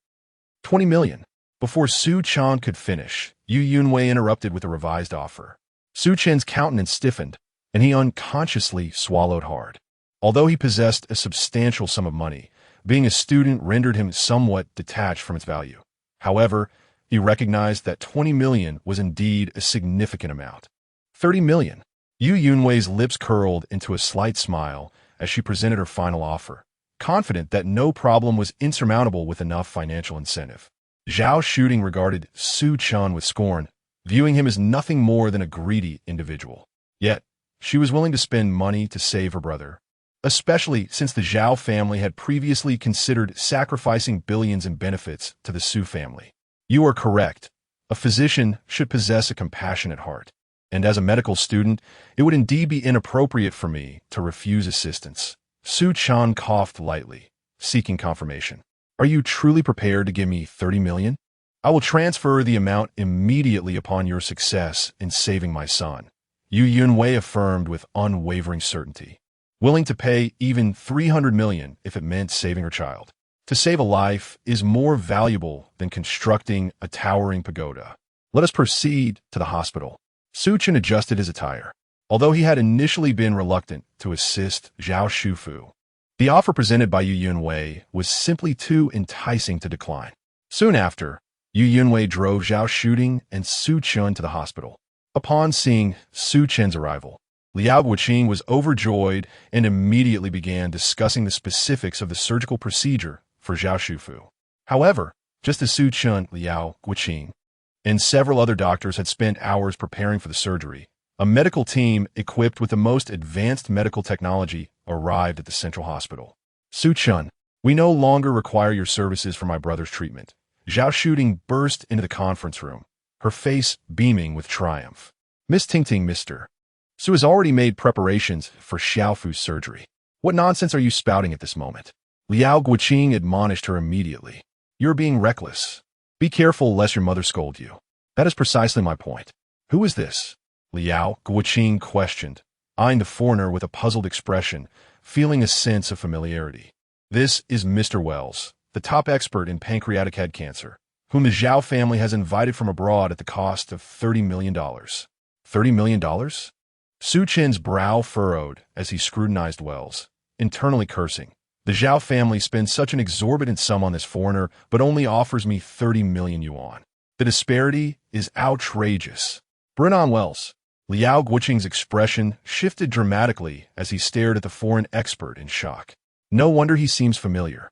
20 million. Before Su Chen could finish, Yu Yunwei interrupted with a revised offer. Su Chen's countenance stiffened, and he unconsciously swallowed hard. Although he possessed a substantial sum of money, being a student rendered him somewhat detached from its value. However, he recognized that 20 million was indeed a significant amount. 30 million. Yu Yunwei's lips curled into a slight smile as she presented her final offer, confident that no problem was insurmountable with enough financial incentive. Zhao Shooting regarded Su Chen with scorn, viewing him as nothing more than a greedy individual. Yet, she was willing to spend money to save her brother, especially since the Zhao family had previously considered sacrificing billions in benefits to the Su family. You are correct. A physician should possess a compassionate heart. And as a medical student, it would indeed be inappropriate for me to refuse assistance. Su Chen coughed lightly, seeking confirmation. Are you truly prepared to give me 30 million? I will transfer the amount immediately upon your success in saving my son, Yu Yunwei affirmed with unwavering certainty, willing to pay even 300 million if it meant saving her child. To save a life is more valuable than constructing a towering pagoda. Let us proceed to the hospital. Su Chen adjusted his attire. Although he had initially been reluctant to assist Zhao Shufu, the offer presented by Yu Yunwei was simply too enticing to decline. Soon after, Yu Yunwei drove Zhao Shooting and Su Chen to the hospital. Upon seeing Su Chen's arrival, Liao Guoqing was overjoyed and immediately began discussing the specifics of the surgical procedure for Zhao Shufu. However, just as Su Chen, Liao Guoqing, and several other doctors had spent hours preparing for the surgery, a medical team equipped with the most advanced medical technology arrived at the central hospital. Su Chen, we no longer require your services for my brother's treatment. Zhao Shooting burst into the conference room, her face beaming with triumph. Miss Tingting, Mr. Su has already made preparations for Xiaofu's surgery. What nonsense are you spouting at this moment? Liao Guoqing admonished her immediately. You're being reckless. Be careful lest your mother scold you. That is precisely my point. Who is this? Liao Guoqing questioned, eyeing the foreigner with a puzzled expression, feeling a sense of familiarity. This is Mr. Wells, the top expert in pancreatic head cancer, whom the Zhao family has invited from abroad at the cost of $30 million. $30 million? Su Chen's brow furrowed as he scrutinized Wells, internally cursing. The Zhao family spends such an exorbitant sum on this foreigner, but only offers me 30 million yuan. The disparity is outrageous. Bring on, Wells. Liao Guoqing's expression shifted dramatically as he stared at the foreign expert in shock. No wonder he seems familiar.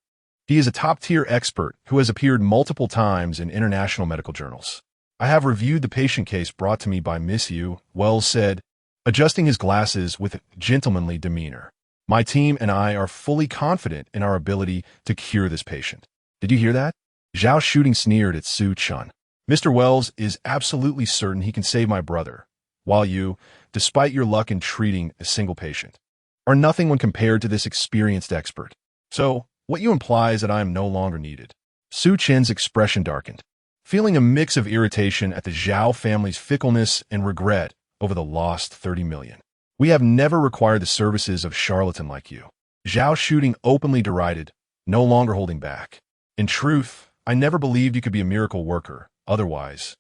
He is a top-tier expert who has appeared multiple times in international medical journals. I have reviewed the patient case brought to me by Miss Yu, Wells said, adjusting his glasses with gentlemanly demeanor. My team and I are fully confident in our ability to cure this patient. Did you hear that? Zhao Shooting sneered at Su Chen. Mr. Wells is absolutely certain he can save my brother, while you, despite your luck in treating a single patient, are nothing when compared to this experienced expert. So, what you imply is that I am no longer needed. Su Chen's expression darkened, feeling a mix of irritation at the Zhao family's fickleness and regret over the lost 30 million. We have never required the services of charlatan like you. Zhao Shooting openly derided, no longer holding back. In truth, I never believed you could be a miracle worker. Otherwise,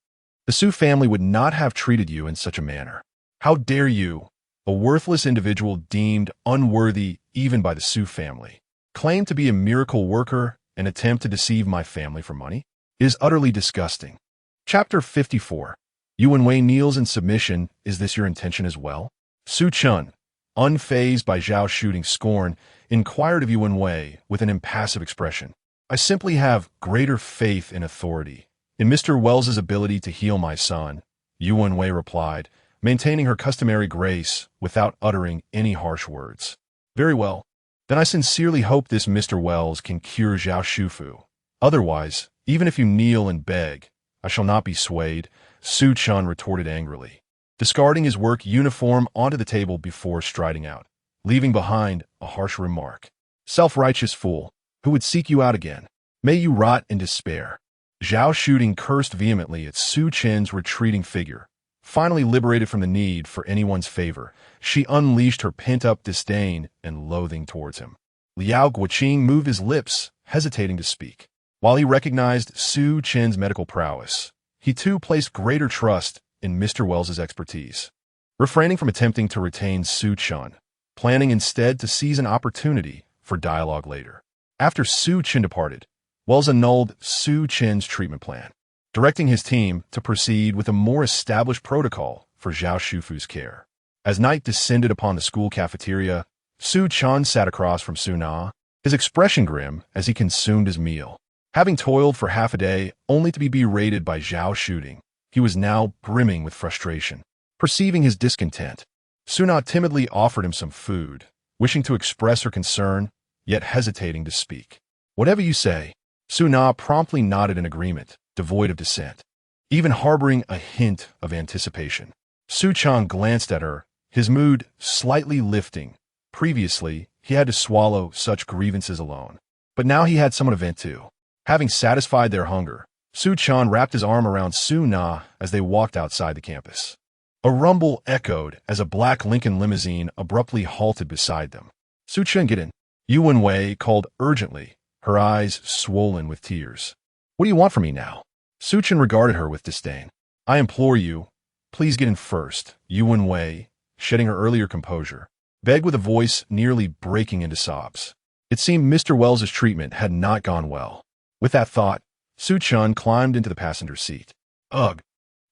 the Su family would not have treated you in such a manner. How dare you, a worthless individual deemed unworthy even by the Su family, claim to be a miracle worker and attempt to deceive my family for money? It is utterly disgusting. Chapter 54. Yu Wenwei kneels in submission. Is this your intention as well? Su Chen, unfazed by Zhao Shooting's scorn, inquired of Yu Wenwei with an impassive expression. I simply have greater faith in authority, in Mr. Wells's ability to heal my son, Yu Wenwei replied, maintaining her customary grace without uttering any harsh words. Very well. Then I sincerely hope this Mr. Wells can cure Zhao Shufu. Otherwise, even if you kneel and beg, I shall not be swayed, Su Chen retorted angrily, discarding his work uniform onto the table before striding out, leaving behind a harsh remark. Self-righteous fool, who would seek you out again? May you rot in despair. Zhao Shooting cursed vehemently at Su Chen's retreating figure. Finally liberated from the need for anyone's favor, she unleashed her pent-up disdain and loathing towards him. Liao Guoqing moved his lips, hesitating to speak. While he recognized Su Chen's medical prowess, he too placed greater trust in Mr. Wells's expertise. Refraining from attempting to retain Su Chen, planning instead to seize an opportunity for dialogue later. After Su Chen departed, Wells annulled Su Chen's treatment plan, directing his team to proceed with a more established protocol for Zhao Shufu's care. As night descended upon the school cafeteria, Su Chen sat across from Su Na, his expression grim as he consumed his meal. Having toiled for half a day only to be berated by Zhao Shooting, he was now brimming with frustration. Perceiving his discontent, Su Na timidly offered him some food, wishing to express her concern, yet hesitating to speak. Whatever you say, Su Na promptly nodded in agreement, devoid of dissent, even harboring a hint of anticipation. Su Chen glanced at her, his mood slightly lifting. Previously, he had to swallow such grievances alone, but now he had someone to vent to. Having satisfied their hunger, Su Chen wrapped his arm around Su Na as they walked outside the campus. A rumble echoed as a black Lincoln limousine abruptly halted beside them. Su Chen, get in. Yu Wenwei called urgently, her eyes swollen with tears. What do you want from me now? Su Chen regarded her with disdain. I implore you, please get in first. Yu Wenwei, shedding her earlier composure, begged with a voice nearly breaking into sobs. It seemed Mr. Wells's treatment had not gone well. With that thought, Su Chen climbed into the passenger seat. Ugh.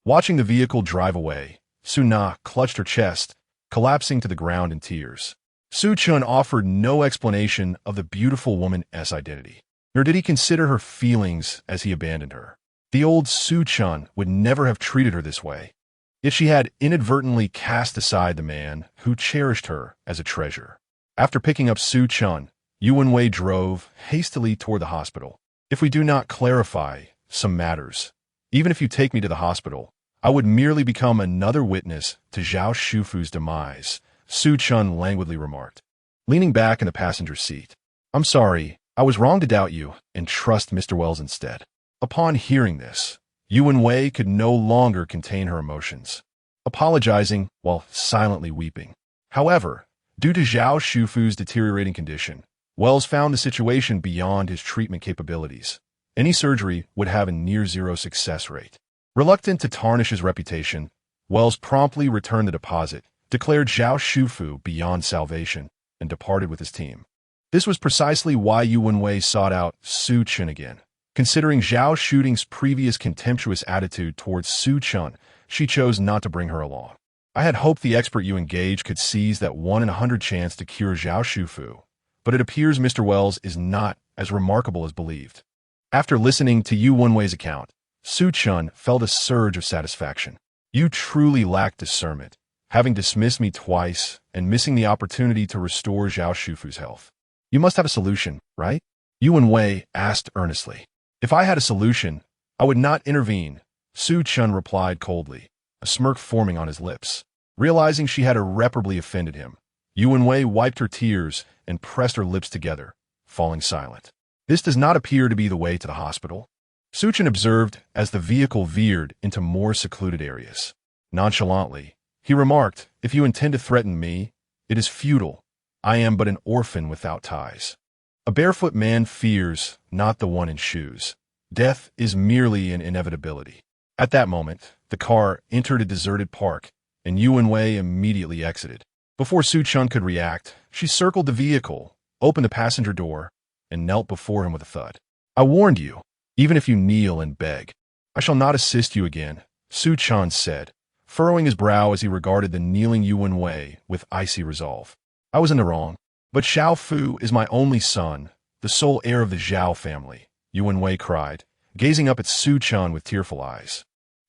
Watching the vehicle drive away, Su Na clutched her chest, collapsing to the ground in tears. Su Chen offered no explanation of the beautiful woman's identity, nor did he consider her feelings as he abandoned her. The old Su Chen would never have treated her this way, yet she had inadvertently cast aside the man who cherished her as a treasure. After picking up Su Chen, Yu Wenwei drove hastily toward the hospital. If we do not clarify some matters, even if you take me to the hospital, I would merely become another witness to Zhao Shufu's demise, Su Chen languidly remarked, leaning back in the passenger seat. I'm sorry, I was wrong to doubt you and trust Mr. Wells instead. Upon hearing this, Yu Wenwei could no longer contain her emotions, apologizing while silently weeping. However, due to Zhao Shufu's deteriorating condition, Wells found the situation beyond his treatment capabilities. Any surgery would have a near-zero success rate. Reluctant to tarnish his reputation, Wells promptly returned the deposit, declared Zhao Shufu beyond salvation, and departed with his team. This was precisely why Yu Wenwei sought out Su Chen again. Considering Zhao Shuding's previous contemptuous attitude towards Su Chen, she chose not to bring her along. I had hoped the expert you engaged could seize that 1 in 100 chance to cure Zhao Shufu, but it appears Mr. Wells is not as remarkable as believed. After listening to Yu Wenwei's account, Su Chen felt a surge of satisfaction. You truly lack discernment, having dismissed me twice and missing the opportunity to restore Zhao Shufu's health. You must have a solution, right? Yu Wenwei asked earnestly. If I had a solution, I would not intervene, Su Chen replied coldly, a smirk forming on his lips. Realizing she had irreparably offended him, Yu Wenwei wiped her tears and pressed her lips together, falling silent. This does not appear to be the way to the hospital, Su Chen observed as the vehicle veered into more secluded areas. Nonchalantly, he remarked, if you intend to threaten me, it is futile. I am but an orphan without ties. A barefoot man fears not the one in shoes. Death is merely an inevitability. At that moment, the car entered a deserted park, and Yu Wenwei immediately exited. Before Su Chen could react, she circled the vehicle, opened the passenger door, and knelt before him with a thud. I warned you, even if you kneel and beg. I shall not assist you again, Su Chen said, furrowing his brow as he regarded the kneeling Yu Wenwei with icy resolve. I was in the wrong, but Xiao Fu is my only son, the sole heir of the Zhao family, Yu Wenwei cried, gazing up at Su Chen with tearful eyes.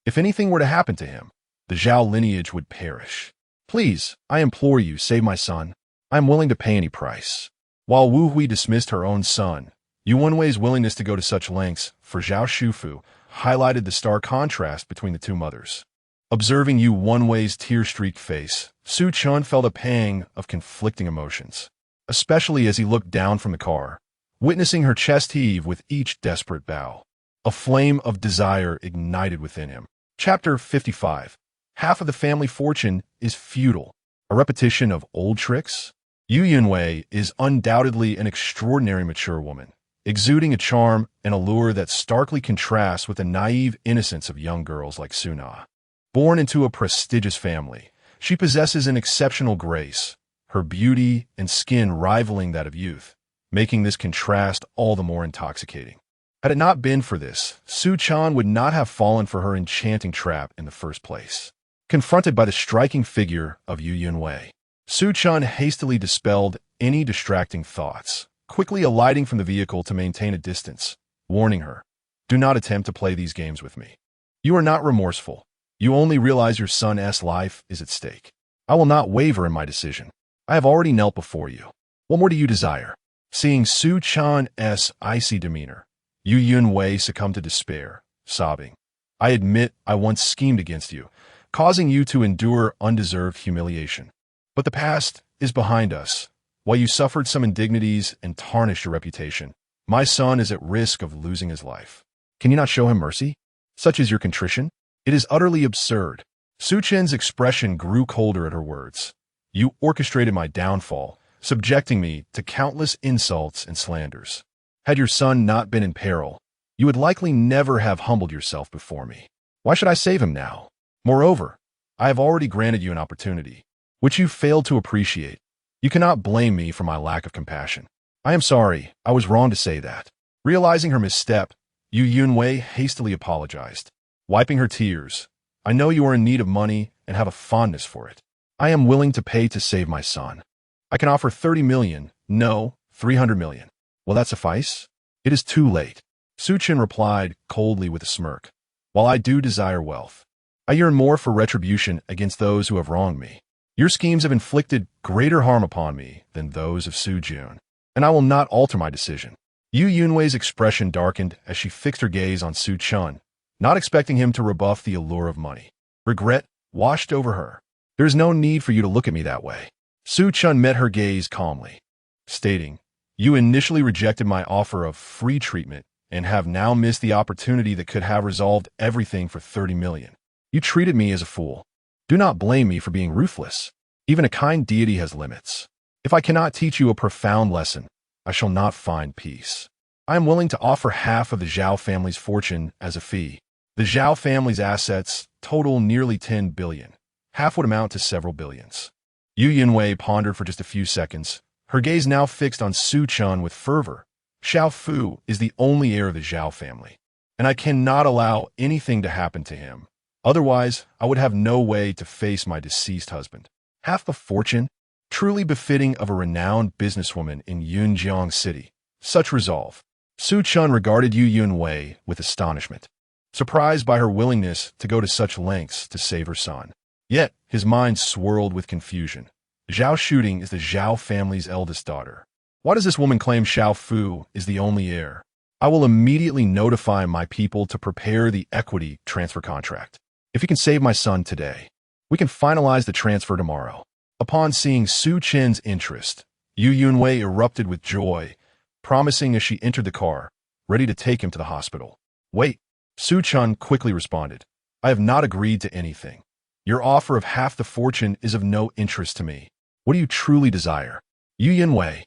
If anything were to happen to him, the Zhao lineage would perish. Please, I implore you, save my son. I am willing to pay any price. While Wu Hui dismissed her own son, Yu Wenwei's willingness to go to such lengths for Zhao Shufu highlighted the stark contrast between the two mothers. Observing Yu Wenwei's tear-streaked face, Su Chen felt a pang of conflicting emotions, especially as he looked down from the car, witnessing her chest heave with each desperate bow. A flame of desire ignited within him. Chapter 55. Half of the family fortune is futile. A repetition of old tricks? Yu Wenwei is undoubtedly an extraordinary mature woman, exuding a charm and allure that starkly contrasts with the naive innocence of young girls like Su Na. Born into a prestigious family, she possesses an exceptional grace, her beauty and skin rivaling that of youth, making this contrast all the more intoxicating. Had it not been for this, Su Chen would not have fallen for her enchanting trap in the first place. Confronted by the striking figure of Yu Wenwei, Su Chen hastily dispelled any distracting thoughts, quickly alighting from the vehicle to maintain a distance, warning her, do not attempt to play these games with me. You are not remorseful. You only realize your son's life is at stake. I will not waver in my decision. I have already knelt before you. What more do you desire? Seeing Su Chen's icy demeanor, Yu Wenwei succumbed to despair, sobbing. I admit I once schemed against you, causing you to endure undeserved humiliation. But the past is behind us. While you suffered some indignities and tarnished your reputation, my son is at risk of losing his life. Can you not show him mercy? Such is your contrition? It is utterly absurd. Su Chen's expression grew colder at her words. You orchestrated my downfall, subjecting me to countless insults and slanders. Had your son not been in peril, you would likely never have humbled yourself before me. Why should I save him now? Moreover, I have already granted you an opportunity, which you failed to appreciate. You cannot blame me for my lack of compassion. I am sorry, I was wrong to say that. Realizing her misstep, Yu Yunwei hastily apologized, wiping her tears. I know you are in need of money and have a fondness for it. I am willing to pay to save my son. I can offer 30 million, no, 300 million. Will that suffice? It is too late. Su Chen replied coldly with a smirk. While I do desire wealth, I yearn more for retribution against those who have wronged me. Your schemes have inflicted greater harm upon me than those of Su Jun, and I will not alter my decision. Yu Yunwei's expression darkened as she fixed her gaze on Su Chen, not expecting him to rebuff the allure of money. Regret washed over her. There is no need for you to look at me that way. Su Chen met her gaze calmly, stating, You initially rejected my offer of free treatment and have now missed the opportunity that could have resolved everything for 30 million. You treated me as a fool. Do not blame me for being ruthless. Even a kind deity has limits. If I cannot teach you a profound lesson, I shall not find peace. I am willing to offer half of the Zhao family's fortune as a fee. The Zhao family's assets total nearly 10 billion. Half would amount to several billions. Yu Yunwei pondered for just a few seconds, her gaze now fixed on Su Chen with fervor. Xiao Fu is the only heir of the Zhao family, and I cannot allow anything to happen to him. Otherwise, I would have no way to face my deceased husband. Half a fortune? Truly befitting of a renowned businesswoman in Yunjiang City. Such resolve. Su Chen regarded Yu Yunwei with astonishment, surprised by her willingness to go to such lengths to save her son. Yet, his mind swirled with confusion. Zhao Shooting is the Zhao family's eldest daughter. Why does this woman claim Xiao Fu is the only heir? I will immediately notify my people to prepare the equity transfer contract. If you can save my son today, we can finalize the transfer tomorrow. Upon seeing Su Chen's interest, Yu Yunwei erupted with joy, promising as she entered the car, ready to take him to the hospital. Wait, Su Chen quickly responded. I have not agreed to anything. Your offer of half the fortune is of no interest to me. What do you truly desire? Yu Yunwei,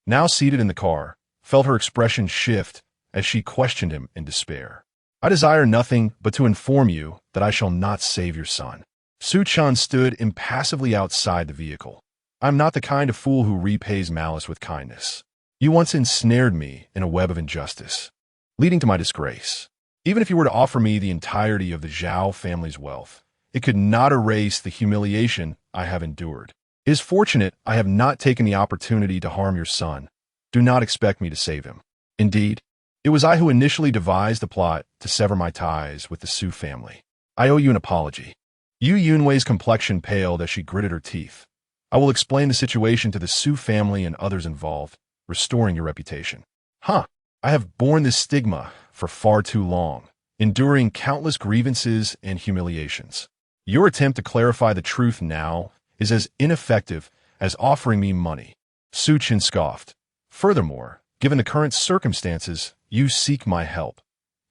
now seated in the car, felt her expression shift as she questioned him in despair. I desire nothing but to inform you that I shall not save your son. Su Chen stood impassively outside the vehicle. I am not the kind of fool who repays malice with kindness. You once ensnared me in a web of injustice, leading to my disgrace. Even if you were to offer me the entirety of the Zhao family's wealth, it could not erase the humiliation I have endured. It is fortunate I have not taken the opportunity to harm your son. Do not expect me to save him. Indeed, it was I who initially devised the plot to sever my ties with the Su family. I owe you an apology. Yu Yunwei's complexion paled as she gritted her teeth. I will explain the situation to the Su family and others involved, restoring your reputation. I have borne this stigma for far too long, enduring countless grievances and humiliations. Your attempt to clarify the truth now is as ineffective as offering me money. Su Chen scoffed. Furthermore, given the current circumstances, you seek my help.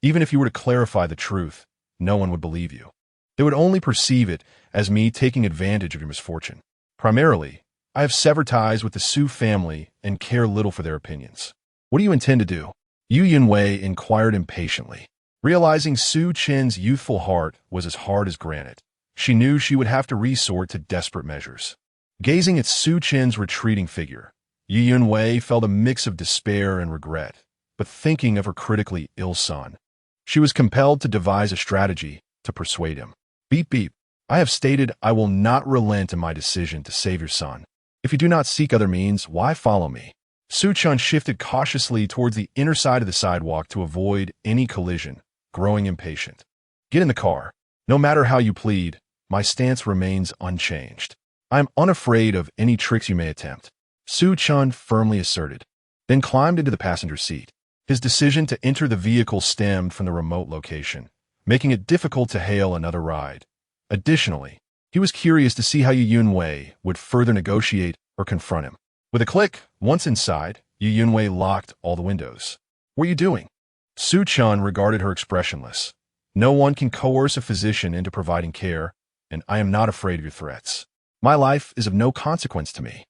Even if you were to clarify the truth, no one would believe you. They would only perceive it as me taking advantage of your misfortune. Primarily, I have severed ties with the Su family and care little for their opinions. What do you intend to do? Yu Yunwei inquired impatiently. Realizing Su Chen's youthful heart was as hard as granite, she knew she would have to resort to desperate measures. Gazing at Su Chen's retreating figure, Yu Yunwei felt a mix of despair and regret, but thinking of her critically ill son, she was compelled to devise a strategy to persuade him. Beep beep. I have stated I will not relent in my decision to save your son. If you do not seek other means, why follow me? Su Chen shifted cautiously towards the inner side of the sidewalk to avoid any collision, growing impatient. Get in the car. No matter how you plead, my stance remains unchanged. I am unafraid of any tricks you may attempt, Su Chen firmly asserted, then climbed into the passenger seat. His decision to enter the vehicle stemmed from the remote location, making it difficult to hail another ride. Additionally, he was curious to see how Yu Yunwei would further negotiate or confront him. With a click, once inside, Yu Yunwei locked all the windows. What are you doing? Su Chen regarded her expressionless. No one can coerce a physician into providing care, and I am not afraid of your threats. My life is of no consequence to me.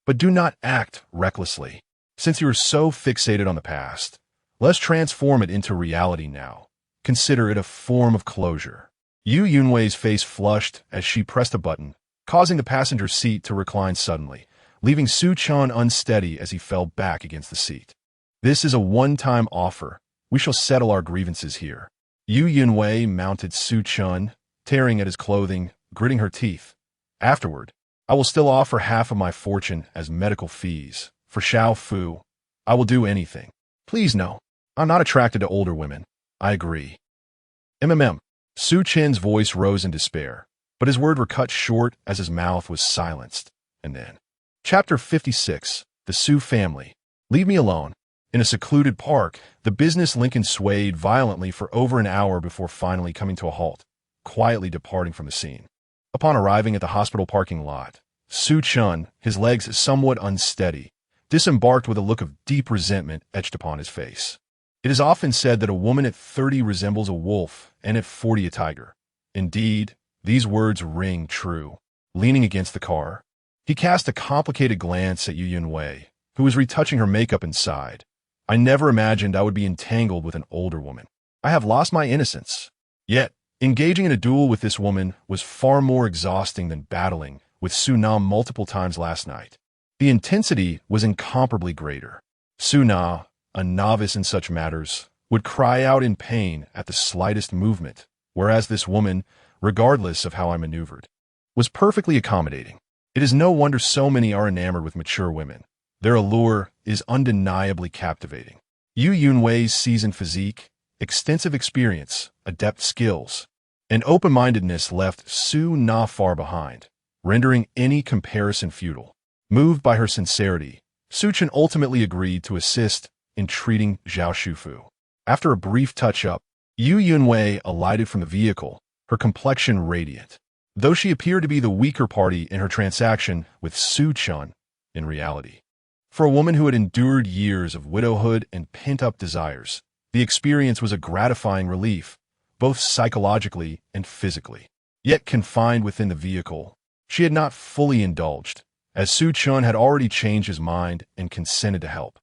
But do not act recklessly. Since you are so fixated on the past, let's transform it into reality now. Consider it a form of closure. Yu Yunwei's face flushed as she pressed a button, causing the passenger seat to recline suddenly, leaving Su Chen unsteady as he fell back against the seat. This is a one-time offer. We shall settle our grievances here. Yu Yunwei mounted Su Chen, tearing at his clothing, gritting her teeth. Afterward, I will still offer half of my fortune as medical fees. For Xiao Fu, I will do anything. Please no. I'm not attracted to older women. I agree. Su Chen's voice rose in despair, but his words were cut short as his mouth was silenced. And then, Chapter 56, The Su Family. Leave me alone. In a secluded park, the business Lincoln swayed violently for over an hour before finally coming to a halt, quietly departing from the scene. Upon arriving at the hospital parking lot, Su Chen, his legs somewhat unsteady, disembarked with a look of deep resentment etched upon his face. It is often said that a woman at 30 resembles a wolf and at 40 a tiger. Indeed, these words ring true. Leaning against the car, he cast a complicated glance at Yu Yunwei, who was retouching her makeup inside. I never imagined I would be entangled with an older woman. I have lost my innocence. Yet, engaging in a duel with this woman was far more exhausting than battling with Su Na multiple times last night. The intensity was incomparably greater. Su Na, a novice in such matters, would cry out in pain at the slightest movement, whereas this woman, regardless of how I maneuvered, was perfectly accommodating. It is no wonder so many are enamored with mature women. Their allure is undeniably captivating. Yu Yunwei's seasoned physique, extensive experience, adept skills, and open-mindedness left Su Na far behind, rendering any comparison futile. Moved by her sincerity, Su Chen ultimately agreed to assist in treating Zhao Shufu. After a brief touch-up, Yu Yunwei alighted from the vehicle, her complexion radiant. Though she appeared to be the weaker party in her transaction with Su Chen, in reality, for a woman who had endured years of widowhood and pent-up desires, the experience was a gratifying relief, both psychologically and physically. Yet confined within the vehicle, she had not fully indulged, as Su Chen had already changed his mind and consented to help.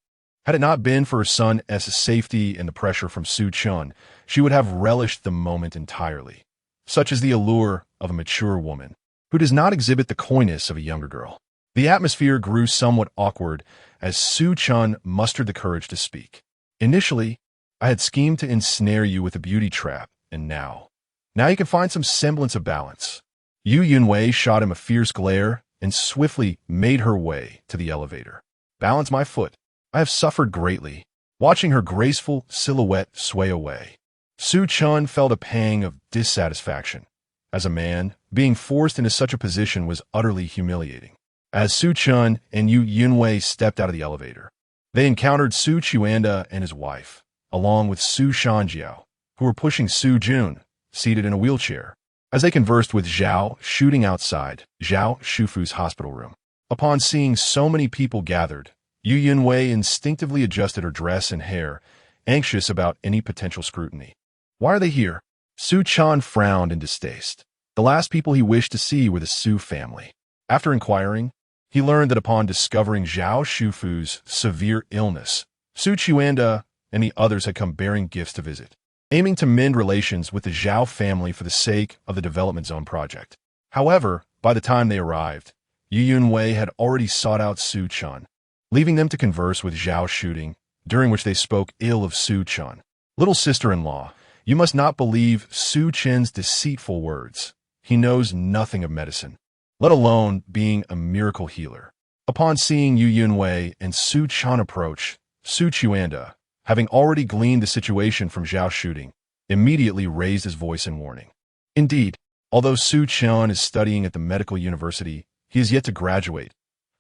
Had it not been for her son's safety and the pressure from Su Chen, she would have relished the moment entirely. Such is the allure of a mature woman, who does not exhibit the coyness of a younger girl. The atmosphere grew somewhat awkward as Su Chen mustered the courage to speak. Initially, I had schemed to ensnare you with a beauty trap, and now you can find some semblance of balance. Yu Yunwei shot him a fierce glare and swiftly made her way to the elevator. Balance my foot. I have suffered greatly, watching her graceful silhouette sway away. Su Chen felt a pang of dissatisfaction. As a man, being forced into such a position was utterly humiliating. As Su Chen and Yu Yunwei stepped out of the elevator, they encountered Su Qianda and his wife, along with Su Shanjiao, who were pushing Su Jun, seated in a wheelchair, as they conversed with Zhao shooting outside Zhao Shufu's hospital room. Upon seeing so many people gathered, Yu Yunwei instinctively adjusted her dress and hair, anxious about any potential scrutiny. Why are they here? Su Chen frowned in distaste. The last people he wished to see were the Su family. After inquiring, he learned that upon discovering Zhao Shufu's severe illness, Su Qianda and the others had come bearing gifts to visit, aiming to mend relations with the Zhao family for the sake of the Development Zone project. However, by the time they arrived, Yu Yunwei had already sought out Su Chen, leaving them to converse with Zhao Shooting, during which they spoke ill of Su Chen. Little sister-in-law, you must not believe Su Chen's deceitful words. He knows nothing of medicine, let alone being a miracle healer. Upon seeing Yu Yunwei and Su Chen approach, Su Qianda, having already gleaned the situation from Zhao Shooting, immediately raised his voice in warning. Indeed, although Su Chen is studying at the medical university, he is yet to graduate.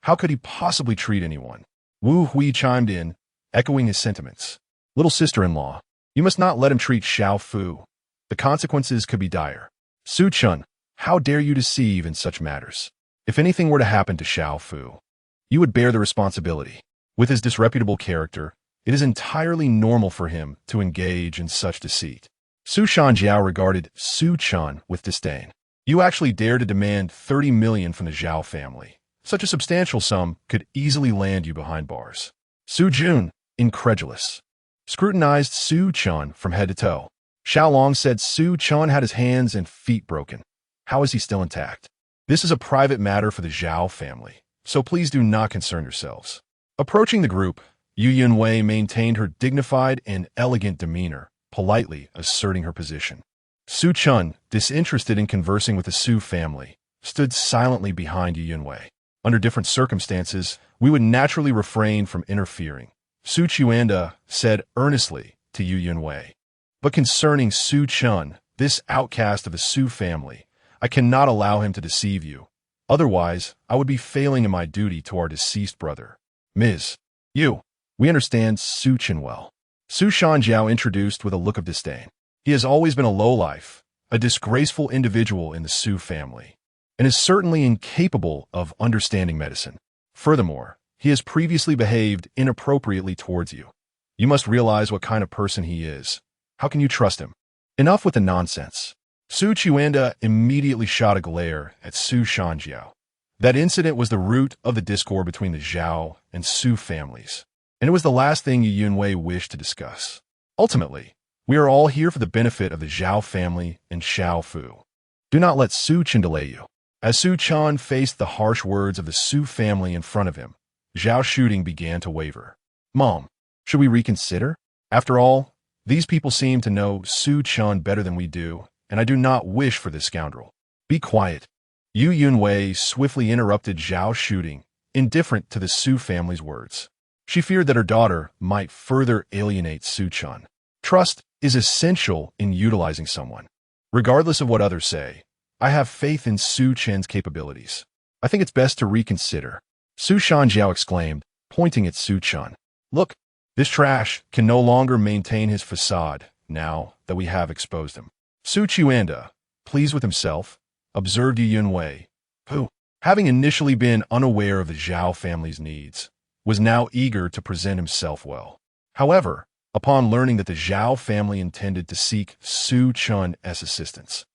How could he possibly treat anyone? Wu Hui chimed in, echoing his sentiments. Little sister-in-law, you must not let him treat Xiao Fu. The consequences could be dire. Su Chen, how dare you deceive in such matters? If anything were to happen to Xiao Fu, you would bear the responsibility. With his disreputable character, it is entirely normal for him to engage in such deceit. Su Shanjiao regarded Su Chen with disdain. You actually dare to demand 30 million from the Zhao family. Such a substantial sum could easily land you behind bars. Su Jun, incredulous, scrutinized Su Chen from head to toe. Xiaolong said Su Chen had his hands and feet broken. How is he still intact? This is a private matter for the Zhao family, so please do not concern yourselves. Approaching the group, Yu Yunwei maintained her dignified and elegant demeanor, politely asserting her position. Su Chen, disinterested in conversing with the Su family, stood silently behind Yu Yunwei. Under different circumstances, we would naturally refrain from interfering, Su Chuanda said earnestly to Yu Yunwei. But concerning Su Chen, this outcast of the Su family, I cannot allow him to deceive you. Otherwise, I would be failing in my duty to our deceased brother. Ms. Yu, we understand Su Chen well. Su Shanjiao introduced with a look of disdain. He has always been a lowlife, a disgraceful individual in the Su family, and is certainly incapable of understanding medicine. Furthermore, he has previously behaved inappropriately towards you. You must realize what kind of person he is. How can you trust him? Enough with the nonsense. Su Chuanda immediately shot a glare at Su Shanjiao. That incident was the root of the discord between the Zhao and Su families, and it was the last thing Yu Yunwei wished to discuss. Ultimately, we are all here for the benefit of the Zhao family and Xiao Fu. Do not let Su Chen delay you. As Su Chen faced the harsh words of the Su family in front of him, Zhao shooting began to waver. Mom, should we reconsider? After all, these people seem to know Su Chen better than we do, and I do not wish for this scoundrel. Be quiet. Yu Yunwei swiftly interrupted Zhao shooting, indifferent to the Su family's words. She feared that her daughter might further alienate Su Chen. Trust is essential in utilizing someone. Regardless of what others say, I have faith in Su Chen's capabilities. I think it's best to reconsider. Su Shanjiao exclaimed, pointing at Su Chen. Look, this trash can no longer maintain his facade now that we have exposed him. Su Chuanda, pleased with himself, observed Yu Yunwei, who, having initially been unaware of the Zhao family's needs, was now eager to present himself well. However, upon learning that the Zhao family intended to seek Su Chen as assistance,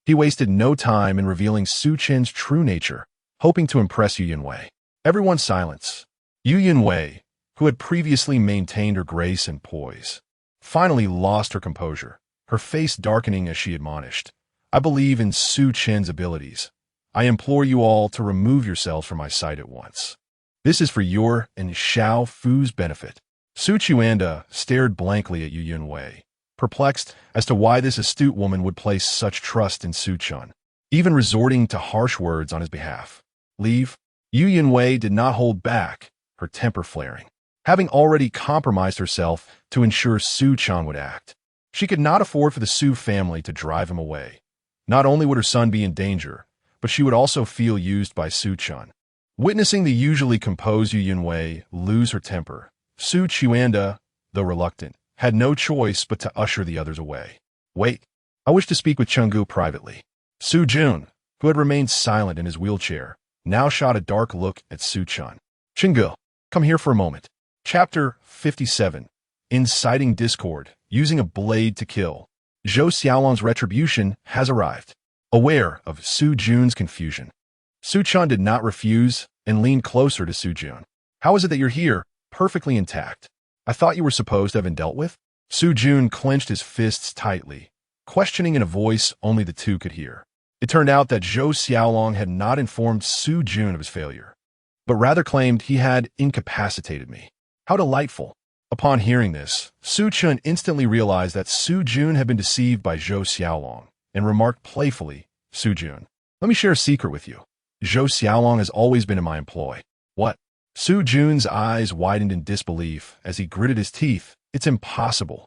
he wasted no time in revealing Su Chen's true nature, hoping to impress Yu Yunwei. Everyone's silence. Yu Yunwei, who had previously maintained her grace and poise, finally lost her composure, her face darkening as she admonished. I believe in Su Chen's abilities. I implore you all to remove yourselves from my sight at once. This is for your and Xiao Fu's benefit. Su Chuanda stared blankly at Yu Yunwei, perplexed as to why this astute woman would place such trust in Su Chen, even resorting to harsh words on his behalf. Leave. Yu Yunwei did not hold back, her temper flaring. Having already compromised herself to ensure Su Chen would act, she could not afford for the Su family to drive him away. Not only would her son be in danger, but she would also feel used by Su Chen. Witnessing the usually composed Yu Yunwei lose her temper, Su Chuanda, though reluctant, had no choice but to usher the others away. Wait, I wish to speak with Chenggu privately. Su Jun, who had remained silent in his wheelchair, now shot a dark look at Su Chen. Chenggu, come here for a moment. Chapter 57. Inciting Discord, Using a Blade to Kill. Zhou Xiaolong's retribution has arrived. Aware of Su Jun's confusion, Su Chen did not refuse and leaned closer to Su Jun. How is it that you're here, perfectly intact? I thought you were supposed to have been dealt with? Su Jun clenched his fists tightly, questioning in a voice only the two could hear. It turned out that Zhou Xiaolong had not informed Su Jun of his failure, but rather claimed he had incapacitated me. How delightful. Upon hearing this, Su Chen instantly realized that Su Jun had been deceived by Zhou Xiaolong and remarked playfully, Su Jun, let me share a secret with you. Zhou Xiaolong has always been in my employ. What? Su Jun's eyes widened in disbelief as he gritted his teeth. It's impossible.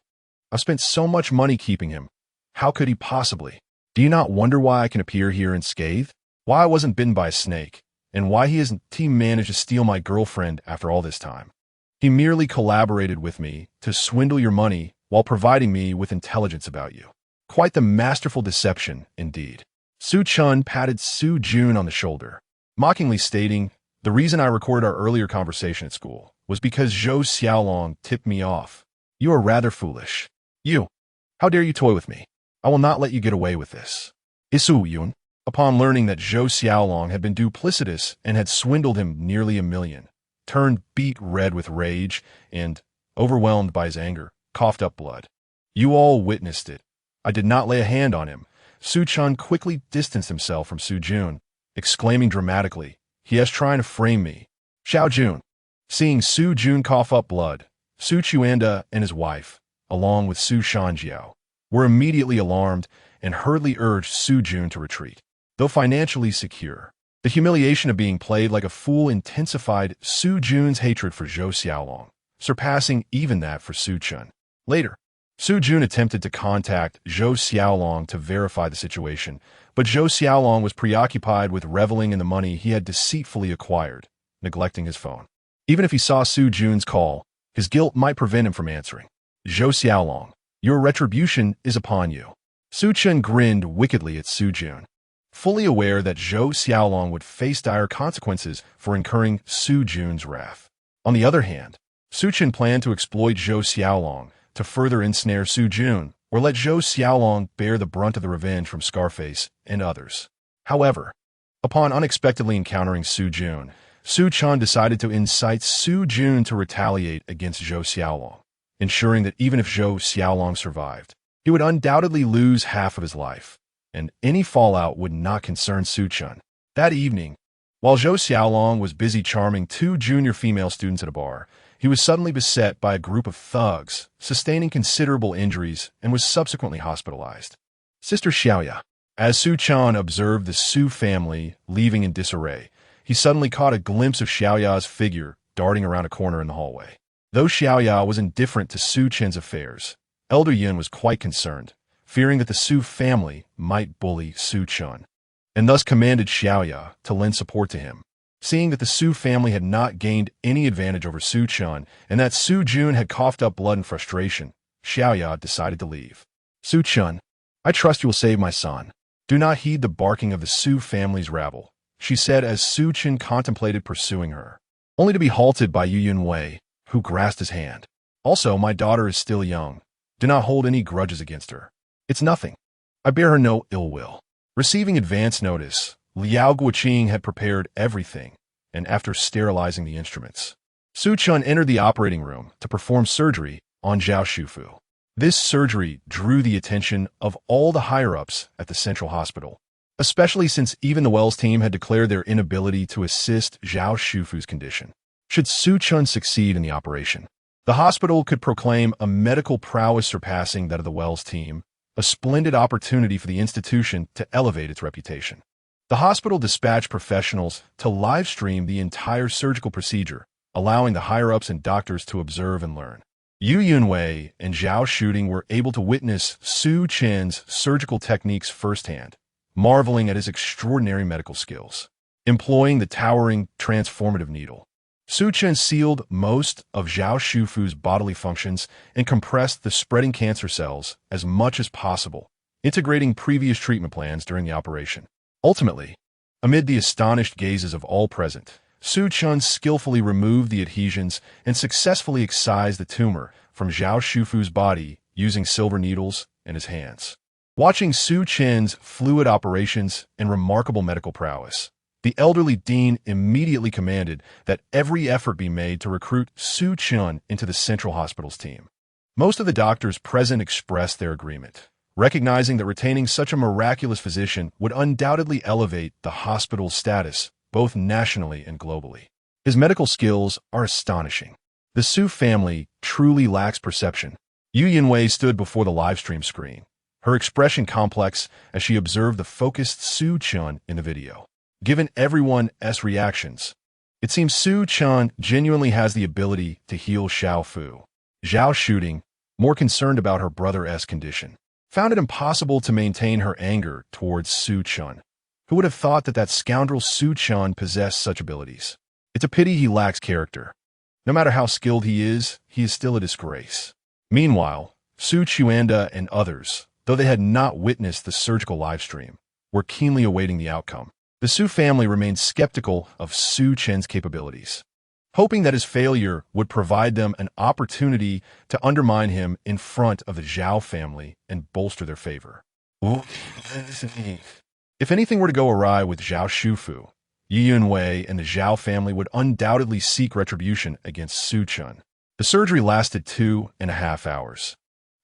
I've spent so much money keeping him. How could he possibly? Do you not wonder why I can appear here unscathed? Why I wasn't bitten by a snake? And why he managed to steal my girlfriend after all this time? He merely collaborated with me to swindle your money while providing me with intelligence about you. Quite the masterful deception, indeed. Su Chen patted Su Jun on the shoulder, mockingly stating, the reason I recorded our earlier conversation at school was because Zhou Xiaolong tipped me off. You are rather foolish. You, how dare you toy with me? I will not let you get away with this. Isu Yun, upon learning that Zhou Xiaolong had been duplicitous and had swindled him nearly $1 million, turned beet red with rage and, overwhelmed by his anger, coughed up blood. You all witnessed it. I did not lay a hand on him. Su Chen quickly distanced himself from Su Jun, exclaiming dramatically, he is trying to frame me. Xiao Jun. Seeing Su Jun cough up blood, Su Chen and his wife, along with Su Shanjiao, were immediately alarmed and hurriedly urged Su Jun to retreat. Though financially secure, the humiliation of being played like a fool intensified Su Jun's hatred for Zhou Xiaolong, surpassing even that for Su Chen. Later, Su Jun attempted to contact Zhou Xiaolong to verify the situation, but Zhou Xiaolong was preoccupied with reveling in the money he had deceitfully acquired, neglecting his phone. Even if he saw Su Jun's call, his guilt might prevent him from answering. Zhou Xiaolong, your retribution is upon you. Su Chen grinned wickedly at Su Jun, fully aware that Zhou Xiaolong would face dire consequences for incurring Su Jun's wrath. On the other hand, Su Chen planned to exploit Zhou Xiaolong to further ensnare Su Jun, or let Zhou Xiaolong bear the brunt of the revenge from Scarface and others. However, upon unexpectedly encountering Su Jun, Su Chen decided to incite Su Jun to retaliate against Zhou Xiaolong, ensuring that even if Zhou Xiaolong survived, he would undoubtedly lose half of his life, and any fallout would not concern Su Chen. That evening, while Zhou Xiaolong was busy charming two junior female students at a bar, he was suddenly beset by a group of thugs, sustaining considerable injuries and was subsequently hospitalized. Sister Xiaoya. As Su Chen observed the Su family leaving in disarray, he suddenly caught a glimpse of Xiaoya's figure darting around a corner in the hallway. Though Xiaoya was indifferent to Su Chen's affairs, Elder Yun was quite concerned, fearing that the Su family might bully Su Chen, and thus commanded Xiaoya to lend support to him. Seeing that the Su family had not gained any advantage over Su Chen and that Su Jun had coughed up blood in frustration, Xiaoya decided to leave. Su Chen, I trust you will save my son. Do not heed the barking of the Su family's rabble, she said as Su Chen contemplated pursuing her, only to be halted by Yu Yunwei, who grasped his hand. Also, my daughter is still young. Do not hold any grudges against her. It's nothing. I bear her no ill will. Receiving advance notice, Liao Guoqing had prepared everything, and after sterilizing the instruments, Su Chen entered the operating room to perform surgery on Zhao Shufu. This surgery drew the attention of all the higher-ups at the central hospital, especially since even the Wells team had declared their inability to assist Zhao Shufu's condition. Should Su Chen succeed in the operation, the hospital could proclaim a medical prowess surpassing that of the Wells team, a splendid opportunity for the institution to elevate its reputation. The hospital dispatched professionals to live-stream the entire surgical procedure, allowing the higher-ups and doctors to observe and learn. Yu Yunwei and Zhao Shooting were able to witness Su Chen's surgical techniques firsthand, marveling at his extraordinary medical skills. Employing the towering transformative needle, Su Chen sealed most of Zhao Shufu's bodily functions and compressed the spreading cancer cells as much as possible, integrating previous treatment plans during the operation. Ultimately, amid the astonished gazes of all present, Su Chen skillfully removed the adhesions and successfully excised the tumor from Zhao Shufu's body using silver needles and his hands. Watching Su Chen's fluid operations and remarkable medical prowess, the elderly dean immediately commanded that every effort be made to recruit Su Chen into the Central Hospital's team. Most of the doctors present expressed their agreement, recognizing that retaining such a miraculous physician would undoubtedly elevate the hospital's status both nationally and globally. His medical skills are astonishing. The Su family truly lacks perception. Yu Yunwei stood before the livestream screen, her expression complex as she observed the focused Su Chen in the video. Given everyone's reactions, it seems Su Chen genuinely has the ability to heal Xiao Fu. Zhao Shooting, more concerned about her brother's condition, found it impossible to maintain her anger towards Su Chen. Who would have thought that that scoundrel Su Chen possessed such abilities? It's a pity he lacks character. No matter how skilled he is still a disgrace. Meanwhile, Su Chen and others, though they had not witnessed the surgical livestream, were keenly awaiting the outcome. The Su family remained skeptical of Su Chen's capabilities, hoping that his failure would provide them an opportunity to undermine him in front of the Zhao family and bolster their favor. If anything were to go awry with Zhao Shufu, Yu Yunwei and the Zhao family would undoubtedly seek retribution against Su Chen. The surgery lasted 2.5 hours,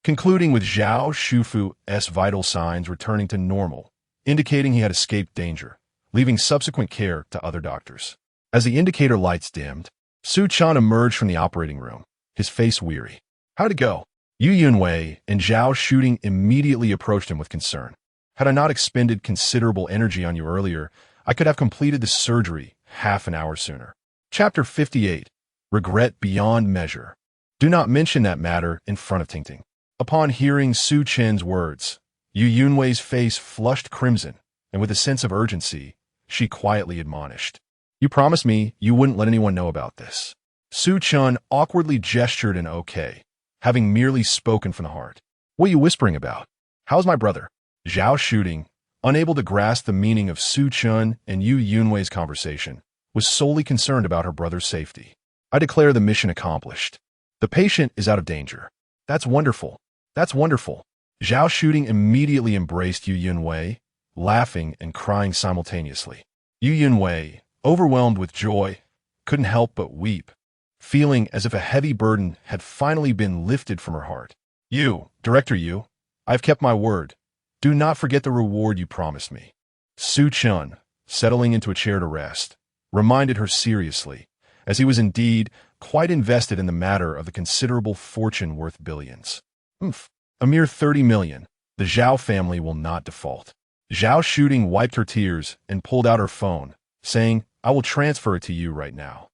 concluding with Zhao Shufu's vital signs returning to normal, indicating he had escaped danger, leaving subsequent care to other doctors. As the indicator lights dimmed, Su Chen emerged from the operating room, his face weary. How'd it go? Yu Yunwei and Zhao Shooting immediately approached him with concern. Had I not expended considerable energy on you earlier, I could have completed the surgery half an hour sooner. Chapter 58. Regret Beyond Measure. Do not mention that matter in front of Tingting. Upon hearing Su Chen's words, Yu Yunwei's face flushed crimson, and with a sense of urgency, she quietly admonished. You promised me you wouldn't let anyone know about this. Su Chen awkwardly gestured an okay, having merely spoken from the heart. What are you whispering about? How's my brother? Zhao Shooting, unable to grasp the meaning of Su Chen and Yu Yunwei's conversation, was solely concerned about her brother's safety. I declare the mission accomplished. The patient is out of danger. That's wonderful. That's wonderful. Zhao Shooting immediately embraced Yu Yunwei, laughing and crying simultaneously. Yu Yunwei, overwhelmed with joy, couldn't help but weep, feeling as if a heavy burden had finally been lifted from her heart. Director Yu, I've kept my word. Do not forget the reward you promised me. Su Chen, settling into a chair to rest, reminded her seriously, as he was indeed quite invested in the matter of the considerable fortune worth billions. A mere 30 million. The Zhao family will not default. Zhao Shooting wiped her tears and pulled out her phone, saying, I will transfer it to you right now.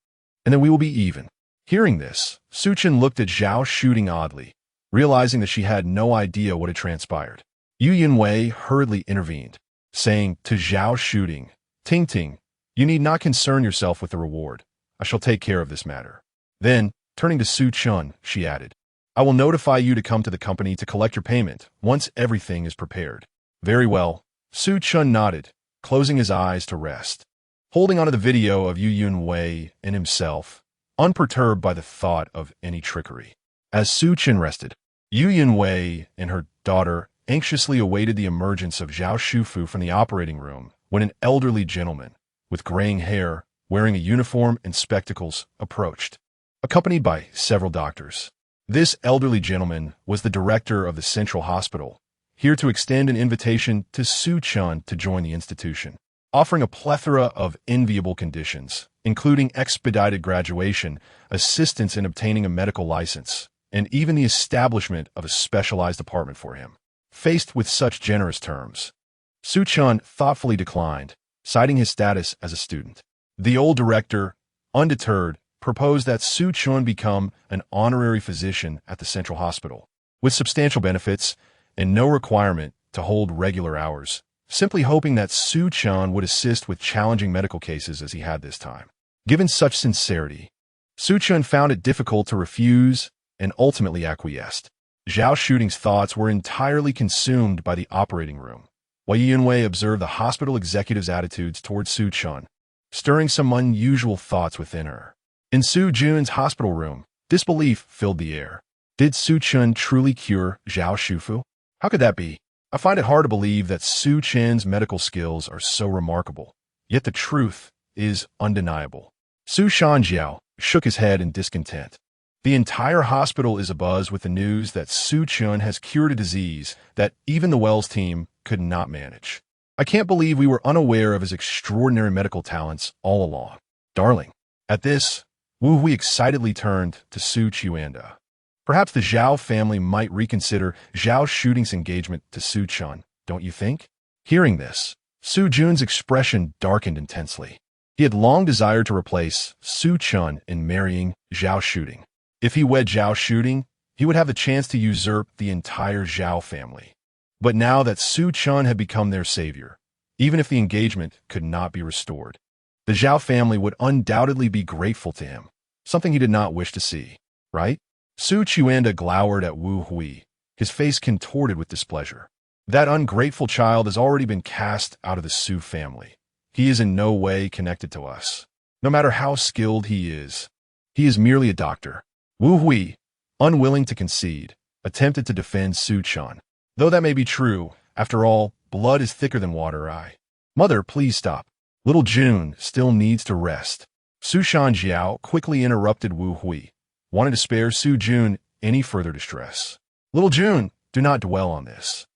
And then we will be even. Hearing this, Su Chen looked at Zhao Shooting oddly, realizing that she had no idea what had transpired. Yu Yunwei hurriedly intervened, saying to Zhao Shooting, Ting, you need not concern yourself with the reward. I shall take care of this matter. Then, turning to Su Chen, she added, I will notify you to come to the company to collect your payment once everything is prepared. Very well. Su Chen nodded, closing his eyes to rest, holding onto the video of Yu Yunwei and himself, unperturbed by the thought of any trickery. As Su Chen rested, Yu Yunwei and her daughter anxiously awaited the emergence of Zhao Shufu from the operating room when an elderly gentleman, with graying hair, wearing a uniform and spectacles, approached, accompanied by several doctors. This elderly gentleman was the director of the Central Hospital, here to extend an invitation to Su Chen to join the institution, offering a plethora of enviable conditions, including expedited graduation, assistance in obtaining a medical license, and even the establishment of a specialized department for him. Faced with such generous terms, Su Chen thoughtfully declined, citing his status as a student. The old director, undeterred, proposed that Su Chen become an honorary physician at the Central Hospital, with substantial benefits and no requirement to hold regular hours, simply hoping that Su Chen would assist with challenging medical cases as he had this time. Given such sincerity, Su Chen found it difficult to refuse and ultimately acquiesced. Zhao Shooting's thoughts were entirely consumed by the operating room, while Yu Yunwei observed the hospital executive's attitudes towards Su Chen, stirring some unusual thoughts within her. In Su Jun's hospital room, disbelief filled the air. Did Su Chen truly cure Zhao Shufu? How could that be? I find it hard to believe that Su Chen's medical skills are so remarkable, yet the truth is undeniable. Su Shanjiao shook his head in discontent. The entire hospital is abuzz with the news that Su Chen has cured a disease that even the Wells team could not manage. I can't believe we were unaware of his extraordinary medical talents all along. Darling. At this, Wu Hui excitedly turned to Su Qiuanda. Perhaps the Zhao family might reconsider Zhao Shooting's engagement to Su Chen, don't you think? Hearing this, Su Jun's expression darkened intensely. He had long desired to replace Su Chen in marrying Zhao Shooting. If he wed Zhao Shooting, he would have the chance to usurp the entire Zhao family. But now that Su Chen had become their savior, even if the engagement could not be restored, the Zhao family would undoubtedly be grateful to him, something he did not wish to see, right? Su Qiuanda glowered at Wu Hui, his face contorted with displeasure. That ungrateful child has already been cast out of the Su family. He is in no way connected to us. No matter how skilled he is merely a doctor. Wu Hui, unwilling to concede, attempted to defend Su Chen. Though that may be true, after all, blood is thicker than water. Mother, please stop. Little June still needs to rest. Su Shanjiao quickly interrupted Wu Hui, wanting to spare Su Jun any further distress. Little June, do not dwell on this.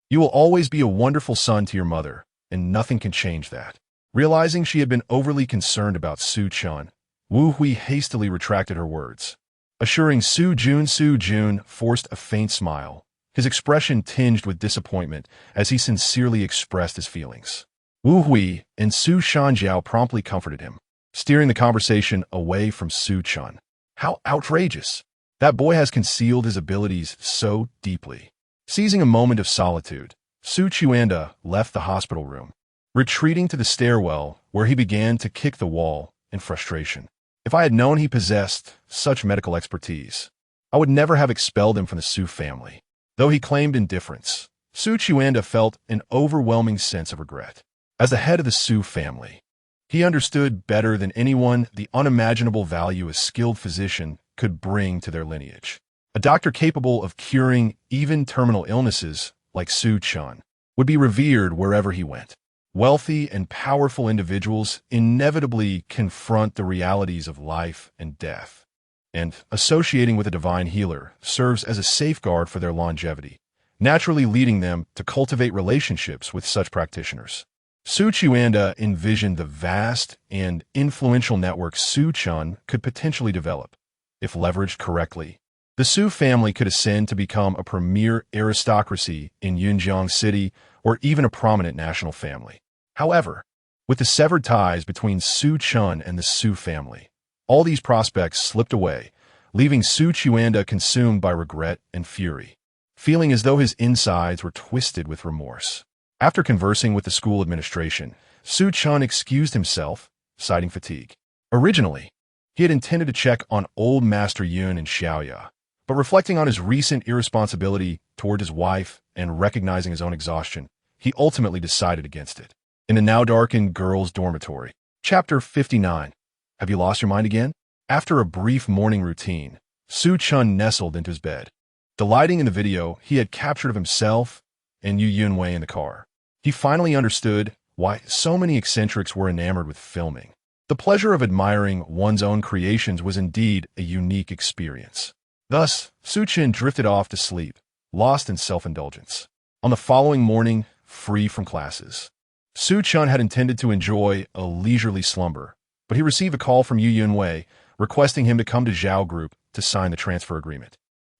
You will always be a wonderful son to your mother, and nothing can change that. Realizing she had been overly concerned about Su Chen, Wu Hui hastily retracted her words, assuring Su Jun. Su Jun forced a faint smile, his expression tinged with disappointment as he sincerely expressed his feelings. Wu Hui and Su Shanjiao promptly comforted him, steering the conversation away from Su Chen. How outrageous! That boy has concealed his abilities so deeply. Seizing a moment of solitude, Su Chuanda left the hospital room, retreating to the stairwell where he began to kick the wall in frustration. If I had known he possessed such medical expertise, I would never have expelled him from the Su family. Though he claimed indifference, Su Chuanda felt an overwhelming sense of regret. As the head of the Su family, he understood better than anyone the unimaginable value a skilled physician could bring to their lineage. A doctor capable of curing even terminal illnesses like Su Chen would be revered wherever he went. Wealthy and powerful individuals inevitably confront the realities of life and death, and associating with a divine healer serves as a safeguard for their longevity, naturally leading them to cultivate relationships with such practitioners. Su Chuanda envisioned the vast and influential network Su Chen could potentially develop. If leveraged correctly, the Su family could ascend to become a premier aristocracy in Yunjiang City or even a prominent national family. However, with the severed ties between Su Chen and the Su family, all these prospects slipped away, leaving Su Chuanda consumed by regret and fury, feeling as though his insides were twisted with remorse. After conversing with the school administration, Su Chen excused himself, citing fatigue. Originally, he had intended to check on old Master Yun and Xiaoya, but reflecting on his recent irresponsibility toward his wife and recognizing his own exhaustion, he ultimately decided against it. In the now darkened girls' dormitory. Chapter 59. Have you lost your mind again? After a brief morning routine, Su Chen nestled into his bed, delighting in the video he had captured of himself and Yu Yunwei in the car. He finally understood why so many eccentrics were enamored with filming. The pleasure of admiring one's own creations was indeed a unique experience. Thus, Su Chen drifted off to sleep, lost in self-indulgence. On the following morning, free from classes, Su Chen had intended to enjoy a leisurely slumber, but he received a call from Yu Yunwei requesting him to come to Zhao Group to sign the transfer agreement.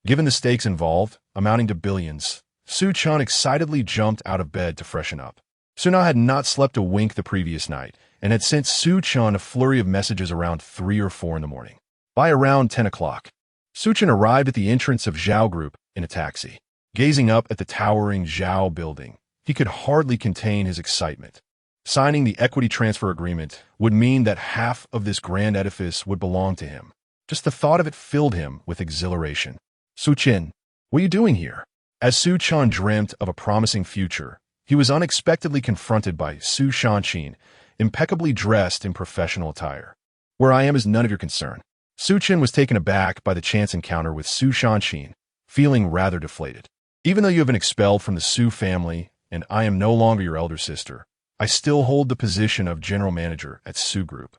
Given the stakes involved, amounting to billions, Su Chen excitedly jumped out of bed to freshen up. Suna had not slept a wink the previous night and had sent Su Chen a flurry of messages around 3 or 4 in the morning. By around 10 o'clock, Su Chen arrived at the entrance of Zhao Group in a taxi. Gazing up at the towering Zhao building, he could hardly contain his excitement. Signing the equity transfer agreement would mean that half of this grand edifice would belong to him. Just the thought of it filled him with exhilaration. Su Chen, what are you doing here? As Su Chen dreamt of a promising future, he was unexpectedly confronted by Su Shanqin, impeccably dressed in professional attire. Where I am is none of your concern. Su Chen was taken aback by the chance encounter with Su Shanqin, feeling rather deflated. Even though you have been expelled from the Su family and I am no longer your elder sister, I still hold the position of general manager at Su Group,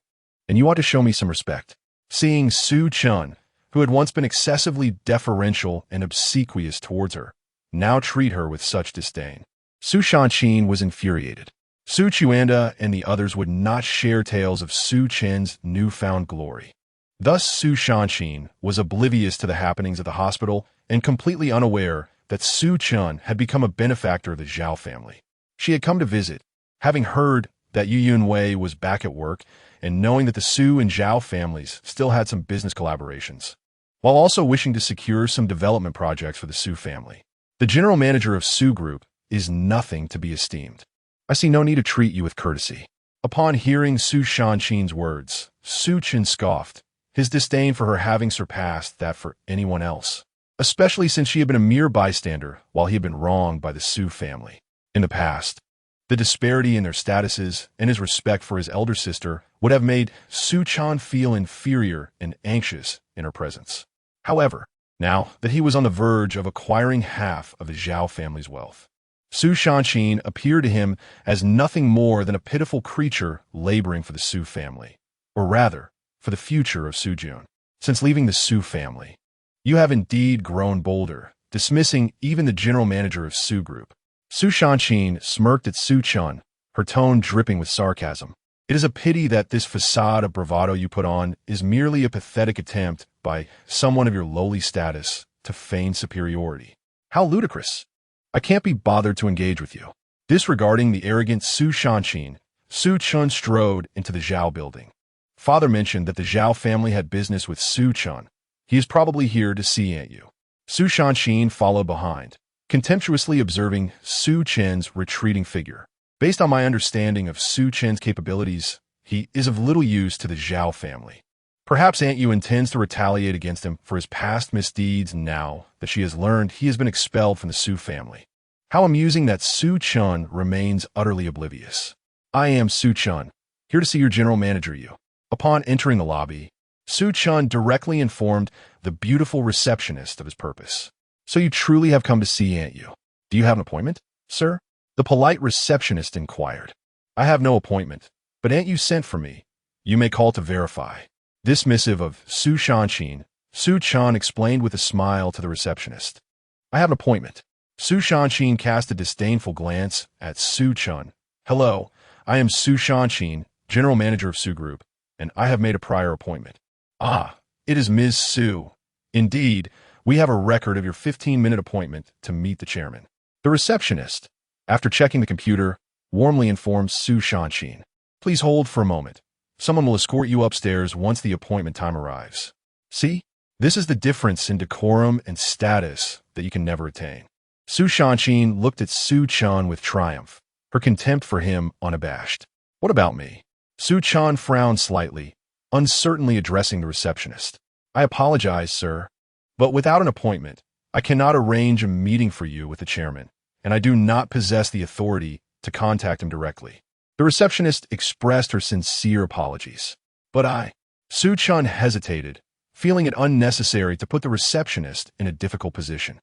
and you ought to show me some respect. Seeing Su Chen, who had once been excessively deferential and obsequious towards her, now treat her with such disdain, Su Shanqin was infuriated. Su Chuanda and the others would not share tales of Su Chen's newfound glory. Thus Su Shanqin was oblivious to the happenings at the hospital and completely unaware that Su Chen had become a benefactor of the Zhao family. She had come to visit, having heard that Yu Yunwei was back at work and knowing that the Su and Zhao families still had some business collaborations, while also wishing to secure some development projects for the Su family. The general manager of Su Group is nothing to be esteemed. I see no need to treat you with courtesy. Upon hearing Su Shanqin's words, Su Chen scoffed, his disdain for her having surpassed that for anyone else, especially since she had been a mere bystander while he had been wronged by the Su family. In the past, the disparity in their statuses and his respect for his elder sister would have made Su Chen feel inferior and anxious in her presence. However, now that he was on the verge of acquiring half of the Zhao family's wealth, Su Shanqin appeared to him as nothing more than a pitiful creature laboring for the Su family, or rather, for the future of Su Jun. Since leaving the Su family, you have indeed grown bolder, dismissing even the general manager of Su Group. Su Shanqin smirked at Su Chen, her tone dripping with sarcasm. It is a pity that this facade of bravado you put on is merely a pathetic attempt by someone of your lowly status to feign superiority. How ludicrous! I can't be bothered to engage with you. Disregarding the arrogant Su Chen, Su Chen strode into the Zhao building. Father mentioned that the Zhao family had business with Su Chen. He is probably here to see Aunt Yu. Su Chen followed behind, contemptuously observing Su Chen's retreating figure. Based on my understanding of Su Chen's capabilities, he is of little use to the Zhao family. Perhaps Aunt Yu intends to retaliate against him for his past misdeeds now that she has learned he has been expelled from the Su family. How amusing that Su Chen remains utterly oblivious. I am Su Chen, here to see your general manager Yu. Upon entering the lobby, Su Chen directly informed the beautiful receptionist of his purpose. So you truly have come to see Aunt Yu. Do you have an appointment, sir? The polite receptionist inquired. I have no appointment, but Aunt Yu sent for me. You may call to verify. This missive of Su Chen explained with a smile to the receptionist. I have an appointment. Su Chen cast a disdainful glance at Su Chen. Hello, I am Su Chen, general manager of Su Group, and I have made a prior appointment. Ah, it is Ms. Su. Indeed, we have a record of your 15-minute appointment to meet the chairman. The receptionist, after checking the computer, warmly informed Su Chen. Please hold for a moment. Someone will escort you upstairs once the appointment time arrives. See, this is the difference in decorum and status that you can never attain. Su Chen looked at Su Chen with triumph, her contempt for him unabashed. What about me? Su Chen frowned slightly, uncertainly addressing the receptionist. I apologize, sir, but without an appointment, I cannot arrange a meeting for you with the chairman, and I do not possess the authority to contact him directly. The receptionist expressed her sincere apologies. But Su Chen hesitated, feeling it unnecessary to put the receptionist in a difficult position.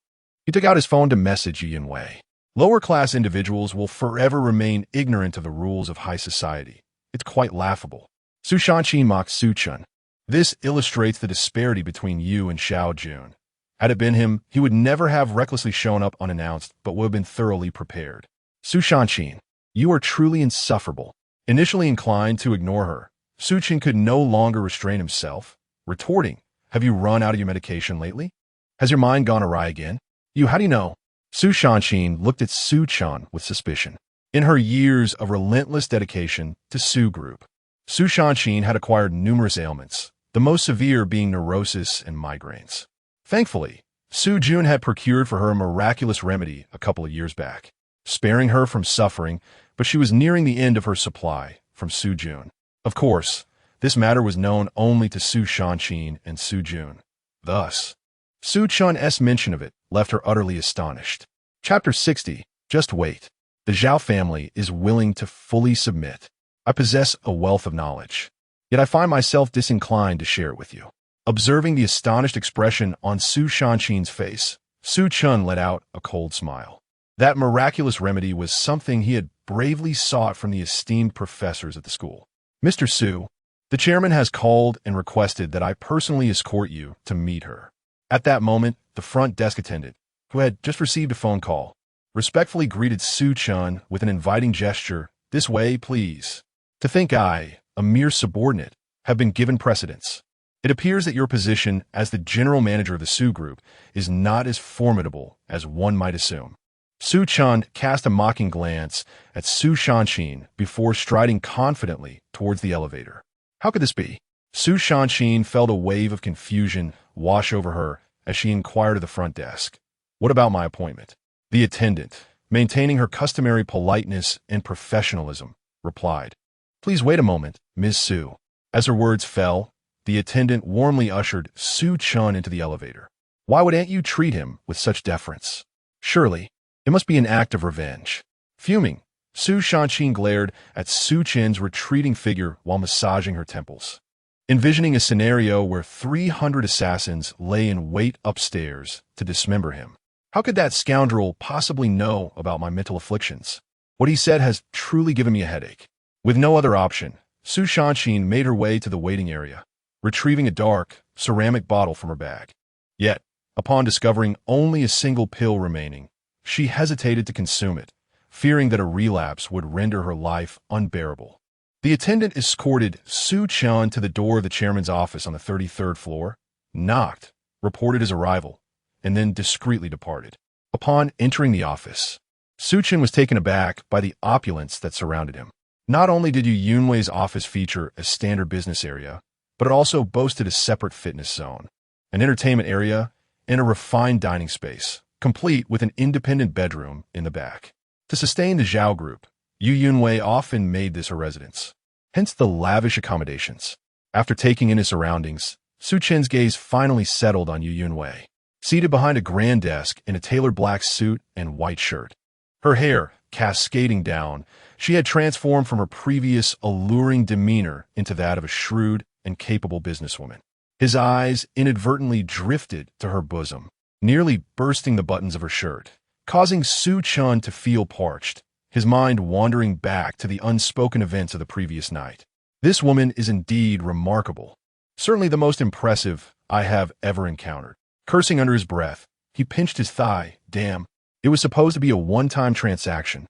He took out his phone to message Yin Wei. Lower-class individuals will forever remain ignorant of the rules of high society. It's quite laughable. Su Chen mocked Su Chen. This illustrates the disparity between you and Xiao Jun. Had it been him, he would never have recklessly shown up unannounced, but would have been thoroughly prepared. Su Chen, you are truly insufferable. Initially inclined to ignore her, Su Chen could no longer restrain himself, retorting, have you run out of your medication lately? Has your mind gone awry again? How do you know? Su Chen looked at Su Chen with suspicion. In her years of relentless dedication to Su Group, Su Chen had acquired numerous ailments, the most severe being neurosis and migraines. Thankfully, Su Jun had procured for her a miraculous remedy a couple of years back, sparing her from suffering, but she was nearing the end of her supply from Su Jun. Of course, this matter was known only to Su Chen and Su Jun. Thus, Su Chen's mention of it left her utterly astonished. Chapter 60. Just wait. The Zhao family is willing to fully submit. I possess a wealth of knowledge, yet I find myself disinclined to share it with you. Observing the astonished expression on Su Chen's face, Su Chen let out a cold smile. That miraculous remedy was something he had bravely sought from the esteemed professors at the school. Mr. Su, the chairman has called and requested that I personally escort you to meet her. At that moment, the front desk attendant, who had just received a phone call, respectfully greeted Su Chen with an inviting gesture, this way, please. To think I, a mere subordinate, have been given precedence. It appears that your position as the general manager of the Su Group is not as formidable as one might assume. Su Chen cast a mocking glance at Su Chen before striding confidently towards the elevator. How could this be? Su Chen felt a wave of confusion wash over her as she inquired of the front desk. What about my appointment? The attendant, maintaining her customary politeness and professionalism, replied. Please wait a moment, Ms. Su. As her words fell, the attendant warmly ushered Su Chen into the elevator. Why would Aunt Yu treat him with such deference? Surely, it must be an act of revenge. Fuming, Su Chen glared at Su Chen's retreating figure while massaging her temples. Envisioning a scenario where 300 assassins lay in wait upstairs to dismember him. How could that scoundrel possibly know about my mental afflictions? What he said has truly given me a headache. With no other option, Su Chen made her way to the waiting area, retrieving a dark, ceramic bottle from her bag. Yet, upon discovering only a single pill remaining, she hesitated to consume it, fearing that a relapse would render her life unbearable. The attendant escorted Su Chen to the door of the chairman's office on the 33rd floor, knocked, reported his arrival, and then discreetly departed. Upon entering the office, Su Chen was taken aback by the opulence that surrounded him. Not only did Yu Yunwei's office feature a standard business area, but it also boasted a separate fitness zone, an entertainment area, and a refined dining space, complete with an independent bedroom in the back. To sustain the Zhao group, Yu Yunwei often made this a residence, hence the lavish accommodations. After taking in his surroundings, Su Chen's gaze finally settled on Yu Yunwei, seated behind a grand desk in a tailored black suit and white shirt. Her hair cascading down, she had transformed from her previous alluring demeanor into that of a shrewd and capable businesswoman. His eyes inadvertently drifted to her bosom, nearly bursting the buttons of her shirt, causing Su Chen to feel parched, his mind wandering back to the unspoken events of the previous night. This woman is indeed remarkable. Certainly the most impressive I have ever encountered. Cursing under his breath, he pinched his thigh. Damn, it was supposed to be a one-time transaction,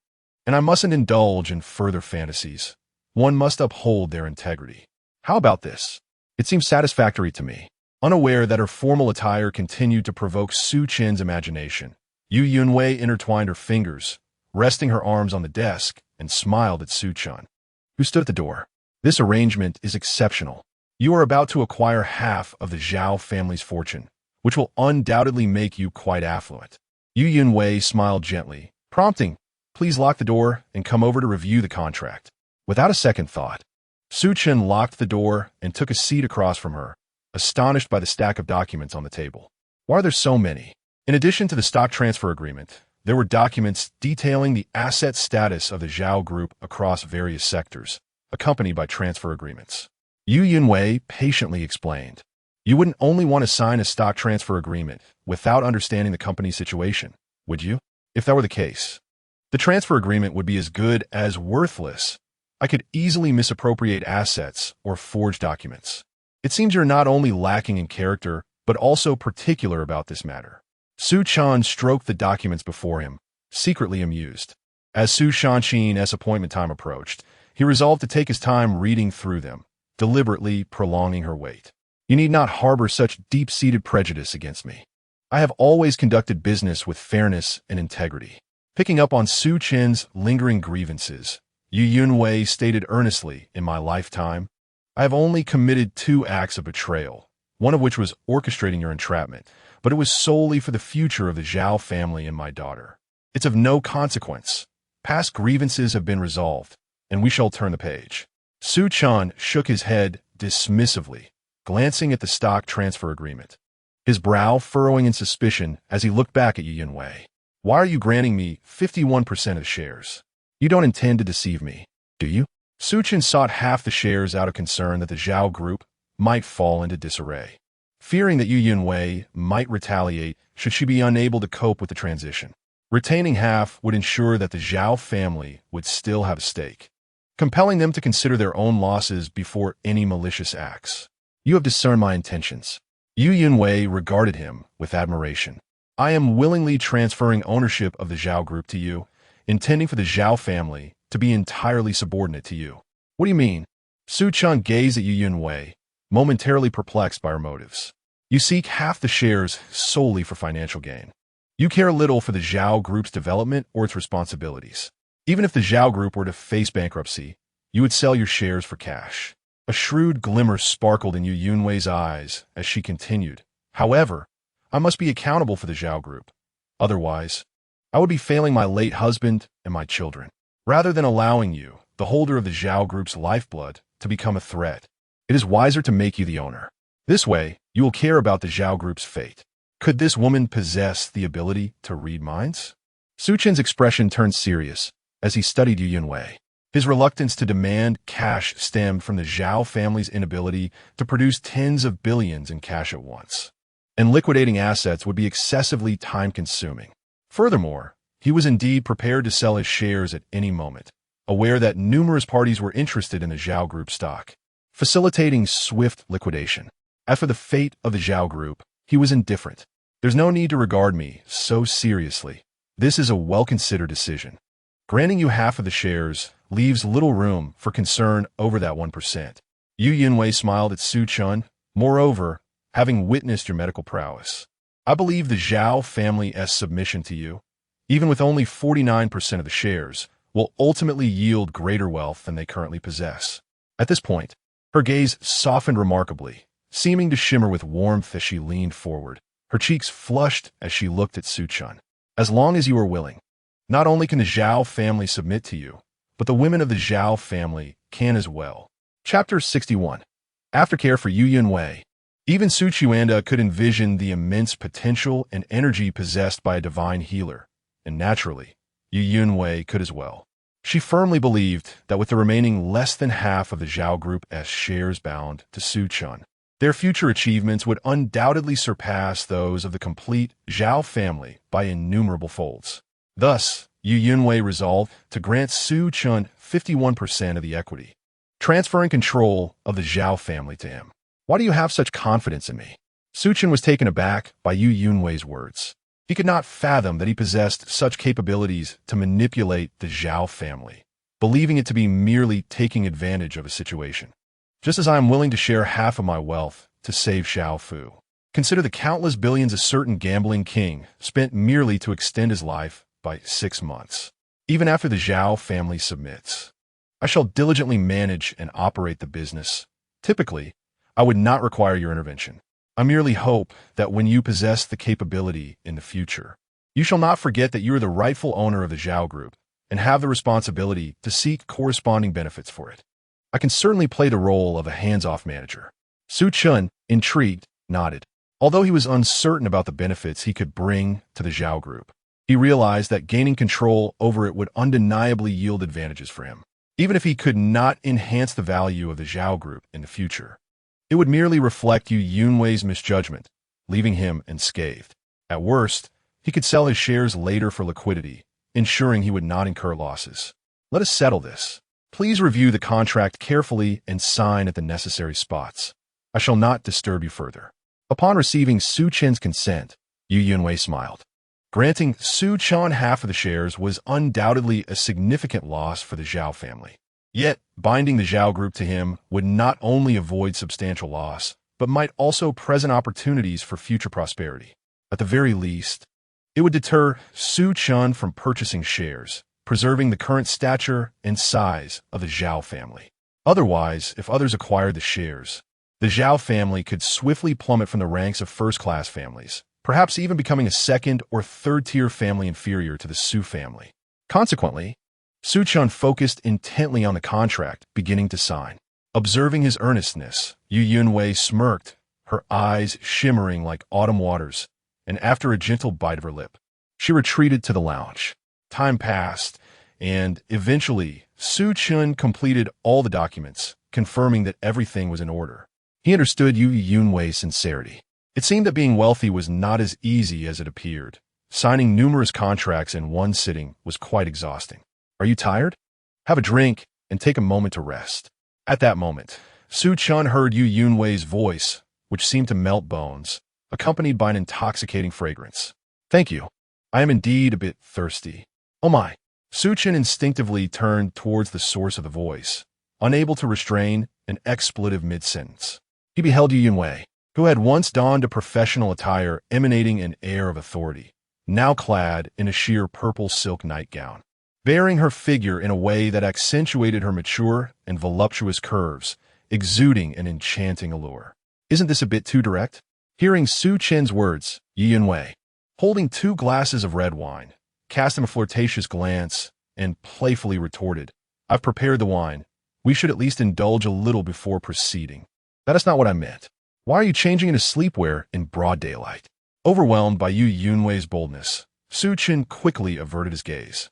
and I mustn't indulge in further fantasies. One must uphold their integrity. How about this? It seems satisfactory to me. Unaware that her formal attire continued to provoke Su Chen's imagination, Yu Yunwei intertwined her fingers, resting her arms on the desk, and smiled at Su Chen, who stood at the door. This arrangement is exceptional. You are about to acquire half of the Zhao family's fortune, which will undoubtedly make you quite affluent. Yu Yunwei smiled gently, prompting, "Please lock the door and come over to review the contract." Without a second thought, Su Chen locked the door and took a seat across from her, astonished by the stack of documents on the table. Why are there so many? In addition to the stock transfer agreement, there were documents detailing the asset status of the Zhao group across various sectors, accompanied by transfer agreements. Yu Yunwei patiently explained, "You wouldn't only want to sign a stock transfer agreement without understanding the company's situation, would you? If that were the case, the transfer agreement would be as good as worthless. I could easily misappropriate assets or forge documents. It seems you're not only lacking in character, but also particular about this matter." Su Chen stroked the documents before him, secretly amused. As Su Shanqin's appointment time approached, he resolved to take his time reading through them, deliberately prolonging her wait. "You need not harbor such deep-seated prejudice against me. I have always conducted business with fairness and integrity." Picking up on Su Chen's lingering grievances, Yu Yunwei stated earnestly, "In my lifetime, I have only committed 2 acts of betrayal, one of which was orchestrating your entrapment, but it was solely for the future of the Zhao family and my daughter. It's of no consequence. Past grievances have been resolved, and we shall turn the page." Su Chen shook his head dismissively, glancing at the stock transfer agreement, his brow furrowing in suspicion as he looked back at Yu Yunwei. "Why are you granting me 51% of shares? You don't intend to deceive me, do you?" Su Chen sought half the shares out of concern that the Zhao group might fall into disarray, fearing that Yu Yunwei might retaliate should she be unable to cope with the transition. Retaining half would ensure that the Zhao family would still have a stake, compelling them to consider their own losses before any malicious acts. "You have discerned my intentions." Yu Yunwei regarded him with admiration. "I am willingly transferring ownership of the Zhao group to you, intending for the Zhao family to be entirely subordinate to you." "What do you mean?" Su Chen gazed at Yu Yunwei, momentarily perplexed by her motives. "You seek half the shares solely for financial gain. You care little for the Zhao group's development or its responsibilities. Even if the Zhao group were to face bankruptcy, you would sell your shares for cash." A shrewd glimmer sparkled in Yu Yunwei's eyes as she continued, "However, I must be accountable for the Zhao group. Otherwise, I would be failing my late husband and my children. Rather than allowing you, the holder of the Zhao group's lifeblood, to become a threat, it is wiser to make you the owner. This way, you will care about the Zhao group's fate." Could this woman possess the ability to read minds? Su Chen's expression turned serious as he studied Yu Yunwei. His reluctance to demand cash stemmed from the Zhao family's inability to produce tens of billions in cash at once, and liquidating assets would be excessively time-consuming. Furthermore, he was indeed prepared to sell his shares at any moment, aware that numerous parties were interested in the Zhao Group stock, facilitating swift liquidation. As for the fate of the Zhao Group, he was indifferent. "There's no need to regard me so seriously. This is a well-considered decision." Granting you half of the shares leaves little room for concern over that 1%. Yu Yunwei smiled at Su Chen. Moreover, having witnessed your medical prowess, I believe the Zhao family's submission to you, even with only 49% of the shares, will ultimately yield greater wealth than they currently possess. At this point, her gaze softened remarkably, seeming to shimmer with warmth as she leaned forward. Her cheeks flushed as she looked at Su Chen. As long as you are willing, not only can the Zhao family submit to you, but the women of the Zhao family can as well. Chapter 61. Aftercare for Yu Yunwei. Even Su Chuanda could envision the immense potential and energy possessed by a divine healer, and naturally, Yu Yunwei could as well. She firmly believed that with the remaining less than half of the Zhao Group as shares bound to Su Chen, their future achievements would undoubtedly surpass those of the complete Zhao family by innumerable folds. Thus, Yu Yunwei resolved to grant Su Chen 51% of the equity, transferring control of the Zhao family to him. Why do you have such confidence in me? Su Chen was taken aback by Yu Yunwei's words. He could not fathom that he possessed such capabilities to manipulate the Zhao family, believing it to be merely taking advantage of a situation. Just as I am willing to share half of my wealth to save Xiao Fu. Consider the countless billions a certain gambling king spent merely to extend his life by 6 months. Even after the Zhao family submits, I shall diligently manage and operate the business. Typically, I would not require your intervention. I merely hope that when you possess the capability in the future, you shall not forget that you are the rightful owner of the Zhao Group and have the responsibility to seek corresponding benefits for it. I can certainly play the role of a hands-off manager. Su Chen, intrigued, nodded. Although he was uncertain about the benefits he could bring to the Zhao Group, he realized that gaining control over it would undeniably yield advantages for him. Even if he could not enhance the value of the Zhao Group in the future, it would merely reflect Yu Yunwei's misjudgment, leaving him unscathed. At worst, he could sell his shares later for liquidity, ensuring he would not incur losses. Let us settle this. Please review the contract carefully and sign at the necessary spots. I shall not disturb you further. Upon receiving Su Chen's consent, Yu Yunwei smiled. Granting Su Chen half of the shares was undoubtedly a significant loss for the Zhao family. Yet, binding the Zhao Group to him would not only avoid substantial loss, but might also present opportunities for future prosperity. At the very least, it would deter Su Chen from purchasing shares, preserving the current stature and size of the Zhao family. Otherwise, if others acquired the shares, the Zhao family could swiftly plummet from the ranks of first-class families, perhaps even becoming a second- or third-tier family inferior to the Su family. Consequently, Su Chen focused intently on the contract, beginning to sign. Observing his earnestness, Yu Yunwei smirked, her eyes shimmering like autumn waters, and after a gentle bite of her lip, she retreated to the lounge. Time passed, and eventually, Su Chen completed all the documents, confirming that everything was in order. He understood Yu Yunwei's sincerity. It seemed that being wealthy was not as easy as it appeared. Signing numerous contracts in one sitting was quite exhausting. Are you tired? Have a drink and take a moment to rest. At that moment, Su Chen heard Yu Yunwei's voice, which seemed to melt bones, accompanied by an intoxicating fragrance. Thank you. I am indeed a bit thirsty. Oh my. Su Chen instinctively turned towards the source of the voice, unable to restrain an expletive mid-sentence. He beheld Yu Yunwei, who had once donned a professional attire emanating an air of authority, now clad in a sheer purple silk nightgown, bearing her figure in a way that accentuated her mature and voluptuous curves, exuding an enchanting allure. Isn't this a bit too direct? Hearing Su Chen's words, Yu Yunwei, holding 2 glasses of red wine, cast him a flirtatious glance and playfully retorted, I've prepared the wine. We should at least indulge a little before proceeding. That is not what I meant. Why are you changing into sleepwear in broad daylight? Overwhelmed by Yu Yunwei's boldness, Su Chen quickly averted his gaze,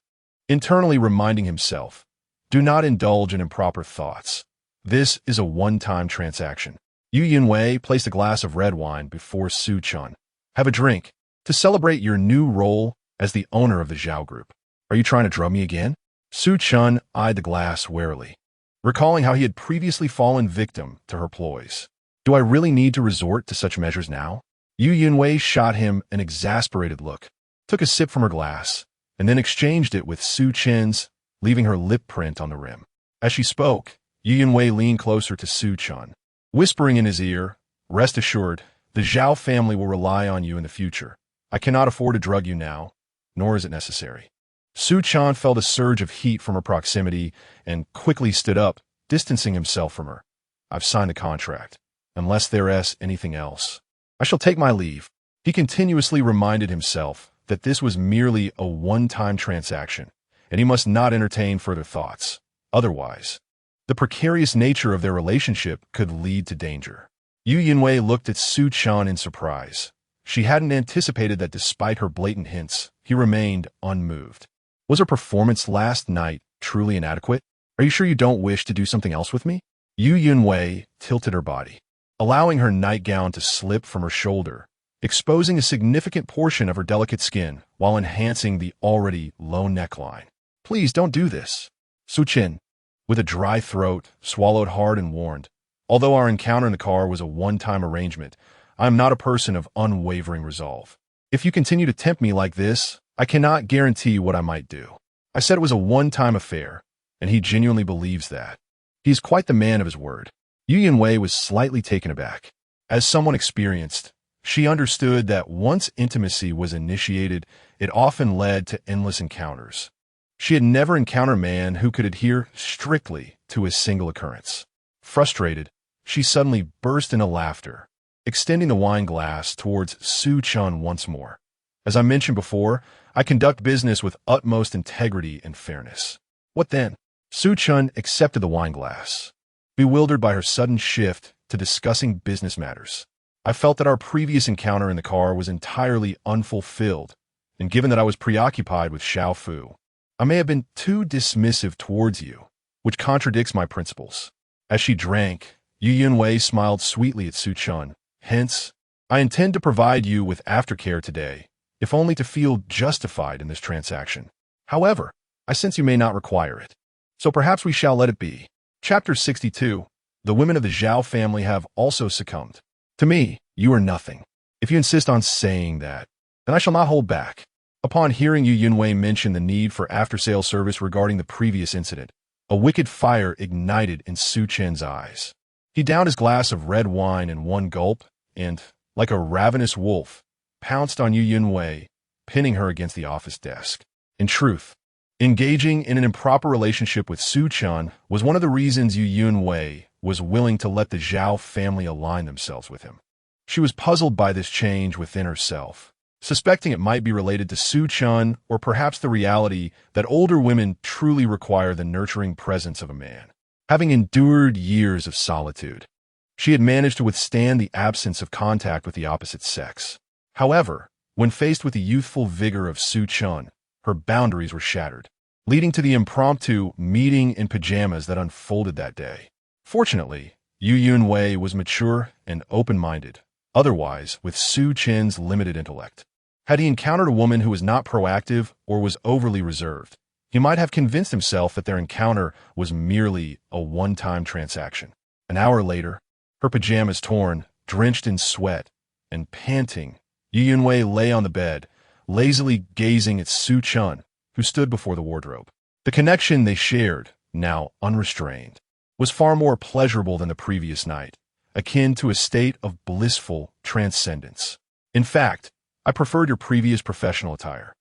internally reminding himself, do not indulge in improper thoughts. This is a one-time transaction. Yu Yunwei placed a glass of red wine before Su Chen. Have a drink to celebrate your new role as the owner of the Zhao Group. Are you trying to drum me again? Su Chen eyed the glass warily, recalling how he had previously fallen victim to her ploys. Do I really need to resort to such measures now? Yu Yunwei shot him an exasperated look, took a sip from her glass, and then exchanged it with Su Chen's, leaving her lip print on the rim. As she spoke, Yu Yunwei leaned closer to Su Chen, whispering in his ear, "Rest assured, the Zhao family will rely on you in the future. I cannot afford to drug you now, nor is it necessary." Su Chen felt a surge of heat from her proximity and quickly stood up, distancing himself from her. "I've signed the contract. Unless there's anything else, I shall take my leave." He continuously reminded himself that this was merely a one-time transaction, and he must not entertain further thoughts. Otherwise, the precarious nature of their relationship could lead to danger. Yu Yunwei looked at Su Chen in surprise. She hadn't anticipated that despite her blatant hints, he remained unmoved. Was her performance last night truly inadequate? "Are you sure you don't wish to do something else with me?" Yu Yunwei tilted her body, allowing her nightgown to slip from her shoulder, exposing a significant portion of her delicate skin while enhancing the already low neckline. "Please don't do this." Su Chen, with a dry throat, swallowed hard and warned, "Although our encounter in the car was a one-time arrangement, I am not a person of unwavering resolve. If you continue to tempt me like this, I cannot guarantee what I might do." I said it was a one-time affair, and he genuinely believes that. He is quite the man of his word. Yu Yunwei was slightly taken aback. As someone experienced, she understood that once intimacy was initiated, it often led to endless encounters. She had never encountered a man who could adhere strictly to a single occurrence. Frustrated, she suddenly burst into laughter, extending the wine glass towards Su Chen once more. "As I mentioned before, I conduct business with utmost integrity and fairness." "What then?" Su Chen accepted the wine glass, bewildered by her sudden shift to discussing business matters. "I felt that our previous encounter in the car was entirely unfulfilled, and given that I was preoccupied with Xiao Fu, I may have been too dismissive towards you, which contradicts my principles." As she drank, Yu Yunwei smiled sweetly at Su Chen. "Hence, I intend to provide you with aftercare today, if only to feel justified in this transaction. However, I sense you may not require it, so perhaps we shall let it be." Chapter 62. The women of the Zhao family have also succumbed. "To me, you are nothing. If you insist on saying that, then I shall not hold back." Upon hearing Yu Yunwei mention the need for after-sale service regarding the previous incident, a wicked fire ignited in Su Chen's eyes. He downed his glass of red wine in one gulp and, like a ravenous wolf, pounced on Yu Yunwei, pinning her against the office desk. In truth, engaging in an improper relationship with Su Chen was one of the reasons Yu Yunwei was willing to let the Zhao family align themselves with him. She was puzzled by this change within herself, suspecting it might be related to Su Chen or perhaps the reality that older women truly require the nurturing presence of a man. Having endured years of solitude, she had managed to withstand the absence of contact with the opposite sex. However, when faced with the youthful vigor of Su Chen, her boundaries were shattered, leading to the impromptu meeting in pajamas that unfolded that day. Fortunately, Yu Yunwei was mature and open-minded, otherwise with Su Chen's limited intellect. Had he encountered a woman who was not proactive or was overly reserved, he might have convinced himself that their encounter was merely a one-time transaction. An hour later, her pajamas torn, drenched in sweat, and panting, Yu Yunwei lay on the bed, lazily gazing at Su Chen, who stood before the wardrobe. The connection they shared, now unrestrained, was far more pleasurable than the previous night, akin to a state of blissful transcendence. "In fact, I preferred your previous professional attire.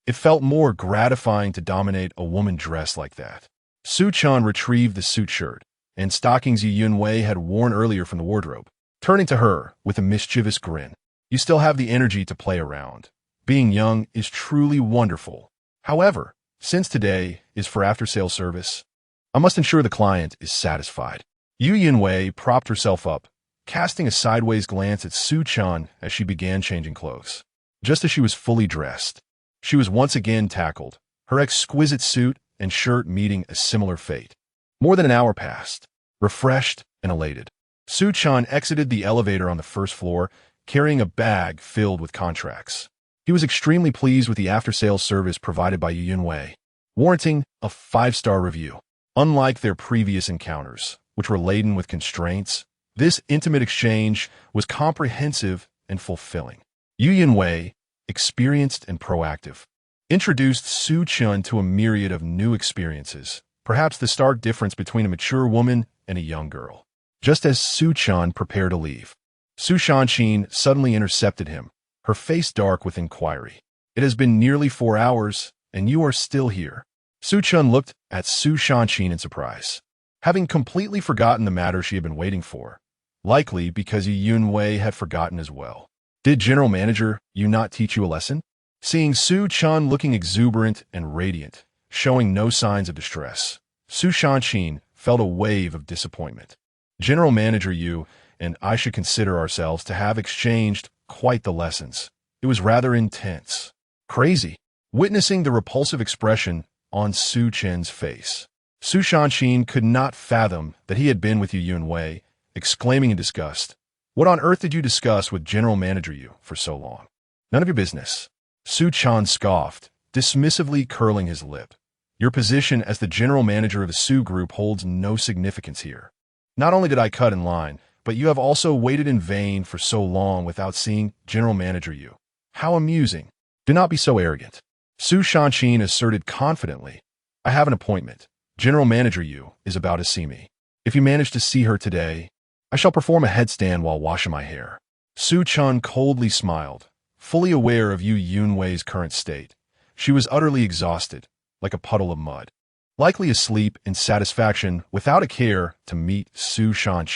It felt more gratifying to dominate a woman dressed like that." Su Chen retrieved the suit shirt and stockings Yu Yunwei had worn earlier from the wardrobe, turning to her with a mischievous grin. "You still have the energy to play around. Being young is truly wonderful. However, since today is for after-sale service, I must ensure the client is satisfied." Yu Yunwei propped herself up, casting a sideways glance at Su Chen as she began changing clothes. Just as she was fully dressed, she was once again tackled, her exquisite suit and shirt meeting a similar fate. More than an hour passed. Refreshed and elated, Su Chen exited the elevator on the first floor, carrying a bag filled with contracts. He was extremely pleased with the after-sales service provided by Yu Yunwei, warranting a 5-star review. Unlike their previous encounters, which were laden with constraints, this intimate exchange was comprehensive and fulfilling. Yu Yunwei, experienced and proactive, introduced Su Chen to a myriad of new experiences, perhaps the stark difference between a mature woman and a young girl. Just as Su Chen prepared to leave, Su Chen suddenly intercepted him, her face dark with inquiry. "It has been nearly 4 hours, and you are still here." Su Chen looked at Su Chen in surprise, having completely forgotten the matter she had been waiting for, likely because Yun Wei had forgotten as well. "Did General Manager Yu not teach you a lesson?" Seeing Su Chen looking exuberant and radiant, showing no signs of distress, Su Chen felt a wave of disappointment. "General Manager Yu and I should consider ourselves to have exchanged quite the lessons. It was rather intense." Crazy. Witnessing the repulsive expression on Su Chen's face, Su Chen could not fathom that he had been with Yun Wei, exclaiming in disgust, "What on earth did you discuss with General Manager Yu for so long?" "None of your business." Su Chen scoffed, dismissively curling his lip. "Your position as the general manager of the Su Group holds no significance here. Not only did I cut in line, but you have also waited in vain for so long without seeing General Manager Yu. How amusing. Do not be so arrogant." Su Chen asserted confidently, "I have an appointment. General Manager Yu is about to see me. If you manage to see her today, I shall perform a headstand while washing my hair." Su Chen coldly smiled, fully aware of Yun Wei's current state. She was utterly exhausted, like a puddle of mud, likely asleep in satisfaction without a care to meet Su Chen.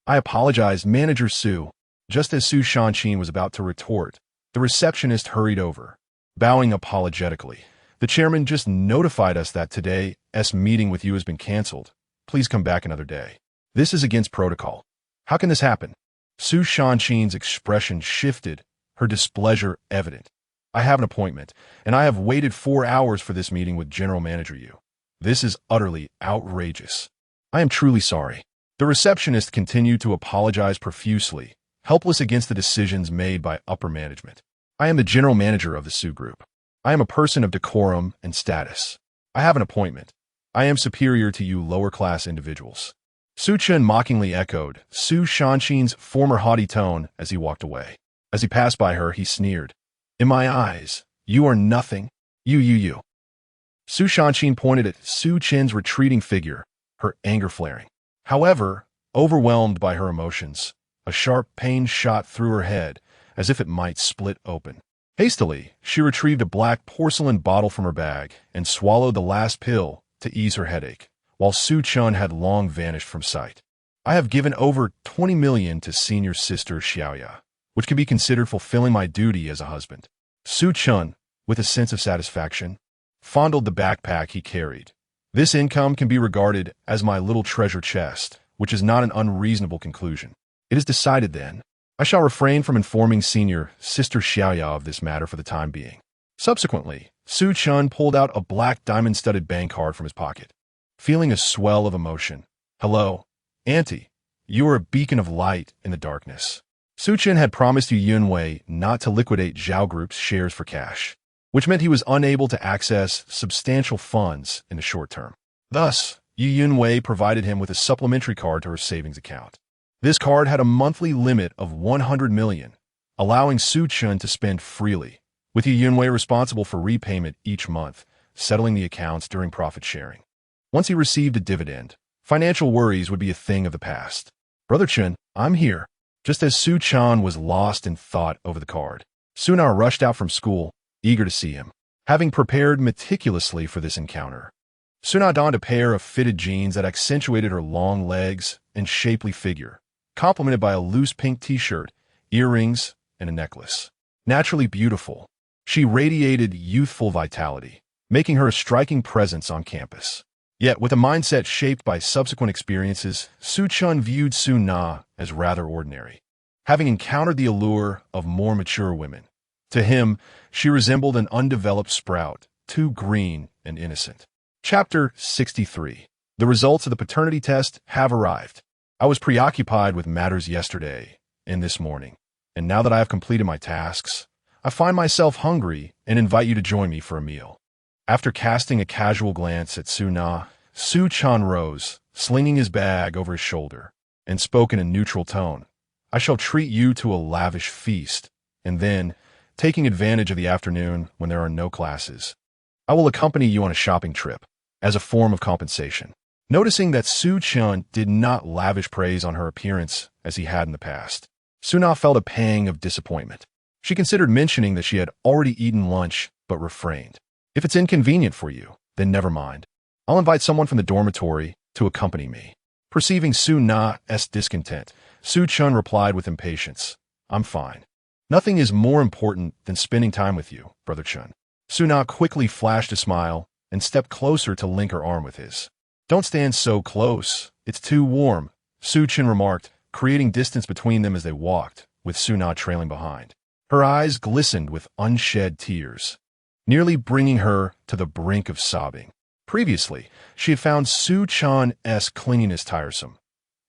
"I apologize, Manager Su." Just as Su Chen was about to retort, the receptionist hurried over, bowing apologetically. "The chairman just notified us that today's meeting with you has been canceled. Please come back another day. This is against protocol." "How can this happen?" Su Chen's expression shifted, her displeasure evident. "I have an appointment, and I have waited 4 hours for this meeting with General Manager Yu. This is utterly outrageous. I am truly sorry." The receptionist continued to apologize profusely, helpless against the decisions made by upper management. "I am the general manager of the Su Group. I am a person of decorum and status. I have an appointment. I am superior to you lower-class individuals." Su Chen mockingly echoed Su Chen's former haughty tone as he walked away. As he passed by her, he sneered, "In my eyes, you are nothing. You. Su Chen pointed at Su Chen's retreating figure, her anger flaring. However, overwhelmed by her emotions, a sharp pain shot through her head as if it might split open. Hastily, she retrieved a black porcelain bottle from her bag and swallowed the last pill to ease her headache, while Su Chen had long vanished from sight. "I have given over 20 million to senior sister Xiaoya, which can be considered fulfilling my duty as a husband." Su Chen, with a sense of satisfaction, fondled the backpack he carried. "This income can be regarded as my little treasure chest, which is not an unreasonable conclusion. It is decided then. I shall refrain from informing senior sister Xiaoya of this matter for the time being." Subsequently, Su Chen pulled out a black diamond-studded bank card from his pocket, feeling a swell of emotion. "Hello, Auntie. You are a beacon of light in the darkness." Su Chen had promised Yun Wei not to liquidate Zhao Group's shares for cash, which meant he was unable to access substantial funds in the short term. Thus, Yun Wei provided him with a supplementary card to her savings account. This card had a monthly limit of 100 million, allowing Su Chen to spend freely, with Yun Wei responsible for repayment each month, settling the accounts during profit sharing. Once he received a dividend, financial worries would be a thing of the past. "Brother Chen, I'm here." Just as Su Chen was lost in thought over the card, Sunar rushed out from school, eager to see him. Having prepared meticulously for this encounter, Sunar donned a pair of fitted jeans that accentuated her long legs and shapely figure, complemented by a loose pink t-shirt, earrings, and a necklace. Naturally beautiful, she radiated youthful vitality, making her a striking presence on campus. Yet, with a mindset shaped by subsequent experiences, Su Chen viewed Su Na as rather ordinary, having encountered the allure of more mature women. To him, she resembled an undeveloped sprout, too green and innocent. Chapter 63. The results of the paternity test have arrived. I was preoccupied with matters yesterday and this morning, and now that I have completed my tasks, I find myself hungry and invite you to join me for a meal. After casting a casual glance at Su Na, Su Chen rose, slinging his bag over his shoulder, and spoke in a neutral tone. "I shall treat you to a lavish feast, and then, taking advantage of the afternoon when there are no classes. I will accompany you on a shopping trip, as a form of compensation. Noticing that Su Chen did not lavish praise on her appearance as he had in the past, Suna felt a pang of disappointment. She considered mentioning that she had already eaten lunch, but refrained. If it's inconvenient for you, then never mind. I'll invite someone from the dormitory to accompany me. Perceiving Suna's discontent, Su Chen replied with impatience, I'm fine. Nothing is more important than spending time with you, Brother Chen. Suna quickly flashed a smile and stepped closer to link her arm with his. Don't stand so close. It's too warm, Su Chen remarked, creating distance between them as they walked, with Suna trailing behind. Her eyes glistened with unshed tears, nearly bringing her to the brink of sobbing. Previously, she had found Su Chen's clinginess tiresome.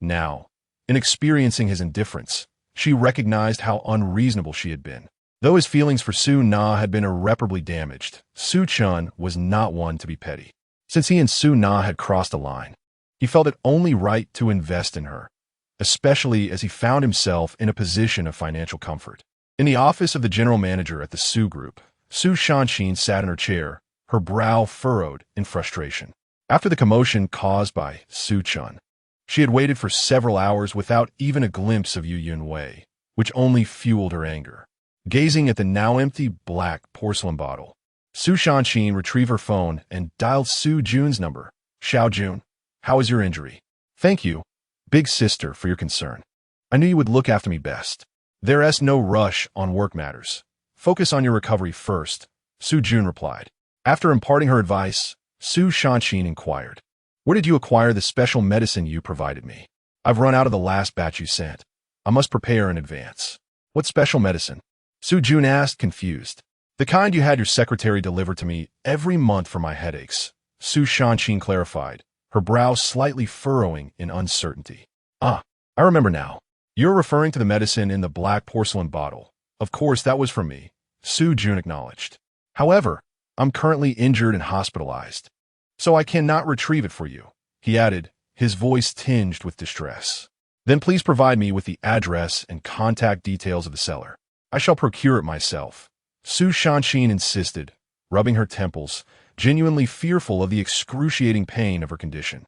Now, in experiencing his indifference, she recognized how unreasonable she had been. Though his feelings for Suna had been irreparably damaged, Su Chen was not one to be petty. Since he and Suna had crossed a line, he felt it only right to invest in her, especially as he found himself in a position of financial comfort. In the office of the general manager at the Su Group, Su Chen sat in her chair, her brow furrowed in frustration. After the commotion caused by Su Chen, she had waited for several hours without even a glimpse of Yu Yunwei, which only fueled her anger. Gazing at the now empty black porcelain bottle, Su Chen retrieved her phone and dialed Su Jun's number. Xiao Jun, how is your injury? Thank you, big sister, for your concern. I knew you would look after me best. There's no rush on work matters. Focus on your recovery first, Su Jun replied. After imparting her advice, Su Chen inquired, where did you acquire the special medicine you provided me? I've run out of the last batch you sent. I must prepare in advance. What special medicine? Su Jun asked, confused. The kind you had your secretary deliver to me every month for my headaches, Su Chen clarified, her brow slightly furrowing in uncertainty. Ah, I remember now. You're referring to the medicine in the black porcelain bottle. Of course, that was for me, Su Jun acknowledged. However, I'm currently injured and hospitalized, so I cannot retrieve it for you, he added, his voice tinged with distress. Then please provide me with the address and contact details of the seller. I shall procure it myself, Su Chen insisted, rubbing her temples, genuinely fearful of the excruciating pain of her condition.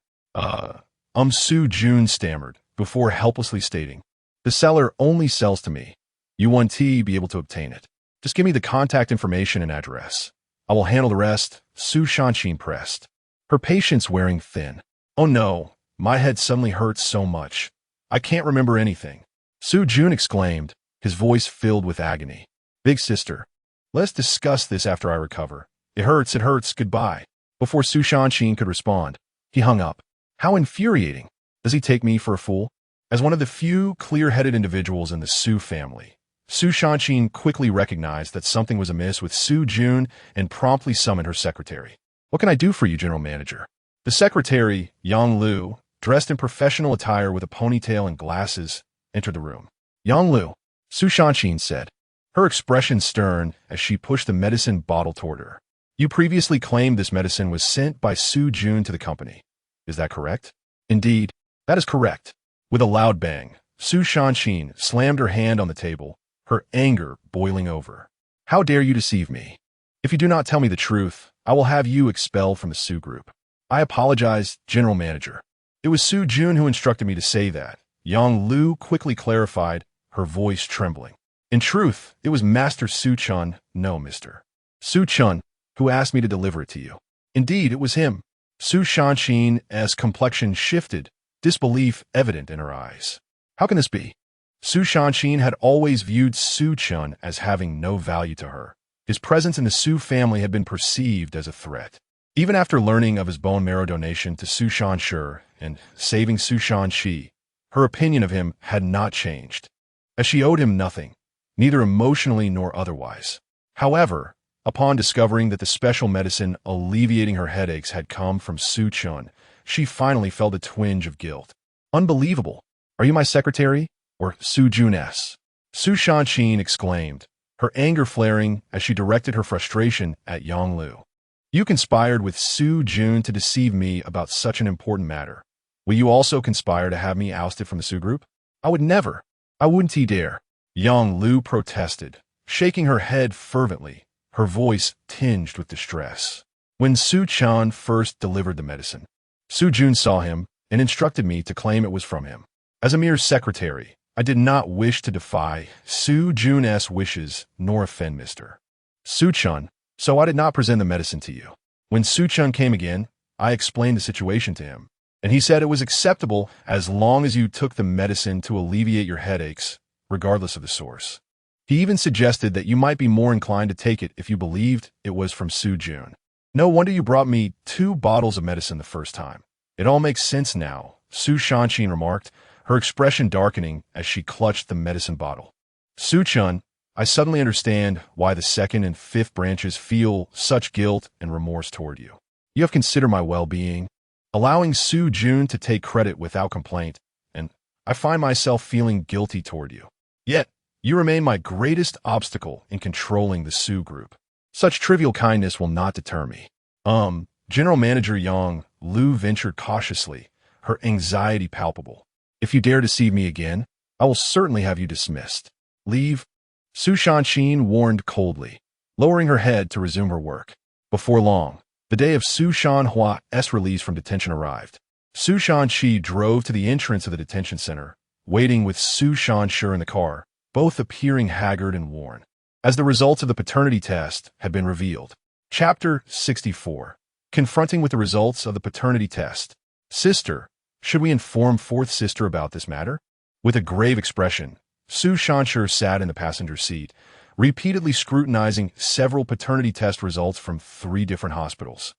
Su Jun stammered, before helplessly stating, the seller only sells to me. You won't be able to obtain it. Just give me the contact information and address. I will handle the rest, Su Chen pressed, her patience wearing thin. Oh no, my head suddenly hurts so much. I can't remember anything, Su Jun exclaimed, his voice filled with agony. Big sister, let's discuss this after I recover. It hurts, goodbye. Before Su Chen could respond, he hung up. How infuriating. Does he take me for a fool? As one of the few clear-headed individuals in the Su family, Su Chen quickly recognized that something was amiss with Su Jun and promptly summoned her secretary. What can I do for you, General Manager? The secretary, Yang Lu, dressed in professional attire with a ponytail and glasses, entered the room. Yang Lu, Su Chen said, her expression stern as she pushed the medicine bottle toward her. You previously claimed this medicine was sent by Su Jun to the company. Is that correct? Indeed, that is correct. With a loud bang, Su Chen slammed her hand on the table, her anger boiling over. How dare you deceive me? If you do not tell me the truth, I will have you expelled from the Su Group. I apologize, General Manager. It was Su Jun who instructed me to say that, Yang Lu quickly clarified, her voice trembling. In truth, it was Master Su Chen, no, Mr. Su Chen, who asked me to deliver it to you. Indeed, it was him. Su Chen's complexion shifted, disbelief evident in her eyes. How can this be? Su Chen had always viewed Su Chen as having no value to her. His presence in the Su family had been perceived as a threat. Even after learning of his bone marrow donation to Su Shanshi and saving Su Shanshi, her opinion of him had not changed, as she owed him nothing, neither emotionally nor otherwise. However, upon discovering that the special medicine alleviating her headaches had come from Su Chen, she finally felt a twinge of guilt. Unbelievable. Are you my secretary? Or Su Jun's? Su Chen exclaimed, her anger flaring as she directed her frustration at Yang Lu. You conspired with Su Jun to deceive me about such an important matter. Will you also conspire to have me ousted from the Su Group? I would never. I wouldn't dare. Yang Lu protested, shaking her head fervently, her voice tinged with distress. When Su Chen first delivered the medicine, Su Jun saw him and instructed me to claim it was from him. As a mere secretary, I did not wish to defy Su Jun's wishes nor offend Mr. Su Chen, so I did not present the medicine to you. When Su Chen came again, I explained the situation to him, and he said it was acceptable as long as you took the medicine to alleviate your headaches, regardless of the source. He even suggested that you might be more inclined to take it if you believed it was from Su Jun. No wonder you brought me 2 bottles of medicine the first time. It all makes sense now, Su Chen remarked, her expression darkening as she clutched the medicine bottle. Su Chen, I suddenly understand why the 2nd and 5th branches feel such guilt and remorse toward you. You have considered my well-being, allowing Su Jun to take credit without complaint, and I find myself feeling guilty toward you. Yet, you remain my greatest obstacle in controlling the Su group. Such trivial kindness will not deter me. General Manager Yang Lu ventured cautiously, her anxiety palpable. If you dare deceive me again, I will certainly have you dismissed. Leave, Su Chen warned coldly, lowering her head to resume her work. Before long, the day of Su Shanhua's release from detention arrived. Su Shanqi drove to the entrance of the detention center, waiting with Su Shanshi in the car, both appearing haggard and worn, as the results of the paternity test had been revealed. Chapter 64. Confronting with the results of the paternity test. Sister, should we inform 4th sister about this matter? With a grave expression, Su Shanshi sat in the passenger seat, repeatedly scrutinizing several paternity test results from 3 different hospitals.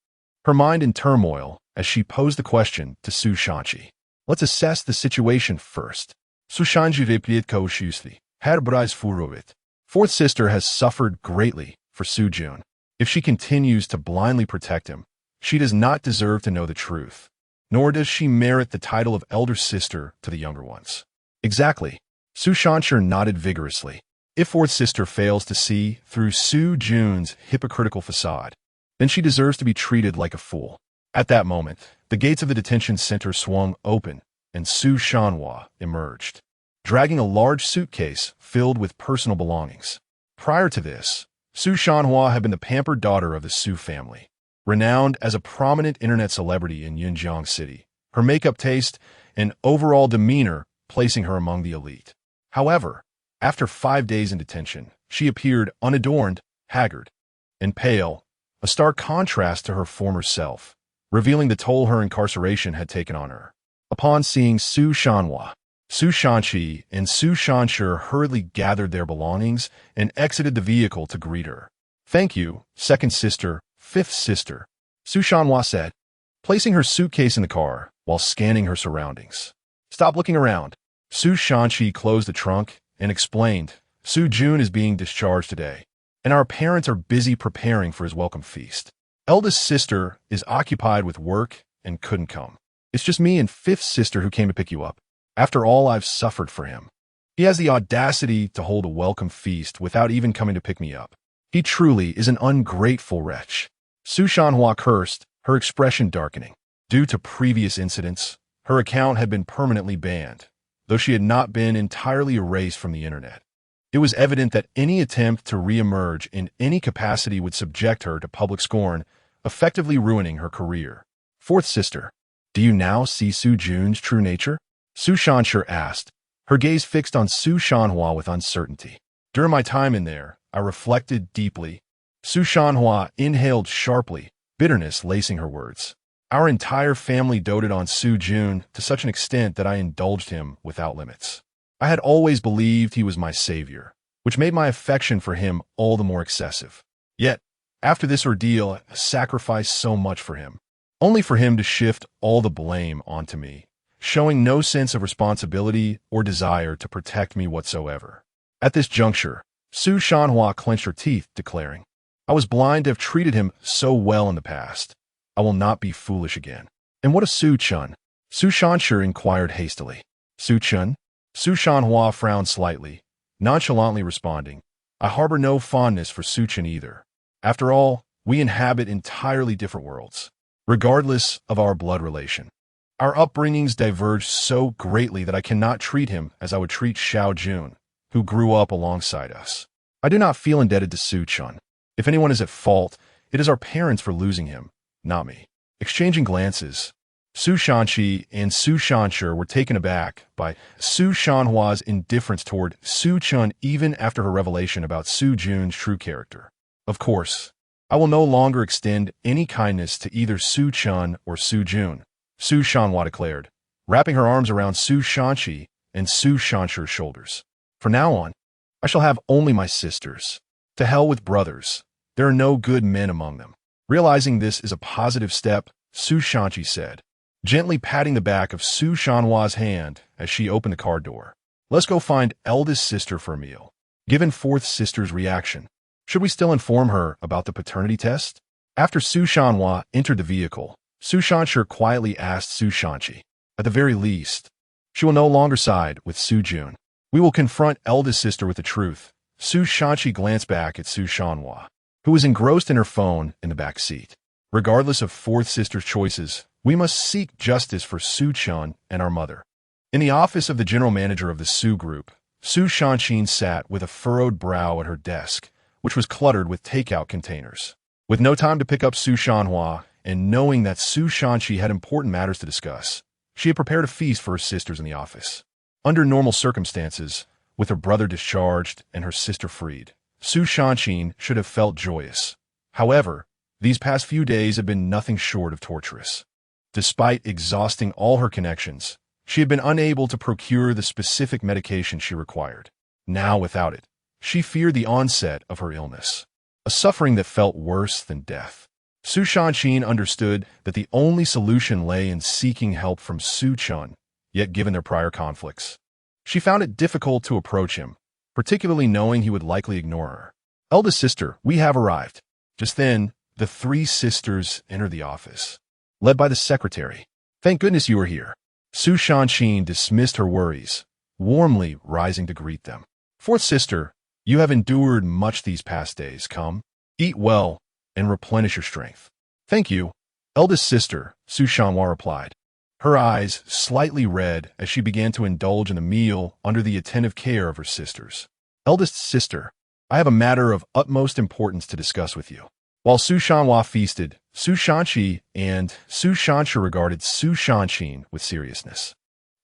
Her mind in turmoil as she posed the question to Su Shanqi. Let's assess the situation first. Su Shanqi replied cautiously. Herr Bryce Furovit. 4th sister has suffered greatly for Su Jun. If she continues to blindly protect him, she does not deserve to know the truth, nor does she merit the title of elder sister to the younger ones. Exactly. Su Shanshi nodded vigorously. If 4th sister fails to see through Su Jun's hypocritical facade, then she deserves to be treated like a fool. At that moment, the gates of the detention center swung open, and Su Shanhua emerged, dragging a large suitcase filled with personal belongings. Prior to this, Su Shanhua had been the pampered daughter of the Su family, renowned as a prominent internet celebrity in Yunjiang City, her makeup taste and overall demeanor placing her among the elite. However, after 5 days in detention, she appeared unadorned, haggard, and pale, a stark contrast to her former self, revealing the toll her incarceration had taken on her. Upon seeing Su Shanhua, Su Shanqi and Su Shanshi hurriedly gathered their belongings and exited the vehicle to greet her. Thank you, 2nd sister, 5th sister, Su Shanhua said, placing her suitcase in the car while scanning her surroundings. Stop looking around. Su Shanqi closed the trunk and explained, Su Jun is being discharged today, and our parents are busy preparing for his welcome feast. Eldest sister is occupied with work and couldn't come. It's just me and 5th sister who came to pick you up. After all I've suffered for him, he has the audacity to hold a welcome feast without even coming to pick me up. He truly is an ungrateful wretch. Su Shanhua cursed, her expression darkening. Due to previous incidents, her account had been permanently banned, though she had not been entirely erased from the internet. It was evident that any attempt to re-emerge in any capacity would subject her to public scorn, effectively ruining her career. 4th sister, do you now see Su Jun's true nature? Su Shanshi asked, her gaze fixed on Su Shanhua with uncertainty. During my time in there, I reflected deeply. Su Shanhua inhaled sharply, bitterness lacing her words. Our entire family doted on Su Jun to such an extent that I indulged him without limits. I had always believed he was my savior, which made my affection for him all the more excessive. Yet, after this ordeal, I sacrificed so much for him, only for him to shift all the blame onto me, showing no sense of responsibility or desire to protect me whatsoever. At this juncture, Su Shanhua clenched her teeth, declaring, I was blind to have treated him so well in the past. I will not be foolish again. And what of Su Chen? Su Shanshi inquired hastily. Su Chen? Su Shanhua frowned slightly, nonchalantly responding, I harbor no fondness for Su Chen either. After all, we inhabit entirely different worlds, regardless of our blood relation. Our upbringings diverge so greatly that I cannot treat him as I would treat Xiao Jun, who grew up alongside us. I do not feel indebted to Su Chen. If anyone is at fault, it is our parents for losing him, not me. Exchanging glances, Su Shanqi and Su Shanshi were taken aback by Su Shanhua's indifference toward Su Chen even after her revelation about Su Jun's true character. Of course, I will no longer extend any kindness to either Su Chen or Su Jun, Su Shanhua declared, wrapping her arms around Su Shanqi and Su Shanshi's shoulders. From now on, I shall have only my sisters. To hell with brothers. There are no good men among them. Realizing this is a positive step, Su Shanqi said, gently patting the back of Su Shanhua's hand as she opened the car door. Let's go find eldest sister for a meal. Given fourth sister's reaction, should we still inform her about the paternity test? After Su Shanhua entered the vehicle, Su Shanshi quietly asked Su Shanqi, at the very least, she will no longer side with Su Jun. We will confront eldest sister with the truth. Su Shanqi glanced back at Su Shanhua, who was engrossed in her phone in the back seat. Regardless of fourth sister's choices, we must seek justice for Su Chen and our mother. In the office of the general manager of the Su Group, Su Shanqi sat with a furrowed brow at her desk, which was cluttered with takeout containers. With no time to pick up Su Shanhua, and knowing that Su Shanqi had important matters to discuss, she had prepared a feast for her sisters in the office. Under normal circumstances, with her brother discharged and her sister freed, Su Shanqi should have felt joyous. However, these past few days had been nothing short of torturous. Despite exhausting all her connections, she had been unable to procure the specific medication she required. Now, without it, she feared the onset of her illness, a suffering that felt worse than death. Su Shanqi understood that the only solution lay in seeking help from Su Chen, yet given their prior conflicts, she found it difficult to approach him, particularly knowing he would likely ignore her. Eldest sister, we have arrived. Just then, the three sisters entered the office, led by the secretary. Thank goodness you are here. Su Shanqi dismissed her worries, warmly rising to greet them. Fourth sister, you have endured much these past days. Come, eat well, and replenish your strength. Thank you, eldest sister, Su Shanhua replied, her eyes slightly red as she began to indulge in the meal under the attentive care of her sisters. Eldest sister, I have a matter of utmost importance to discuss with you. While Su Shanhua feasted, Su Shanqi and Su Shanshi regarded Su Shanqi with seriousness.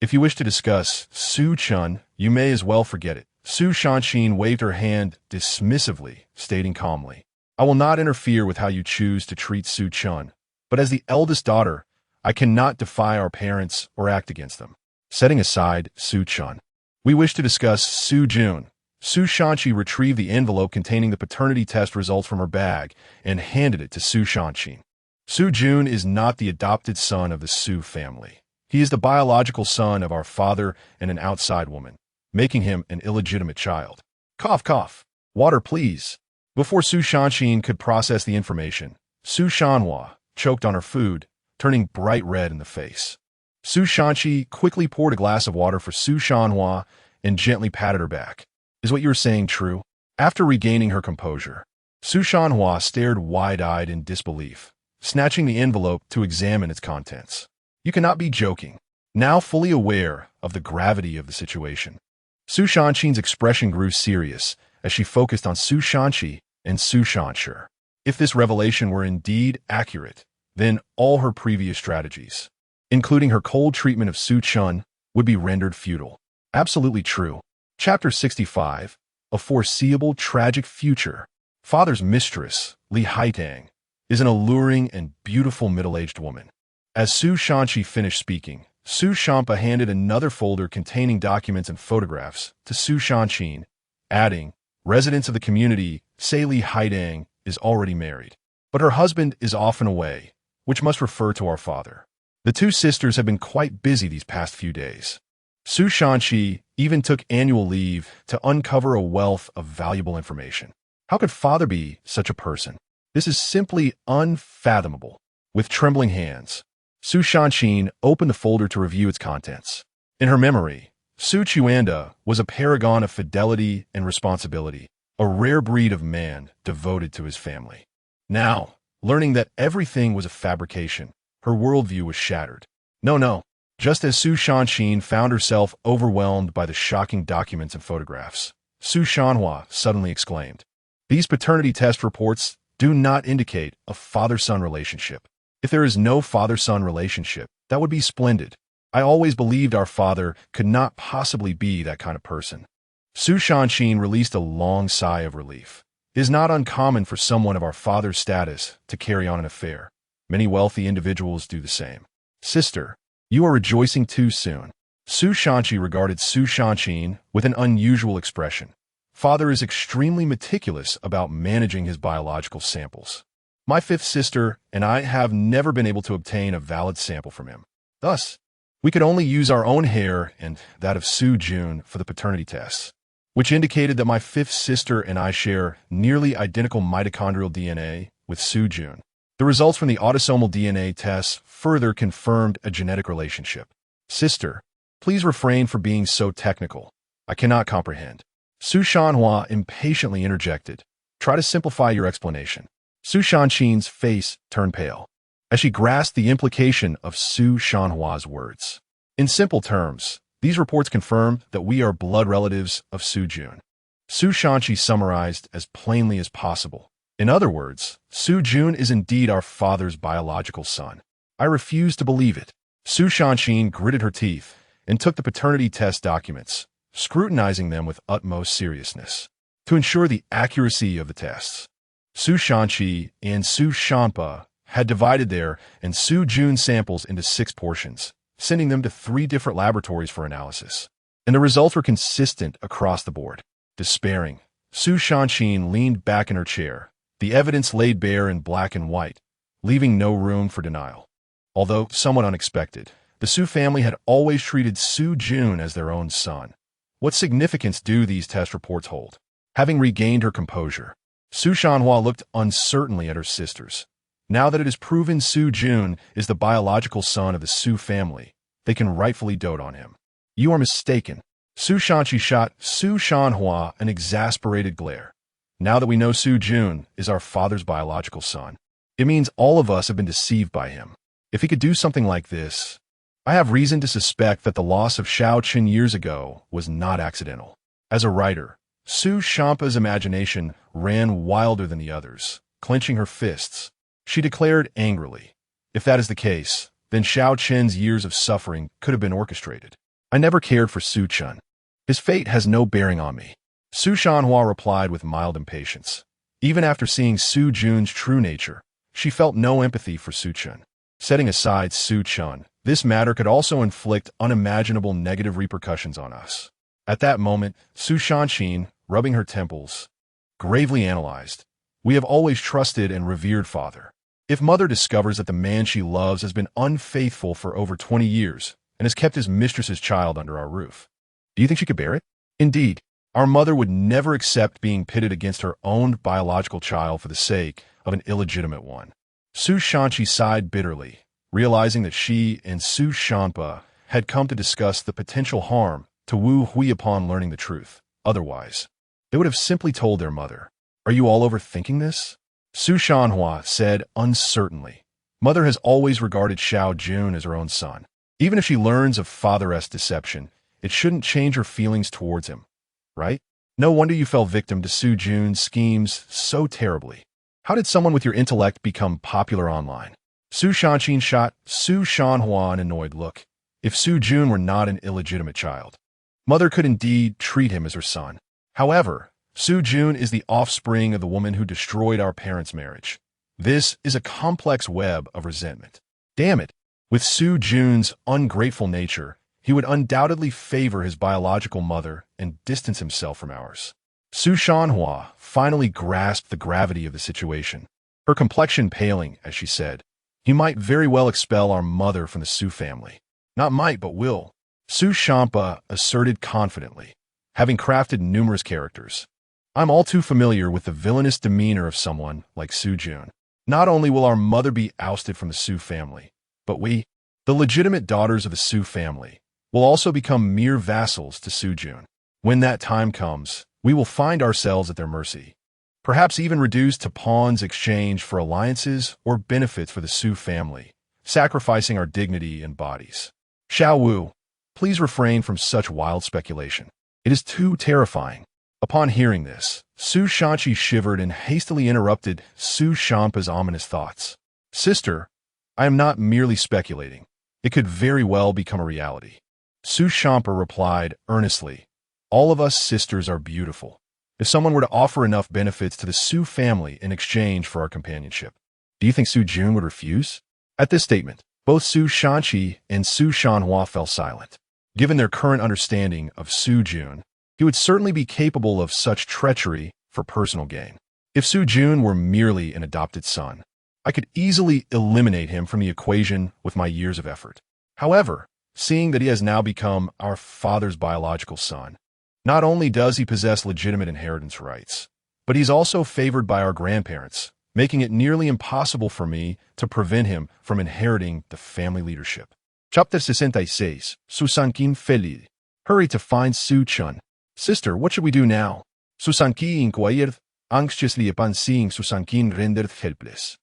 If you wish to discuss Su Chen, you may as well forget it. Su Shanqi waved her hand dismissively, stating calmly, I will not interfere with how you choose to treat Su Chen, but as the eldest daughter, I cannot defy our parents or act against them. Setting aside Su Chen, we wish to discuss Su Jun. Su Shanqi retrieved the envelope containing the paternity test results from her bag and handed it to Su Shanqi. Su Jun is not the adopted son of the Su family. He is the biological son of our father and an outside woman, making him an illegitimate child. Cough, cough. Water, please. Before Su Shanqi could process the information, Su Shanhua choked on her food, turning bright red in the face. Su Shanqi quickly poured a glass of water for Su Shanhua and gently patted her back. Is what you're saying true? After regaining her composure, Su Shanhua stared wide-eyed in disbelief, snatching the envelope to examine its contents. You cannot be joking. Now fully aware of the gravity of the situation, Su Shanqi's expression grew serious as she focused on Su Shanqi and Su Shanshi. If this revelation were indeed accurate, then all her previous strategies, including her cold treatment of Su Chen, would be rendered futile. Absolutely true. Chapter 65, A Foreseeable Tragic Future. Father's mistress, Li Haitang, is an alluring and beautiful middle-aged woman. As Su Shanqi finished speaking, Su Shampa handed another folder containing documents and photographs to Su Shanqi, adding, residents of the community say Li Haitang is already married, but her husband is often away, which must refer to our father. The two sisters have been quite busy these past few days. Su Shanqi even took annual leave to uncover a wealth of valuable information. How could father be such a person? This is simply unfathomable. With trembling hands, Su Shanqi opened the folder to review its contents. In her memory, Su Chuanda was a paragon of fidelity and responsibility, a rare breed of man devoted to his family. Now, learning that everything was a fabrication, her worldview was shattered. No. Just as Su Shanqi found herself overwhelmed by the shocking documents and photographs, Su Chen suddenly exclaimed. These paternity test reports do not indicate a father-son relationship. If there is no father-son relationship, that would be splendid. I always believed our father could not possibly be that kind of person. Su Chen released a long sigh of relief. It is not uncommon for someone of our father's status to carry on an affair. Many wealthy individuals do the same. Sister, you are rejoicing too soon. Su Chen regarded Su Chen with an unusual expression. Father is extremely meticulous about managing his biological samples. My fifth sister and I have never been able to obtain a valid sample from him. Thus, we could only use our own hair and that of Su Chen for the paternity tests, which indicated that my fifth sister and I share nearly identical mitochondrial DNA with Su Chen. The results from the autosomal DNA tests further confirmed a genetic relationship. Sister, please refrain from being so technical. I cannot comprehend. Su Chen impatiently interjected. Try to simplify your explanation. Su Chen's face turned pale as she grasped the implication of Su Chen's words. In simple terms, these reports confirm that we are blood relatives of Su Chen. Su Chen summarized as plainly as possible. In other words, Su Chen is indeed our father's biological son. I refuse to believe it. Su Chen gritted her teeth and took the paternity test documents, scrutinizing them with utmost seriousness to ensure the accuracy of the tests. Su Chen and Su Chen had divided their and Su Chen samples into 6 portions, sending them to 3 different laboratories for analysis. And the results were consistent across the board. Despairing, Su Chen leaned back in her chair, the evidence laid bare in black and white, leaving no room for denial. Although somewhat unexpected, the Su family had always treated Su Chen as their own son. What significance do these test reports hold? Having regained her composure, Su Chen looked uncertainly at her sisters. Now that it is proven Su Chen is the biological son of the Su family, they can rightfully dote on him. You are mistaken. Su Chen shot Su Chen an exasperated glare. Now that we know Su Chen is our father's biological son, it means all of us have been deceived by him. If he could do something like this, I have reason to suspect that the loss of Su Chen years ago was not accidental. As a writer, Su Chen's imagination ran wilder than the others. Clenching her fists, she declared angrily, if that is the case, then Su Chen's years of suffering could have been orchestrated. I never cared for Su Chen. His fate has no bearing on me. Su Chen replied with mild impatience. Even after seeing Su Jun's true nature, she felt no empathy for Su Chen. Setting aside Su Chen, this matter could also inflict unimaginable negative repercussions on us. At that moment, Su Chen, rubbing her temples, gravely analyzed, we have always trusted and revered father. If mother discovers that the man she loves has been unfaithful for over 20 years and has kept his mistress's child under our roof, do you think she could bear it? Indeed, our mother would never accept being pitted against her own biological child for the sake of an illegitimate one. Su Chen sighed bitterly, realizing that she and Su Chen had come to discuss the potential harm to Wu Hui upon learning the truth. Otherwise, they would have simply told their mother. Are you all overthinking this? Su Chen said uncertainly. Mother has always regarded Su Chen as her own son. Even if she learns of father's deception, it shouldn't change her feelings towards him, right? No wonder you fell victim to Su Jun's schemes so terribly. How did someone with your intellect become popular online? Su Chen shot Su Chen an annoyed look. If Su Chen were not an illegitimate child, mother could indeed treat him as her son. However, Su Chen is the offspring of the woman who destroyed our parents' marriage. This is a complex web of resentment. Damn it! With Su Jun's ungrateful nature, he would undoubtedly favor his biological mother and distance himself from ours. Su Chen finally grasped the gravity of the situation, her complexion paling as she said, he might very well expel our mother from the Su family. Not might, but will. Su Chen asserted confidently, having crafted numerous characters. I'm all too familiar with the villainous demeanor of someone like Su Chen. Not only will our mother be ousted from the Su family, but we, the legitimate daughters of the Su family, will also become mere vassals to Su Chen. When that time comes, we will find ourselves at their mercy, perhaps even reduced to pawns exchanged for alliances or benefits for the Su family, sacrificing our dignity and bodies. Xiao Wu, please refrain from such wild speculation. It is too terrifying. Upon hearing this, Su Chen shivered and hastily interrupted Su Chan's ominous thoughts. Sister, I am not merely speculating. It could very well become a reality. Su Chen replied earnestly, all of us sisters are beautiful. If someone were to offer enough benefits to the Su family in exchange for our companionship, do you think Su Jun would refuse? At this statement, both Su Chen and Su Shanhua fell silent. Given their current understanding of Su Jun, he would certainly be capable of such treachery for personal gain. If Su Jun were merely an adopted son, I could easily eliminate him from the equation with my years of effort. However, seeing that he has now become our father's biological son, not only does he possess legitimate inheritance rights, but he's also favored by our grandparents, making it nearly impossible for me to prevent him from inheriting the family leadership. Chapter 66, Su Chen feliz. Hurry to find Su Chen. Sister, what should we do now? Su Chen inquired, anxiously upon seeing Su Chen rendered helpless.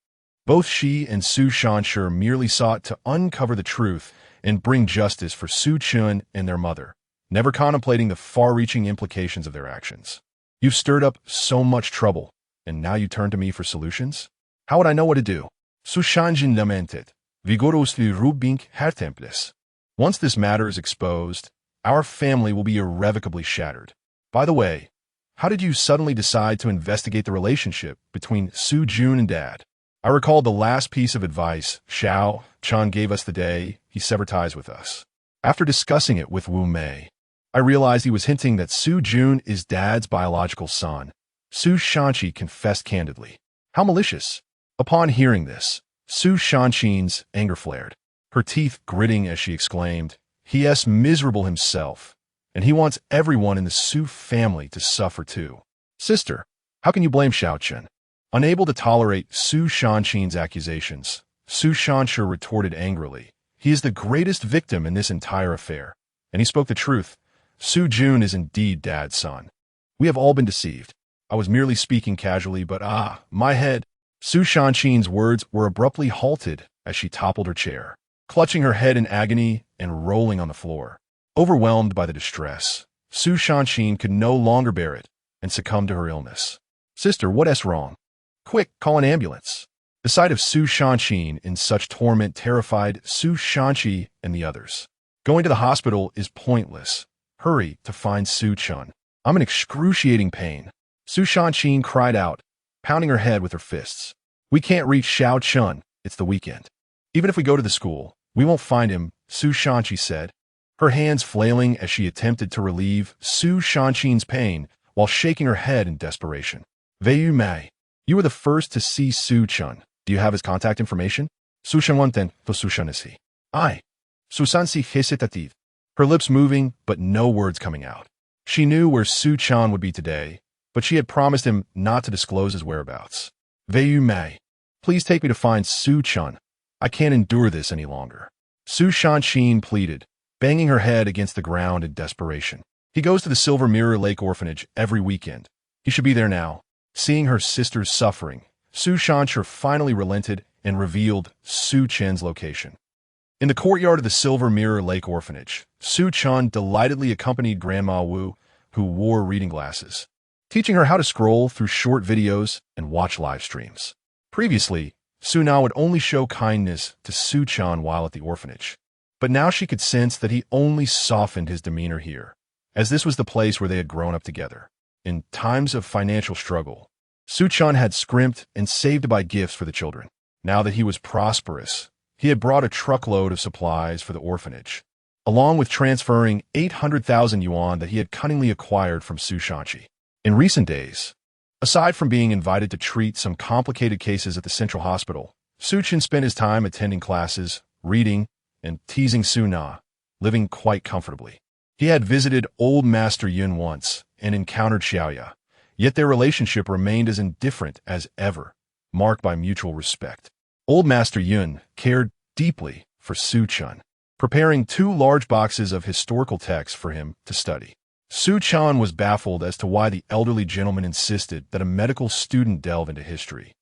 Both she and Su Chen merely sought to uncover the truth and bring justice for Su Chen and their mother, never contemplating the far-reaching implications of their actions. You've stirred up so much trouble, and now you turn to me for solutions? How would I know what to do? Su Chen lamented, vigorously rubbing her temples. Once this matter is exposed, our family will be irrevocably shattered. By the way, how did you suddenly decide to investigate the relationship between Su Jun and Dad? I recalled the last piece of advice Xiao Chen gave us the day he severed ties with us. After discussing it with Wu Mei, I realized he was hinting that Su Jun is Dad's biological son. Su Chen confessed candidly. How malicious. Upon hearing this, Su Chen's anger flared, her teeth gritting as she exclaimed, he is miserable himself, and he wants everyone in the Su family to suffer too. Sister, how can you blame Xiao Chen? Unable to tolerate Su Chen's accusations, Su Chen retorted angrily, he is the greatest victim in this entire affair. And he spoke the truth. Su Jun is indeed Dad's son. We have all been deceived. I was merely speaking casually, but my head. Su Chen's words were abruptly halted as she toppled her chair, clutching her head in agony and rolling on the floor. Overwhelmed by the distress, Su Chen could no longer bear it and succumbed to her illness. Sister, what is wrong? Quick, call an ambulance. The sight of Su Chen in such torment terrified Su Chen and the others. Going to the hospital is pointless. Hurry to find Su Chen. I'm in excruciating pain. Su Chen cried out, pounding her head with her fists. We can't reach Xiao Chen. It's the weekend. Even if we go to the school, we won't find him, Su Chen said, her hands flailing as she attempted to relieve Su Chen's pain while shaking her head in desperation. Veu Mei, you were the first to see Su Chen. Do you have his contact information? Su Chen wanten, to Su Chen is he. I. Su Chen hesitative, her lips moving but no words coming out. She knew where Su Chen would be today, but she had promised him not to disclose his whereabouts. Veu Mei, please take me to find Su Chen. I can't endure this any longer. Su Chen pleaded, banging her head against the ground in desperation. He goes to the Silver Mirror Lake Orphanage every weekend. He should be there now. Seeing her sister's suffering, Su Chen finally relented and revealed Su Chen's location. In the courtyard of the Silver Mirror Lake Orphanage, Su Chen delightedly accompanied Grandma Wu, who wore reading glasses, teaching her how to scroll through short videos and watch live streams. Previously, Su Na would only show kindness to Su Chen while at the orphanage, but now she could sense that he only softened his demeanor here, as this was the place where they had grown up together. In times of financial struggle, Su Chen had scrimped and saved to buy gifts for the children. Now that he was prosperous, he had brought a truckload of supplies for the orphanage, along with transferring 800,000 yuan that he had cunningly acquired from Su Chen. In recent days, aside from being invited to treat some complicated cases at the central hospital, Su Chen spent his time attending classes, reading, and teasing Su Na, living quite comfortably. He had visited Old Master Yun once and encountered Xiaoya, yet their relationship remained as indifferent as ever, marked by mutual respect. Old Master Yun cared deeply for Su Chen, preparing 2 large boxes of historical texts for him to study. Su Chen was baffled as to why the elderly gentleman insisted that a medical student delve into history,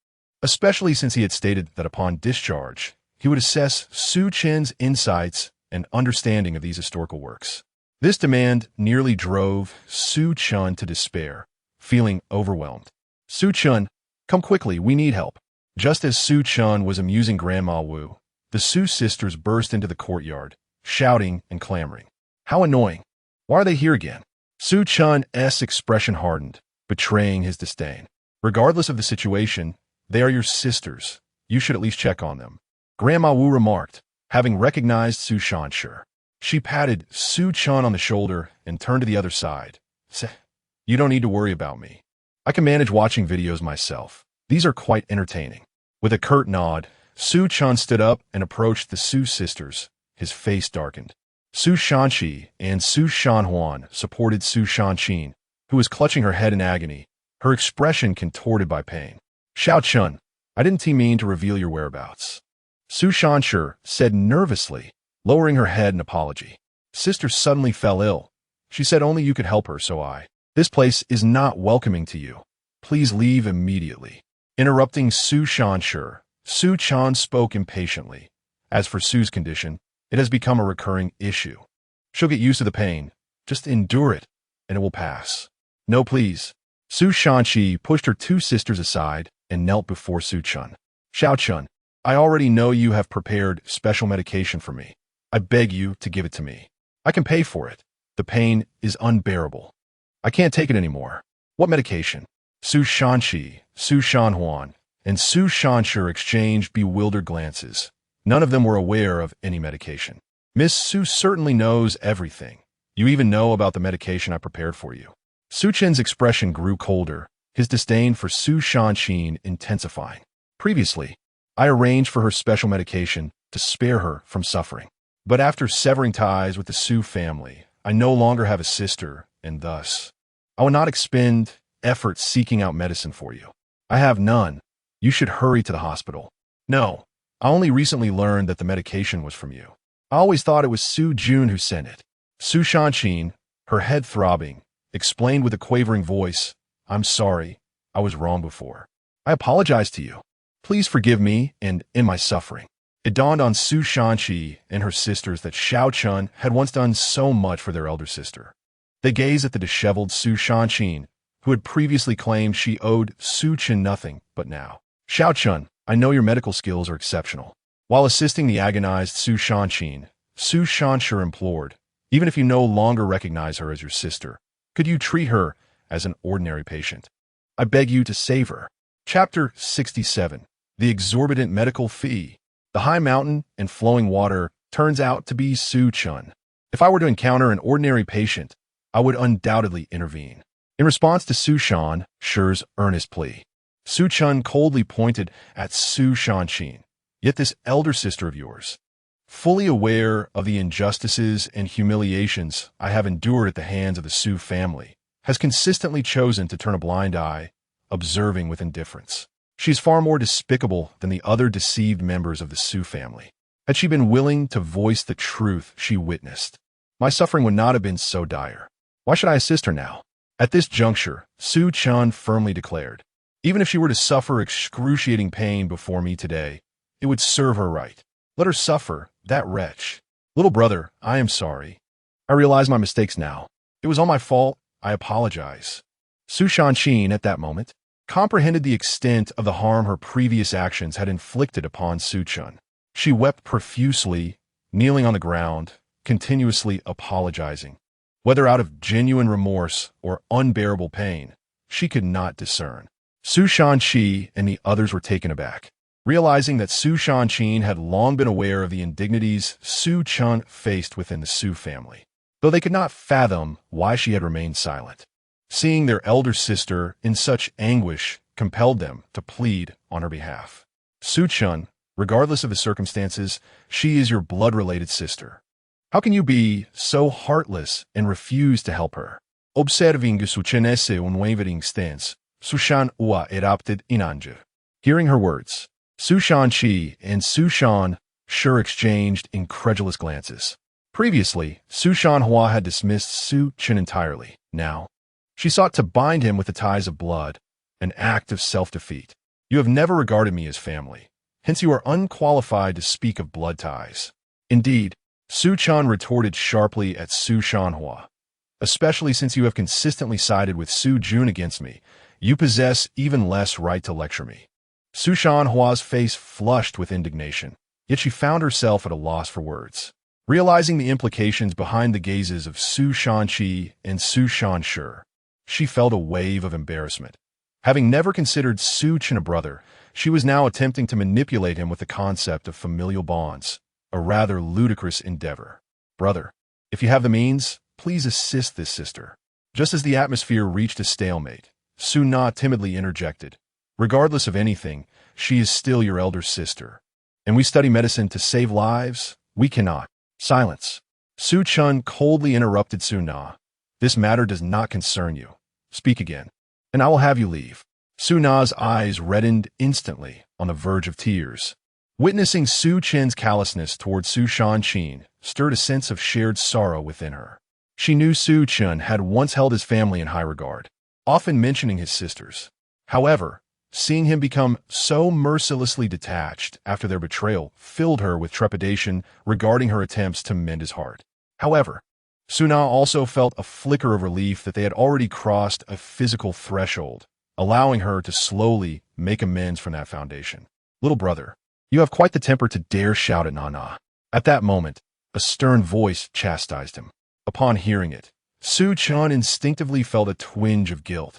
especially since he had stated that upon discharge, he would assess Su Chen's insights and understanding of these historical works. This demand nearly drove Su Chen to despair, feeling overwhelmed. Su Chen, come quickly, we need help. Just as Su Chen was amusing Grandma Wu, the Su sisters burst into the courtyard, shouting and clamoring. How annoying. Why are they here again? Su Chen's expression hardened, betraying his disdain. Regardless of the situation, they are your sisters. You should at least check on them. Grandma Wu remarked, having recognized Su Chen. Sure. She patted Su Chen on the shoulder and turned to the other side. You don't need to worry about me. I can manage watching videos myself. These are quite entertaining. With a curt nod, Su Chen stood up and approached the Su sisters. His face darkened. Su Shanqi and Su Shanhuan supported Su Shanqin, who was clutching her head in agony, her expression contorted by pain. Xiao Chun, I didn't mean to reveal your whereabouts. Su Shanshi said nervously, lowering her head in apology. Sister suddenly fell ill. She said only you could help her, so I. This place is not welcoming to you. Please leave immediately. Interrupting Su Shanshi, Su Chen spoke impatiently. As for Su's condition, it has become a recurring issue. She'll get used to the pain. Just endure it, and it will pass. No, please. Su Shanqi pushed her two sisters aside and knelt before Su Chen. Xiao Chun, I already know you have prepared special medication for me. I beg you to give it to me. I can pay for it. The pain is unbearable. I can't take it anymore. What medication? Su Shanqi, Su Shanhuan, and Su Shanshi exchanged bewildered glances. None of them were aware of any medication. Miss Su certainly knows everything. You even know about the medication I prepared for you. Su Chen's expression grew colder, his disdain for Su Shanqin intensifying. Previously, I arranged for her special medication to spare her from suffering. But after severing ties with the Su family, I no longer have a sister, and thus, I will not expend effort seeking out medicine for you. I have none. You should hurry to the hospital. No, I only recently learned that the medication was from you. I always thought it was Su Jun who sent it. Su Shanqin, her head throbbing, explained with a quavering voice, I'm sorry, I was wrong before. I apologize to you. Please forgive me and in my suffering. It dawned on Su Shanqi and her sisters that Xiao Chun had once done so much for their elder sister. They gazed at the disheveled Su Shanqin, who had previously claimed she owed Su Chen nothing, but now. Xiao Chun, I know your medical skills are exceptional. While assisting the agonized Su Shanqin, Su Shanshi implored, even if you no longer recognize her as your sister, could you treat her as an ordinary patient? I beg you to save her. Chapter 67. The exorbitant medical fee. The high mountain and flowing water turns out to be Su Chen. If I were to encounter an ordinary patient, I would undoubtedly intervene. In response to Su Shan's earnest plea, Su Chen coldly pointed at Su Shanqin. Yet this elder sister of yours, fully aware of the injustices and humiliations I have endured at the hands of the Su family, has consistently chosen to turn a blind eye, observing with indifference. She is far more despicable than the other deceived members of the Su family. Had she been willing to voice the truth she witnessed, my suffering would not have been so dire. Why should I assist her now? At this juncture, Su Chen firmly declared, even if she were to suffer excruciating pain before me today, it would serve her right. Let her suffer, that wretch. Little brother, I am sorry. I realize my mistakes now. It was all my fault. I apologize. Su Shanqin, at that moment, comprehended the extent of the harm her previous actions had inflicted upon Su Chen. She wept profusely, kneeling on the ground, continuously apologizing. Whether out of genuine remorse or unbearable pain, she could not discern. Su Shanqi and the others were taken aback, realizing that Su Shanqin had long been aware of the indignities Su Chen faced within the Su family, though they could not fathom why she had remained silent. Seeing their elder sister in such anguish compelled them to plead on her behalf. Su Chen, regardless of the circumstances, she is your blood-related sister. How can you be so heartless and refuse to help her? Observing Su Chen's unwavering stance, Su Shan Ua erupted in anger. Hearing her words, Su Shanqi and Su Shanshi exchanged incredulous glances. Previously, Su Shanhua had dismissed Su Chen entirely. Now, she sought to bind him with the ties of blood, an act of self-defeat. You have never regarded me as family, hence you are unqualified to speak of blood ties. Indeed, Su Chen retorted sharply at Su Shanhua. Especially since you have consistently sided with Su Jun against me, you possess even less right to lecture me. Su Shanhua's face flushed with indignation, yet she found herself at a loss for words. Realizing the implications behind the gazes of Su Shanqi and Su Shanshi, she felt a wave of embarrassment. Having never considered Su Chen a brother, she was now attempting to manipulate him with the concept of familial bonds, a rather ludicrous endeavor. Brother, if you have the means, please assist this sister. Just as the atmosphere reached a stalemate, Su Na timidly interjected. Regardless of anything, she is still your elder sister. And we study medicine to save lives? We cannot. Silence. Su Chen coldly interrupted Su Na. This matter does not concern you. Speak again, and I will have you leave. Su Na's eyes reddened instantly, on the verge of tears. Witnessing Su Chen's callousness toward Su Shanqin stirred a sense of shared sorrow within her. She knew Su Chen had once held his family in high regard, often mentioning his sisters. However, seeing him become so mercilessly detached after their betrayal filled her with trepidation regarding her attempts to mend his heart. However, Su Na also felt a flicker of relief that they had already crossed a physical threshold, allowing her to slowly make amends from that foundation. Little brother, you have quite the temper to dare shout at Nana. At that moment, a stern voice chastised him. Upon hearing it, Su Chen instinctively felt a twinge of guilt.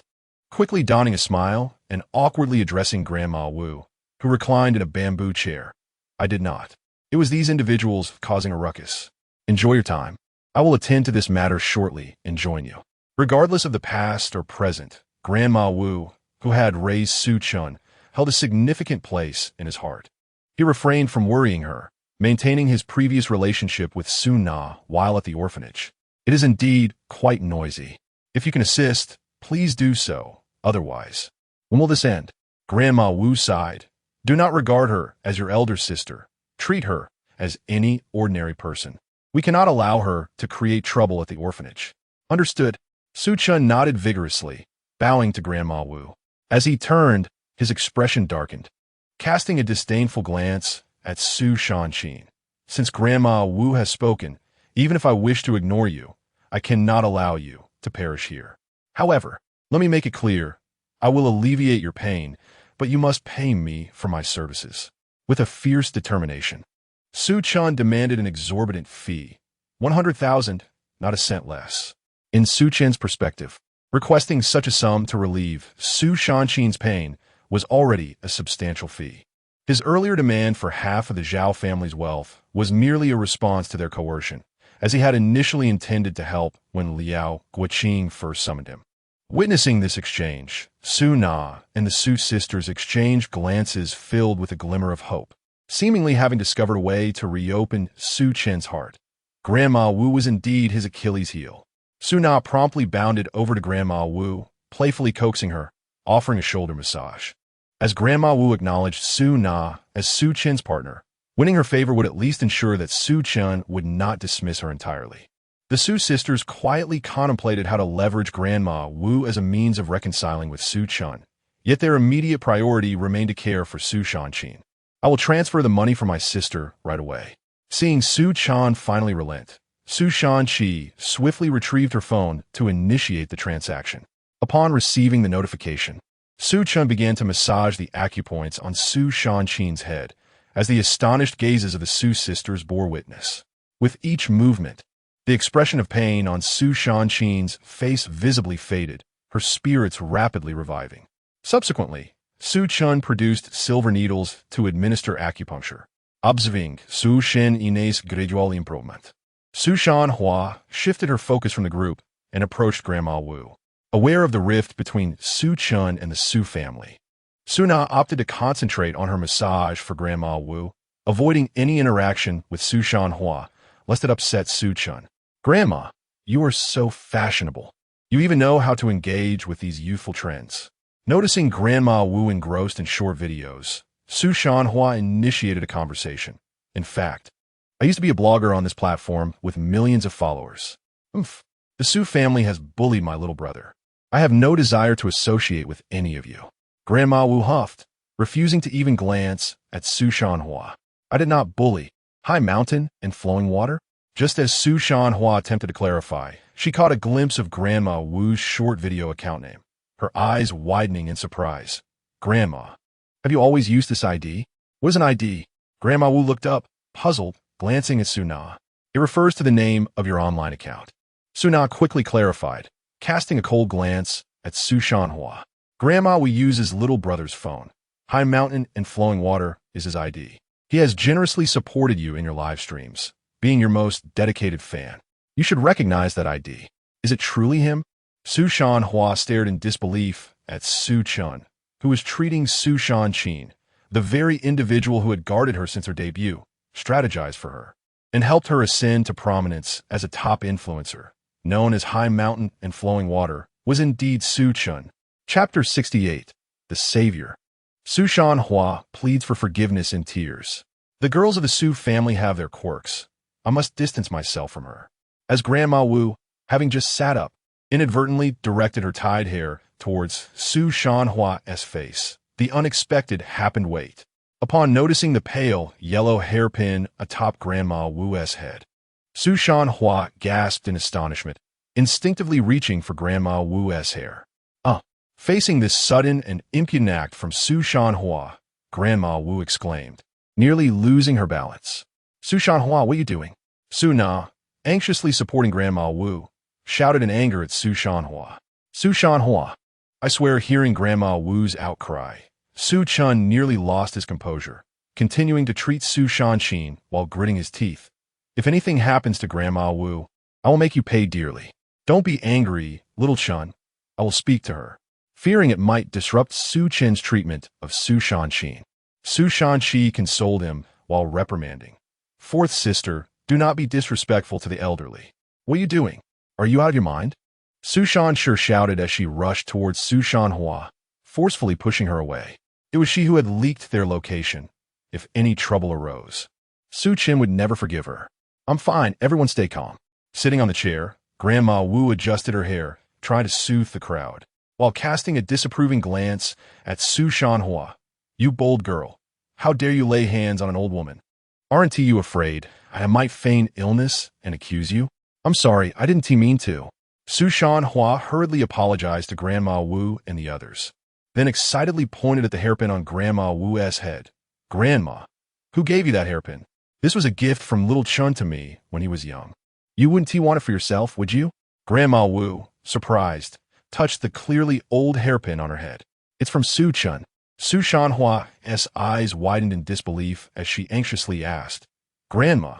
Quickly donning a smile and awkwardly addressing Grandma Wu, who reclined in a bamboo chair. I did not. It was these individuals causing a ruckus. Enjoy your time. I will attend to this matter shortly and join you. Regardless of the past or present, Grandma Wu, who had raised Su Chen, held a significant place in his heart. He refrained from worrying her, maintaining his previous relationship with Su Na while at the orphanage. It is indeed quite noisy. If you can assist, please do so. Otherwise, when will this end? Grandma Wu sighed. Do not regard her as your elder sister. Treat her as any ordinary person. We cannot allow her to create trouble at the orphanage. Understood. Su Chen nodded vigorously, bowing to Grandma Wu. As he turned, his expression darkened, casting a disdainful glance at Su Shanqin. Since Grandma Wu has spoken, even if I wish to ignore you, I cannot allow you to perish here. However, let me make it clear, I will alleviate your pain, but you must pay me for my services. With a fierce determination, Su Chen demanded an exorbitant fee, 100,000, not a cent less. In Su Chen's perspective, requesting such a sum to relieve Su Shanqin's pain was already a substantial fee. His earlier demand for half of the Zhao family's wealth was merely a response to their coercion, as he had initially intended to help when Liao Guoqing first summoned him. Witnessing this exchange, Su Na and the Su sisters exchanged glances filled with a glimmer of hope, seemingly having discovered a way to reopen Su Chen's heart. Grandma Wu was indeed his Achilles heel. Su Na promptly bounded over to Grandma Wu, playfully coaxing her, offering a shoulder massage. As Grandma Wu acknowledged Su Na as Su Chen's partner, winning her favor would at least ensure that Su Chen would not dismiss her entirely. The Su sisters quietly contemplated how to leverage Grandma Wu as a means of reconciling with Su Chen, yet their immediate priority remained to care for Su Shanqin. I will transfer the money for my sister right away. Seeing Su Chen finally relent, Su Shanqi swiftly retrieved her phone to initiate the transaction. Upon receiving the notification, Su Chen began to massage the acupoints on Su Shanqin's head, as the astonished gazes of the Su sisters bore witness. With each movement, the expression of pain on Su Shanqin's face visibly faded, her spirits rapidly reviving. Subsequently, Su Chen produced silver needles to administer acupuncture, observing Su Chen Inés gradual improvement. Su Shanhua shifted her focus from the group and approached Grandma Wu, aware of the rift between Su Chen and the Su family. Su Na opted to concentrate on her massage for Grandma Wu, avoiding any interaction with Su Shanhua, lest it upset Su Chen. Grandma, you are so fashionable. You even know how to engage with these youthful trends. Noticing Grandma Wu engrossed in short videos, Su Shanhua initiated a conversation. In fact, I used to be a blogger on this platform with millions of followers. Oof. The Su family has bullied my little brother. I have no desire to associate with any of you. Grandma Wu huffed, refusing to even glance at Su Shanhua. I did not bully. High mountain and flowing water? Just as Su Shanhua attempted to clarify, she caught a glimpse of Grandma Wu's short video account name, her eyes widening in surprise. Grandma, have you always used this ID? What is an ID? Grandma Wu looked up, puzzled, glancing at Su Na. It refers to the name of your online account. Su Na quickly clarified, casting a cold glance at Su Shanhua. Grandma Wu uses little brother's phone. High Mountain and Flowing Water is his ID. He has generously supported you in your live streams, being your most dedicated fan. You should recognize that ID. Is it truly him? Su Shanhua stared in disbelief at Su Chen, who was treating Su Chen, the very individual who had guarded her since her debut, strategized for her, and helped her ascend to prominence as a top influencer. Known as High Mountain and Flowing Water, was indeed Su Chen. Chapter 68. The Savior. Su Shanhua pleads for forgiveness in tears. The girls of the Su family have their quirks. I must distance myself from her. As Grandma Wu, having just sat up, inadvertently directed her tied hair towards Su Shanhua's face, the unexpected happened wait. Upon noticing the pale, yellow hairpin atop Grandma Wu's head, Su Shanhua gasped in astonishment, instinctively reaching for Grandma Wu's hair. Facing this sudden and impudent act from Su Shanhua, Grandma Wu exclaimed, nearly losing her balance. Su Shanhua, what are you doing? Su Na, anxiously supporting Grandma Wu, shouted in anger at Su Shanhua. Su Shanhua. I swear, hearing Grandma Wu's outcry, Su Chen nearly lost his composure, continuing to treat Su Chen while gritting his teeth. If anything happens to Grandma Wu, I will make you pay dearly. Don't be angry, little Chen. I will speak to her. Fearing it might disrupt Su Chen's treatment of Su Chen, Su Shanqi consoled him while reprimanding. Fourth sister, do not be disrespectful to the elderly. What are you doing? Are you out of your mind? Su Shanshi shouted as she rushed towards Su Shanhua, forcefully pushing her away. It was she who had leaked their location, if any trouble arose. Su Chen would never forgive her. I'm fine, everyone stay calm. Sitting on the chair, Grandma Wu adjusted her hair, trying to soothe the crowd, while casting a disapproving glance at Su Shanhua. You bold girl, how dare you lay hands on an old woman? Aren't you afraid I might feign illness and accuse you? I'm sorry, I didn't mean to. Su Shanhua hurriedly apologized to Grandma Wu and the others, then excitedly pointed at the hairpin on Grandma Wu's head. Grandma, who gave you that hairpin? This was a gift from little Chun to me when he was young. You wouldn't want it for yourself, would you? Grandma Wu, surprised, touched the clearly old hairpin on her head. It's from Su Chen. Su Shanhua's eyes widened in disbelief as she anxiously asked, Grandma,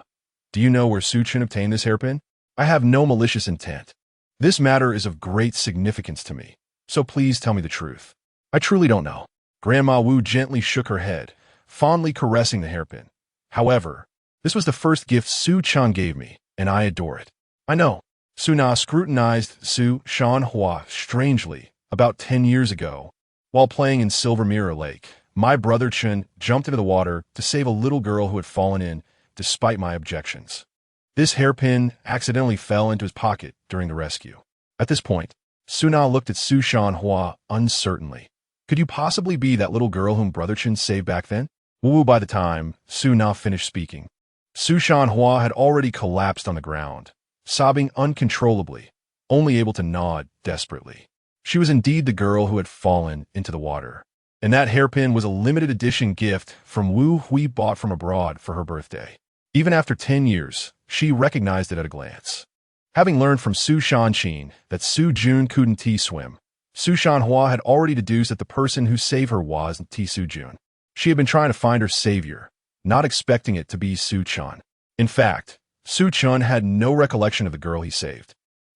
do you know where Su Chen obtained this hairpin? I have no malicious intent. This matter is of great significance to me, so please tell me the truth. I truly don't know. Grandma Wu gently shook her head, fondly caressing the hairpin. However, this was the first gift Su Chen gave me, and I adore it. I know. Su Na scrutinized Su Shanhua strangely. About 10 years ago, while playing in Silver Mirror Lake, my brother Chen jumped into the water to save a little girl who had fallen in, despite my objections. This hairpin accidentally fell into his pocket during the rescue. At this point, Su Na looked at Su Shanhua uncertainly. Could you possibly be that little girl whom Brother Chen saved back then? Wu by the time Su Na finished speaking, Su Shanhua had already collapsed on the ground, sobbing uncontrollably, only able to nod desperately. She was indeed the girl who had fallen into the water, and that hairpin was a limited edition gift from Wu Hui bought from abroad for her birthday. Even after 10 years, she recognized it at a glance. Having learned from Su Shanqi that Su Jun couldn't swim, Su Shanhua had already deduced that the person who saved her was Su Jun. She had been trying to find her savior, not expecting it to be Su Chen. In fact, Su Chen had no recollection of the girl he saved.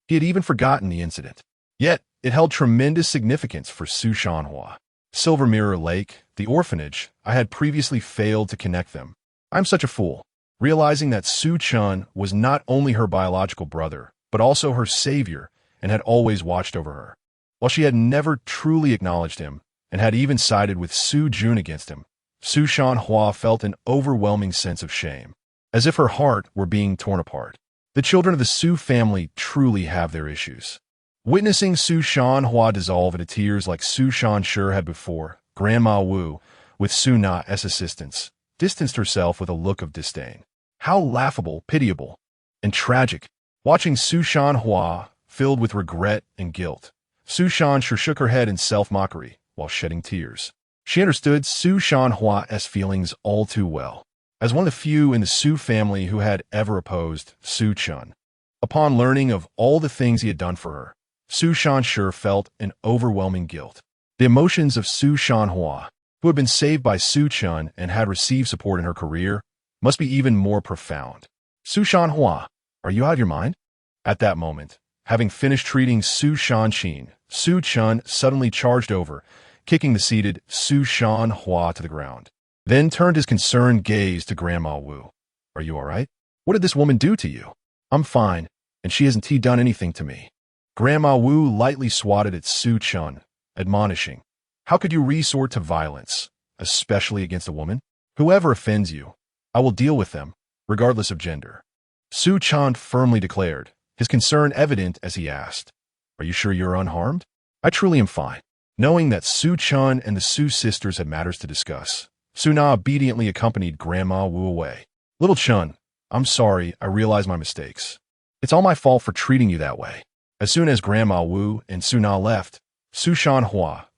He had even forgotten the incident. Yet, it held tremendous significance for Su Shanhua. Silver Mirror Lake, the orphanage, I had previously failed to connect them. I'm such a fool. Realizing that Su Chen was not only her biological brother, but also her savior, and had always watched over her. While she had never truly acknowledged him, and had even sided with Su Jun against him, Su Shanhua felt an overwhelming sense of shame, as if her heart were being torn apart. The children of the Su family truly have their issues. Witnessing Su Shanhua dissolve into tears like Su Shanshi had before, Grandma Wu, with Su Na's assistance, distanced herself with a look of disdain. How laughable, pitiable. and tragic. Watching Su Chen filled with regret and guilt, Su Chen sure shook her head in self-mockery while shedding tears. She understood Su Chen's feelings all too well, as one of the few in the Su family who had ever opposed Su Chen. Upon learning of all the things he had done for her, Su Chen sure felt an overwhelming guilt. The emotions of Su Chen, who had been saved by Su Chen and had received support in her career, must be even more profound. Su Chen, are you out of your mind? At that moment, having finished treating Su Chen, Su Chen suddenly charged over, kicking the seated Su Chen to the ground. Then turned his concerned gaze to Grandma Wu. Are you all right? What did this woman do to you? I'm fine, and she hasn't done anything to me. Grandma Wu lightly swatted at Su Chen, admonishing, how could you resort to violence, especially against a woman? Whoever offends you, I will deal with them, regardless of gender. Su Chen firmly declared, his concern evident as he asked, are you sure you're unharmed? I truly am fine. Knowing that Su Chen and the Su sisters had matters to discuss, Su Na obediently accompanied Grandma Wu away. Little Chen, I'm sorry, I realize my mistakes. It's all my fault for treating you that way. As soon as Grandma Wu and Su Na left, Su Chen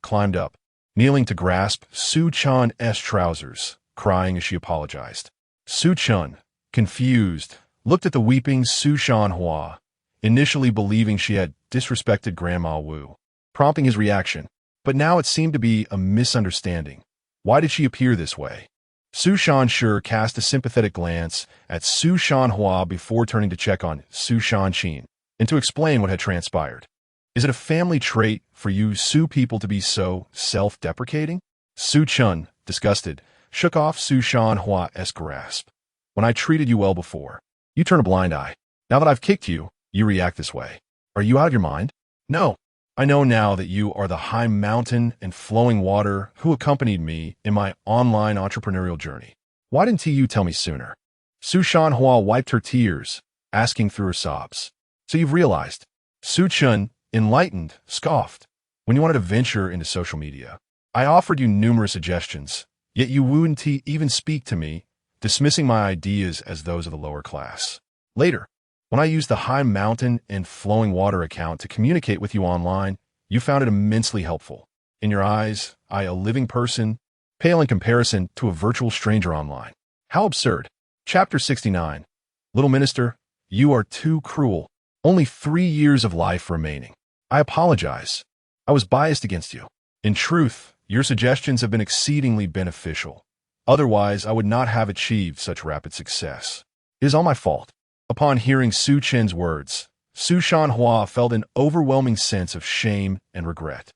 climbed up, kneeling to grasp Su Chen's trousers, crying as she apologized. Su Chen, confused, looked at the weeping Su Chen, initially believing she had disrespected Grandma Wu, prompting his reaction. But now it seemed to be a misunderstanding. Why did she appear this way? Su Chen sure cast a sympathetic glance at Su Chen before turning to check on Su Chen and to explain what had transpired. Is it a family trait for you Su people to be so self-deprecating? Su Chen, disgusted, shook off Su Chen's grasp. When I treated you well before, you turn a blind eye. Now that I've kicked you, you react this way. Are you out of your mind? No. I know now that you are the high mountain and flowing water who accompanied me in my online entrepreneurial journey. Why didn't you tell me sooner? Su Chen wiped her tears, asking through her sobs. So you've realized. Su Chen, enlightened, scoffed. When you wanted to venture into social media, I offered you numerous suggestions, yet you wouldn't even speak to me, dismissing my ideas as those of the lower class. Later, when I used the high mountain and flowing water account to communicate with you online, you found it immensely helpful. In your eyes, I, a living person, pale in comparison to a virtual stranger online. How absurd. Chapter 69. Little Minister, you are too cruel. Only 3 years of life remaining. I apologize. I was biased against you. In truth, your suggestions have been exceedingly beneficial. Otherwise, I would not have achieved such rapid success. It is all my fault. Upon hearing Su Chen's words, Su Chen felt an overwhelming sense of shame and regret.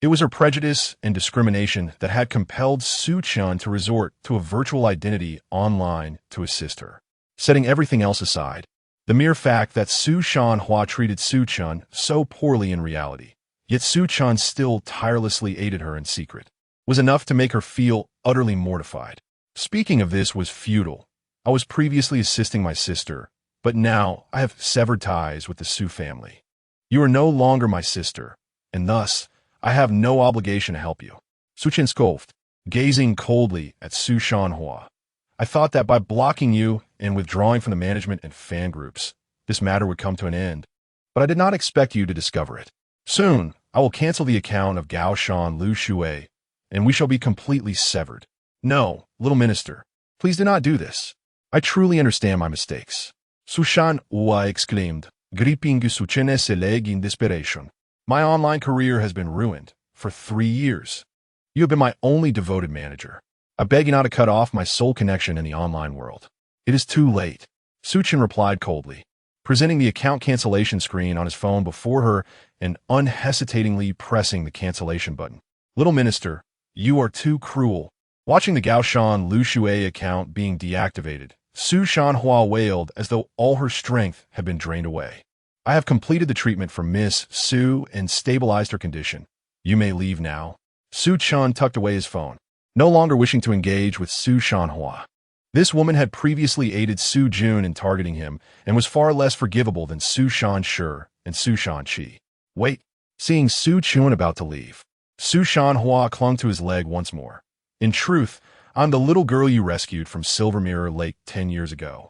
It was her prejudice and discrimination that had compelled Su Chen to resort to a virtual identity online to assist her. Setting everything else aside, the mere fact that Su Chen treated Su Chen so poorly in reality, yet Su Chen still tirelessly aided her in secret, was enough to make her feel utterly mortified. Speaking of this was futile. I was previously assisting my sister, but now I have severed ties with the Su family. You are no longer my sister, and thus I have no obligation to help you. Su Chen scoffed, gazing coldly at Su Chen. I thought that by blocking you and withdrawing from the management and fan groups, this matter would come to an end, but I did not expect you to discover it. Soon, I will cancel the account of Gao Shan Lu Shui, and we shall be completely severed. No, little minister, please do not do this. I truly understand my mistakes. Su Chen exclaimed, gripping Su Chen's leg in desperation. My online career has been ruined for 3 years. You have been my only devoted manager. I beg you not to cut off my sole connection in the online world. It is too late. Su Chen replied coldly, presenting the account cancellation screen on his phone before her and unhesitatingly pressing the cancellation button. Little minister, you are too cruel. Watching the Gaoshan Lu Shui account being deactivated, Su Chen wailed as though all her strength had been drained away. I have completed the treatment for Miss Su and stabilized her condition. You may leave now. Su Chen tucked away his phone, no longer wishing to engage with Su Chen. This woman had previously aided Su Jun in targeting him and was far less forgivable than Su Shan Shi and Su Shan Qi. Wait, seeing Su Chun about to leave, Su Shan clung to his leg once more. In truth, I'm the little girl you rescued from Silver Mirror Lake 10 years ago.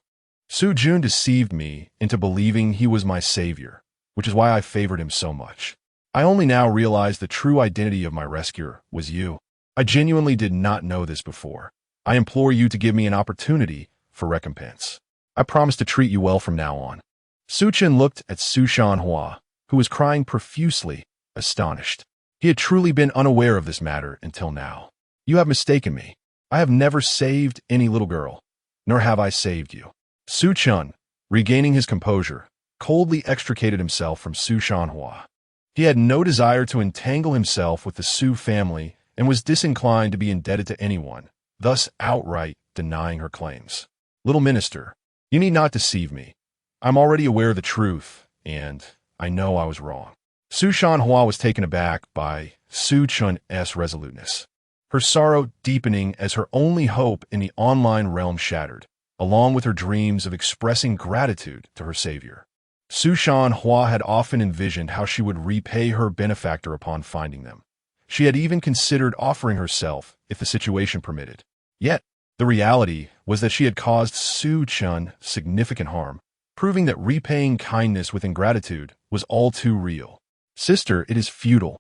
Su Chen deceived me into believing he was my savior, which is why I favored him so much. I only now realize the true identity of my rescuer was you. I genuinely did not know this before. I implore you to give me an opportunity for recompense. I promise to treat you well from now on. Su Chen looked at Su Shanhua, who was crying profusely, astonished. He had truly been unaware of this matter until now. You have mistaken me. I have never saved any little girl, nor have I saved you. Su Chen, regaining his composure, coldly extricated himself from Su Shanhua. He had no desire to entangle himself with the Su family and was disinclined to be indebted to anyone, thus outright denying her claims. Little minister, you need not deceive me. I'm already aware of the truth, and I know I was wrong. Su Shanhua was taken aback by Su Chen's resoluteness, her sorrow deepening as her only hope in the online realm shattered, along with her dreams of expressing gratitude to her savior. Su Shanhua had often envisioned how she would repay her benefactor upon finding them. She had even considered offering herself if the situation permitted. Yet, the reality was that she had caused Su Chen significant harm, proving that repaying kindness with ingratitude was all too real. Sister, it is futile.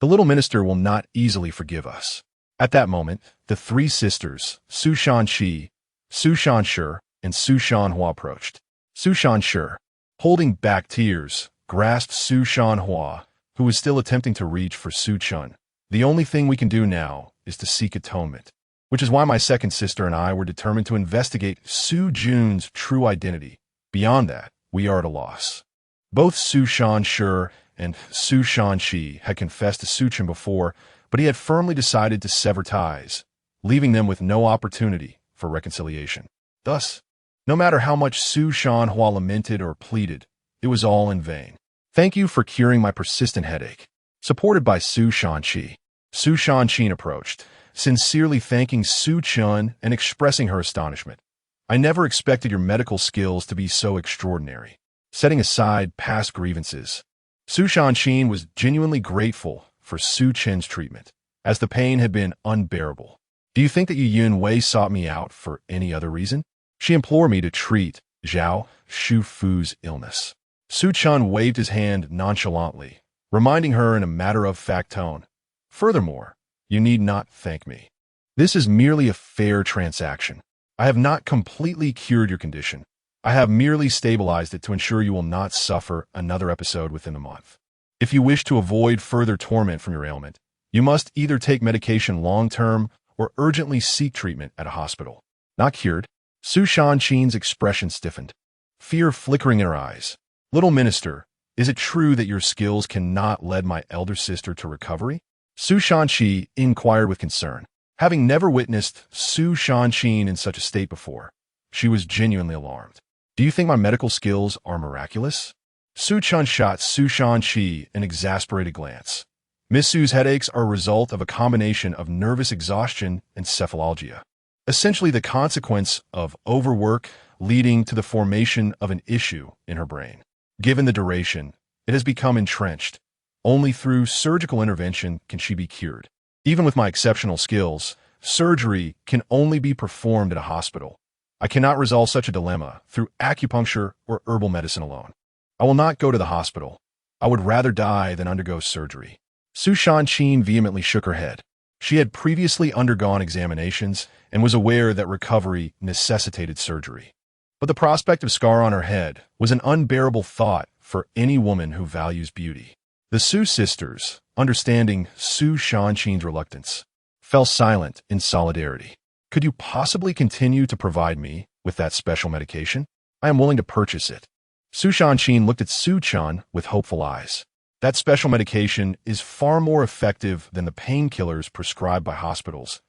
The little minister will not easily forgive us. At that moment, the three sisters, Su Shanqi, Su Shanshi, and Su Shanhua approached. Su Shanshi, holding back tears, grasped Su Shanhua, who was still attempting to reach for Su Chen. The only thing we can do now is to seek atonement, which is why my second sister and I were determined to investigate Su Jun's true identity. Beyond that, we are at a loss. Both Su Shanshi and Su Shanqi had confessed to Su Chen before, but he had firmly decided to sever ties, leaving them with no opportunity for reconciliation. Thus, no matter how much Su Shanhua lamented or pleaded, it was all in vain. Thank you for curing my persistent headache. Supported by Su Shanqi, Su Shanqi approached, sincerely thanking Su Chen and expressing her astonishment. I never expected your medical skills to be so extraordinary. Setting aside past grievances, Su Shanqi was genuinely grateful for Su Chen's treatment, as the pain had been unbearable. Do you think that Yu Yun Wei sought me out for any other reason? She implored me to treat Zhao Shufu's illness. Su Chen waved his hand nonchalantly, reminding her in a matter-of-fact tone. Furthermore, you need not thank me. This is merely a fair transaction. I have not completely cured your condition. I have merely stabilized it to ensure you will not suffer another episode within a month. If you wish to avoid further torment from your ailment, you must either take medication long-term or urgently seek treatment at a hospital. Not cured. Su Shanqi's expression stiffened, fear flickering in her eyes. Little minister, is it true that your skills cannot lead my elder sister to recovery? Su Shanqi inquired with concern. Having never witnessed Su Shanqi in such a state before, she was genuinely alarmed. Do you think my medical skills are miraculous? Su Chen shot Su Shanqi an exasperated glance. Miss Su's headaches are a result of a combination of nervous exhaustion and cephalalgia, essentially the consequence of overwork leading to the formation of an issue in her brain. Given the duration, it has become entrenched. Only through surgical intervention can she be cured. Even with my exceptional skills, surgery can only be performed at a hospital. I cannot resolve such a dilemma through acupuncture or herbal medicine alone. I will not go to the hospital. I would rather die than undergo surgery. Su Shanqi vehemently shook her head. She had previously undergone examinations and was aware that recovery necessitated surgery. But the prospect of scar on her head was an unbearable thought for any woman who values beauty. The Su sisters, understanding Su Shanqi's reluctance, fell silent in solidarity. Could you possibly continue to provide me with that special medication? I am willing to purchase it. Su Shanqi looked at Su Chen with hopeful eyes. That special medication is far more effective than the painkillers prescribed by hospitals,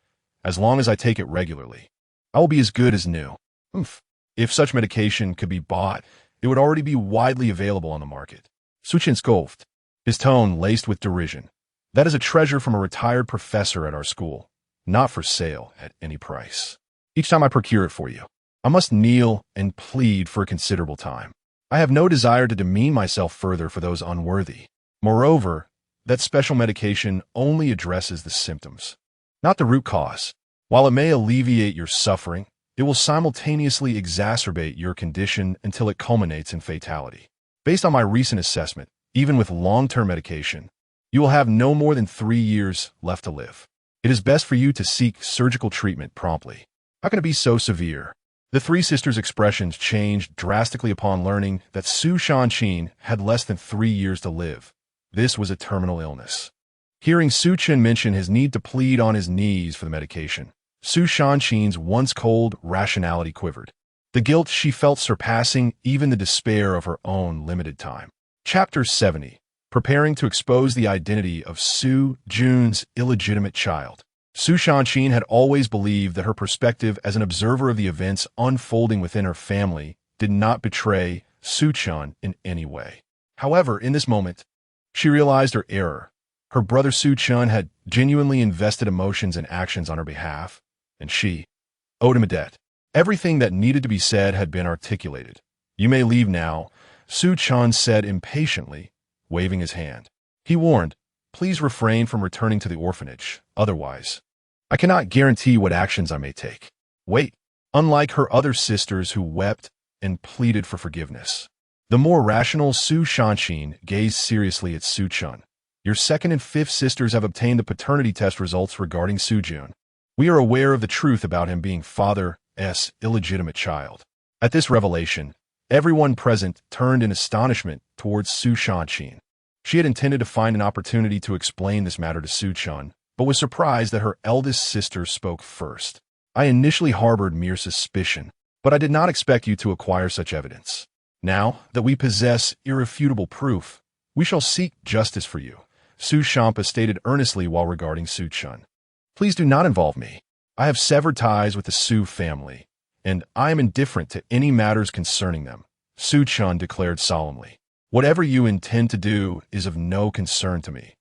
as long as I take it regularly. I will be as good as new. If such medication could be bought, it would already be widely available on the market. Su Chen scoffed, his tone laced with derision. That is a treasure from a retired professor at our school, not for sale at any price. Each time I procure it for you, I must kneel and plead for a considerable time. I have no desire to demean myself further for those unworthy. Moreover, that special medication only addresses the symptoms, not the root cause. While it may alleviate your suffering, it will simultaneously exacerbate your condition until it culminates in fatality. Based on my recent assessment, even with long-term medication, you will have no more than 3 years left to live. It is best for you to seek surgical treatment promptly. How can it be so severe? The three sisters' expressions changed drastically upon learning that Su Chen had less than 3 years to live. This was a terminal illness. Hearing Su Chen mention his need to plead on his knees for the medication, Su Chen's once cold rationality quivered. The guilt she felt surpassing even the despair of her own limited time. Chapter 70. Preparing to expose the identity of Su Jun's illegitimate child. Su Chen had always believed that her perspective as an observer of the events unfolding within her family did not betray Su Chen in any way. However, in this moment, she realized her error. Her brother Su Chen had genuinely invested emotions and actions on her behalf, and she owed him a debt. Everything that needed to be said had been articulated. "You may leave now," Su Chen said impatiently, waving his hand. He warned, "Please refrain from returning to the orphanage, otherwise, I cannot guarantee what actions I may take." Wait. Unlike her other sisters who wept and pleaded for forgiveness, the more rational Su Chen gazed seriously at Su Chen. "Your second and fifth sisters have obtained the paternity test results regarding Su Jun. We are aware of the truth about him being father's illegitimate child." At this revelation, everyone present turned in astonishment towards Su Chen. She had intended to find an opportunity to explain this matter to Su Chen, but was surprised that her eldest sister spoke first. "I initially harbored mere suspicion, but I did not expect you to acquire such evidence. Now that we possess irrefutable proof, we shall seek justice for you," Su Chen stated earnestly while regarding Su Chen. "Please do not involve me. I have severed ties with the Su family, and I am indifferent to any matters concerning them," Su Chen declared solemnly. "Whatever you intend to do is of no concern to me.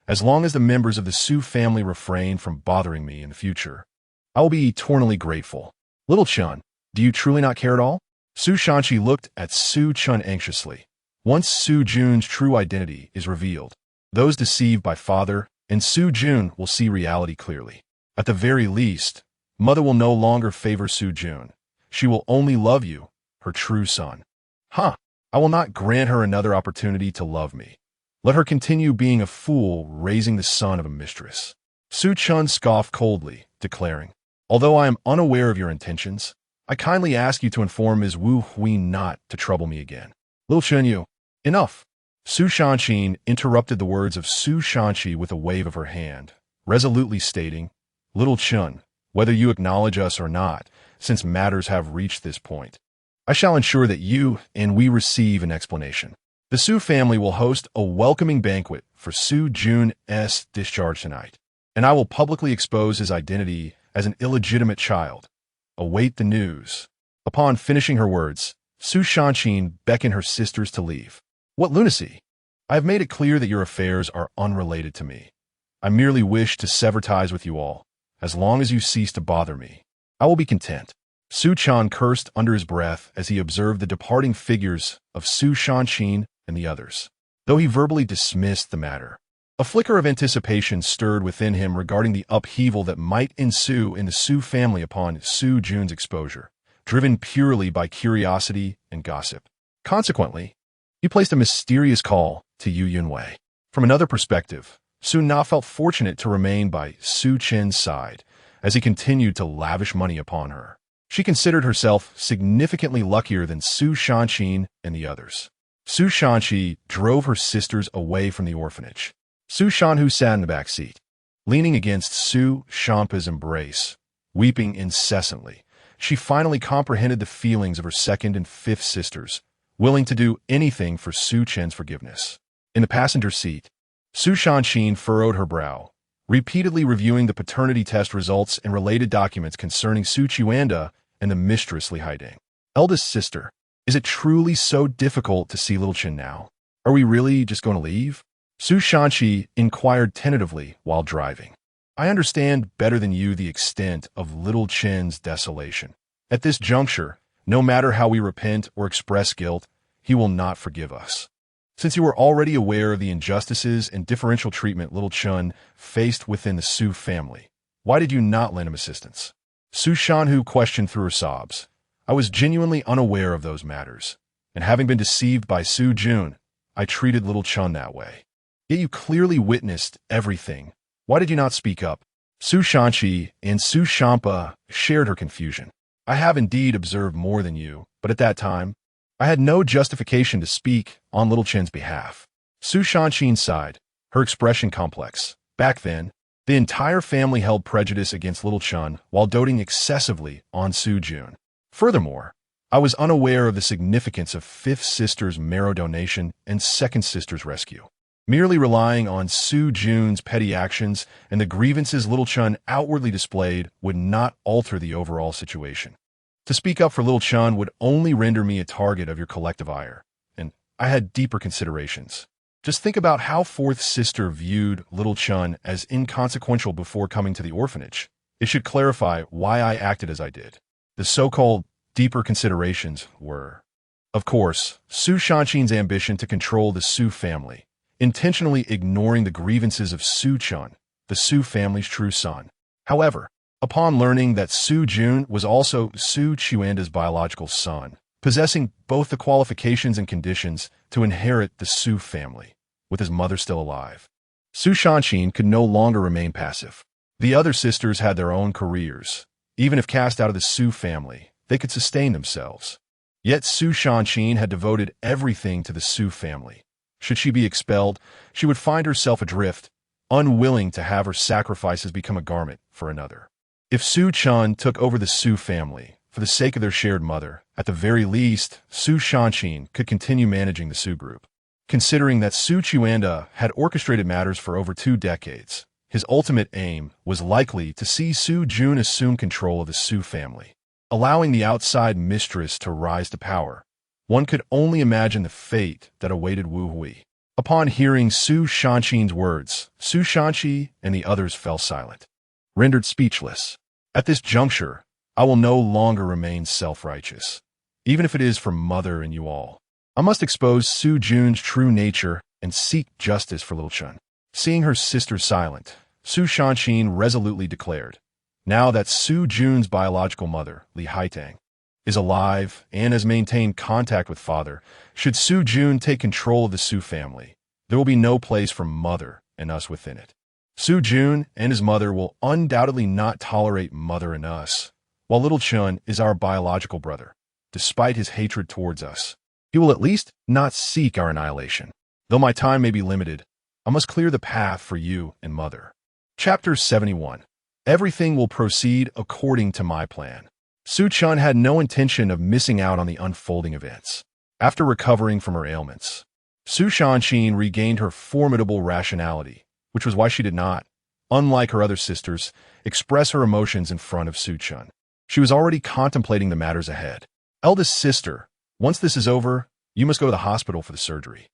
As long as the members of the Su family refrain from bothering me in the future, I will be eternally grateful." "Little Chen, do you truly not care at all?" Su Chen looked at Su Chen anxiously. "Once Su Jun's true identity is revealed, those deceived by father and Su Jun will see reality clearly. At the very least, mother will no longer favor Su Jun. She will only love you, her true son." "Huh! I will not grant her another opportunity to love me. Let her continue being a fool raising the son of a mistress." Su Chen scoffed coldly, declaring, "Although I am unaware of your intentions, I kindly ask you to inform Ms. Wu Hui not to trouble me again." "Little Chen, you." "Enough." Su Chen interrupted the words of Su Chen with a wave of her hand, resolutely stating, "Little Chen, whether you acknowledge us or not, since matters have reached this point, I shall ensure that you and we receive an explanation. The Su family will host a welcoming banquet for Su Jun's discharge tonight, and I will publicly expose his identity as an illegitimate child. Await the news." Upon finishing her words, Su Chen beckoned her sisters to leave. "What lunacy! I have made it clear that your affairs are unrelated to me. I merely wish to sever ties with you all. As long as you cease to bother me, I will be content." Su Chen cursed under his breath as he observed the departing figures of Su Chen and the others. Though he verbally dismissed the matter, a flicker of anticipation stirred within him regarding the upheaval that might ensue in the Su family upon Su Jun's exposure, driven purely by curiosity and gossip. Consequently, he placed a mysterious call to Yu Yunwei. From another perspective, Su Na felt fortunate to remain by Su Chen's side as he continued to lavish money upon her. She considered herself significantly luckier than Su Chen and the others. Su Chen drove her sisters away from the orphanage. Su Shanhu sat in the back seat, leaning against Su Shanpa's embrace, weeping incessantly. She finally comprehended the feelings of her second and fifth sisters, willing to do anything for Su Chen's forgiveness. In the passenger seat, Su Chen furrowed her brow, repeatedly reviewing the paternity test results and related documents concerning Su Qianda and the mistress Li Haiding. "Eldest sister, is it truly so difficult to see little Chen now? Are we really just going to leave?" Su Chen inquired tentatively while driving. "I understand better than you the extent of little Chen's desolation. At this juncture, no matter how we repent or express guilt, he will not forgive us. Since you were already aware of the injustices and differential treatment little Chen faced within the Su family, why did you not lend him assistance?" Su Chen questioned through her sobs. I was genuinely unaware of those matters, and having been deceived by Su Jun, I treated little Chen that way. Yet you clearly witnessed everything. Why did you not speak up? Su Shanqi and Su Shampa shared her confusion. I have indeed observed more than you, but at that time, I had no justification to speak on little Chen's behalf. Su Shanqi sighed, her expression complex. Back then, the entire family held prejudice against little Chen while doting excessively on Su Jun. Furthermore, I was unaware of the significance of fifth sister's marrow donation and second sister's rescue. Merely relying on Su Jun's petty actions and the grievances little Chen outwardly displayed would not alter the overall situation. To speak up for little Chen would only render me a target of your collective ire, and I had deeper considerations. Just think about how fourth sister viewed little Chen as inconsequential before coming to the orphanage. It should clarify why I acted as I did. The so-called deeper considerations were, of course, Su Shanqin's ambition to control the Su family, intentionally ignoring the grievances of Su Chen, the Su family's true son. However, upon learning that Su Jun was also Su Chuanda's biological son, possessing both the qualifications and conditions to inherit the Su family, with his mother still alive, Su Shanqin could no longer remain passive. The other sisters had their own careers. Even if cast out of the Su family, they could sustain themselves. Yet Su Shanqin had devoted everything to the Su family. Should she be expelled, she would find herself adrift, unwilling to have her sacrifices become a garment for another. If Su Chen took over the Su family, for the sake of their shared mother, at the very least, Su Shanqin could continue managing the Su group. Considering that Su Chuanda had orchestrated matters for over 2 decades, his ultimate aim was likely to see Su Jun assume control of the Su family, allowing the outside mistress to rise to power. One could only imagine the fate that awaited Wu Hui. Upon hearing Su Shanqin's words, Su Shanqi and the others fell silent, rendered speechless. At this juncture, I will no longer remain self-righteous, even if it is for Mother and you all. I must expose Su Jun's true nature and seek justice for little Chen. Seeing her sister silent, Su Shanqin resolutely declared, now that Su Jun's biological mother, Li Haitang, is alive and has maintained contact with father, should Su Jun take control of the Su family, there will be no place for Mother and us within it. Su Jun and his mother will undoubtedly not tolerate Mother and us, while little Chen is our biological brother. Despite his hatred towards us, he will at least not seek our annihilation. Though my time may be limited, I must clear the path for you and Mother. Chapter 71. Everything will proceed according to my plan. Su Chen had no intention of missing out on the unfolding events. After recovering from her ailments, Su Shanqin regained her formidable rationality, which was why she did not, unlike her other sisters, express her emotions in front of Su Chen. She was already contemplating the matters ahead. Eldest sister, once this is over, you must go to the hospital for the surgery.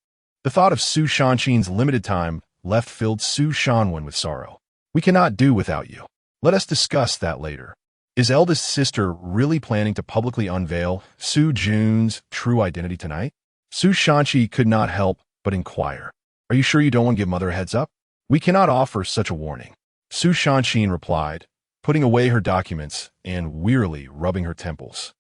The thought of Su Shanqin's limited time left filled Su Shanwen with sorrow. We cannot do without you. Let us discuss that later. Is eldest sister really planning to publicly unveil Su Jun's true identity tonight? Su Shanqi could not help but inquire. Are you sure you don't want to give Mother a heads up? We cannot offer such a warning. Su Shanqin replied, putting away her documents and wearily rubbing her temples.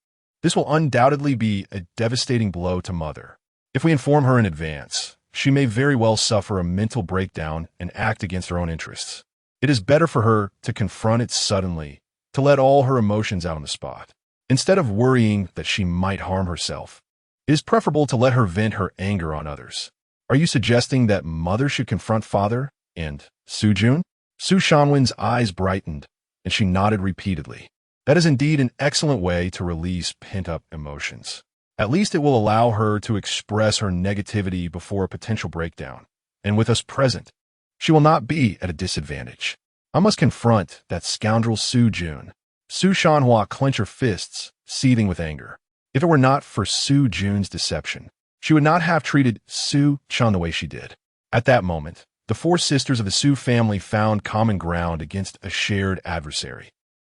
This will undoubtedly be a devastating blow to Mother. If we inform her in advance, she may very well suffer a mental breakdown and act against her own interests. It is better for her to confront it suddenly, to let all her emotions out on the spot. Instead of worrying that she might harm herself, it is preferable to let her vent her anger on others. Are you suggesting that Mother should confront Father and Su Jun? Su Shanwen's eyes brightened, and she nodded repeatedly. That is indeed an excellent way to release pent-up emotions. At least it will allow her to express her negativity before a potential breakdown. And with us present, she will not be at a disadvantage. I must confront that scoundrel Su Jun. Su Shanhua clenched her fists, seething with anger. If it were not for Su Jun's deception, she would not have treated Su Chen the way she did. At that moment, the 4 sisters of the Su family found common ground against a shared adversary.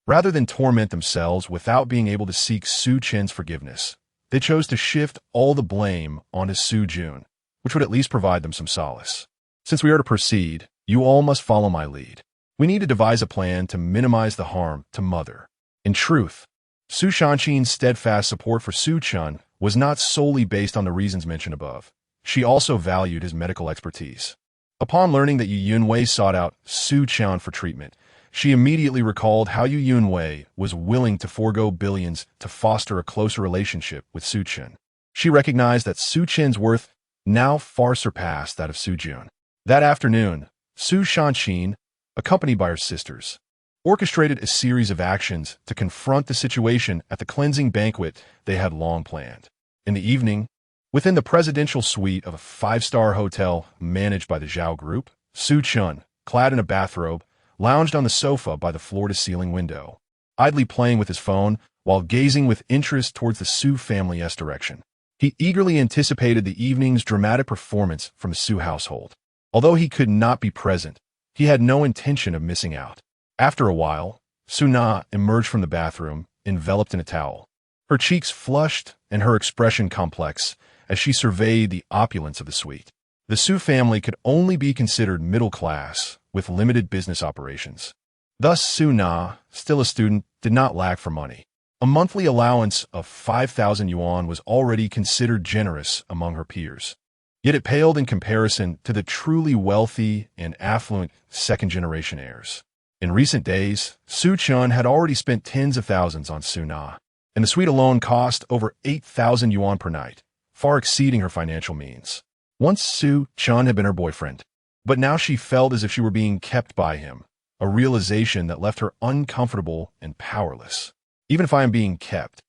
Rather than torment themselves without being able to seek Su Chen's forgiveness, they chose to shift all the blame onto Su Jun, which would at least provide them some solace. Since we are to proceed, you all must follow my lead. We need to devise a plan to minimize the harm to Mother. In truth, Su Shanqin's steadfast support for Su Chen was not solely based on the reasons mentioned above. She also valued his medical expertise. Upon learning that Yu Yunwei sought out Su Chen for treatment, she immediately recalled how Yu Yunwei was willing to forego billions to foster a closer relationship with Su Chen. She recognized that Su Chen's worth now far surpassed that of Su Jun. That afternoon, Su Shanqin, accompanied by her sisters, orchestrated a series of actions to confront the situation at the cleansing banquet they had long planned. In the evening, within the presidential suite of a five-star hotel managed by the Zhao Group, Su Chen, clad in a bathrobe, lounged on the sofa by the floor-to-ceiling window, idly playing with his phone while gazing with interest towards the Su family's direction. He eagerly anticipated the evening's dramatic performance from the Su household. Although he could not be present, he had no intention of missing out. After a while, Su Na emerged from the bathroom, enveloped in a towel. Her cheeks flushed and her expression complex as she surveyed the opulence of the suite. The Su family could only be considered middle class with limited business operations. Thus, Su Na, still a student, did not lack for money. A monthly allowance of 5,000 yuan was already considered generous among her peers. Yet it paled in comparison to the truly wealthy and affluent second-generation heirs. In recent days, Su Chen had already spent tens of thousands on Su Na, and the suite alone cost over 8,000 yuan per night, far exceeding her financial means. Once Su Chen had been her boyfriend, but now she felt as if she were being kept by him, a realization that left her uncomfortable and powerless. Even if I am being kept,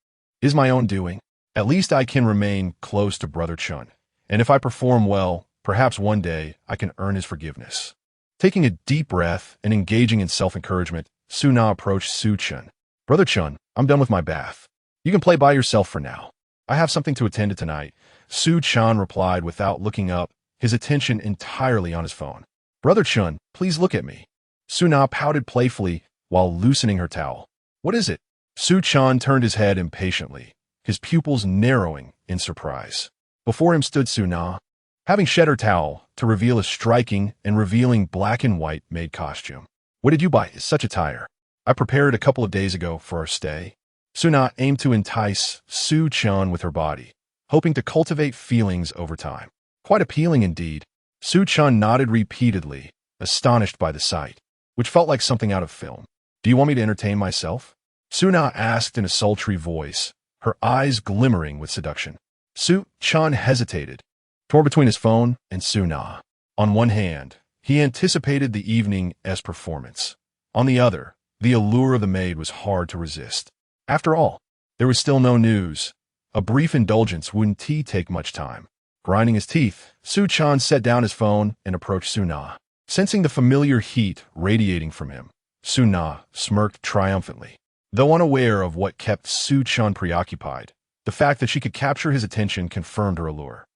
it is my own doing. At least I can remain close to Brother Chen, and if I perform well, perhaps one day I can earn his forgiveness. Taking a deep breath and engaging in self-encouragement, Su Na approached Su Chen. Brother Chen, I'm done with my bath. You can play by yourself for now. I have something to attend to tonight. Su Chen replied without looking up, his attention entirely on his phone. Brother Chen, please look at me. Su Na pouted playfully while loosening her towel. What is it? Su Chen turned his head impatiently, his pupils narrowing in surprise. Before him stood Su Na, having shed her towel to reveal a striking and revealing black and white maid costume. What did you buy? It's such a tire. I prepared a couple of days ago for our stay. Su Na aimed to entice Su Chen with her body, hoping to cultivate feelings over time. Quite appealing indeed. Su Chen nodded repeatedly, astonished by the sight, which felt like something out of film. Do you want me to entertain myself? Su Na asked in a sultry voice, her eyes glimmering with seduction. Su Chen hesitated, torn between his phone and Su Na. On one hand, he anticipated the evening's performance. On the other, the allure of the maid was hard to resist. After all, there was still no news. A brief indulgence wouldn't take much time. Grinding his teeth, Su Chen set down his phone and approached Su Na. Sensing the familiar heat radiating from him, Su Na smirked triumphantly. Though unaware of what kept Su Chen preoccupied, the fact that she could capture his attention confirmed her allure.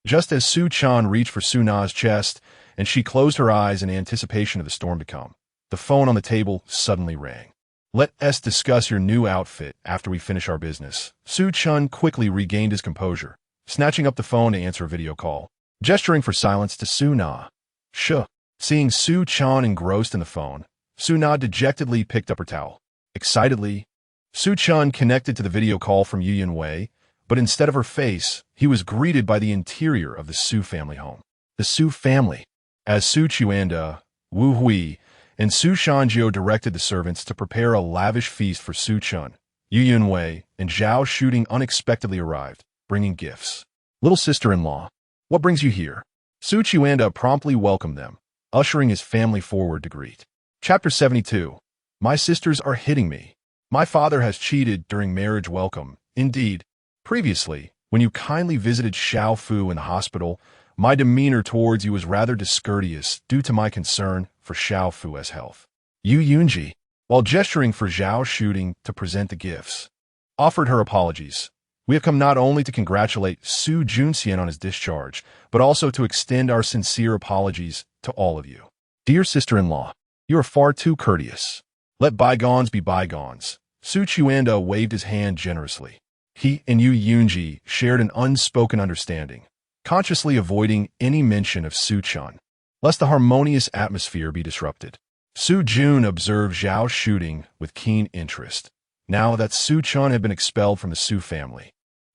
Just as Su Chen reached for Su Na's chest and she closed her eyes in anticipation of the storm to come, the phone on the table suddenly rang. Let us discuss your new outfit after we finish our business. Su Chen quickly regained his composure, snatching up the phone to answer a video call, gesturing for silence to Su Na. Shuh. Seeing Su Chen engrossed in the phone, Su Na dejectedly picked up her towel. Excitedly, Su Chen connected to the video call from Yu Yunwei, but instead of her face, he was greeted by the interior of the Su family home. The Su family. As Su Chuanda, Wu Hui, and Su Shanjiu directed the servants to prepare a lavish feast for Su Chen, Yu Yunwei and Zhao Shooting unexpectedly arrived, bringing gifts. Little sister-in-law, what brings you here? Su Chuanda promptly welcomed them, ushering his family forward to greet. Chapter 72. My sisters are hitting me. My father has cheated during marriage welcome. Indeed, previously, when you kindly visited Xiao Fu in the hospital, my demeanor towards you was rather discourteous due to my concern for Xiao Fu's health. Yu Yunji, while gesturing for Zhao Shooting to present the gifts, offered her apologies. We have come not only to congratulate Su Junxian on his discharge, but also to extend our sincere apologies to all of you. Dear sister-in-law, you are far too courteous. Let bygones be bygones. Su Chuanda waved his hand generously. He and Yu Yunji shared an unspoken understanding, consciously avoiding any mention of Su Chen, lest the harmonious atmosphere be disrupted. Su Jun observed Zhao Shooting with keen interest. Now that Su Chen had been expelled from the Su family,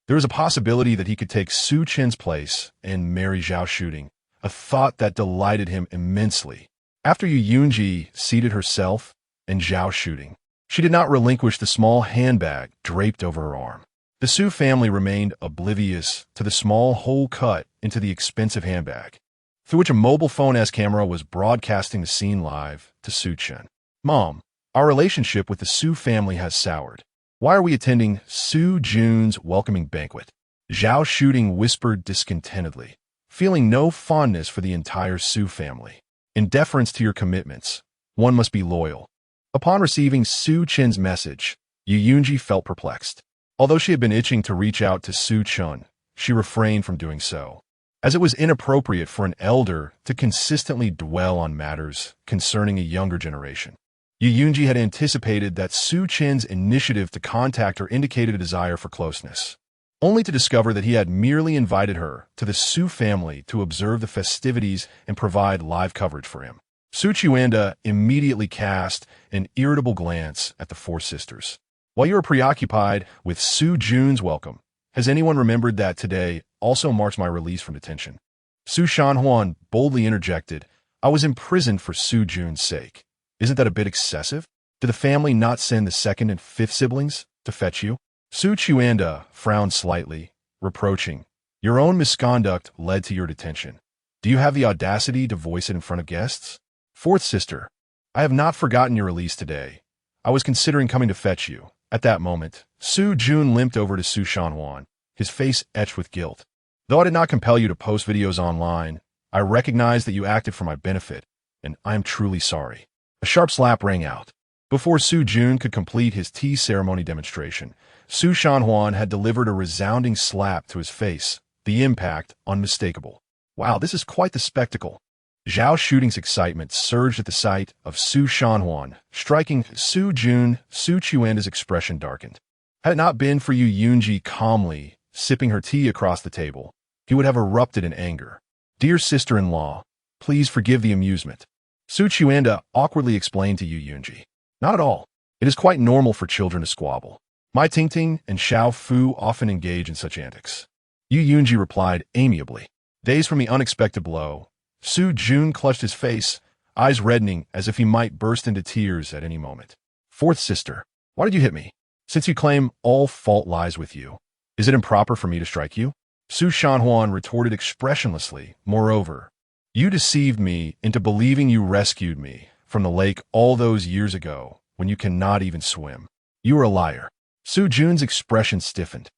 there was a possibility that he could take Su Chen's place and marry Zhao Shooting, a thought that delighted him immensely. After Yu Yunji seated herself and Zhao Shooting, she did not relinquish the small handbag draped over her arm. The Su family remained oblivious to the small hole cut into the expensive handbag, through which a mobile phone-esque camera was broadcasting the scene live to Su Chen. Mom, our relationship with the Su family has soured. Why are we attending Su Jun's welcoming banquet? Zhao Shooting whispered discontentedly, feeling no fondness for the entire Su family. In deference to your commitments, one must be loyal. Upon receiving Su Chen's message, Yu Yunji felt perplexed. Although she had been itching to reach out to Su Chen, she refrained from doing so, as it was inappropriate for an elder to consistently dwell on matters concerning a younger generation. Yu Yunji had anticipated that Su Chen's initiative to contact her indicated a desire for closeness, only to discover that he had merely invited her to the Su family to observe the festivities and provide live coverage for him. Su Chen immediately cast an irritable glance at the four sisters. While you are preoccupied with Su Jun's welcome, has anyone remembered that today also marks my release from detention? Su Shanhuan boldly interjected, I was imprisoned for Su Jun's sake. Isn't that a bit excessive? Did the family not send the second and fifth siblings to fetch you? Su Chen frowned slightly, reproaching, your own misconduct led to your detention. Do you have the audacity to voice it in front of guests? Fourth sister, I have not forgotten your release today. I was considering coming to fetch you. At that moment, Su Jun limped over to Su Shanhuan, his face etched with guilt. Though I did not compel you to post videos online, I recognize that you acted for my benefit, and I am truly sorry. A sharp slap rang out. Before Su Jun could complete his tea ceremony demonstration, Su Shanhuan had delivered a resounding slap to his face, the impact unmistakable. Wow, this is quite the spectacle. Zhao Shooting's excitement surged at the sight of Su Shanhuan, striking Su Jun. Su Chen's expression darkened. Had it not been for Yu Yunji calmly sipping her tea across the table, he would have erupted in anger. Dear sister-in-law, please forgive the amusement. Su Chen awkwardly explained to Yu Yunji. Not at all. It is quite normal for children to squabble. My Tingting and Xiao Fu often engage in such antics. Yu Yunji replied amiably. Dazed from the unexpected blow, Su Jun clutched his face, eyes reddening as if he might burst into tears at any moment. Fourth sister, why did you hit me? Since you claim all fault lies with you, is it improper for me to strike you? Su Shanhuan retorted expressionlessly. Moreover, you deceived me into believing you rescued me from the lake all those years ago when you cannot even swim. You are a liar. Su Jun's expression stiffened.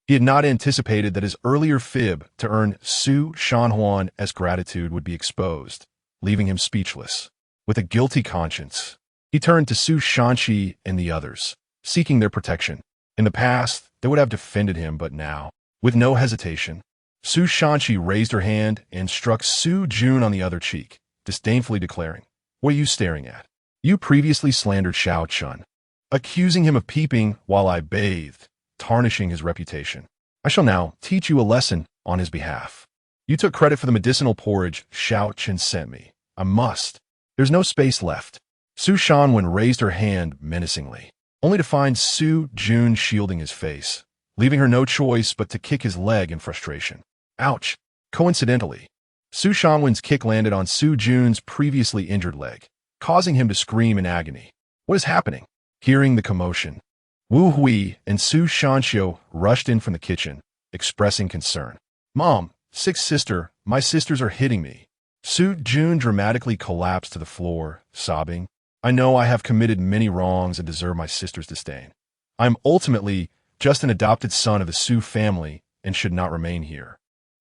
He had not anticipated that his earlier fib to earn Su Shanhuan's gratitude would be exposed, leaving him speechless. With a guilty conscience, he turned to Su Shanqi and the others, seeking their protection. In the past, they would have defended him, but now, with no hesitation, Su Shanqi raised her hand and struck Su Jun on the other cheek, disdainfully declaring, what are you staring at? You previously slandered Xiao Chun, accusing him of peeping while I bathed, tarnishing his reputation. I shall now teach you a lesson on his behalf. You took credit for the medicinal porridge Xiao Chen sent me. I must. There's no space left. Su Shanwen raised her hand menacingly, only to find Su Jun shielding his face, leaving her no choice but to kick his leg in frustration. Ouch! Coincidentally, Su Shanwen's kick landed on Su Jun's previously injured leg, causing him to scream in agony. What is happening? Hearing the commotion, Wu Hui and Su Shanxiu rushed in from the kitchen, expressing concern. Mom, sixth sister, my sisters are hitting me. Su Jun dramatically collapsed to the floor, sobbing. I know I have committed many wrongs and deserve my sister's disdain. I am ultimately just an adopted son of the Su family and should not remain here.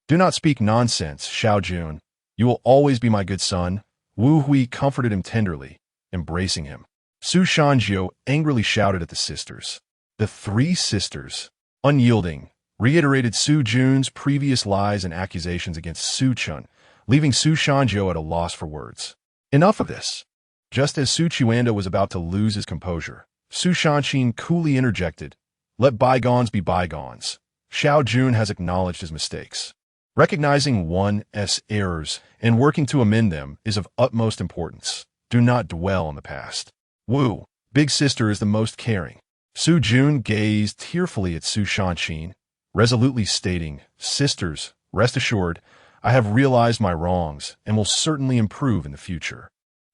Do not speak nonsense, Xiao Jun. You will always be my good son. Wu Hui comforted him tenderly, embracing him. Su Shanjiu angrily shouted at the sisters. The three sisters, unyielding, reiterated Su Jun's previous lies and accusations against Su Chen, leaving Su Shanjiu at a loss for words. Enough of this. Just as Su Chen was about to lose his composure, Su Shanqin coolly interjected, let bygones be bygones. Xiao Jun has acknowledged his mistakes. Recognizing one's errors and working to amend them is of utmost importance. Do not dwell on the past. Wu, big sister, is the most caring. Su Jun gazed tearfully at Su Chen, resolutely stating, "Sisters, rest assured, I have realized my wrongs and will certainly improve in the future.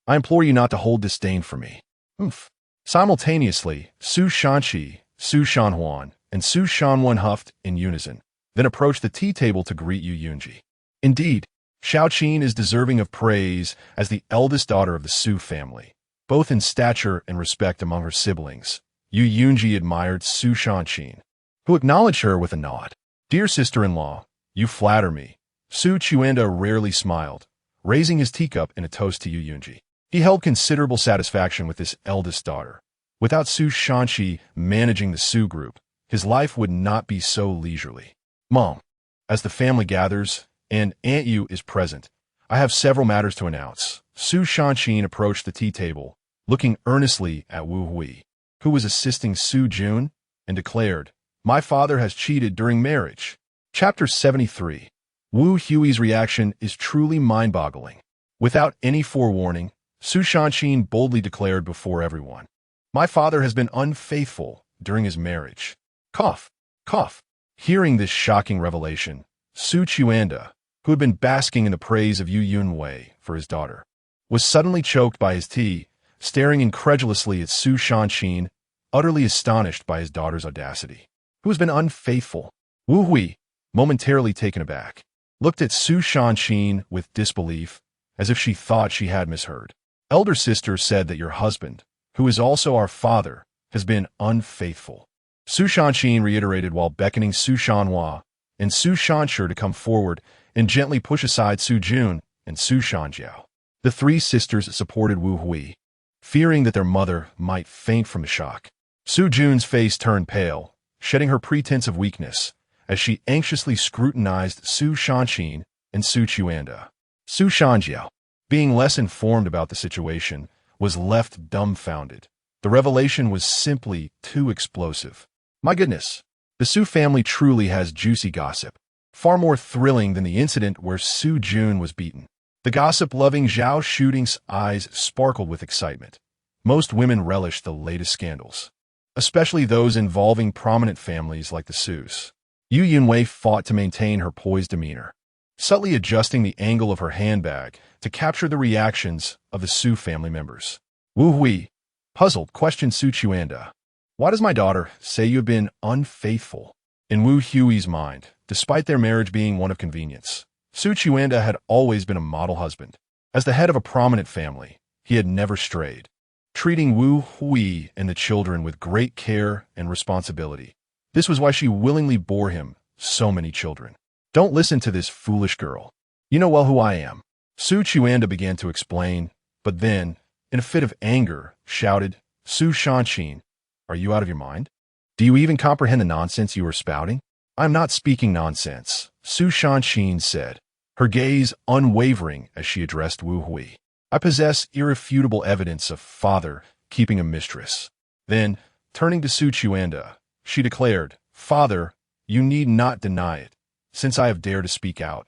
I implore you not to hold disdain for me." Oomph. Simultaneously, Su Shanqi, Su Shanhuan, and Su Shanwen huffed in unison, then approached the tea table to greet Yu Yunji. Indeed, Xiaoqin is deserving of praise as the eldest daughter of the Su family, both in stature and respect among her siblings. Yu Yunji admired Su Shanqin, who acknowledged her with a nod. "Dear sister-in-law, you flatter me." Su Chuanda rarely smiled, raising his teacup in a toast to Yu Yunji. He held considerable satisfaction with his eldest daughter. Without Su Shanqi managing the Su group, his life would not be so leisurely. "Mom, as the family gathers and Aunt Yu is present, I have several matters to announce." Su Shanqin approached the tea table, looking earnestly at Wu Hui, who was assisting Su Jun, and declared, "My father has cheated during marriage." Chapter 73. Wu Hui's reaction is truly mind-boggling. Without any forewarning, Su Shanqin boldly declared before everyone, "My father has been unfaithful during his marriage." Cough, cough. Hearing this shocking revelation, Su Chuanda, who had been basking in the praise of Yu Yunwei for his daughter, was suddenly choked by his tea, staring incredulously at Su Shanqin, utterly astonished by his daughter's audacity. "Who has been unfaithful?" Wu Hui, momentarily taken aback, looked at Su Shanqin with disbelief, as if she thought she had misheard. "Elder sister said that your husband, who is also our father, has been unfaithful." Su Shanqin reiterated while beckoning Su Shanhua and Su Shanshi to come forward and gently push aside Su Jun and Su Shanjiao. The three sisters supported Wu Hui, fearing that their mother might faint from the shock. Su Jun's face turned pale, shedding her pretense of weakness, as she anxiously scrutinized Su Shanqin and Su Chuanda. Su Shanjiao, being less informed about the situation, was left dumbfounded. The revelation was simply too explosive. My goodness, the Su family truly has juicy gossip, far more thrilling than the incident where Su Jun was beaten. The gossip-loving Zhao Shooting's eyes sparkled with excitement. Most women relish the latest scandals, especially those involving prominent families like the Sus. Yu Yunwei fought to maintain her poised demeanor, subtly adjusting the angle of her handbag to capture the reactions of the Su family members. Wu Hui, puzzled, questioned Su Chuanda. "Why does my daughter say you have been unfaithful?" In Wu Hui's mind, despite their marriage being one of convenience, Su Chuanda had always been a model husband. As the head of a prominent family, he had never strayed, treating Wu Hui and the children with great care and responsibility. This was why she willingly bore him so many children. "Don't listen to this foolish girl. You know well who I am." Su Chuanda began to explain, but then, in a fit of anger, shouted, "Su Shanqin, are you out of your mind? Do you even comprehend the nonsense you are spouting?" "I am not speaking nonsense," Su Shanqin said, her gaze unwavering as she addressed Wu Hui. "I possess irrefutable evidence of father keeping a mistress." Then, turning to Su Chuanda, she declared, "Father, you need not deny it, since I have dared to speak out.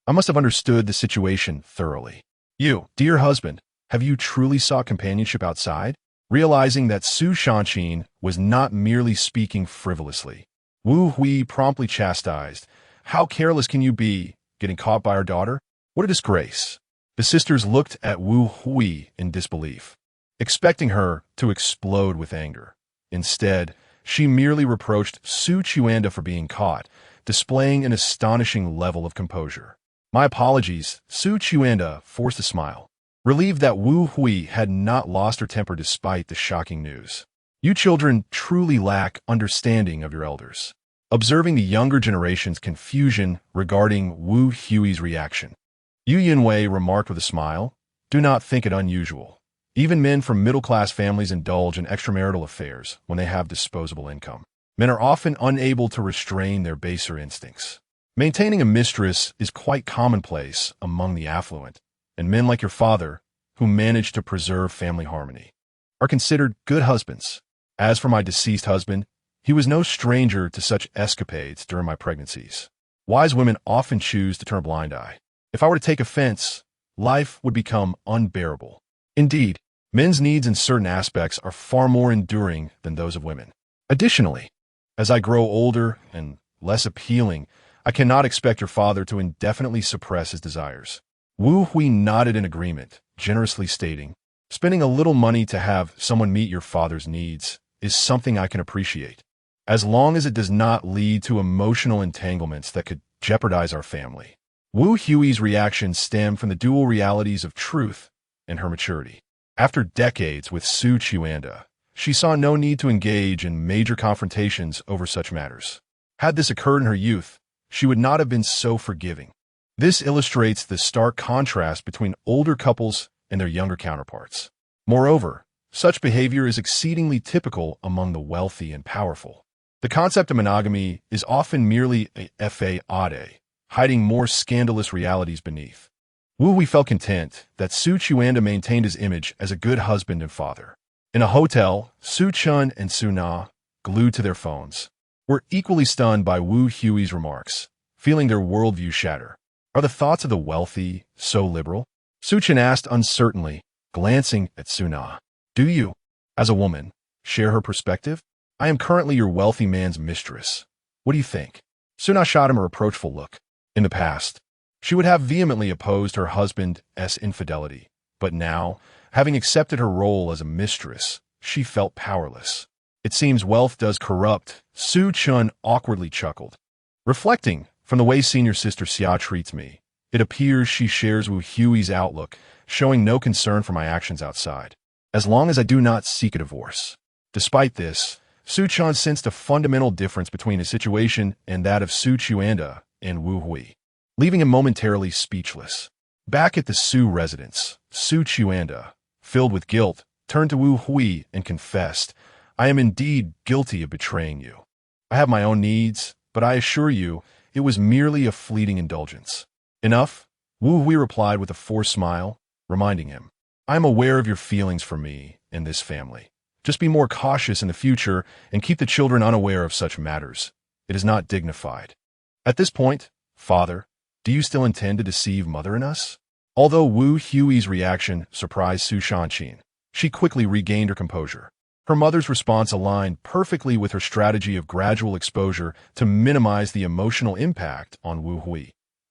I must have understood the situation thoroughly. You, dear husband, have you truly sought companionship outside?" Realizing that Su Shanqin was not merely speaking frivolously, Wu Hui promptly chastised, "How careless can you be, getting caught by our daughter? What a disgrace." The sisters looked at Wu Hui in disbelief, expecting her to explode with anger. Instead, she merely reproached Su Chuanda for being caught, displaying an astonishing level of composure. "My apologies," Su Chuanda forced a smile, relieved that Wu Hui had not lost her temper despite the shocking news. "You children truly lack understanding of your elders." Observing the younger generation's confusion regarding Wu Hui's reaction, Yu Yunwei remarked with a smile, "Do not think it unusual. Even men from middle-class families indulge in extramarital affairs when they have disposable income. Men are often unable to restrain their baser instincts. Maintaining a mistress is quite commonplace among the affluent, and men like your father, who manage to preserve family harmony, are considered good husbands. As for my deceased husband, he was no stranger to such escapades during my pregnancies. Wise women often choose to turn a blind eye. If I were to take offense, life would become unbearable. Indeed, men's needs in certain aspects are far more enduring than those of women. Additionally, as I grow older and less appealing, I cannot expect your father to indefinitely suppress his desires. Wu Hui nodded in agreement, generously stating, spending a little money to have someone meet your father's needs is something I can appreciate, as long as it does not lead to emotional entanglements that could jeopardize our family. Wu Hui's reaction stemmed from the dual realities of truth and her maturity. After decades with Su Chen, she saw no need to engage in major confrontations over such matters. Had this occurred in her youth, she would not have been so forgiving. This illustrates the stark contrast between older couples and their younger counterparts. Moreover, such behavior is exceedingly typical among the wealthy and powerful. The concept of monogamy is often merely a fade, hiding more scandalous realities beneath. Wu Hui felt content that Su Chen maintained his image as a good husband and father. In a hotel, Su Chen and Su Na, glued to their phones, were equally stunned by Wu Hui's remarks, feeling their worldview shatter. Are the thoughts of the wealthy so liberal? Su Chen asked uncertainly, glancing at Su Na. Do you, as a woman, share her perspective? I am currently your wealthy man's mistress. What do you think? Su Na shot him a reproachful look. In the past, she would have vehemently opposed her husband's infidelity, but now, having accepted her role as a mistress, she felt powerless. It seems wealth does corrupt, Su Chen awkwardly chuckled. Reflecting, from the way senior sister Xia treats me, it appears she shares Wu Hui's outlook, showing no concern for my actions outside, as long as I do not seek a divorce. Despite this, Su Chen sensed a fundamental difference between his situation and that of Su Chen and Wu Hui, leaving him momentarily speechless. Back at the Su residence, Su Chen, filled with guilt, turned to Wu Hui and confessed, I am indeed guilty of betraying you. I have my own needs, but I assure you, it was merely a fleeting indulgence. Enough? Wu Hui replied with a forced smile, reminding him, I am aware of your feelings for me and this family. Just be more cautious in the future and keep the children unaware of such matters. It is not dignified. At this point, Father, do you still intend to deceive Mother and us? Although Wu Hui's reaction surprised Su Chen, she quickly regained her composure. Her mother's response aligned perfectly with her strategy of gradual exposure to minimize the emotional impact on Wu Hui.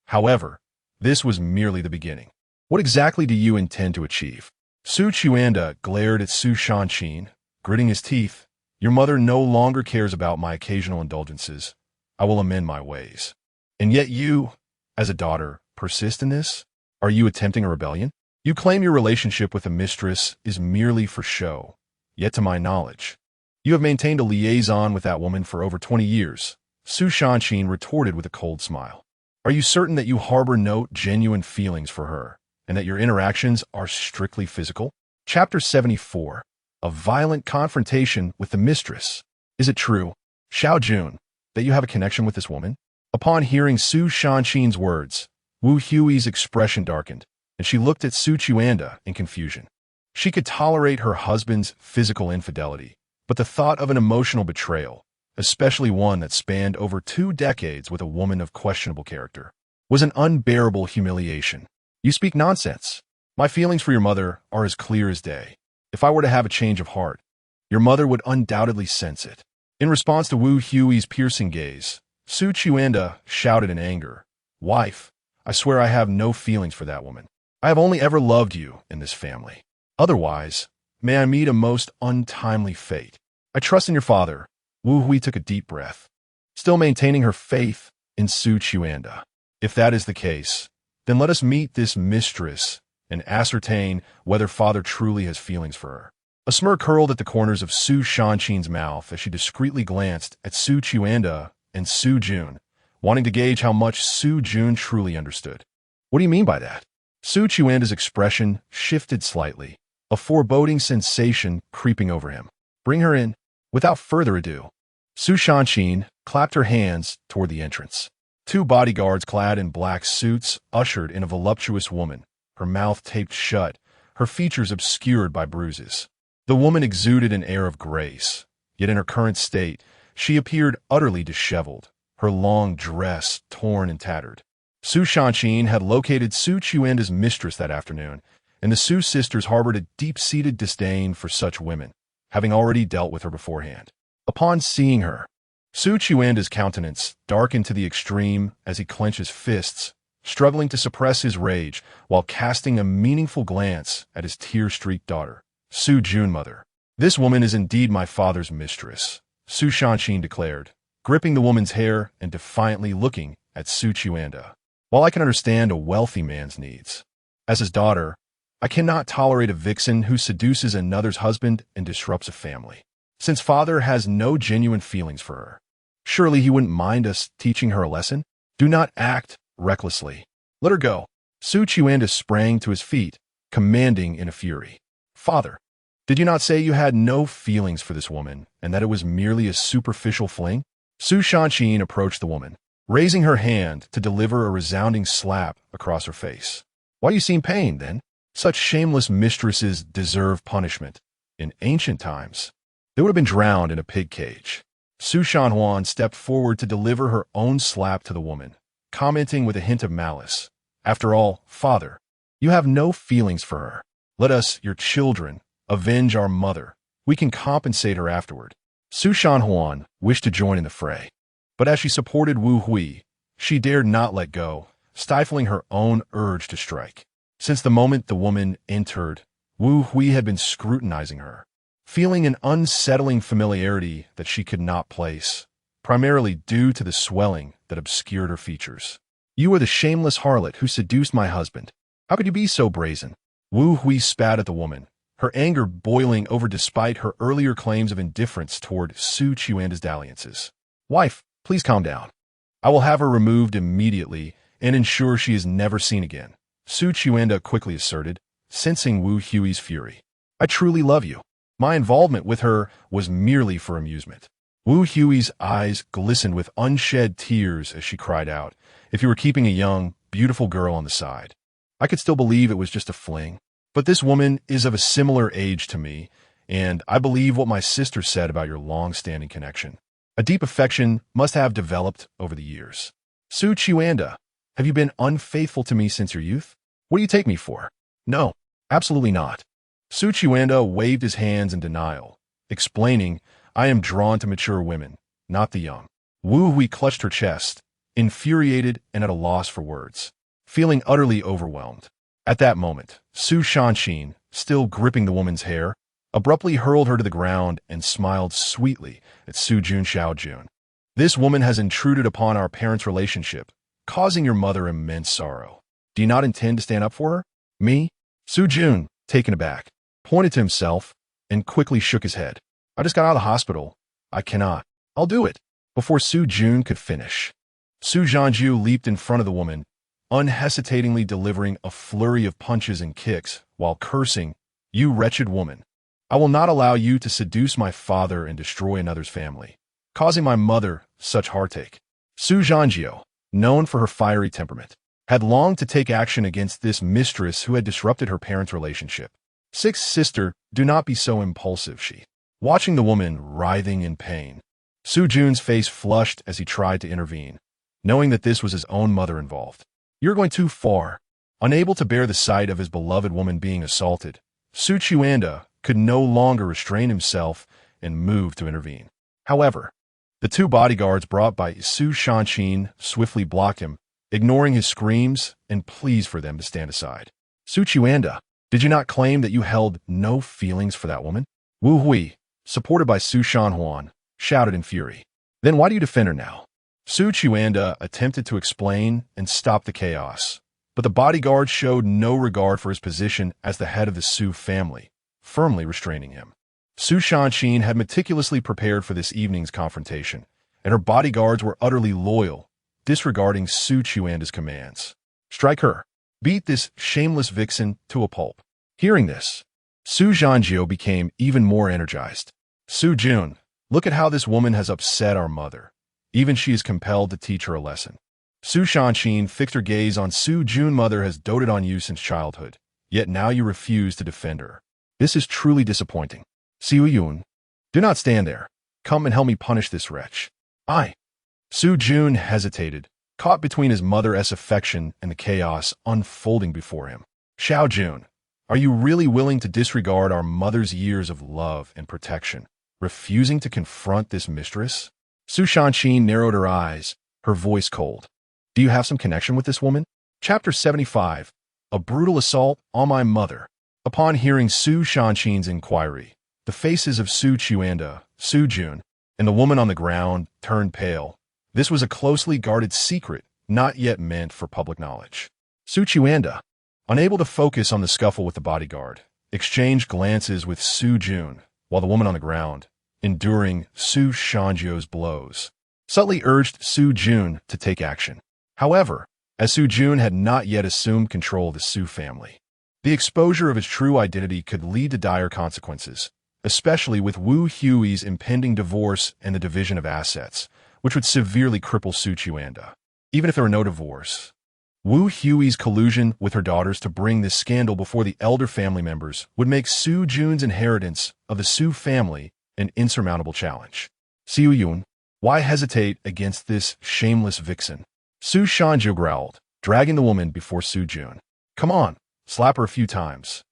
However, this was merely the beginning. What exactly do you intend to achieve? Su Chen glared at Su Chen, gritting his teeth. Your mother no longer cares about my occasional indulgences. I will amend my ways. And yet you, as a daughter, persist in this? Are you attempting a rebellion? You claim your relationship with a mistress is merely for show. Yet to my knowledge, you have maintained a liaison with that woman for over 20 years. Su Chen retorted with a cold smile. Are you certain that you harbor no genuine feelings for her, and that your interactions are strictly physical? Chapter 74. A violent confrontation with the mistress. Is it true, Xiao Jun, that you have a connection with this woman? Upon hearing Su Chen's words, Wu Hui's expression darkened, and she looked at Su Chen in confusion. She could tolerate her husband's physical infidelity, but the thought of an emotional betrayal, especially one that spanned over 2 decades with a woman of questionable character, was an unbearable humiliation. You speak nonsense. My feelings for your mother are as clear as day. If I were to have a change of heart, your mother would undoubtedly sense it. In response to Wu Hui's piercing gaze, Su Chen shouted in anger, Wife, I swear I have no feelings for that woman. I have only ever loved you in this family. Otherwise, may I meet a most untimely fate. I trust in your father. Wu Hui took a deep breath, still maintaining her faith in Su Chen. If that is the case, then let us meet this mistress and ascertain whether father truly has feelings for her. A smirk curled at the corners of Su Chen's mouth as she discreetly glanced at Su Chen and Su Jun, wanting to gauge how much Su Jun truly understood. What do you mean by that? Su Chen's expression shifted slightly, a foreboding sensation creeping over him. Bring her in. Without further ado, Su Chen clapped her hands toward the entrance. 2 bodyguards clad in black suits ushered in a voluptuous woman, her mouth taped shut, her features obscured by bruises. The woman exuded an air of grace, yet in her current state, she appeared utterly disheveled, her long dress torn and tattered. Su Chen had located Su Chen's mistress that afternoon, and the Su sisters harbored a deep-seated disdain for such women, having already dealt with her beforehand. Upon seeing her, Su Chuanda's countenance darkened to the extreme as he clenched his fists, struggling to suppress his rage while casting a meaningful glance at his tear-streaked daughter, Su Jun mother. "This woman is indeed my father's mistress," Su Chen declared, gripping the woman's hair and defiantly looking at Su Chuanda. "While I can understand a wealthy man's needs, as his daughter, I cannot tolerate a vixen who seduces another's husband and disrupts a family. Since father has no genuine feelings for her, surely he wouldn't mind us teaching her a lesson? Do not act recklessly. Let her go." Su Chuanda sprang to his feet, commanding in a fury. "Father, did you not say you had no feelings for this woman and that it was merely a superficial fling?" Su Chen approached the woman, raising her hand to deliver a resounding slap across her face. "Why do you seem pained, then? Such shameless mistresses deserve punishment. In ancient times, they would have been drowned in a pig cage." Su Shanhuan stepped forward to deliver her own slap to the woman, commenting with a hint of malice. "After all, father, you have no feelings for her. Let us, your children, avenge our mother. We can compensate her afterward." Su Shanhuan wished to join in the fray, but as she supported Wu Hui, she dared not let go, stifling her own urge to strike. Since the moment the woman entered, Wu Hui had been scrutinizing her, feeling an unsettling familiarity that she could not place, primarily due to the swelling that obscured her features. "You are the shameless harlot who seduced my husband. How could you be so brazen?" Wu Hui spat at the woman, her anger boiling over despite her earlier claims of indifference toward Su Chuanda's dalliances. "Wife, please calm down. I will have her removed immediately and ensure she is never seen again," Su Chuanda quickly asserted, sensing Wu Hui's fury. "I truly love you. My involvement with her was merely for amusement." Wu Hui's eyes glistened with unshed tears as she cried out, "If you were keeping a young, beautiful girl on the side, I could still believe it was just a fling. But this woman is of a similar age to me, and I believe what my sister said about your long-standing connection. A deep affection must have developed over the years. Su Chuanda, have you been unfaithful to me since your youth? What do you take me for?" "No, absolutely not." Su Chuanda waved his hands in denial, explaining, "I am drawn to mature women, not the young." Wu Hui clutched her chest, infuriated and at a loss for words, feeling utterly overwhelmed. At that moment, Su Chen, still gripping the woman's hair, abruptly hurled her to the ground and smiled sweetly at Su Jun Xiaojun. "This woman has intruded upon our parents' relationship, causing your mother immense sorrow. Do you not intend to stand up for her?" "Me?" Su Jun, taken aback, pointed to himself and quickly shook his head. "I just got out of the hospital. I cannot." "I'll do it." Before Su Jun could finish, Su Zhanju leaped in front of the woman, unhesitatingly delivering a flurry of punches and kicks while cursing, "You wretched woman. I will not allow you to seduce my father and destroy another's family, causing my mother such heartache." Su Zhanjiu, known for her fiery temperament, had longed to take action against this mistress who had disrupted her parents' relationship. Sister, do not be so impulsive," she. Watching the woman writhing in pain, Su Jun's face flushed as he tried to intervene, knowing that this was his own mother involved. "You're going too far." Unable to bear the sight of his beloved woman being assaulted, Su Chuanda could no longer restrain himself and moved to intervene. However, the two bodyguards brought by Su Chen swiftly blocked him, ignoring his screams and pleas for them to stand aside. "Su Chuanda, did you not claim that you held no feelings for that woman?" Wu Hui, supported by Su Shanhuan, shouted in fury. "Then why do you defend her now?" Su Chuanda attempted to explain and stop the chaos, but the bodyguard showed no regard for his position as the head of the Su family, firmly restraining him. Su Chen had meticulously prepared for this evening's confrontation, and her bodyguards were utterly loyal, disregarding Su Chuanda's commands. "Strike her. Beat this shameless vixen to a pulp." Hearing this, Su Zhanjiu became even more energized. "Su Jun, look at how this woman has upset our mother. Even she is compelled to teach her a lesson." Su Chen fixed her gaze on Su Jun. "Mother has doted on you since childhood, yet now you refuse to defend her. This is truly disappointing. Su Yun, do not stand there. Come and help me punish this wretch." "I." Su Jun hesitated, caught between his mother's affection and the chaos unfolding before him. "Xiao Jun, are you really willing to disregard our mother's years of love and protection, refusing to confront this mistress? Su Chen narrowed her eyes, her voice cold. Do you have some connection with this woman? Chapter 75. A brutal assault on my mother. Upon hearing Su Chen's inquiry, the faces of Su Chen, Su Jun, and the woman on the ground turned pale. This was a closely guarded secret, not yet meant for public knowledge. Su Chen, unable to focus on the scuffle with the bodyguard, exchanged glances with Su Jun, while the woman on the ground, enduring Su Shanjio's blows, subtly urged Su Jun to take action. However, as Su Jun had not yet assumed control of the Su family, the exposure of his true identity could lead to dire consequences, especially with Wu Hui's impending divorce and the division of assets, which would severely cripple Su Chen. Even if there were no divorce, Wu Hui's collusion with her daughters to bring this scandal before the elder family members would make Su Jun's inheritance of the Su family an insurmountable challenge. Su Yun, why hesitate against this shameless vixen? Su Shanjiu growled, dragging the woman before Su Jun. Come on, slap her a few times.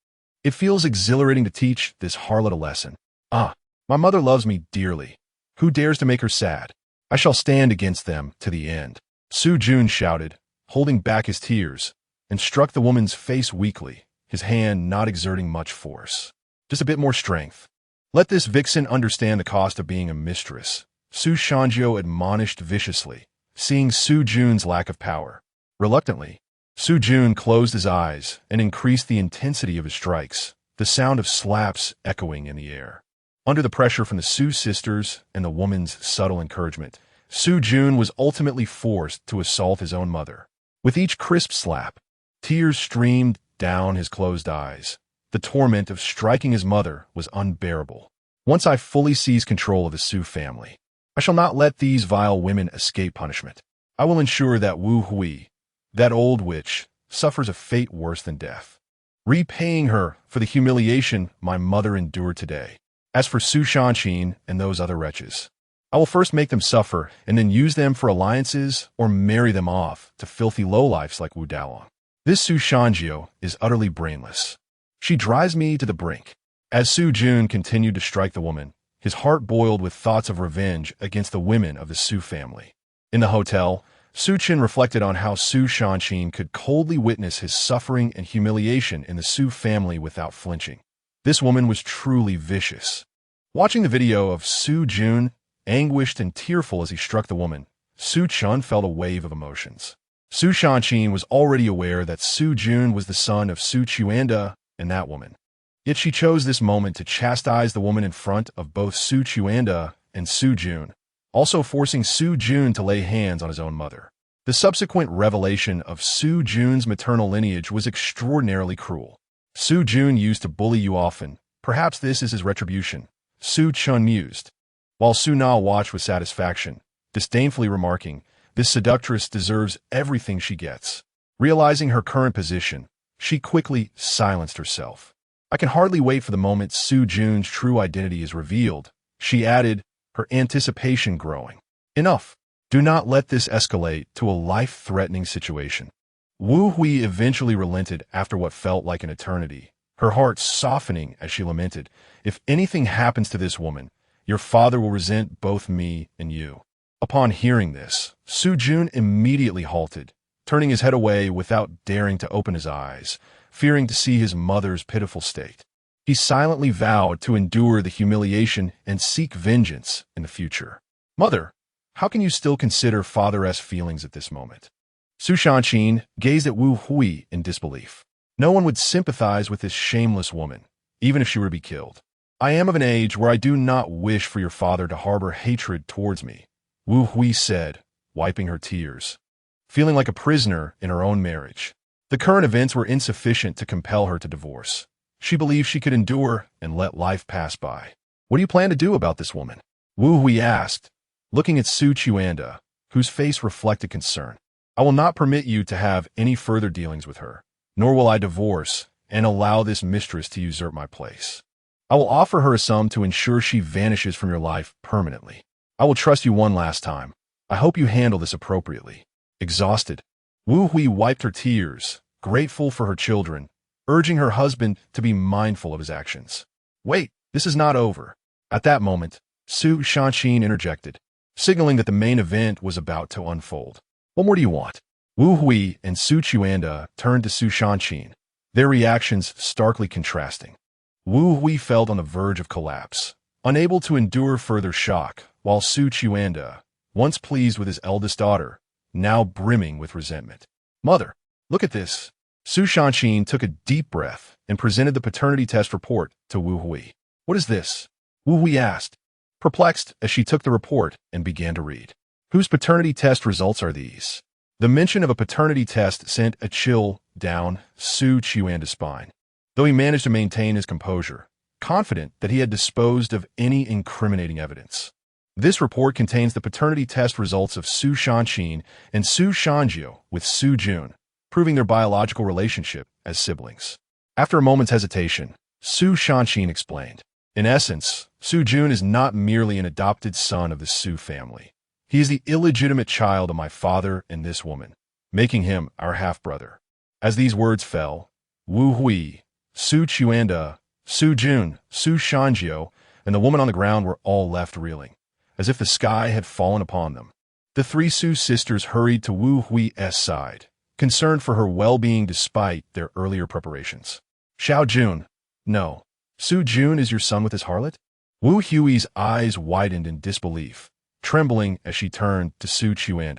It feels exhilarating to teach this harlot a lesson. Ah, my mother loves me dearly. Who dares to make her sad? I shall stand against them to the end. Su Jun shouted, holding back his tears, and struck the woman's face weakly, his hand not exerting much force. Just a bit more strength. Let this vixen understand the cost of being a mistress, Su Shanjiu admonished viciously, seeing Su Jun's lack of power. Reluctantly, Su Jun closed his eyes and increased the intensity of his strikes, the sound of slaps echoing in the air. Under the pressure from the Su sisters and the woman's subtle encouragement, Su Jun was ultimately forced to assault his own mother. With each crisp slap, tears streamed down his closed eyes. The torment of striking his mother was unbearable. Once I fully seize control of the Su family, I shall not let these vile women escape punishment. I will ensure that Wu Hui, that old witch, suffers a fate worse than death, repaying her for the humiliation my mother endured today. As for Su Chen and those other wretches, I will first make them suffer and then use them for alliances or marry them off to filthy lowlifes like Wu Daolong. This Su Shanjiu is utterly brainless. She drives me to the brink. As Su Jun continued to strike the woman, his heart boiled with thoughts of revenge against the women of the Su family. In the hotel, Su Chen reflected on how Su Chen could coldly witness his suffering and humiliation in the Su family without flinching. This woman was truly vicious. Watching the video of Su Jun, anguished and tearful as he struck the woman, Su Chen felt a wave of emotions. Su Chen was already aware that Su Jun was the son of Su Chen and that woman. Yet she chose this moment to chastise the woman in front of both Su Chen and Su Jun, also forcing Su Jun to lay hands on his own mother. The subsequent revelation of Su Jun's maternal lineage was extraordinarily cruel. Su Jun used to bully you often. Perhaps this is his retribution, Su Chen mused, while Su Na watched with satisfaction, disdainfully remarking, this seductress deserves everything she gets. Realizing her current position, she quickly silenced herself. I can hardly wait for the moment Su Jun's true identity is revealed, she added, her anticipation growing. Enough. Do not let this escalate to a life-threatening situation. Wu Hui eventually relented after what felt like an eternity, her heart softening as she lamented, if anything happens to this woman, your father will resent both me and you. Upon hearing this, Su Jun immediately halted, turning his head away without daring to open his eyes, fearing to see his mother's pitiful state. He silently vowed to endure the humiliation and seek vengeance in the future. Mother, how can you still consider father-esque feelings at this moment? Su Chen gazed at Wu Hui in disbelief. No one would sympathize with this shameless woman, even if she were to be killed. I am of an age where I do not wish for your father to harbor hatred towards me, Wu Hui said, wiping her tears, feeling like a prisoner in her own marriage. The current events were insufficient to compel her to divorce. She believed she could endure and let life pass by. What do you plan to do about this woman? Wu Hui asked, looking at Su Chen, whose face reflected concern. I will not permit you to have any further dealings with her, nor will I divorce and allow this mistress to usurp my place. I will offer her a sum to ensure she vanishes from your life permanently. I will trust you one last time. I hope you handle this appropriately. Exhausted, Wu Hui wiped her tears, grateful for her children, urging her husband to be mindful of his actions. Wait, this is not over. At that moment, Su Chen interjected, signaling that the main event was about to unfold. What more do you want? Wu Hui and Su Chen turned to Su Chen, their reactions starkly contrasting. Wu Hui felt on the verge of collapse, unable to endure further shock, while Su Chen, once pleased with his eldest daughter, now brimming with resentment. Mother, look at this. Su Chen took a deep breath and presented the paternity test report to Wu Hui. What is this? Wu Hui asked, perplexed as she took the report and began to read. Whose paternity test results are these? The mention of a paternity test sent a chill down Su Chen's spine, though he managed to maintain his composure, confident that he had disposed of any incriminating evidence. This report contains the paternity test results of Su Chen and Su Shangjiu with Su Jun, proving their biological relationship as siblings. After a moment's hesitation, Su Chen explained. In essence, Su Jun is not merely an adopted son of the Su family. He is the illegitimate child of my father and this woman, making him our half-brother. As these words fell, Wu Hui, Su Chen, Su Jun, Su Shangjiu, and the woman on the ground were all left reeling, as if the sky had fallen upon them. The three Su sisters hurried to Wu Hui's side, concerned for her well-being despite their earlier preparations. Xiao Jun, no. Su Jun is your son with his harlot? Wu Hui's eyes widened in disbelief, trembling as she turned to Su Chen.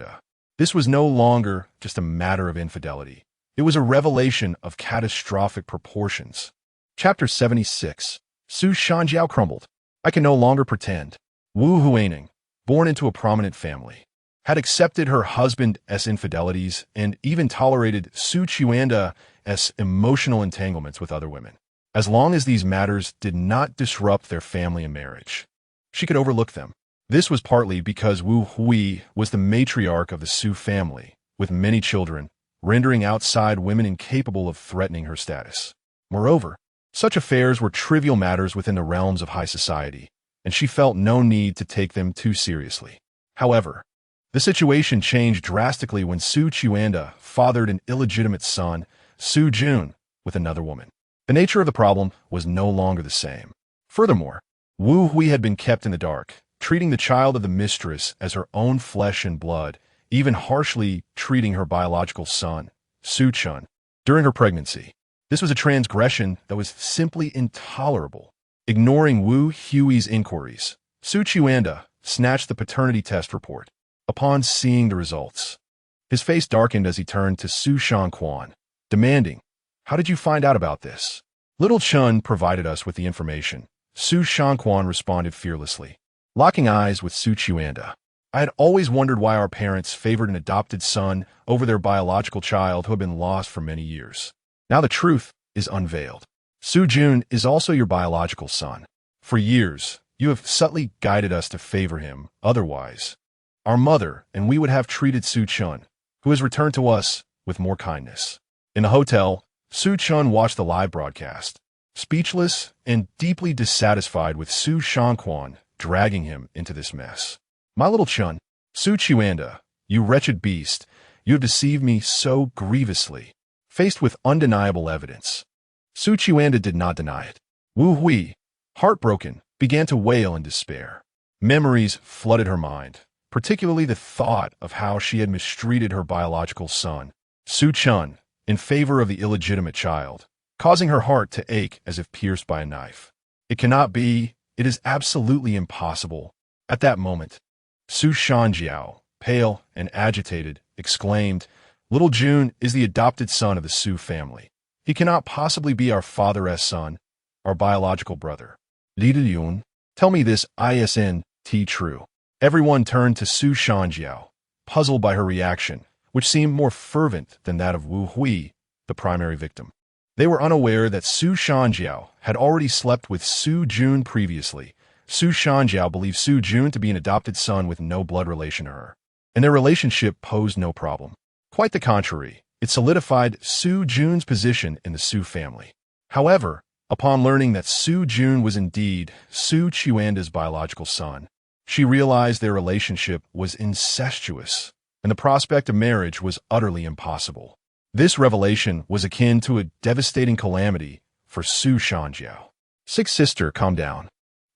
This was no longer just a matter of infidelity. It was a revelation of catastrophic proportions. Chapter 76. Su Shangjiao crumbled. I can no longer pretend. Wu Huining, born into a prominent family, had accepted her husband's infidelities and even tolerated Su Chen's emotional entanglements with other women, as long as these matters did not disrupt their family and marriage. She could overlook them. This was partly because Wu Hui was the matriarch of the Su family, with many children, rendering outside women incapable of threatening her status. Moreover, such affairs were trivial matters within the realms of high society, and she felt no need to take them too seriously. However, the situation changed drastically when Su Chen fathered an illegitimate son, Su Jun, with another woman. The nature of the problem was no longer the same. Furthermore, Wu Hui had been kept in the dark, treating the child of the mistress as her own flesh and blood, even harshly treating her biological son, Su Chen, during her pregnancy. This was a transgression that was simply intolerable. Ignoring Wu Hui's inquiries, Su Chen snatched the paternity test report. Upon seeing the results, his face darkened as he turned to Su Shangquan, demanding, how did you find out about this? Little Chun provided us with the information. Su Shangquan responded fearlessly, locking eyes with Su Chen. I had always wondered why our parents favored an adopted son over their biological child who had been lost for many years. Now the truth is unveiled. Su Jun is also your biological son. For years, you have subtly guided us to favor him. Otherwise, our mother and we would have treated Su Chen, who has returned to us, with more kindness. In the hotel, Su Chen watched the live broadcast, speechless and deeply dissatisfied with Su Shangquan dragging him into this mess. My little Chen, Su Chen, you wretched beast, you have deceived me so grievously. Faced with undeniable evidence, Su Chen did not deny it. Wu Hui, heartbroken, began to wail in despair. Memories flooded her mind, particularly the thought of how she had mistreated her biological son, Su Chen, in favor of the illegitimate child, causing her heart to ache as if pierced by a knife. It cannot be. It is absolutely impossible. At that moment, Su Shangjiao, pale and agitated, exclaimed, Little Jun is the adopted son of the Su family. He cannot possibly be our father's son, our biological brother. Li Yun, tell me this isn't true. Everyone turned to Su Shangjiao, puzzled by her reaction, which seemed more fervent than that of Wu Hui, the primary victim. They were unaware that Su Shangjiao had already slept with Su Jun previously. Su Shangjiao believed Su Jun to be an adopted son with no blood relation to her, and their relationship posed no problem. Quite the contrary, it solidified Su Jun's position in the Su family. However, upon learning that Su Jun was indeed Su Chen's biological son, she realized their relationship was incestuous, and the prospect of marriage was utterly impossible. This revelation was akin to a devastating calamity for Su Shangjiao. Sixth sister, calm down.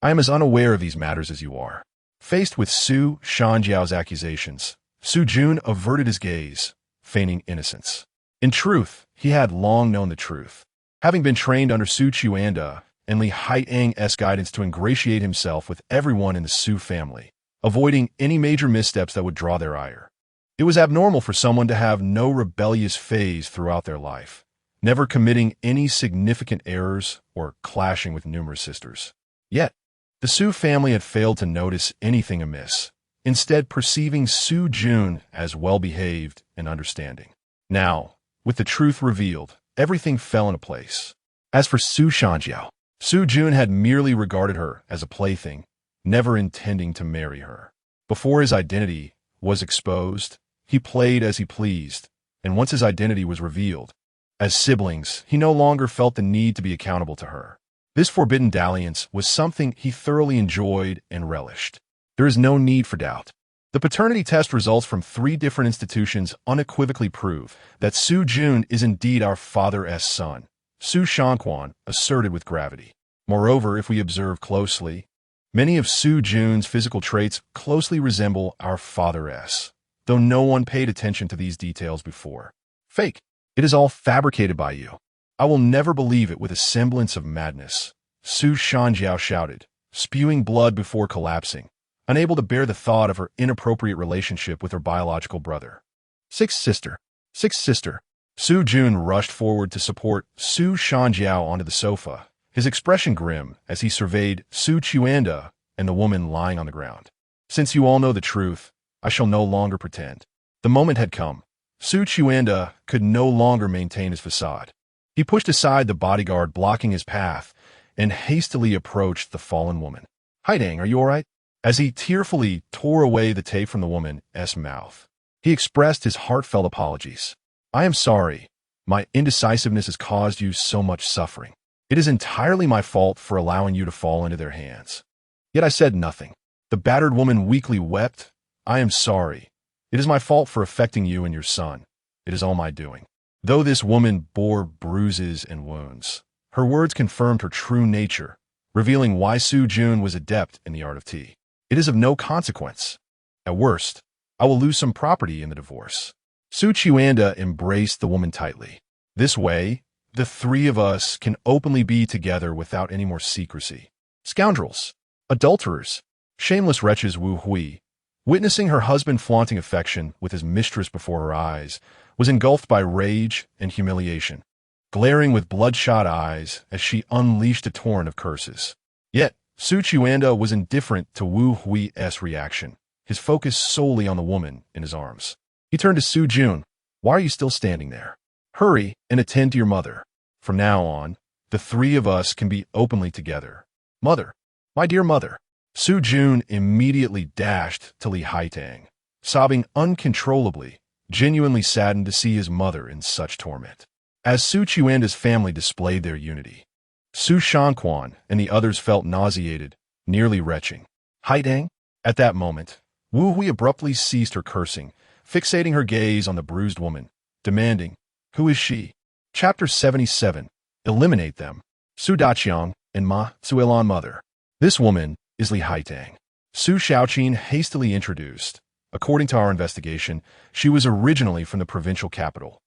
I am as unaware of these matters as you are." Faced with Su Shanjiao's accusations, Su Jun averted his gaze, feigning innocence. In truth, he had long known the truth. Having been trained under Su Qianda and Li Haitang's guidance to ingratiate himself with everyone in the Su family, avoiding any major missteps that would draw their ire. It was abnormal for someone to have no rebellious phase throughout their life, never committing any significant errors or clashing with numerous sisters. Yet, the Su family had failed to notice anything amiss, instead perceiving Su Jun as well-behaved and understanding. Now, with the truth revealed, everything fell into place. As for Su Shanjiao, Su Jun had merely regarded her as a plaything, never intending to marry her. Before his identity was exposed, he played as he pleased, and once his identity was revealed, as siblings, he no longer felt the need to be accountable to her. This forbidden dalliance was something he thoroughly enjoyed and relished. There is no need for doubt. The paternity test results from 3 different institutions unequivocally prove that Su Jun is indeed our father's son, Su Shanquan asserted with gravity. Moreover, if we observe closely, many of Su Jun's physical traits closely resemble our father's, though no one paid attention to these details before. Fake. It is all fabricated by you. I will never believe it with a semblance of madness, Su Shanjiao shouted, spewing blood before collapsing, unable to bear the thought of her inappropriate relationship with her biological brother. Sixth sister. Su Jun rushed forward to support Su Shanjiao onto the sofa, his expression grim as he surveyed Su Qianda and the woman lying on the ground. Since you all know the truth, I shall no longer pretend. The moment had come. Su Qianda could no longer maintain his facade. He pushed aside the bodyguard blocking his path and hastily approached the fallen woman. "Haidang, are you all right?" As he tearfully tore away the tape from the woman's mouth, he expressed his heartfelt apologies. "I am sorry. My indecisiveness has caused you so much suffering. It is entirely my fault for allowing you to fall into their hands." Yet I said nothing. The battered woman weakly wept. "I am sorry. It is my fault for affecting you and your son. It is all my doing." Though this woman bore bruises and wounds, her words confirmed her true nature, revealing why Su Jun was adept in the art of tea. "It is of no consequence. At worst, I will lose some property in the divorce." Su Qianda embraced the woman tightly. "This way, the 3 of us can openly be together without any more secrecy." Scoundrels, adulterers, shameless wretches, Wu Hui, witnessing her husband flaunting affection with his mistress before her eyes, was engulfed by rage and humiliation, glaring with bloodshot eyes as she unleashed a torrent of curses. Yet, Su Qianda was indifferent to Wu Hui's reaction, his focus solely on the woman in his arms. He turned to Su Jun. "Why are you still standing there? Hurry and attend to your mother. From now on, the 3 of us can be openly together. Mother, my dear mother." Su Jun immediately dashed to Li Haitang, sobbing uncontrollably, genuinely saddened to see his mother in such torment. As Su Qianda's family displayed their unity, Su Shanquan and the others felt nauseated, nearly retching. "Haitang?" At that moment, Wu Hui abruptly ceased her cursing, fixating her gaze on the bruised woman, demanding, "Who is she?" Chapter 77. Eliminate them. Su Daqiang and Ma Suilan mother. This woman is Li Haitang. Su Xiaoqin hastily introduced. According to our investigation, she was originally from the provincial capital.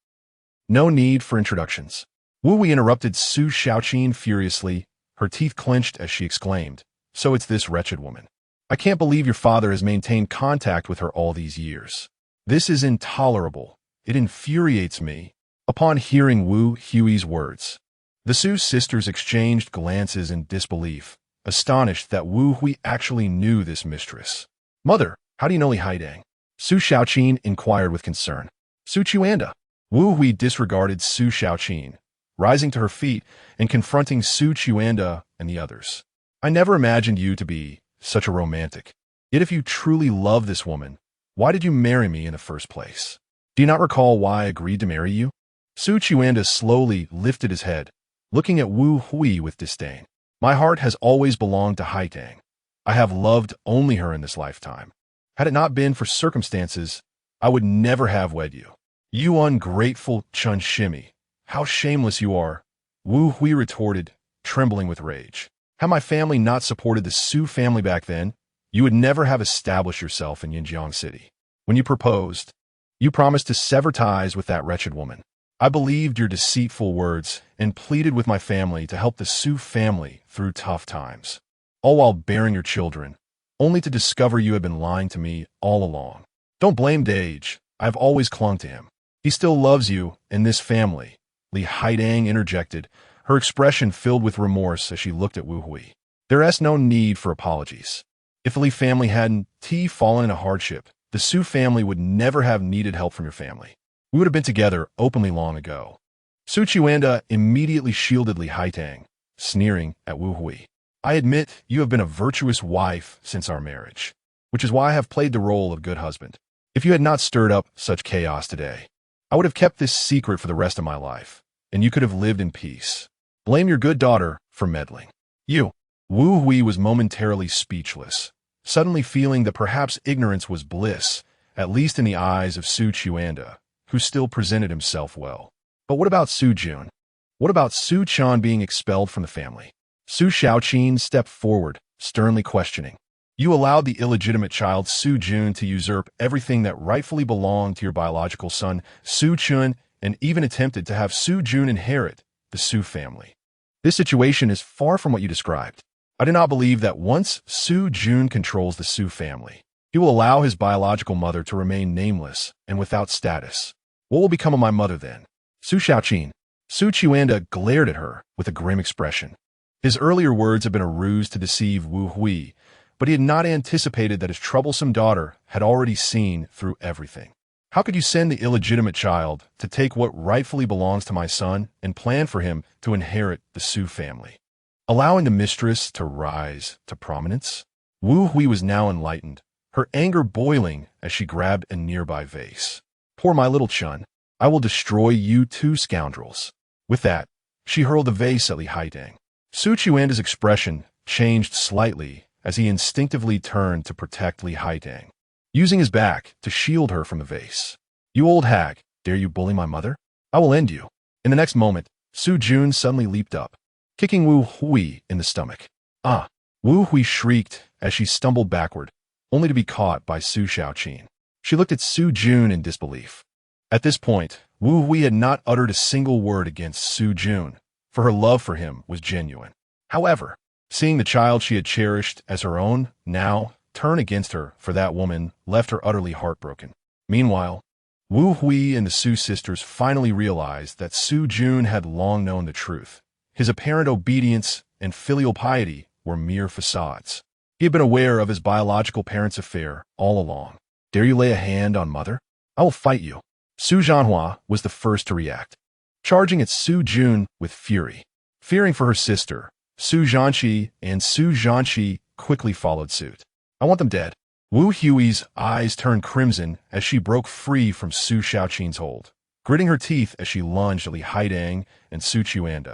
No need for introductions. Wu Hui interrupted Su Xiaoqin furiously, her teeth clenched as she exclaimed, "So it's this wretched woman. I can't believe your father has maintained contact with her all these years. This is intolerable. It infuriates me." Upon hearing Wu Hui's words, the Su sisters exchanged glances in disbelief, astonished that Wu Hui actually knew this mistress. "Mother, how do you know Li Haidang?" Su Xiaoqin inquired with concern. "Su Qianda." Wu Hui disregarded Su Xiaoqin, rising to her feet and confronting Su Qianda and the others. "I never imagined you to be such a romantic. Yet if you truly love this woman, why did you marry me in the first place? Do you not recall why I agreed to marry you?" Su Qianda slowly lifted his head, looking at Wu Hui with disdain. "My heart has always belonged to Haitang. I have loved only her in this lifetime. Had it not been for circumstances, I would never have wed you." "You ungrateful Chun Shimi, how shameless you are," Wu Hui retorted, trembling with rage. Had my family not supported the Su family back then, you would never have established yourself in Yinjiang City. When you proposed, you promised to sever ties with that wretched woman. I believed your deceitful words and pleaded with my family to help the Su family through tough times, all while bearing your children, only to discover you had been lying to me all along. Don't blame Dage. I've always clung to him. He still loves you and this family, Li Haidang interjected, her expression filled with remorse as she looked at Wu Hui. There is no need for apologies. If the Li family hadn't fallen into hardship, the Su family would never have needed help from your family. We would have been together openly long ago. Su Chen immediately shielded Li Haitang, sneering at Wu Hui. I admit you have been a virtuous wife since our marriage, which is why I have played the role of good husband. If you had not stirred up such chaos today, I would have kept this secret for the rest of my life, and you could have lived in peace. Blame your good daughter for meddling. You. Wu Hui was momentarily speechless, suddenly feeling that perhaps ignorance was bliss, at least in the eyes of Su Chen, who still presented himself well. But what about Su Jun? What about Su Chen being expelled from the family? Su Xiaoqin stepped forward, sternly questioning. You allowed the illegitimate child Su Jun to usurp everything that rightfully belonged to your biological son, Su Chen, and even attempted to have Su Jun inherit the Su family. This situation is far from what you described. I do not believe that once Su Jun controls the Su family, he will allow his biological mother to remain nameless and without status. What will become of my mother then? Su Xiaoqin. Su Chen glared at her with a grim expression. His earlier words had been a ruse to deceive Wu Hui, but he had not anticipated that his troublesome daughter had already seen through everything. How could you send the illegitimate child to take what rightfully belongs to my son and plan for him to inherit the Su family, allowing the mistress to rise to prominence? Wu Hui was now enlightened, her anger boiling as she grabbed a nearby vase. Poor my little Chun, I will destroy you two scoundrels. With that, she hurled the vase at Li Haidang. Su Chen's expression changed slightly as he instinctively turned to protect Li Haidang, using his back to shield her from the vase. You old hag, dare you bully my mother? I will end you. In the next moment, Su Jun suddenly leaped up, kicking Wu Hui in the stomach. Ah! Wu Hui shrieked as she stumbled backward, only to be caught by Su Xiaoqin. She looked at Su Jun in disbelief. At this point, Wu Hui had not uttered a single word against Su Jun, for her love for him was genuine. However, seeing the child she had cherished as her own now turn against her for that woman left her utterly heartbroken. Meanwhile, Wu Hui and the Su sisters finally realized that Su Jun had long known the truth. His apparent obedience and filial piety were mere facades. He had been aware of his biological parents' affair all along. Dare you lay a hand on mother? I will fight you. Su Zhanhua was the first to react, charging at Su Jun with fury. Fearing for her sister, Su Zhanqi and Su Zhanqi quickly followed suit. I want them dead. Wu Hui's eyes turned crimson as she broke free from Su Xiaoqin's hold, gritting her teeth as she lunged at Li Haidang and Su Chen,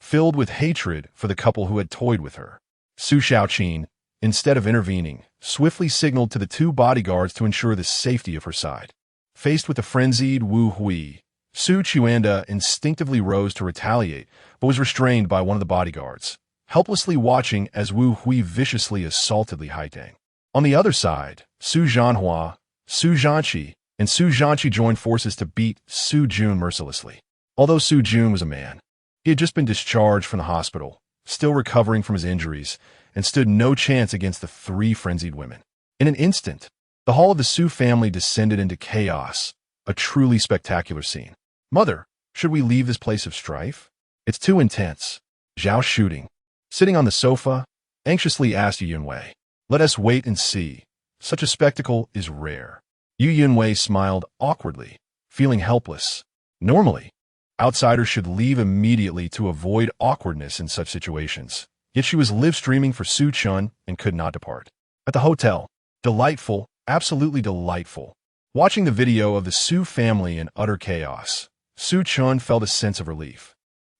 filled with hatred for the couple who had toyed with her. Su Xiaoqin, instead of intervening, swiftly signaled to the two bodyguards to ensure the safety of her side. Faced with the frenzied Wu Hui, Su Chen instinctively rose to retaliate, but was restrained by one of the bodyguards, helplessly watching as Wu Hui viciously assaulted Li Haitang. On the other side, Su Zhanhua, Su Zhanqi, and Su Zhanqi joined forces to beat Su Jun mercilessly. Although Su Jun was a man, he had just been discharged from the hospital, still recovering from his injuries, and stood no chance against the three frenzied women. In an instant, the hall of the Su family descended into chaos, a truly spectacular scene. Mother, should we leave this place of strife? It's too intense. Zhao Shooting, sitting on the sofa, anxiously asked Yu Yunwei. Let us wait and see. Such a spectacle is rare. Yu Yunwei smiled awkwardly, feeling helpless. Normally, outsiders should leave immediately to avoid awkwardness in such situations. Yet she was live-streaming for Su Chen and could not depart. At the hotel, delightful, absolutely delightful. Watching the video of the Su family in utter chaos, Su Chen felt a sense of relief,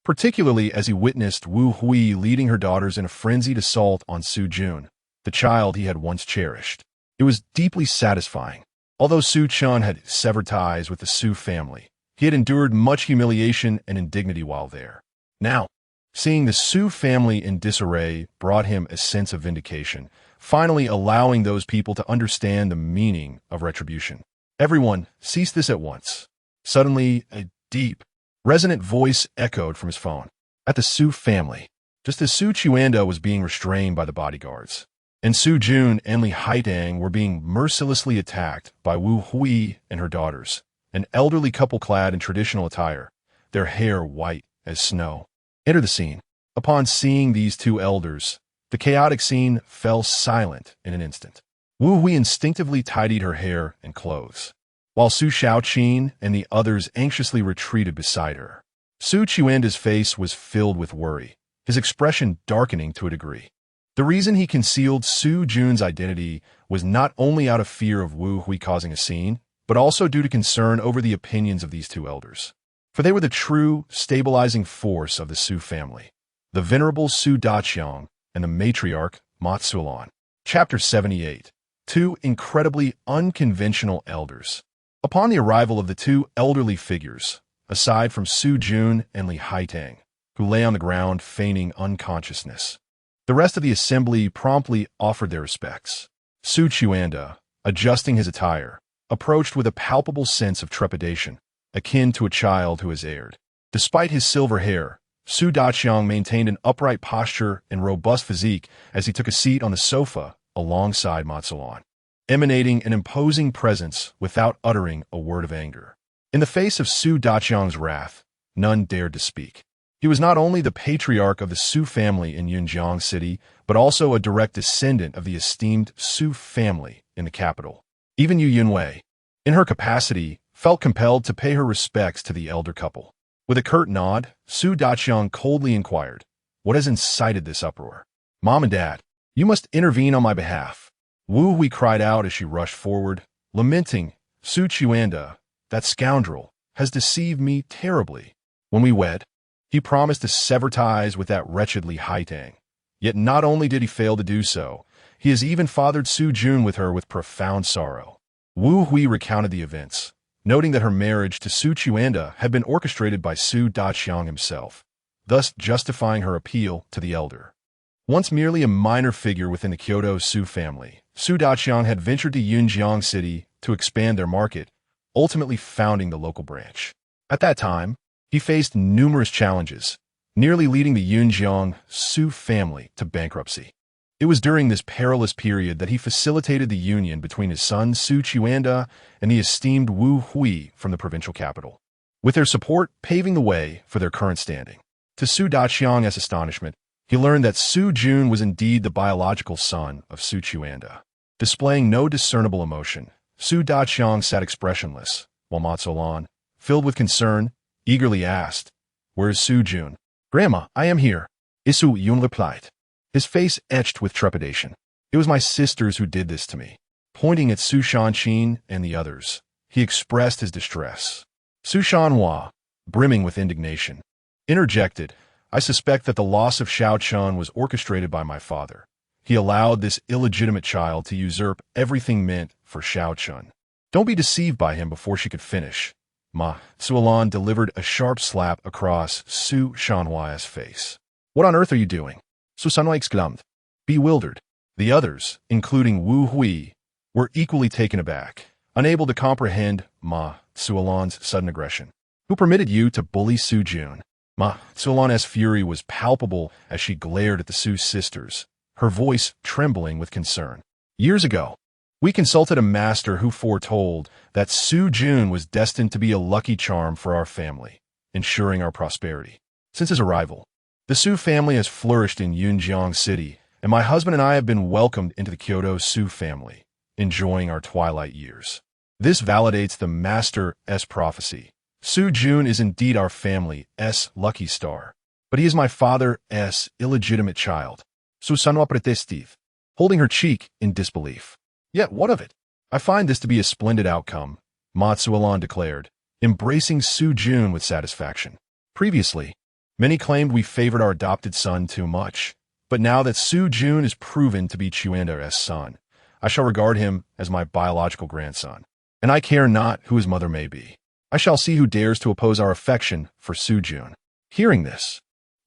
particularly as he witnessed Wu Hui leading her daughters in a frenzied assault on Su Jun, the child he had once cherished. It was deeply satisfying. Although Su Chen had severed ties with the Su family, he had endured much humiliation and indignity while there. Now, Seeing the Su family in disarray brought him a sense of vindication, finally allowing those people to understand the meaning of retribution. Everyone, cease this at once. Suddenly, a deep, resonant voice echoed from his phone. At the Su family, just as Su Chuanda was being restrained by the bodyguards, and Su Jun and Li Haitang were being mercilessly attacked by Wu Hui and her daughters, an elderly couple clad in traditional attire, their hair white as snow. Enter the scene. Upon seeing these two elders, the chaotic scene fell silent in an instant. Wu Hui instinctively tidied her hair and clothes, while Su Xiaoqin and the others anxiously retreated beside her. Su Chuanda's face was filled with worry, his expression darkening to a degree. The reason he concealed Su Jun's identity was not only out of fear of Wu Hui causing a scene, but also due to concern over the opinions of these two elders. For they were the true, stabilizing force of the Su family, the venerable Su Daqiang and the matriarch Ma Tsulan. Chapter 78. Two incredibly unconventional elders. Upon the arrival of the two elderly figures, aside from Su Jun and Li Haitang, who lay on the ground feigning unconsciousness, the rest of the assembly promptly offered their respects. Su Chuanda, adjusting his attire, approached with a palpable sense of trepidation, akin to a child who has erred. Despite his silver hair, Su Daqiang maintained an upright posture and robust physique as he took a seat on the sofa alongside Ma Tsulan, emanating an imposing presence without uttering a word of anger. In the face of Su Daqiang's wrath, none dared to speak. He was not only the patriarch of the Su family in Yunjiang City, but also a direct descendant of the esteemed Su family in the capital. Even Yu Yunwei, in her capacity, felt compelled to pay her respects to the elder couple. With a curt nod, Su Daqiang coldly inquired, "What has incited this uproar?" "Mom and Dad, you must intervene on my behalf." Wu Hui cried out as she rushed forward, lamenting, "Su Chuanda, that scoundrel, has deceived me terribly. When we wed, he promised to sever ties with that wretched Li Haitang. Yet not only did he fail to do so, he has even fathered Su Jun with her with profound sorrow." Wu Hui recounted the events, noting that her marriage to Su Chuanda had been orchestrated by Su Daqiang himself, thus justifying her appeal to the elder. Once merely a minor figure within the Kyoto Su family, Su Daqiang had ventured to Yunjiang City to expand their market, ultimately founding the local branch. At that time, he faced numerous challenges, nearly leading the Yunjiang Su family to bankruptcy. It was during this perilous period that he facilitated the union between his son Su Chuanda and the esteemed Wu Hui from the provincial capital, with their support paving the way for their current standing. To Su Daqiang's astonishment, he learned that Su Jun was indeed the biological son of Su Chuanda. Displaying no discernible emotion, Su Daqiang sat expressionless, while Ma Tsulan, filled with concern, eagerly asked, "Where is Su Jun?" "Grandma, I am here," Su Yun replied, his face etched with trepidation. "It was my sisters who did this to me." Pointing at Su Xiaoqin and the others, he expressed his distress. Su Shanhua, brimming with indignation, interjected, "I suspect that the loss of Xiao Chun was orchestrated by my father. He allowed this illegitimate child to usurp everything meant for Xiao Chun." "Don't be deceived by him," before she could finish, Ma Tsulan delivered a sharp slap across Su Shanhua's face. "What on earth are you doing?" Su Shanhua exclaimed, bewildered. The others, including Wu Hui, were equally taken aback, unable to comprehend Ma Tsulan's sudden aggression. "Who permitted you to bully Su Jun?" Ma Tsulan's fury was palpable as she glared at the Su sisters, her voice trembling with concern. "Years ago, we consulted a master who foretold that Su Jun was destined to be a lucky charm for our family, ensuring our prosperity. Since his arrival, the Su family has flourished in Yunjiang City, and my husband and I have been welcomed into the Kyoto Su family, enjoying our twilight years. This validates the master's prophecy. Su Jun is indeed our family's lucky star, but he is my father's illegitimate child." Su Sanwa protestive, holding her cheek in disbelief. "Yet what of it? I find this to be a splendid outcome," Ma Tsulan declared, embracing Su Jun with satisfaction. "Previously, many claimed we favored our adopted son too much, but now that Su Jun is proven to be Chuanda's son, I shall regard him as my biological grandson, and I care not who his mother may be. I shall see who dares to oppose our affection for Su Jun." Hearing this,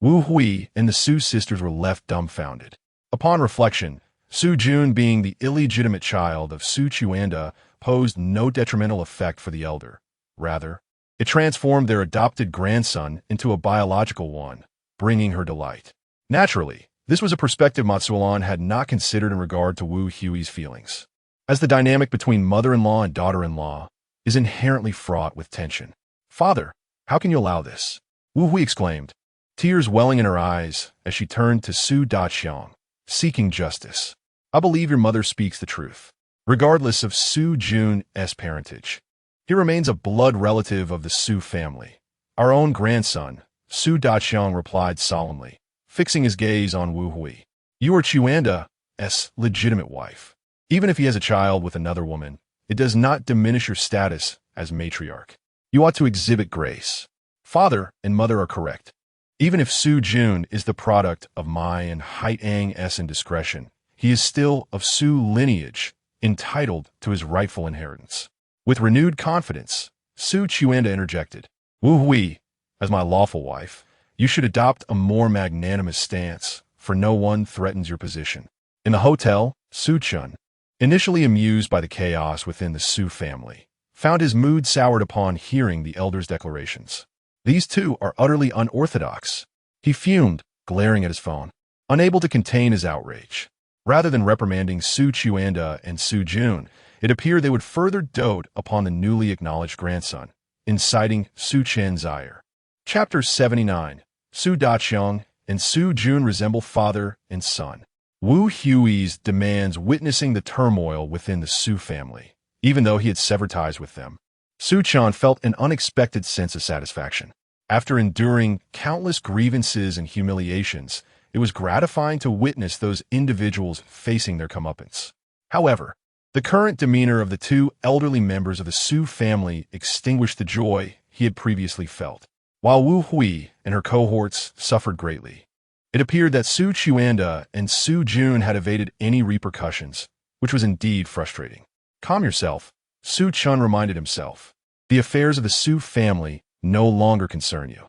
Wu Hui and the Su sisters were left dumbfounded. Upon reflection, Su Jun, being the illegitimate child of Su Chen, posed no detrimental effect for the elder. Rather, it transformed their adopted grandson into a biological one, bringing her delight. Naturally, this was a perspective Matsuolan had not considered in regard to Wu Hui's feelings, as the dynamic between mother-in-law and daughter-in-law is inherently fraught with tension. "Father, how can you allow this?" Wu Hui exclaimed, tears welling in her eyes as she turned to Su Chen, seeking justice. "I believe your mother speaks the truth. Regardless of Su Jun's parentage, he remains a blood relative of the Su family. Our own grandson," Su Chen replied solemnly, fixing his gaze on Wu Hui. "You are Chuanda's legitimate wife. Even if he has a child with another woman, it does not diminish your status as matriarch. You ought to exhibit grace. Father and mother are correct. Even if Su Jun is the product of my and Haitang's indiscretion, he is still of Su lineage, entitled to his rightful inheritance." With renewed confidence, Su Chen interjected, "Wu Hui, as my lawful wife, you should adopt a more magnanimous stance, for no one threatens your position." In the hotel, Su Chen, initially amused by the chaos within the Su family, found his mood soured upon hearing the elder's declarations. These two are utterly unorthodox. He fumed, glaring at his phone, unable to contain his outrage. Rather than reprimanding Su Chen and Su Jun, it appeared they would further dote upon the newly acknowledged grandson, inciting Su Chen's ire. Chapter 79. Su Chen and Su Jun resemble father and son. Wu Hui's demands witnessing the turmoil within the Su family, even though he had severed ties with them. Su Chen felt an unexpected sense of satisfaction. After enduring countless grievances and humiliations, it was gratifying to witness those individuals facing their comeuppance. However, the current demeanor of the two elderly members of the Su family extinguished the joy he had previously felt. While Wu Hui and her cohorts suffered greatly, it appeared that Su Chen and Su Jun had evaded any repercussions, which was indeed frustrating. "Calm yourself," Su Chen reminded himself. "The affairs of the Su family no longer concern you."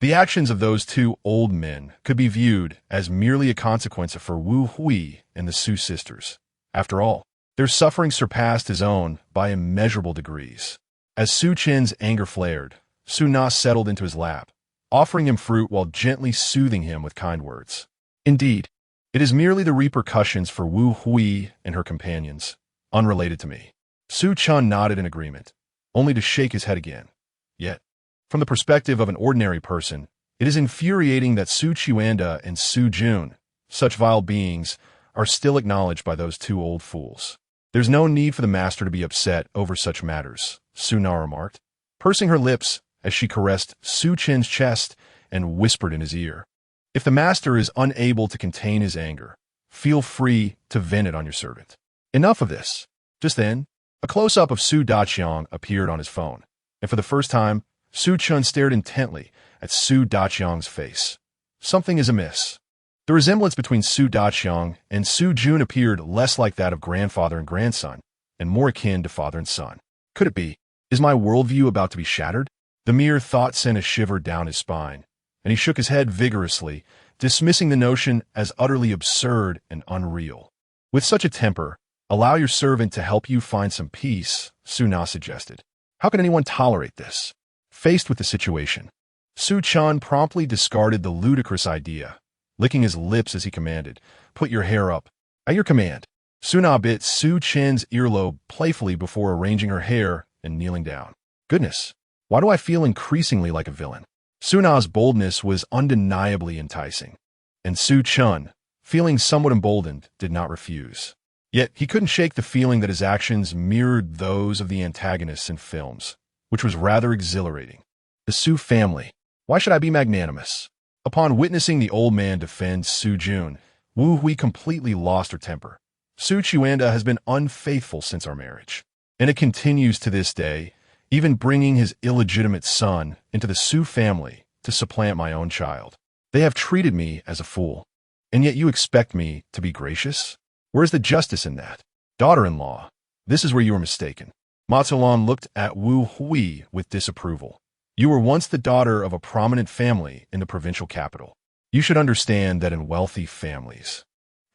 The actions of those two old men could be viewed as merely a consequence for Wu Hui and the Su sisters. After all, their suffering surpassed his own by immeasurable degrees. As Su Chen's anger flared, Su Na settled into his lap, offering him fruit while gently soothing him with kind words. "Indeed, it is merely the repercussions for Wu Hui and her companions, unrelated to me." Su Chen nodded in agreement, only to shake his head again. Yet, from the perspective of an ordinary person, it is infuriating that Su Chen and Su Jun, such vile beings, are still acknowledged by those two old fools. "There's no need for the master to be upset over such matters," Su Na remarked, pursing her lips as she caressed Su Chen's chest and whispered in his ear. "If the master is unable to contain his anger, feel free to vent it on your servant." Enough of this. Just then, a close-up of Su Chen appeared on his phone, and for the first time, Su Chen stared intently at Su Chen's face. Something is amiss. The resemblance between Su Chen and Su Jun appeared less like that of grandfather and grandson, and more akin to father and son. Could it be? Is my worldview about to be shattered? The mere thought sent a shiver down his spine, and he shook his head vigorously, dismissing the notion as utterly absurd and unreal. "With such a temper, allow your servant to help you find some peace," Su Na suggested. "How can anyone tolerate this?" Faced with the situation, Su Chen promptly discarded the ludicrous idea, licking his lips as he commanded, "Put your hair up." "At your command." Su Na bit Su Chen's earlobe playfully before arranging her hair and kneeling down. "Goodness, why do I feel increasingly like a villain?" Su Na's boldness was undeniably enticing, and Su Chen, feeling somewhat emboldened, did not refuse. Yet he couldn't shake the feeling that his actions mirrored those of the antagonists in films, which was rather exhilarating. The Su family. Why should I be magnanimous? Upon witnessing the old man defend Su Jun, Wu Hui completely lost her temper. Su Chen has been unfaithful since our marriage, and it continues to this day, even bringing his illegitimate son into the Su family to supplant my own child. They have treated me as a fool, and yet you expect me to be gracious? Where's the justice in that? Daughter-in-law, this is where you are mistaken. Matsuolan looked at Wu Hui with disapproval. You were once the daughter of a prominent family in the provincial capital. You should understand that in wealthy families,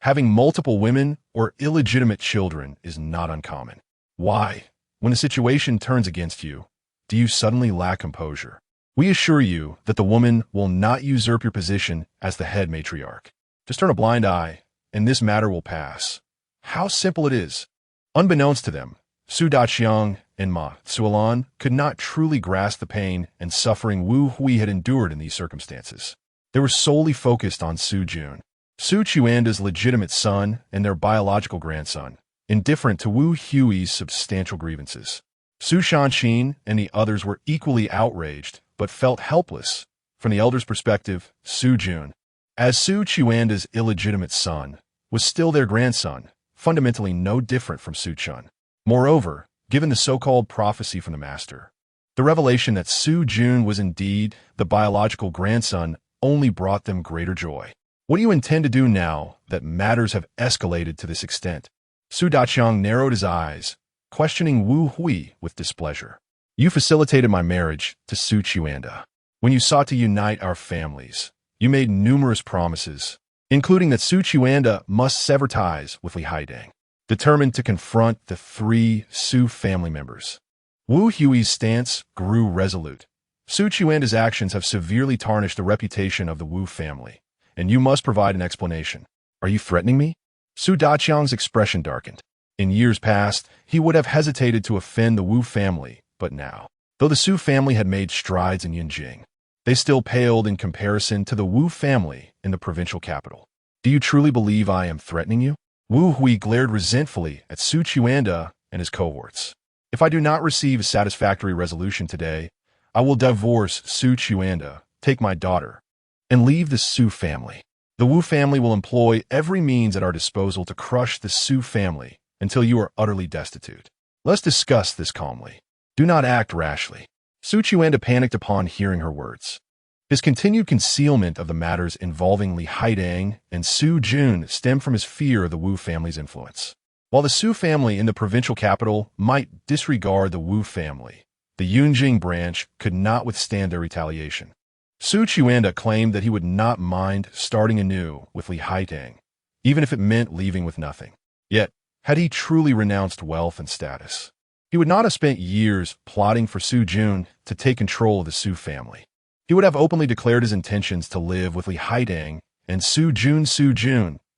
having multiple women or illegitimate children is not uncommon. Why, when the situation turns against you, do you suddenly lack composure? We assure you that the woman will not usurp your position as the head matriarch. Just turn a blind eye, and this matter will pass. How simple it is. Unbeknownst to them, Su Chen and Ma Sulan could not truly grasp the pain and suffering Wu Hui had endured in these circumstances. They were solely focused on Su Jun, Su Chuanda's legitimate son and their biological grandson, indifferent to Wu Hui's substantial grievances. Su Chen and the others were equally outraged, but felt helpless. From the elder's perspective, Su Jun, as Su Chuanda's illegitimate son, was still their grandson, fundamentally no different from Su Chen. Moreover, given the so-called prophecy from the master, the revelation that Su Jun was indeed the biological grandson only brought them greater joy. What do you intend to do now that matters have escalated to this extent? Su Chen narrowed his eyes, questioning Wu Hui with displeasure. You facilitated my marriage to Su Chuanda. When you sought to unite our families, you made numerous promises, including that Su Chuanda must sever ties with Li Haidang. Determined to confront the 3 Su family members, Wu Hui's stance grew resolute. Su Chuanda's actions have severely tarnished the reputation of the Wu family, and you must provide an explanation. Are you threatening me? Su Dachang's expression darkened. In years past, he would have hesitated to offend the Wu family, but now, though the Su family had made strides in Yunjing, they still paled in comparison to the Wu family in the provincial capital. Do you truly believe I am threatening you? Wu Hui glared resentfully at Su Chuanda and his cohorts. If I do not receive a satisfactory resolution today, I will divorce Su Chuanda, take my daughter, and leave the Su family. The Wu family will employ every means at our disposal to crush the Su family until you are utterly destitute. Let's discuss this calmly. Do not act rashly. Su Chuanda panicked upon hearing her words. His continued concealment of the matters involving Li Haidang and Su Jun stemmed from his fear of the Wu family's influence. While the Su family in the provincial capital might disregard the Wu family, the Yunjing branch could not withstand their retaliation. Su Chuanda claimed that he would not mind starting anew with Li Haidang, even if it meant leaving with nothing. Yet, had he truly renounced wealth and status, he would not have spent years plotting for Su Jun to take control of the Su family. He would have openly declared his intentions to live with Li Haidang, and Su Jun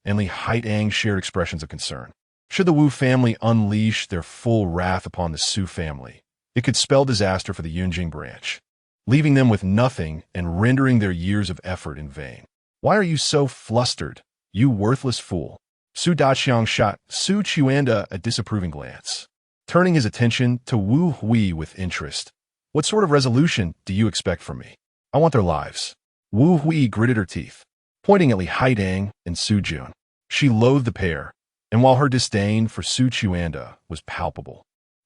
and Li Haidang shared expressions of concern. Should the Wu family unleash their full wrath upon the Su family, it could spell disaster for the Yunjing branch, leaving them with nothing and rendering their years of effort in vain. Why are you so flustered, you worthless fool? Su Daqiang shot Su Chuanda a disapproving glance, turning his attention to Wu Hui with interest. What sort of resolution do you expect from me? I want their lives. Wu Hui gritted her teeth, pointing at Li Haidang and Su Jun. She loathed the pair, and while her disdain for Su Chuanda was palpable,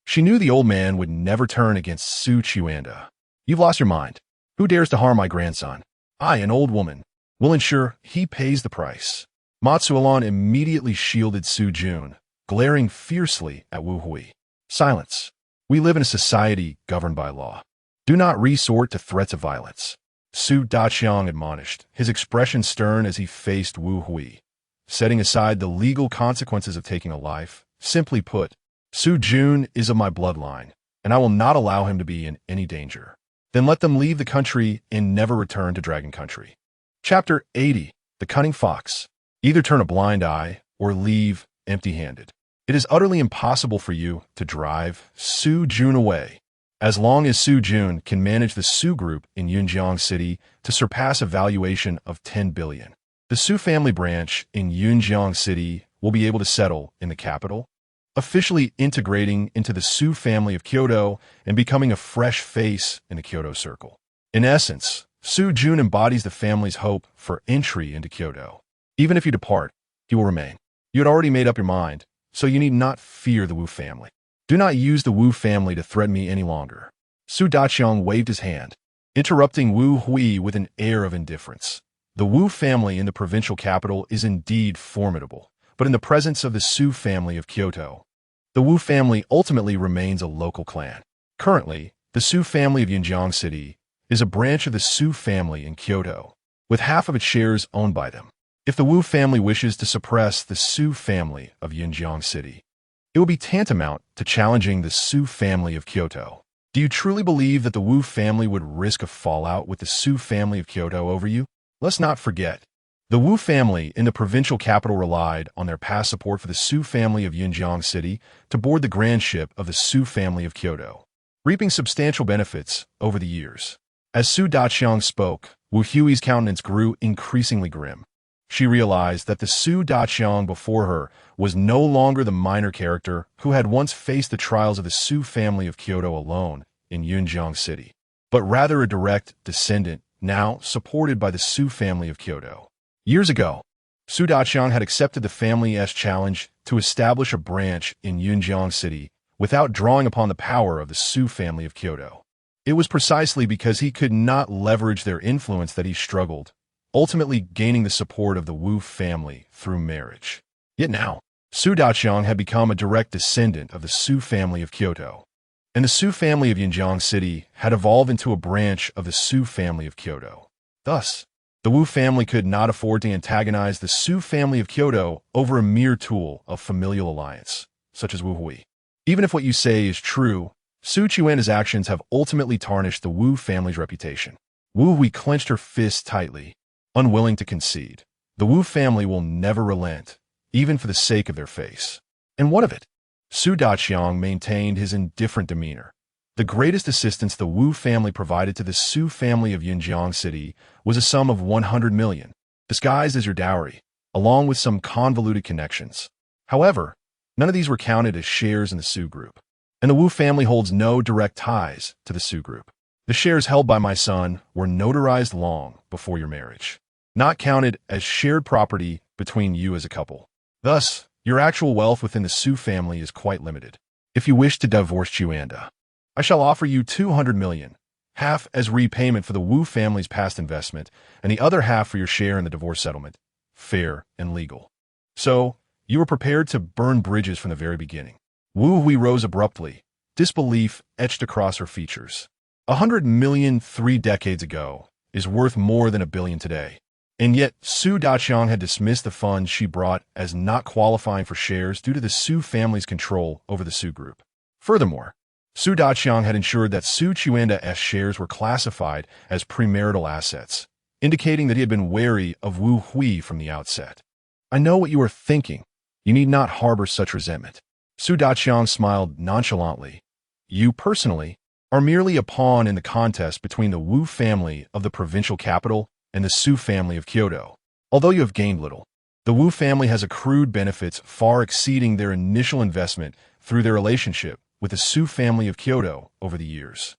she knew the old man would never turn against Su Chuanda. You've lost your mind. Who dares to harm my grandson? I, an old woman, will ensure he pays the price. Ma Sulan immediately shielded Su Jun, glaring fiercely at Wu Hui. Silence. We live in a society governed by law. Do not resort to threats of violence. Su Daqiang admonished, his expression stern as he faced Wu Hui, setting aside the legal consequences of taking a life. Simply put, Su Jun is of my bloodline, and I will not allow him to be in any danger. Then let them leave the country and never return to Dragon Country. Chapter 80. The Cunning Fox. Either turn a blind eye or leave empty-handed. It is utterly impossible for you to drive Su Jun away, as long as Su Jun can manage the Su group in Yunjiang City to surpass a valuation of 10 billion. The Su family branch in Yunjiang City will be able to settle in the capital, officially integrating into the Su family of Kyoto and becoming a fresh face in the Kyoto circle. In essence, Su Jun embodies the family's hope for entry into Kyoto. Even if you depart, he will remain. You had already made up your mind, so you need not fear the Wu family. Do not use the Wu family to threaten me any longer. Su Daqiang waved his hand, interrupting Wu Hui with an air of indifference. The Wu family in the provincial capital is indeed formidable, but in the presence of the Su family of Kyoto, the Wu family ultimately remains a local clan. Currently, the Su family of Yunjiang City is a branch of the Su family in Kyoto, with half of its shares owned by them. If the Wu family wishes to suppress the Su family of Yinjiang City, it would be tantamount to challenging the Su family of Kyoto. Do you truly believe that the Wu family would risk a fallout with the Su family of Kyoto over you? Let's not forget, the Wu family in the provincial capital relied on their past support for the Su family of Yinjiang City to board the grand ship of the Su family of Kyoto, reaping substantial benefits over the years. As Su Daqiang spoke, Wu Hui's countenance grew increasingly grim. She realized that the Su Daqiang before her was no longer the minor character who had once faced the trials of the Su family of Kyoto alone in Yunjiang City, but rather a direct descendant now supported by the Su family of Kyoto. Years ago, Su Daqiang had accepted the family's challenge to establish a branch in Yunjiang City without drawing upon the power of the Su family of Kyoto. It was precisely because he could not leverage their influence that he struggled, ultimately gaining the support of the Wu family through marriage. Yet now, Su Daqiang had become a direct descendant of the Su family of Kyoto, and the Su family of Yinjiang City had evolved into a branch of the Su family of Kyoto. Thus, the Wu family could not afford to antagonize the Su family of Kyoto over a mere tool of familial alliance, such as Wu Hui. Even if what you say is true, Su Chuan's actions have ultimately tarnished the Wu family's reputation. Wu Hui clenched her fists tightly, unwilling to concede. The Wu family will never relent, even for the sake of their face. And what of it? Su Daqiang maintained his indifferent demeanor. The greatest assistance the Wu family provided to the Su family of Yinjiang City was a sum of 100 million, disguised as your dowry, along with some convoluted connections. However, none of these were counted as shares in the Su group, and the Wu family holds no direct ties to the Su group. The shares held by my son were notarized long before your marriage, not counted as shared property between you as a couple. Thus, your actual wealth within the Su family is quite limited. If you wish to divorce Chuanda, I shall offer you 200 million, half as repayment for the Wu family's past investment, and the other half for your share in the divorce settlement, fair and legal. So, you were prepared to burn bridges from the very beginning. Wu Hui rose abruptly, disbelief etched across her features. 100 million 3 decades ago is worth more than $1 billion today. And yet, Su Daqiang had dismissed the funds she brought as not qualifying for shares due to the Su family's control over the Su group. Furthermore, Su Daqiang had ensured that Su Chuan's shares were classified as premarital assets, indicating that he had been wary of Wu Hui from the outset. I know what you are thinking. You need not harbor such resentment. Su Daqiang smiled nonchalantly. You, personally, are merely a pawn in the contest between the Wu family of the provincial capital and the Su family of Kyoto. Although you have gained little, the Wu family has accrued benefits far exceeding their initial investment through their relationship with the Su family of Kyoto over the years.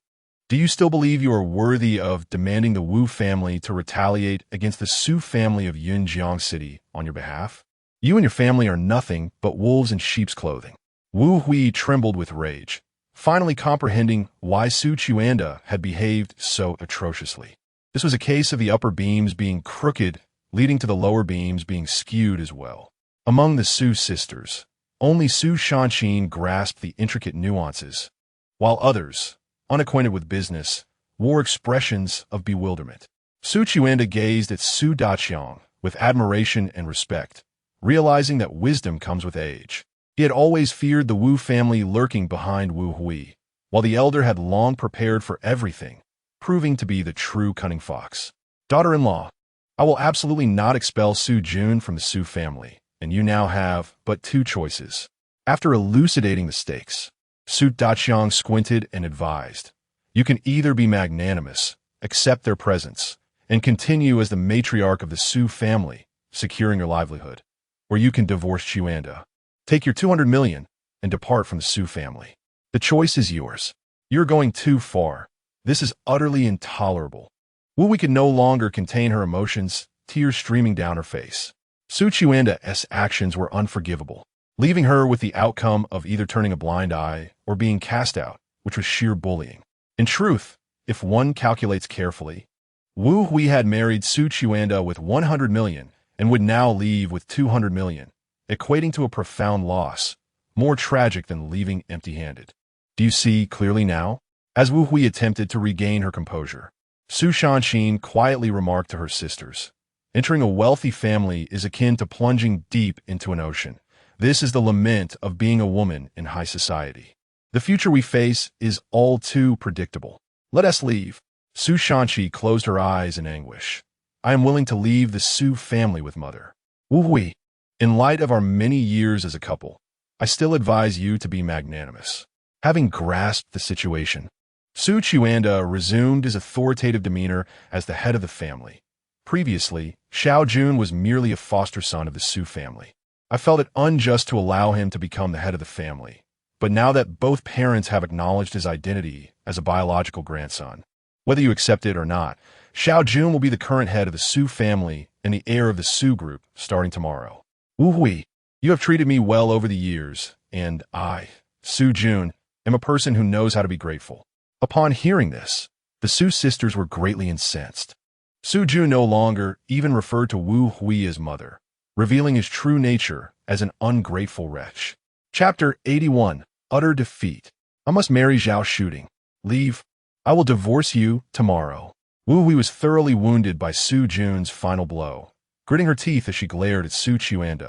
Do you still believe you are worthy of demanding the Wu family to retaliate against the Su family of Yunjiang City on your behalf? You and your family are nothing but wolves in sheep's clothing. Wu Hui trembled with rage, finally comprehending why Su Chuanda had behaved so atrociously. This was a case of the upper beams being crooked, leading to the lower beams being skewed as well. Among the Su sisters, only Su Shanqin grasped the intricate nuances, while others, unacquainted with business, wore expressions of bewilderment. Su Chuanda gazed at Su Daqiang with admiration and respect, realizing that wisdom comes with age. He had always feared the Wu family lurking behind Wu Hui, while the elder had long prepared for everything, proving to be the true cunning fox. Daughter-in-law, I will absolutely not expel Su Jun from the Su family, and you now have but 2 choices. After elucidating the stakes, Su Daqiang squinted and advised, you can either be magnanimous, accept their presence, and continue as the matriarch of the Su family, securing your livelihood, or you can divorce Chuanda, take your 200 million, and depart from the Su family. The choice is yours. You're going too far. This is utterly intolerable. Wu Hui could no longer contain her emotions, tears streaming down her face. Su Chuan's actions were unforgivable, leaving her with the outcome of either turning a blind eye or being cast out, which was sheer bullying. In truth, if one calculates carefully, Wu Hui had married Su Chuanda with 100 million and would now leave with 200 million, equating to a profound loss, more tragic than leaving empty-handed. Do you see clearly now? As Wu Hui attempted to regain her composure, Su Chen quietly remarked to her sisters. Entering a wealthy family is akin to plunging deep into an ocean. This is the lament of being a woman in high society. The future we face is all too predictable. Let us leave. Su Chen closed her eyes in anguish. I am willing to leave the Su family with mother. Wu Hui. In light of our many years as a couple, I still advise you to be magnanimous. Having grasped the situation, Su Chen resumed his authoritative demeanor as the head of the family. Previously, Xiao Jun was merely a foster son of the Su family. I felt it unjust to allow him to become the head of the family. But now that both parents have acknowledged his identity as a biological grandson, whether you accept it or not, Xiao Jun will be the current head of the Su family and the heir of the Su group starting tomorrow. Wu Hui, you have treated me well over the years, and I, Su Jun, am a person who knows how to be grateful. Upon hearing this, the Su sisters were greatly incensed. Su Jun no longer even referred to Wu Hui as mother, revealing his true nature as an ungrateful wretch. Chapter 81. Utter Defeat. I must marry Zhao Shooting. Leave. I will divorce you tomorrow. Wu Hui was thoroughly wounded by Su Jun's final blow, gritting her teeth as she glared at Su Chen.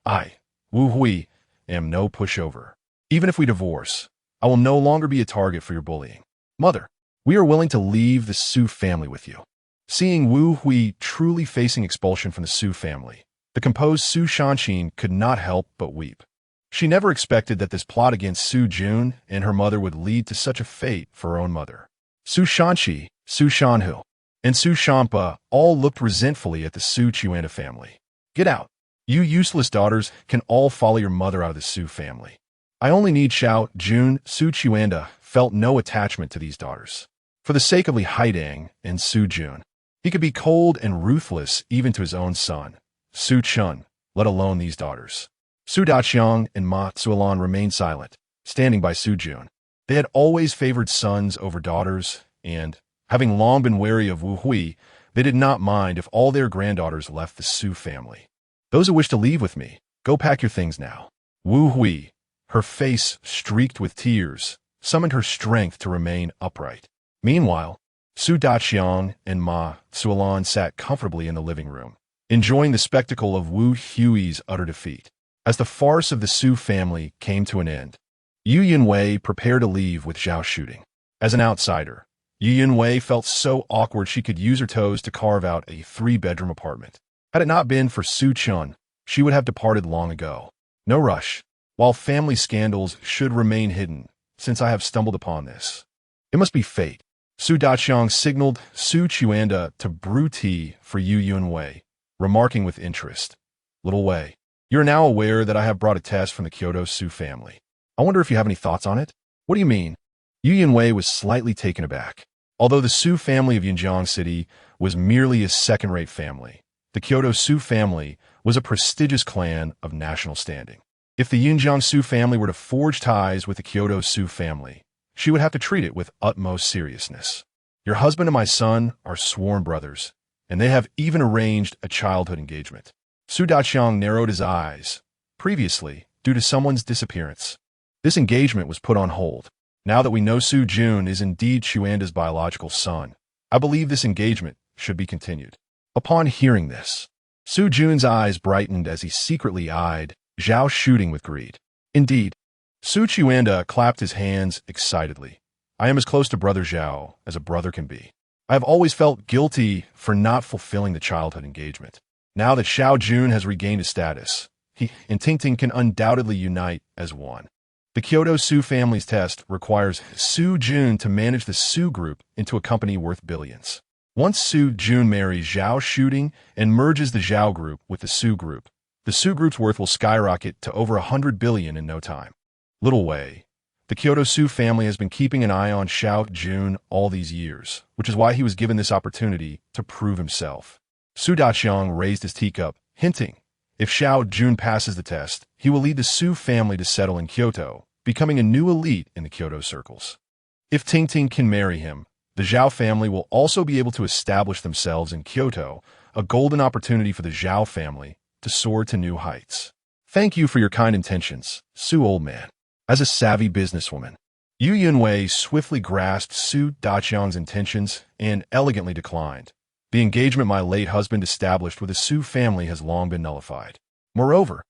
I, Wu Hui, am no pushover. Even if we divorce, I will no longer be a target for your bullying. Mother, we are willing to leave the Su family with you. Seeing Wu Hui truly facing expulsion from the Su family, the composed Su Chen could not help but weep. She never expected that this plot against Su Jun and her mother would lead to such a fate for her own mother. Su Shanqi, Su Shanhu, and Su Shampa all looked resentfully at the Su Chen family. Get out. You useless daughters can all follow your mother out of the Su family. I only need Xiao Jun. Su Chen felt no attachment to these daughters. For the sake of Li Haidang and Su Jun, he could be cold and ruthless even to his own son, Su Chen, let alone these daughters. Su Daqiang and Ma Zuolan remained silent, standing by Su Jun. They had always favored sons over daughters, and, having long been wary of Wu Hui, they did not mind if all their granddaughters left the Su family. Those who wish to leave with me, go pack your things now. Wu Hui, her face streaked with tears, summoned her strength to remain upright. Meanwhile, Su Daqiang and Ma Zuolan sat comfortably in the living room, enjoying the spectacle of Wu Hui's utter defeat. As the farce of the Su family came to an end, Yu Yunwei prepared to leave with Zhao Shooting. As an outsider, Yu Yunwei felt so awkward she could use her toes to carve out a 3-bedroom apartment. Had it not been for Su Chen, she would have departed long ago. No rush. While family scandals should remain hidden, since I have stumbled upon this. It must be fate. Su Daqiang signaled Su Chen to brew tea for Yu Yunwei, remarking with interest, Little Wei, you are now aware that I have brought a test from the Kyoto Su family. I wonder if you have any thoughts on it? What do you mean? Yu Yunwei was slightly taken aback. Although the Su family of Yinjiang City was merely a second-rate family, the Kyoto Su family was a prestigious clan of national standing. If the Yinjiang Su family were to forge ties with the Kyoto Su family, she would have to treat it with utmost seriousness. Your husband and my son are sworn brothers, and they have even arranged a childhood engagement. Su Daqiang narrowed his eyes. Previously, due to someone's disappearance, this engagement was put on hold. Now that we know Su Jun is indeed Chuanda's biological son, I believe this engagement should be continued. Upon hearing this, Su Jun's eyes brightened as he secretly eyed Zhao Shooting with greed. Indeed, Su Chuanda clapped his hands excitedly. I am as close to Brother Zhao as a brother can be. I have always felt guilty for not fulfilling the childhood engagement. Now that Xiao Jun has regained his status, he and Tingting can undoubtedly unite as one. The Kyoto Su family's test requires Su Jun to manage the Su group into a company worth billions. Once Su Jun marries Zhao Shooting and merges the Zhao group with the Su group's worth will skyrocket to over 100 billion in no time. Little Wei, the Kyoto Su family has been keeping an eye on Xiao Jun all these years, which is why he was given this opportunity to prove himself. Su Daqiang raised his teacup, hinting, if Xiao Jun passes the test, he will lead the Su family to settle in Kyoto, becoming a new elite in the Kyoto circles. If Tingting can marry him, the Zhao family will also be able to establish themselves in Kyoto, a golden opportunity for the Zhao family to soar to new heights. Thank you for your kind intentions, Su old man. As a savvy businesswoman, Yu Yunwei swiftly grasped Su Daqiang's intentions and elegantly declined. The engagement my late husband established with the Su family has long been nullified. Moreover,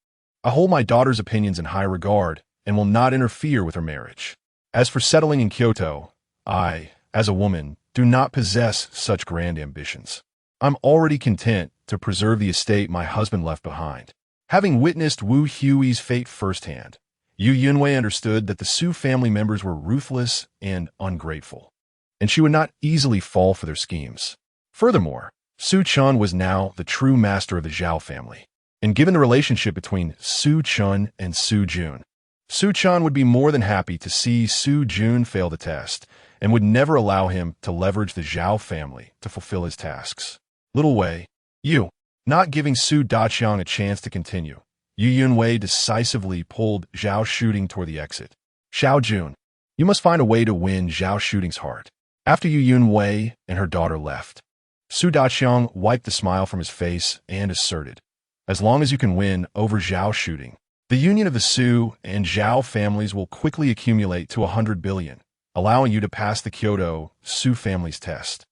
I hold my daughter's opinions in high regard and will not interfere with her marriage. As for settling in Kyoto, I, as a woman, do not possess such grand ambitions. I'm already content to preserve the estate my husband left behind. Having witnessed Wu Hui's fate firsthand, Yu Yunwei understood that the Su family members were ruthless and ungrateful, and she would not easily fall for their schemes. Furthermore, Su Chen was now the true master of the Zhao family, and given the relationship between Su Chen and Su Jun, Su Chen would be more than happy to see Su Jun fail the test and would never allow him to leverage the Zhao family to fulfill his tasks. Little Wei, you, not giving Su Daqiang a chance to continue, Yu Yunwei decisively pulled Zhao Shooting toward the exit. Xiao Jun, you must find a way to win Zhao Shooting's heart. After Yu Yunwei and her daughter left, Su Daqiang wiped the smile from his face and asserted, as long as you can win over Zhao Shooting, the union of the Su and Zhao families will quickly accumulate to 100 billion, allowing you to pass the Kyoto Su family's test,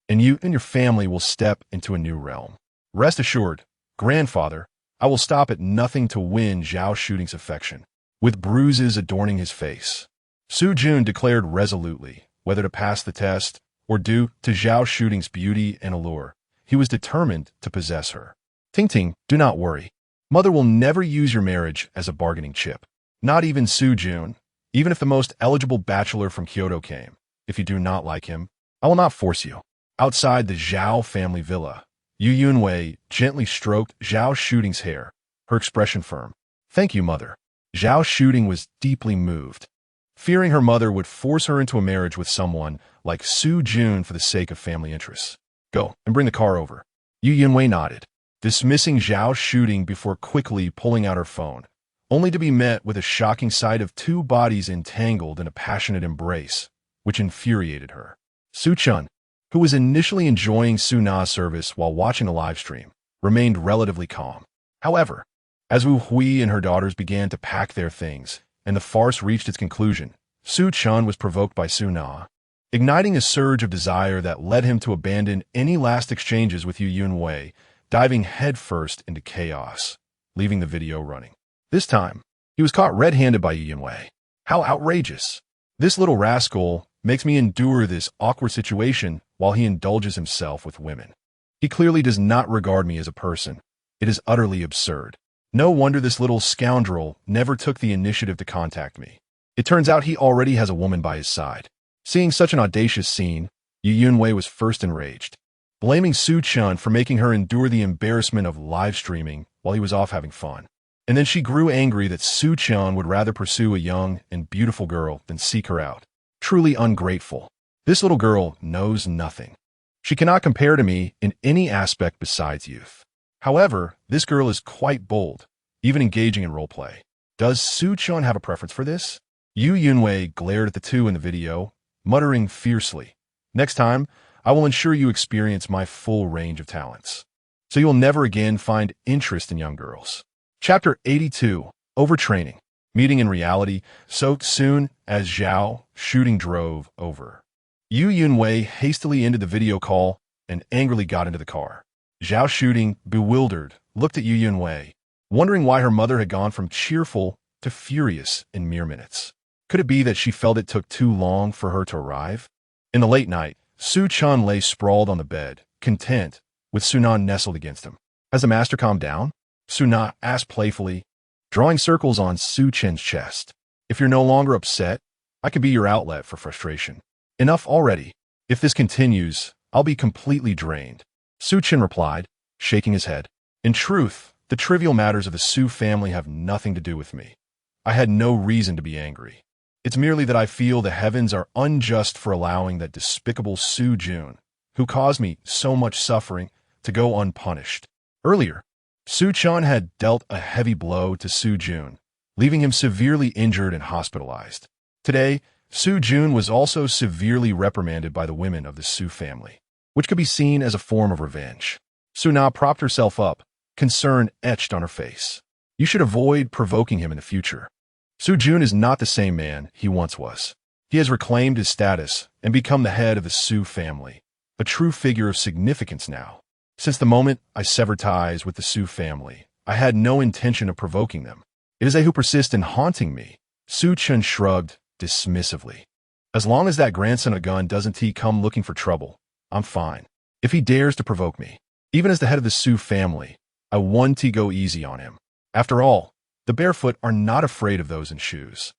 and you and your family will step into a new realm. Rest assured, grandfather, I will stop at nothing to win Zhao Shooting's affection. With bruises adorning his face, Su Jun declared resolutely whether to pass the test or due to Zhao Shooting's beauty and allure, he was determined to possess her. Ting Ting, do not worry. Mother will never use your marriage as a bargaining chip. Not even Su Jun, even if the most eligible bachelor from Kyoto came. If you do not like him, I will not force you. Outside the Zhao family villa, Yu Yunwei gently stroked Zhao Shooting's hair, her expression firm. Thank you, mother. Zhao Shooting was deeply moved, fearing her mother would force her into a marriage with someone like Su Jun for the sake of family interests. Go and bring the car over. Yu Yunwei nodded, dismissing Zhao Shooting before quickly pulling out her phone, only to be met with a shocking sight of two bodies entangled in a passionate embrace, which infuriated her. Su Chen, who was initially enjoying Su Na's service while watching the live stream, remained relatively calm. However, as Wu Hui and her daughters began to pack their things, and the farce reached its conclusion, Su Chen was provoked by Su Na, igniting a surge of desire that led him to abandon any last exchanges with Yu Yunwei, diving headfirst into chaos, leaving the video running. This time, he was caught red-handed by Yu Yunwei. How outrageous! This little rascal makes me endure this awkward situation while he indulges himself with women. He clearly does not regard me as a person. It is utterly absurd. No wonder this little scoundrel never took the initiative to contact me. It turns out he already has a woman by his side. Seeing such an audacious scene, Yu Yunwei was first enraged, blaming Su Chen for making her endure the embarrassment of live streaming while he was off having fun. And then she grew angry that Su Chen would rather pursue a young and beautiful girl than seek her out. Truly ungrateful. This little girl knows nothing. She cannot compare to me in any aspect besides youth. However, this girl is quite bold, even engaging in roleplay. Does Su Chen have a preference for this? Yu Yunwei glared at the two in the video, muttering fiercely, next time, I will ensure you experience my full range of talents, so you'll never again find interest in young girls. Chapter 82, Overtraining. Meeting in reality, so soon as Zhao Shooting drove over, Yu Yunwei hastily ended the video call and angrily got into the car. Zhao Shooting, bewildered, looked at Yu Yunwei, wondering why her mother had gone from cheerful to furious in mere minutes. Could it be that she felt it took too long for her to arrive? In the late night, Su Chen lay sprawled on the bed, content, with Su Na nestled against him. Has the master calmed down? Su Na asked playfully, drawing circles on Su Chen's chest. If you're no longer upset, I can be your outlet for frustration. Enough already. If this continues, I'll be completely drained. Su Chen replied, shaking his head. In truth, the trivial matters of the Su family have nothing to do with me. I had no reason to be angry. It's merely that I feel the heavens are unjust for allowing that despicable Su Jun, who caused me so much suffering, to go unpunished. Earlier, Su Chen had dealt a heavy blow to Su Jun, leaving him severely injured and hospitalized. Today, Su Jun was also severely reprimanded by the women of the Su family, which could be seen as a form of revenge. Su Na propped herself up, concern etched on her face. You should avoid provoking him in the future. Su Jun is not the same man he once was. He has reclaimed his status and become the head of the Su family, a true figure of significance now. Since the moment I severed ties with the Su family, I had no intention of provoking them. It is they who persist in haunting me. Su Chen shrugged dismissively. As long as that grandson of a gun doesn't come looking for trouble, I'm fine. If he dares to provoke me, even as the head of the Su family, I want to go easy on him. After all, the barefoot are not afraid of those in shoes.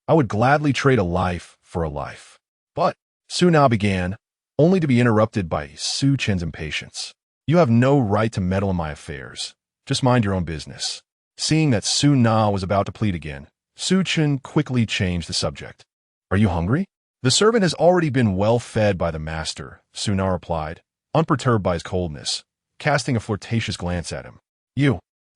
I would gladly trade a life for a life. But Su now began, only to be interrupted by Su Chen's impatience. You have no right to meddle in my affairs. Just mind your own business. Seeing that Su Na was about to plead again, Su Chen quickly changed the subject. Are you hungry? The servant has already been well fed by the master, Su Na replied, unperturbed by his coldness, casting a flirtatious glance at him.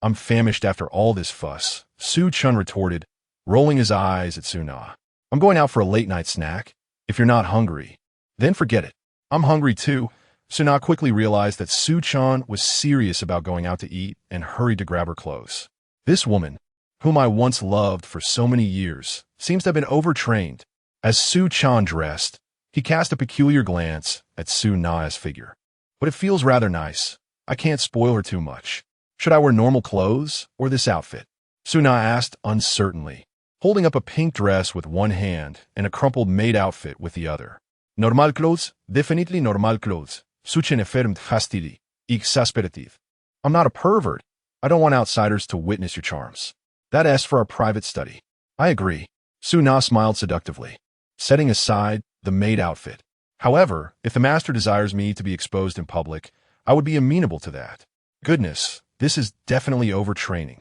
I'm famished after all this fuss, Su Chen retorted, rolling his eyes at Su Na. I'm going out for a late-night snack. If you're not hungry, then forget it. I'm hungry too. Su Na quickly realized that Su Chen was serious about going out to eat and hurried to grab her clothes. This woman, whom I once loved for so many years, seems to have been overtrained. As Su Chen dressed, he cast a peculiar glance at Su Na's figure. But it feels rather nice. I can't spoil her too much. Should I wear normal clothes or this outfit? Su Na asked uncertainly, holding up a pink dress with one hand and a crumpled maid outfit with the other. Normal clothes? Definitely normal clothes. Su Chen effermt fastidi. Exasperative. I'm not a pervert. I don't want outsiders to witness your charms. That asks for our private study. I agree. Su Na smiled seductively, setting aside the maid outfit. However, if the master desires me to be exposed in public, I would be amenable to that. Goodness, this is definitely overtraining.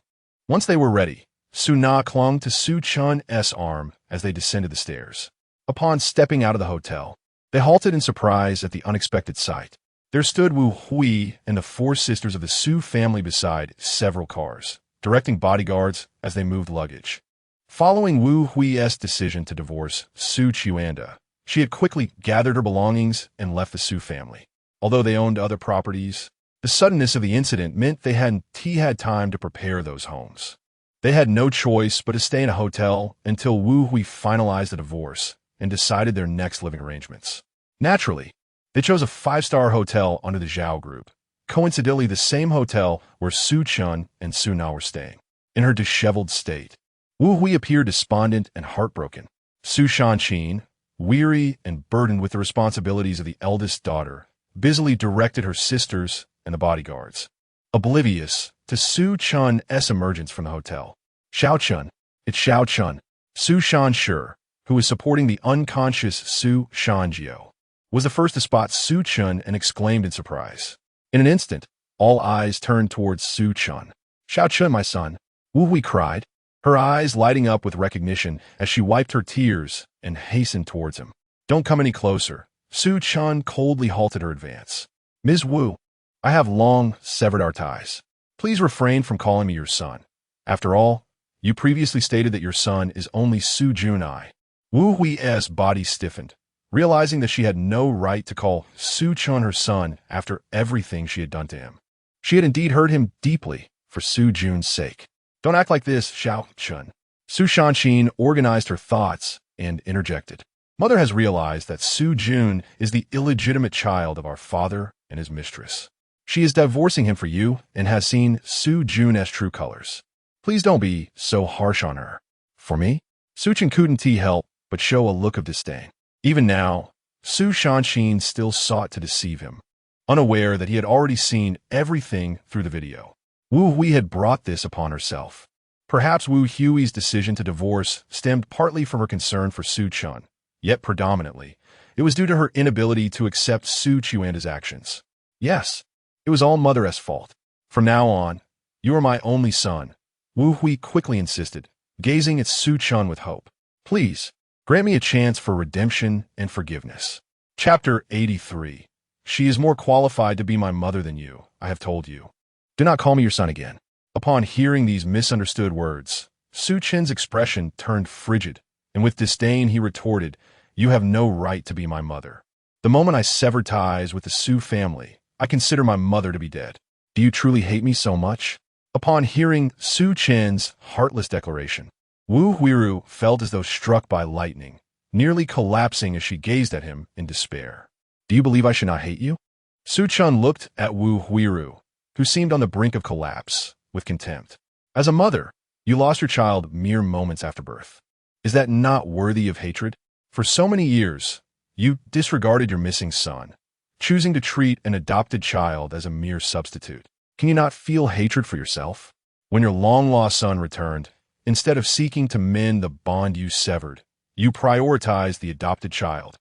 Once they were ready, Su Na clung to Su Chen's arm as they descended the stairs. Upon stepping out of the hotel, they halted in surprise at the unexpected sight. There stood Wu Hui and the four sisters of the Su family beside several cars, directing bodyguards as they moved luggage. Following Wu Hui's decision to divorce Su Chuanda, she had quickly gathered her belongings and left the Su family. Although they owned other properties, the suddenness of the incident meant they hadn't had time to prepare those homes. They had no choice but to stay in a hotel until Wu Hui finalized the divorce and decided their next living arrangements. Naturally, they chose a 5-star hotel under the Zhao group, coincidentally the same hotel where Su Chen and Su Na were staying. In her disheveled state, Wu Hui appeared despondent and heartbroken. Su Shanqin, weary and burdened with the responsibilities of the eldest daughter, busily directed her sisters and the bodyguards, oblivious to Su Chen's emergence from the hotel. Xiao Chen, it's Xiao Chen. Su Shanshi, who was supporting the unconscious Su Shanjiu, was the first to spot Su Chen and exclaimed in surprise. In an instant, all eyes turned towards Su Chen. Xiao Chen, my son, Wu Hui cried, her eyes lighting up with recognition as she wiped her tears and hastened towards him. Don't come any closer. Su Chen coldly halted her advance. Ms. Wu, I have long severed our ties. Please refrain from calling me your son. After all, you previously stated that your son is only Su Junai. Wu Hui's body stiffened, realizing that she had no right to call Su Chen her son after everything she had done to him. She had indeed hurt him deeply for Su Jun's sake. Don't act like this, Xiao Chen. Su Shanqin organized her thoughts and interjected. Mother has realized that Su Jun is the illegitimate child of our father and his mistress. She is divorcing him for you and has seen Su Jun's true colors. Please don't be so harsh on her. For me? Su Chen couldn't help but show a look of disdain. Even now, Su Shanqin still sought to deceive him, unaware that he had already seen everything through the video. Wu Hui had brought this upon herself. Perhaps Wu Hui's decision to divorce stemmed partly from her concern for Su Chen, yet predominantly, it was due to her inability to accept Su Chuanda's actions. Yes, it was all Mother's fault. From now on, you are my only son, Wu Hui quickly insisted, gazing at Su Chen with hope. Please, grant me a chance for redemption and forgiveness. Chapter 83. She is more qualified to be my mother than you, I have told you. Do not call me your son again. Upon hearing these misunderstood words, Su Chen's expression turned frigid, and with disdain he retorted, You have no right to be my mother. The moment I severed ties with the Su family, I consider my mother to be dead. Do you truly hate me so much? Upon hearing Su Chen's heartless declaration, Wu Huiru felt as though struck by lightning, nearly collapsing as she gazed at him in despair. Do you believe I should not hate you? Su Chen looked at Wu Huiru, who seemed on the brink of collapse, with contempt. As a mother, you lost your child mere moments after birth. Is that not worthy of hatred? For so many years, you disregarded your missing son, choosing to treat an adopted child as a mere substitute. Can you not feel hatred for yourself? When your long-lost son returned, instead of seeking to mend the bond you severed, you prioritized the adopted child,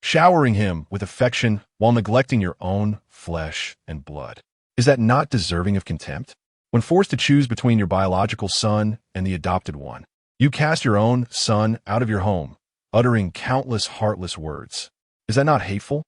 showering him with affection while neglecting your own flesh and blood. Is that not deserving of contempt? When forced to choose between your biological son and the adopted one, you cast your own son out of your home, uttering countless heartless words. Is that not hateful?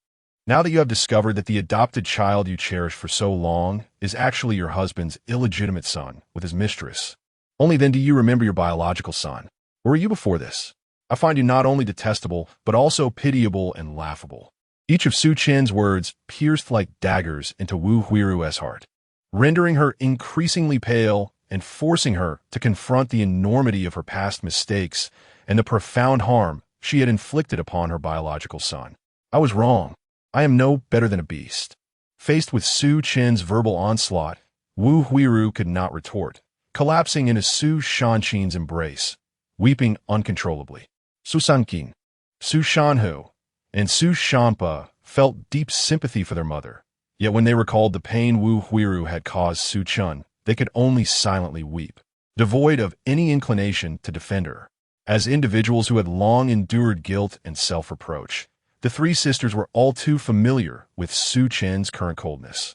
Now that you have discovered that the adopted child you cherished for so long is actually your husband's illegitimate son with his mistress, only then do you remember your biological son. Where were you before this? I find you not only detestable, but also pitiable and laughable. Each of Su Chen's words pierced like daggers into Wu Huiru's heart, rendering her increasingly pale and forcing her to confront the enormity of her past mistakes and the profound harm she had inflicted upon her biological son. I was wrong. I am no better than a beast. Faced with Su Chen's verbal onslaught, Wu Huiru could not retort, collapsing into Su Shanqin's embrace, weeping uncontrollably. Su Sanqin, Su Shanhu, and Su Shanpa felt deep sympathy for their mother, yet when they recalled the pain Wu Huiru had caused Su Chen, they could only silently weep, devoid of any inclination to defend her. As individuals who had long endured guilt and self-reproach, the three sisters were all too familiar with Su Chen's current coldness.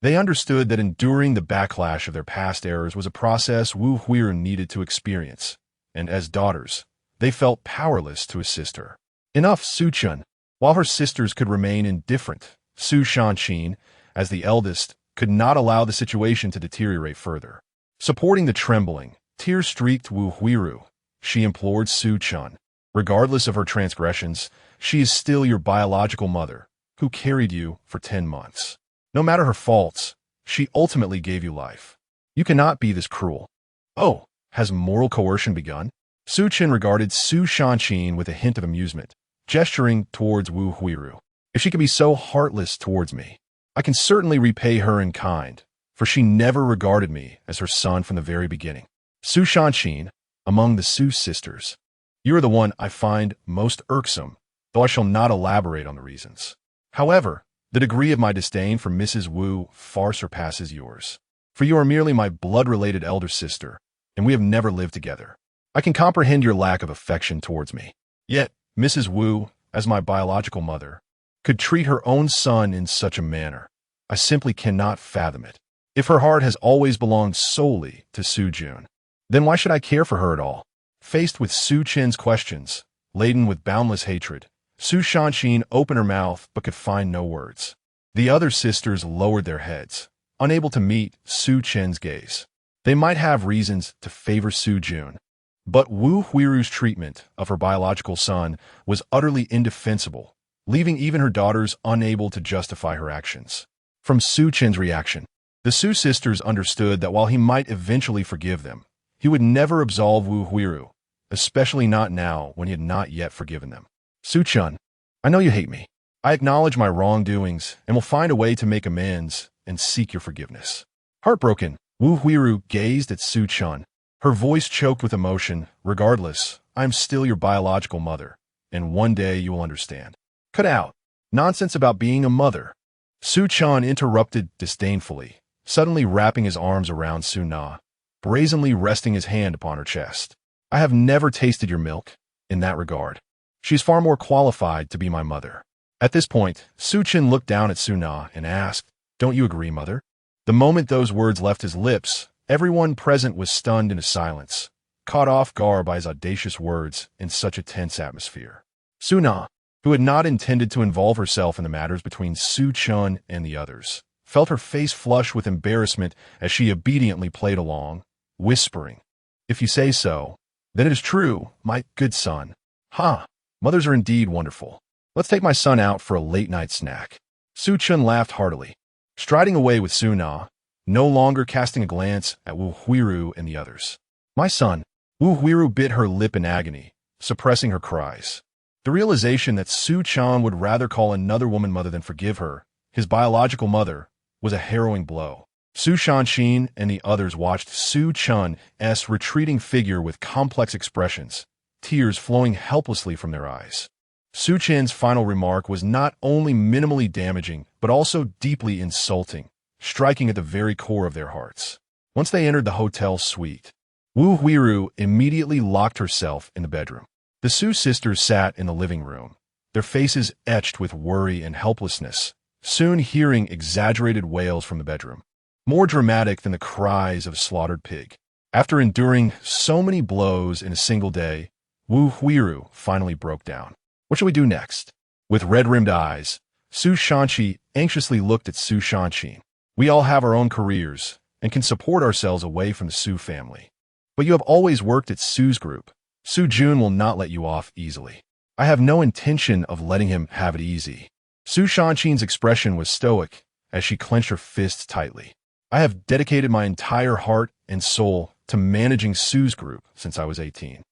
They understood that enduring the backlash of their past errors was a process Wu Huiru needed to experience, and as daughters, they felt powerless to assist her. Enough, Su Chen. While her sisters could remain indifferent, Su Shanqin, as the eldest, could not allow the situation to deteriorate further. Supporting the trembling, tear-streaked Wu Huiru, she implored Su Chen. Regardless of her transgressions, she is still your biological mother, who carried you for 10 months. No matter her faults, she ultimately gave you life. You cannot be this cruel. Oh, has moral coercion begun? Su Chen regarded Su Shanqin with a hint of amusement, gesturing towards Wu Huiru. If she can be so heartless towards me, I can certainly repay her in kind, for she never regarded me as her son from the very beginning. Su Shanqin, among the Su sisters, you are the one I find most irksome, though I shall not elaborate on the reasons. However, the degree of my disdain for Mrs. Wu far surpasses yours, for you are merely my blood-related elder sister, and we have never lived together. I can comprehend your lack of affection towards me. Yet, Mrs. Wu, as my biological mother, could treat her own son in such a manner. I simply cannot fathom it. If her heart has always belonged solely to Su Jun, then why should I care for her at all? Faced with Su Chen's questions, laden with boundless hatred, Su Shanqin opened her mouth but could find no words. The other sisters lowered their heads, unable to meet Su Chen's gaze. They might have reasons to favor Su Jun, but Wu Huiru's treatment of her biological son was utterly indefensible, leaving even her daughters unable to justify her actions. From Su Chen's reaction, the Su sisters understood that while he might eventually forgive them, he would never absolve Wu Huiru, especially not now when he had not yet forgiven them. Su Chen, I know you hate me. I acknowledge my wrongdoings and will find a way to make amends and seek your forgiveness. Heartbroken, Wu Huiru gazed at Su Chen, her voice choked with emotion. Regardless, I am still your biological mother, and one day you will understand. Cut out. Nonsense about being a mother. Su Chen interrupted disdainfully, suddenly wrapping his arms around Su Na, brazenly resting his hand upon her chest. I have never tasted your milk. In that regard, she is far more qualified to be my mother. At this point, Su Chen looked down at Su Na and asked, Don't you agree, mother? The moment those words left his lips, everyone present was stunned into silence, caught off guard by his audacious words in such a tense atmosphere. Su Na, who had not intended to involve herself in the matters between Su Chen and the others, felt her face flush with embarrassment as she obediently played along, whispering, If you say so, then it is true, my good son. Ha! Mothers are indeed wonderful. Let's take my son out for a late-night snack. Su Chen laughed heartily, striding away with Su Na, no longer casting a glance at Wu Huiru and the others. My son. Wu Huiru bit her lip in agony, suppressing her cries. The realization that Su Chen would rather call another woman mother than forgive her, his biological mother, was a harrowing blow. Su Chen and the others watched Su Chen's retreating figure with complex expressions, tears flowing helplessly from their eyes. Su Chen's final remark was not only minimally damaging, but also deeply insulting, striking at the very core of their hearts. Once they entered the hotel suite, Wu Huiru immediately locked herself in the bedroom. The Su sisters sat in the living room, their faces etched with worry and helplessness, soon hearing exaggerated wails from the bedroom, more dramatic than the cries of a slaughtered pig. After enduring so many blows in a single day, Wu Huiru finally broke down. What shall we do next? With red-rimmed eyes, Su Shanqi anxiously looked at Su Shanqi. We all have our own careers and can support ourselves away from the Su family. But you have always worked at Su's group. Su Jun will not let you off easily. I have no intention of letting him have it easy. Su Shanqi's expression was stoic as she clenched her fists tightly. I have dedicated my entire heart and soul to managing Su's group since I was 18.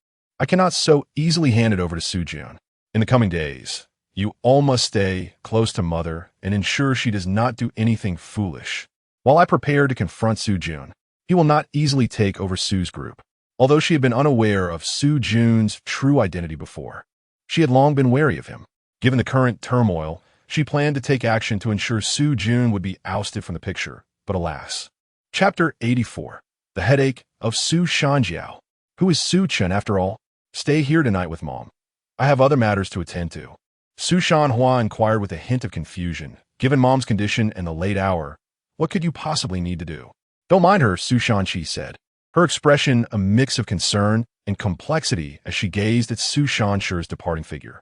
I cannot so easily hand it over to Su Jun. In the coming days, you all must stay close to Mother and ensure she does not do anything foolish. While I prepare to confront Su Jun, he will not easily take over Su's group. Although she had been unaware of Su Jun's true identity before, she had long been wary of him. Given the current turmoil, she planned to take action to ensure Su Jun would be ousted from the picture, but alas. Chapter 84. The Headache of Su Shanjiao. Who is Su Chen after all? Stay here tonight with Mom. I have other matters to attend to. Su Shanhua inquired with a hint of confusion. Given Mom's condition and the late hour, what could you possibly need to do? Don't mind her, Su Shanqi said, her expression a mix of concern and complexity as she gazed at Su Shanshu's departing figure.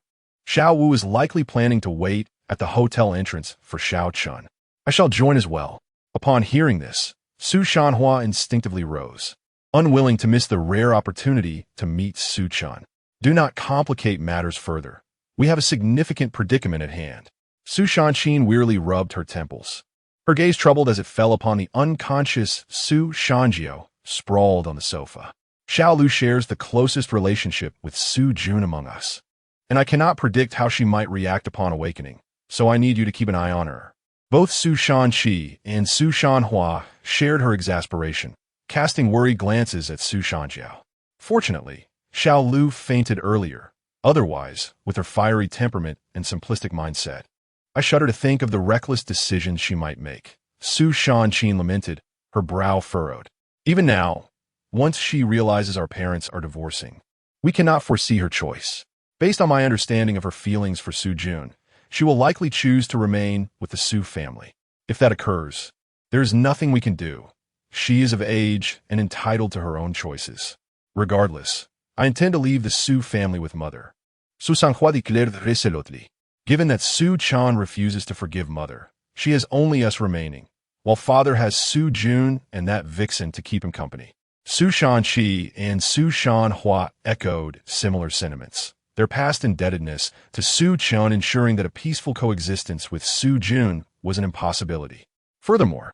Xiao Wu is likely planning to wait at the hotel entrance for Xiao Chun. I shall join as well. Upon hearing this, Su Shanhua instinctively rose, unwilling to miss the rare opportunity to meet Su Chen. Do not complicate matters further. We have a significant predicament at hand. Su Shanqi wearily rubbed her temples, her gaze troubled as it fell upon the unconscious Su Shanjiao sprawled on the sofa. Xiao Lu shares the closest relationship with Su Jun among us, and I cannot predict how she might react upon awakening, so I need you to keep an eye on her. Both Su Shanqi and Su Shanhua shared her exasperation, casting worried glances at Su Shanjiao. Fortunately, Xiao Lu fainted earlier. Otherwise, with her fiery temperament and simplistic mindset, I shudder to think of the reckless decisions she might make. Su Shanqi lamented, her brow furrowed. Even now, once she realizes our parents are divorcing, we cannot foresee her choice. Based on my understanding of her feelings for Su Jun, she will likely choose to remain with the Su family. If that occurs, there is nothing we can do. She is of age and entitled to her own choices. Regardless, I intend to leave the Su family with Mother. Su Sanhua declared resolutely. Given that Su Chen refuses to forgive Mother, she has only us remaining, while Father has Su Jun and that vixen to keep him company. Su Shanqi and Su Shanhua echoed similar sentiments, their past indebtedness to Su Chen ensuring that a peaceful coexistence with Su Jun was an impossibility. Furthermore,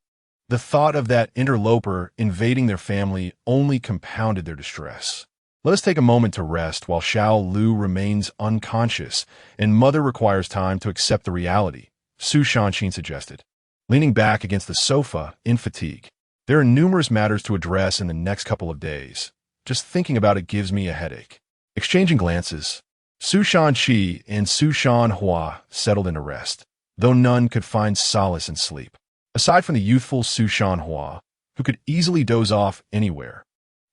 the thought of that interloper invading their family only compounded their distress. Let us take a moment to rest while Xiao Lu remains unconscious and Mother requires time to accept the reality, Su Shanqi suggested, leaning back against the sofa in fatigue. There are numerous matters to address in the next couple of days. Just thinking about it gives me a headache. Exchanging glances, Su Shanqi and Su Shanhua settled into rest, though none could find solace in sleep. Aside from the youthful Su Shanhua, who could easily doze off anywhere,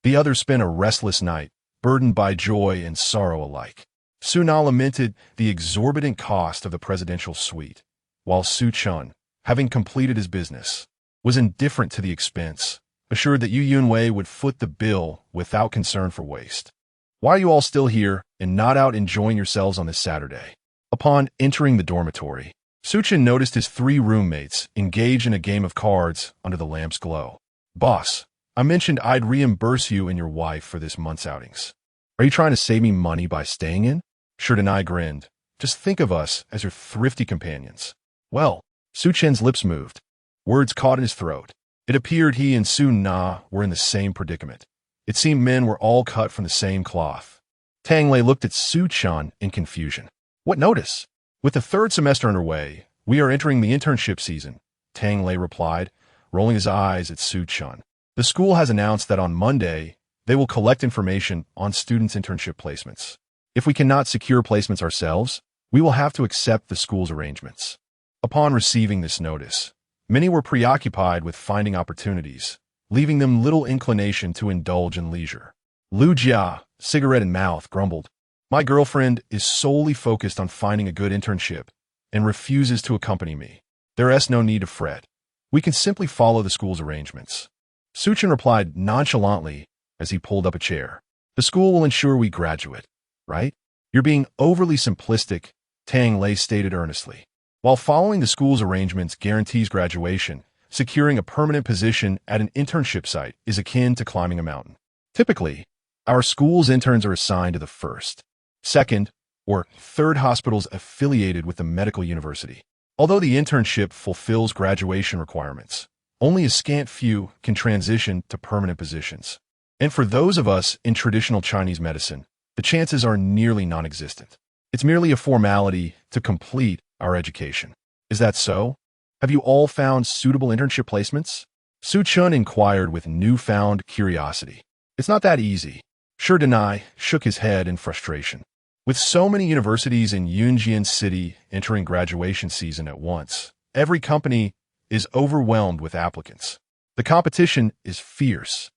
the others spent a restless night, burdened by joy and sorrow alike. Su Na lamented the exorbitant cost of the presidential suite, while Su Chen, having completed his business, was indifferent to the expense, assured that Yu Yunwei would foot the bill without concern for waste. Why are you all still here and not out enjoying yourselves on this Saturday? Upon entering the dormitory, Su Chen noticed his 3 roommates engaged in a game of cards under the lamp's glow. Boss, I mentioned I'd reimburse you and your wife for this month's outings. Are you trying to save me money by staying in? Shurdanai grinned. Just think of us as your thrifty companions. Well, Su Chen's lips moved. Words caught in his throat. It appeared he and Su Na were in the same predicament. It seemed men were all cut from the same cloth. Tang Lei looked at Su Chen in confusion. What notice? With the third semester underway, we are entering the internship season, Tang Lei replied, rolling his eyes at Su Chen. The school has announced that on Monday, they will collect information on students' internship placements. If we cannot secure placements ourselves, we will have to accept the school's arrangements. Upon receiving this notice, many were preoccupied with finding opportunities, leaving them little inclination to indulge in leisure. Lu Jia, cigarette in mouth, grumbled, "My girlfriend is solely focused on finding a good internship and refuses to accompany me. There is no need to fret. We can simply follow the school's arrangements." Su Chen replied nonchalantly as he pulled up a chair. "The school will ensure we graduate, right?" "You're being overly simplistic," Tang Lei stated earnestly. While following the school's arrangements guarantees graduation, securing a permanent position at an internship site is akin to climbing a mountain. Typically, our school's interns are assigned to the first, second, or third hospitals affiliated with the medical university. Although the internship fulfills graduation requirements, only a scant few can transition to permanent positions. And for those of us in traditional Chinese medicine, the chances are nearly non-existent. It's merely a formality to complete our education. Is that so? Have you all found suitable internship placements? Su Chen inquired with newfound curiosity. It's not that easy. Sure Denai shook his head in frustration. With so many universities in Yunjian City entering graduation season at once, every company is overwhelmed with applicants. The competition is fierce.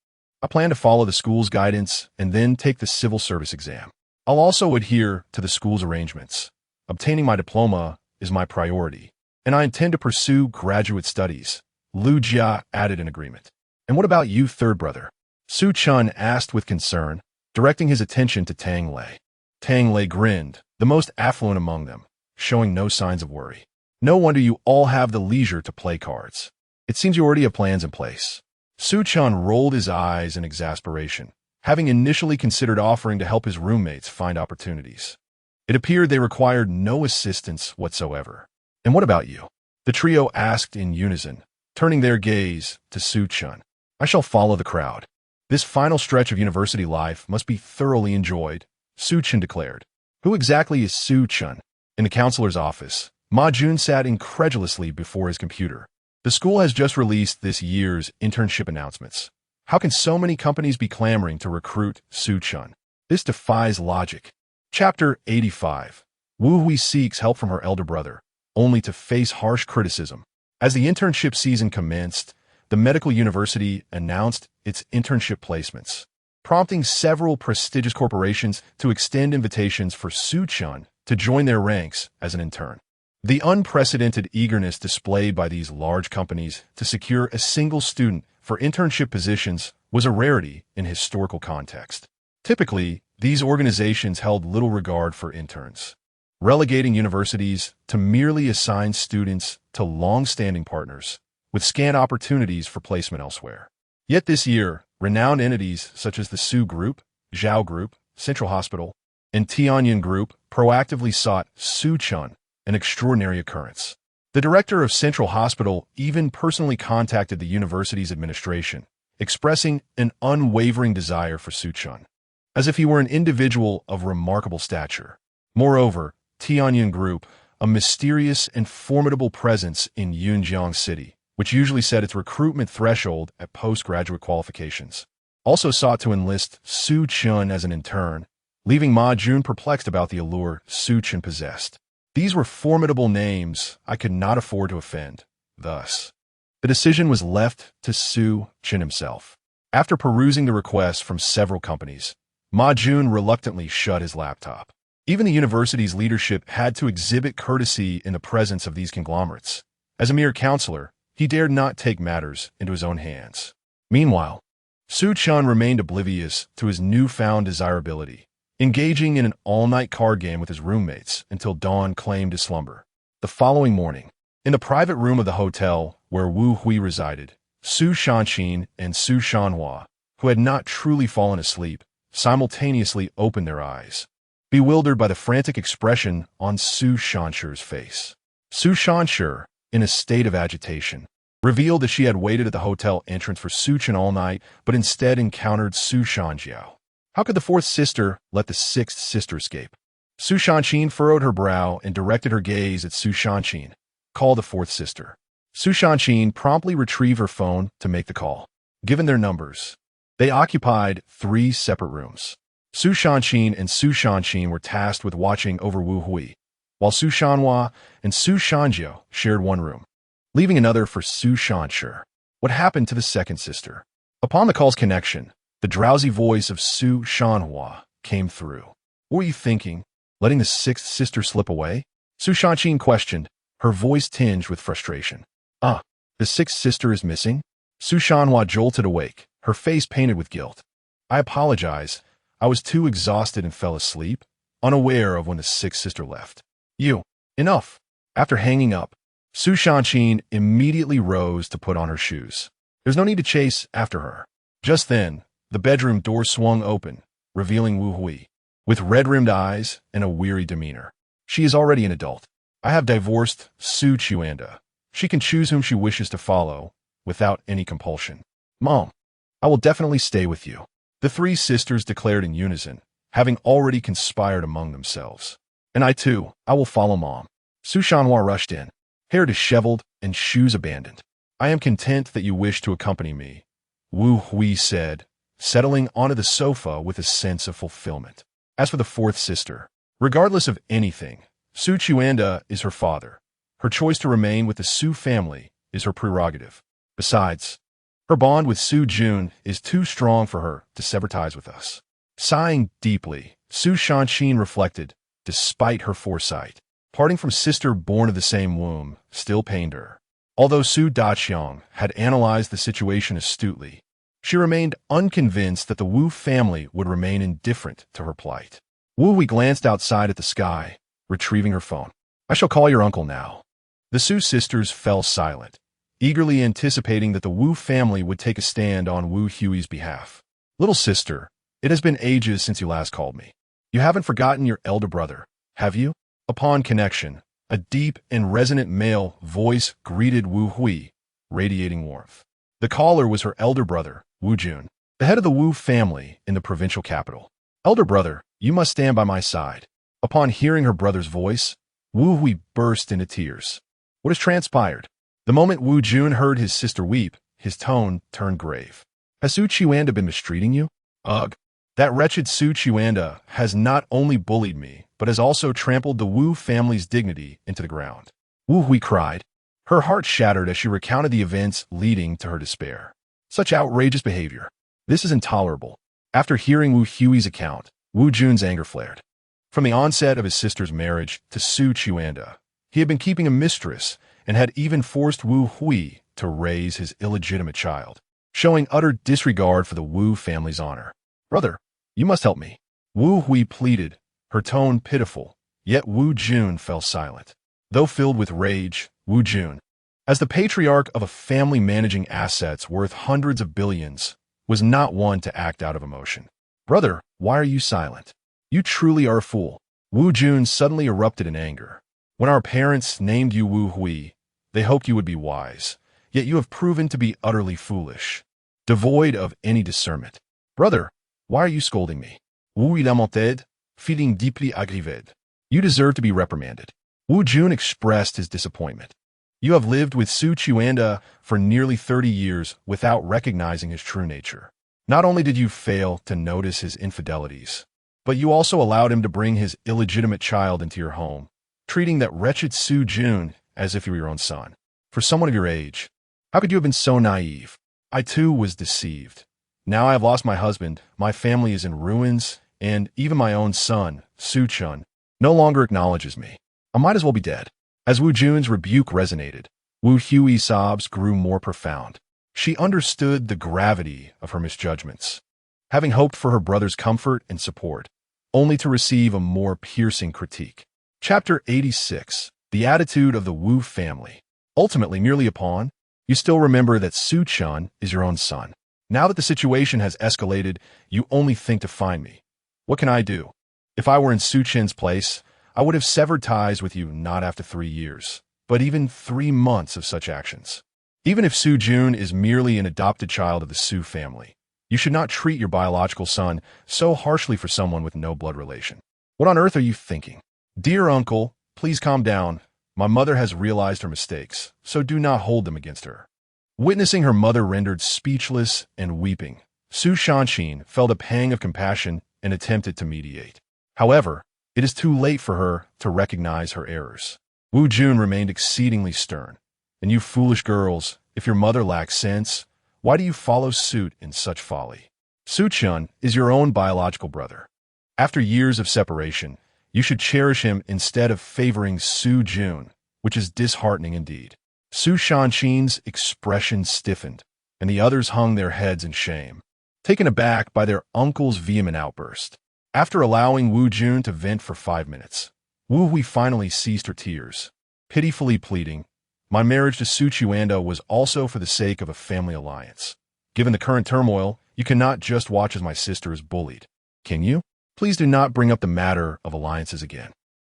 I plan to follow the school's guidance and then take the civil service exam. I'll also adhere to the school's arrangements. Obtaining my diploma is my priority, and I intend to pursue graduate studies, Lu Jia added in agreement. And what about you, third brother? Su Chen asked with concern, directing his attention to Tang Lei. Tang Lei grinned, the most affluent among them, showing no signs of worry. No wonder you all have the leisure to play cards. It seems you already have plans in place. Su Chen rolled his eyes in exasperation, having initially considered offering to help his roommates find opportunities. It appeared they required no assistance whatsoever. And what about you? The trio asked in unison, turning their gaze to Su Chen. I shall follow the crowd. This final stretch of university life must be thoroughly enjoyed, Su Chen declared. Who exactly is Su Chen? In the counselor's office, Ma Jun sat incredulously before his computer. The school has just released this year's internship announcements. How can so many companies be clamoring to recruit Su Chen? This defies logic. Chapter 85. Wu Hui seeks help from her elder brother, only to face harsh criticism. As the internship season commenced, the medical university announced its internship placements, prompting several prestigious corporations to extend invitations for Su Chen to join their ranks as an intern. The unprecedented eagerness displayed by these large companies to secure a single student for internship positions was a rarity in historical context. Typically, these organizations held little regard for interns, relegating universities to merely assign students to long-standing partners with scant opportunities for placement elsewhere. Yet this year, renowned entities such as the Su Group, Zhao Group, Central Hospital, and Tianyin Group proactively sought Su Chen, an extraordinary occurrence. The director of Central Hospital even personally contacted the university's administration, expressing an unwavering desire for Su Chen, as if he were an individual of remarkable stature. Moreover, Tianyin Group, a mysterious and formidable presence in Yunjiang City, which usually set its recruitment threshold at postgraduate qualifications, also sought to enlist Su Chen as an intern, leaving Ma Jun perplexed about the allure Su Chen possessed. These were formidable names I could not afford to offend. Thus, the decision was left to Su Chen himself. After perusing the requests from several companies, Ma Jun reluctantly shut his laptop. Even the university's leadership had to exhibit courtesy in the presence of these conglomerates. As a mere counselor, he dared not take matters into his own hands. Meanwhile, Su Chen remained oblivious to his newfound desirability, engaging in an all-night card game with his roommates until dawn claimed his slumber. The following morning, in the private room of the hotel where Wu Hui resided, Su Shanqin and Su Shanhua, who had not truly fallen asleep, simultaneously opened their eyes, bewildered by the frantic expression on Su Shanshur's face. Su Shanshur, in a state of agitation, revealed that she had waited at the hotel entrance for Su Chen all night, but instead encountered Su Shanjiao. How could the fourth sister let the sixth sister escape? Su Chen furrowed her brow and directed her gaze at Su Chen. Call the fourth sister. Su Chen promptly retrieved her phone to make the call. Given their numbers, they occupied 3 separate rooms. Su Chen and Su Chen were tasked with watching over Wu Hui, while Su Shanhua and Su Shanjiu shared one room, leaving another for Su Shanshi. What happened to the second sister? Upon the call's connection, the drowsy voice of Su Shanhua came through. What were you thinking? Letting the sixth sister slip away? Su Chen questioned, her voice tinged with frustration. The sixth sister is missing? Su Shanhua jolted awake, her face painted with guilt. I apologize. I was too exhausted and fell asleep, unaware of when the sixth sister left. Enough. After hanging up, Su Chen immediately rose to put on her shoes. There's no need to chase after her. Just then, the bedroom door swung open, revealing Wu Hui, with red-rimmed eyes and a weary demeanor. She is already an adult. I have divorced Su Chen. She can choose whom she wishes to follow, without any compulsion. Mom, I will definitely stay with you. The 3 sisters declared in unison, having already conspired among themselves. And I too, I will follow Mom. Su Shanhua rushed in, hair disheveled and shoes abandoned. I am content that you wish to accompany me, Wu Hui said, settling onto the sofa with a sense of fulfillment. As for the fourth sister, regardless of anything, Su Chen is her father. Her choice to remain with the Su family is her prerogative. Besides, her bond with Su Jun is too strong for her to sever ties with us. Sighing deeply, Su Chen reflected, despite her foresight, parting from sister born of the same womb still pained her. Although Su Daqiang had analyzed the situation astutely, she remained unconvinced that the Wu family would remain indifferent to her plight. Wu Hui glanced outside at the sky, retrieving her phone. I shall call your uncle now. The Su sisters fell silent, eagerly anticipating that the Wu family would take a stand on Wu Hui's behalf. Little sister, it has been ages since you last called me. You haven't forgotten your elder brother, have you? Upon connection, a deep and resonant male voice greeted Wu Hui, radiating warmth. The caller was her elder brother, Wu Jun, the head of the Wu family in the provincial capital. Elder brother, you must stand by my side. Upon hearing her brother's voice, Wu Hui burst into tears. What has transpired? The moment Wu Jun heard his sister weep, his tone turned grave. Has Su Chen been mistreating you? Ugh. That wretched Su Chen has not only bullied me, but has also trampled the Wu family's dignity into the ground. Wu Hui cried. Her heart shattered as she recounted the events leading to her despair. Such outrageous behavior. This is intolerable. After hearing Wu Hui's account, Wu Jun's anger flared. From the onset of his sister's marriage to Su Chen, he had been keeping a mistress and had even forced Wu Hui to raise his illegitimate child, showing utter disregard for the Wu family's honor. Brother, you must help me. Wu Hui pleaded, her tone pitiful, yet Wu Jun fell silent. Though filled with rage, Wu Jun, as the patriarch of a family managing assets worth hundreds of billions, was not one to act out of emotion. Brother, why are you silent? You truly are a fool. Wu Jun suddenly erupted in anger. When our parents named you Wu Hui, they hoped you would be wise, yet you have proven to be utterly foolish, devoid of any discernment. Brother, why are you scolding me? Wu Hui lamented, feeling deeply aggrieved. You deserve to be reprimanded. Wu Jun expressed his disappointment. You have lived with Su Chen for nearly 30 years without recognizing his true nature. Not only did you fail to notice his infidelities, but you also allowed him to bring his illegitimate child into your home, treating that wretched Su Jun as if he were your own son. For someone of your age, how could you have been so naive? I too was deceived. Now I have lost my husband, my family is in ruins, and even my own son, Su Chen, no longer acknowledges me. I might as well be dead. As Wu Jun's rebuke resonated, Wu Hui's sobs grew more profound. She understood the gravity of her misjudgments, having hoped for her brother's comfort and support, only to receive a more piercing critique. Chapter 86. The Attitude of the Wu Family. Ultimately, merely a pawn, you still remember that Su Chen is your own son. Now that the situation has escalated, you only think to find me. What can I do? If I were in Su Chen's place, I would have severed ties with you not after 3 years, but even 3 months of such actions. Even if Su Jun is merely an adopted child of the Su family, You should not treat your biological son so harshly for someone with no blood relation. What on earth are you thinking? Dear uncle, please calm down. My mother has realized her mistakes, so do not hold them against her. Witnessing her mother rendered speechless and weeping, Su Chen felt a pang of compassion and attempted to mediate. However, it is too late for her to recognize her errors. Wu Jun remained exceedingly stern. And you foolish girls, if your mother lacks sense, why do you follow suit in such folly? Su Chen is your own biological brother. After years of separation, you should cherish him instead of favoring Su Jun, which is disheartening indeed. Su Chen's expression stiffened, and the others hung their heads in shame, taken aback by their uncle's vehement outburst. After allowing Wu Jun to vent for 5 minutes, Wu Hui finally ceased her tears, pitifully pleading, "My marriage to Su Chen was also for the sake of a family alliance. Given the current turmoil, you cannot just watch as my sister is bullied. Can you? Please do not bring up the matter of alliances again."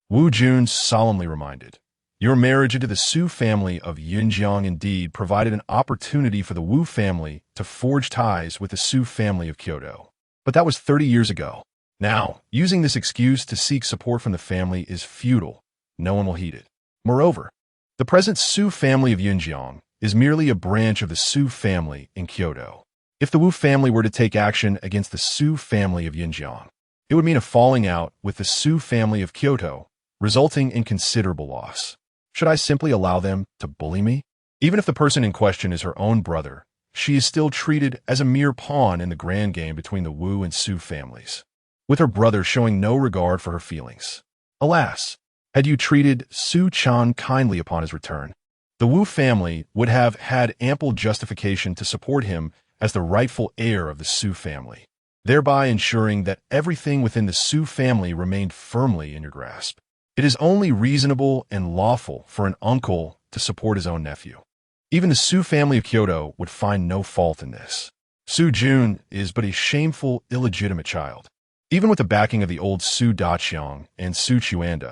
Wu Jun solemnly reminded, "Your marriage into the Su family of Yunjiang indeed provided an opportunity for the Wu family to forge ties with the Su family of Kyoto. But that was 30 years ago. Now, using this excuse to seek support from the family is futile. No one will heed it. Moreover, the present Su family of Yunjiang is merely a branch of the Su family in Kyoto. If the Wu family were to take action against the Su family of Yunjiang, it would mean a falling out with the Su family of Kyoto, resulting in considerable loss. Should I simply allow them to bully me? Even if the person in question is her own brother, she is still treated as a mere pawn in the grand game between the Wu and Su families, with her brother showing no regard for her feelings. Alas, had you treated Su Chen kindly upon his return, the Wu family would have had ample justification to support him as the rightful heir of the Su family, thereby ensuring that everything within the Su family remained firmly in your grasp. It is only reasonable and lawful for an uncle to support his own nephew. Even the Su family of Kyoto would find no fault in this. Su Jun is but a shameful, illegitimate child. Even with the backing of the old Su Daqiang and Su Chen,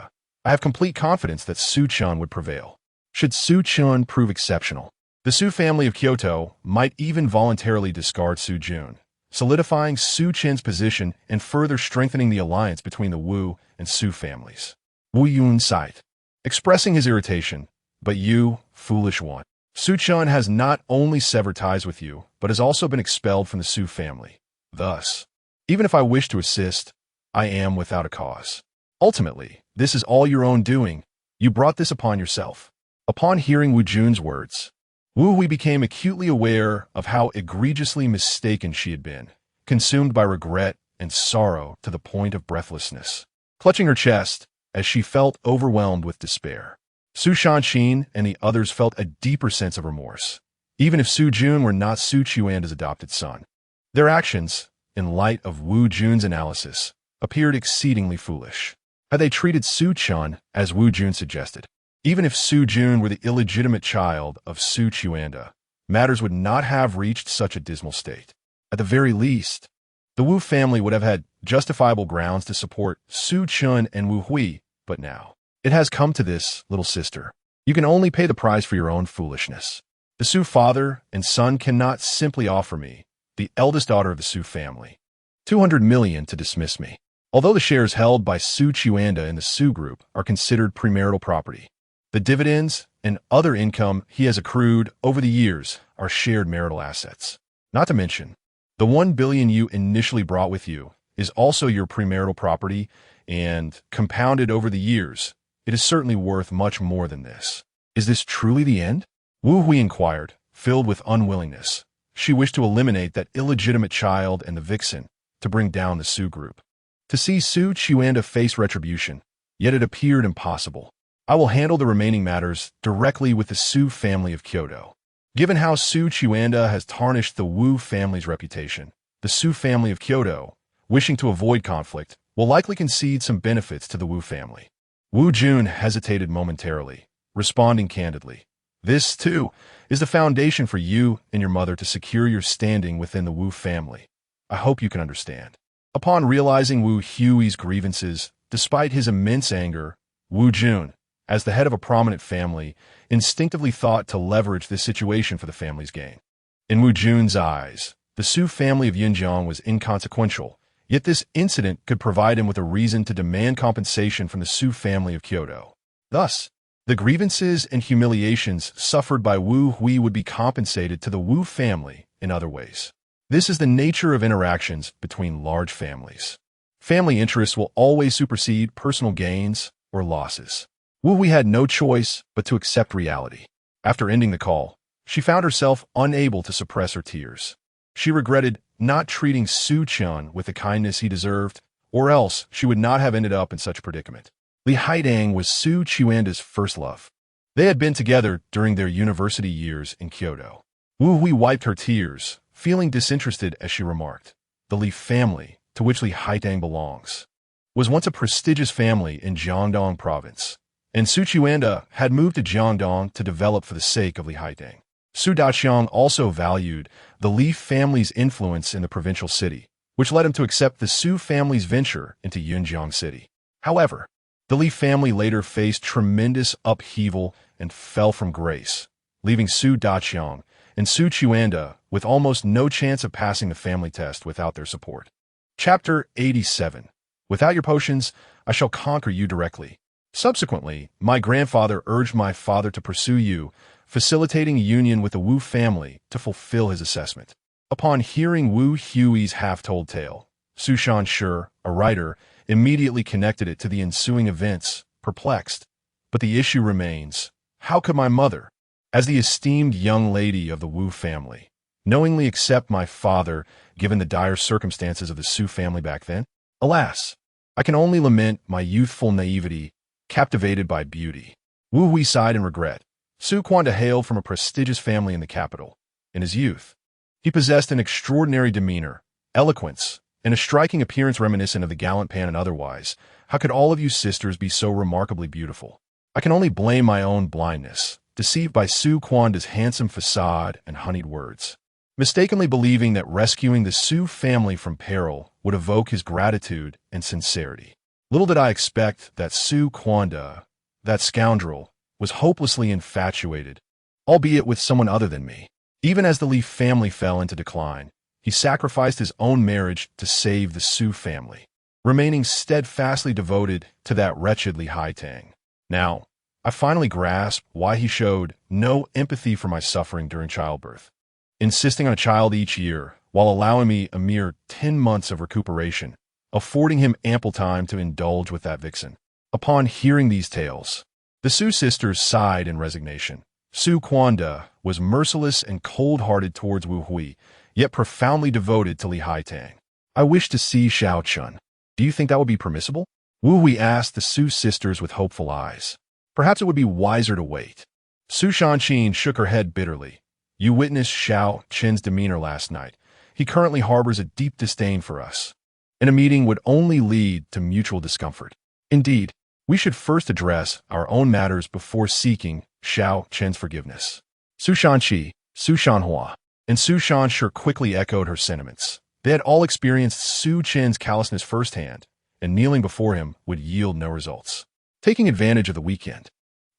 I have complete confidence that Su Chen would prevail. Should Su Chen prove exceptional, the Su family of Kyoto might even voluntarily discard Su Jun, solidifying Su Chen's position and further strengthening the alliance between the Wu and Su families. Wu Yun sighed, expressing his irritation, "But you, foolish one, Su Chen has not only severed ties with you, but has also been expelled from the Su family. Thus, even if I wish to assist, I am without a cause. Ultimately, this is all your own doing. You brought this upon yourself." Upon hearing Wu Jun's words, Wu Hui became acutely aware of how egregiously mistaken she had been, consumed by regret and sorrow to the point of breathlessness. Clutching her chest, as she felt overwhelmed with despair, Su Chen and the others felt a deeper sense of remorse, even if Su Jun were not Su Chuan's adopted son. Their actions, in light of Wu Jun's analysis, appeared exceedingly foolish. Had they treated Su Chen as Wu Jun suggested, even if Su Jun were the illegitimate child of Su Chen, matters would not have reached such a dismal state. At the very least, the Wu family would have had justifiable grounds to support Su Chen and Wu Hui, but now it has come to this, little sister. You can only pay the price for your own foolishness. The Su father and son cannot simply offer me, the eldest daughter of the Su family, 200 million to dismiss me. Although the shares held by Su Chen in the Su group are considered premarital property, the dividends and other income he has accrued over the years are shared marital assets. Not to mention, the 1 billion you initially brought with you is also your premarital property, and compounded over the years, it is certainly worth much more than this. Is this truly the end? Wu Hui inquired, filled with unwillingness. She wished to eliminate that illegitimate child and the vixen to bring down the Su group. To see Su Chen face retribution, yet it appeared impossible. I will handle the remaining matters directly with the Su family of Kyoto. Given how Su Chen has tarnished the Wu family's reputation, the Su family of Kyoto, wishing to avoid conflict, will likely concede some benefits to the Wu family. Wu Jun hesitated momentarily, responding candidly. This, too, is the foundation for you and your mother to secure your standing within the Wu family. I hope you can understand. Upon realizing Wu Hui's grievances, despite his immense anger, Wu Jun, as the head of a prominent family, instinctively thought to leverage this situation for the family's gain. In Wu Jun's eyes, The Su family of Yinjiang was inconsequential, yet this incident could provide him with a reason to demand compensation from the Su family of Kyoto. Thus, the grievances and humiliations suffered by Wu Hui would be compensated to the Wu family in other ways. This is the nature of interactions between large families. Family interests will always supersede personal gains or losses. Wu Hui had no choice but to accept reality. After ending the call, she found herself unable to suppress her tears. She regretted not treating Su Chen with the kindness he deserved, or else she would not have ended up in such a predicament. Li Haidang was Su Chuanda's first love. They had been together during their university years in Kyoto. Wu Hui wiped her tears, feeling disinterested as she remarked, "The Li family, to which Li Haidang belongs, was once a prestigious family in Jiangdong province, and Su Chuanda had moved to Jiangdong to develop for the sake of Li Haidang. Su Daqiang also valued the Li family's influence in the provincial city, which led him to accept the Su family's venture into Yunjiang City. However, the Li family later faced tremendous upheaval and fell from grace, leaving Su Daqiang and Su Chuanda with almost no chance of passing the family test without their support." Chapter 87. Without your potions, I shall conquer you directly. Subsequently, my grandfather urged my father to pursue you, facilitating a union with the Wu family to fulfill his assessment. Upon hearing Wu Hui's half-told tale, Su Chen, a writer, immediately connected it to the ensuing events, perplexed. But the issue remains, how could my mother, as the esteemed young lady of the Wu family, knowingly accept my father given the dire circumstances of the Su family back then? Alas, I can only lament my youthful naivety, captivated by beauty. Wu Hui sighed in regret. Su Chuanda hailed from a prestigious family in the capital. In his youth, he possessed an extraordinary demeanor, eloquence, and a striking appearance reminiscent of the gallant Pan and otherwise. How could all of you sisters be so remarkably beautiful? I can only blame my own blindness, deceived by Su Chuanda's handsome facade and honeyed words, mistakenly believing that rescuing the Su family from peril would evoke his gratitude and sincerity. Little did I expect that Su Chuanda, that scoundrel, was hopelessly infatuated, albeit with someone other than me. Even as the Li family fell into decline, he sacrificed his own marriage to save the Su family, remaining steadfastly devoted to that wretched Li Haitang. Now, I finally grasp why he showed no empathy for my suffering during childbirth, insisting on a child each year while allowing me a mere 10 months of recuperation, affording him ample time to indulge with that vixen. Upon hearing these tales, the Su sisters sighed in resignation. Su Chuanda was merciless and cold-hearted towards Wu Hui, yet profoundly devoted to Li Haitang. I wish to see Xiao Chun. Do you think that would be permissible? Wu Hui asked the Su sisters with hopeful eyes. Perhaps it would be wiser to wait. Su Shanqin shook her head bitterly. You witnessed Xiao Chen's demeanor last night. He currently harbors a deep disdain for us, and a meeting would only lead to mutual discomfort. Indeed, we should first address our own matters before seeking Xiao Chen's forgiveness. Su Shanqi, Su Shanhua, and Su Shanshi quickly echoed her sentiments. They had all experienced Su Chen's callousness firsthand, and kneeling before him would yield no results. Taking advantage of the weekend,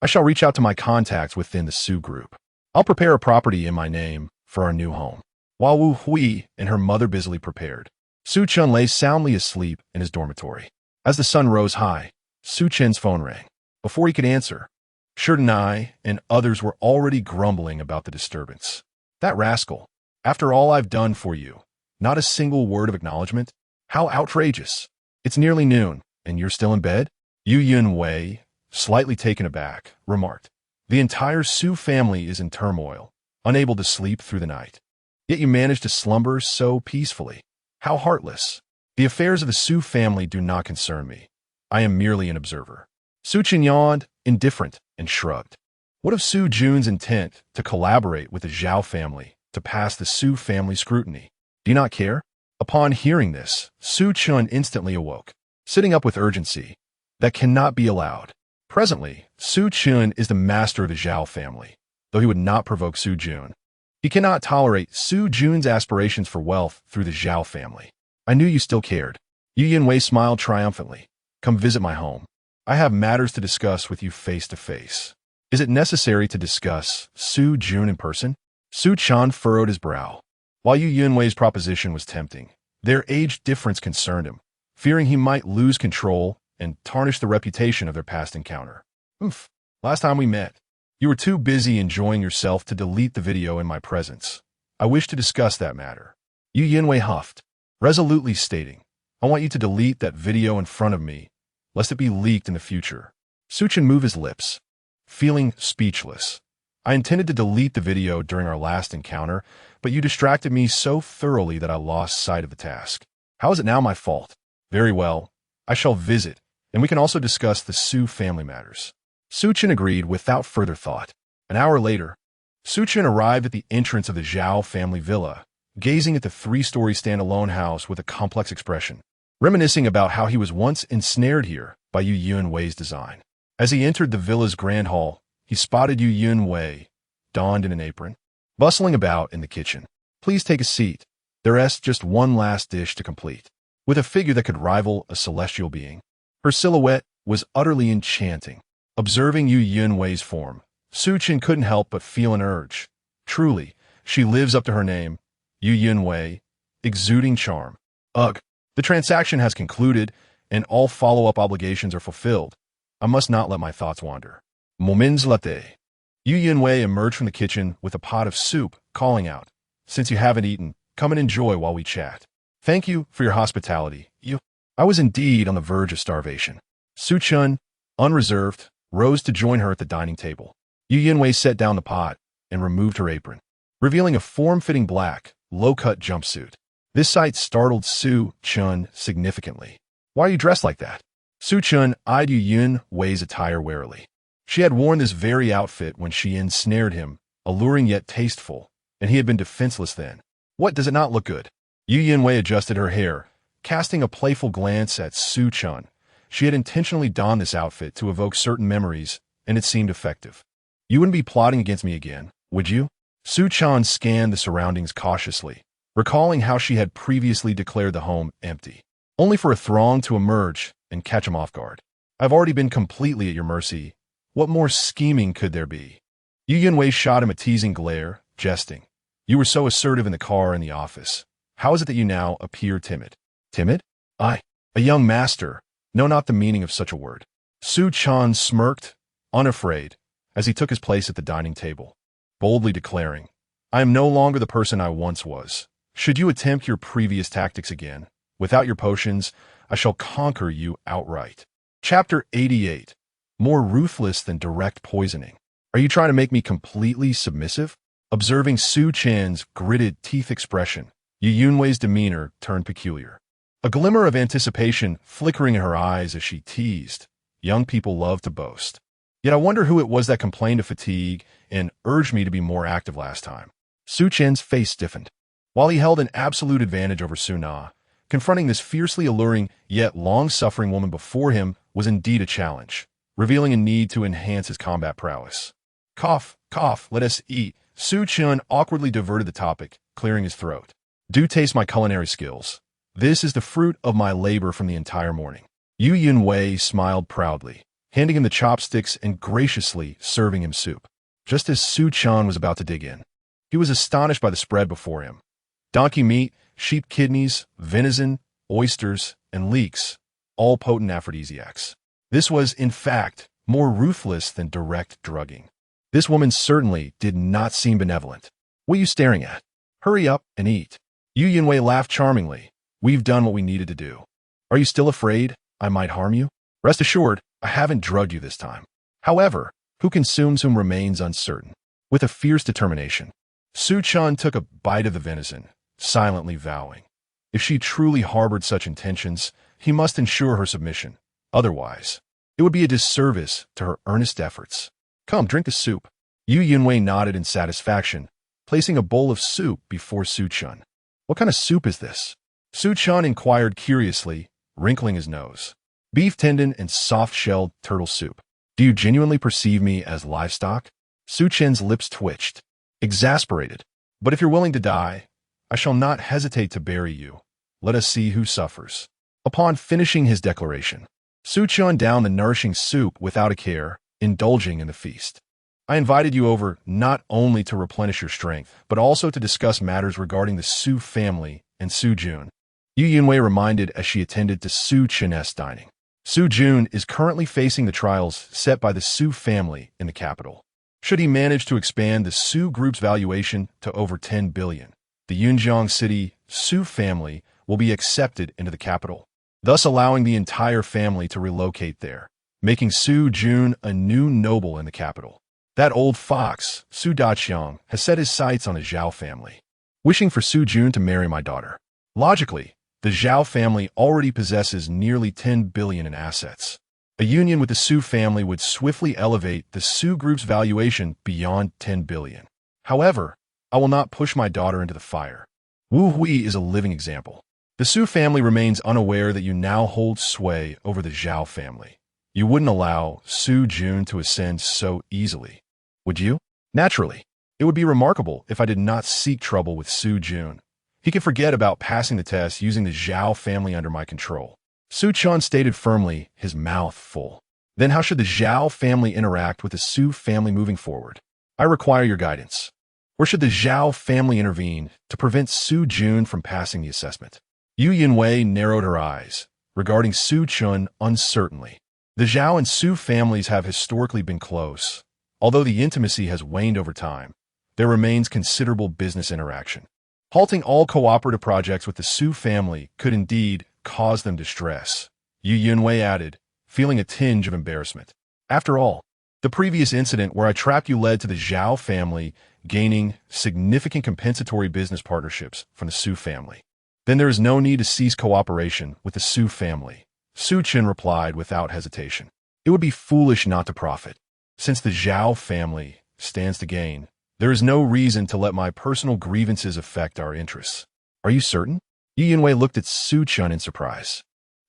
I shall reach out to my contacts within the Su group. I'll prepare a property in my name for our new home. While Wu Hui and her mother busily prepared, Su Chen lay soundly asleep in his dormitory. As the sun rose high, Su Chen's phone rang. Before he could answer, Sherdinai and others were already grumbling about the disturbance. That rascal, after all I've done for you, not a single word of acknowledgement? How outrageous. It's nearly noon, and you're still in bed? Yu Yun Wei, slightly taken aback, remarked. The entire Su family is in turmoil, unable to sleep through the night. Yet you manage to slumber so peacefully. How heartless. The affairs of the Su family do not concern me. I am merely an observer. Su Chen yawned, indifferent, and shrugged. What of Su Jun's intent to collaborate with the Zhao family to pass the Su family scrutiny? Do you not care? Upon hearing this, Su Chen instantly awoke, sitting up with urgency. That cannot be allowed. Presently, Su Chen is the master of the Zhao family, though he would not provoke Su Jun. He cannot tolerate Su Jun's aspirations for wealth through the Zhao family. I knew you still cared. Yu Yinwei smiled triumphantly. Come visit my home. I have matters to discuss with you face to face. Is it necessary to discuss Su Jun in person? Su Chen furrowed his brow. While Yu Yunwei's proposition was tempting, their age difference concerned him, fearing he might lose control and tarnish the reputation of their past encounter. Oof. Last time we met, you were too busy enjoying yourself to delete the video in my presence. I wish to discuss that matter. Yu Yunwei huffed, resolutely stating, I want you to delete that video in front of me, lest it be leaked in the future. Su Chen moved his lips, feeling speechless. I intended to delete the video during our last encounter, but you distracted me so thoroughly that I lost sight of the task. How is it now my fault? Very well. I shall visit, and we can also discuss the Su family matters. Su Chen agreed without further thought. An hour later, Su Chen arrived at the entrance of the Zhao family villa, gazing at the three-story standalone house with a complex expression, reminiscing about how he was once ensnared here by Yu Yunwei's design. As he entered the villa's grand hall, he spotted Yu Yunwei, donned in an apron, bustling about in the kitchen. Please take a seat. There is just one last dish to complete. With a figure that could rival a celestial being, her silhouette was utterly enchanting. Observing Yu Yunwei's form, Su Chen couldn't help but feel an urge. Truly, she lives up to her name, Yu Yunwei, exuding charm. Ugh, the transaction has concluded, and all follow-up obligations are fulfilled. I must not let my thoughts wander. Moments latte. Yu Yunwei emerged from the kitchen with a pot of soup, calling out, Since you haven't eaten, come and enjoy while we chat. Thank you for your hospitality. I was indeed on the verge of starvation. Su Chen, unreserved, rose to join her at the dining table. Yu Yunwei set down the pot and removed her apron, revealing a form-fitting black, low-cut jumpsuit. This sight startled Su Chen significantly. Why are you dressed like that? Su Chen eyed Yu Yunwei's attire warily. She had worn this very outfit when she ensnared him, alluring yet tasteful, and he had been defenseless then. What, does it not look good? Yu Yunwei adjusted her hair, casting a playful glance at Su Chen. She had intentionally donned this outfit to evoke certain memories, and it seemed effective. You wouldn't be plotting against me again, would you? Su Chen scanned the surroundings cautiously, recalling how she had previously declared the home empty, only for a throng to emerge and catch him off guard. I've already been completely at your mercy. What more scheming could there be? Yu Yunwei shot him a teasing glare, jesting. You were so assertive in the car and the office. How is it that you now appear timid? Timid? A young master. Know not the meaning of such a word. Su Chen smirked, unafraid, as he took his place at the dining table, boldly declaring, I am no longer the person I once was. Should you attempt your previous tactics again, without your potions, I shall conquer you outright. Chapter 88. More ruthless than direct poisoning. Are you trying to make me completely submissive? Observing Su Chen's gritted teeth expression, Yu Yunwei's demeanor turned peculiar. A glimmer of anticipation flickering in her eyes as she teased. Young people love to boast. Yet I wonder who it was that complained of fatigue and urged me to be more active last time. Su Chen's face stiffened. While he held an absolute advantage over Su Na, confronting this fiercely alluring yet long-suffering woman before him was indeed a challenge, revealing a need to enhance his combat prowess. Cough, cough, let us eat. Su Chen awkwardly diverted the topic, clearing his throat. Do taste my culinary skills. This is the fruit of my labor from the entire morning. Yu Yunwei smiled proudly, handing him the chopsticks and graciously serving him soup. Just as Su Chen was about to dig in, he was astonished by the spread before him. Donkey meat, sheep kidneys, venison, oysters, and leeks, all potent aphrodisiacs. This was, in fact, more ruthless than direct drugging. This woman certainly did not seem benevolent. What are you staring at? Hurry up and eat. Yu Yunwei laughed charmingly. We've done what we needed to do. Are you still afraid I might harm you? Rest assured, I haven't drugged you this time. However, who consumes whom remains uncertain. With a fierce determination, Su Chen took a bite of the venison, silently vowing, if she truly harbored such intentions, he must ensure her submission. Otherwise, it would be a disservice to her earnest efforts. Come, drink the soup. Yu Yunwei nodded in satisfaction, placing a bowl of soup before Su Chen. What kind of soup is this? Su Chen inquired curiously, wrinkling his nose. Beef tendon and soft-shelled turtle soup. Do you genuinely perceive me as livestock? Su Chen's lips twitched, exasperated. But if you're willing to die, I shall not hesitate to bury you. Let us see who suffers. Upon finishing his declaration, Su Chen downed the nourishing soup without a care, indulging in the feast. I invited you over not only to replenish your strength, but also to discuss matters regarding the Su family and Su Jun. Yu Yunwei reminded as she attended to Su Chen's dining. Su Jun is currently facing the trials set by the Su family in the capital. Should he manage to expand the Su group's valuation to over 10 billion, the Yunjiang City Su family will be accepted into the capital, thus allowing the entire family to relocate there, making Su Jun a new noble in the capital. That old fox, Su Daqiang, has set his sights on the Zhao family, wishing for Su Jun to marry my daughter. Logically, the Zhao family already possesses nearly 10 billion in assets. A union with the Su family would swiftly elevate the Su group's valuation beyond 10 billion. However, I will not push my daughter into the fire. Wu Hui is a living example. The Su family remains unaware that you now hold sway over the Zhao family. You wouldn't allow Su Jun to ascend so easily, would you? Naturally, it would be remarkable if I did not seek trouble with Su Jun. He could forget about passing the test using the Zhao family under my control. Su Chen stated firmly, his mouth full. Then how should the Zhao family interact with the Su family moving forward? I require your guidance. Or should the Zhao family intervene to prevent Su Jun from passing the assessment? Yu Yunwei narrowed her eyes, regarding Su Chen uncertainly. The Zhao and Su families have historically been close. Although the intimacy has waned over time, there remains considerable business interaction. Halting all cooperative projects with the Su family could indeed cause them distress, Yu Yunwei added, feeling a tinge of embarrassment. After all, the previous incident where I trapped you led to the Zhao family gaining significant compensatory business partnerships from the Su family. Then there is no need to cease cooperation with the Su family, Su Chen replied without hesitation. It would be foolish not to profit. Since the Zhao family stands to gain, there is no reason to let my personal grievances affect our interests. Are you certain? Yu Yunwei looked at Su Chen in surprise.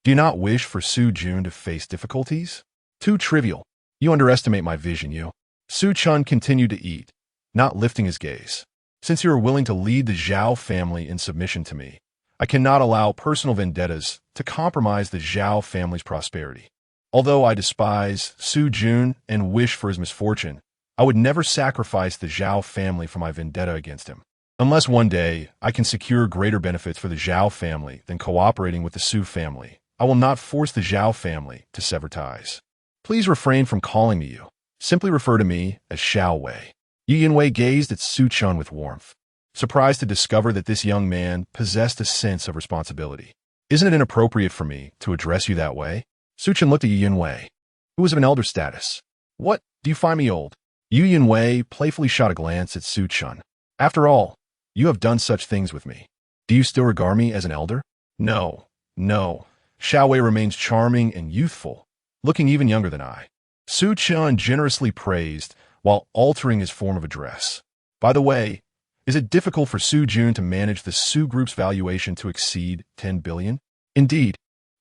Do you not wish for Su Jun to face difficulties? Too trivial. You underestimate my vision, you. Su Chen continued to eat, not lifting his gaze. Since you are willing to lead the Zhao family in submission to me, I cannot allow personal vendettas to compromise the Zhao family's prosperity. Although I despise Su Jun and wish for his misfortune, I would never sacrifice the Zhao family for my vendetta against him. Unless one day I can secure greater benefits for the Zhao family than cooperating with the Su family, I will not force the Zhao family to sever ties. Please refrain from calling me you. Simply refer to me as Xiao Wei. Yu Yunwei gazed at Su Chen with warmth, surprised to discover that this young man possessed a sense of responsibility. Isn't it inappropriate for me to address you that way? Su Chen looked at Yu Yunwei, who was of an elder status. What, do you find me old? Yu Yunwei playfully shot a glance at Su Chen. After all, you have done such things with me. Do you still regard me as an elder? No. Xiao Wei remains charming and youthful, looking even younger than I. Su Chen generously praised while altering his form of address. By the way, is it difficult for Su Jun to manage the Su group's valuation to exceed 10 billion? Indeed,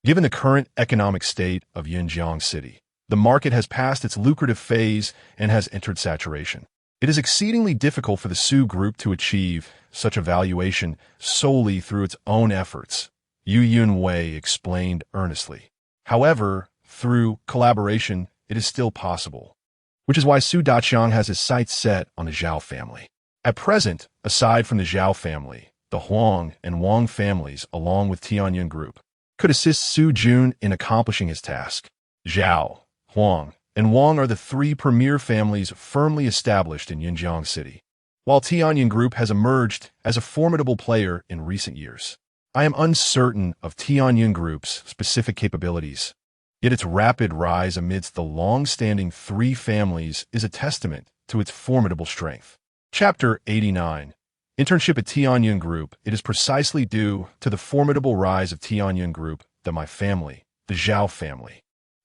given the current economic state of Yunjiang City, the market has passed its lucrative phase and has entered saturation. It is exceedingly difficult for the Su group to achieve such a valuation solely through its own efforts, Yu Yunwei explained earnestly. However, through collaboration, it is still possible, which is why Su Daqiang has his sights set on the Zhao family. At present, aside from the Zhao family, the Huang and Wang families, along with Tianyun Group, could assist Su Jun in accomplishing his task. Zhao, Huang, and Wang are the three premier families firmly established in Yunjiang City, while Tianyun Group has emerged as a formidable player in recent years. I am uncertain of Tianyun Group's specific capabilities, yet its rapid rise amidst the long-standing three families is a testament to its formidable strength. Chapter 89. Internship at Tianyun Group. It is precisely due to the formidable rise of Tianyun Group that my family, the Zhao family,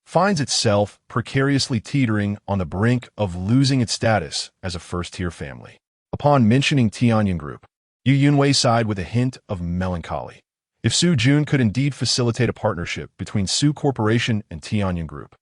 finds itself precariously teetering on the brink of losing its status as a first-tier family. Upon mentioning Tianyun Group, Yu Yunwei sighed with a hint of melancholy. If Su Jun could indeed facilitate a partnership between Su Corporation and Tianyun Group,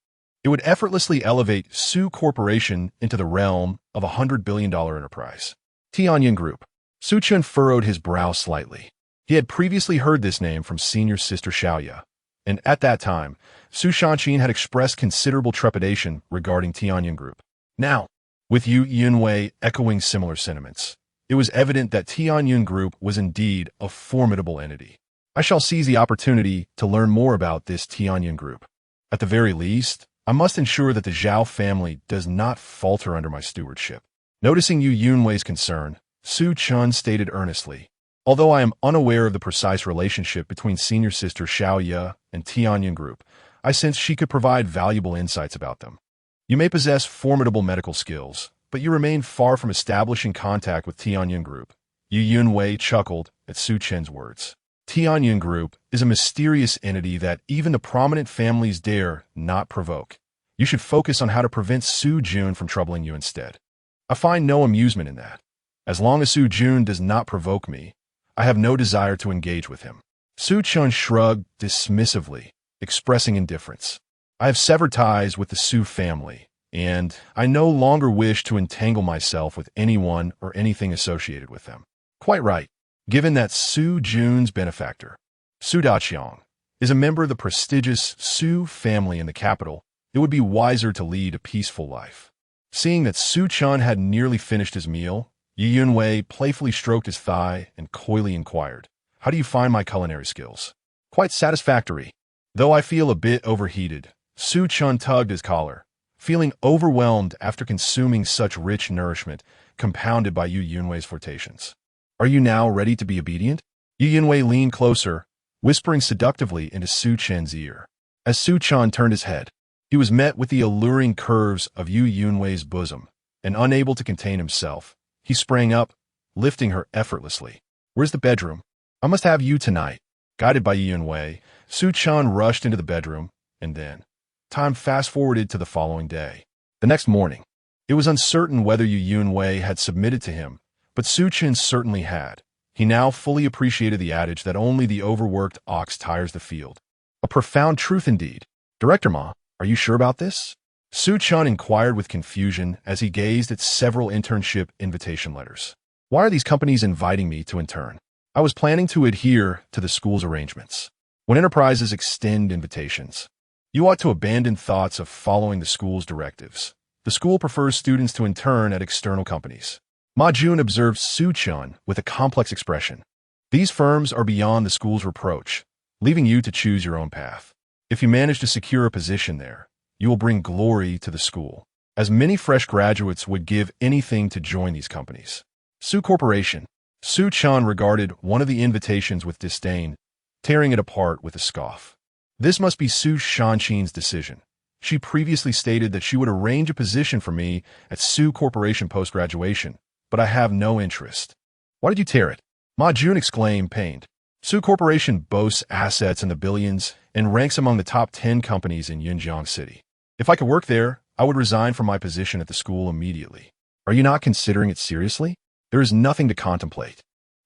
it would effortlessly elevate Su Corporation into the realm of a $100 billion enterprise. Tianyun Group. Su Chen furrowed his brow slightly. He had previously heard this name from senior sister Xiaoya, and at that time, Su Shanqin had expressed considerable trepidation regarding Tianyun Group. Now, with Yu Yunwei echoing similar sentiments. It was evident that Tianyun Group was indeed a formidable entity. I shall seize the opportunity to learn more about this Tianyun Group. At the very least, I must ensure that the Zhao family does not falter under my stewardship. Noticing Yu Yunwei's concern, Su Chen stated earnestly, "Although I am unaware of the precise relationship between senior sister Xiaoye and Tianyun Group, I sense she could provide valuable insights about them. You may possess formidable medical skills, but you remain far from establishing contact with Tianyun Group." Yu Yunwei chuckled at Su Chen's words. Tianyun Group is a mysterious entity that even the prominent families dare not provoke. You should focus on how to prevent Su Jun from troubling you instead. I find no amusement in that. As long as Su Jun does not provoke me, I have no desire to engage with him. Su Chen shrugged dismissively, expressing indifference. I have severed ties with the Su family, and I no longer wish to entangle myself with anyone or anything associated with them. Quite right. Given that Su Jun's benefactor, Su Daqiang, is a member of the prestigious Su family in the capital, it would be wiser to lead a peaceful life. Seeing that Su Chen had nearly finished his meal, Yu Yunwei playfully stroked his thigh and coyly inquired, "How do you find my culinary skills?" "Quite satisfactory. Though I feel a bit overheated." Su Chen tugged his collar, feeling overwhelmed after consuming such rich nourishment compounded by Yu Yunwei's flirtations. "Are you now ready to be obedient?" Yu Yunwei leaned closer, whispering seductively into Su Chen's ear. As Su Chen turned his head, he was met with the alluring curves of Yu Yunwei's bosom, and unable to contain himself, he sprang up, lifting her effortlessly. "Where's the bedroom? I must have you tonight." Guided by Yu Yunwei, Su Chen rushed into the bedroom, and then time fast-forwarded to the following day. The next morning, it was uncertain whether Yu Yunwei had submitted to him, but Su Chen certainly had. He now fully appreciated the adage that only the overworked ox tires the field. A profound truth indeed. "Director Ma, are you sure about this?" Su Chen inquired with confusion as he gazed at several internship invitation letters. "Why are these companies inviting me to intern? I was planning to adhere to the school's arrangements. When enterprises extend invitations, you ought to abandon thoughts of following the school's directives. The school prefers students to intern at external companies." Ma Jun observed Su Chen with a complex expression. "These firms are beyond the school's reproach, leaving you to choose your own path. If you manage to secure a position there, you will bring glory to the school, as many fresh graduates would give anything to join these companies." Su Corporation. Su Chen regarded one of the invitations with disdain, tearing it apart with a scoff. "This must be Su Shanqin's decision. She previously stated that she would arrange a position for me at Su Corporation post-graduation, but I have no interest." "Why did you tear it?" Ma Jun exclaimed, pained. "Su Corporation boasts assets in the billions and ranks among the top 10 companies in Yunjiang City. If I could work there, I would resign from my position at the school immediately." "Are you not considering it seriously?" "There is nothing to contemplate."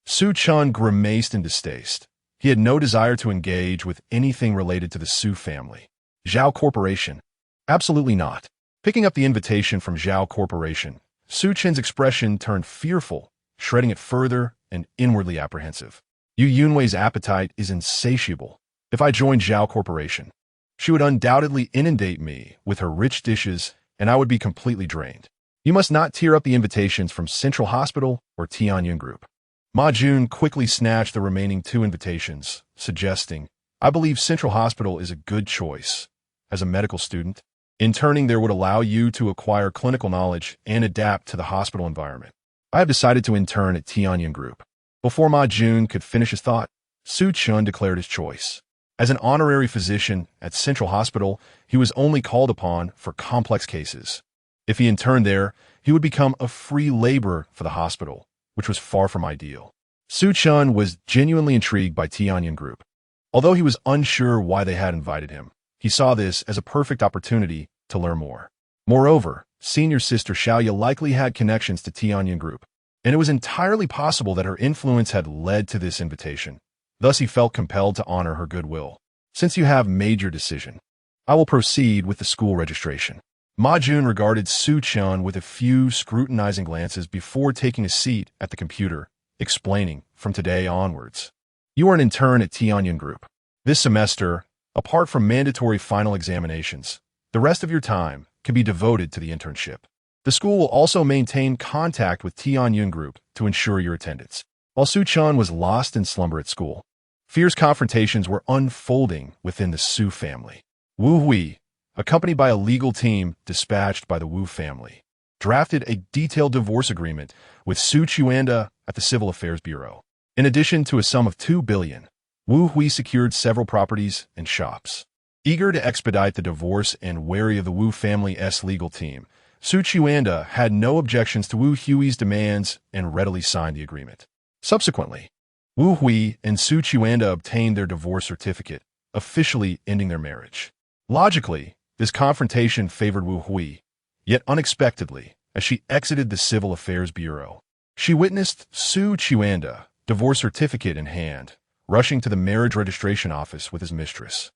Su Chen grimaced in distaste. He had no desire to engage with anything related to the Su family. "Zhao Corporation?" "Absolutely not." Picking up the invitation from Zhao Corporation, Su Chen's expression turned fearful, shredding it further and inwardly apprehensive. "Yu Yunwei's appetite is insatiable. If I joined Zhao Corporation, she would undoubtedly inundate me with her rich dishes, and I would be completely drained. You must not tear up the invitations from Central Hospital or Tianyun Group." Ma Jun quickly snatched the remaining 2 invitations, suggesting, "I believe Central Hospital is a good choice. As a medical student, interning there would allow you to acquire clinical knowledge and adapt to the hospital environment. I have decided to intern at Tianyun Group." Before Ma Jun could finish his thought, Su Chen declared his choice. As an honorary physician at Central Hospital, he was only called upon for complex cases. If he interned there, he would become a free laborer for the hospital, which was far from ideal. Su Chen was genuinely intrigued by Tianyun Group. Although he was unsure why they had invited him, he saw this as a perfect opportunity to learn more. Moreover, senior sister Xiaoye likely had connections to Tianyun Group, and it was entirely possible that her influence had led to this invitation. Thus he felt compelled to honor her goodwill. "Since you have made your decision, I will proceed with the school registration." Ma Jun regarded Su Chen with a few scrutinizing glances before taking a seat at the computer, explaining, "From today onwards, you are an intern at Tianyun Group. This semester, apart from mandatory final examinations, the rest of your time can be devoted to the internship. The school will also maintain contact with Tianyun Group to ensure your attendance. While Su Chen was lost in slumber at school, fierce confrontations were unfolding within the Su family. Wu Hui, accompanied by a legal team dispatched by the Wu family, drafted a detailed divorce agreement with Su Chuanda at the Civil Affairs Bureau. In addition to a sum of 2 billion, Wu Hui secured several properties and shops. Eager to expedite the divorce and wary of the Wu family's legal team, Su Chuanda had no objections to Wu Hui's demands and readily signed the agreement. Subsequently, Wu Hui and Su Chuanda obtained their divorce certificate, officially ending their marriage. Logically, this confrontation favored Wu Hui, yet unexpectedly, as she exited the Civil Affairs Bureau, she witnessed Su Chuanda, divorce certificate in hand, rushing to the marriage registration office with his mistress.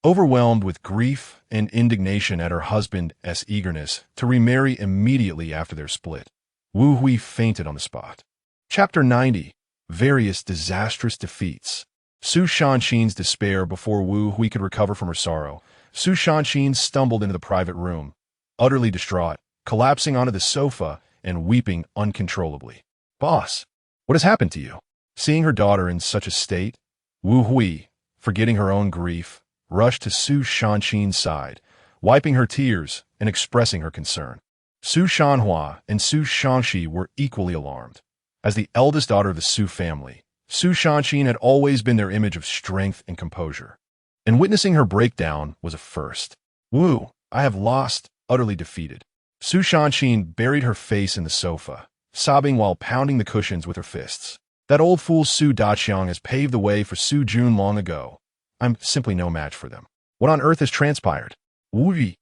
Overwhelmed with grief and indignation at her husband's eagerness to remarry immediately after their split, Wu Hui fainted on the spot. Chapter 90. Various disastrous defeats. Su Shanxin's despair before Wu Hui could recover from her sorrow. Su Shanxin stumbled into the private room, utterly distraught, collapsing onto the sofa and weeping uncontrollably. "Boss, what has happened to you?" Seeing her daughter in such a state, Wu Hui, forgetting her own grief, rushed to Su Shanxin's side, wiping her tears and expressing her concern. Su Shanhua and Su Shangxi were equally alarmed. As the eldest daughter of the Su family, Su Shanxin had always been their image of strength and composure, and witnessing her breakdown was a first. "Wu, I have lost," utterly defeated. Su Shanxin buried her face in the sofa, sobbing while pounding the cushions with her fists. "That old fool Su Daqiang has paved the way for Su Jun long ago. I'm simply no match for them. What on earth has transpired?" Wu Yi,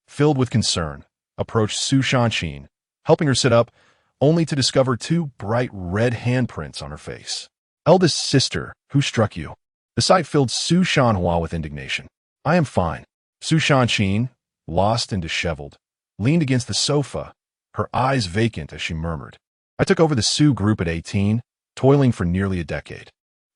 filled with concern, approached Su Shanxin, helping her sit up, only to discover 2 bright red handprints on her face. "Eldest sister, who struck you?" The sight filled Su Shanhua with indignation. "I am fine." Su Shanxin, lost and disheveled, leaned against the sofa, her eyes vacant as she murmured, "I took over the Su group at 18, toiling for nearly a decade.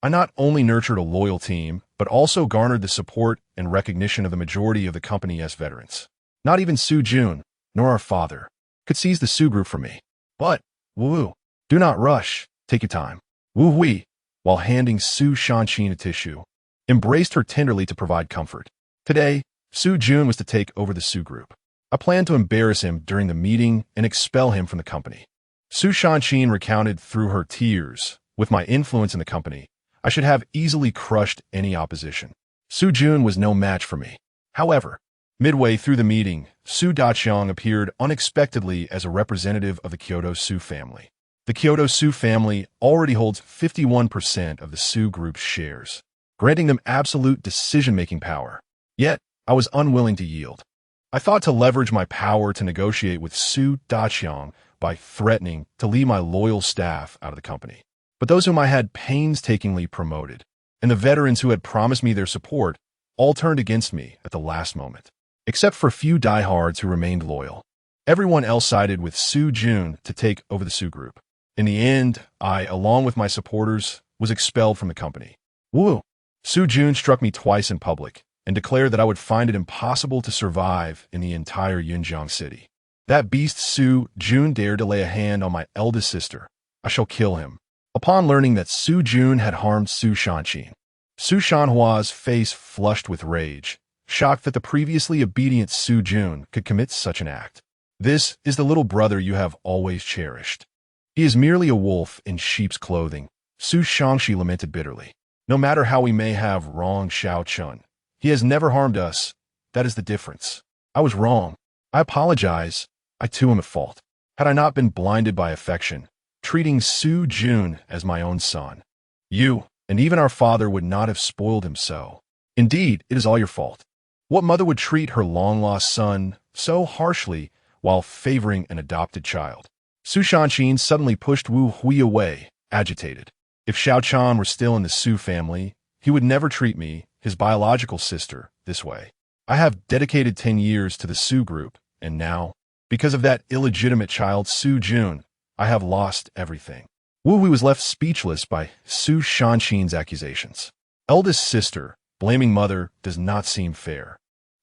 I not only nurtured a loyal team, but also garnered the support and recognition of the majority of the company's veterans. Not even Su Jun, nor our father, could seize the Su group from me. But, Wu, do not rush, take your time." Wu Hui, while handing Su Shanxin a tissue, embraced her tenderly to provide comfort. "Today, Su Jun was to take over the Su group. I planned to embarrass him during the meeting and expel him from the company." Su Shanxin recounted through her tears, "With my influence in the company, I should have easily crushed any opposition. Su Jun was no match for me." However, midway through the meeting, Su Daqiang appeared unexpectedly as a representative of the Kyoto Su family. The Kyoto Su family already holds 51% of the Su group's shares, granting them absolute decision-making power. Yet, I was unwilling to yield. I thought to leverage my power to negotiate with Su Daqiang by threatening to leave my loyal staff out of the company. But those whom I had painstakingly promoted, and the veterans who had promised me their support, all turned against me at the last moment. Except for a few diehards who remained loyal, everyone else sided with Su Jun to take over the Su group. In the end, I, along with my supporters, was expelled from the company. Wu, Su Jun struck me twice in public and declared that I would find it impossible to survive in the entire Yunjiang city. That beast Su Jun dared to lay a hand on my eldest sister. I shall kill him. Upon learning that Su Jun had harmed Su Shanxin, Su Shanhua's face flushed with rage, shocked that the previously obedient Su Jun could commit such an act. "This is the little brother you have always cherished. He is merely a wolf in sheep's clothing," Su Shangxi lamented bitterly. "No matter how we may have wronged Xiao Chun, he has never harmed us. That is the difference. I was wrong. I apologize. I too am at fault. Had I not been blinded by affection, treating Su Jun as my own son, you and even our father would not have spoiled him so. Indeed, it is all your fault. What mother would treat her long-lost son so harshly while favoring an adopted child?" Su Shanxin suddenly pushed Wu Hui away, agitated. "If Xiao Chan were still in the Su family, he would never treat me, his biological sister, this way. I have dedicated 10 years to the Su group, and now, because of that illegitimate child Su Jun, I have lost everything." Wu Hui was left speechless by Su Shanxin's accusations. "Eldest sister, blaming mother does not seem fair."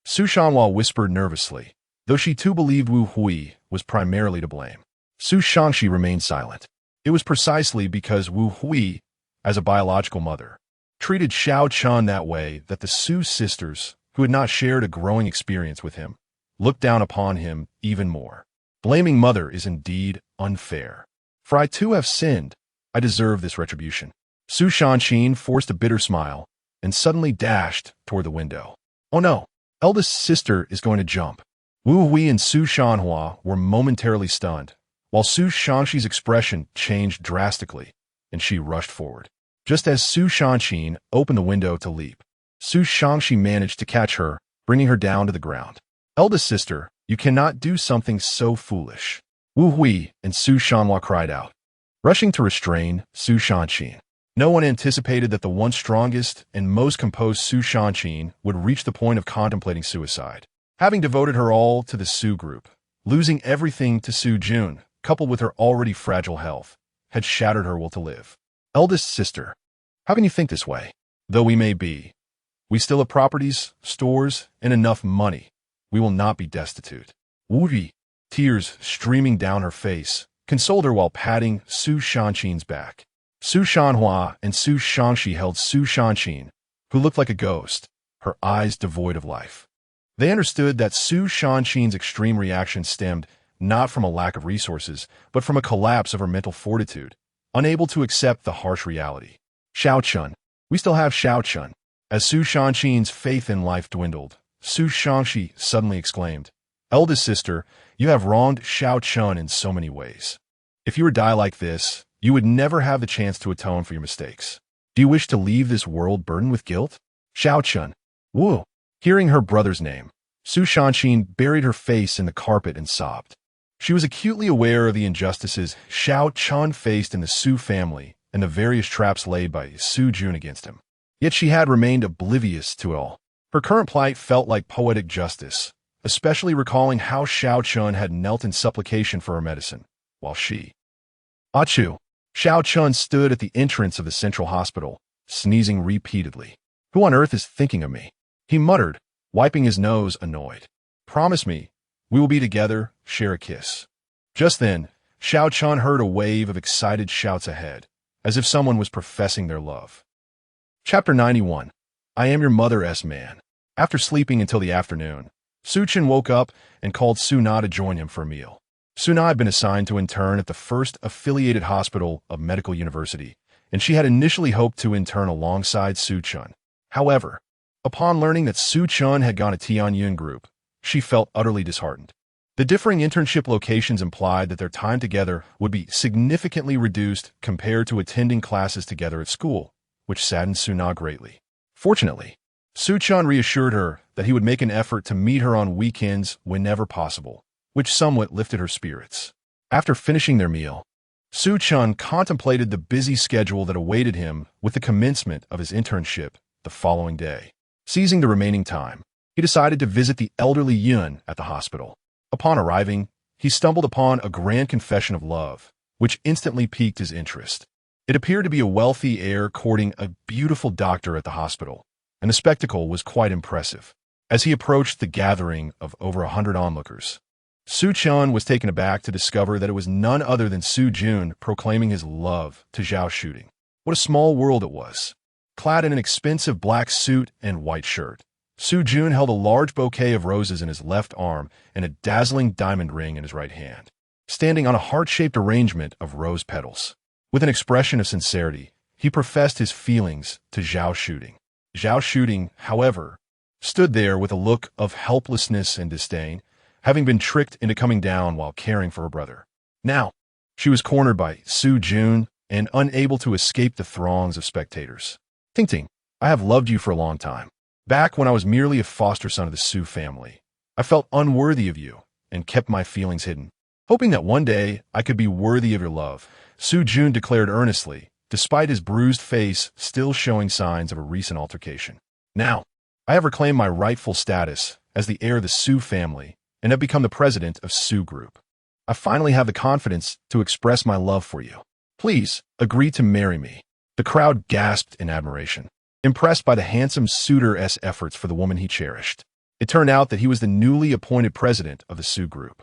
Su Shanhua whispered nervously, though she too believed Wu Hui was primarily to blame. Su Shangxi remained silent. It was precisely because Wu Hui, as a biological mother, treated Xiao Chen that way that the Su sisters, who had not shared a growing experience with him, looked down upon him even more. Blaming mother is indeed unfair. For I too have sinned. I deserve this retribution. Su Shangxin forced a bitter smile and suddenly dashed toward the window. Oh no, eldest sister is going to jump. Wu Hui and Su Shanhua were momentarily stunned, while Su Shangxi's expression changed drastically, and she rushed forward. Just as Su Shangxin opened the window to leap, Su Shangxi managed to catch her, bringing her down to the ground. Eldest sister, you cannot do something so foolish. Wu Hui and Su Shanhua cried out, rushing to restrain Su Shangxin. No one anticipated that the once strongest and most composed Su Shangxin would reach the point of contemplating suicide. Having devoted her all to the Su group, losing everything to Su Jun, coupled with her already fragile health, had shattered her will to live. Eldest sister, how can you think this way? Though we may be, we still have properties, stores, and enough money. We will not be destitute. Wu Hui, tears streaming down her face, consoled her while patting Su Shangxin's back. Su Shanhua and Su Shangxi held Su Shangxin, who looked like a ghost, her eyes devoid of life. They understood that Su Shangxin's extreme reaction stemmed not from a lack of resources, but from a collapse of her mental fortitude, unable to accept the harsh reality. Xiao Chen. We still have Xiao Chen. As Su Shangxin's faith in life dwindled, Su Shangxi suddenly exclaimed, eldest sister, you have wronged Xiao Chen in so many ways. If you were to die like this, you would never have the chance to atone for your mistakes. Do you wish to leave this world burdened with guilt? Xiao Chen. Wu. Hearing her brother's name, Su Shangxin buried her face in the carpet and sobbed. She was acutely aware of the injustices Xiao Chen faced in the Su family and the various traps laid by Su Jun against him. Yet she had remained oblivious to it all. Her current plight felt like poetic justice, especially recalling how Xiao Chen had knelt in supplication for her medicine, while she... Achu. Xiao Chen stood at the entrance of the central hospital, sneezing repeatedly. Who on earth is thinking of me? He muttered, wiping his nose, annoyed. Promise me, we will be together, share a kiss. Just then, Xiao Chen heard a wave of excited shouts ahead, as if someone was professing their love. Chapter 91. I am your mother's man. After sleeping until the afternoon, Su Chen woke up and called Su Na to join him for a meal. Su Na had been assigned to intern at the first affiliated hospital of Medical University, and she had initially hoped to intern alongside Su Chen. However, upon learning that Su Chen had gone to Tianyun Group, she felt utterly disheartened. The differing internship locations implied that their time together would be significantly reduced compared to attending classes together at school, which saddened Su Na greatly. Fortunately, Su Chen reassured her that he would make an effort to meet her on weekends whenever possible, which somewhat lifted her spirits. After finishing their meal, Su Chen contemplated the busy schedule that awaited him with the commencement of his internship the following day. Seizing the remaining time, he decided to visit the elderly Yun at the hospital. Upon arriving, he stumbled upon a grand confession of love, which instantly piqued his interest. It appeared to be a wealthy heir courting a beautiful doctor at the hospital, and the spectacle was quite impressive. As he approached the gathering of over 100 onlookers, Su Chen was taken aback to discover that it was none other than Su Jun proclaiming his love to Zhao Shooting. What a small world it was. Clad in an expensive black suit and white shirt, Su Jun held a large bouquet of roses in his left arm and a dazzling diamond ring in his right hand, standing on a heart-shaped arrangement of rose petals. With an expression of sincerity, he professed his feelings to Zhao Shooting. Zhao Shooting, however, stood there with a look of helplessness and disdain, having been tricked into coming down while caring for her brother. Now, she was cornered by Su Jun and unable to escape the throngs of spectators. Ting Ting, I have loved you for a long time. Back when I was merely a foster son of the Su family, I felt unworthy of you and kept my feelings hidden. Hoping that one day I could be worthy of your love, Su Jun declared earnestly, despite his bruised face still showing signs of a recent altercation. Now, I have reclaimed my rightful status as the heir of the Su family and have become the president of Su Group. I finally have the confidence to express my love for you. Please, agree to marry me. The crowd gasped in admiration, impressed by the handsome suitor's efforts for the woman he cherished. It turned out that he was the newly appointed president of the Su Group.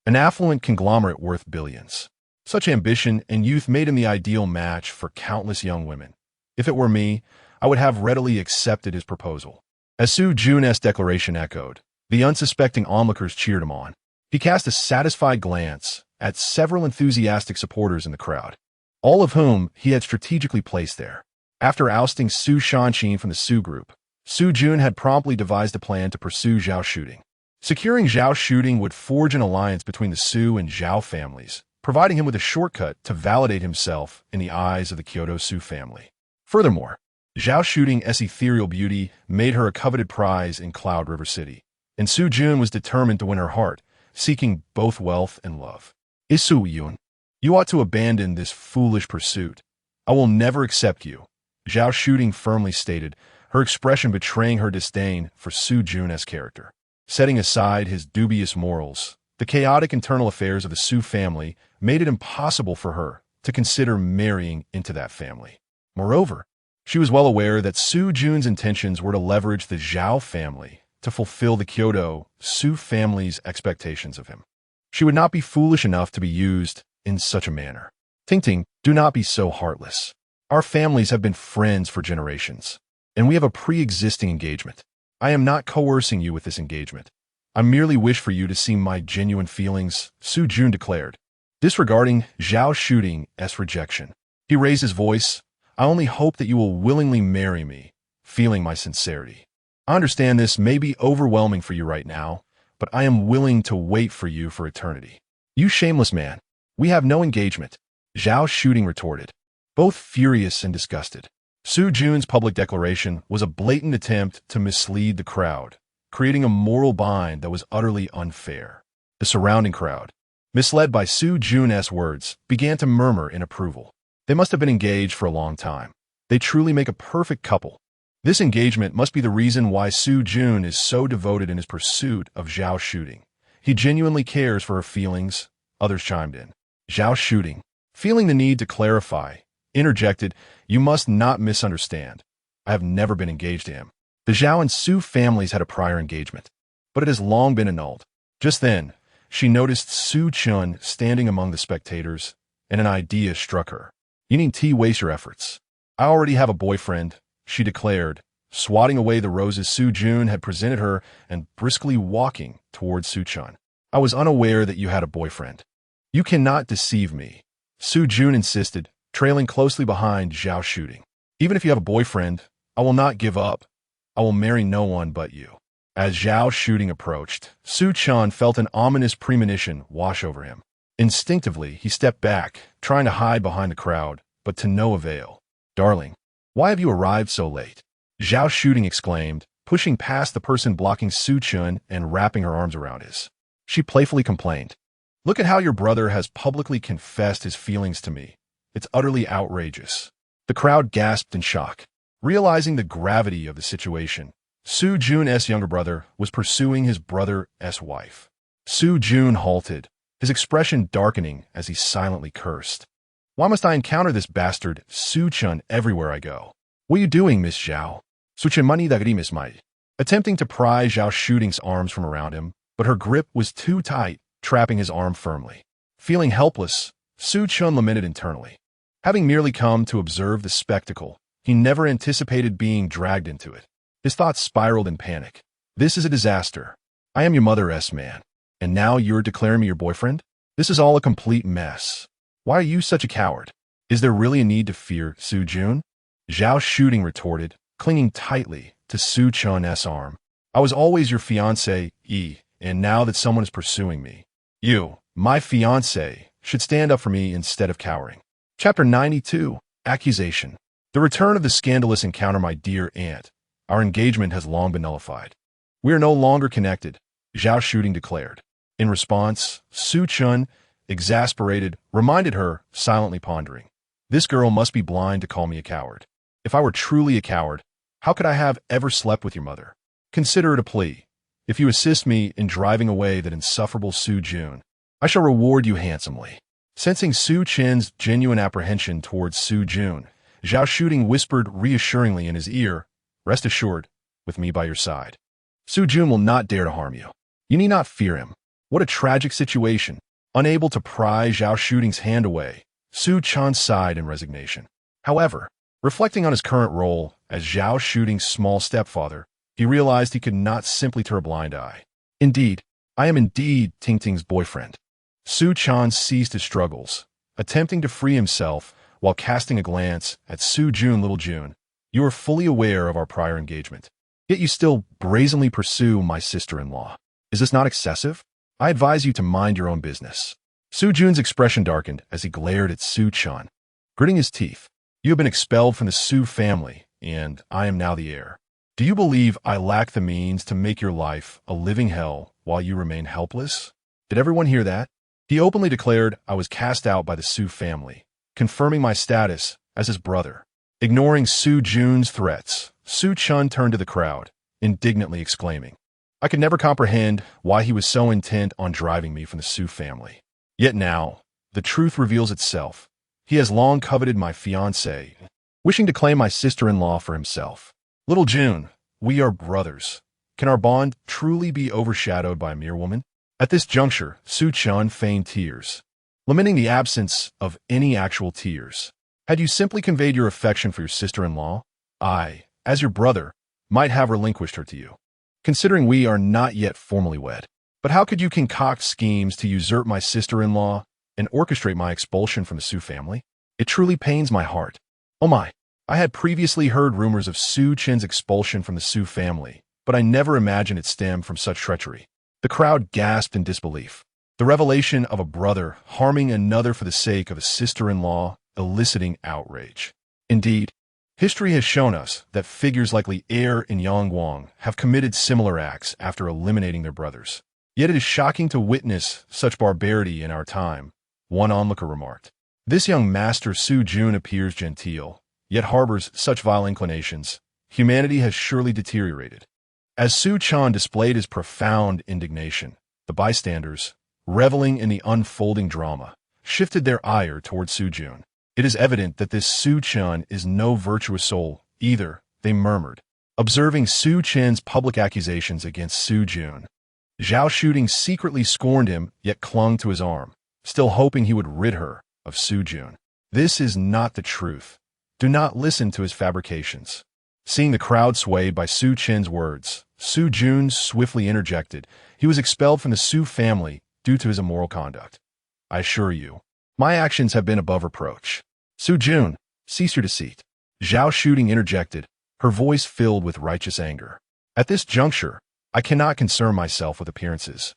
an affluent conglomerate worth billions. Such ambition and youth made him the ideal match for countless young women. If it were me, I would have readily accepted his proposal. As Su Jun's declaration echoed, the unsuspecting onlookers cheered him on. He cast a satisfied glance at several enthusiastic supporters in the crowd, all of whom he had strategically placed there. After ousting Su Chen from the Su group, Su Jun had promptly devised a plan to pursue Zhao Shooting. Securing Zhao Shooting would forge an alliance between the Su and Zhao families, providing him with a shortcut to validate himself in the eyes of the Kyoto Su family. Furthermore, Zhao Shooting's ethereal beauty made her a coveted prize in Cloud River City, and Su Jun was determined to win her heart, seeking both wealth and love. Su Yun, you ought to abandon this foolish pursuit. I will never accept you, Zhao Shooting firmly stated, her expression betraying her disdain for Su Jun's character. Setting aside his dubious morals, the chaotic internal affairs of the Su family made it impossible for her to consider marrying into that family. Moreover, she was well aware that Su Jun's intentions were to leverage the Zhao family to fulfill the Kyoto Su family's expectations of him. She would not be foolish enough to be used in such a manner. Ting, do not be so heartless. Our families have been friends for generations, and we have a pre-existing engagement. I am not coercing you with this engagement. I merely wish for you to see my genuine feelings, Su Jun declared. Disregarding Zhao Shooting's rejection, he raised his voice. I only hope that you will willingly marry me, feeling my sincerity. I understand this may be overwhelming for you right now, but I am willing to wait for you for eternity. You shameless man. We have no engagement, Zhao Shooting retorted, both furious and disgusted. Su Jun's public declaration was a blatant attempt to mislead the crowd, creating a moral bind that was utterly unfair. The surrounding crowd, misled by Su Jun's words, began to murmur in approval. They must have been engaged for a long time. They truly make a perfect couple. This engagement must be the reason why Su Jun is so devoted in his pursuit of Zhao Shooting. He genuinely cares for her feelings, others chimed in. Zhao Shooting, feeling the need to clarify, interjected, you must not misunderstand. I have never been engaged to him. The Zhao and Su families had a prior engagement, but it has long been annulled. Just then, she noticed Su Chen standing among the spectators, and an idea struck her. You needn't waste your efforts. I already have a boyfriend, she declared, swatting away the roses Su Jun had presented her and briskly walking towards Su Chen. I was unaware that you had a boyfriend. You cannot deceive me, Su Jun insisted, trailing closely behind Zhao Shooting. Even if you have a boyfriend, I will not give up. I will marry no one but you. As Zhao Shooting approached, Su Chen felt an ominous premonition wash over him. Instinctively, he stepped back, trying to hide behind the crowd, but to no avail. Darling, why have you arrived so late? Zhao Shooting exclaimed, pushing past the person blocking Su Chen and wrapping her arms around his. She playfully complained. Look at how your brother has publicly confessed his feelings to me. It's utterly outrageous. The crowd gasped in shock. Realizing the gravity of the situation, Su Jun's younger brother was pursuing his brother's wife. Su Jun halted, his expression darkening as he silently cursed. Why must I encounter this bastard Su Chen everywhere I go? What are you doing, Miss Zhao? Su Chen mani dagrimis mai. Attempting to pry Zhao Shooting's arms from around him, but her grip was too tight, trapping his arm firmly. Feeling helpless, Su Chen lamented internally. Having merely come to observe the spectacle, he never anticipated being dragged into it. His thoughts spiraled in panic. This is a disaster. I am your mother's man, and now you're declaring me your boyfriend? This is all a complete mess. Why are you such a coward? Is there really a need to fear Su Jun? Zhao Shooting retorted, clinging tightly to Su Chen's arm. I was always your fiancé, and now that someone is pursuing me, you, my fiancé, should stand up for me instead of cowering. Chapter 92, Accusation. The return of the scandalous encounter, my dear aunt. Our engagement has long been nullified. We are no longer connected, Zhao Shooting declared. In response, Su Chen, exasperated, reminded her, silently pondering. This girl must be blind to call me a coward. If I were truly a coward, how could I have ever slept with your mother? Consider it a plea. If you assist me in driving away that insufferable Su Jun, I shall reward you handsomely. Sensing Su Chen's genuine apprehension towards Su Jun, Zhao Shooting whispered reassuringly in his ear, rest assured, with me by your side. Su Jun will not dare to harm you. You need not fear him. What a tragic situation. Unable to pry Zhao Shooting's hand away, Su Chen sighed in resignation. However, reflecting on his current role as Zhao Shooting's small stepfather, he realized he could not simply turn a blind eye. Indeed, I am indeed Tingting's boyfriend. Su Chen ceased his struggles, attempting to free himself while casting a glance at Su Jun. Little June, you are fully aware of our prior engagement, yet you still brazenly pursue my sister-in-law. Is this not excessive? I advise you to mind your own business. Su Jun's expression darkened as he glared at Su Chen. Gritting his teeth, you have been expelled from the Su family, and I am now the heir. Do you believe I lack the means to make your life a living hell while you remain helpless? Did everyone hear that? He openly declared I was cast out by the Su family, confirming my status as his brother. Ignoring Su Jun's threats, Su Chen turned to the crowd, indignantly exclaiming, I could never comprehend why he was so intent on driving me from the Su family. Yet now, the truth reveals itself. He has long coveted my fiancée, wishing to claim my sister-in-law for himself. Little June, we are brothers. Can our bond truly be overshadowed by a mere woman? At this juncture, Su Chen feigned tears, lamenting the absence of any actual tears. Had you simply conveyed your affection for your sister-in-law, I, as your brother, might have relinquished her to you, considering we are not yet formally wed. But how could you concoct schemes to usurp my sister-in-law and orchestrate my expulsion from the Su family? It truly pains my heart. Oh my, I had previously heard rumors of Su Chen's expulsion from the Su family, but I never imagined it stemmed from such treachery. The crowd gasped in disbelief. The revelation of a brother harming another for the sake of a sister-in-law eliciting outrage. Indeed, history has shown us that figures like Li Er and Yang Guang have committed similar acts after eliminating their brothers. Yet it is shocking to witness such barbarity in our time, one onlooker remarked. This young master Su Jun appears genteel, yet harbors such vile inclinations. Humanity has surely deteriorated. As Su Chen displayed his profound indignation, the bystanders, reveling in the unfolding drama, shifted their ire toward Su Jun. It is evident that this Su Chen is no virtuous soul either, they murmured, observing Su Chen's public accusations against Su Jun. Zhao Shooting secretly scorned him, yet clung to his arm, still hoping he would rid her of Su Jun. This is not the truth. Do not listen to his fabrications. Seeing the crowd swayed by Su Chen's words, Su Jun swiftly interjected. He was expelled from the Su family due to his immoral conduct. I assure you, my actions have been above reproach. Su Jun, cease your deceit. Zhao Shooting interjected, her voice filled with righteous anger. At this juncture, I cannot concern myself with appearances.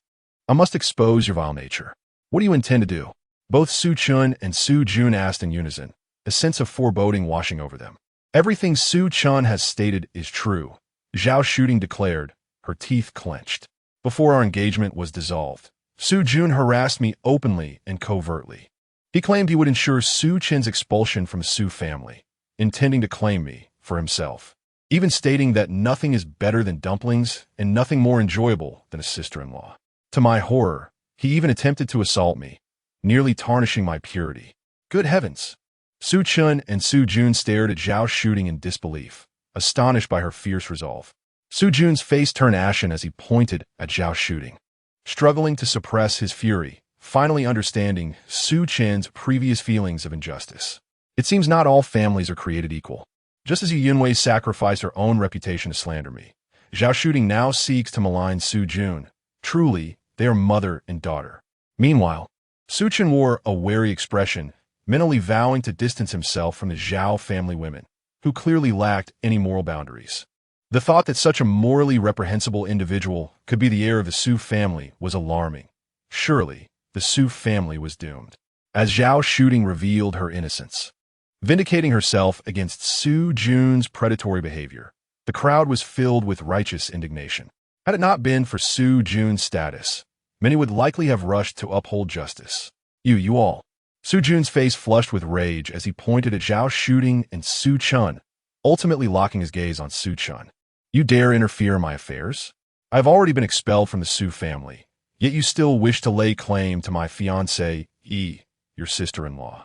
I must expose your vile nature. What do you intend to do? Both Su Chen and Su Jun asked in unison, a sense of foreboding washing over them. Everything Su Chen has stated is true, Zhao Shooting declared, her teeth clenched. Before our engagement was dissolved, Su Jun harassed me openly and covertly. He claimed he would ensure Su Chen's expulsion from the Su family, intending to claim me for himself, even stating that nothing is better than dumplings and nothing more enjoyable than a sister-in-law. To my horror, he even attempted to assault me, nearly tarnishing my purity. Good heavens! Su Chen and Su Jun stared at Zhao Shooting in disbelief, astonished by her fierce resolve. Su Jun's face turned ashen as he pointed at Zhao Shooting, struggling to suppress his fury, finally understanding Su Chen's previous feelings of injustice. It seems not all families are created equal. Just as Yu Yunwei sacrificed her own reputation to slander me, Zhao Shooting now seeks to malign Su Jun. Truly, they are mother and daughter. Meanwhile, Su Chen wore a wary expression, mentally vowing to distance himself from the Zhao family women, who clearly lacked any moral boundaries. The thought that such a morally reprehensible individual could be the heir of the Su family was alarming. Surely, the Su family was doomed. As Zhao Shooting revealed her innocence, vindicating herself against Su Jun's predatory behavior, the crowd was filled with righteous indignation. Had it not been for Su Jun's status, many would likely have rushed to uphold justice. You all. Su Jun's face flushed with rage as he pointed at Zhao Shooting and Su Chen, ultimately locking his gaze on Su Chen. You dare interfere in my affairs? I have already been expelled from the Su family, yet you still wish to lay claim to my fiancée, your sister-in-law.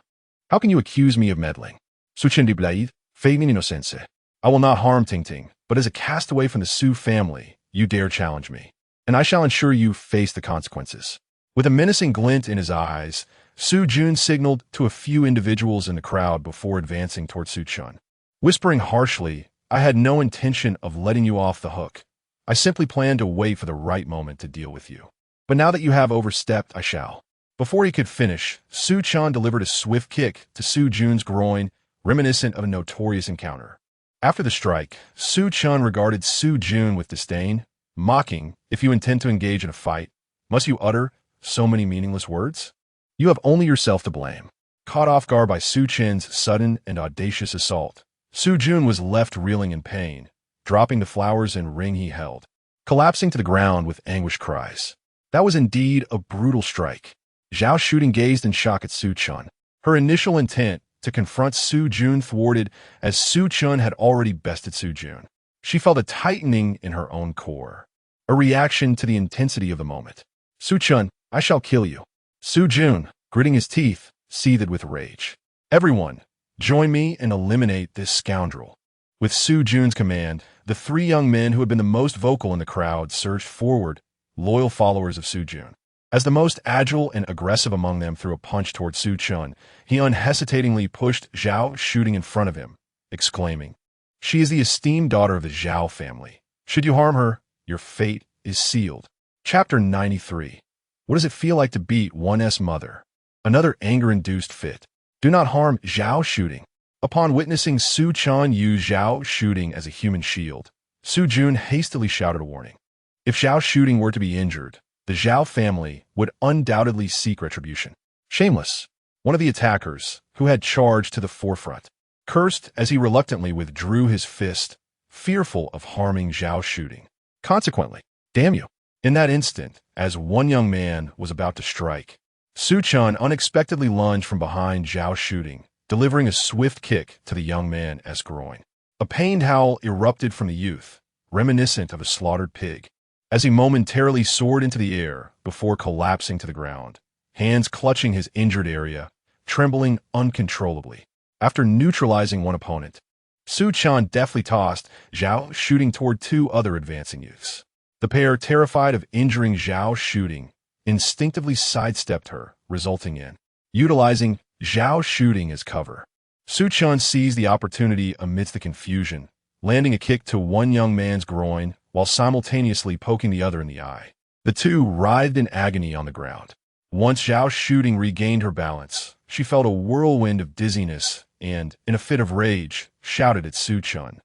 How can you accuse me of meddling? Su Chen de Blaid, feigning innocence. I will not harm Ting Ting, but as a castaway from the Su family, you dare challenge me. and I shall ensure you face the consequences." With a menacing glint in his eyes, Su Chen signaled to a few individuals in the crowd before advancing toward Su Chen. Whispering harshly, "I had no intention of letting you off the hook. I simply planned to wait for the right moment to deal with you. But now that you have overstepped, I shall." Before he could finish, Su Chen delivered a swift kick to Su Jun's groin, reminiscent of a notorious encounter. After the strike, Su Chen regarded Su Jun with disdain, mocking, "If you intend to engage in a fight, must you utter so many meaningless words? You have only yourself to blame." Caught off guard by Su Chen's sudden and audacious assault, Su Jun was left reeling in pain, dropping the flowers and ring he held, collapsing to the ground with anguished cries. That was indeed a brutal strike. Zhao Shooting gazed in shock at Su Chen. Her initial intent to confront Su Jun thwarted as Su Chen had already bested Su Jun. She felt a tightening in her own core, a reaction to the intensity of the moment. "Su Chen, I shall kill you." Su Jun, gritting his teeth, seethed with rage. "Everyone, join me and eliminate this scoundrel." With Su Jun's command, the three young men who had been the most vocal in the crowd surged forward, loyal followers of Su Jun. As the most agile and aggressive among them threw a punch toward Su Chen, he unhesitatingly pushed Zhao Shooting in front of him, exclaiming, "She is the esteemed daughter of the Zhao family. Should you harm her, your fate is sealed." Chapter 93. What does it feel like to beat one's mother? Another anger-induced fit. Do not harm Zhao Shooting. Upon witnessing Su Chen use Zhao Shooting as a human shield, Su Jun hastily shouted a warning. If Zhao Shooting were to be injured, the Zhao family would undoubtedly seek retribution. Shameless, one of the attackers, who had charged to the forefront, cursed as he reluctantly withdrew his fist, fearful of harming Zhao Shooting. Consequently, "Damn you." In that instant, as one young man was about to strike, Su Chen unexpectedly lunged from behind Zhao Shooting, delivering a swift kick to the young man's groin. A pained howl erupted from the youth, reminiscent of a slaughtered pig, as he momentarily soared into the air before collapsing to the ground, hands clutching his injured area, trembling uncontrollably. After neutralizing one opponent, Su Chen deftly tossed Zhao Shooting toward two other advancing youths. The pair, terrified of injuring Zhao Shooting, instinctively sidestepped her, resulting in utilizing Zhao Shooting as cover. Su Chen seized the opportunity amidst the confusion, landing a kick to one young man's groin while simultaneously poking the other in the eye. The two writhed in agony on the ground. Once Zhao Shooting regained her balance, she felt a whirlwind of dizziness and, in a fit of rage, shouted at Su Chen,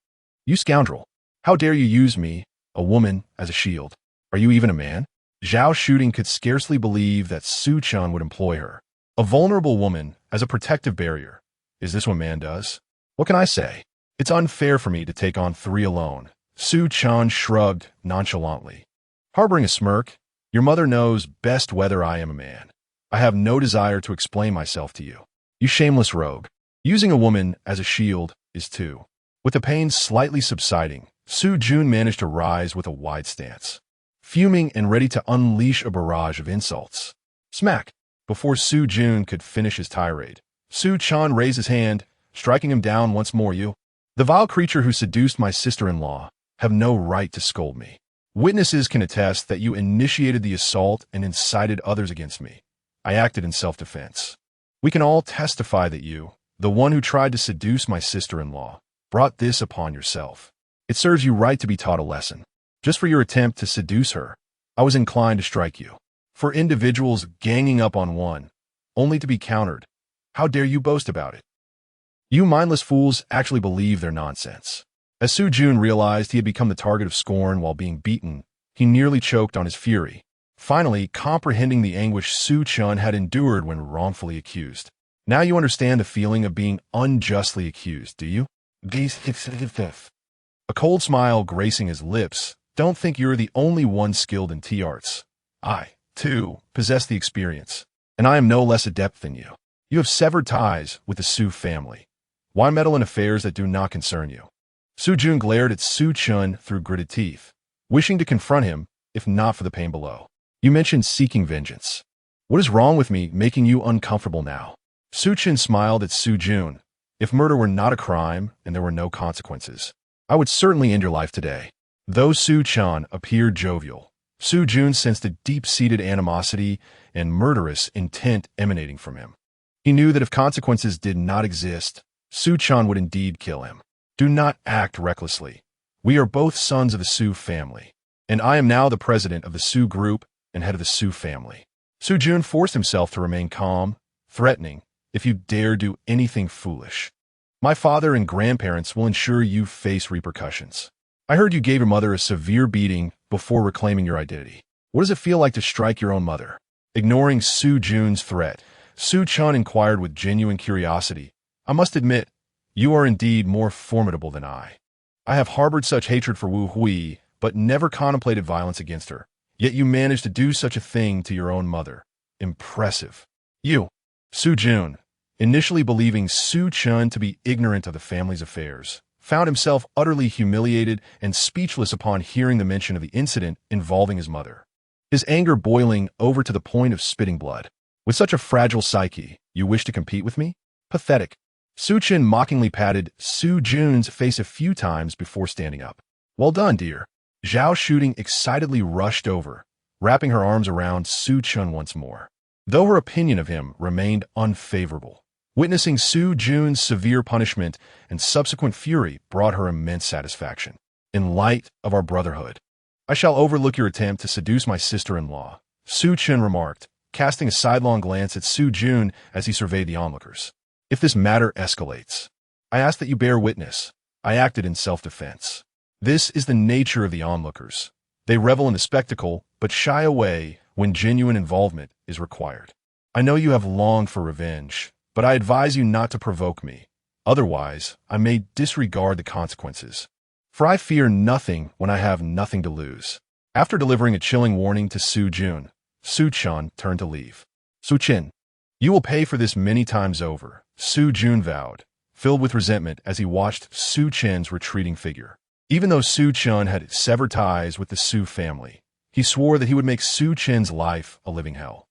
"You scoundrel! How dare you use me, a woman, as a shield? Are you even a man?" Zhao Shooting could scarcely believe that Su Chen would employ her, a vulnerable woman, as a protective barrier. Is this what man does? What can I say? It's unfair for me to take on three alone. Su Chen shrugged nonchalantly. Harboring a smirk, "Your mother knows best whether I am a man. I have no desire to explain myself to you. You shameless rogue. Using a woman as a shield is too." With the pain slightly subsiding, Su Jun managed to rise with a wide stance, fuming and ready to unleash a barrage of insults. Smack! Before Su Jun could finish his tirade, Su Chen raised his hand, striking him down once more. "You, the vile creature who seduced my sister-in-law, have no right to scold me. Witnesses can attest that you initiated the assault and incited others against me. I acted in self-defense. We can all testify that you, the one who tried to seduce my sister-in-law, brought this upon yourself. It serves you right to be taught a lesson. Just for your attempt to seduce her, I was inclined to strike you. For individuals ganging up on one, only to be countered, how dare you boast about it? You mindless fools actually believe their nonsense." As Su Jun realized he had become the target of scorn while being beaten, he nearly choked on his fury, finally comprehending the anguish Su Chen had endured when wrongfully accused. "Now you understand the feeling of being unjustly accused, do you?" A cold smile gracing his lips. "Don't think you're the only one skilled in tea arts. I, too, possess the experience, and I am no less adept than you. You have severed ties with the Su family. Why meddle in affairs that do not concern you?" Su Jun glared at Su Chen through gritted teeth, wishing to confront him, if not for the pain below. "You mentioned seeking vengeance. What is wrong with me making you uncomfortable now?" Su Chen smiled at Su Jun. "If murder were not a crime and there were no consequences, I would certainly end your life today." Though Su Chen appeared jovial, Su Jun sensed a deep-seated animosity and murderous intent emanating from him. He knew that if consequences did not exist, Su Chen would indeed kill him. Do not act recklessly. We are both sons of the Su family, and I am now the president of the Su group and head of the Su family. Su Jun forced himself to remain calm, threatening, if you dare do anything foolish. My father and grandparents will ensure you face repercussions. I heard you gave your mother a severe beating before reclaiming your identity. What does it feel like to strike your own mother? Ignoring Su Jun's threat, Su Chen inquired with genuine curiosity. I must admit, you are indeed more formidable than I. I have harbored such hatred for Wu Hui, but never contemplated violence against her. Yet you managed to do such a thing to your own mother. Impressive. You, Su Jun, initially believing Su Chen to be ignorant of the family's affairs, found himself utterly humiliated and speechless upon hearing the mention of the incident involving his mother. His anger boiling over to the point of spitting blood. With such a fragile psyche, you wish to compete with me? Pathetic. Su Chen mockingly patted Su Jun's face a few times before standing up. Well done, dear. Zhao Shooting excitedly rushed over, wrapping her arms around Su Chen once more. Though her opinion of him remained unfavorable, witnessing Su Jun's severe punishment and subsequent fury brought her immense satisfaction. In light of our brotherhood, I shall overlook your attempt to seduce my sister-in-law, Su Chen remarked, casting a sidelong glance at Su Jun as he surveyed the onlookers. If this matter escalates, I ask that you bear witness. I acted in self-defense. This is the nature of the onlookers. They revel in the spectacle, but shy away when genuine involvement is required. I know you have longed for revenge, but I advise you not to provoke me. Otherwise, I may disregard the consequences. For I fear nothing when I have nothing to lose. After delivering a chilling warning to Su Jun, Su Chen turned to leave. Su Chen, you will pay for this many times over, Su Jun vowed, filled with resentment as he watched Su Chen's retreating figure. Even though Su Chen had severed ties with the Su family, he swore that he would make Su Chen's life a living hell.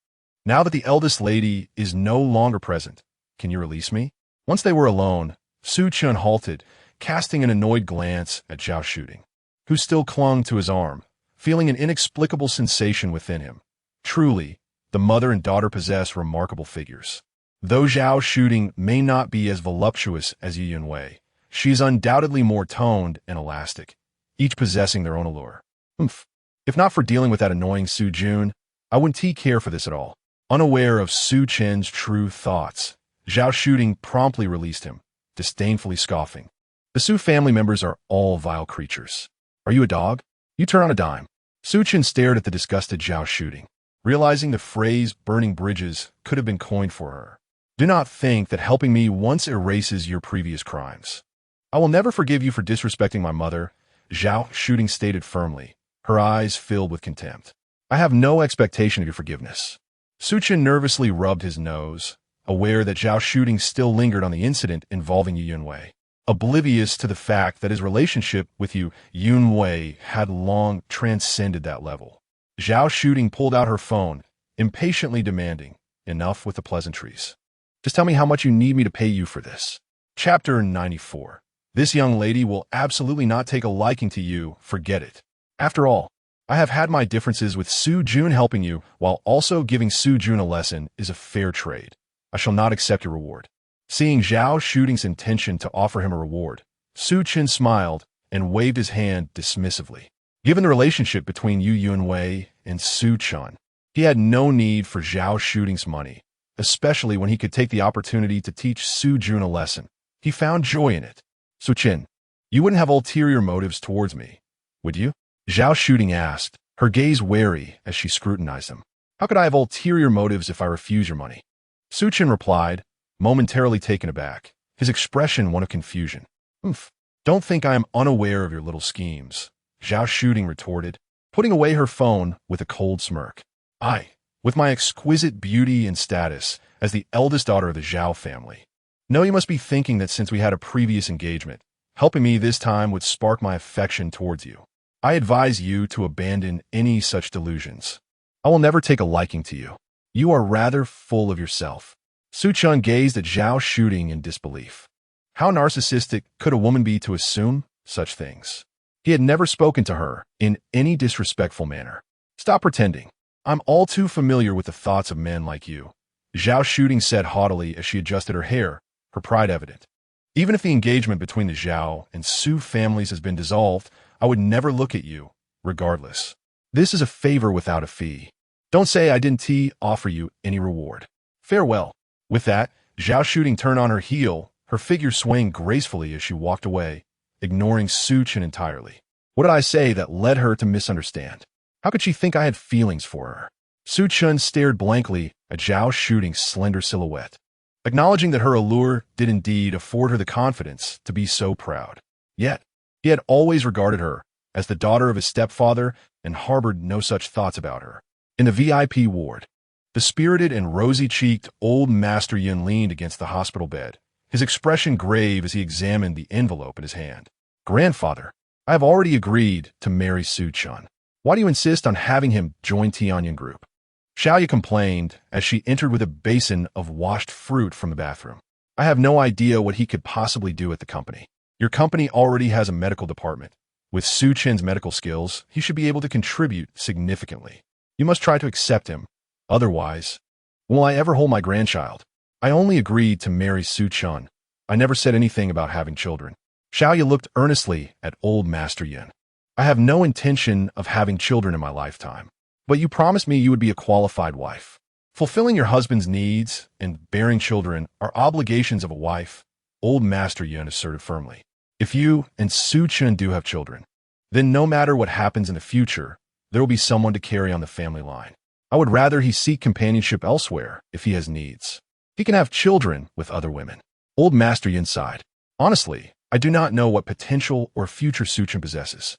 Now that the eldest lady is no longer present, can you release me? Once they were alone, Su Chen halted, casting an annoyed glance at Zhao Shooting, who still clung to his arm, feeling an inexplicable sensation within him. Truly, the mother and daughter possess remarkable figures. Though Zhao Shooting may not be as voluptuous as Yi Yunwei, she is undoubtedly more toned and elastic, each possessing their own allure. If not for dealing with that annoying Su Jun, I wouldn't care for this at all. Unaware of Su Chen's true thoughts, Zhao Shooting promptly released him, disdainfully scoffing. The Su family members are all vile creatures. Are you a dog? You turn on a dime. Su Chen stared at the disgusted Zhao Shooting, realizing the phrase burning bridges could have been coined for her. Do not think that helping me once erases your previous crimes. I will never forgive you for disrespecting my mother, Zhao Shooting stated firmly, her eyes filled with contempt. I have no expectation of your forgiveness. Su Chen nervously rubbed his nose, aware that Zhao Shooting still lingered on the incident involving Yi Yunwei, oblivious to the fact that his relationship with Yi Yunwei had long transcended that level. Zhao Shooting pulled out her phone, impatiently demanding, enough with the pleasantries. Just tell me how much you need me to pay you for this. Chapter 94. This young lady will absolutely not take a liking to you, forget it. After all, I have had my differences with Su Jun. Helping you while also giving Su Jun a lesson is a fair trade. I shall not accept your reward. Seeing Zhao Shooting's intention to offer him a reward, Su Chen smiled and waved his hand dismissively. Given the relationship between Yi Yunwei and Su Chen, he had no need for Zhao Shooting's money, especially when he could take the opportunity to teach Su Jun a lesson. He found joy in it. Su Chen, you wouldn't have ulterior motives towards me, would you? Zhao Shooting asked, her gaze wary as she scrutinized him. How could I have ulterior motives if I refuse your money? Su Chen replied, momentarily taken aback, his expression one of confusion. Don't think I am unaware of your little schemes, Zhao Shooting retorted, putting away her phone with a cold smirk. With my exquisite beauty and status as the eldest daughter of the Zhao family. No, you must be thinking that since we had a previous engagement, helping me this time would spark my affection towards you. I advise you to abandon any such delusions. I will never take a liking to you. You are rather full of yourself. Su Chen gazed at Zhao Shooting in disbelief. How narcissistic could a woman be to assume such things? He had never spoken to her in any disrespectful manner. Stop pretending. I'm all too familiar with the thoughts of men like you, Zhao Shooting said haughtily as she adjusted her hair, her pride evident. Even if the engagement between the Zhao and Su families has been dissolved, I would never look at you, regardless. This is a favor without a fee. Don't say I didn't offer you any reward. Farewell. With that, Zhao Shooting turned on her heel, her figure swaying gracefully as she walked away, ignoring Su Chen entirely. What did I say that led her to misunderstand? How could she think I had feelings for her? Su Chen stared blankly at Zhao Shooting's slender silhouette, acknowledging that her allure did indeed afford her the confidence to be so proud. Yet, he had always regarded her as the daughter of his stepfather and harbored no such thoughts about her. In the VIP ward, the spirited and rosy-cheeked old Master Yun leaned against the hospital bed, his expression grave as he examined the envelope in his hand. Grandfather, I have already agreed to marry Su Chen. Why do you insist on having him join Tianyan Group? Xiaoya complained as she entered with a basin of washed fruit from the bathroom. I have no idea what he could possibly do at the company. Your company already has a medical department. With Su Chen's medical skills, he should be able to contribute significantly. You must try to accept him. Otherwise, will I ever hold my grandchild? I only agreed to marry Su Chen. I never said anything about having children. Xiaoya looked earnestly at old Master Yin. I have no intention of having children in my lifetime. But you promised me you would be a qualified wife. Fulfilling your husband's needs and bearing children are obligations of a wife, old Master Yin asserted firmly. If you and Su Chen do have children, then no matter what happens in the future, there will be someone to carry on the family line. I would rather he seek companionship elsewhere if he has needs. He can have children with other women. Old Master Yin sighed. Honestly, I do not know what potential or future Su Chen possesses.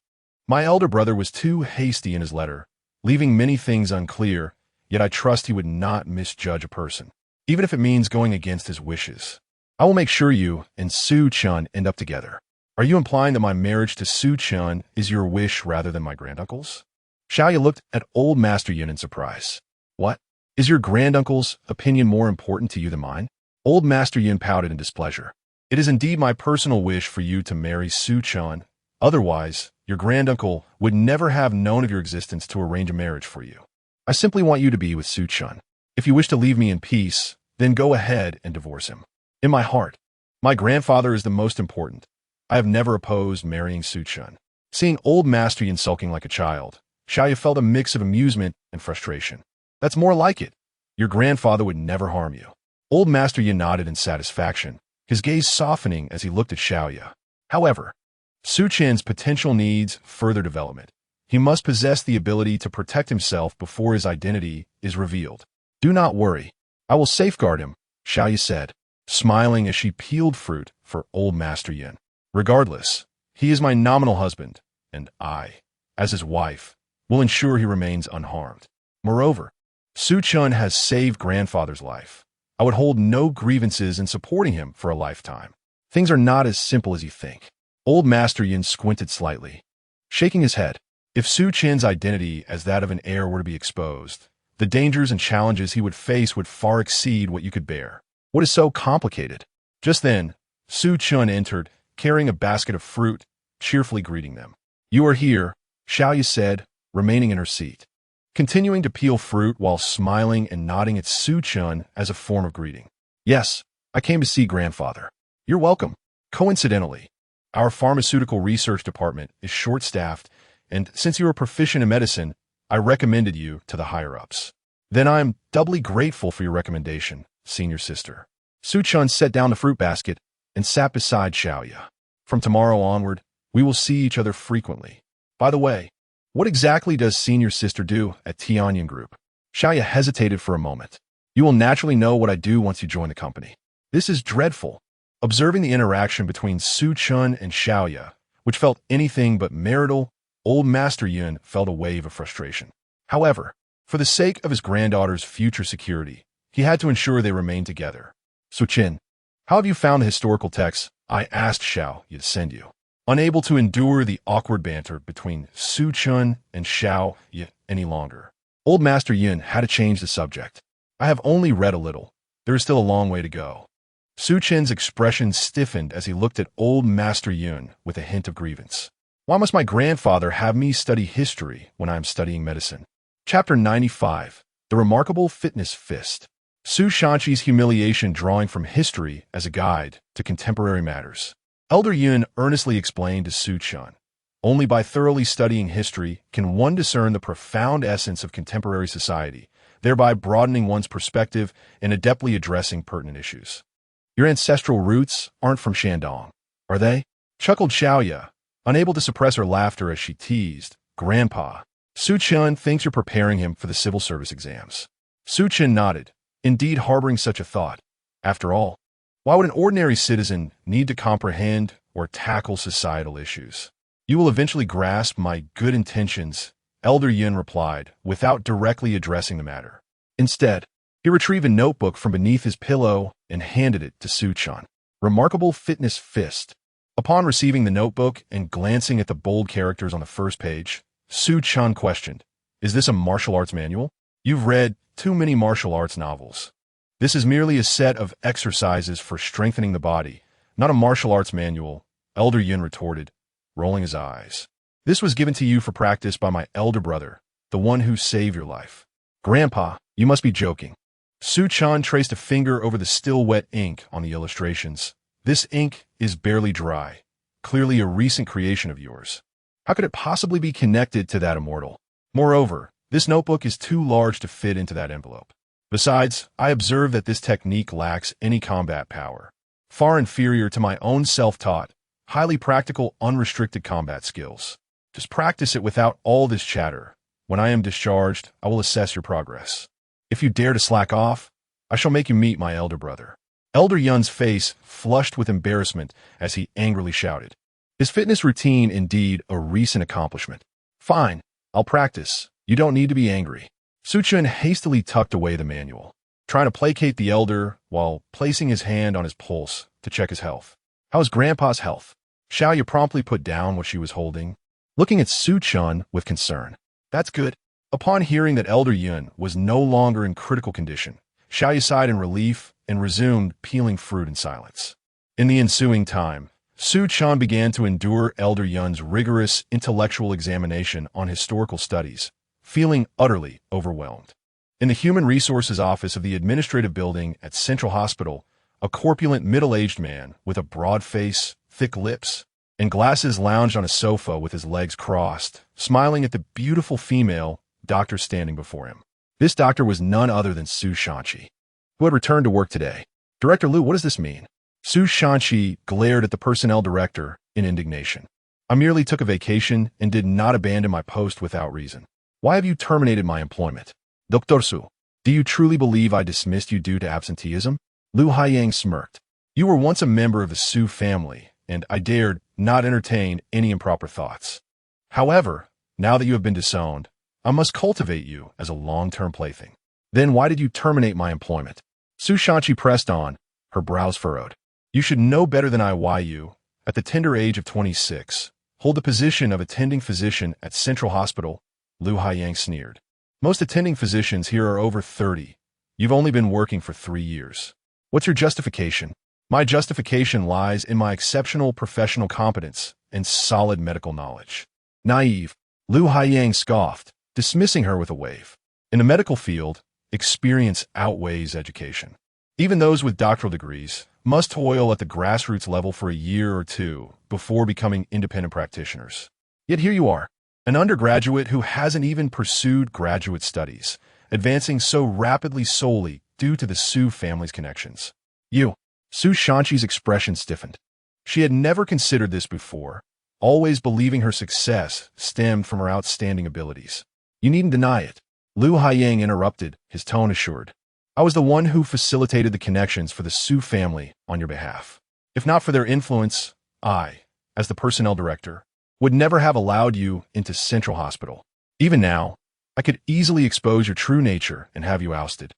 My elder brother was too hasty in his letter, leaving many things unclear, yet I trust he would not misjudge a person, even if it means going against his wishes. I will make sure you and Su Chen end up together. Are you implying that my marriage to Su Chen is your wish rather than my granduncle's? Xiaoya looked at old Master Yin in surprise. What? Is your granduncle's opinion more important to you than mine? Old Master Yin pouted in displeasure. It is indeed my personal wish for you to marry Su Chen. Otherwise, your granduncle would never have known of your existence to arrange a marriage for you. I simply want you to be with Su Chen. If you wish to leave me in peace, then go ahead and divorce him. In my heart, my grandfather is the most important. I have never opposed marrying Su Chen. Seeing old Master Yin sulking like a child, Xiaoya felt a mix of amusement and frustration. That's more like it. Your grandfather would never harm you. Old Master Yin nodded in satisfaction, his gaze softening as he looked at Xiaoya. However, Su Chen's potential needs further development. He must possess the ability to protect himself before his identity is revealed. Do not worry. I will safeguard him, Xiaoya said, smiling as she peeled fruit for old Master Yin. Regardless, he is my nominal husband, and I, as his wife, will ensure he remains unharmed. Moreover, Su Chen has saved grandfather's life. I would hold no grievances in supporting him for a lifetime. Things are not as simple as you think. Old Master Yin squinted slightly, shaking his head. If Su Chen's identity as that of an heir were to be exposed, the dangers and challenges he would face would far exceed what you could bear. What is so complicated? Just then, Su Chen entered, carrying a basket of fruit, cheerfully greeting them. You are here, Xiaoya said, remaining in her seat, continuing to peel fruit while smiling and nodding at Su Chen as a form of greeting. Yes, I came to see grandfather. You're welcome. Coincidentally, our pharmaceutical research department is short-staffed, and since you are proficient in medicine, I recommended you to the higher-ups. Then I am doubly grateful for your recommendation, senior sister. Su Chen set down the fruit basket and sat beside Xiaoya. From tomorrow onward, we will see each other frequently. By the way, what exactly does senior sister do at Tianyan Group? Xiaoya hesitated for a moment. You will naturally know what I do once you join the company. This is dreadful. Observing the interaction between Su Chen and Xiaoya, which felt anything but marital, old Master Yin felt a wave of frustration. However, for the sake of his granddaughter's future security, he had to ensure they remained together. Su Chen, how have you found the historical texts I asked Xiaoya to send you? Unable to endure the awkward banter between Su Chen and Xiaoya any longer, old Master Yin had to change the subject. I have only read a little. There is still a long way to go. Su Chen's expression stiffened as he looked at old Master Yun with a hint of grievance. Why must my grandfather have me study history when I am studying medicine? Chapter 95. The Remarkable Fitness Fist. Su Shanqi's humiliation drawing from history as a guide to contemporary matters. Elder Yun earnestly explained to Su Chen, only by thoroughly studying history can one discern the profound essence of contemporary society, thereby broadening one's perspective and adeptly addressing pertinent issues. Your ancestral roots aren't from Shandong, are they? Chuckled Xiaoya, unable to suppress her laughter as she teased, Grandpa. Su Chen thinks you're preparing him for the civil service exams. Su Chen nodded, indeed harboring such a thought. After all, why would an ordinary citizen need to comprehend or tackle societal issues? You will eventually grasp my good intentions, Elder Yun replied, without directly addressing the matter. Instead, he retrieved a notebook from beneath his pillow and handed it to Su Chen. Remarkable Fitness Fist. Upon receiving the notebook and glancing at the bold characters on the first page, Su Chen questioned, "Is this a martial arts manual? You've read too many martial arts novels. This is merely a set of exercises for strengthening the body, not a martial arts manual," Elder Yun retorted, rolling his eyes. "This was given to you for practice by my elder brother, the one who saved your life." "Grandpa, you must be joking." Su Chen traced a finger over the still wet ink on the illustrations. "This ink is barely dry, clearly a recent creation of yours. How could it possibly be connected to that immortal? Moreover, this notebook is too large to fit into that envelope. Besides, I observe that this technique lacks any combat power, far inferior to my own self-taught, highly practical, unrestricted combat skills. Just practice it without all this chatter. When I am discharged, I will assess your progress. If you dare to slack off, I shall make you meet my elder brother." Elder Yun's face flushed with embarrassment as he angrily shouted. His fitness routine indeed a recent accomplishment. "Fine, I'll practice. You don't need to be angry." Su Chen hastily tucked away the manual, trying to placate the elder while placing his hand on his pulse to check his health. "How's Grandpa's health?" Xiaoya promptly put down what she was holding, looking at Su Chen with concern. "That's good." Upon hearing that Elder Yun was no longer in critical condition, Xiaoya sighed in relief and resumed peeling fruit in silence. In the ensuing time, Su Chen began to endure Elder Yun's rigorous intellectual examination on historical studies, feeling utterly overwhelmed. In the Human Resources Office of the Administrative Building at Central Hospital, a corpulent middle-aged man with a broad face, thick lips, and glasses lounged on a sofa with his legs crossed, smiling at the beautiful female doctor standing before him. This doctor was none other than Su Shanqi, who had returned to work today. "Director Liu, what does this mean?" Su Shanqi glared at the personnel director in indignation. "I merely took a vacation and did not abandon my post without reason. Why have you terminated my employment?" "Dr. Su, do you truly believe I dismissed you due to absenteeism?" Lu Haiyang smirked. "You were once a member of the Su family, and I dared not entertain any improper thoughts. However, now that you have been disowned, I must cultivate you as a long-term plaything. Then why did you terminate my employment?" Su Shanqi pressed on, her brows furrowed. "You should know better than I why you, at the tender age of 26, hold the position of attending physician at Central Hospital," Lu Haiyang sneered. "Most attending physicians here are over 30. You've only been working for 3 years. What's your justification?" "My justification lies in my exceptional professional competence and solid medical knowledge." "Naive," Lu Haiyang scoffed, dismissing her with a wave. "In the medical field, experience outweighs education. Even those with doctoral degrees must toil at the grassroots level for a year or two before becoming independent practitioners. Yet here you are, an undergraduate who hasn't even pursued graduate studies, advancing so rapidly solely due to the Su family's connections. You." Su Shanqi's expression stiffened. She had never considered this before, always believing her success stemmed from her outstanding abilities. "You needn't deny it," Lu Haiyang interrupted, his tone assured. "I was the one who facilitated the connections for the Su family on your behalf. If not for their influence, I, as the personnel director, would never have allowed you into Central Hospital. Even now, I could easily expose your true nature and have you ousted,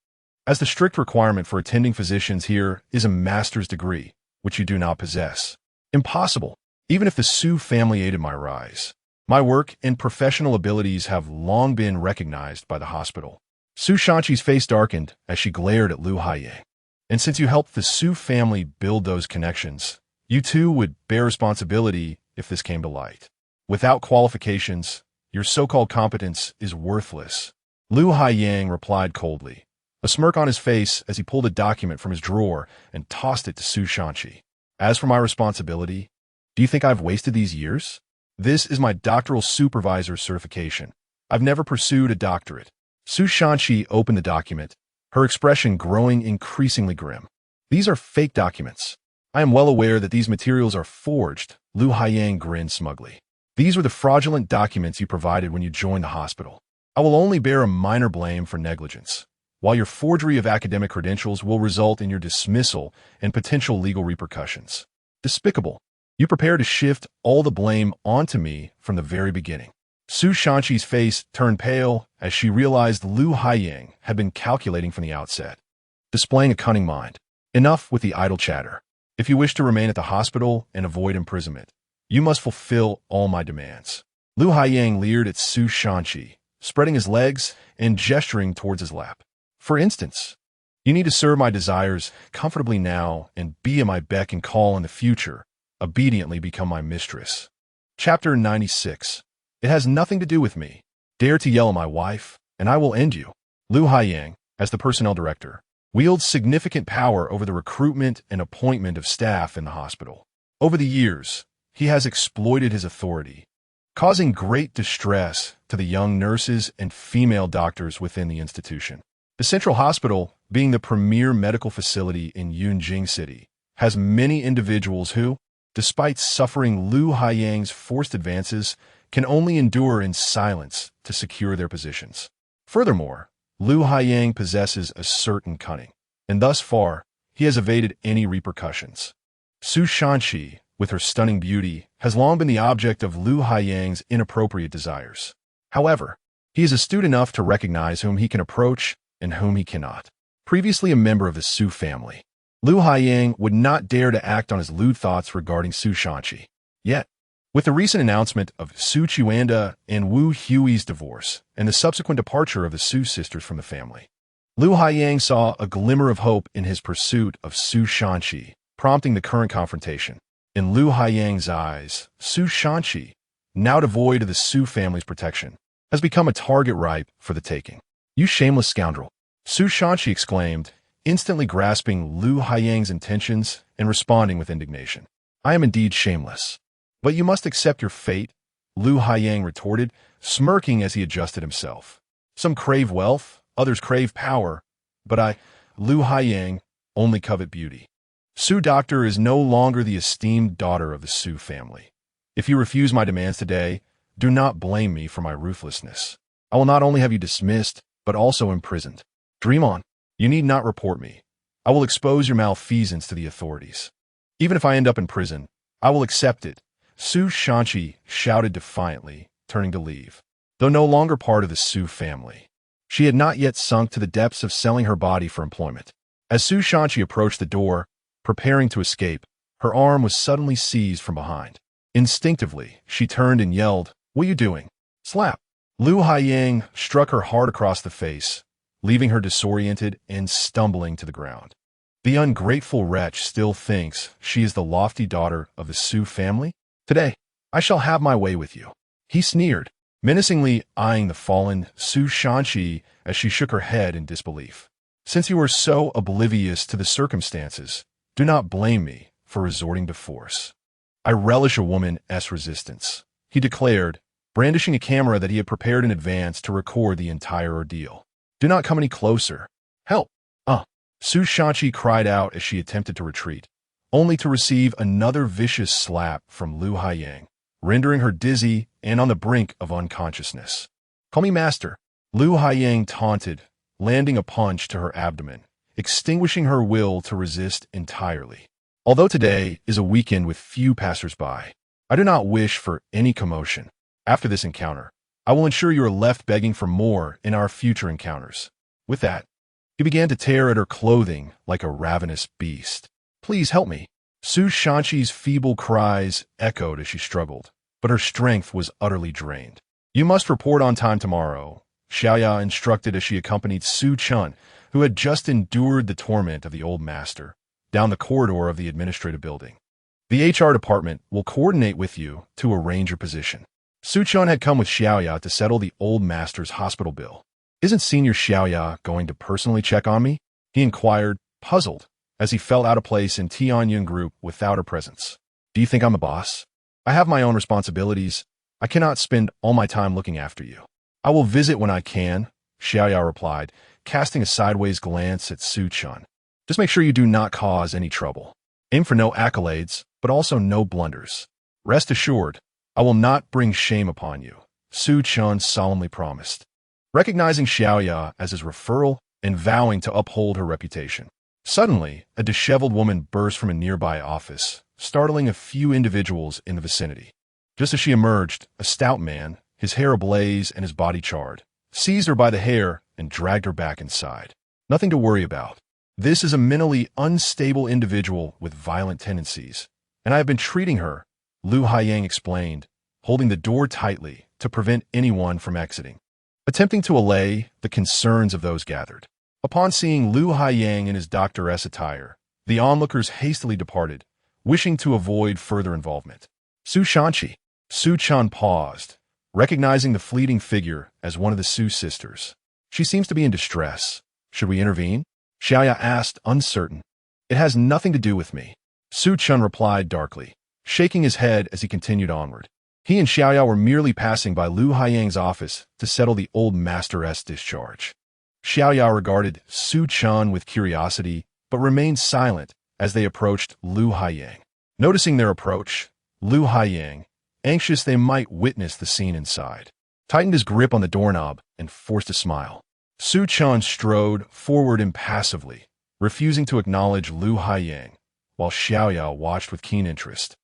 as the strict requirement for attending physicians here is a master's degree, which you do not possess. Impossible, even if the Su family aided my rise. My work and professional abilities have long been recognized by the hospital." Su Shanqi's face darkened as she glared at Lu Haiyang. "And since you helped the Su family build those connections, you too would bear responsibility if this came to light. Without qualifications, your so-called competence is worthless. Lu Haiyang replied coldly, a smirk on his face as he pulled a document from his drawer and tossed it to Su Chen. As for my responsibility, do you think I've wasted these years? This is my doctoral supervisor's certification. I've never pursued a doctorate. Su Chen opened the document, her expression growing increasingly grim. These are fake documents. I am well aware that these materials are forged. Lu Haiyang grinned smugly. These were the fraudulent documents you provided when you joined the hospital. I will only bear a minor blame for negligence, while your forgery of academic credentials will result in your dismissal and potential legal repercussions. Despicable. You prepare to shift all the blame onto me from the very beginning. Su Shanqi's face turned pale as she realized Lu Haiyang had been calculating from the outset, displaying a cunning mind. Enough with the idle chatter. If you wish to remain at the hospital and avoid imprisonment, you must fulfill all my demands. Lu Haiyang leered at Su Shanqi, spreading his legs and gesturing towards his lap. For instance, you need to serve my desires comfortably now and be at my beck and call in the future, obediently become my mistress. Chapter 96. It has nothing to do with me. Dare to yell at my wife, and I will end you. Lu Haiyang, as the personnel director, wields significant power over the recruitment and appointment of staff in the hospital. Over the years, he has exploited his authority, causing great distress to the young nurses and female doctors within the institution. The Central Hospital, being the premier medical facility in Yunjing City, has many individuals who, despite suffering Lu Haiyang's forced advances, can only endure in silence to secure their positions. Furthermore, Lu Haiyang possesses a certain cunning, and thus far, he has evaded any repercussions. Su Shanqi, with her stunning beauty, has long been the object of Lu Haiyang's inappropriate desires. However, he is astute enough to recognize whom he can approach and whom he cannot. Previously a member of the Su family, Lu Haiyang would not dare to act on his lewd thoughts regarding Su Shanqi. Yet, with the recent announcement of Su Qianda and Wu Hui's divorce and the subsequent departure of the Su sisters from the family, Lu Haiyang saw a glimmer of hope in his pursuit of Su Shanqi, prompting the current confrontation. In Lu Haiyang's eyes, Su Shanqi, now devoid of the Su family's protection, has become a target ripe for the taking. You shameless scoundrel! Su Shanqi exclaimed, instantly grasping Lu Haiyang's intentions and responding with indignation. I am indeed shameless. But you must accept your fate, Lu Haiyang retorted, smirking as he adjusted himself. Some crave wealth, others crave power, but I, Lu Haiyang, only covet beauty. Su Doctor is no longer the esteemed daughter of the Su family. If you refuse my demands today, do not blame me for my ruthlessness. I will not only have you dismissed, but also imprisoned. Dream on. You need not report me. I will expose your malfeasance to the authorities. Even if I end up in prison, I will accept it. Su Shanqi shouted defiantly, turning to leave. Though no longer part of the Su family, she had not yet sunk to the depths of selling her body for employment. As Su Shanqi approached the door, preparing to escape, her arm was suddenly seized from behind. Instinctively, she turned and yelled, "What are you doing?" Slap! Lu Haiyang struck her hard across the face, leaving her disoriented and stumbling to the ground. The ungrateful wretch still thinks she is the lofty daughter of the Su family? Today, I shall have my way with you. He sneered, menacingly eyeing the fallen Su Shanqi as she shook her head in disbelief. Since you are so oblivious to the circumstances, do not blame me for resorting to force. I relish a woman's resistance, he declared, brandishing a camera that he had prepared in advance to record the entire ordeal. Do not come any closer. Help! Su Shanqi cried out as she attempted to retreat, only to receive another vicious slap from Lu Haiyang, rendering her dizzy and on the brink of unconsciousness. Call me master, Lu Haiyang taunted, landing a punch to her abdomen, extinguishing her will to resist entirely. Although today is a weekend with few passers-by, I do not wish for any commotion. After this encounter, I will ensure you are left begging for more in our future encounters. With that, he began to tear at her clothing like a ravenous beast. Please help me. Su Shanqi's feeble cries echoed as she struggled, but her strength was utterly drained. You must report on time tomorrow, Xiaoya instructed as she accompanied Su Chen, who had just endured the torment of the old master, down the corridor of the administrative building. The HR department will coordinate with you to arrange your position. Su Chen had come with Xiaoya to settle the old master's hospital bill. Isn't Senior Xiaoya going to personally check on me? He inquired, puzzled, as he felt out of place in Tianyun group without her presence. Do you think I'm a boss? I have my own responsibilities. I cannot spend all my time looking after you. I will visit when I can, Xiaoya replied, casting a sideways glance at Su Chen. Just make sure you do not cause any trouble. Aim for no accolades, but also no blunders. Rest assured, I will not bring shame upon you, Su Chen solemnly promised. Recognizing Xiaoya as his referral and vowing to uphold her reputation. Suddenly, a disheveled woman burst from a nearby office, startling a few individuals in the vicinity. Just as she emerged, a stout man, his hair ablaze and his body charred, seized her by the hair and dragged her back inside. Nothing to worry about. This is a mentally unstable individual with violent tendencies, and I have been treating her, Lu Haiyang explained, holding the door tightly to prevent anyone from exiting, attempting to allay the concerns of those gathered. Upon seeing Lu Haiyang in his doctoress attire, the onlookers hastily departed, wishing to avoid further involvement. Su Chen paused, recognizing the fleeting figure as one of the Su sisters. She seems to be in distress. Should we intervene? Xiaoya asked, uncertain. It has nothing to do with me, Su Chen replied darkly, shaking his head as he continued onward. He and Xiaoya were merely passing by Lu Haiyang's office to settle the old master's discharge. Xiaoya regarded Su Chen with curiosity, but remained silent as they approached Lu Haiyang. Noticing their approach, Lu Haiyang, anxious they might witness the scene inside, tightened his grip on the doorknob and forced a smile. Su Chen strode forward impassively, refusing to acknowledge Lu Haiyang, while Xiaoya watched with keen interest,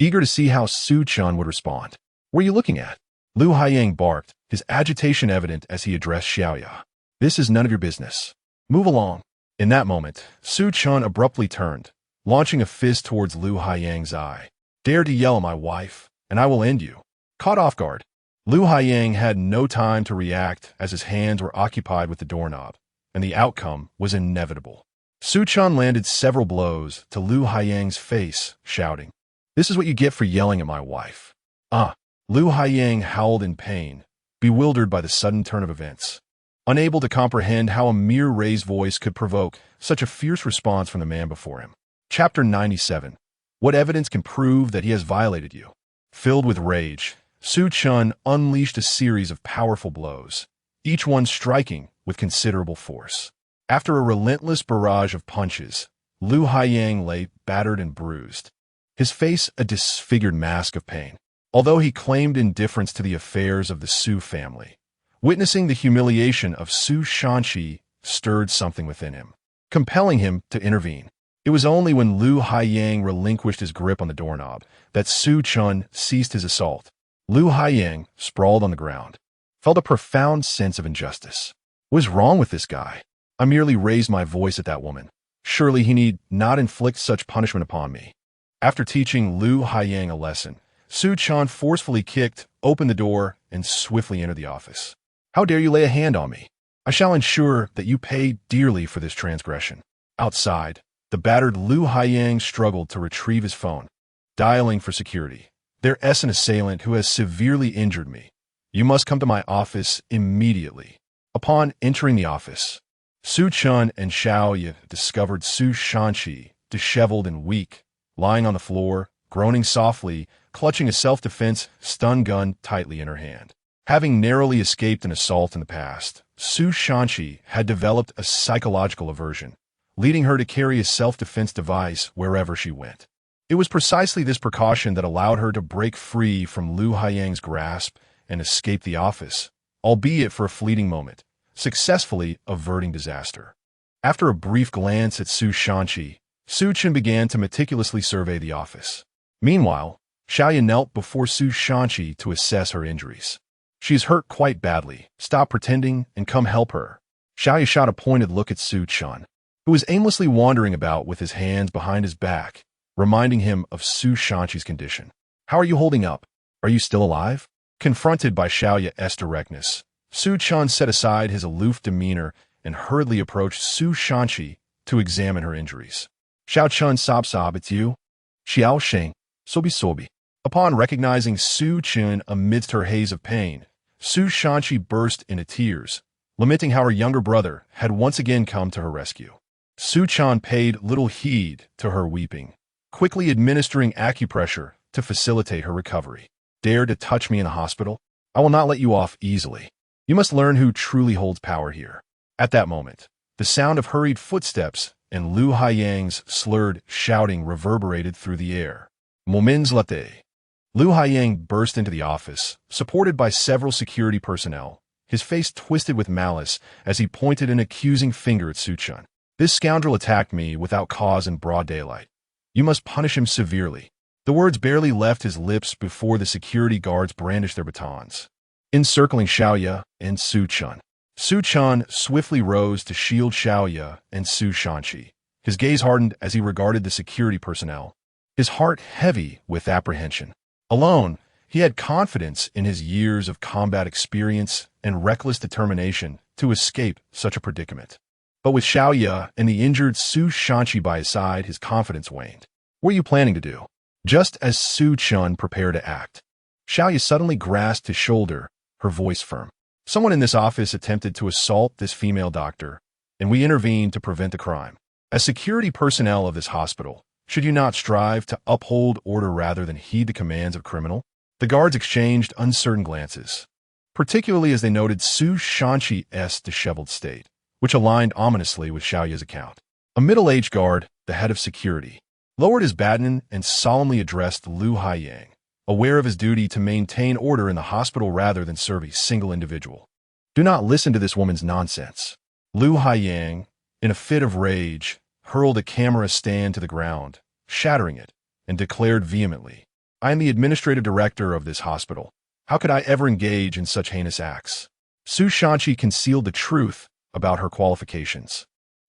eager to see how Su Chen would respond. What are you looking at? Lu Haiyang barked, his agitation evident as he addressed Xiaoya. This is none of your business. Move along. In that moment, Su Chen abruptly turned, launching a fist towards Lu Haiyang's eye. Dare to yell at my wife, and I will end you. Caught off guard, Lu Haiyang had no time to react as his hands were occupied with the doorknob, and the outcome was inevitable. Su Chen landed several blows to Lu Haiyang's face, shouting, "This is what you get for yelling at my wife." Lu Haiyang howled in pain, bewildered by the sudden turn of events, unable to comprehend how a mere raised voice could provoke such a fierce response from the man before him. Chapter 97. What evidence can prove that he has violated you? Filled with rage, Su Chen unleashed a series of powerful blows, each one striking with considerable force. After a relentless barrage of punches, Lu Haiyang lay battered and bruised, his face a disfigured mask of pain. Although he claimed indifference to the affairs of the Su family, witnessing the humiliation of Su Chen stirred something within him, compelling him to intervene. It was only when Lu Haiyang relinquished his grip on the doorknob that Su Chen ceased his assault. Lu Haiyang, sprawled on the ground, felt a profound sense of injustice. What is wrong with this guy? I merely raised my voice at that woman. Surely he need not inflict such punishment upon me. After teaching Lu Haiyang a lesson, Su Chen forcefully kicked open the door and swiftly entered the office. How dare you lay a hand on me? I shall ensure that you pay dearly for this transgression. Outside, the battered Lu Haiyang struggled to retrieve his phone, dialing for security. There is an assailant who has severely injured me. You must come to my office immediately. Upon entering the office, Su Chen and Xiaoya discovered Su Chen, disheveled and weak, lying on the floor, groaning softly, clutching a self-defense stun gun tightly in her hand. Having narrowly escaped an assault in the past, Su Chen had developed a psychological aversion, leading her to carry a self-defense device wherever she went. It was precisely this precaution that allowed her to break free from Lu Haiyang's grasp and escape the office, albeit for a fleeting moment, successfully averting disaster. After a brief glance at Su Chen began to meticulously survey the office. Meanwhile, Xiaoya knelt before Su Chen to assess her injuries. She is hurt quite badly. Stop pretending and come help her. Xiaoya shot a pointed look at Su Chen, who was aimlessly wandering about with his hands behind his back, reminding him of Su Shanqi's condition. How are you holding up? Are you still alive? Confronted by Xiaoya's directness, Su Chen set aside his aloof demeanor and hurriedly approached Su Shanqi to examine her injuries. Xiao Chen sob, it's you? Xiao Sheng, sobi. Upon recognizing Su Chen amidst her haze of pain, Su Shanqi burst into tears, lamenting how her younger brother had once again come to her rescue. Su Chen paid little heed to her weeping, quickly administering acupressure to facilitate her recovery. Dare to touch me in the hospital? I will not let you off easily. You must learn who truly holds power here. At that moment, the sound of hurried footsteps and Lu Haiyang's slurred shouting reverberated through the air. Moments later, Lu Haiyang burst into the office, supported by several security personnel, his face twisted with malice as he pointed an accusing finger at Su Chen. This scoundrel attacked me without cause in broad daylight. You must punish him severely. The words barely left his lips before the security guards brandished their batons, encircling Xiaoya and Su Chen. Su Chen swiftly rose to shield Xiaoya and Su Shanqi. His gaze hardened as he regarded the security personnel, his heart heavy with apprehension. Alone, he had confidence in his years of combat experience and reckless determination to escape such a predicament. But with Xiaoya and the injured Su Shanqi by his side, his confidence waned. What are you planning to do? Just as Su Chen prepared to act, Xiaoya suddenly grasped his shoulder, her voice firm. Someone in this office attempted to assault this female doctor, and we intervened to prevent the crime. As security personnel of this hospital, should you not strive to uphold order rather than heed the commands of a criminal? The guards exchanged uncertain glances, particularly as they noted Su Shanqi's disheveled state, which aligned ominously with Xiaoya's account. A middle-aged guard, the head of security, lowered his baton and solemnly addressed Lu Haiyang, aware of his duty to maintain order in the hospital rather than serve a single individual. Do not listen to this woman's nonsense. Lu Haiyang, in a fit of rage, hurled a camera stand to the ground, shattering it, and declared vehemently, I am the administrative director of this hospital. How could I ever engage in such heinous acts? Su Shanqi concealed the truth about her qualifications,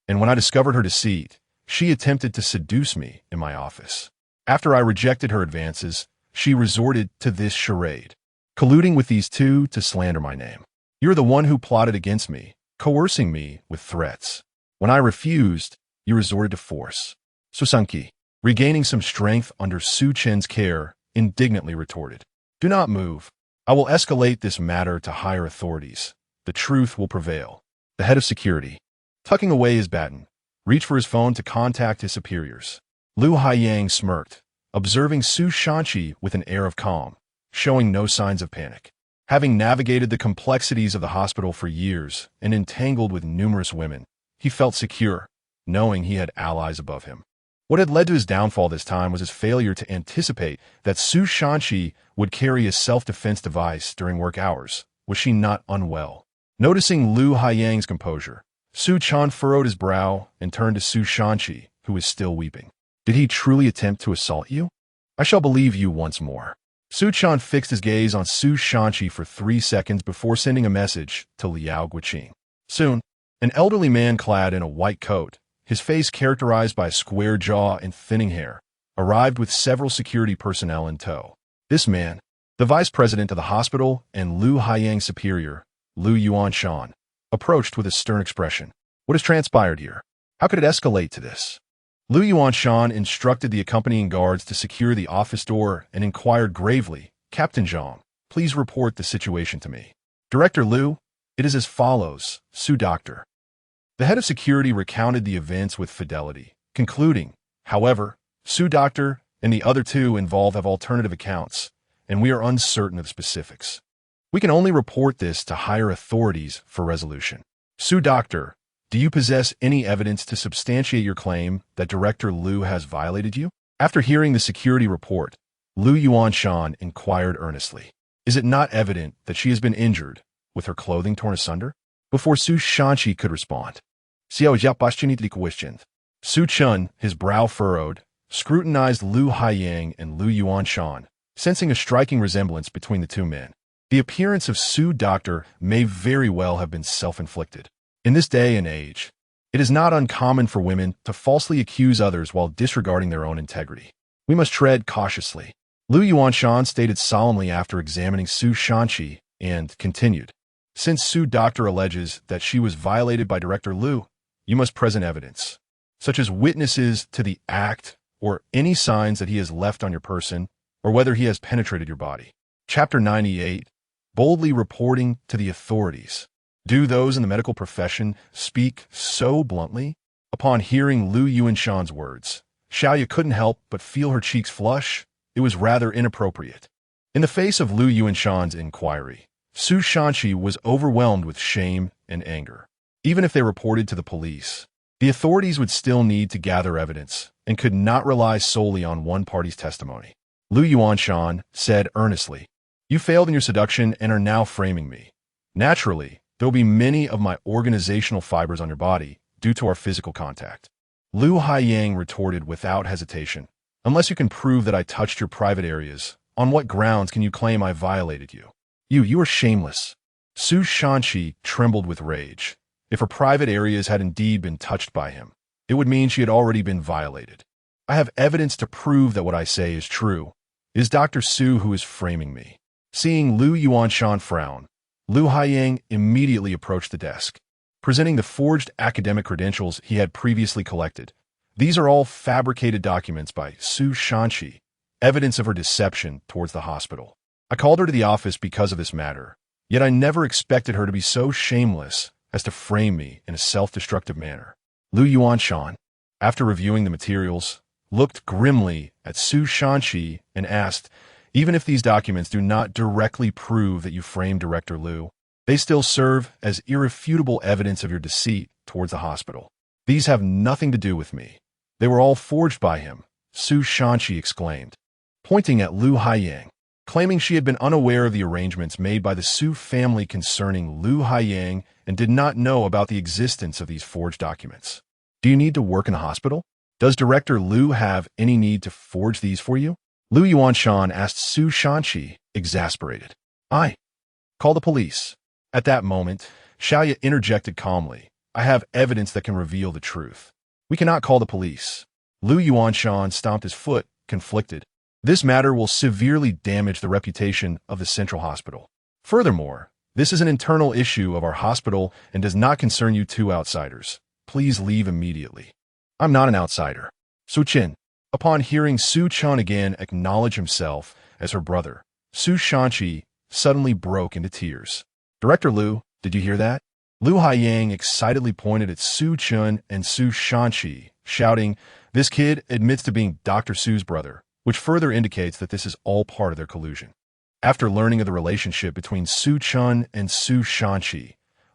and when I discovered her deceit, she attempted to seduce me in my office. After I rejected her advances, she resorted to this charade, colluding with these two to slander my name. You're the one who plotted against me, coercing me with threats. When I refused, you resorted to force. Su Shanqi, regaining some strength under Su Chen's care, indignantly retorted, Do not move. I will escalate this matter to higher authorities. The truth will prevail. The head of security, tucking away his baton, reached for his phone to contact his superiors. Lu Haiyang smirked, observing Su Shanqi with an air of calm, showing no signs of panic. Having navigated the complexities of the hospital for years and entangled with numerous women, he felt secure, knowing he had allies above him. What had led to his downfall this time was his failure to anticipate that Su Shanqi would carry a self-defense device during work hours. Was she not unwell? Noticing Lu Haiyang's composure, Su Chen furrowed his brow and turned to Su Shanqi, who was still weeping. Did he truly attempt to assault you? I shall believe you once more. Su Chen fixed his gaze on Su Shanqi for 3 seconds before sending a message to Liao Guqing. Soon, an elderly man clad in a white coat, his face characterized by a square jaw and thinning hair, arrived with several security personnel in tow. This man, the vice president of the hospital and Lu Haiyang's superior, Lu Yuanshan, approached with a stern expression. What has transpired here? How could it escalate to this? Lu Yuanshan instructed the accompanying guards to secure the office door and inquired gravely, Captain Zhang, please report the situation to me. Director Lu, it is as follows, Su Doctor. The head of security recounted the events with fidelity, concluding, however, Su Doctor and the other two involved have alternative accounts, and we are uncertain of specifics. We can only report this to higher authorities for resolution. Su Doctor, do you possess any evidence to substantiate your claim that Director Lu has violated you? After hearing the security report, Lu Yuanshan inquired earnestly. Is it not evident that she has been injured, with her clothing torn asunder? Before Su Shanqi could respond, Su Chen, his brow furrowed, scrutinized Lu Haiyang and Lu Yuanshan, sensing a striking resemblance between the two men. The appearance of Su Doctor may very well have been self-inflicted. In this day and age, it is not uncommon for women to falsely accuse others while disregarding their own integrity. We must tread cautiously. Lu Yuanshan stated solemnly after examining Su Shanqi and continued. Since Su Doctor alleges that she was violated by Director Lu, you must present evidence, such as witnesses to the act or any signs that he has left on your person or whether he has penetrated your body. Chapter 98, Boldly Reporting to the Authorities. Do those in the medical profession speak so bluntly? Upon hearing Lu Yuanshan's words, Xiaoya couldn't help but feel her cheeks flush. It was rather inappropriate. In the face of Lu Yuanshan's inquiry, Su Chen was overwhelmed with shame and anger. Even if they reported to the police, the authorities would still need to gather evidence and could not rely solely on one party's testimony. Lu Yuanshan said earnestly, "You failed in your seduction and are now framing me. Naturally, there will be many of my organizational fibers on your body due to our physical contact." Lu Haiyang retorted without hesitation, "Unless you can prove that I touched your private areas, on what grounds can you claim I violated you? You are shameless." Su Chen trembled with rage. If her private areas had indeed been touched by him, it would mean she had already been violated. "I have evidence to prove that what I say is true. It is Dr. Su who is framing me." Seeing Lu Yuanshan frown, Lu Haiyang immediately approached the desk, presenting the forged academic credentials he had previously collected. "These are all fabricated documents by Su Chen, evidence of her deception towards the hospital. I called her to the office because of this matter, yet I never expected her to be so shameless as to frame me in a self-destructive manner." Lu Yuanshan, after reviewing the materials, looked grimly at Su Chen and asked, "Even if these documents do not directly prove that you framed Director Lu, they still serve as irrefutable evidence of your deceit towards the hospital. These have nothing to do with me. They were all forged by him," Su Chen exclaimed, pointing at Lu Haiyang, claiming she had been unaware of the arrangements made by the Su family concerning Lu Haiyang and did not know about the existence of these forged documents. "Do you need to work in the hospital? Does Director Lu have any need to forge these for you?" Lu Yuanshan asked Su Chen, exasperated. "I call the police." At that moment, Xiaoya interjected calmly, "I have evidence that can reveal the truth." "We cannot call the police." Lu Yuanshan stomped his foot, conflicted. "This matter will severely damage the reputation of the central hospital. Furthermore, this is an internal issue of our hospital and does not concern you two outsiders. Please leave immediately." "I'm not an outsider." Su Chen. Upon hearing Su Chen again acknowledge himself as her brother, Su Chen suddenly broke into tears. "Director Lu, did you hear that?" Lu Haiyang excitedly pointed at Su Chen and Su Chen, shouting, "This kid admits to being Dr. Su's brother," which further indicates that this is all part of their collusion. After learning of the relationship between Su Chen and Su Chen,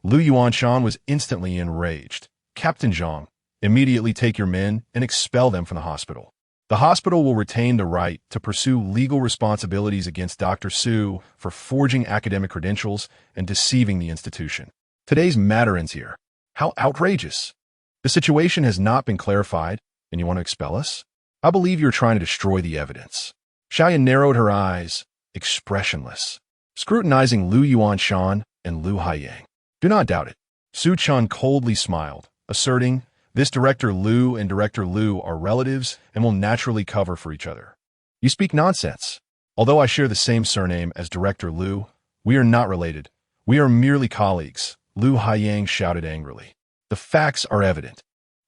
Lu Yuanshan was instantly enraged. "Captain Zhang, immediately take your men and expel them from the hospital. The hospital will retain the right to pursue legal responsibilities against Dr. Su for forging academic credentials and deceiving the institution." Today's matter ends here. How outrageous! The situation has not been clarified, and you want to expel us? I believe you're trying to destroy the evidence. Xiaoya narrowed her eyes, expressionless, scrutinizing Lu Yuanshan and Lu Haiyang. "Do not doubt it." Su Chen coldly smiled, asserting, "This Director Lu and Director Lu are relatives and will naturally cover for each other." "You speak nonsense. Although I share the same surname as Director Lu, we are not related. We are merely colleagues," Lu Haiyang shouted angrily. "The facts are evident.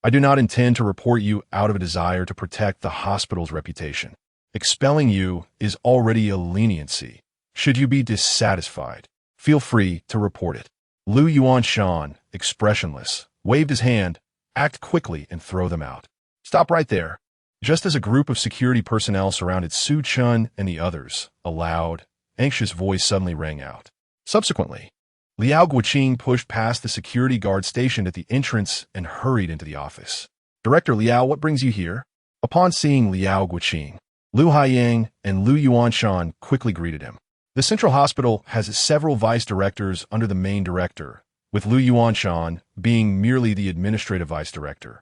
I do not intend to report you out of a desire to protect the hospital's reputation. Expelling you is already a leniency. Should you be dissatisfied, feel free to report it." Lu Yuanshan, expressionless, waved his hand. "Act quickly and throw them out." "Stop right there." Just as a group of security personnel surrounded Su Chen and the others, a loud, anxious voice suddenly rang out. Subsequently, Liao Guoqing pushed past the security guard stationed at the entrance and hurried into the office. "Director Liao, what brings you here?" Upon seeing Liao Guoqing, Lu Haiyang and Lu Yuanshan quickly greeted him. The central hospital has several vice directors under the main director, with Lu Yuanshan being merely the administrative vice director,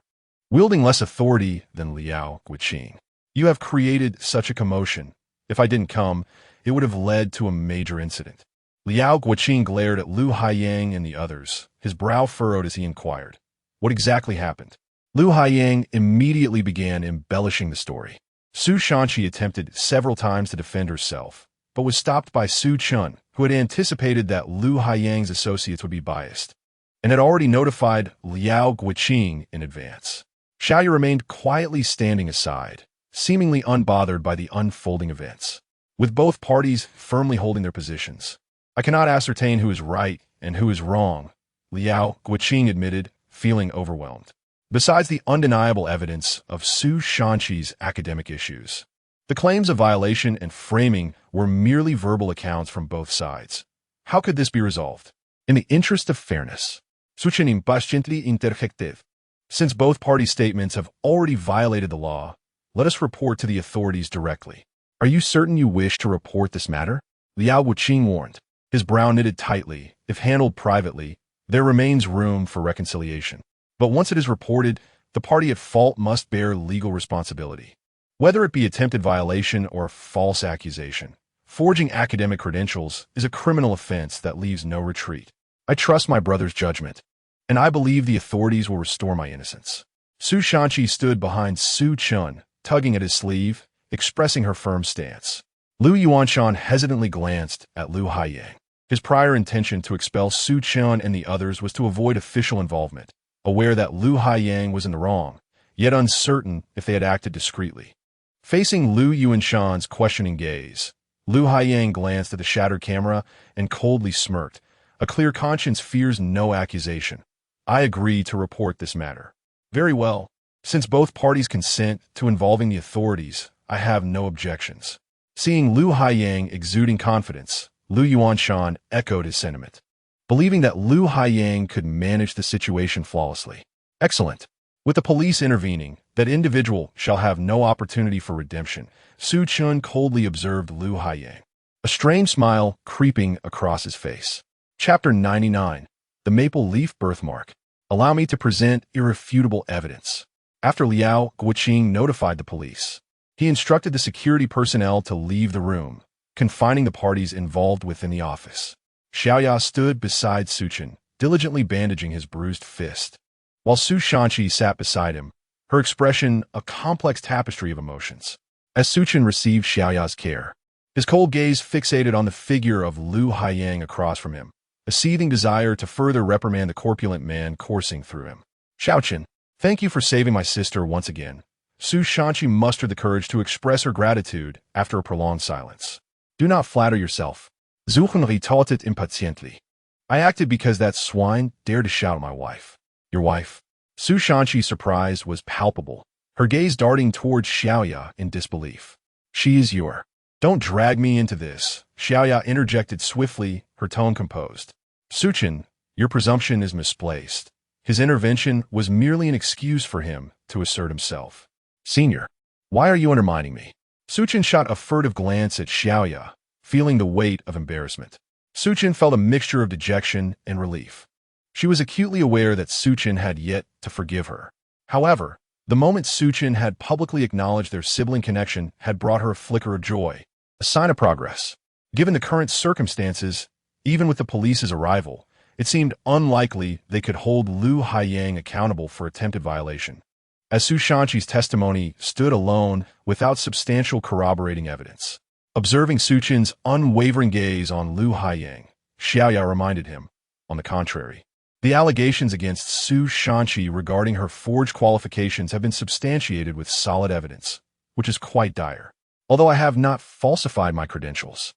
wielding less authority than Liao Guoqing. "You have created such a commotion. If I didn't come, it would have led to a major incident." Liao Guoqing glared at Lu Haiyang and the others, his brow furrowed as he inquired, "What exactly happened?" Lu Haiyang immediately began embellishing the story. Su Chen attempted several times to defend herself, but was stopped by Su Chen, who had anticipated that Lu Haiyang's associates would be biased, and had already notified Liao Guoqing in advance. Xiaoya remained quietly standing aside, seemingly unbothered by the unfolding events, with both parties firmly holding their positions. "I cannot ascertain who is right and who is wrong," Liao Guoqing admitted, feeling overwhelmed. Besides the undeniable evidence of Su Shanqi's academic issues, the claims of violation and framing were merely verbal accounts from both sides. How could this be resolved? In the interest of fairness, Su Chen impaciently interjected. Since both parties' statements have already violated the law, let us report to the authorities directly. Are you certain you wish to report this matter? Liao Wuqing warned, his brow knitted tightly. If handled privately, there remains room for reconciliation. But once it is reported, the party at fault must bear legal responsibility. Whether it be attempted violation or false accusation, forging academic credentials is a criminal offense that leaves no retreat. I trust my brother's judgment, and I believe the authorities will restore my innocence. Su Shanqi stood behind Su Chen, tugging at his sleeve, expressing her firm stance. Lu Yuanshan hesitantly glanced at Lu Haiyang. His prior intention to expel Su Chen and the others was to avoid official involvement, aware that Lu Haiyang was in the wrong, yet uncertain if they had acted discreetly. Facing Lu Yuanshan's questioning gaze, Lu Haiyang glanced at the shattered camera and coldly smirked. A clear conscience fears no accusation. I agree to report this matter. Very well. Since both parties consent to involving the authorities, I have no objections. Seeing Lu Haiyang exuding confidence, Lu Yuanshan echoed his sentiment, believing that Lu Haiyang could manage the situation flawlessly. Excellent. With the police intervening, that individual shall have no opportunity for redemption, Su Chen coldly observed Lu Haiyang, a strange smile creeping across his face. Chapter 99. The Maple Leaf Birthmark. Allow me to present irrefutable evidence. After Liao Guoqing notified the police, he instructed the security personnel to leave the room, confining the parties involved within the office. Xiaoya stood beside Su Chen, diligently bandaging his bruised fist, while Su Shanqi sat beside him, her expression a complex tapestry of emotions. As Su Chen received Xiaoya's care, his cold gaze fixated on the figure of Lu Haiyang across from him, a seething desire to further reprimand the corpulent man coursing through him. Xiao Chen, thank you for saving my sister once again. Su Shanqi mustered the courage to express her gratitude after a prolonged silence. Do not flatter yourself. Su Chen retorted impatiently. I acted because that swine dared to shout at my wife. Your wife? Su Shanqi's surprise was palpable, her gaze darting towards Xiaoya in disbelief. She is your. Don't drag me into this, Xiaoya interjected swiftly, her tone composed. Su Chen, your presumption is misplaced. His intervention was merely an excuse for him to assert himself. Senior, why are you undermining me? Su Chen shot a furtive glance at Xiaoya, feeling the weight of embarrassment. Su Chen felt a mixture of dejection and relief. She was acutely aware that Su Chen had yet to forgive her. However, the moment Su Chen had publicly acknowledged their sibling connection had brought her a flicker of joy, a sign of progress. Given the current circumstances, even with the police's arrival, it seemed unlikely they could hold Lu Haiyang accountable for attempted violation, as Su Shanqi's testimony stood alone without substantial corroborating evidence. Observing Su Chen's unwavering gaze on Lu Haiyang, Xiaoya reminded him, on the contrary, the allegations against Su Shanqi regarding her forged qualifications have been substantiated with solid evidence, which is quite dire. Although I have not falsified my credentials,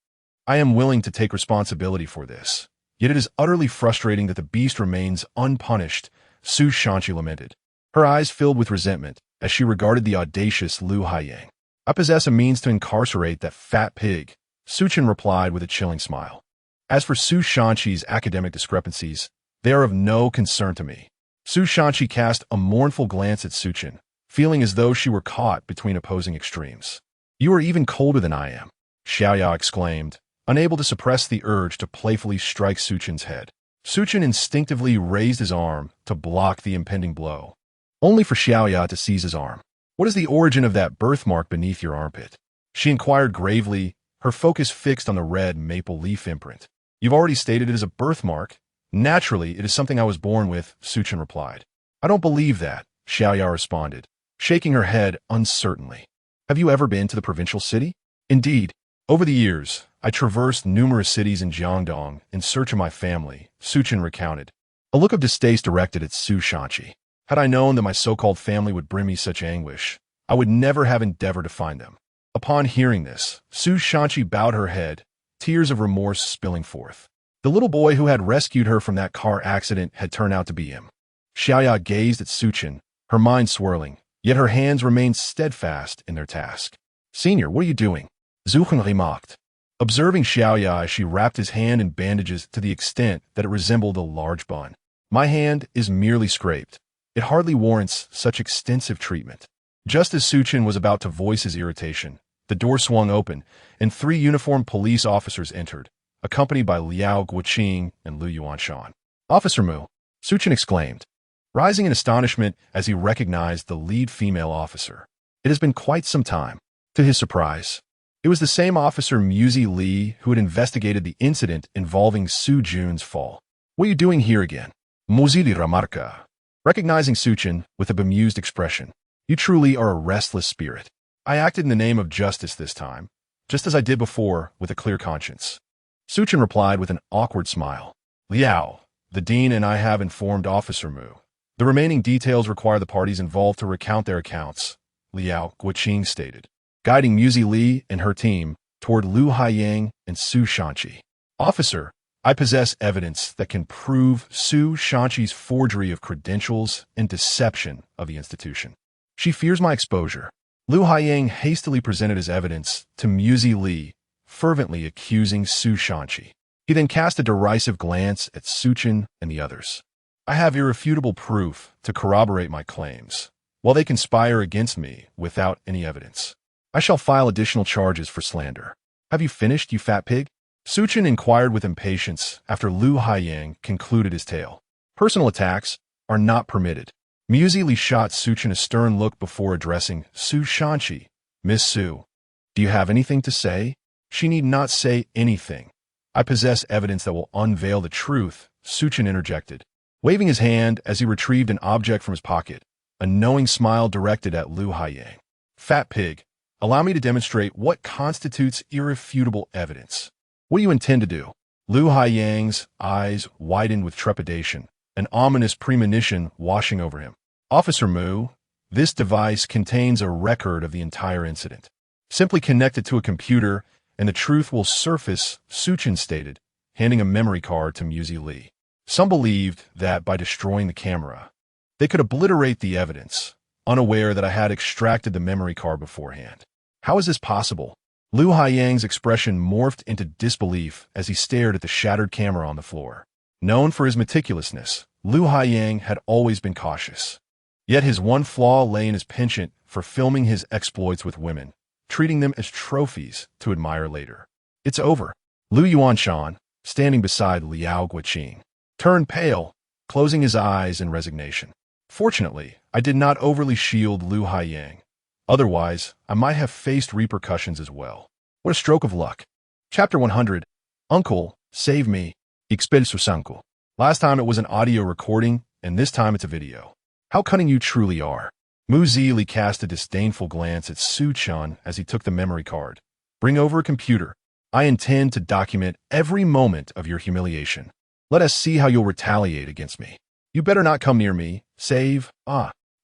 I am willing to take responsibility for this. Yet it is utterly frustrating that the beast remains unpunished, Su Shanqi lamented, her eyes filled with resentment as she regarded the audacious Lu Haiyang. I possess a means to incarcerate that fat pig, Su Chen replied with a chilling smile. As for Su Shanqi's academic discrepancies, they are of no concern to me. Su Shanqi cast a mournful glance at Su Chen, feeling as though she were caught between opposing extremes. You are even colder than I am, Xiaoya exclaimed, unable to suppress the urge to playfully strike Su Chen's head. Su Chen instinctively raised his arm to block the impending blow, only for Xiaoya to seize his arm. What is the origin of that birthmark beneath your armpit? She inquired gravely, her focus fixed on the red maple leaf imprint. You've already stated it is a birthmark. Naturally, it is something I was born with, Su Chen replied. I don't believe that, Xiaoya responded, shaking her head uncertainly. Have you ever been to the provincial city? Indeed. Over the years, I traversed numerous cities in Jiangdong in search of my family, Su Chen recounted. A look of distaste directed at Su Shanqi. Had I known that my so-called family would bring me such anguish, I would never have endeavored to find them. Upon hearing this, Su Shanqi bowed her head, tears of remorse spilling forth. The little boy who had rescued her from that car accident had turned out to be him. Xiaoya gazed at Su Chen, her mind swirling, yet her hands remained steadfast in their task. "Senior, what are you doing?" Su Chen remarked, observing Xiaoya as she wrapped his hand in bandages to the extent that it resembled a large bun. "My hand is merely scraped. It hardly warrants such extensive treatment." Just as Su Chen was about to voice his irritation, the door swung open, and 3 uniformed police officers entered, accompanied by Liao Guoqing and Lu Yuanshan. "Officer Mu," Su Chen exclaimed, rising in astonishment as he recognized the lead female officer. It has been quite some time. To his surprise, it was the same officer Muzi Li who had investigated the incident involving Su Jun's fall. "What are you doing here again?" Muzi Li remarca, recognizing Su Chen with a bemused expression. "You truly are a restless spirit. I acted in the name of justice this time, just as I did before with a clear conscience." Su Chen replied with an awkward smile. "Liao, the dean and I have informed Officer Mu. The remaining details require the parties involved to recount their accounts," Liao Guoqing stated, guiding Muzi Li and her team toward Lu Haiyang and Su Shanqi. "Officer, I possess evidence that can prove Su Shanqi's forgery of credentials and deception of the institution. She fears my exposure." Lu Haiyang hastily presented his evidence to Muzi Li, fervently accusing Su Shanqi. He then cast a derisive glance at Su Chen and the others. "I have irrefutable proof to corroborate my claims, while they conspire against me without any evidence. I shall file additional charges for slander." "Have you finished, you fat pig?" Su Chen inquired with impatience after Lu Haiyang concluded his tale. "Personal attacks are not permitted." Muzi Li shot Su Chen a stern look before addressing Su Shanqi. "Miss Su, do you have anything to say?" "She need not say anything. I possess evidence that will unveil the truth," Su Chen interjected, waving his hand as he retrieved an object from his pocket, a knowing smile directed at Lu Haiyang. "Fat pig, allow me to demonstrate what constitutes irrefutable evidence." "What do you intend to do?" Lu Haiyang's eyes widened with trepidation, an ominous premonition washing over him. "Officer Mu, this device contains a record of the entire incident. Simply connect it to a computer and the truth will surface," Su Chen stated, handing a memory card to Muzi Li. Some believed that by destroying the camera, they could obliterate the evidence, unaware that I had extracted the memory card beforehand. "How is this possible?" Lu Haiyang's expression morphed into disbelief as he stared at the shattered camera on the floor. Known for his meticulousness, Lu Haiyang had always been cautious. Yet his one flaw lay in his penchant for filming his exploits with women, treating them as trophies to admire later. "It's over." Lu Yuanshan, standing beside Liao Guoqing, turned pale, closing his eyes in resignation. "Fortunately, I did not overly shield Lu Haiyang. Otherwise, I might have faced repercussions as well. What a stroke of luck." Chapter 100. Uncle, save me. Expel su sanku. Last time it was an audio recording, and this time it's a video. How cunning you truly are. Muzi Li cast a disdainful glance at Su Chen as he took the memory card. "Bring over a computer. I intend to document every moment of your humiliation. Let us see how you'll retaliate against me. You better not come near me. Save,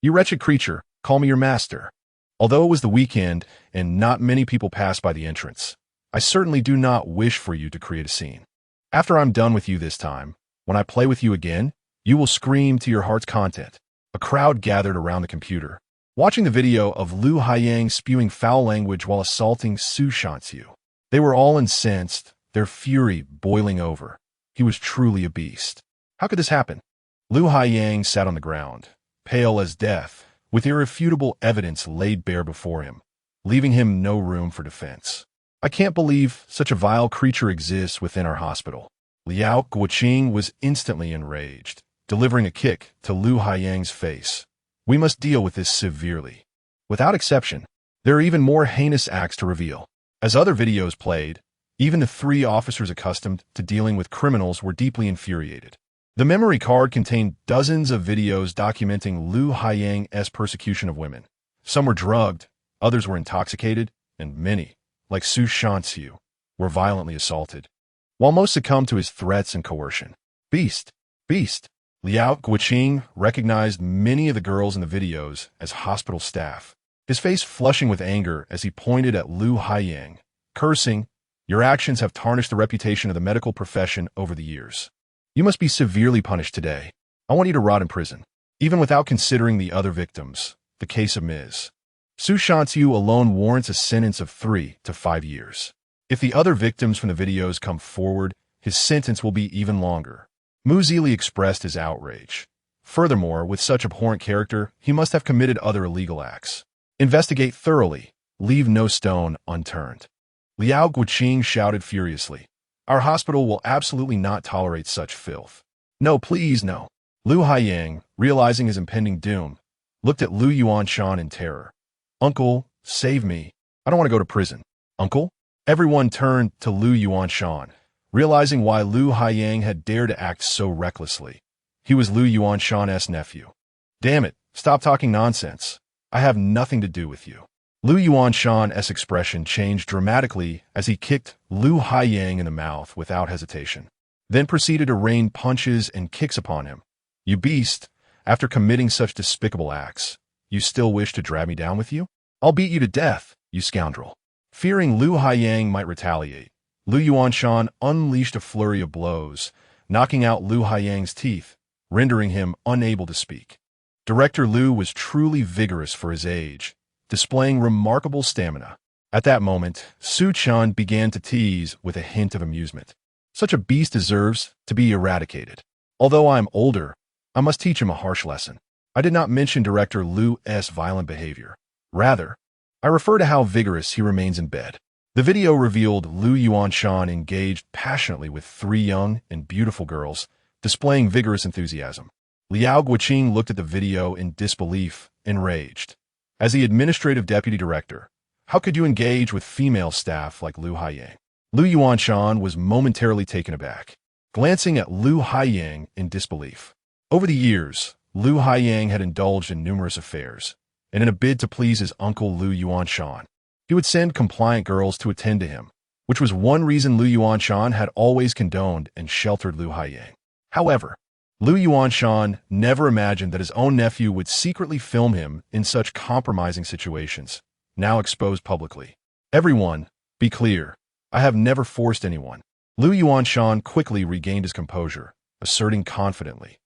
you wretched creature, call me your master." Although it was the weekend and not many people passed by the entrance, I certainly do not wish for you to create a scene. After I'm done with you this time, when I play with you again, you will scream to your heart's content. A crowd gathered around the computer, watching the video of Lu Haiyang spewing foul language while assaulting Su Shanqi. They were all incensed, their fury boiling over. He was truly a beast. How could this happen? Lu Haiyang sat on the ground, pale as death, with irrefutable evidence laid bare before him, leaving him no room for defense. "I can't believe such a vile creature exists within our hospital." Liao Guoqing was instantly enraged, delivering a kick to Lu Haiyang's face. "We must deal with this severely." Without exception, there are even more heinous acts to reveal. As other videos played, even the 3 officers accustomed to dealing with criminals were deeply infuriated. The memory card contained dozens of videos documenting Lu Haiyang's persecution of women. Some were drugged, others were intoxicated, and many, like Su Shanqi, were violently assaulted, while most succumbed to his threats and coercion. "Beast! Beast!" Liao Guoqing recognized many of the girls in the videos as hospital staff, his face flushing with anger as he pointed at Lu Haiyang, cursing, Your actions have tarnished the reputation of the medical profession over the years. You must be severely punished today. I want you to rot in prison, even without considering the other victims. The case of Ms. Su Chen alone warrants a sentence of 3 to 5 years. If the other victims from the videos come forward, his sentence will be even longer. Mu Zili expressed his outrage. Furthermore, with such abhorrent character, he must have committed other illegal acts. Investigate thoroughly. Leave no stone unturned. Liao Guoqing shouted furiously. Our hospital will absolutely not tolerate such filth. No, please, no. Lu Haiyang, realizing his impending doom, looked at Lu Yuanshan in terror. Uncle, save me. I don't want to go to prison. Uncle? Everyone turned to Lu Yuanshan, realizing why Lu Haiyang had dared to act so recklessly. He was Lu Yuanshan's nephew. Damn it, stop talking nonsense. I have nothing to do with you. Lu Yuanshan's expression changed dramatically as he kicked Lu Haiyang in the mouth without hesitation, then proceeded to rain punches and kicks upon him. You beast, after committing such despicable acts, you still wish to drag me down with you? I'll beat you to death, you scoundrel. Fearing Lu Haiyang might retaliate, Lu Yuanshan unleashed a flurry of blows, knocking out Lu Haiyang's teeth, rendering him unable to speak. Director Lu was truly vigorous for his age, displaying remarkable stamina. At that moment, Su Chen began to tease with a hint of amusement. Such a beast deserves to be eradicated. Although I am older, I must teach him a harsh lesson. I did not mention Director Lu's violent behavior. Rather, I refer to how vigorous he remains in bed. The video revealed Lu Yuanshan engaged passionately with 3 young and beautiful girls, displaying vigorous enthusiasm. Liao Guoqing looked at the video in disbelief, enraged. As the administrative deputy director, how could you engage with female staff like Lu Haiyang? Lu Yuanshan was momentarily taken aback, glancing at Lu Haiyang in disbelief. Over the years, Lu Haiyang had indulged in numerous affairs, and in a bid to please his uncle Lu Yuanshan, he would send compliant girls to attend to him, which was one reason Lu Yuanshan had always condoned and sheltered Lu Haiyang. However, Lu Yuanshan never imagined that his own nephew would secretly film him in such compromising situations, now exposed publicly. Everyone, be clear, I have never forced anyone. Lu Yuanshan quickly regained his composure, asserting confidently,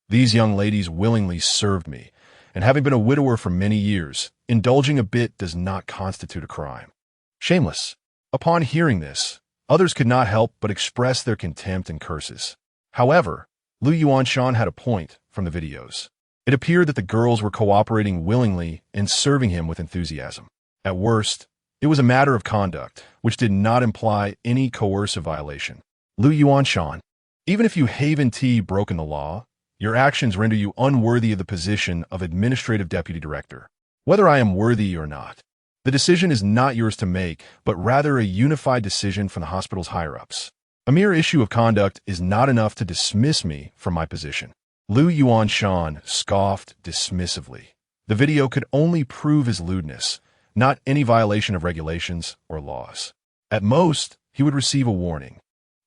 these young ladies willingly served me, and having been a widower for many years, indulging a bit does not constitute a crime. Shameless. Upon hearing this, others could not help but express their contempt and curses. However, Lu Yuanshan had a point from the videos. It appeared that the girls were cooperating willingly and serving him with enthusiasm. At worst, it was a matter of conduct, which did not imply any coercive violation. Lu Yuanshan, even if you have broken the law, your actions render you unworthy of the position of administrative deputy director. Whether I am worthy or not, the decision is not yours to make, but rather a unified decision from the hospital's higher-ups. A mere issue of conduct is not enough to dismiss me from my position. Lu Yuanshan scoffed dismissively. The video could only prove his lewdness, not any violation of regulations or laws. At most, he would receive a warning,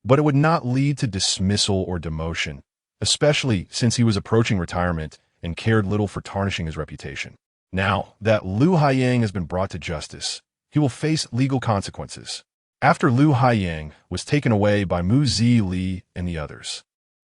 but it would not lead to dismissal or demotion, especially since he was approaching retirement and cared little for tarnishing his reputation. Now that Lu Haiyang has been brought to justice, he will face legal consequences. After Lu Haiyang was taken away by Mu Zili and the others,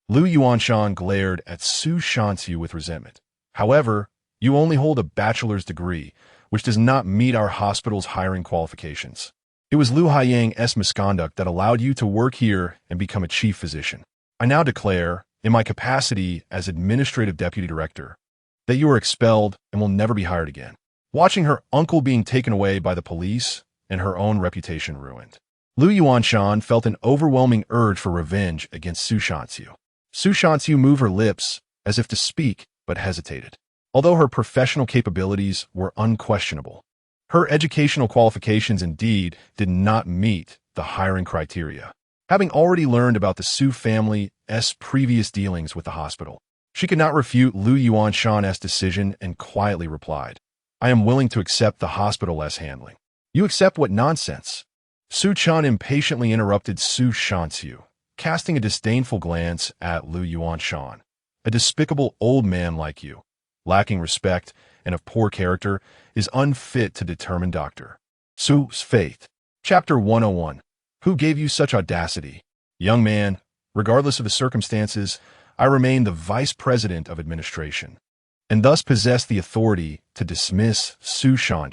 Lu Yuanshan glared at Su Chen with resentment. However, you only hold a bachelor's degree, which does not meet our hospital's hiring qualifications. It was Lu Haiyang's misconduct that allowed you to work here and become a chief physician. I now declare, in my capacity as administrative deputy director, that you are expelled and will never be hired again. Watching her uncle being taken away by the police and her own reputation ruined, Lu Yuanshan felt an overwhelming urge for revenge against Su Chen. Su Chen moved her lips as if to speak, but hesitated. Although her professional capabilities were unquestionable, her educational qualifications indeed did not meet the hiring criteria. Having already learned about the Su family's previous dealings with the hospital, she could not refute Lu Yuanshan's decision and quietly replied, I am willing to accept the hospital's handling. You accept what nonsense? Su Chen impatiently interrupted Su Chen, casting a disdainful glance at Lu Yuanshan. A despicable old man like you, lacking respect and of poor character, is unfit to determine doctor. Su's faith. Chapter 101. Who gave you such audacity? Young man, regardless of the circumstances, I remain the vice president of administration, and thus possess the authority to dismiss Su Chen.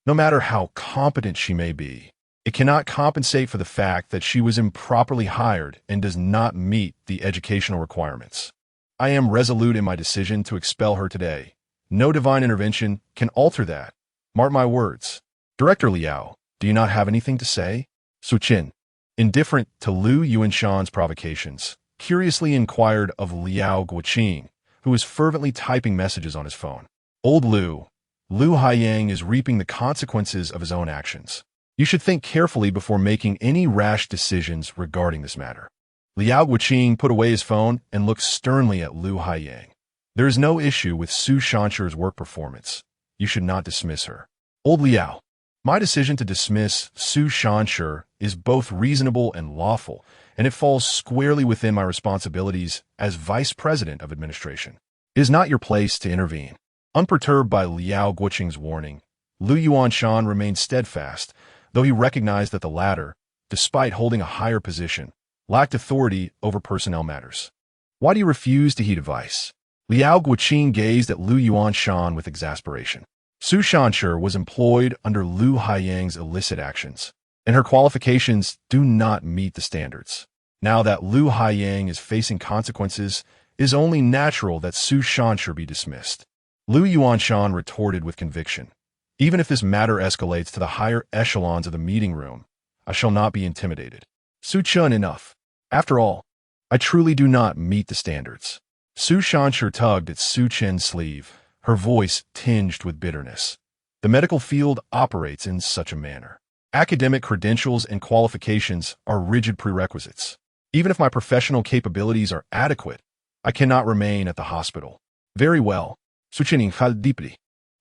No matter how competent she may be, it cannot compensate for the fact that she was improperly hired and does not meet the educational requirements. I am resolute in my decision to expel her today. No divine intervention can alter that. Mark my words. Director Liao, do you not have anything to say? Su Chen, indifferent to Lu Yuanshan's provocations, curiously inquired of Liao Guoqing, who was fervently typing messages on his phone. Old Lu Haiyang is reaping the consequences of his own actions. You should think carefully before making any rash decisions regarding this matter. Liao Guoqing put away his phone and looked sternly at Lu Haiyang. There is no issue with Su Chancher's work performance. You should not dismiss her. Old Liao, my decision to dismiss Su Chancher is both reasonable and lawful, and it falls squarely within my responsibilities as vice president of administration. It is not your place to intervene. Unperturbed by Liao Guoqing's warning, Lu Yuanshan remained steadfast, though he recognized that the latter, despite holding a higher position, lacked authority over personnel matters. Why do you refuse to heed advice? Liao Guoqing gazed at Lu Yuanshan with exasperation. Su Chancher was employed under Lu Haiyang's illicit actions, and her qualifications do not meet the standards. Now that Lu Haiyang is facing consequences, it is only natural that Su Chancher be dismissed. Lu Yuanshan retorted with conviction. Even if this matter escalates to the higher echelons of the meeting room, I shall not be intimidated. Su Chen, enough. After all, I truly do not meet the standards. Su Chancher tugged at Su Chen's sleeve, her voice tinged with bitterness. The medical field operates in such a manner. Academic credentials and qualifications are rigid prerequisites. Even if my professional capabilities are adequate, I cannot remain at the hospital. Very well. Su Chen felt deeply,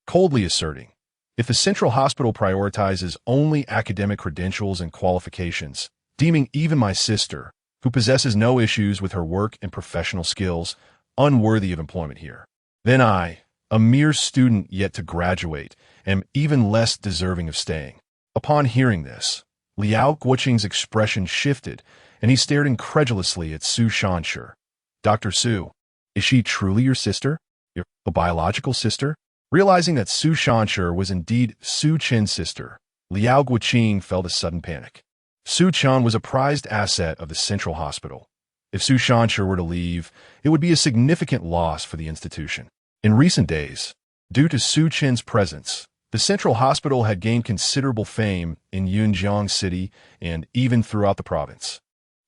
coldly asserting, if the central hospital prioritizes only academic credentials and qualifications, deeming even my sister, who possesses no issues with her work and professional skills, unworthy of employment here, then I, a mere student yet to graduate, am even less deserving of staying. Upon hearing this, Liao Guoqing's expression shifted, and he stared incredulously at Su Chancher. Dr. Su, is she truly your sister? Your biological sister? Realizing that Su Chancher was indeed Su Chen's sister, Liao Guoqing felt a sudden panic. Su Chen was a prized asset of the central hospital. If Su Chancher were to leave, it would be a significant loss for the institution. In recent days, due to Su Chen's presence, the central hospital had gained considerable fame in Yunjiang City and even throughout the province,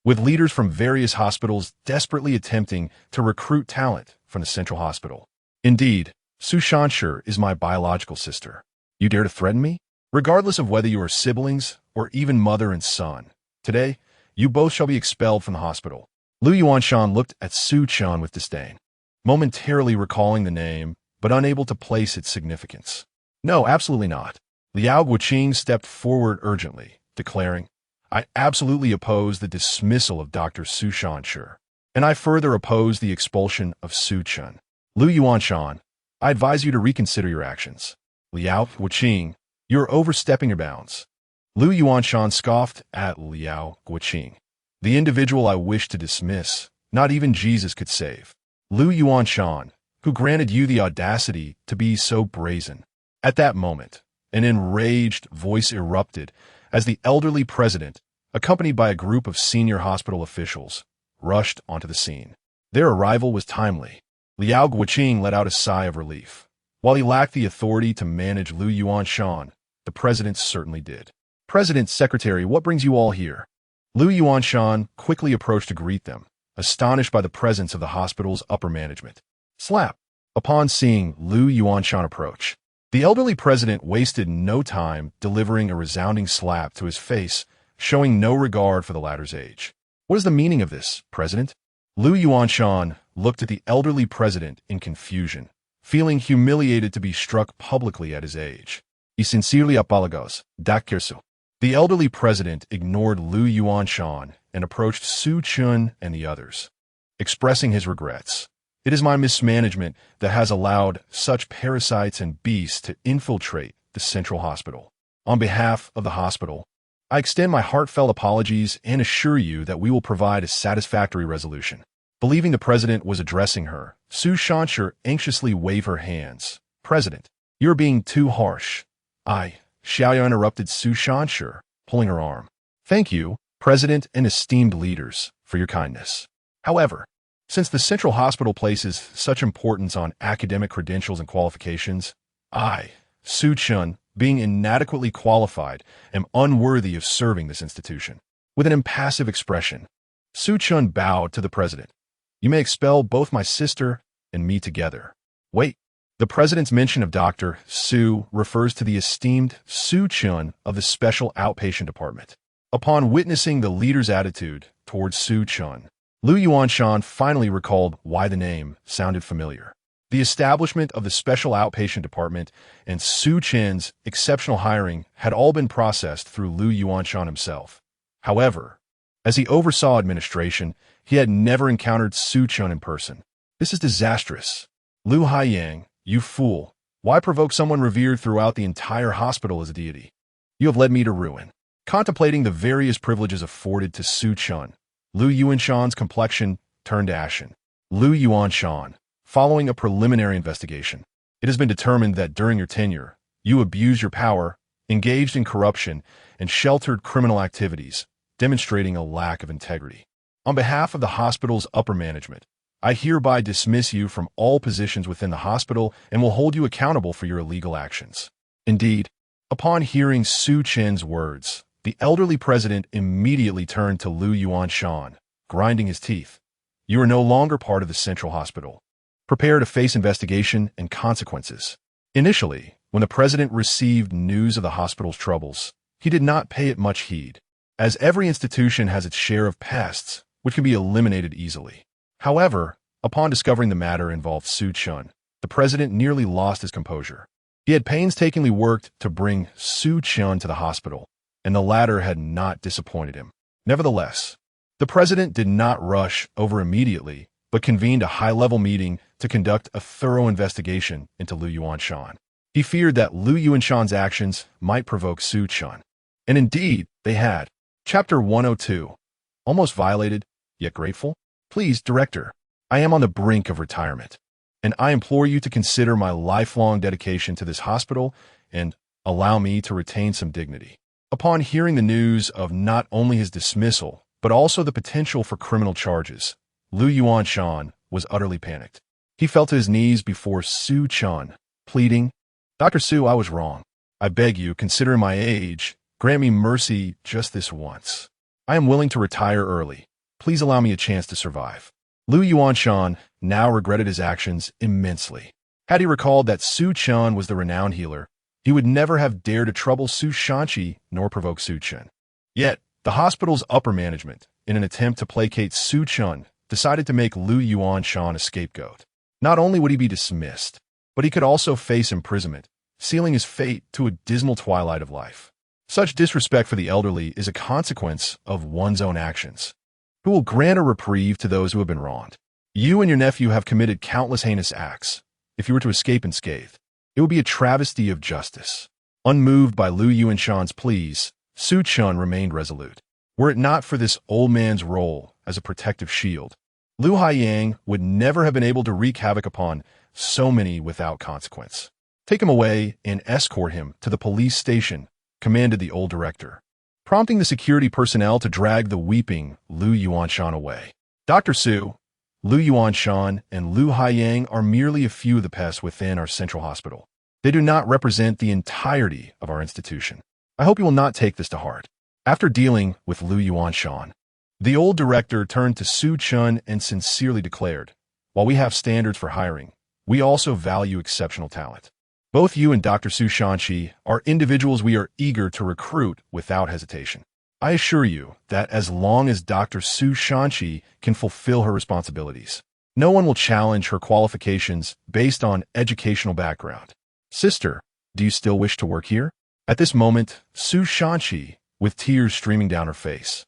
with leaders from various hospitals desperately attempting to recruit talent from the central hospital. Indeed, Su Chancher is my biological sister. You dare to threaten me? Regardless of whether you are siblings or even mother and son, today, you both shall be expelled from the hospital. Lu Yuanshan looked at Su Chen with disdain, momentarily recalling the name, but unable to place its significance. No, absolutely not. Liao Guoqing stepped forward urgently, declaring, I absolutely oppose the dismissal of Dr. Su Chancher, and I further oppose the expulsion of Su Chen. Lu Yuanshan, I advise you to reconsider your actions. Liao Guoqing, you are overstepping your bounds. Lu Yuanshan scoffed at Liao Guoqing. The individual I wish to dismiss, not even Jesus could save. Lu Yuanshan, who granted you the audacity to be so brazen. At that moment, an enraged voice erupted as the elderly president, accompanied by a group of senior hospital officials, rushed onto the scene. Their arrival was timely. Liao Guoqing let out a sigh of relief. While he lacked the authority to manage Lu Yuanshan, the president certainly did. President, Secretary, what brings you all here? Lu Yuanshan quickly approached to greet them, astonished by the presence of the hospital's upper management. Slap! Upon seeing Lu Yuanshan approach, the elderly president wasted no time delivering a resounding slap to his face, showing no regard for the latter's age. What is the meaning of this, President? Lu Yuanshan looked at the elderly president in confusion, feeling humiliated to be struck publicly at his age. He sincerely apologized. The elderly president ignored Lu Yuanshan and approached Su Chen and the others, expressing his regrets. It is my mismanagement that has allowed such parasites and beasts to infiltrate the central hospital. On behalf of the hospital, I extend my heartfelt apologies and assure you that we will provide a satisfactory resolution. Believing the president was addressing her, Su Chen anxiously waved her hands. President, you're being too harsh. Xiaoya interrupted Su Chen, pulling her arm. Thank you, President and esteemed leaders, for your kindness. However, since the Central Hospital places such importance on academic credentials and qualifications, Su Chen, being inadequately qualified, am unworthy of serving this institution. With an impassive expression, Su Chen bowed to the president. You may expel both my sister and me together. Wait. The president's mention of Dr. Su refers to the esteemed Su Chen of the Special Outpatient Department. Upon witnessing the leader's attitude towards Su Chen, Lu Yuanshan finally recalled why the name sounded familiar. The establishment of the Special Outpatient Department and Su Chen's exceptional hiring had all been processed through Lu Yuanshan himself. However, as he oversaw administration, he had never encountered Su Chen in person. This is disastrous. Lu Haiyang, you fool. Why provoke someone revered throughout the entire hospital as a deity? You have led me to ruin. Contemplating the various privileges afforded to Su Chen, Lu Yuanshan's complexion turned ashen. Lu Yuanshan, following a preliminary investigation, it has been determined that during your tenure, you abused your power, engaged in corruption, and sheltered criminal activities, demonstrating a lack of integrity. On behalf of the hospital's upper management, I hereby dismiss you from all positions within the hospital and will hold you accountable for your illegal actions. Indeed, upon hearing Su Chen's words, the elderly president immediately turned to Lu Yuanshan, grinding his teeth. You are no longer part of the central hospital. Prepare to face investigation and consequences. Initially, when the president received news of the hospital's troubles, he did not pay it much heed, as every institution has its share of pests, which can be eliminated easily. However, upon discovering the matter involved Su Chen, the president nearly lost his composure. He had painstakingly worked to bring Su Chen to the hospital, and the latter had not disappointed him. Nevertheless, the president did not rush over immediately, but convened a high-level meeting to conduct a thorough investigation into Lu Yuanshan. He feared that Lu Yuanshan's actions might provoke Su Chen. And indeed, they had. Chapter 102. Almost violated, yet grateful? Please, Director, I am on the brink of retirement, and I implore you to consider my lifelong dedication to this hospital and allow me to retain some dignity. Upon hearing the news of not only his dismissal, but also the potential for criminal charges, Lu Yuanshan was utterly panicked. He fell to his knees before Su Chen, pleading, Dr. Su, I was wrong. I beg you, considering my age, grant me mercy just this once. I am willing to retire early. Please allow me a chance to survive. Lu Yuanshan now regretted his actions immensely. Had he recalled that Su Chen was the renowned healer, he would never have dared to trouble Su Chen nor provoke Su Chen. Yet, the hospital's upper management, in an attempt to placate Su Chen, decided to make Lu Yuanshan a scapegoat. Not only would he be dismissed, but he could also face imprisonment, sealing his fate to a dismal twilight of life. Such disrespect for the elderly is a consequence of one's own actions. Who will grant a reprieve to those who have been wronged? You and your nephew have committed countless heinous acts. If you were to escape unscathed, it would be a travesty of justice. Unmoved by Lu Yuanshan's pleas, Su Chen remained resolute. Were it not for this old man's role as a protective shield, Lu Haiyang would never have been able to wreak havoc upon so many without consequence. Take him away and escort him to the police station, commanded the old director, prompting the security personnel to drag the weeping Lu Yuanshan away. Dr. Su, Lu Yuanshan, and Lu Haiyang are merely a few of the pests within our central hospital. They do not represent the entirety of our institution. I hope you will not take this to heart. After dealing with Lu Yuanshan, the old director turned to Su Chen and sincerely declared, while we have standards for hiring, we also value exceptional talent. Both you and Dr. Su Chen are individuals we are eager to recruit without hesitation. I assure you that as long as Dr. Su Chen can fulfill her responsibilities, no one will challenge her qualifications based on educational background. Sister, do you still wish to work here? At this moment, Su Chen, with tears streaming down her face,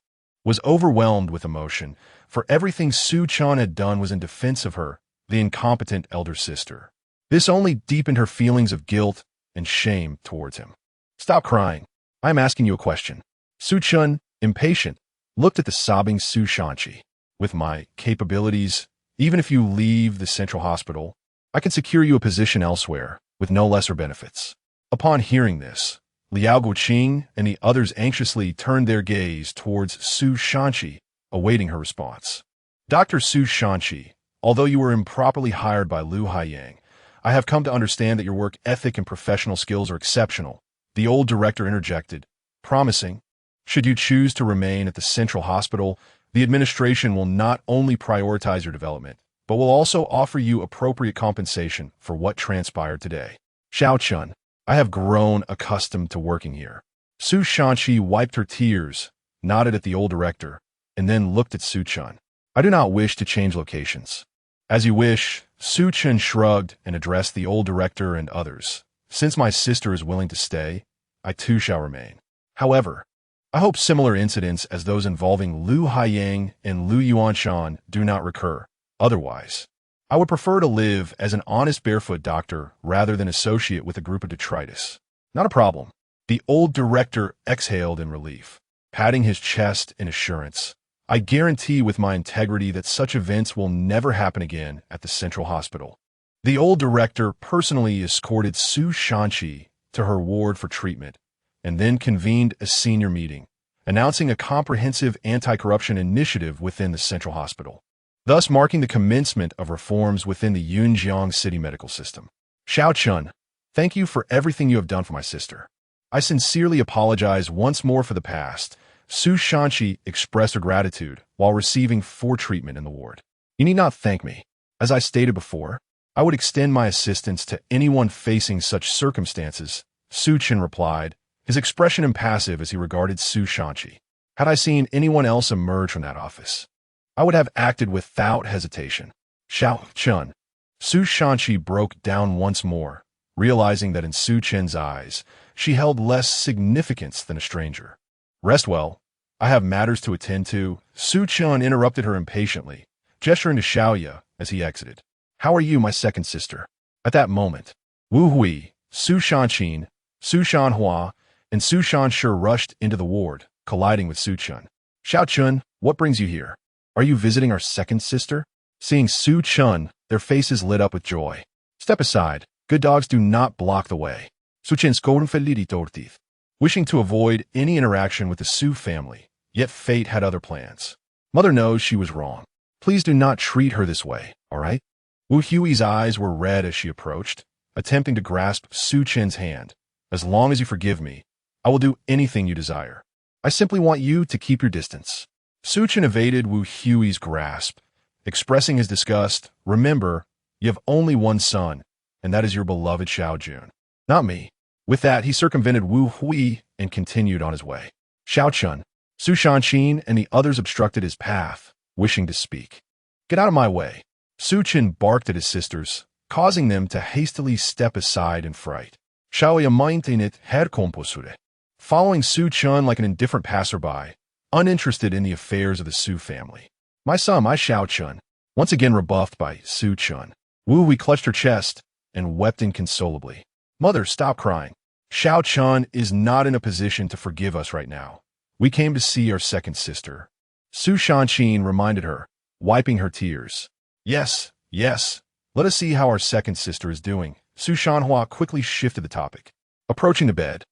was overwhelmed with emotion, for everything Su Chen had done was in defense of her, the incompetent elder sister. This only deepened her feelings of guilt and shame towards him. Stop crying. I am asking you a question. Su Chen, impatient, looked at the sobbing Su Shanqi. With my capabilities, even if you leave the central hospital, I can secure you a position elsewhere with no lesser benefits. Upon hearing this, Liao Guoqing and the others anxiously turned their gaze towards Su Shanqi, awaiting her response. Dr. Su Shanqi, although you were improperly hired by Lu Haiyang, I have come to understand that your work ethic and professional skills are exceptional, the old director interjected, promising, should you choose to remain at the central hospital, the administration will not only prioritize your development, but will also offer you appropriate compensation for what transpired today. Xiao Chun, I have grown accustomed to working here. Su Shanqi wiped her tears, nodded at the old director, and then looked at Su Chen. I do not wish to change locations. As you wish, Su Chen shrugged and addressed the old director and others. Since my sister is willing to stay, I too shall remain. However, I hope similar incidents as those involving Lu Haiyang and Lu Yuanshan do not recur. Otherwise, I would prefer to live as an honest barefoot doctor rather than associate with a group of detritus. Not a problem. The old director exhaled in relief, patting his chest in assurance. I guarantee with my integrity that such events will never happen again at the central hospital. The old director personally escorted Su Shanqi to her ward for treatment and then convened a senior meeting, announcing a comprehensive anti-corruption initiative within the central hospital, thus marking the commencement of reforms within the Yunjiang city medical system. Xiao Chun, thank you for everything you have done for my sister. I sincerely apologize once more for the past. Su Shanqi expressed her gratitude while receiving full treatment in the ward. You need not thank me. As I stated before, I would extend my assistance to anyone facing such circumstances, Su Chen replied, his expression impassive as he regarded Su Shanqi. Had I seen anyone else emerge from that office, I would have acted without hesitation. Xiao Chun. Su Shanqi broke down once more, realizing that in Su Chen's eyes, she held less significance than a stranger. Rest well. I have matters to attend to. Su Chen interrupted her impatiently, gesturing to Xiaoya as he exited. How are you, my second sister? At that moment, Wu Hui, Su Shanqin, Su Shanhua, and Su Shanshi rushed into the ward, colliding with Su Chen. Xiao Chun, what brings you here? Are you visiting our second sister? Seeing Su Chen, their faces lit up with joy. Step aside. Good dogs do not block the way. Su Chen scored. Wishing to avoid any interaction with the Su family, yet fate had other plans. Mother knows she was wrong. Please do not treat her this way, all right? Wu Hui's eyes were red as she approached, attempting to grasp Su Chen's hand. As long as you forgive me, I will do anything you desire. I simply want you to keep your distance. Su Chen evaded Wu Hui's grasp, expressing his disgust. Remember, you have only one son, and that is your beloved Xiao Jun, not me. With that, he circumvented Wu Hui and continued on his way. Xiao Chun, Su Shanqin, and the others obstructed his path, wishing to speak. Get out of my way. Su Chen barked at his sisters, causing them to hastily step aside in fright. Xiaoya maintained her composure, following Su Chen like an indifferent passerby, uninterested in the affairs of the Su family. My son, my Xiao Chun, once again rebuffed by Su Chen. Wu Hui clutched her chest and wept inconsolably. Mother, stop crying. Xiao Chun is not in a position to forgive us right now. We came to see our second sister. Su Shanqin reminded her, wiping her tears. Yes, yes. Let us see how our second sister is doing. Su Shanhua quickly shifted the topic. Approaching the bed,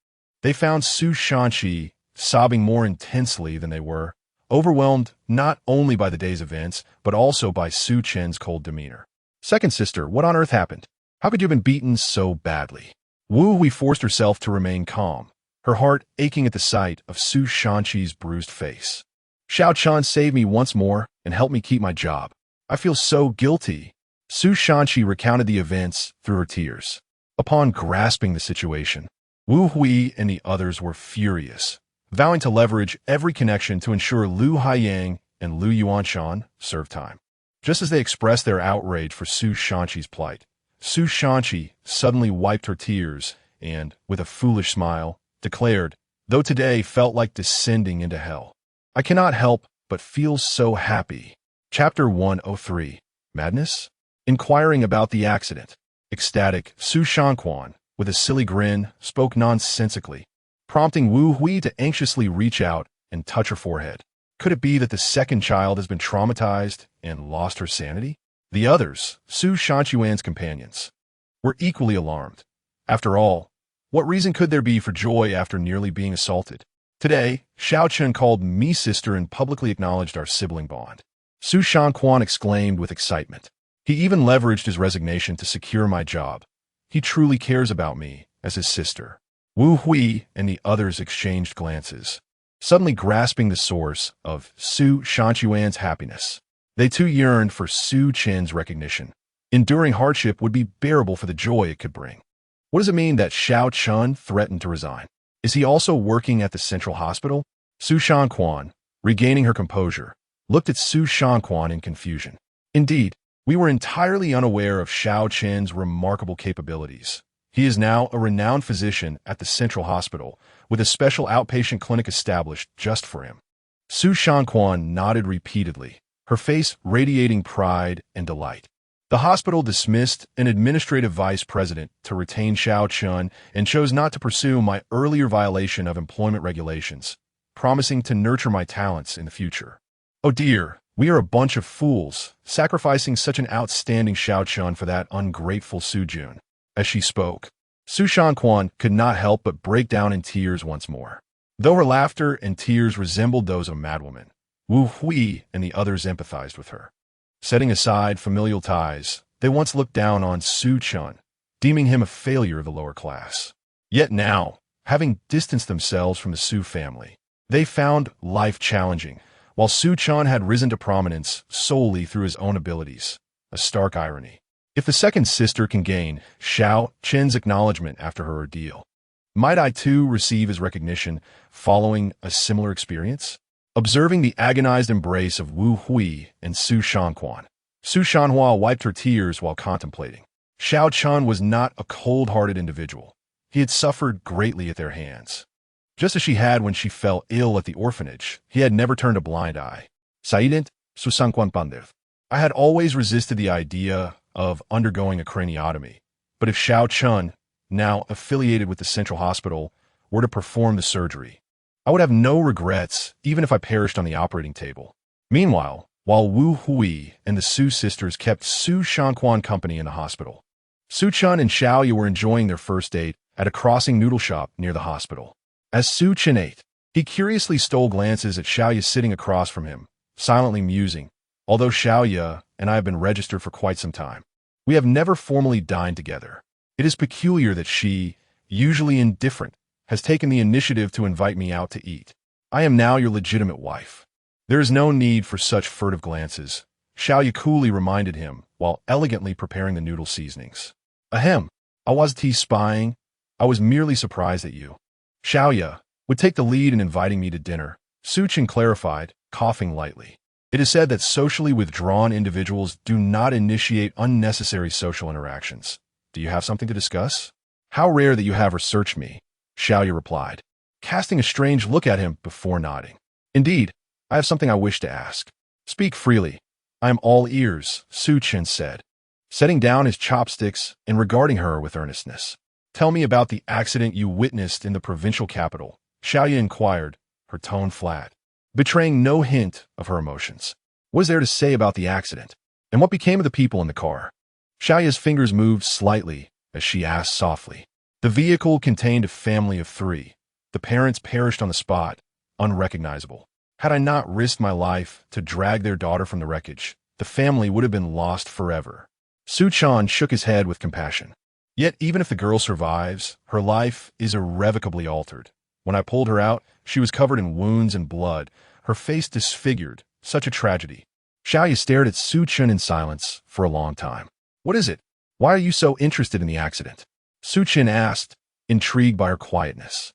they found Su Shanqi sobbing more intensely than they were, overwhelmed not only by the day's events, but also by Su Chen's cold demeanor. Second sister, what on earth happened? How could you have been beaten so badly? Wu Hui forced herself to remain calm, her heart aching at the sight of Su Shanqi's bruised face. Xiao Chun saved me once more and helped me keep my job. I feel so guilty. Su Shanqi recounted the events through her tears. Upon grasping the situation, Wu Hui and the others were furious, vowing to leverage every connection to ensure Lu Haiyang and Lu Yuanshan serve time. Just as they expressed their outrage for Su Shanqi's plight, Su Shanqi suddenly wiped her tears and, with a foolish smile, declared, though today felt like descending into hell, I cannot help but feel so happy. Chapter 103. Madness? Inquiring about the accident, ecstatic, Su Shanquan, with a silly grin, spoke nonsensically. prompting Wu Hui to anxiously reach out and touch her forehead. Could it be that the second child has been traumatized and lost her sanity? The others, Su Shanchuan's companions, were equally alarmed. After all, what reason could there be for joy after nearly being assaulted? Today, Su Chen called me sister and publicly acknowledged our sibling bond. Su Shanquan exclaimed with excitement. He even leveraged his resignation to secure my job. He truly cares about me as his sister. Wu Hui and the others exchanged glances, suddenly grasping the source of Su Shanchuan's happiness. They too yearned for Su Chen's recognition. Enduring hardship would be bearable for the joy it could bring. What does it mean that Su Chen threatened to resign? Is he also working at the central hospital? Su Shanquan, regaining her composure, looked at Su Shanquan in confusion. Indeed, we were entirely unaware of Su Chen's remarkable capabilities. He is now a renowned physician at the central hospital, with a special outpatient clinic established just for him. Su Shanquan nodded repeatedly, her face radiating pride and delight. The hospital dismissed an administrative vice president to retain Su Chen and chose not to pursue my earlier violation of employment regulations, promising to nurture my talents in the future. Oh dear, we are a bunch of fools, sacrificing such an outstanding Su Chen for that ungrateful Su Jun. As she spoke, Su Shanquan could not help but break down in tears once more. Though her laughter and tears resembled those of a madwoman, Wu Hui and the others empathized with her. Setting aside familial ties, they once looked down on Su Chen, deeming him a failure of the lower class. Yet now, having distanced themselves from the Su family, they found life challenging, while Su Chen had risen to prominence solely through his own abilities. A stark irony. If the second sister can gain Su Chen's acknowledgement after her ordeal, might I too receive his recognition following a similar experience? Observing the agonized embrace of Wu Hui and Su Shanquan, Su Shanhua wiped her tears while contemplating. Su Chen was not a cold-hearted individual. He had suffered greatly at their hands. Just as she had when she fell ill at the orphanage, he had never turned a blind eye. Saident, Su Shanquan Pandev. I had always resisted the idea of undergoing a craniotomy, but if Su Chen, now affiliated with the central hospital, were to perform the surgery, I would have no regrets, even if I perished on the operating table. Meanwhile, while Wu Hui and the Su sisters kept Su Shanquan company in the hospital, Su Chen and Xiaoya were enjoying their first date at a crossing noodle shop near the hospital. As Su Chen ate, he curiously stole glances at Xiaoya sitting across from him, silently musing. Although Xiaoya and I have been registered for quite some time, we have never formally dined together. It is peculiar that she, usually indifferent, has taken the initiative to invite me out to eat. I am now your legitimate wife. There is no need for such furtive glances, Xiaoya coolly reminded him while elegantly preparing the noodle seasonings. Ahem, I wasn't spying. I was merely surprised at you. Xiaoya would take the lead in inviting me to dinner, Su Chen clarified, coughing lightly. It is said that socially withdrawn individuals do not initiate unnecessary social interactions. Do you have something to discuss? How rare that you have researched me, Xiaoya replied, casting a strange look at him before nodding. Indeed, I have something I wish to ask. Speak freely. I am all ears, Su Chen said, setting down his chopsticks and regarding her with earnestness. Tell me about the accident you witnessed in the provincial capital, Xiaoya inquired, her tone flat, betraying no hint of her emotions. What is there to say about the accident? And what became of the people in the car? Xiaoya's fingers moved slightly as she asked softly. The vehicle contained a family of 3. The parents perished on the spot, unrecognizable. Had I not risked my life to drag their daughter from the wreckage, the family would have been lost forever. Su Chen shook his head with compassion. Yet even if the girl survives, her life is irrevocably altered. When I pulled her out, she was covered in wounds and blood, her face disfigured. Such a tragedy. Xiaoya stared at Su Chen in silence for a long time. What is it? Why are you so interested in the accident? Su Chen asked, intrigued by her quietness.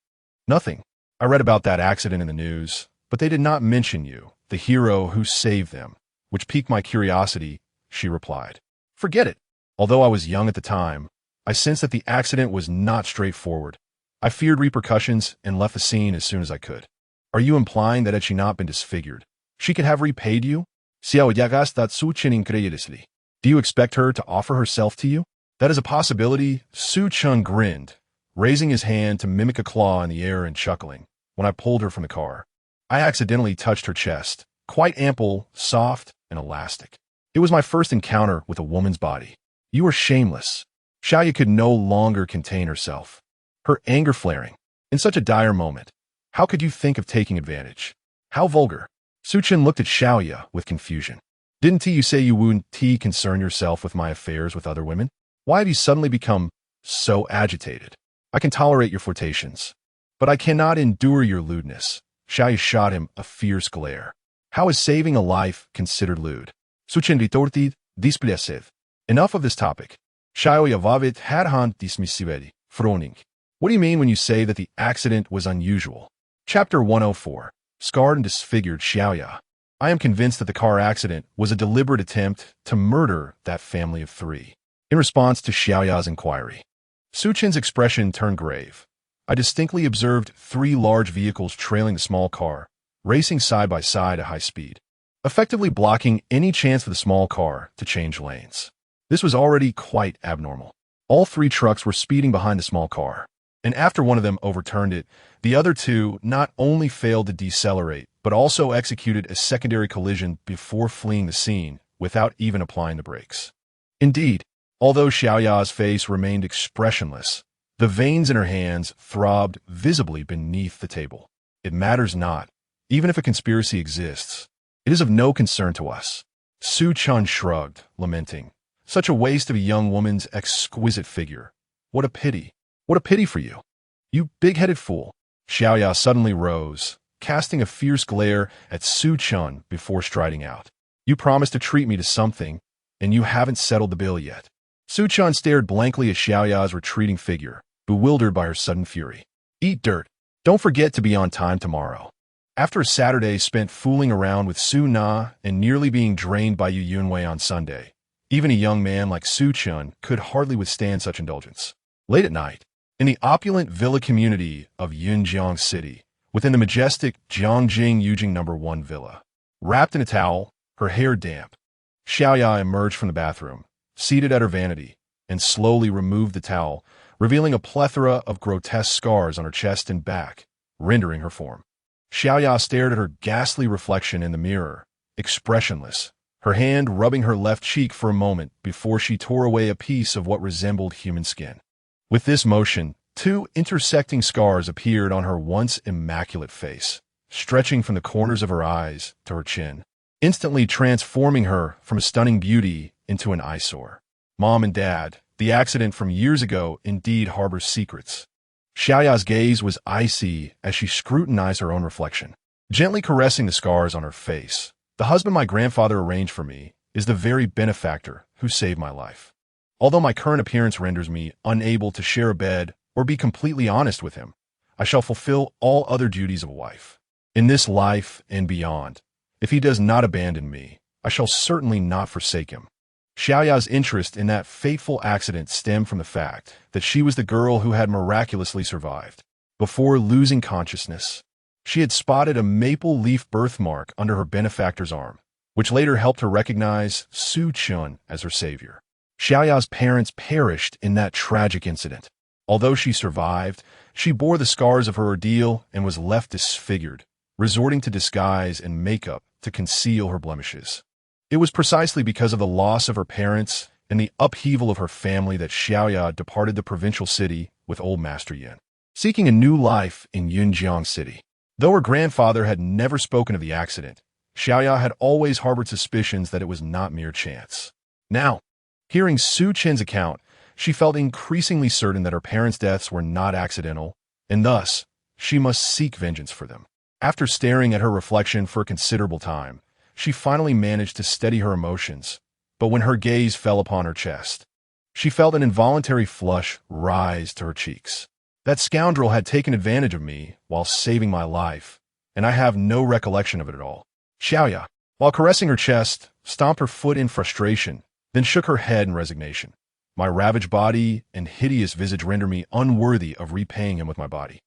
Nothing. I read about that accident in the news, but they did not mention you, the hero who saved them, which piqued my curiosity, she replied. Forget it. Although I was young at the time, I sensed that the accident was not straightforward. I feared repercussions and left the scene as soon as I could. Are you implying that had she not been disfigured, she could have repaid you? Xiao Yagas that Su Chen incredulously. Do you expect her to offer herself to you? That is a possibility, Su Chen grinned, raising his hand to mimic a claw in the air and chuckling when I pulled her from the car. I accidentally touched her chest, quite ample, soft, and elastic. It was my first encounter with a woman's body. You are shameless. Xiaoya could no longer contain herself, her anger flaring. In such a dire moment, how could you think of taking advantage? How vulgar. Su Chen looked at Xiaoya with confusion. Didn't you say you wouldn't concern yourself with my affairs with other women? Why have you suddenly become so agitated? I can tolerate your flirtations, but I cannot endure your lewdness. Xiaoya shot him a fierce glare. How is saving a life considered lewd? Su Chen retorted, displacive. Enough of this topic. Xiaoya vavit hadhan dismissivedi, froning. What do you mean when you say that the accident was unusual? Chapter 104. Scarred and disfigured Xiaoya. I am convinced that the car accident was a deliberate attempt to murder that family of three. In response to Xiaoya's inquiry, Su Chen's expression turned grave. I distinctly observed 3 large vehicles trailing the small car, racing side by side at high speed, effectively blocking any chance for the small car to change lanes. This was already quite abnormal. All 3 trucks were speeding behind the small car, and after one of them overturned it, the other 2 not only failed to decelerate, but also executed a secondary collision before fleeing the scene without even applying the brakes. Indeed, although Xiaoya's face remained expressionless, the veins in her hands throbbed visibly beneath the table. It matters not. Even if a conspiracy exists, it is of no concern to us. Su Chen shrugged, lamenting. Such a waste of a young woman's exquisite figure. What a pity. What a pity for you. You big-headed fool. Xiaoya suddenly rose, casting a fierce glare at Su Chen before striding out. You promised to treat me to something, and you haven't settled the bill yet. Su Chen stared blankly at Xiaoya's retreating figure, bewildered by her sudden fury. Eat dirt. Don't forget to be on time tomorrow. After a Saturday spent fooling around with Su Na and nearly being drained by Yu Yunwei on Sunday, even a young man like Su Chen could hardly withstand such indulgence. Late at night, in the opulent villa community of Yunjiang City, within the majestic Jiangjing Yujing No. 1 villa, wrapped in a towel, her hair damp, Xiaoya emerged from the bathroom, seated at her vanity, and slowly removed the towel, revealing a plethora of grotesque scars on her chest and back, rendering her form. Xiaoya stared at her ghastly reflection in the mirror, expressionless, her hand rubbing her left cheek for a moment before she tore away a piece of what resembled human skin. With this motion, 2 intersecting scars appeared on her once immaculate face, stretching from the corners of her eyes to her chin, instantly transforming her from a stunning beauty into an eyesore. Mom and Dad, the accident from years ago indeed harbors secrets. Xiaoya's gaze was icy as she scrutinized her own reflection, gently caressing the scars on her face. The husband my grandfather arranged for me is the very benefactor who saved my life. Although my current appearance renders me unable to share a bed or be completely honest with him, I shall fulfill all other duties of a wife. In this life and beyond, if he does not abandon me, I shall certainly not forsake him. Xiaoya's interest in that fateful accident stemmed from the fact that she was the girl who had miraculously survived. Before losing consciousness, she had spotted a maple leaf birthmark under her benefactor's arm, which later helped her recognize Su Chen as her savior. Xiaoya's parents perished in that tragic incident. Although she survived, she bore the scars of her ordeal and was left disfigured, resorting to disguise and makeup to conceal her blemishes. It was precisely because of the loss of her parents and the upheaval of her family that Xiaoya departed the provincial city with old Master Yin, seeking a new life in Yunjiang City. Though her grandfather had never spoken of the accident, Xiaoya had always harbored suspicions that it was not mere chance. Now, hearing Su Chen's account, she felt increasingly certain that her parents' deaths were not accidental, and thus, she must seek vengeance for them. After staring at her reflection for a considerable time, she finally managed to steady her emotions, but when her gaze fell upon her chest, she felt an involuntary flush rise to her cheeks. That scoundrel had taken advantage of me while saving my life, and I have no recollection of it at all. Xiaoya, while caressing her chest, stomped her foot in frustration, then shook her head in resignation. My ravaged body and hideous visage render me unworthy of repaying him with my body.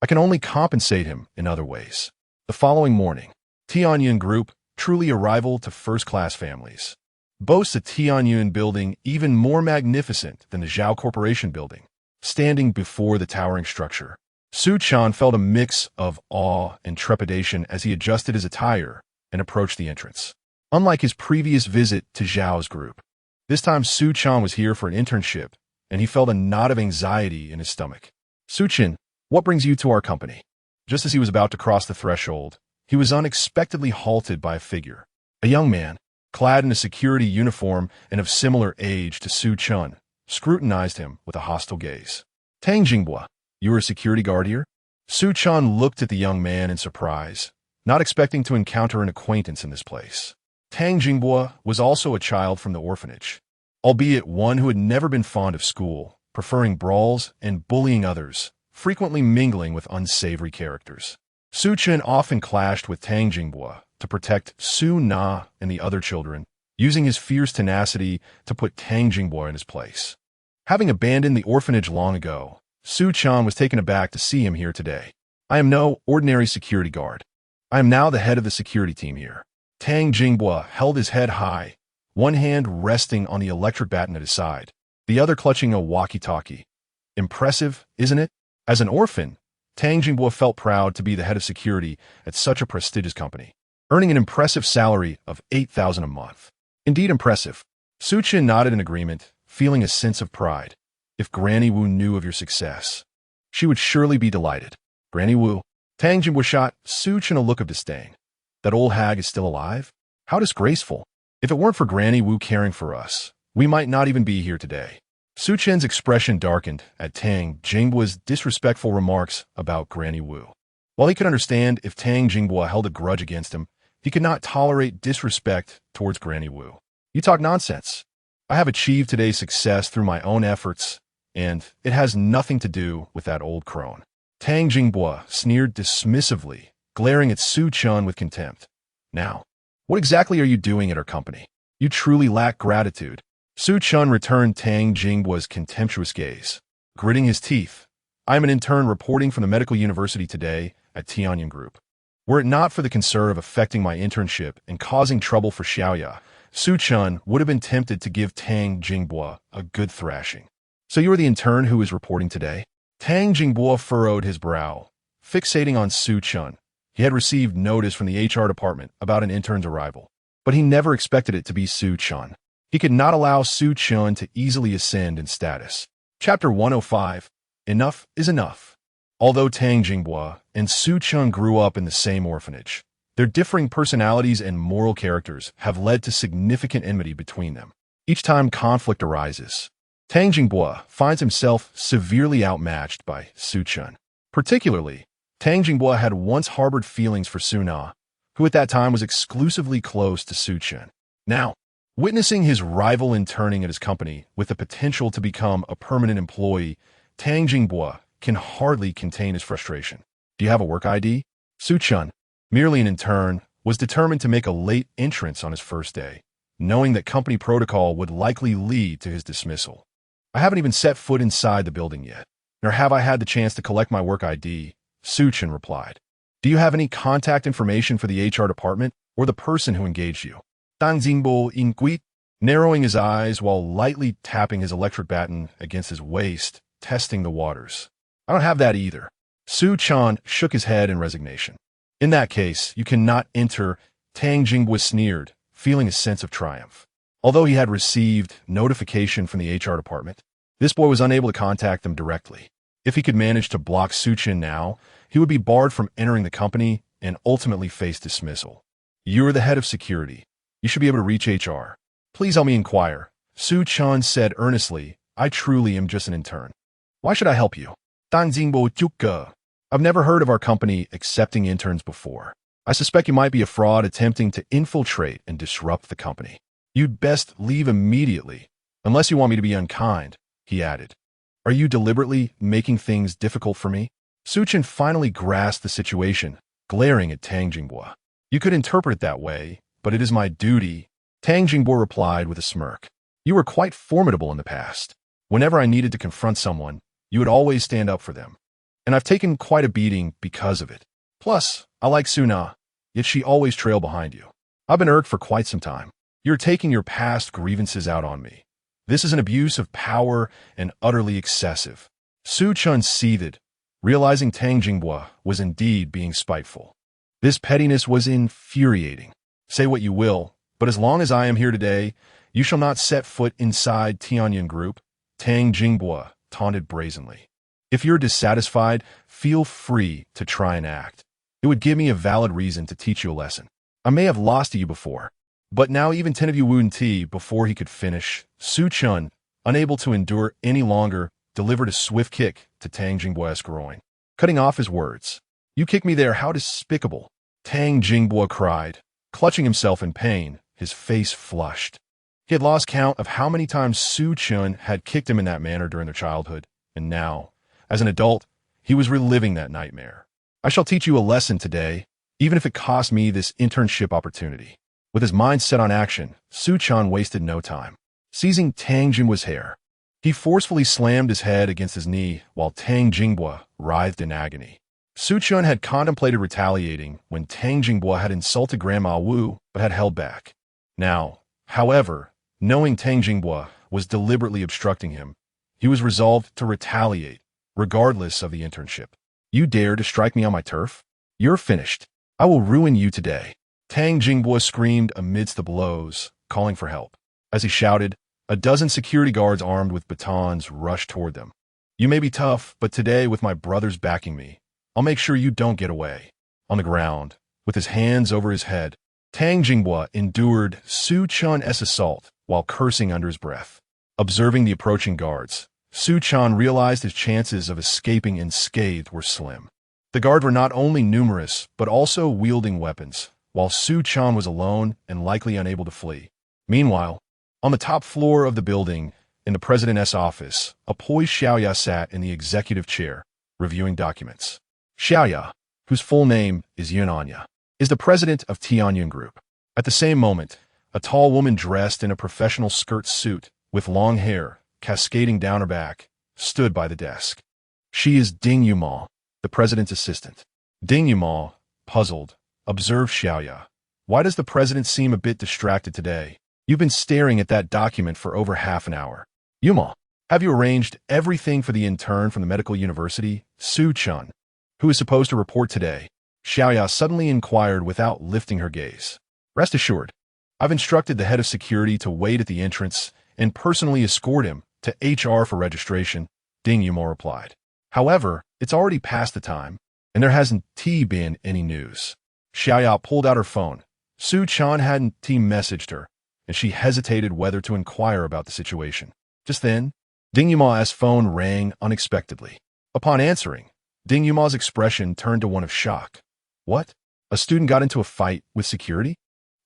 I can only compensate him in other ways. The following morning, Tianyun Group, truly a rival to first-class families, boasts a Tianyun building even more magnificent than the Zhao Corporation building. standing before the towering structure. Su Chen felt a mix of awe and trepidation as he adjusted his attire and approached the entrance. Unlike his previous visit to Zhao's group, this time Su Chen was here for an internship, and he felt a knot of anxiety in his stomach. Su Chen, what brings you to our company? Just as he was about to cross the threshold, he was unexpectedly halted by a figure. A young man, clad in a security uniform and of similar age to Su Chen, scrutinized him with a hostile gaze. Tang Jingbua, you are a security guard here? Su Chen looked at the young man in surprise, not expecting to encounter an acquaintance in this place. Tang Jingbua was also a child from the orphanage, albeit one who had never been fond of school, preferring brawls and bullying others, frequently mingling with unsavory characters. Su Chen often clashed with Tang Jingbua to protect Su Na and the other children, using his fierce tenacity to put Tang Jingbua in his place. Having abandoned the orphanage long ago, Su Chen was taken aback to see him here today. I am no ordinary security guard. I am now the head of the security team here. Tang Jingbua held his head high, one hand resting on the electric baton at his side, the other clutching a walkie-talkie. Impressive, isn't it? As an orphan, Tang Jingbua felt proud to be the head of security at such a prestigious company, earning an impressive salary of 8,000 a month. Indeed impressive. Su Chen nodded in agreement, feeling a sense of pride. If Granny Wu knew of your success, she would surely be delighted. Granny Wu. Tang Jingbua shot Su Chen a look of disdain. That old hag is still alive? How disgraceful. If it weren't for Granny Wu caring for us, we might not even be here today. Su Chen's expression darkened at Tang Jingbua's disrespectful remarks about Granny Wu. While he could understand if Tang Jingbua held a grudge against him, he could not tolerate disrespect towards Granny Wu. You talk nonsense. I have achieved today's success through my own efforts, and it has nothing to do with that old crone. Tang Jingbua sneered dismissively, glaring at Su Chen with contempt. Now, what exactly are you doing at our company? You truly lack gratitude. Su Chen returned Tang Jingbua's contemptuous gaze. Gritting his teeth, I am an intern reporting from the medical university today at Tianyan Group. Were it not for the concern of affecting my internship and causing trouble for Xiaoya, Su Chen would have been tempted to give Tang Jingbua a good thrashing. So you are the intern who is reporting today? Tang Jingbua furrowed his brow, fixating on Su Chen. He had received notice from the HR department about an intern's arrival, but he never expected it to be Su Chen. He could not allow Su Chen to easily ascend in status. Chapter 105. Enough is enough. Although Tang Jingbua and Su Chen grew up in the same orphanage, their differing personalities and moral characters have led to significant enmity between them. Each time conflict arises, Tang Jingbua finds himself severely outmatched by Su Chen. Particularly, Tang Jingbua had once harbored feelings for Su Na, who at that time was exclusively close to Su Chen. Now, witnessing his rival interning at his company with the potential to become a permanent employee, Tang Jingbua can hardly contain his frustration. Do you have a work ID? Su Chen, merely an intern, was determined to make a late entrance on his first day, knowing that company protocol would likely lead to his dismissal. I haven't even set foot inside the building yet, nor have I had the chance to collect my work ID, Su Chen replied. Do you have any contact information for the HR department or the person who engaged you? Tang Jingbua inquired, narrowing his eyes while lightly tapping his electric baton against his waist, testing the waters. I don't have that either. Su Chen shook his head in resignation. In that case, you cannot enter, Tang Jingbua sneered, feeling a sense of triumph. Although he had received notification from the HR department, this boy was unable to contact them directly. If he could manage to block Su Chen now, he would be barred from entering the company and ultimately face dismissal. You are the head of security. You should be able to reach HR. Please help me inquire. Su Chen said earnestly, I truly am just an intern. Why should I help you? Tang Jingbua Juke. I've never heard of our company accepting interns before. I suspect you might be a fraud attempting to infiltrate and disrupt the company. You'd best leave immediately, unless you want me to be unkind, he added. Are you deliberately making things difficult for me? Su Chen finally grasped the situation, glaring at Tang Jingbua. You could interpret it that way, but it is my duty, Tang Jingbua replied with a smirk. You were quite formidable in the past. Whenever I needed to confront someone, you would always stand up for them. And I've taken quite a beating because of it. Plus, I like Su Na, yet she always trailed behind you. I've been irked for quite some time. You're taking your past grievances out on me. This is an abuse of power and utterly excessive. Su Chen seethed, realizing Tang Jinghua was indeed being spiteful. This pettiness was infuriating. Say what you will, but as long as I am here today, you shall not set foot inside Tianyan Group, Tang Jinghua taunted brazenly. If you're dissatisfied, feel free to try and act. It would give me a valid reason to teach you a lesson. I may have lost to you before, but now even 10 of you wouldn't tea before he could finish. Su Chen, unable to endure any longer, delivered a swift kick to Tang Jingbua's groin, cutting off his words. You kick me there, how despicable! Tang Jingbua cried, clutching himself in pain, his face flushed. He had lost count of how many times Su Chen had kicked him in that manner during their childhood, and now, as an adult, he was reliving that nightmare. I shall teach you a lesson today, even if it cost me this internship opportunity. With his mind set on action, Su Chen wasted no time. Seizing Tang Jingbua's hair, he forcefully slammed his head against his knee while Tang Jingbua writhed in agony. Su Chen had contemplated retaliating when Tang Jingbua had insulted Grandma Wu but had held back. Now, however, knowing Tang Jingbua was deliberately obstructing him, he was resolved to retaliate, regardless of the internship. You dare to strike me on my turf? You're finished. I will ruin you today. Tang Jingbua screamed amidst the blows, calling for help. As he shouted, a dozen security guards armed with batons rushed toward them. You may be tough, but today, with my brothers backing me, I'll make sure you don't get away. On the ground, with his hands over his head, Tang Jingbua endured Su Chen's assault while cursing under his breath. Observing the approaching guards, Su Chen realized his chances of escaping unscathed were slim. The guards were not only numerous, but also wielding weapons, while Su Chen was alone and likely unable to flee. Meanwhile, on the top floor of the building, in the president's office, a poised Xiaoya sat in the executive chair, reviewing documents. Xiaoya, whose full name is Yunanya, is the president of Tianyan Group. At the same moment, a tall woman dressed in a professional skirt suit, with long hair, cascading down her back, stood by the desk. She is Ding Yuma, the president's assistant. Ding Yuma, puzzled, observed Xiaoya. Why does the president seem a bit distracted today? You've been staring at that document for over half an hour. Yuma, have you arranged everything for the intern from the medical university, Su Chen, who is supposed to report today? Xiaoya suddenly inquired without lifting her gaze. Rest assured, I've instructed the head of security to wait at the entrance and personally escort him to HR for registration, Ding Yuma replied. However, it's already past the time, and there hasn't been any news. Xiaoya pulled out her phone. Su Chen hadn't messaged her, and she hesitated whether to inquire about the situation. Just then, Ding Yuma's phone rang unexpectedly. Upon answering, Ding Yuma's expression turned to one of shock. What? A student got into a fight with security?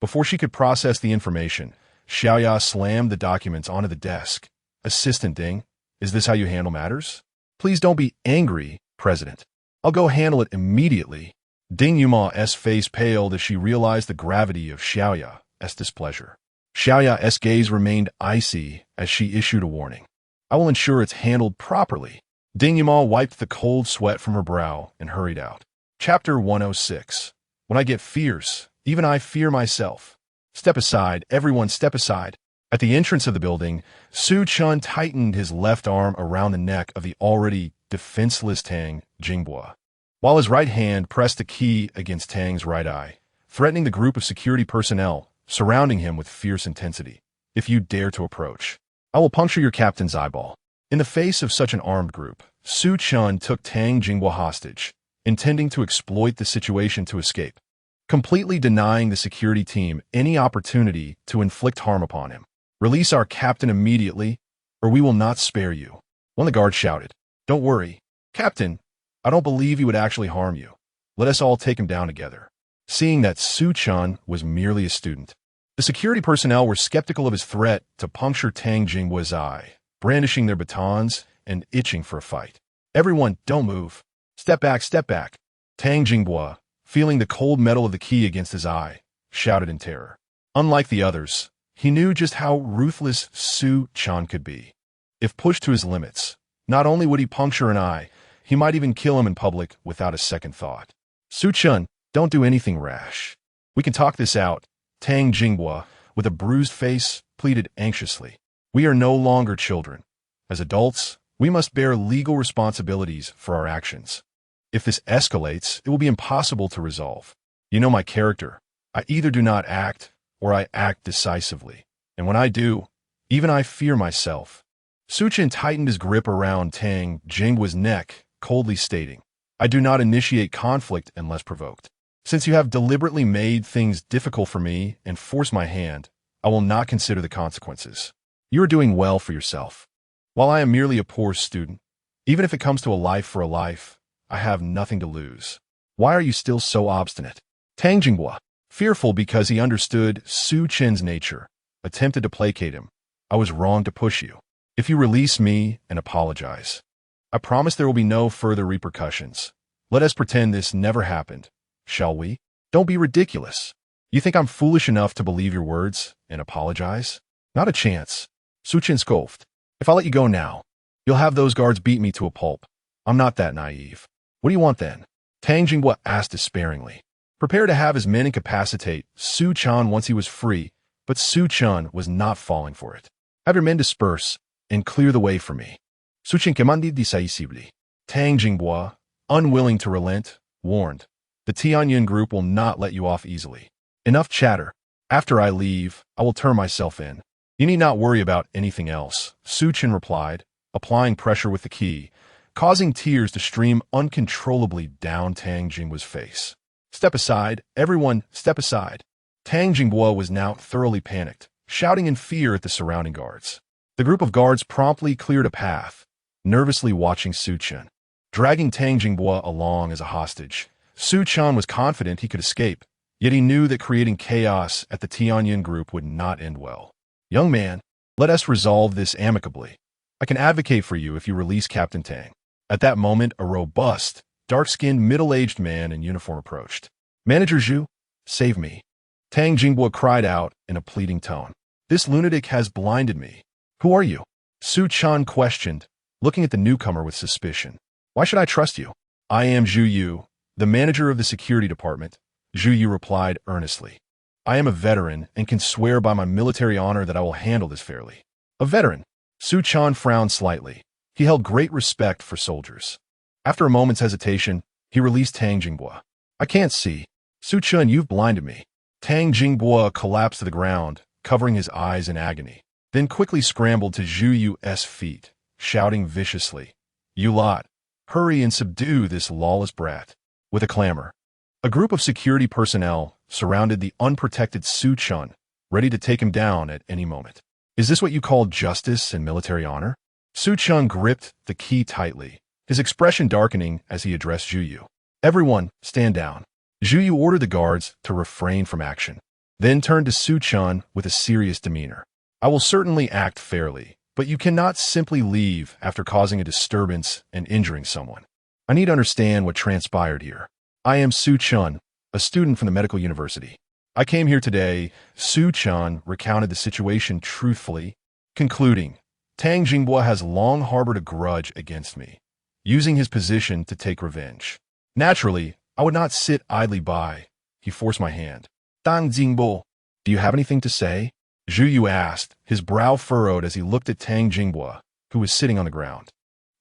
Before she could process the information, Xiaoya slammed the documents onto the desk. Assistant Ding, is this how you handle matters? Please don't be angry, President. I'll go handle it immediately. Ding Yuma's face paled as she realized the gravity of Xiaoya's displeasure. Xiaoya's gaze remained icy as she issued a warning. I will ensure it's handled properly. Ding Yuma wiped the cold sweat from her brow and hurried out. Chapter 106. When I get fierce, even I fear myself. Step aside, everyone step aside. At the entrance of the building, Su Chen tightened his left arm around the neck of the already defenseless Tang Jingbua, while his right hand pressed the key against Tang's right eye, threatening the group of security personnel surrounding him with fierce intensity. If you dare to approach, I will puncture your captain's eyeball. In the face of such an armed group, Su Chen took Tang Jinghua hostage, intending to exploit the situation to escape, completely denying the security team any opportunity to inflict harm upon him. Release our captain immediately, or we will not spare you. One of the guards shouted. Don't worry, Captain. I don't believe he would actually harm you. Let us all take him down together. Seeing that Su Chen was merely a student, the security personnel were skeptical of his threat to puncture Tang Jingbua's eye, brandishing their batons and itching for a fight. Everyone, don't move. Step back, step back. Tang Jingbua, feeling the cold metal of the key against his eye, shouted in terror. Unlike the others, he knew just how ruthless Su Chen could be. If pushed to his limits, not only would he puncture an eye, he might even kill him in public without a second thought. Su Chen, don't do anything rash. We can talk this out, Tang Jingbua, with a bruised face, pleaded anxiously. We are no longer children. As adults, We must bear legal responsibilities for our actions. If this escalates, it will be impossible to resolve. You know my character. I either do not act, or I act decisively. And when I do, even I fear myself. Su Chen tightened his grip around Tang Jinghua's neck, coldly stating, I do not initiate conflict unless provoked. Since you have deliberately made things difficult for me and forced my hand, I will not consider the consequences. You are doing well for yourself. While I am merely a poor student, even if it comes to a life for a life, I have nothing to lose. Why are you still so obstinate? Tang Jinghua, fearful because he understood Su Chen's nature, attempted to placate him. I was wrong to push you. If you release me and apologize, I promise there will be no further repercussions. Let us pretend this never happened, shall we? Don't be ridiculous. You think I'm foolish enough to believe your words and apologize? Not a chance. Su Chen scoffed. If I let you go now, you'll have those guards beat me to a pulp. I'm not that naive. What do you want then? Tang Jinghua asked despairingly. Prepare to have his men incapacitate Su Chen once he was free, but Su Chen was not falling for it. Have your men disperse and clear the way for me. Su Chen commanded decisively. Tang Jinghua, unwilling to relent, warned, the Tianyun group will not let you off easily. Enough chatter. After I leave, I will turn myself in. You need not worry about anything else, Su Chen replied, applying pressure with the key, causing tears to stream uncontrollably down Tang Jinghua's face. Step aside, everyone, step aside. Tang Jinghua was now thoroughly panicked, shouting in fear at the surrounding guards. The group of guards promptly cleared a path, nervously watching Su Chen. Dragging Tang Jinghua along as a hostage, Su Chen was confident he could escape, yet he knew that creating chaos at the Tianyun group would not end well. Young man, let us resolve this amicably. I can advocate for you if you release Captain Tang. At that moment, a robust, dark-skinned, middle-aged man in uniform approached. Manager Zhu, save me. Tang Jinghua cried out in a pleading tone. This lunatic has blinded me. Who are you? Su Chen questioned, looking at the newcomer with suspicion. Why should I trust you? I am Zhu Yu, the manager of the security department, Zhu Yu replied earnestly. I am a veteran and can swear by my military honor that I will handle this fairly. A veteran? Su Chen frowned slightly. He held great respect for soldiers. After a moment's hesitation, he released Tang Jinghua. I can't see. Su Chen, you've blinded me. Tang Jinghua collapsed to the ground, covering his eyes in agony, then quickly scrambled to Zhu Yu's feet, shouting viciously, You lot, hurry and subdue this lawless brat. With a clamor, a group of security personnel surrounded the unprotected Su Chen, ready to take him down at any moment. Is this what you call justice and military honor? Su Chen gripped the key tightly, his expression darkening as he addressed Zhu Yu. Everyone, stand down. Zhu Yu ordered the guards to refrain from action, then turned to Su Chen with a serious demeanor. I will certainly act fairly, but you cannot simply leave after causing a disturbance and injuring someone. I need to understand what transpired here. I am Su Chen, a student from the medical university. I came here today. Su Chen recounted the situation truthfully, concluding, Tang Jinghua has long harbored a grudge against me, using his position to take revenge. Naturally, I would not sit idly by. He forced my hand. Tang Jinghua, do you have anything to say? Zhu Yu asked, his brow furrowed as he looked at Tang Jinghua, who was sitting on the ground.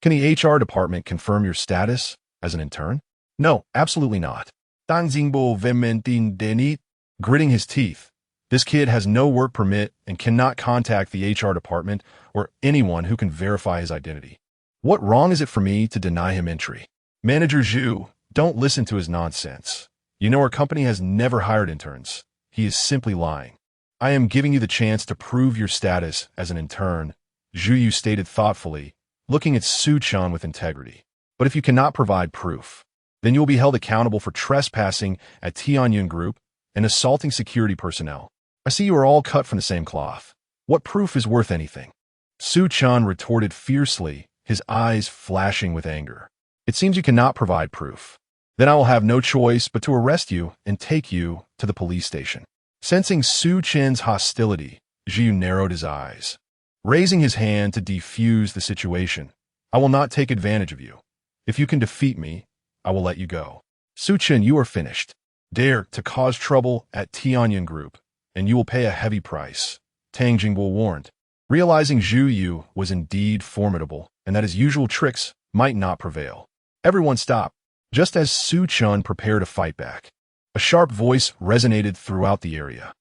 Can the HR department confirm your status as an intern? No, absolutely not. Tang Jinghua vehemently denied, gritting his teeth. This kid has no work permit and cannot contact the HR department or anyone who can verify his identity. What wrong is it for me to deny him entry? Manager Zhu, don't listen to his nonsense. You know our company has never hired interns. He is simply lying. I am giving you the chance to prove your status as an intern, Zhu Yu stated thoughtfully, looking at Su Chen with integrity. But if you cannot provide proof, then you will be held accountable for trespassing at Tianyun Group and assaulting security personnel. I see you are all cut from the same cloth. What proof is worth anything? Su Chen retorted fiercely, his eyes flashing with anger. It seems you cannot provide proof. Then I will have no choice but to arrest you and take you to the police station. Sensing Su Chen's hostility, Zhu Yu narrowed his eyes. Raising his hand to defuse the situation, I will not take advantage of you. If you can defeat me, I will let you go. Su Chen, you are finished. Dare to cause trouble at Tianyun Group, and you will pay a heavy price, Tang Jinghua warned. Realizing Zhu Yu was indeed formidable, and that his usual tricks might not prevail. Everyone stopped, just as Su Chen prepared to fight back. A sharp voice resonated throughout the area.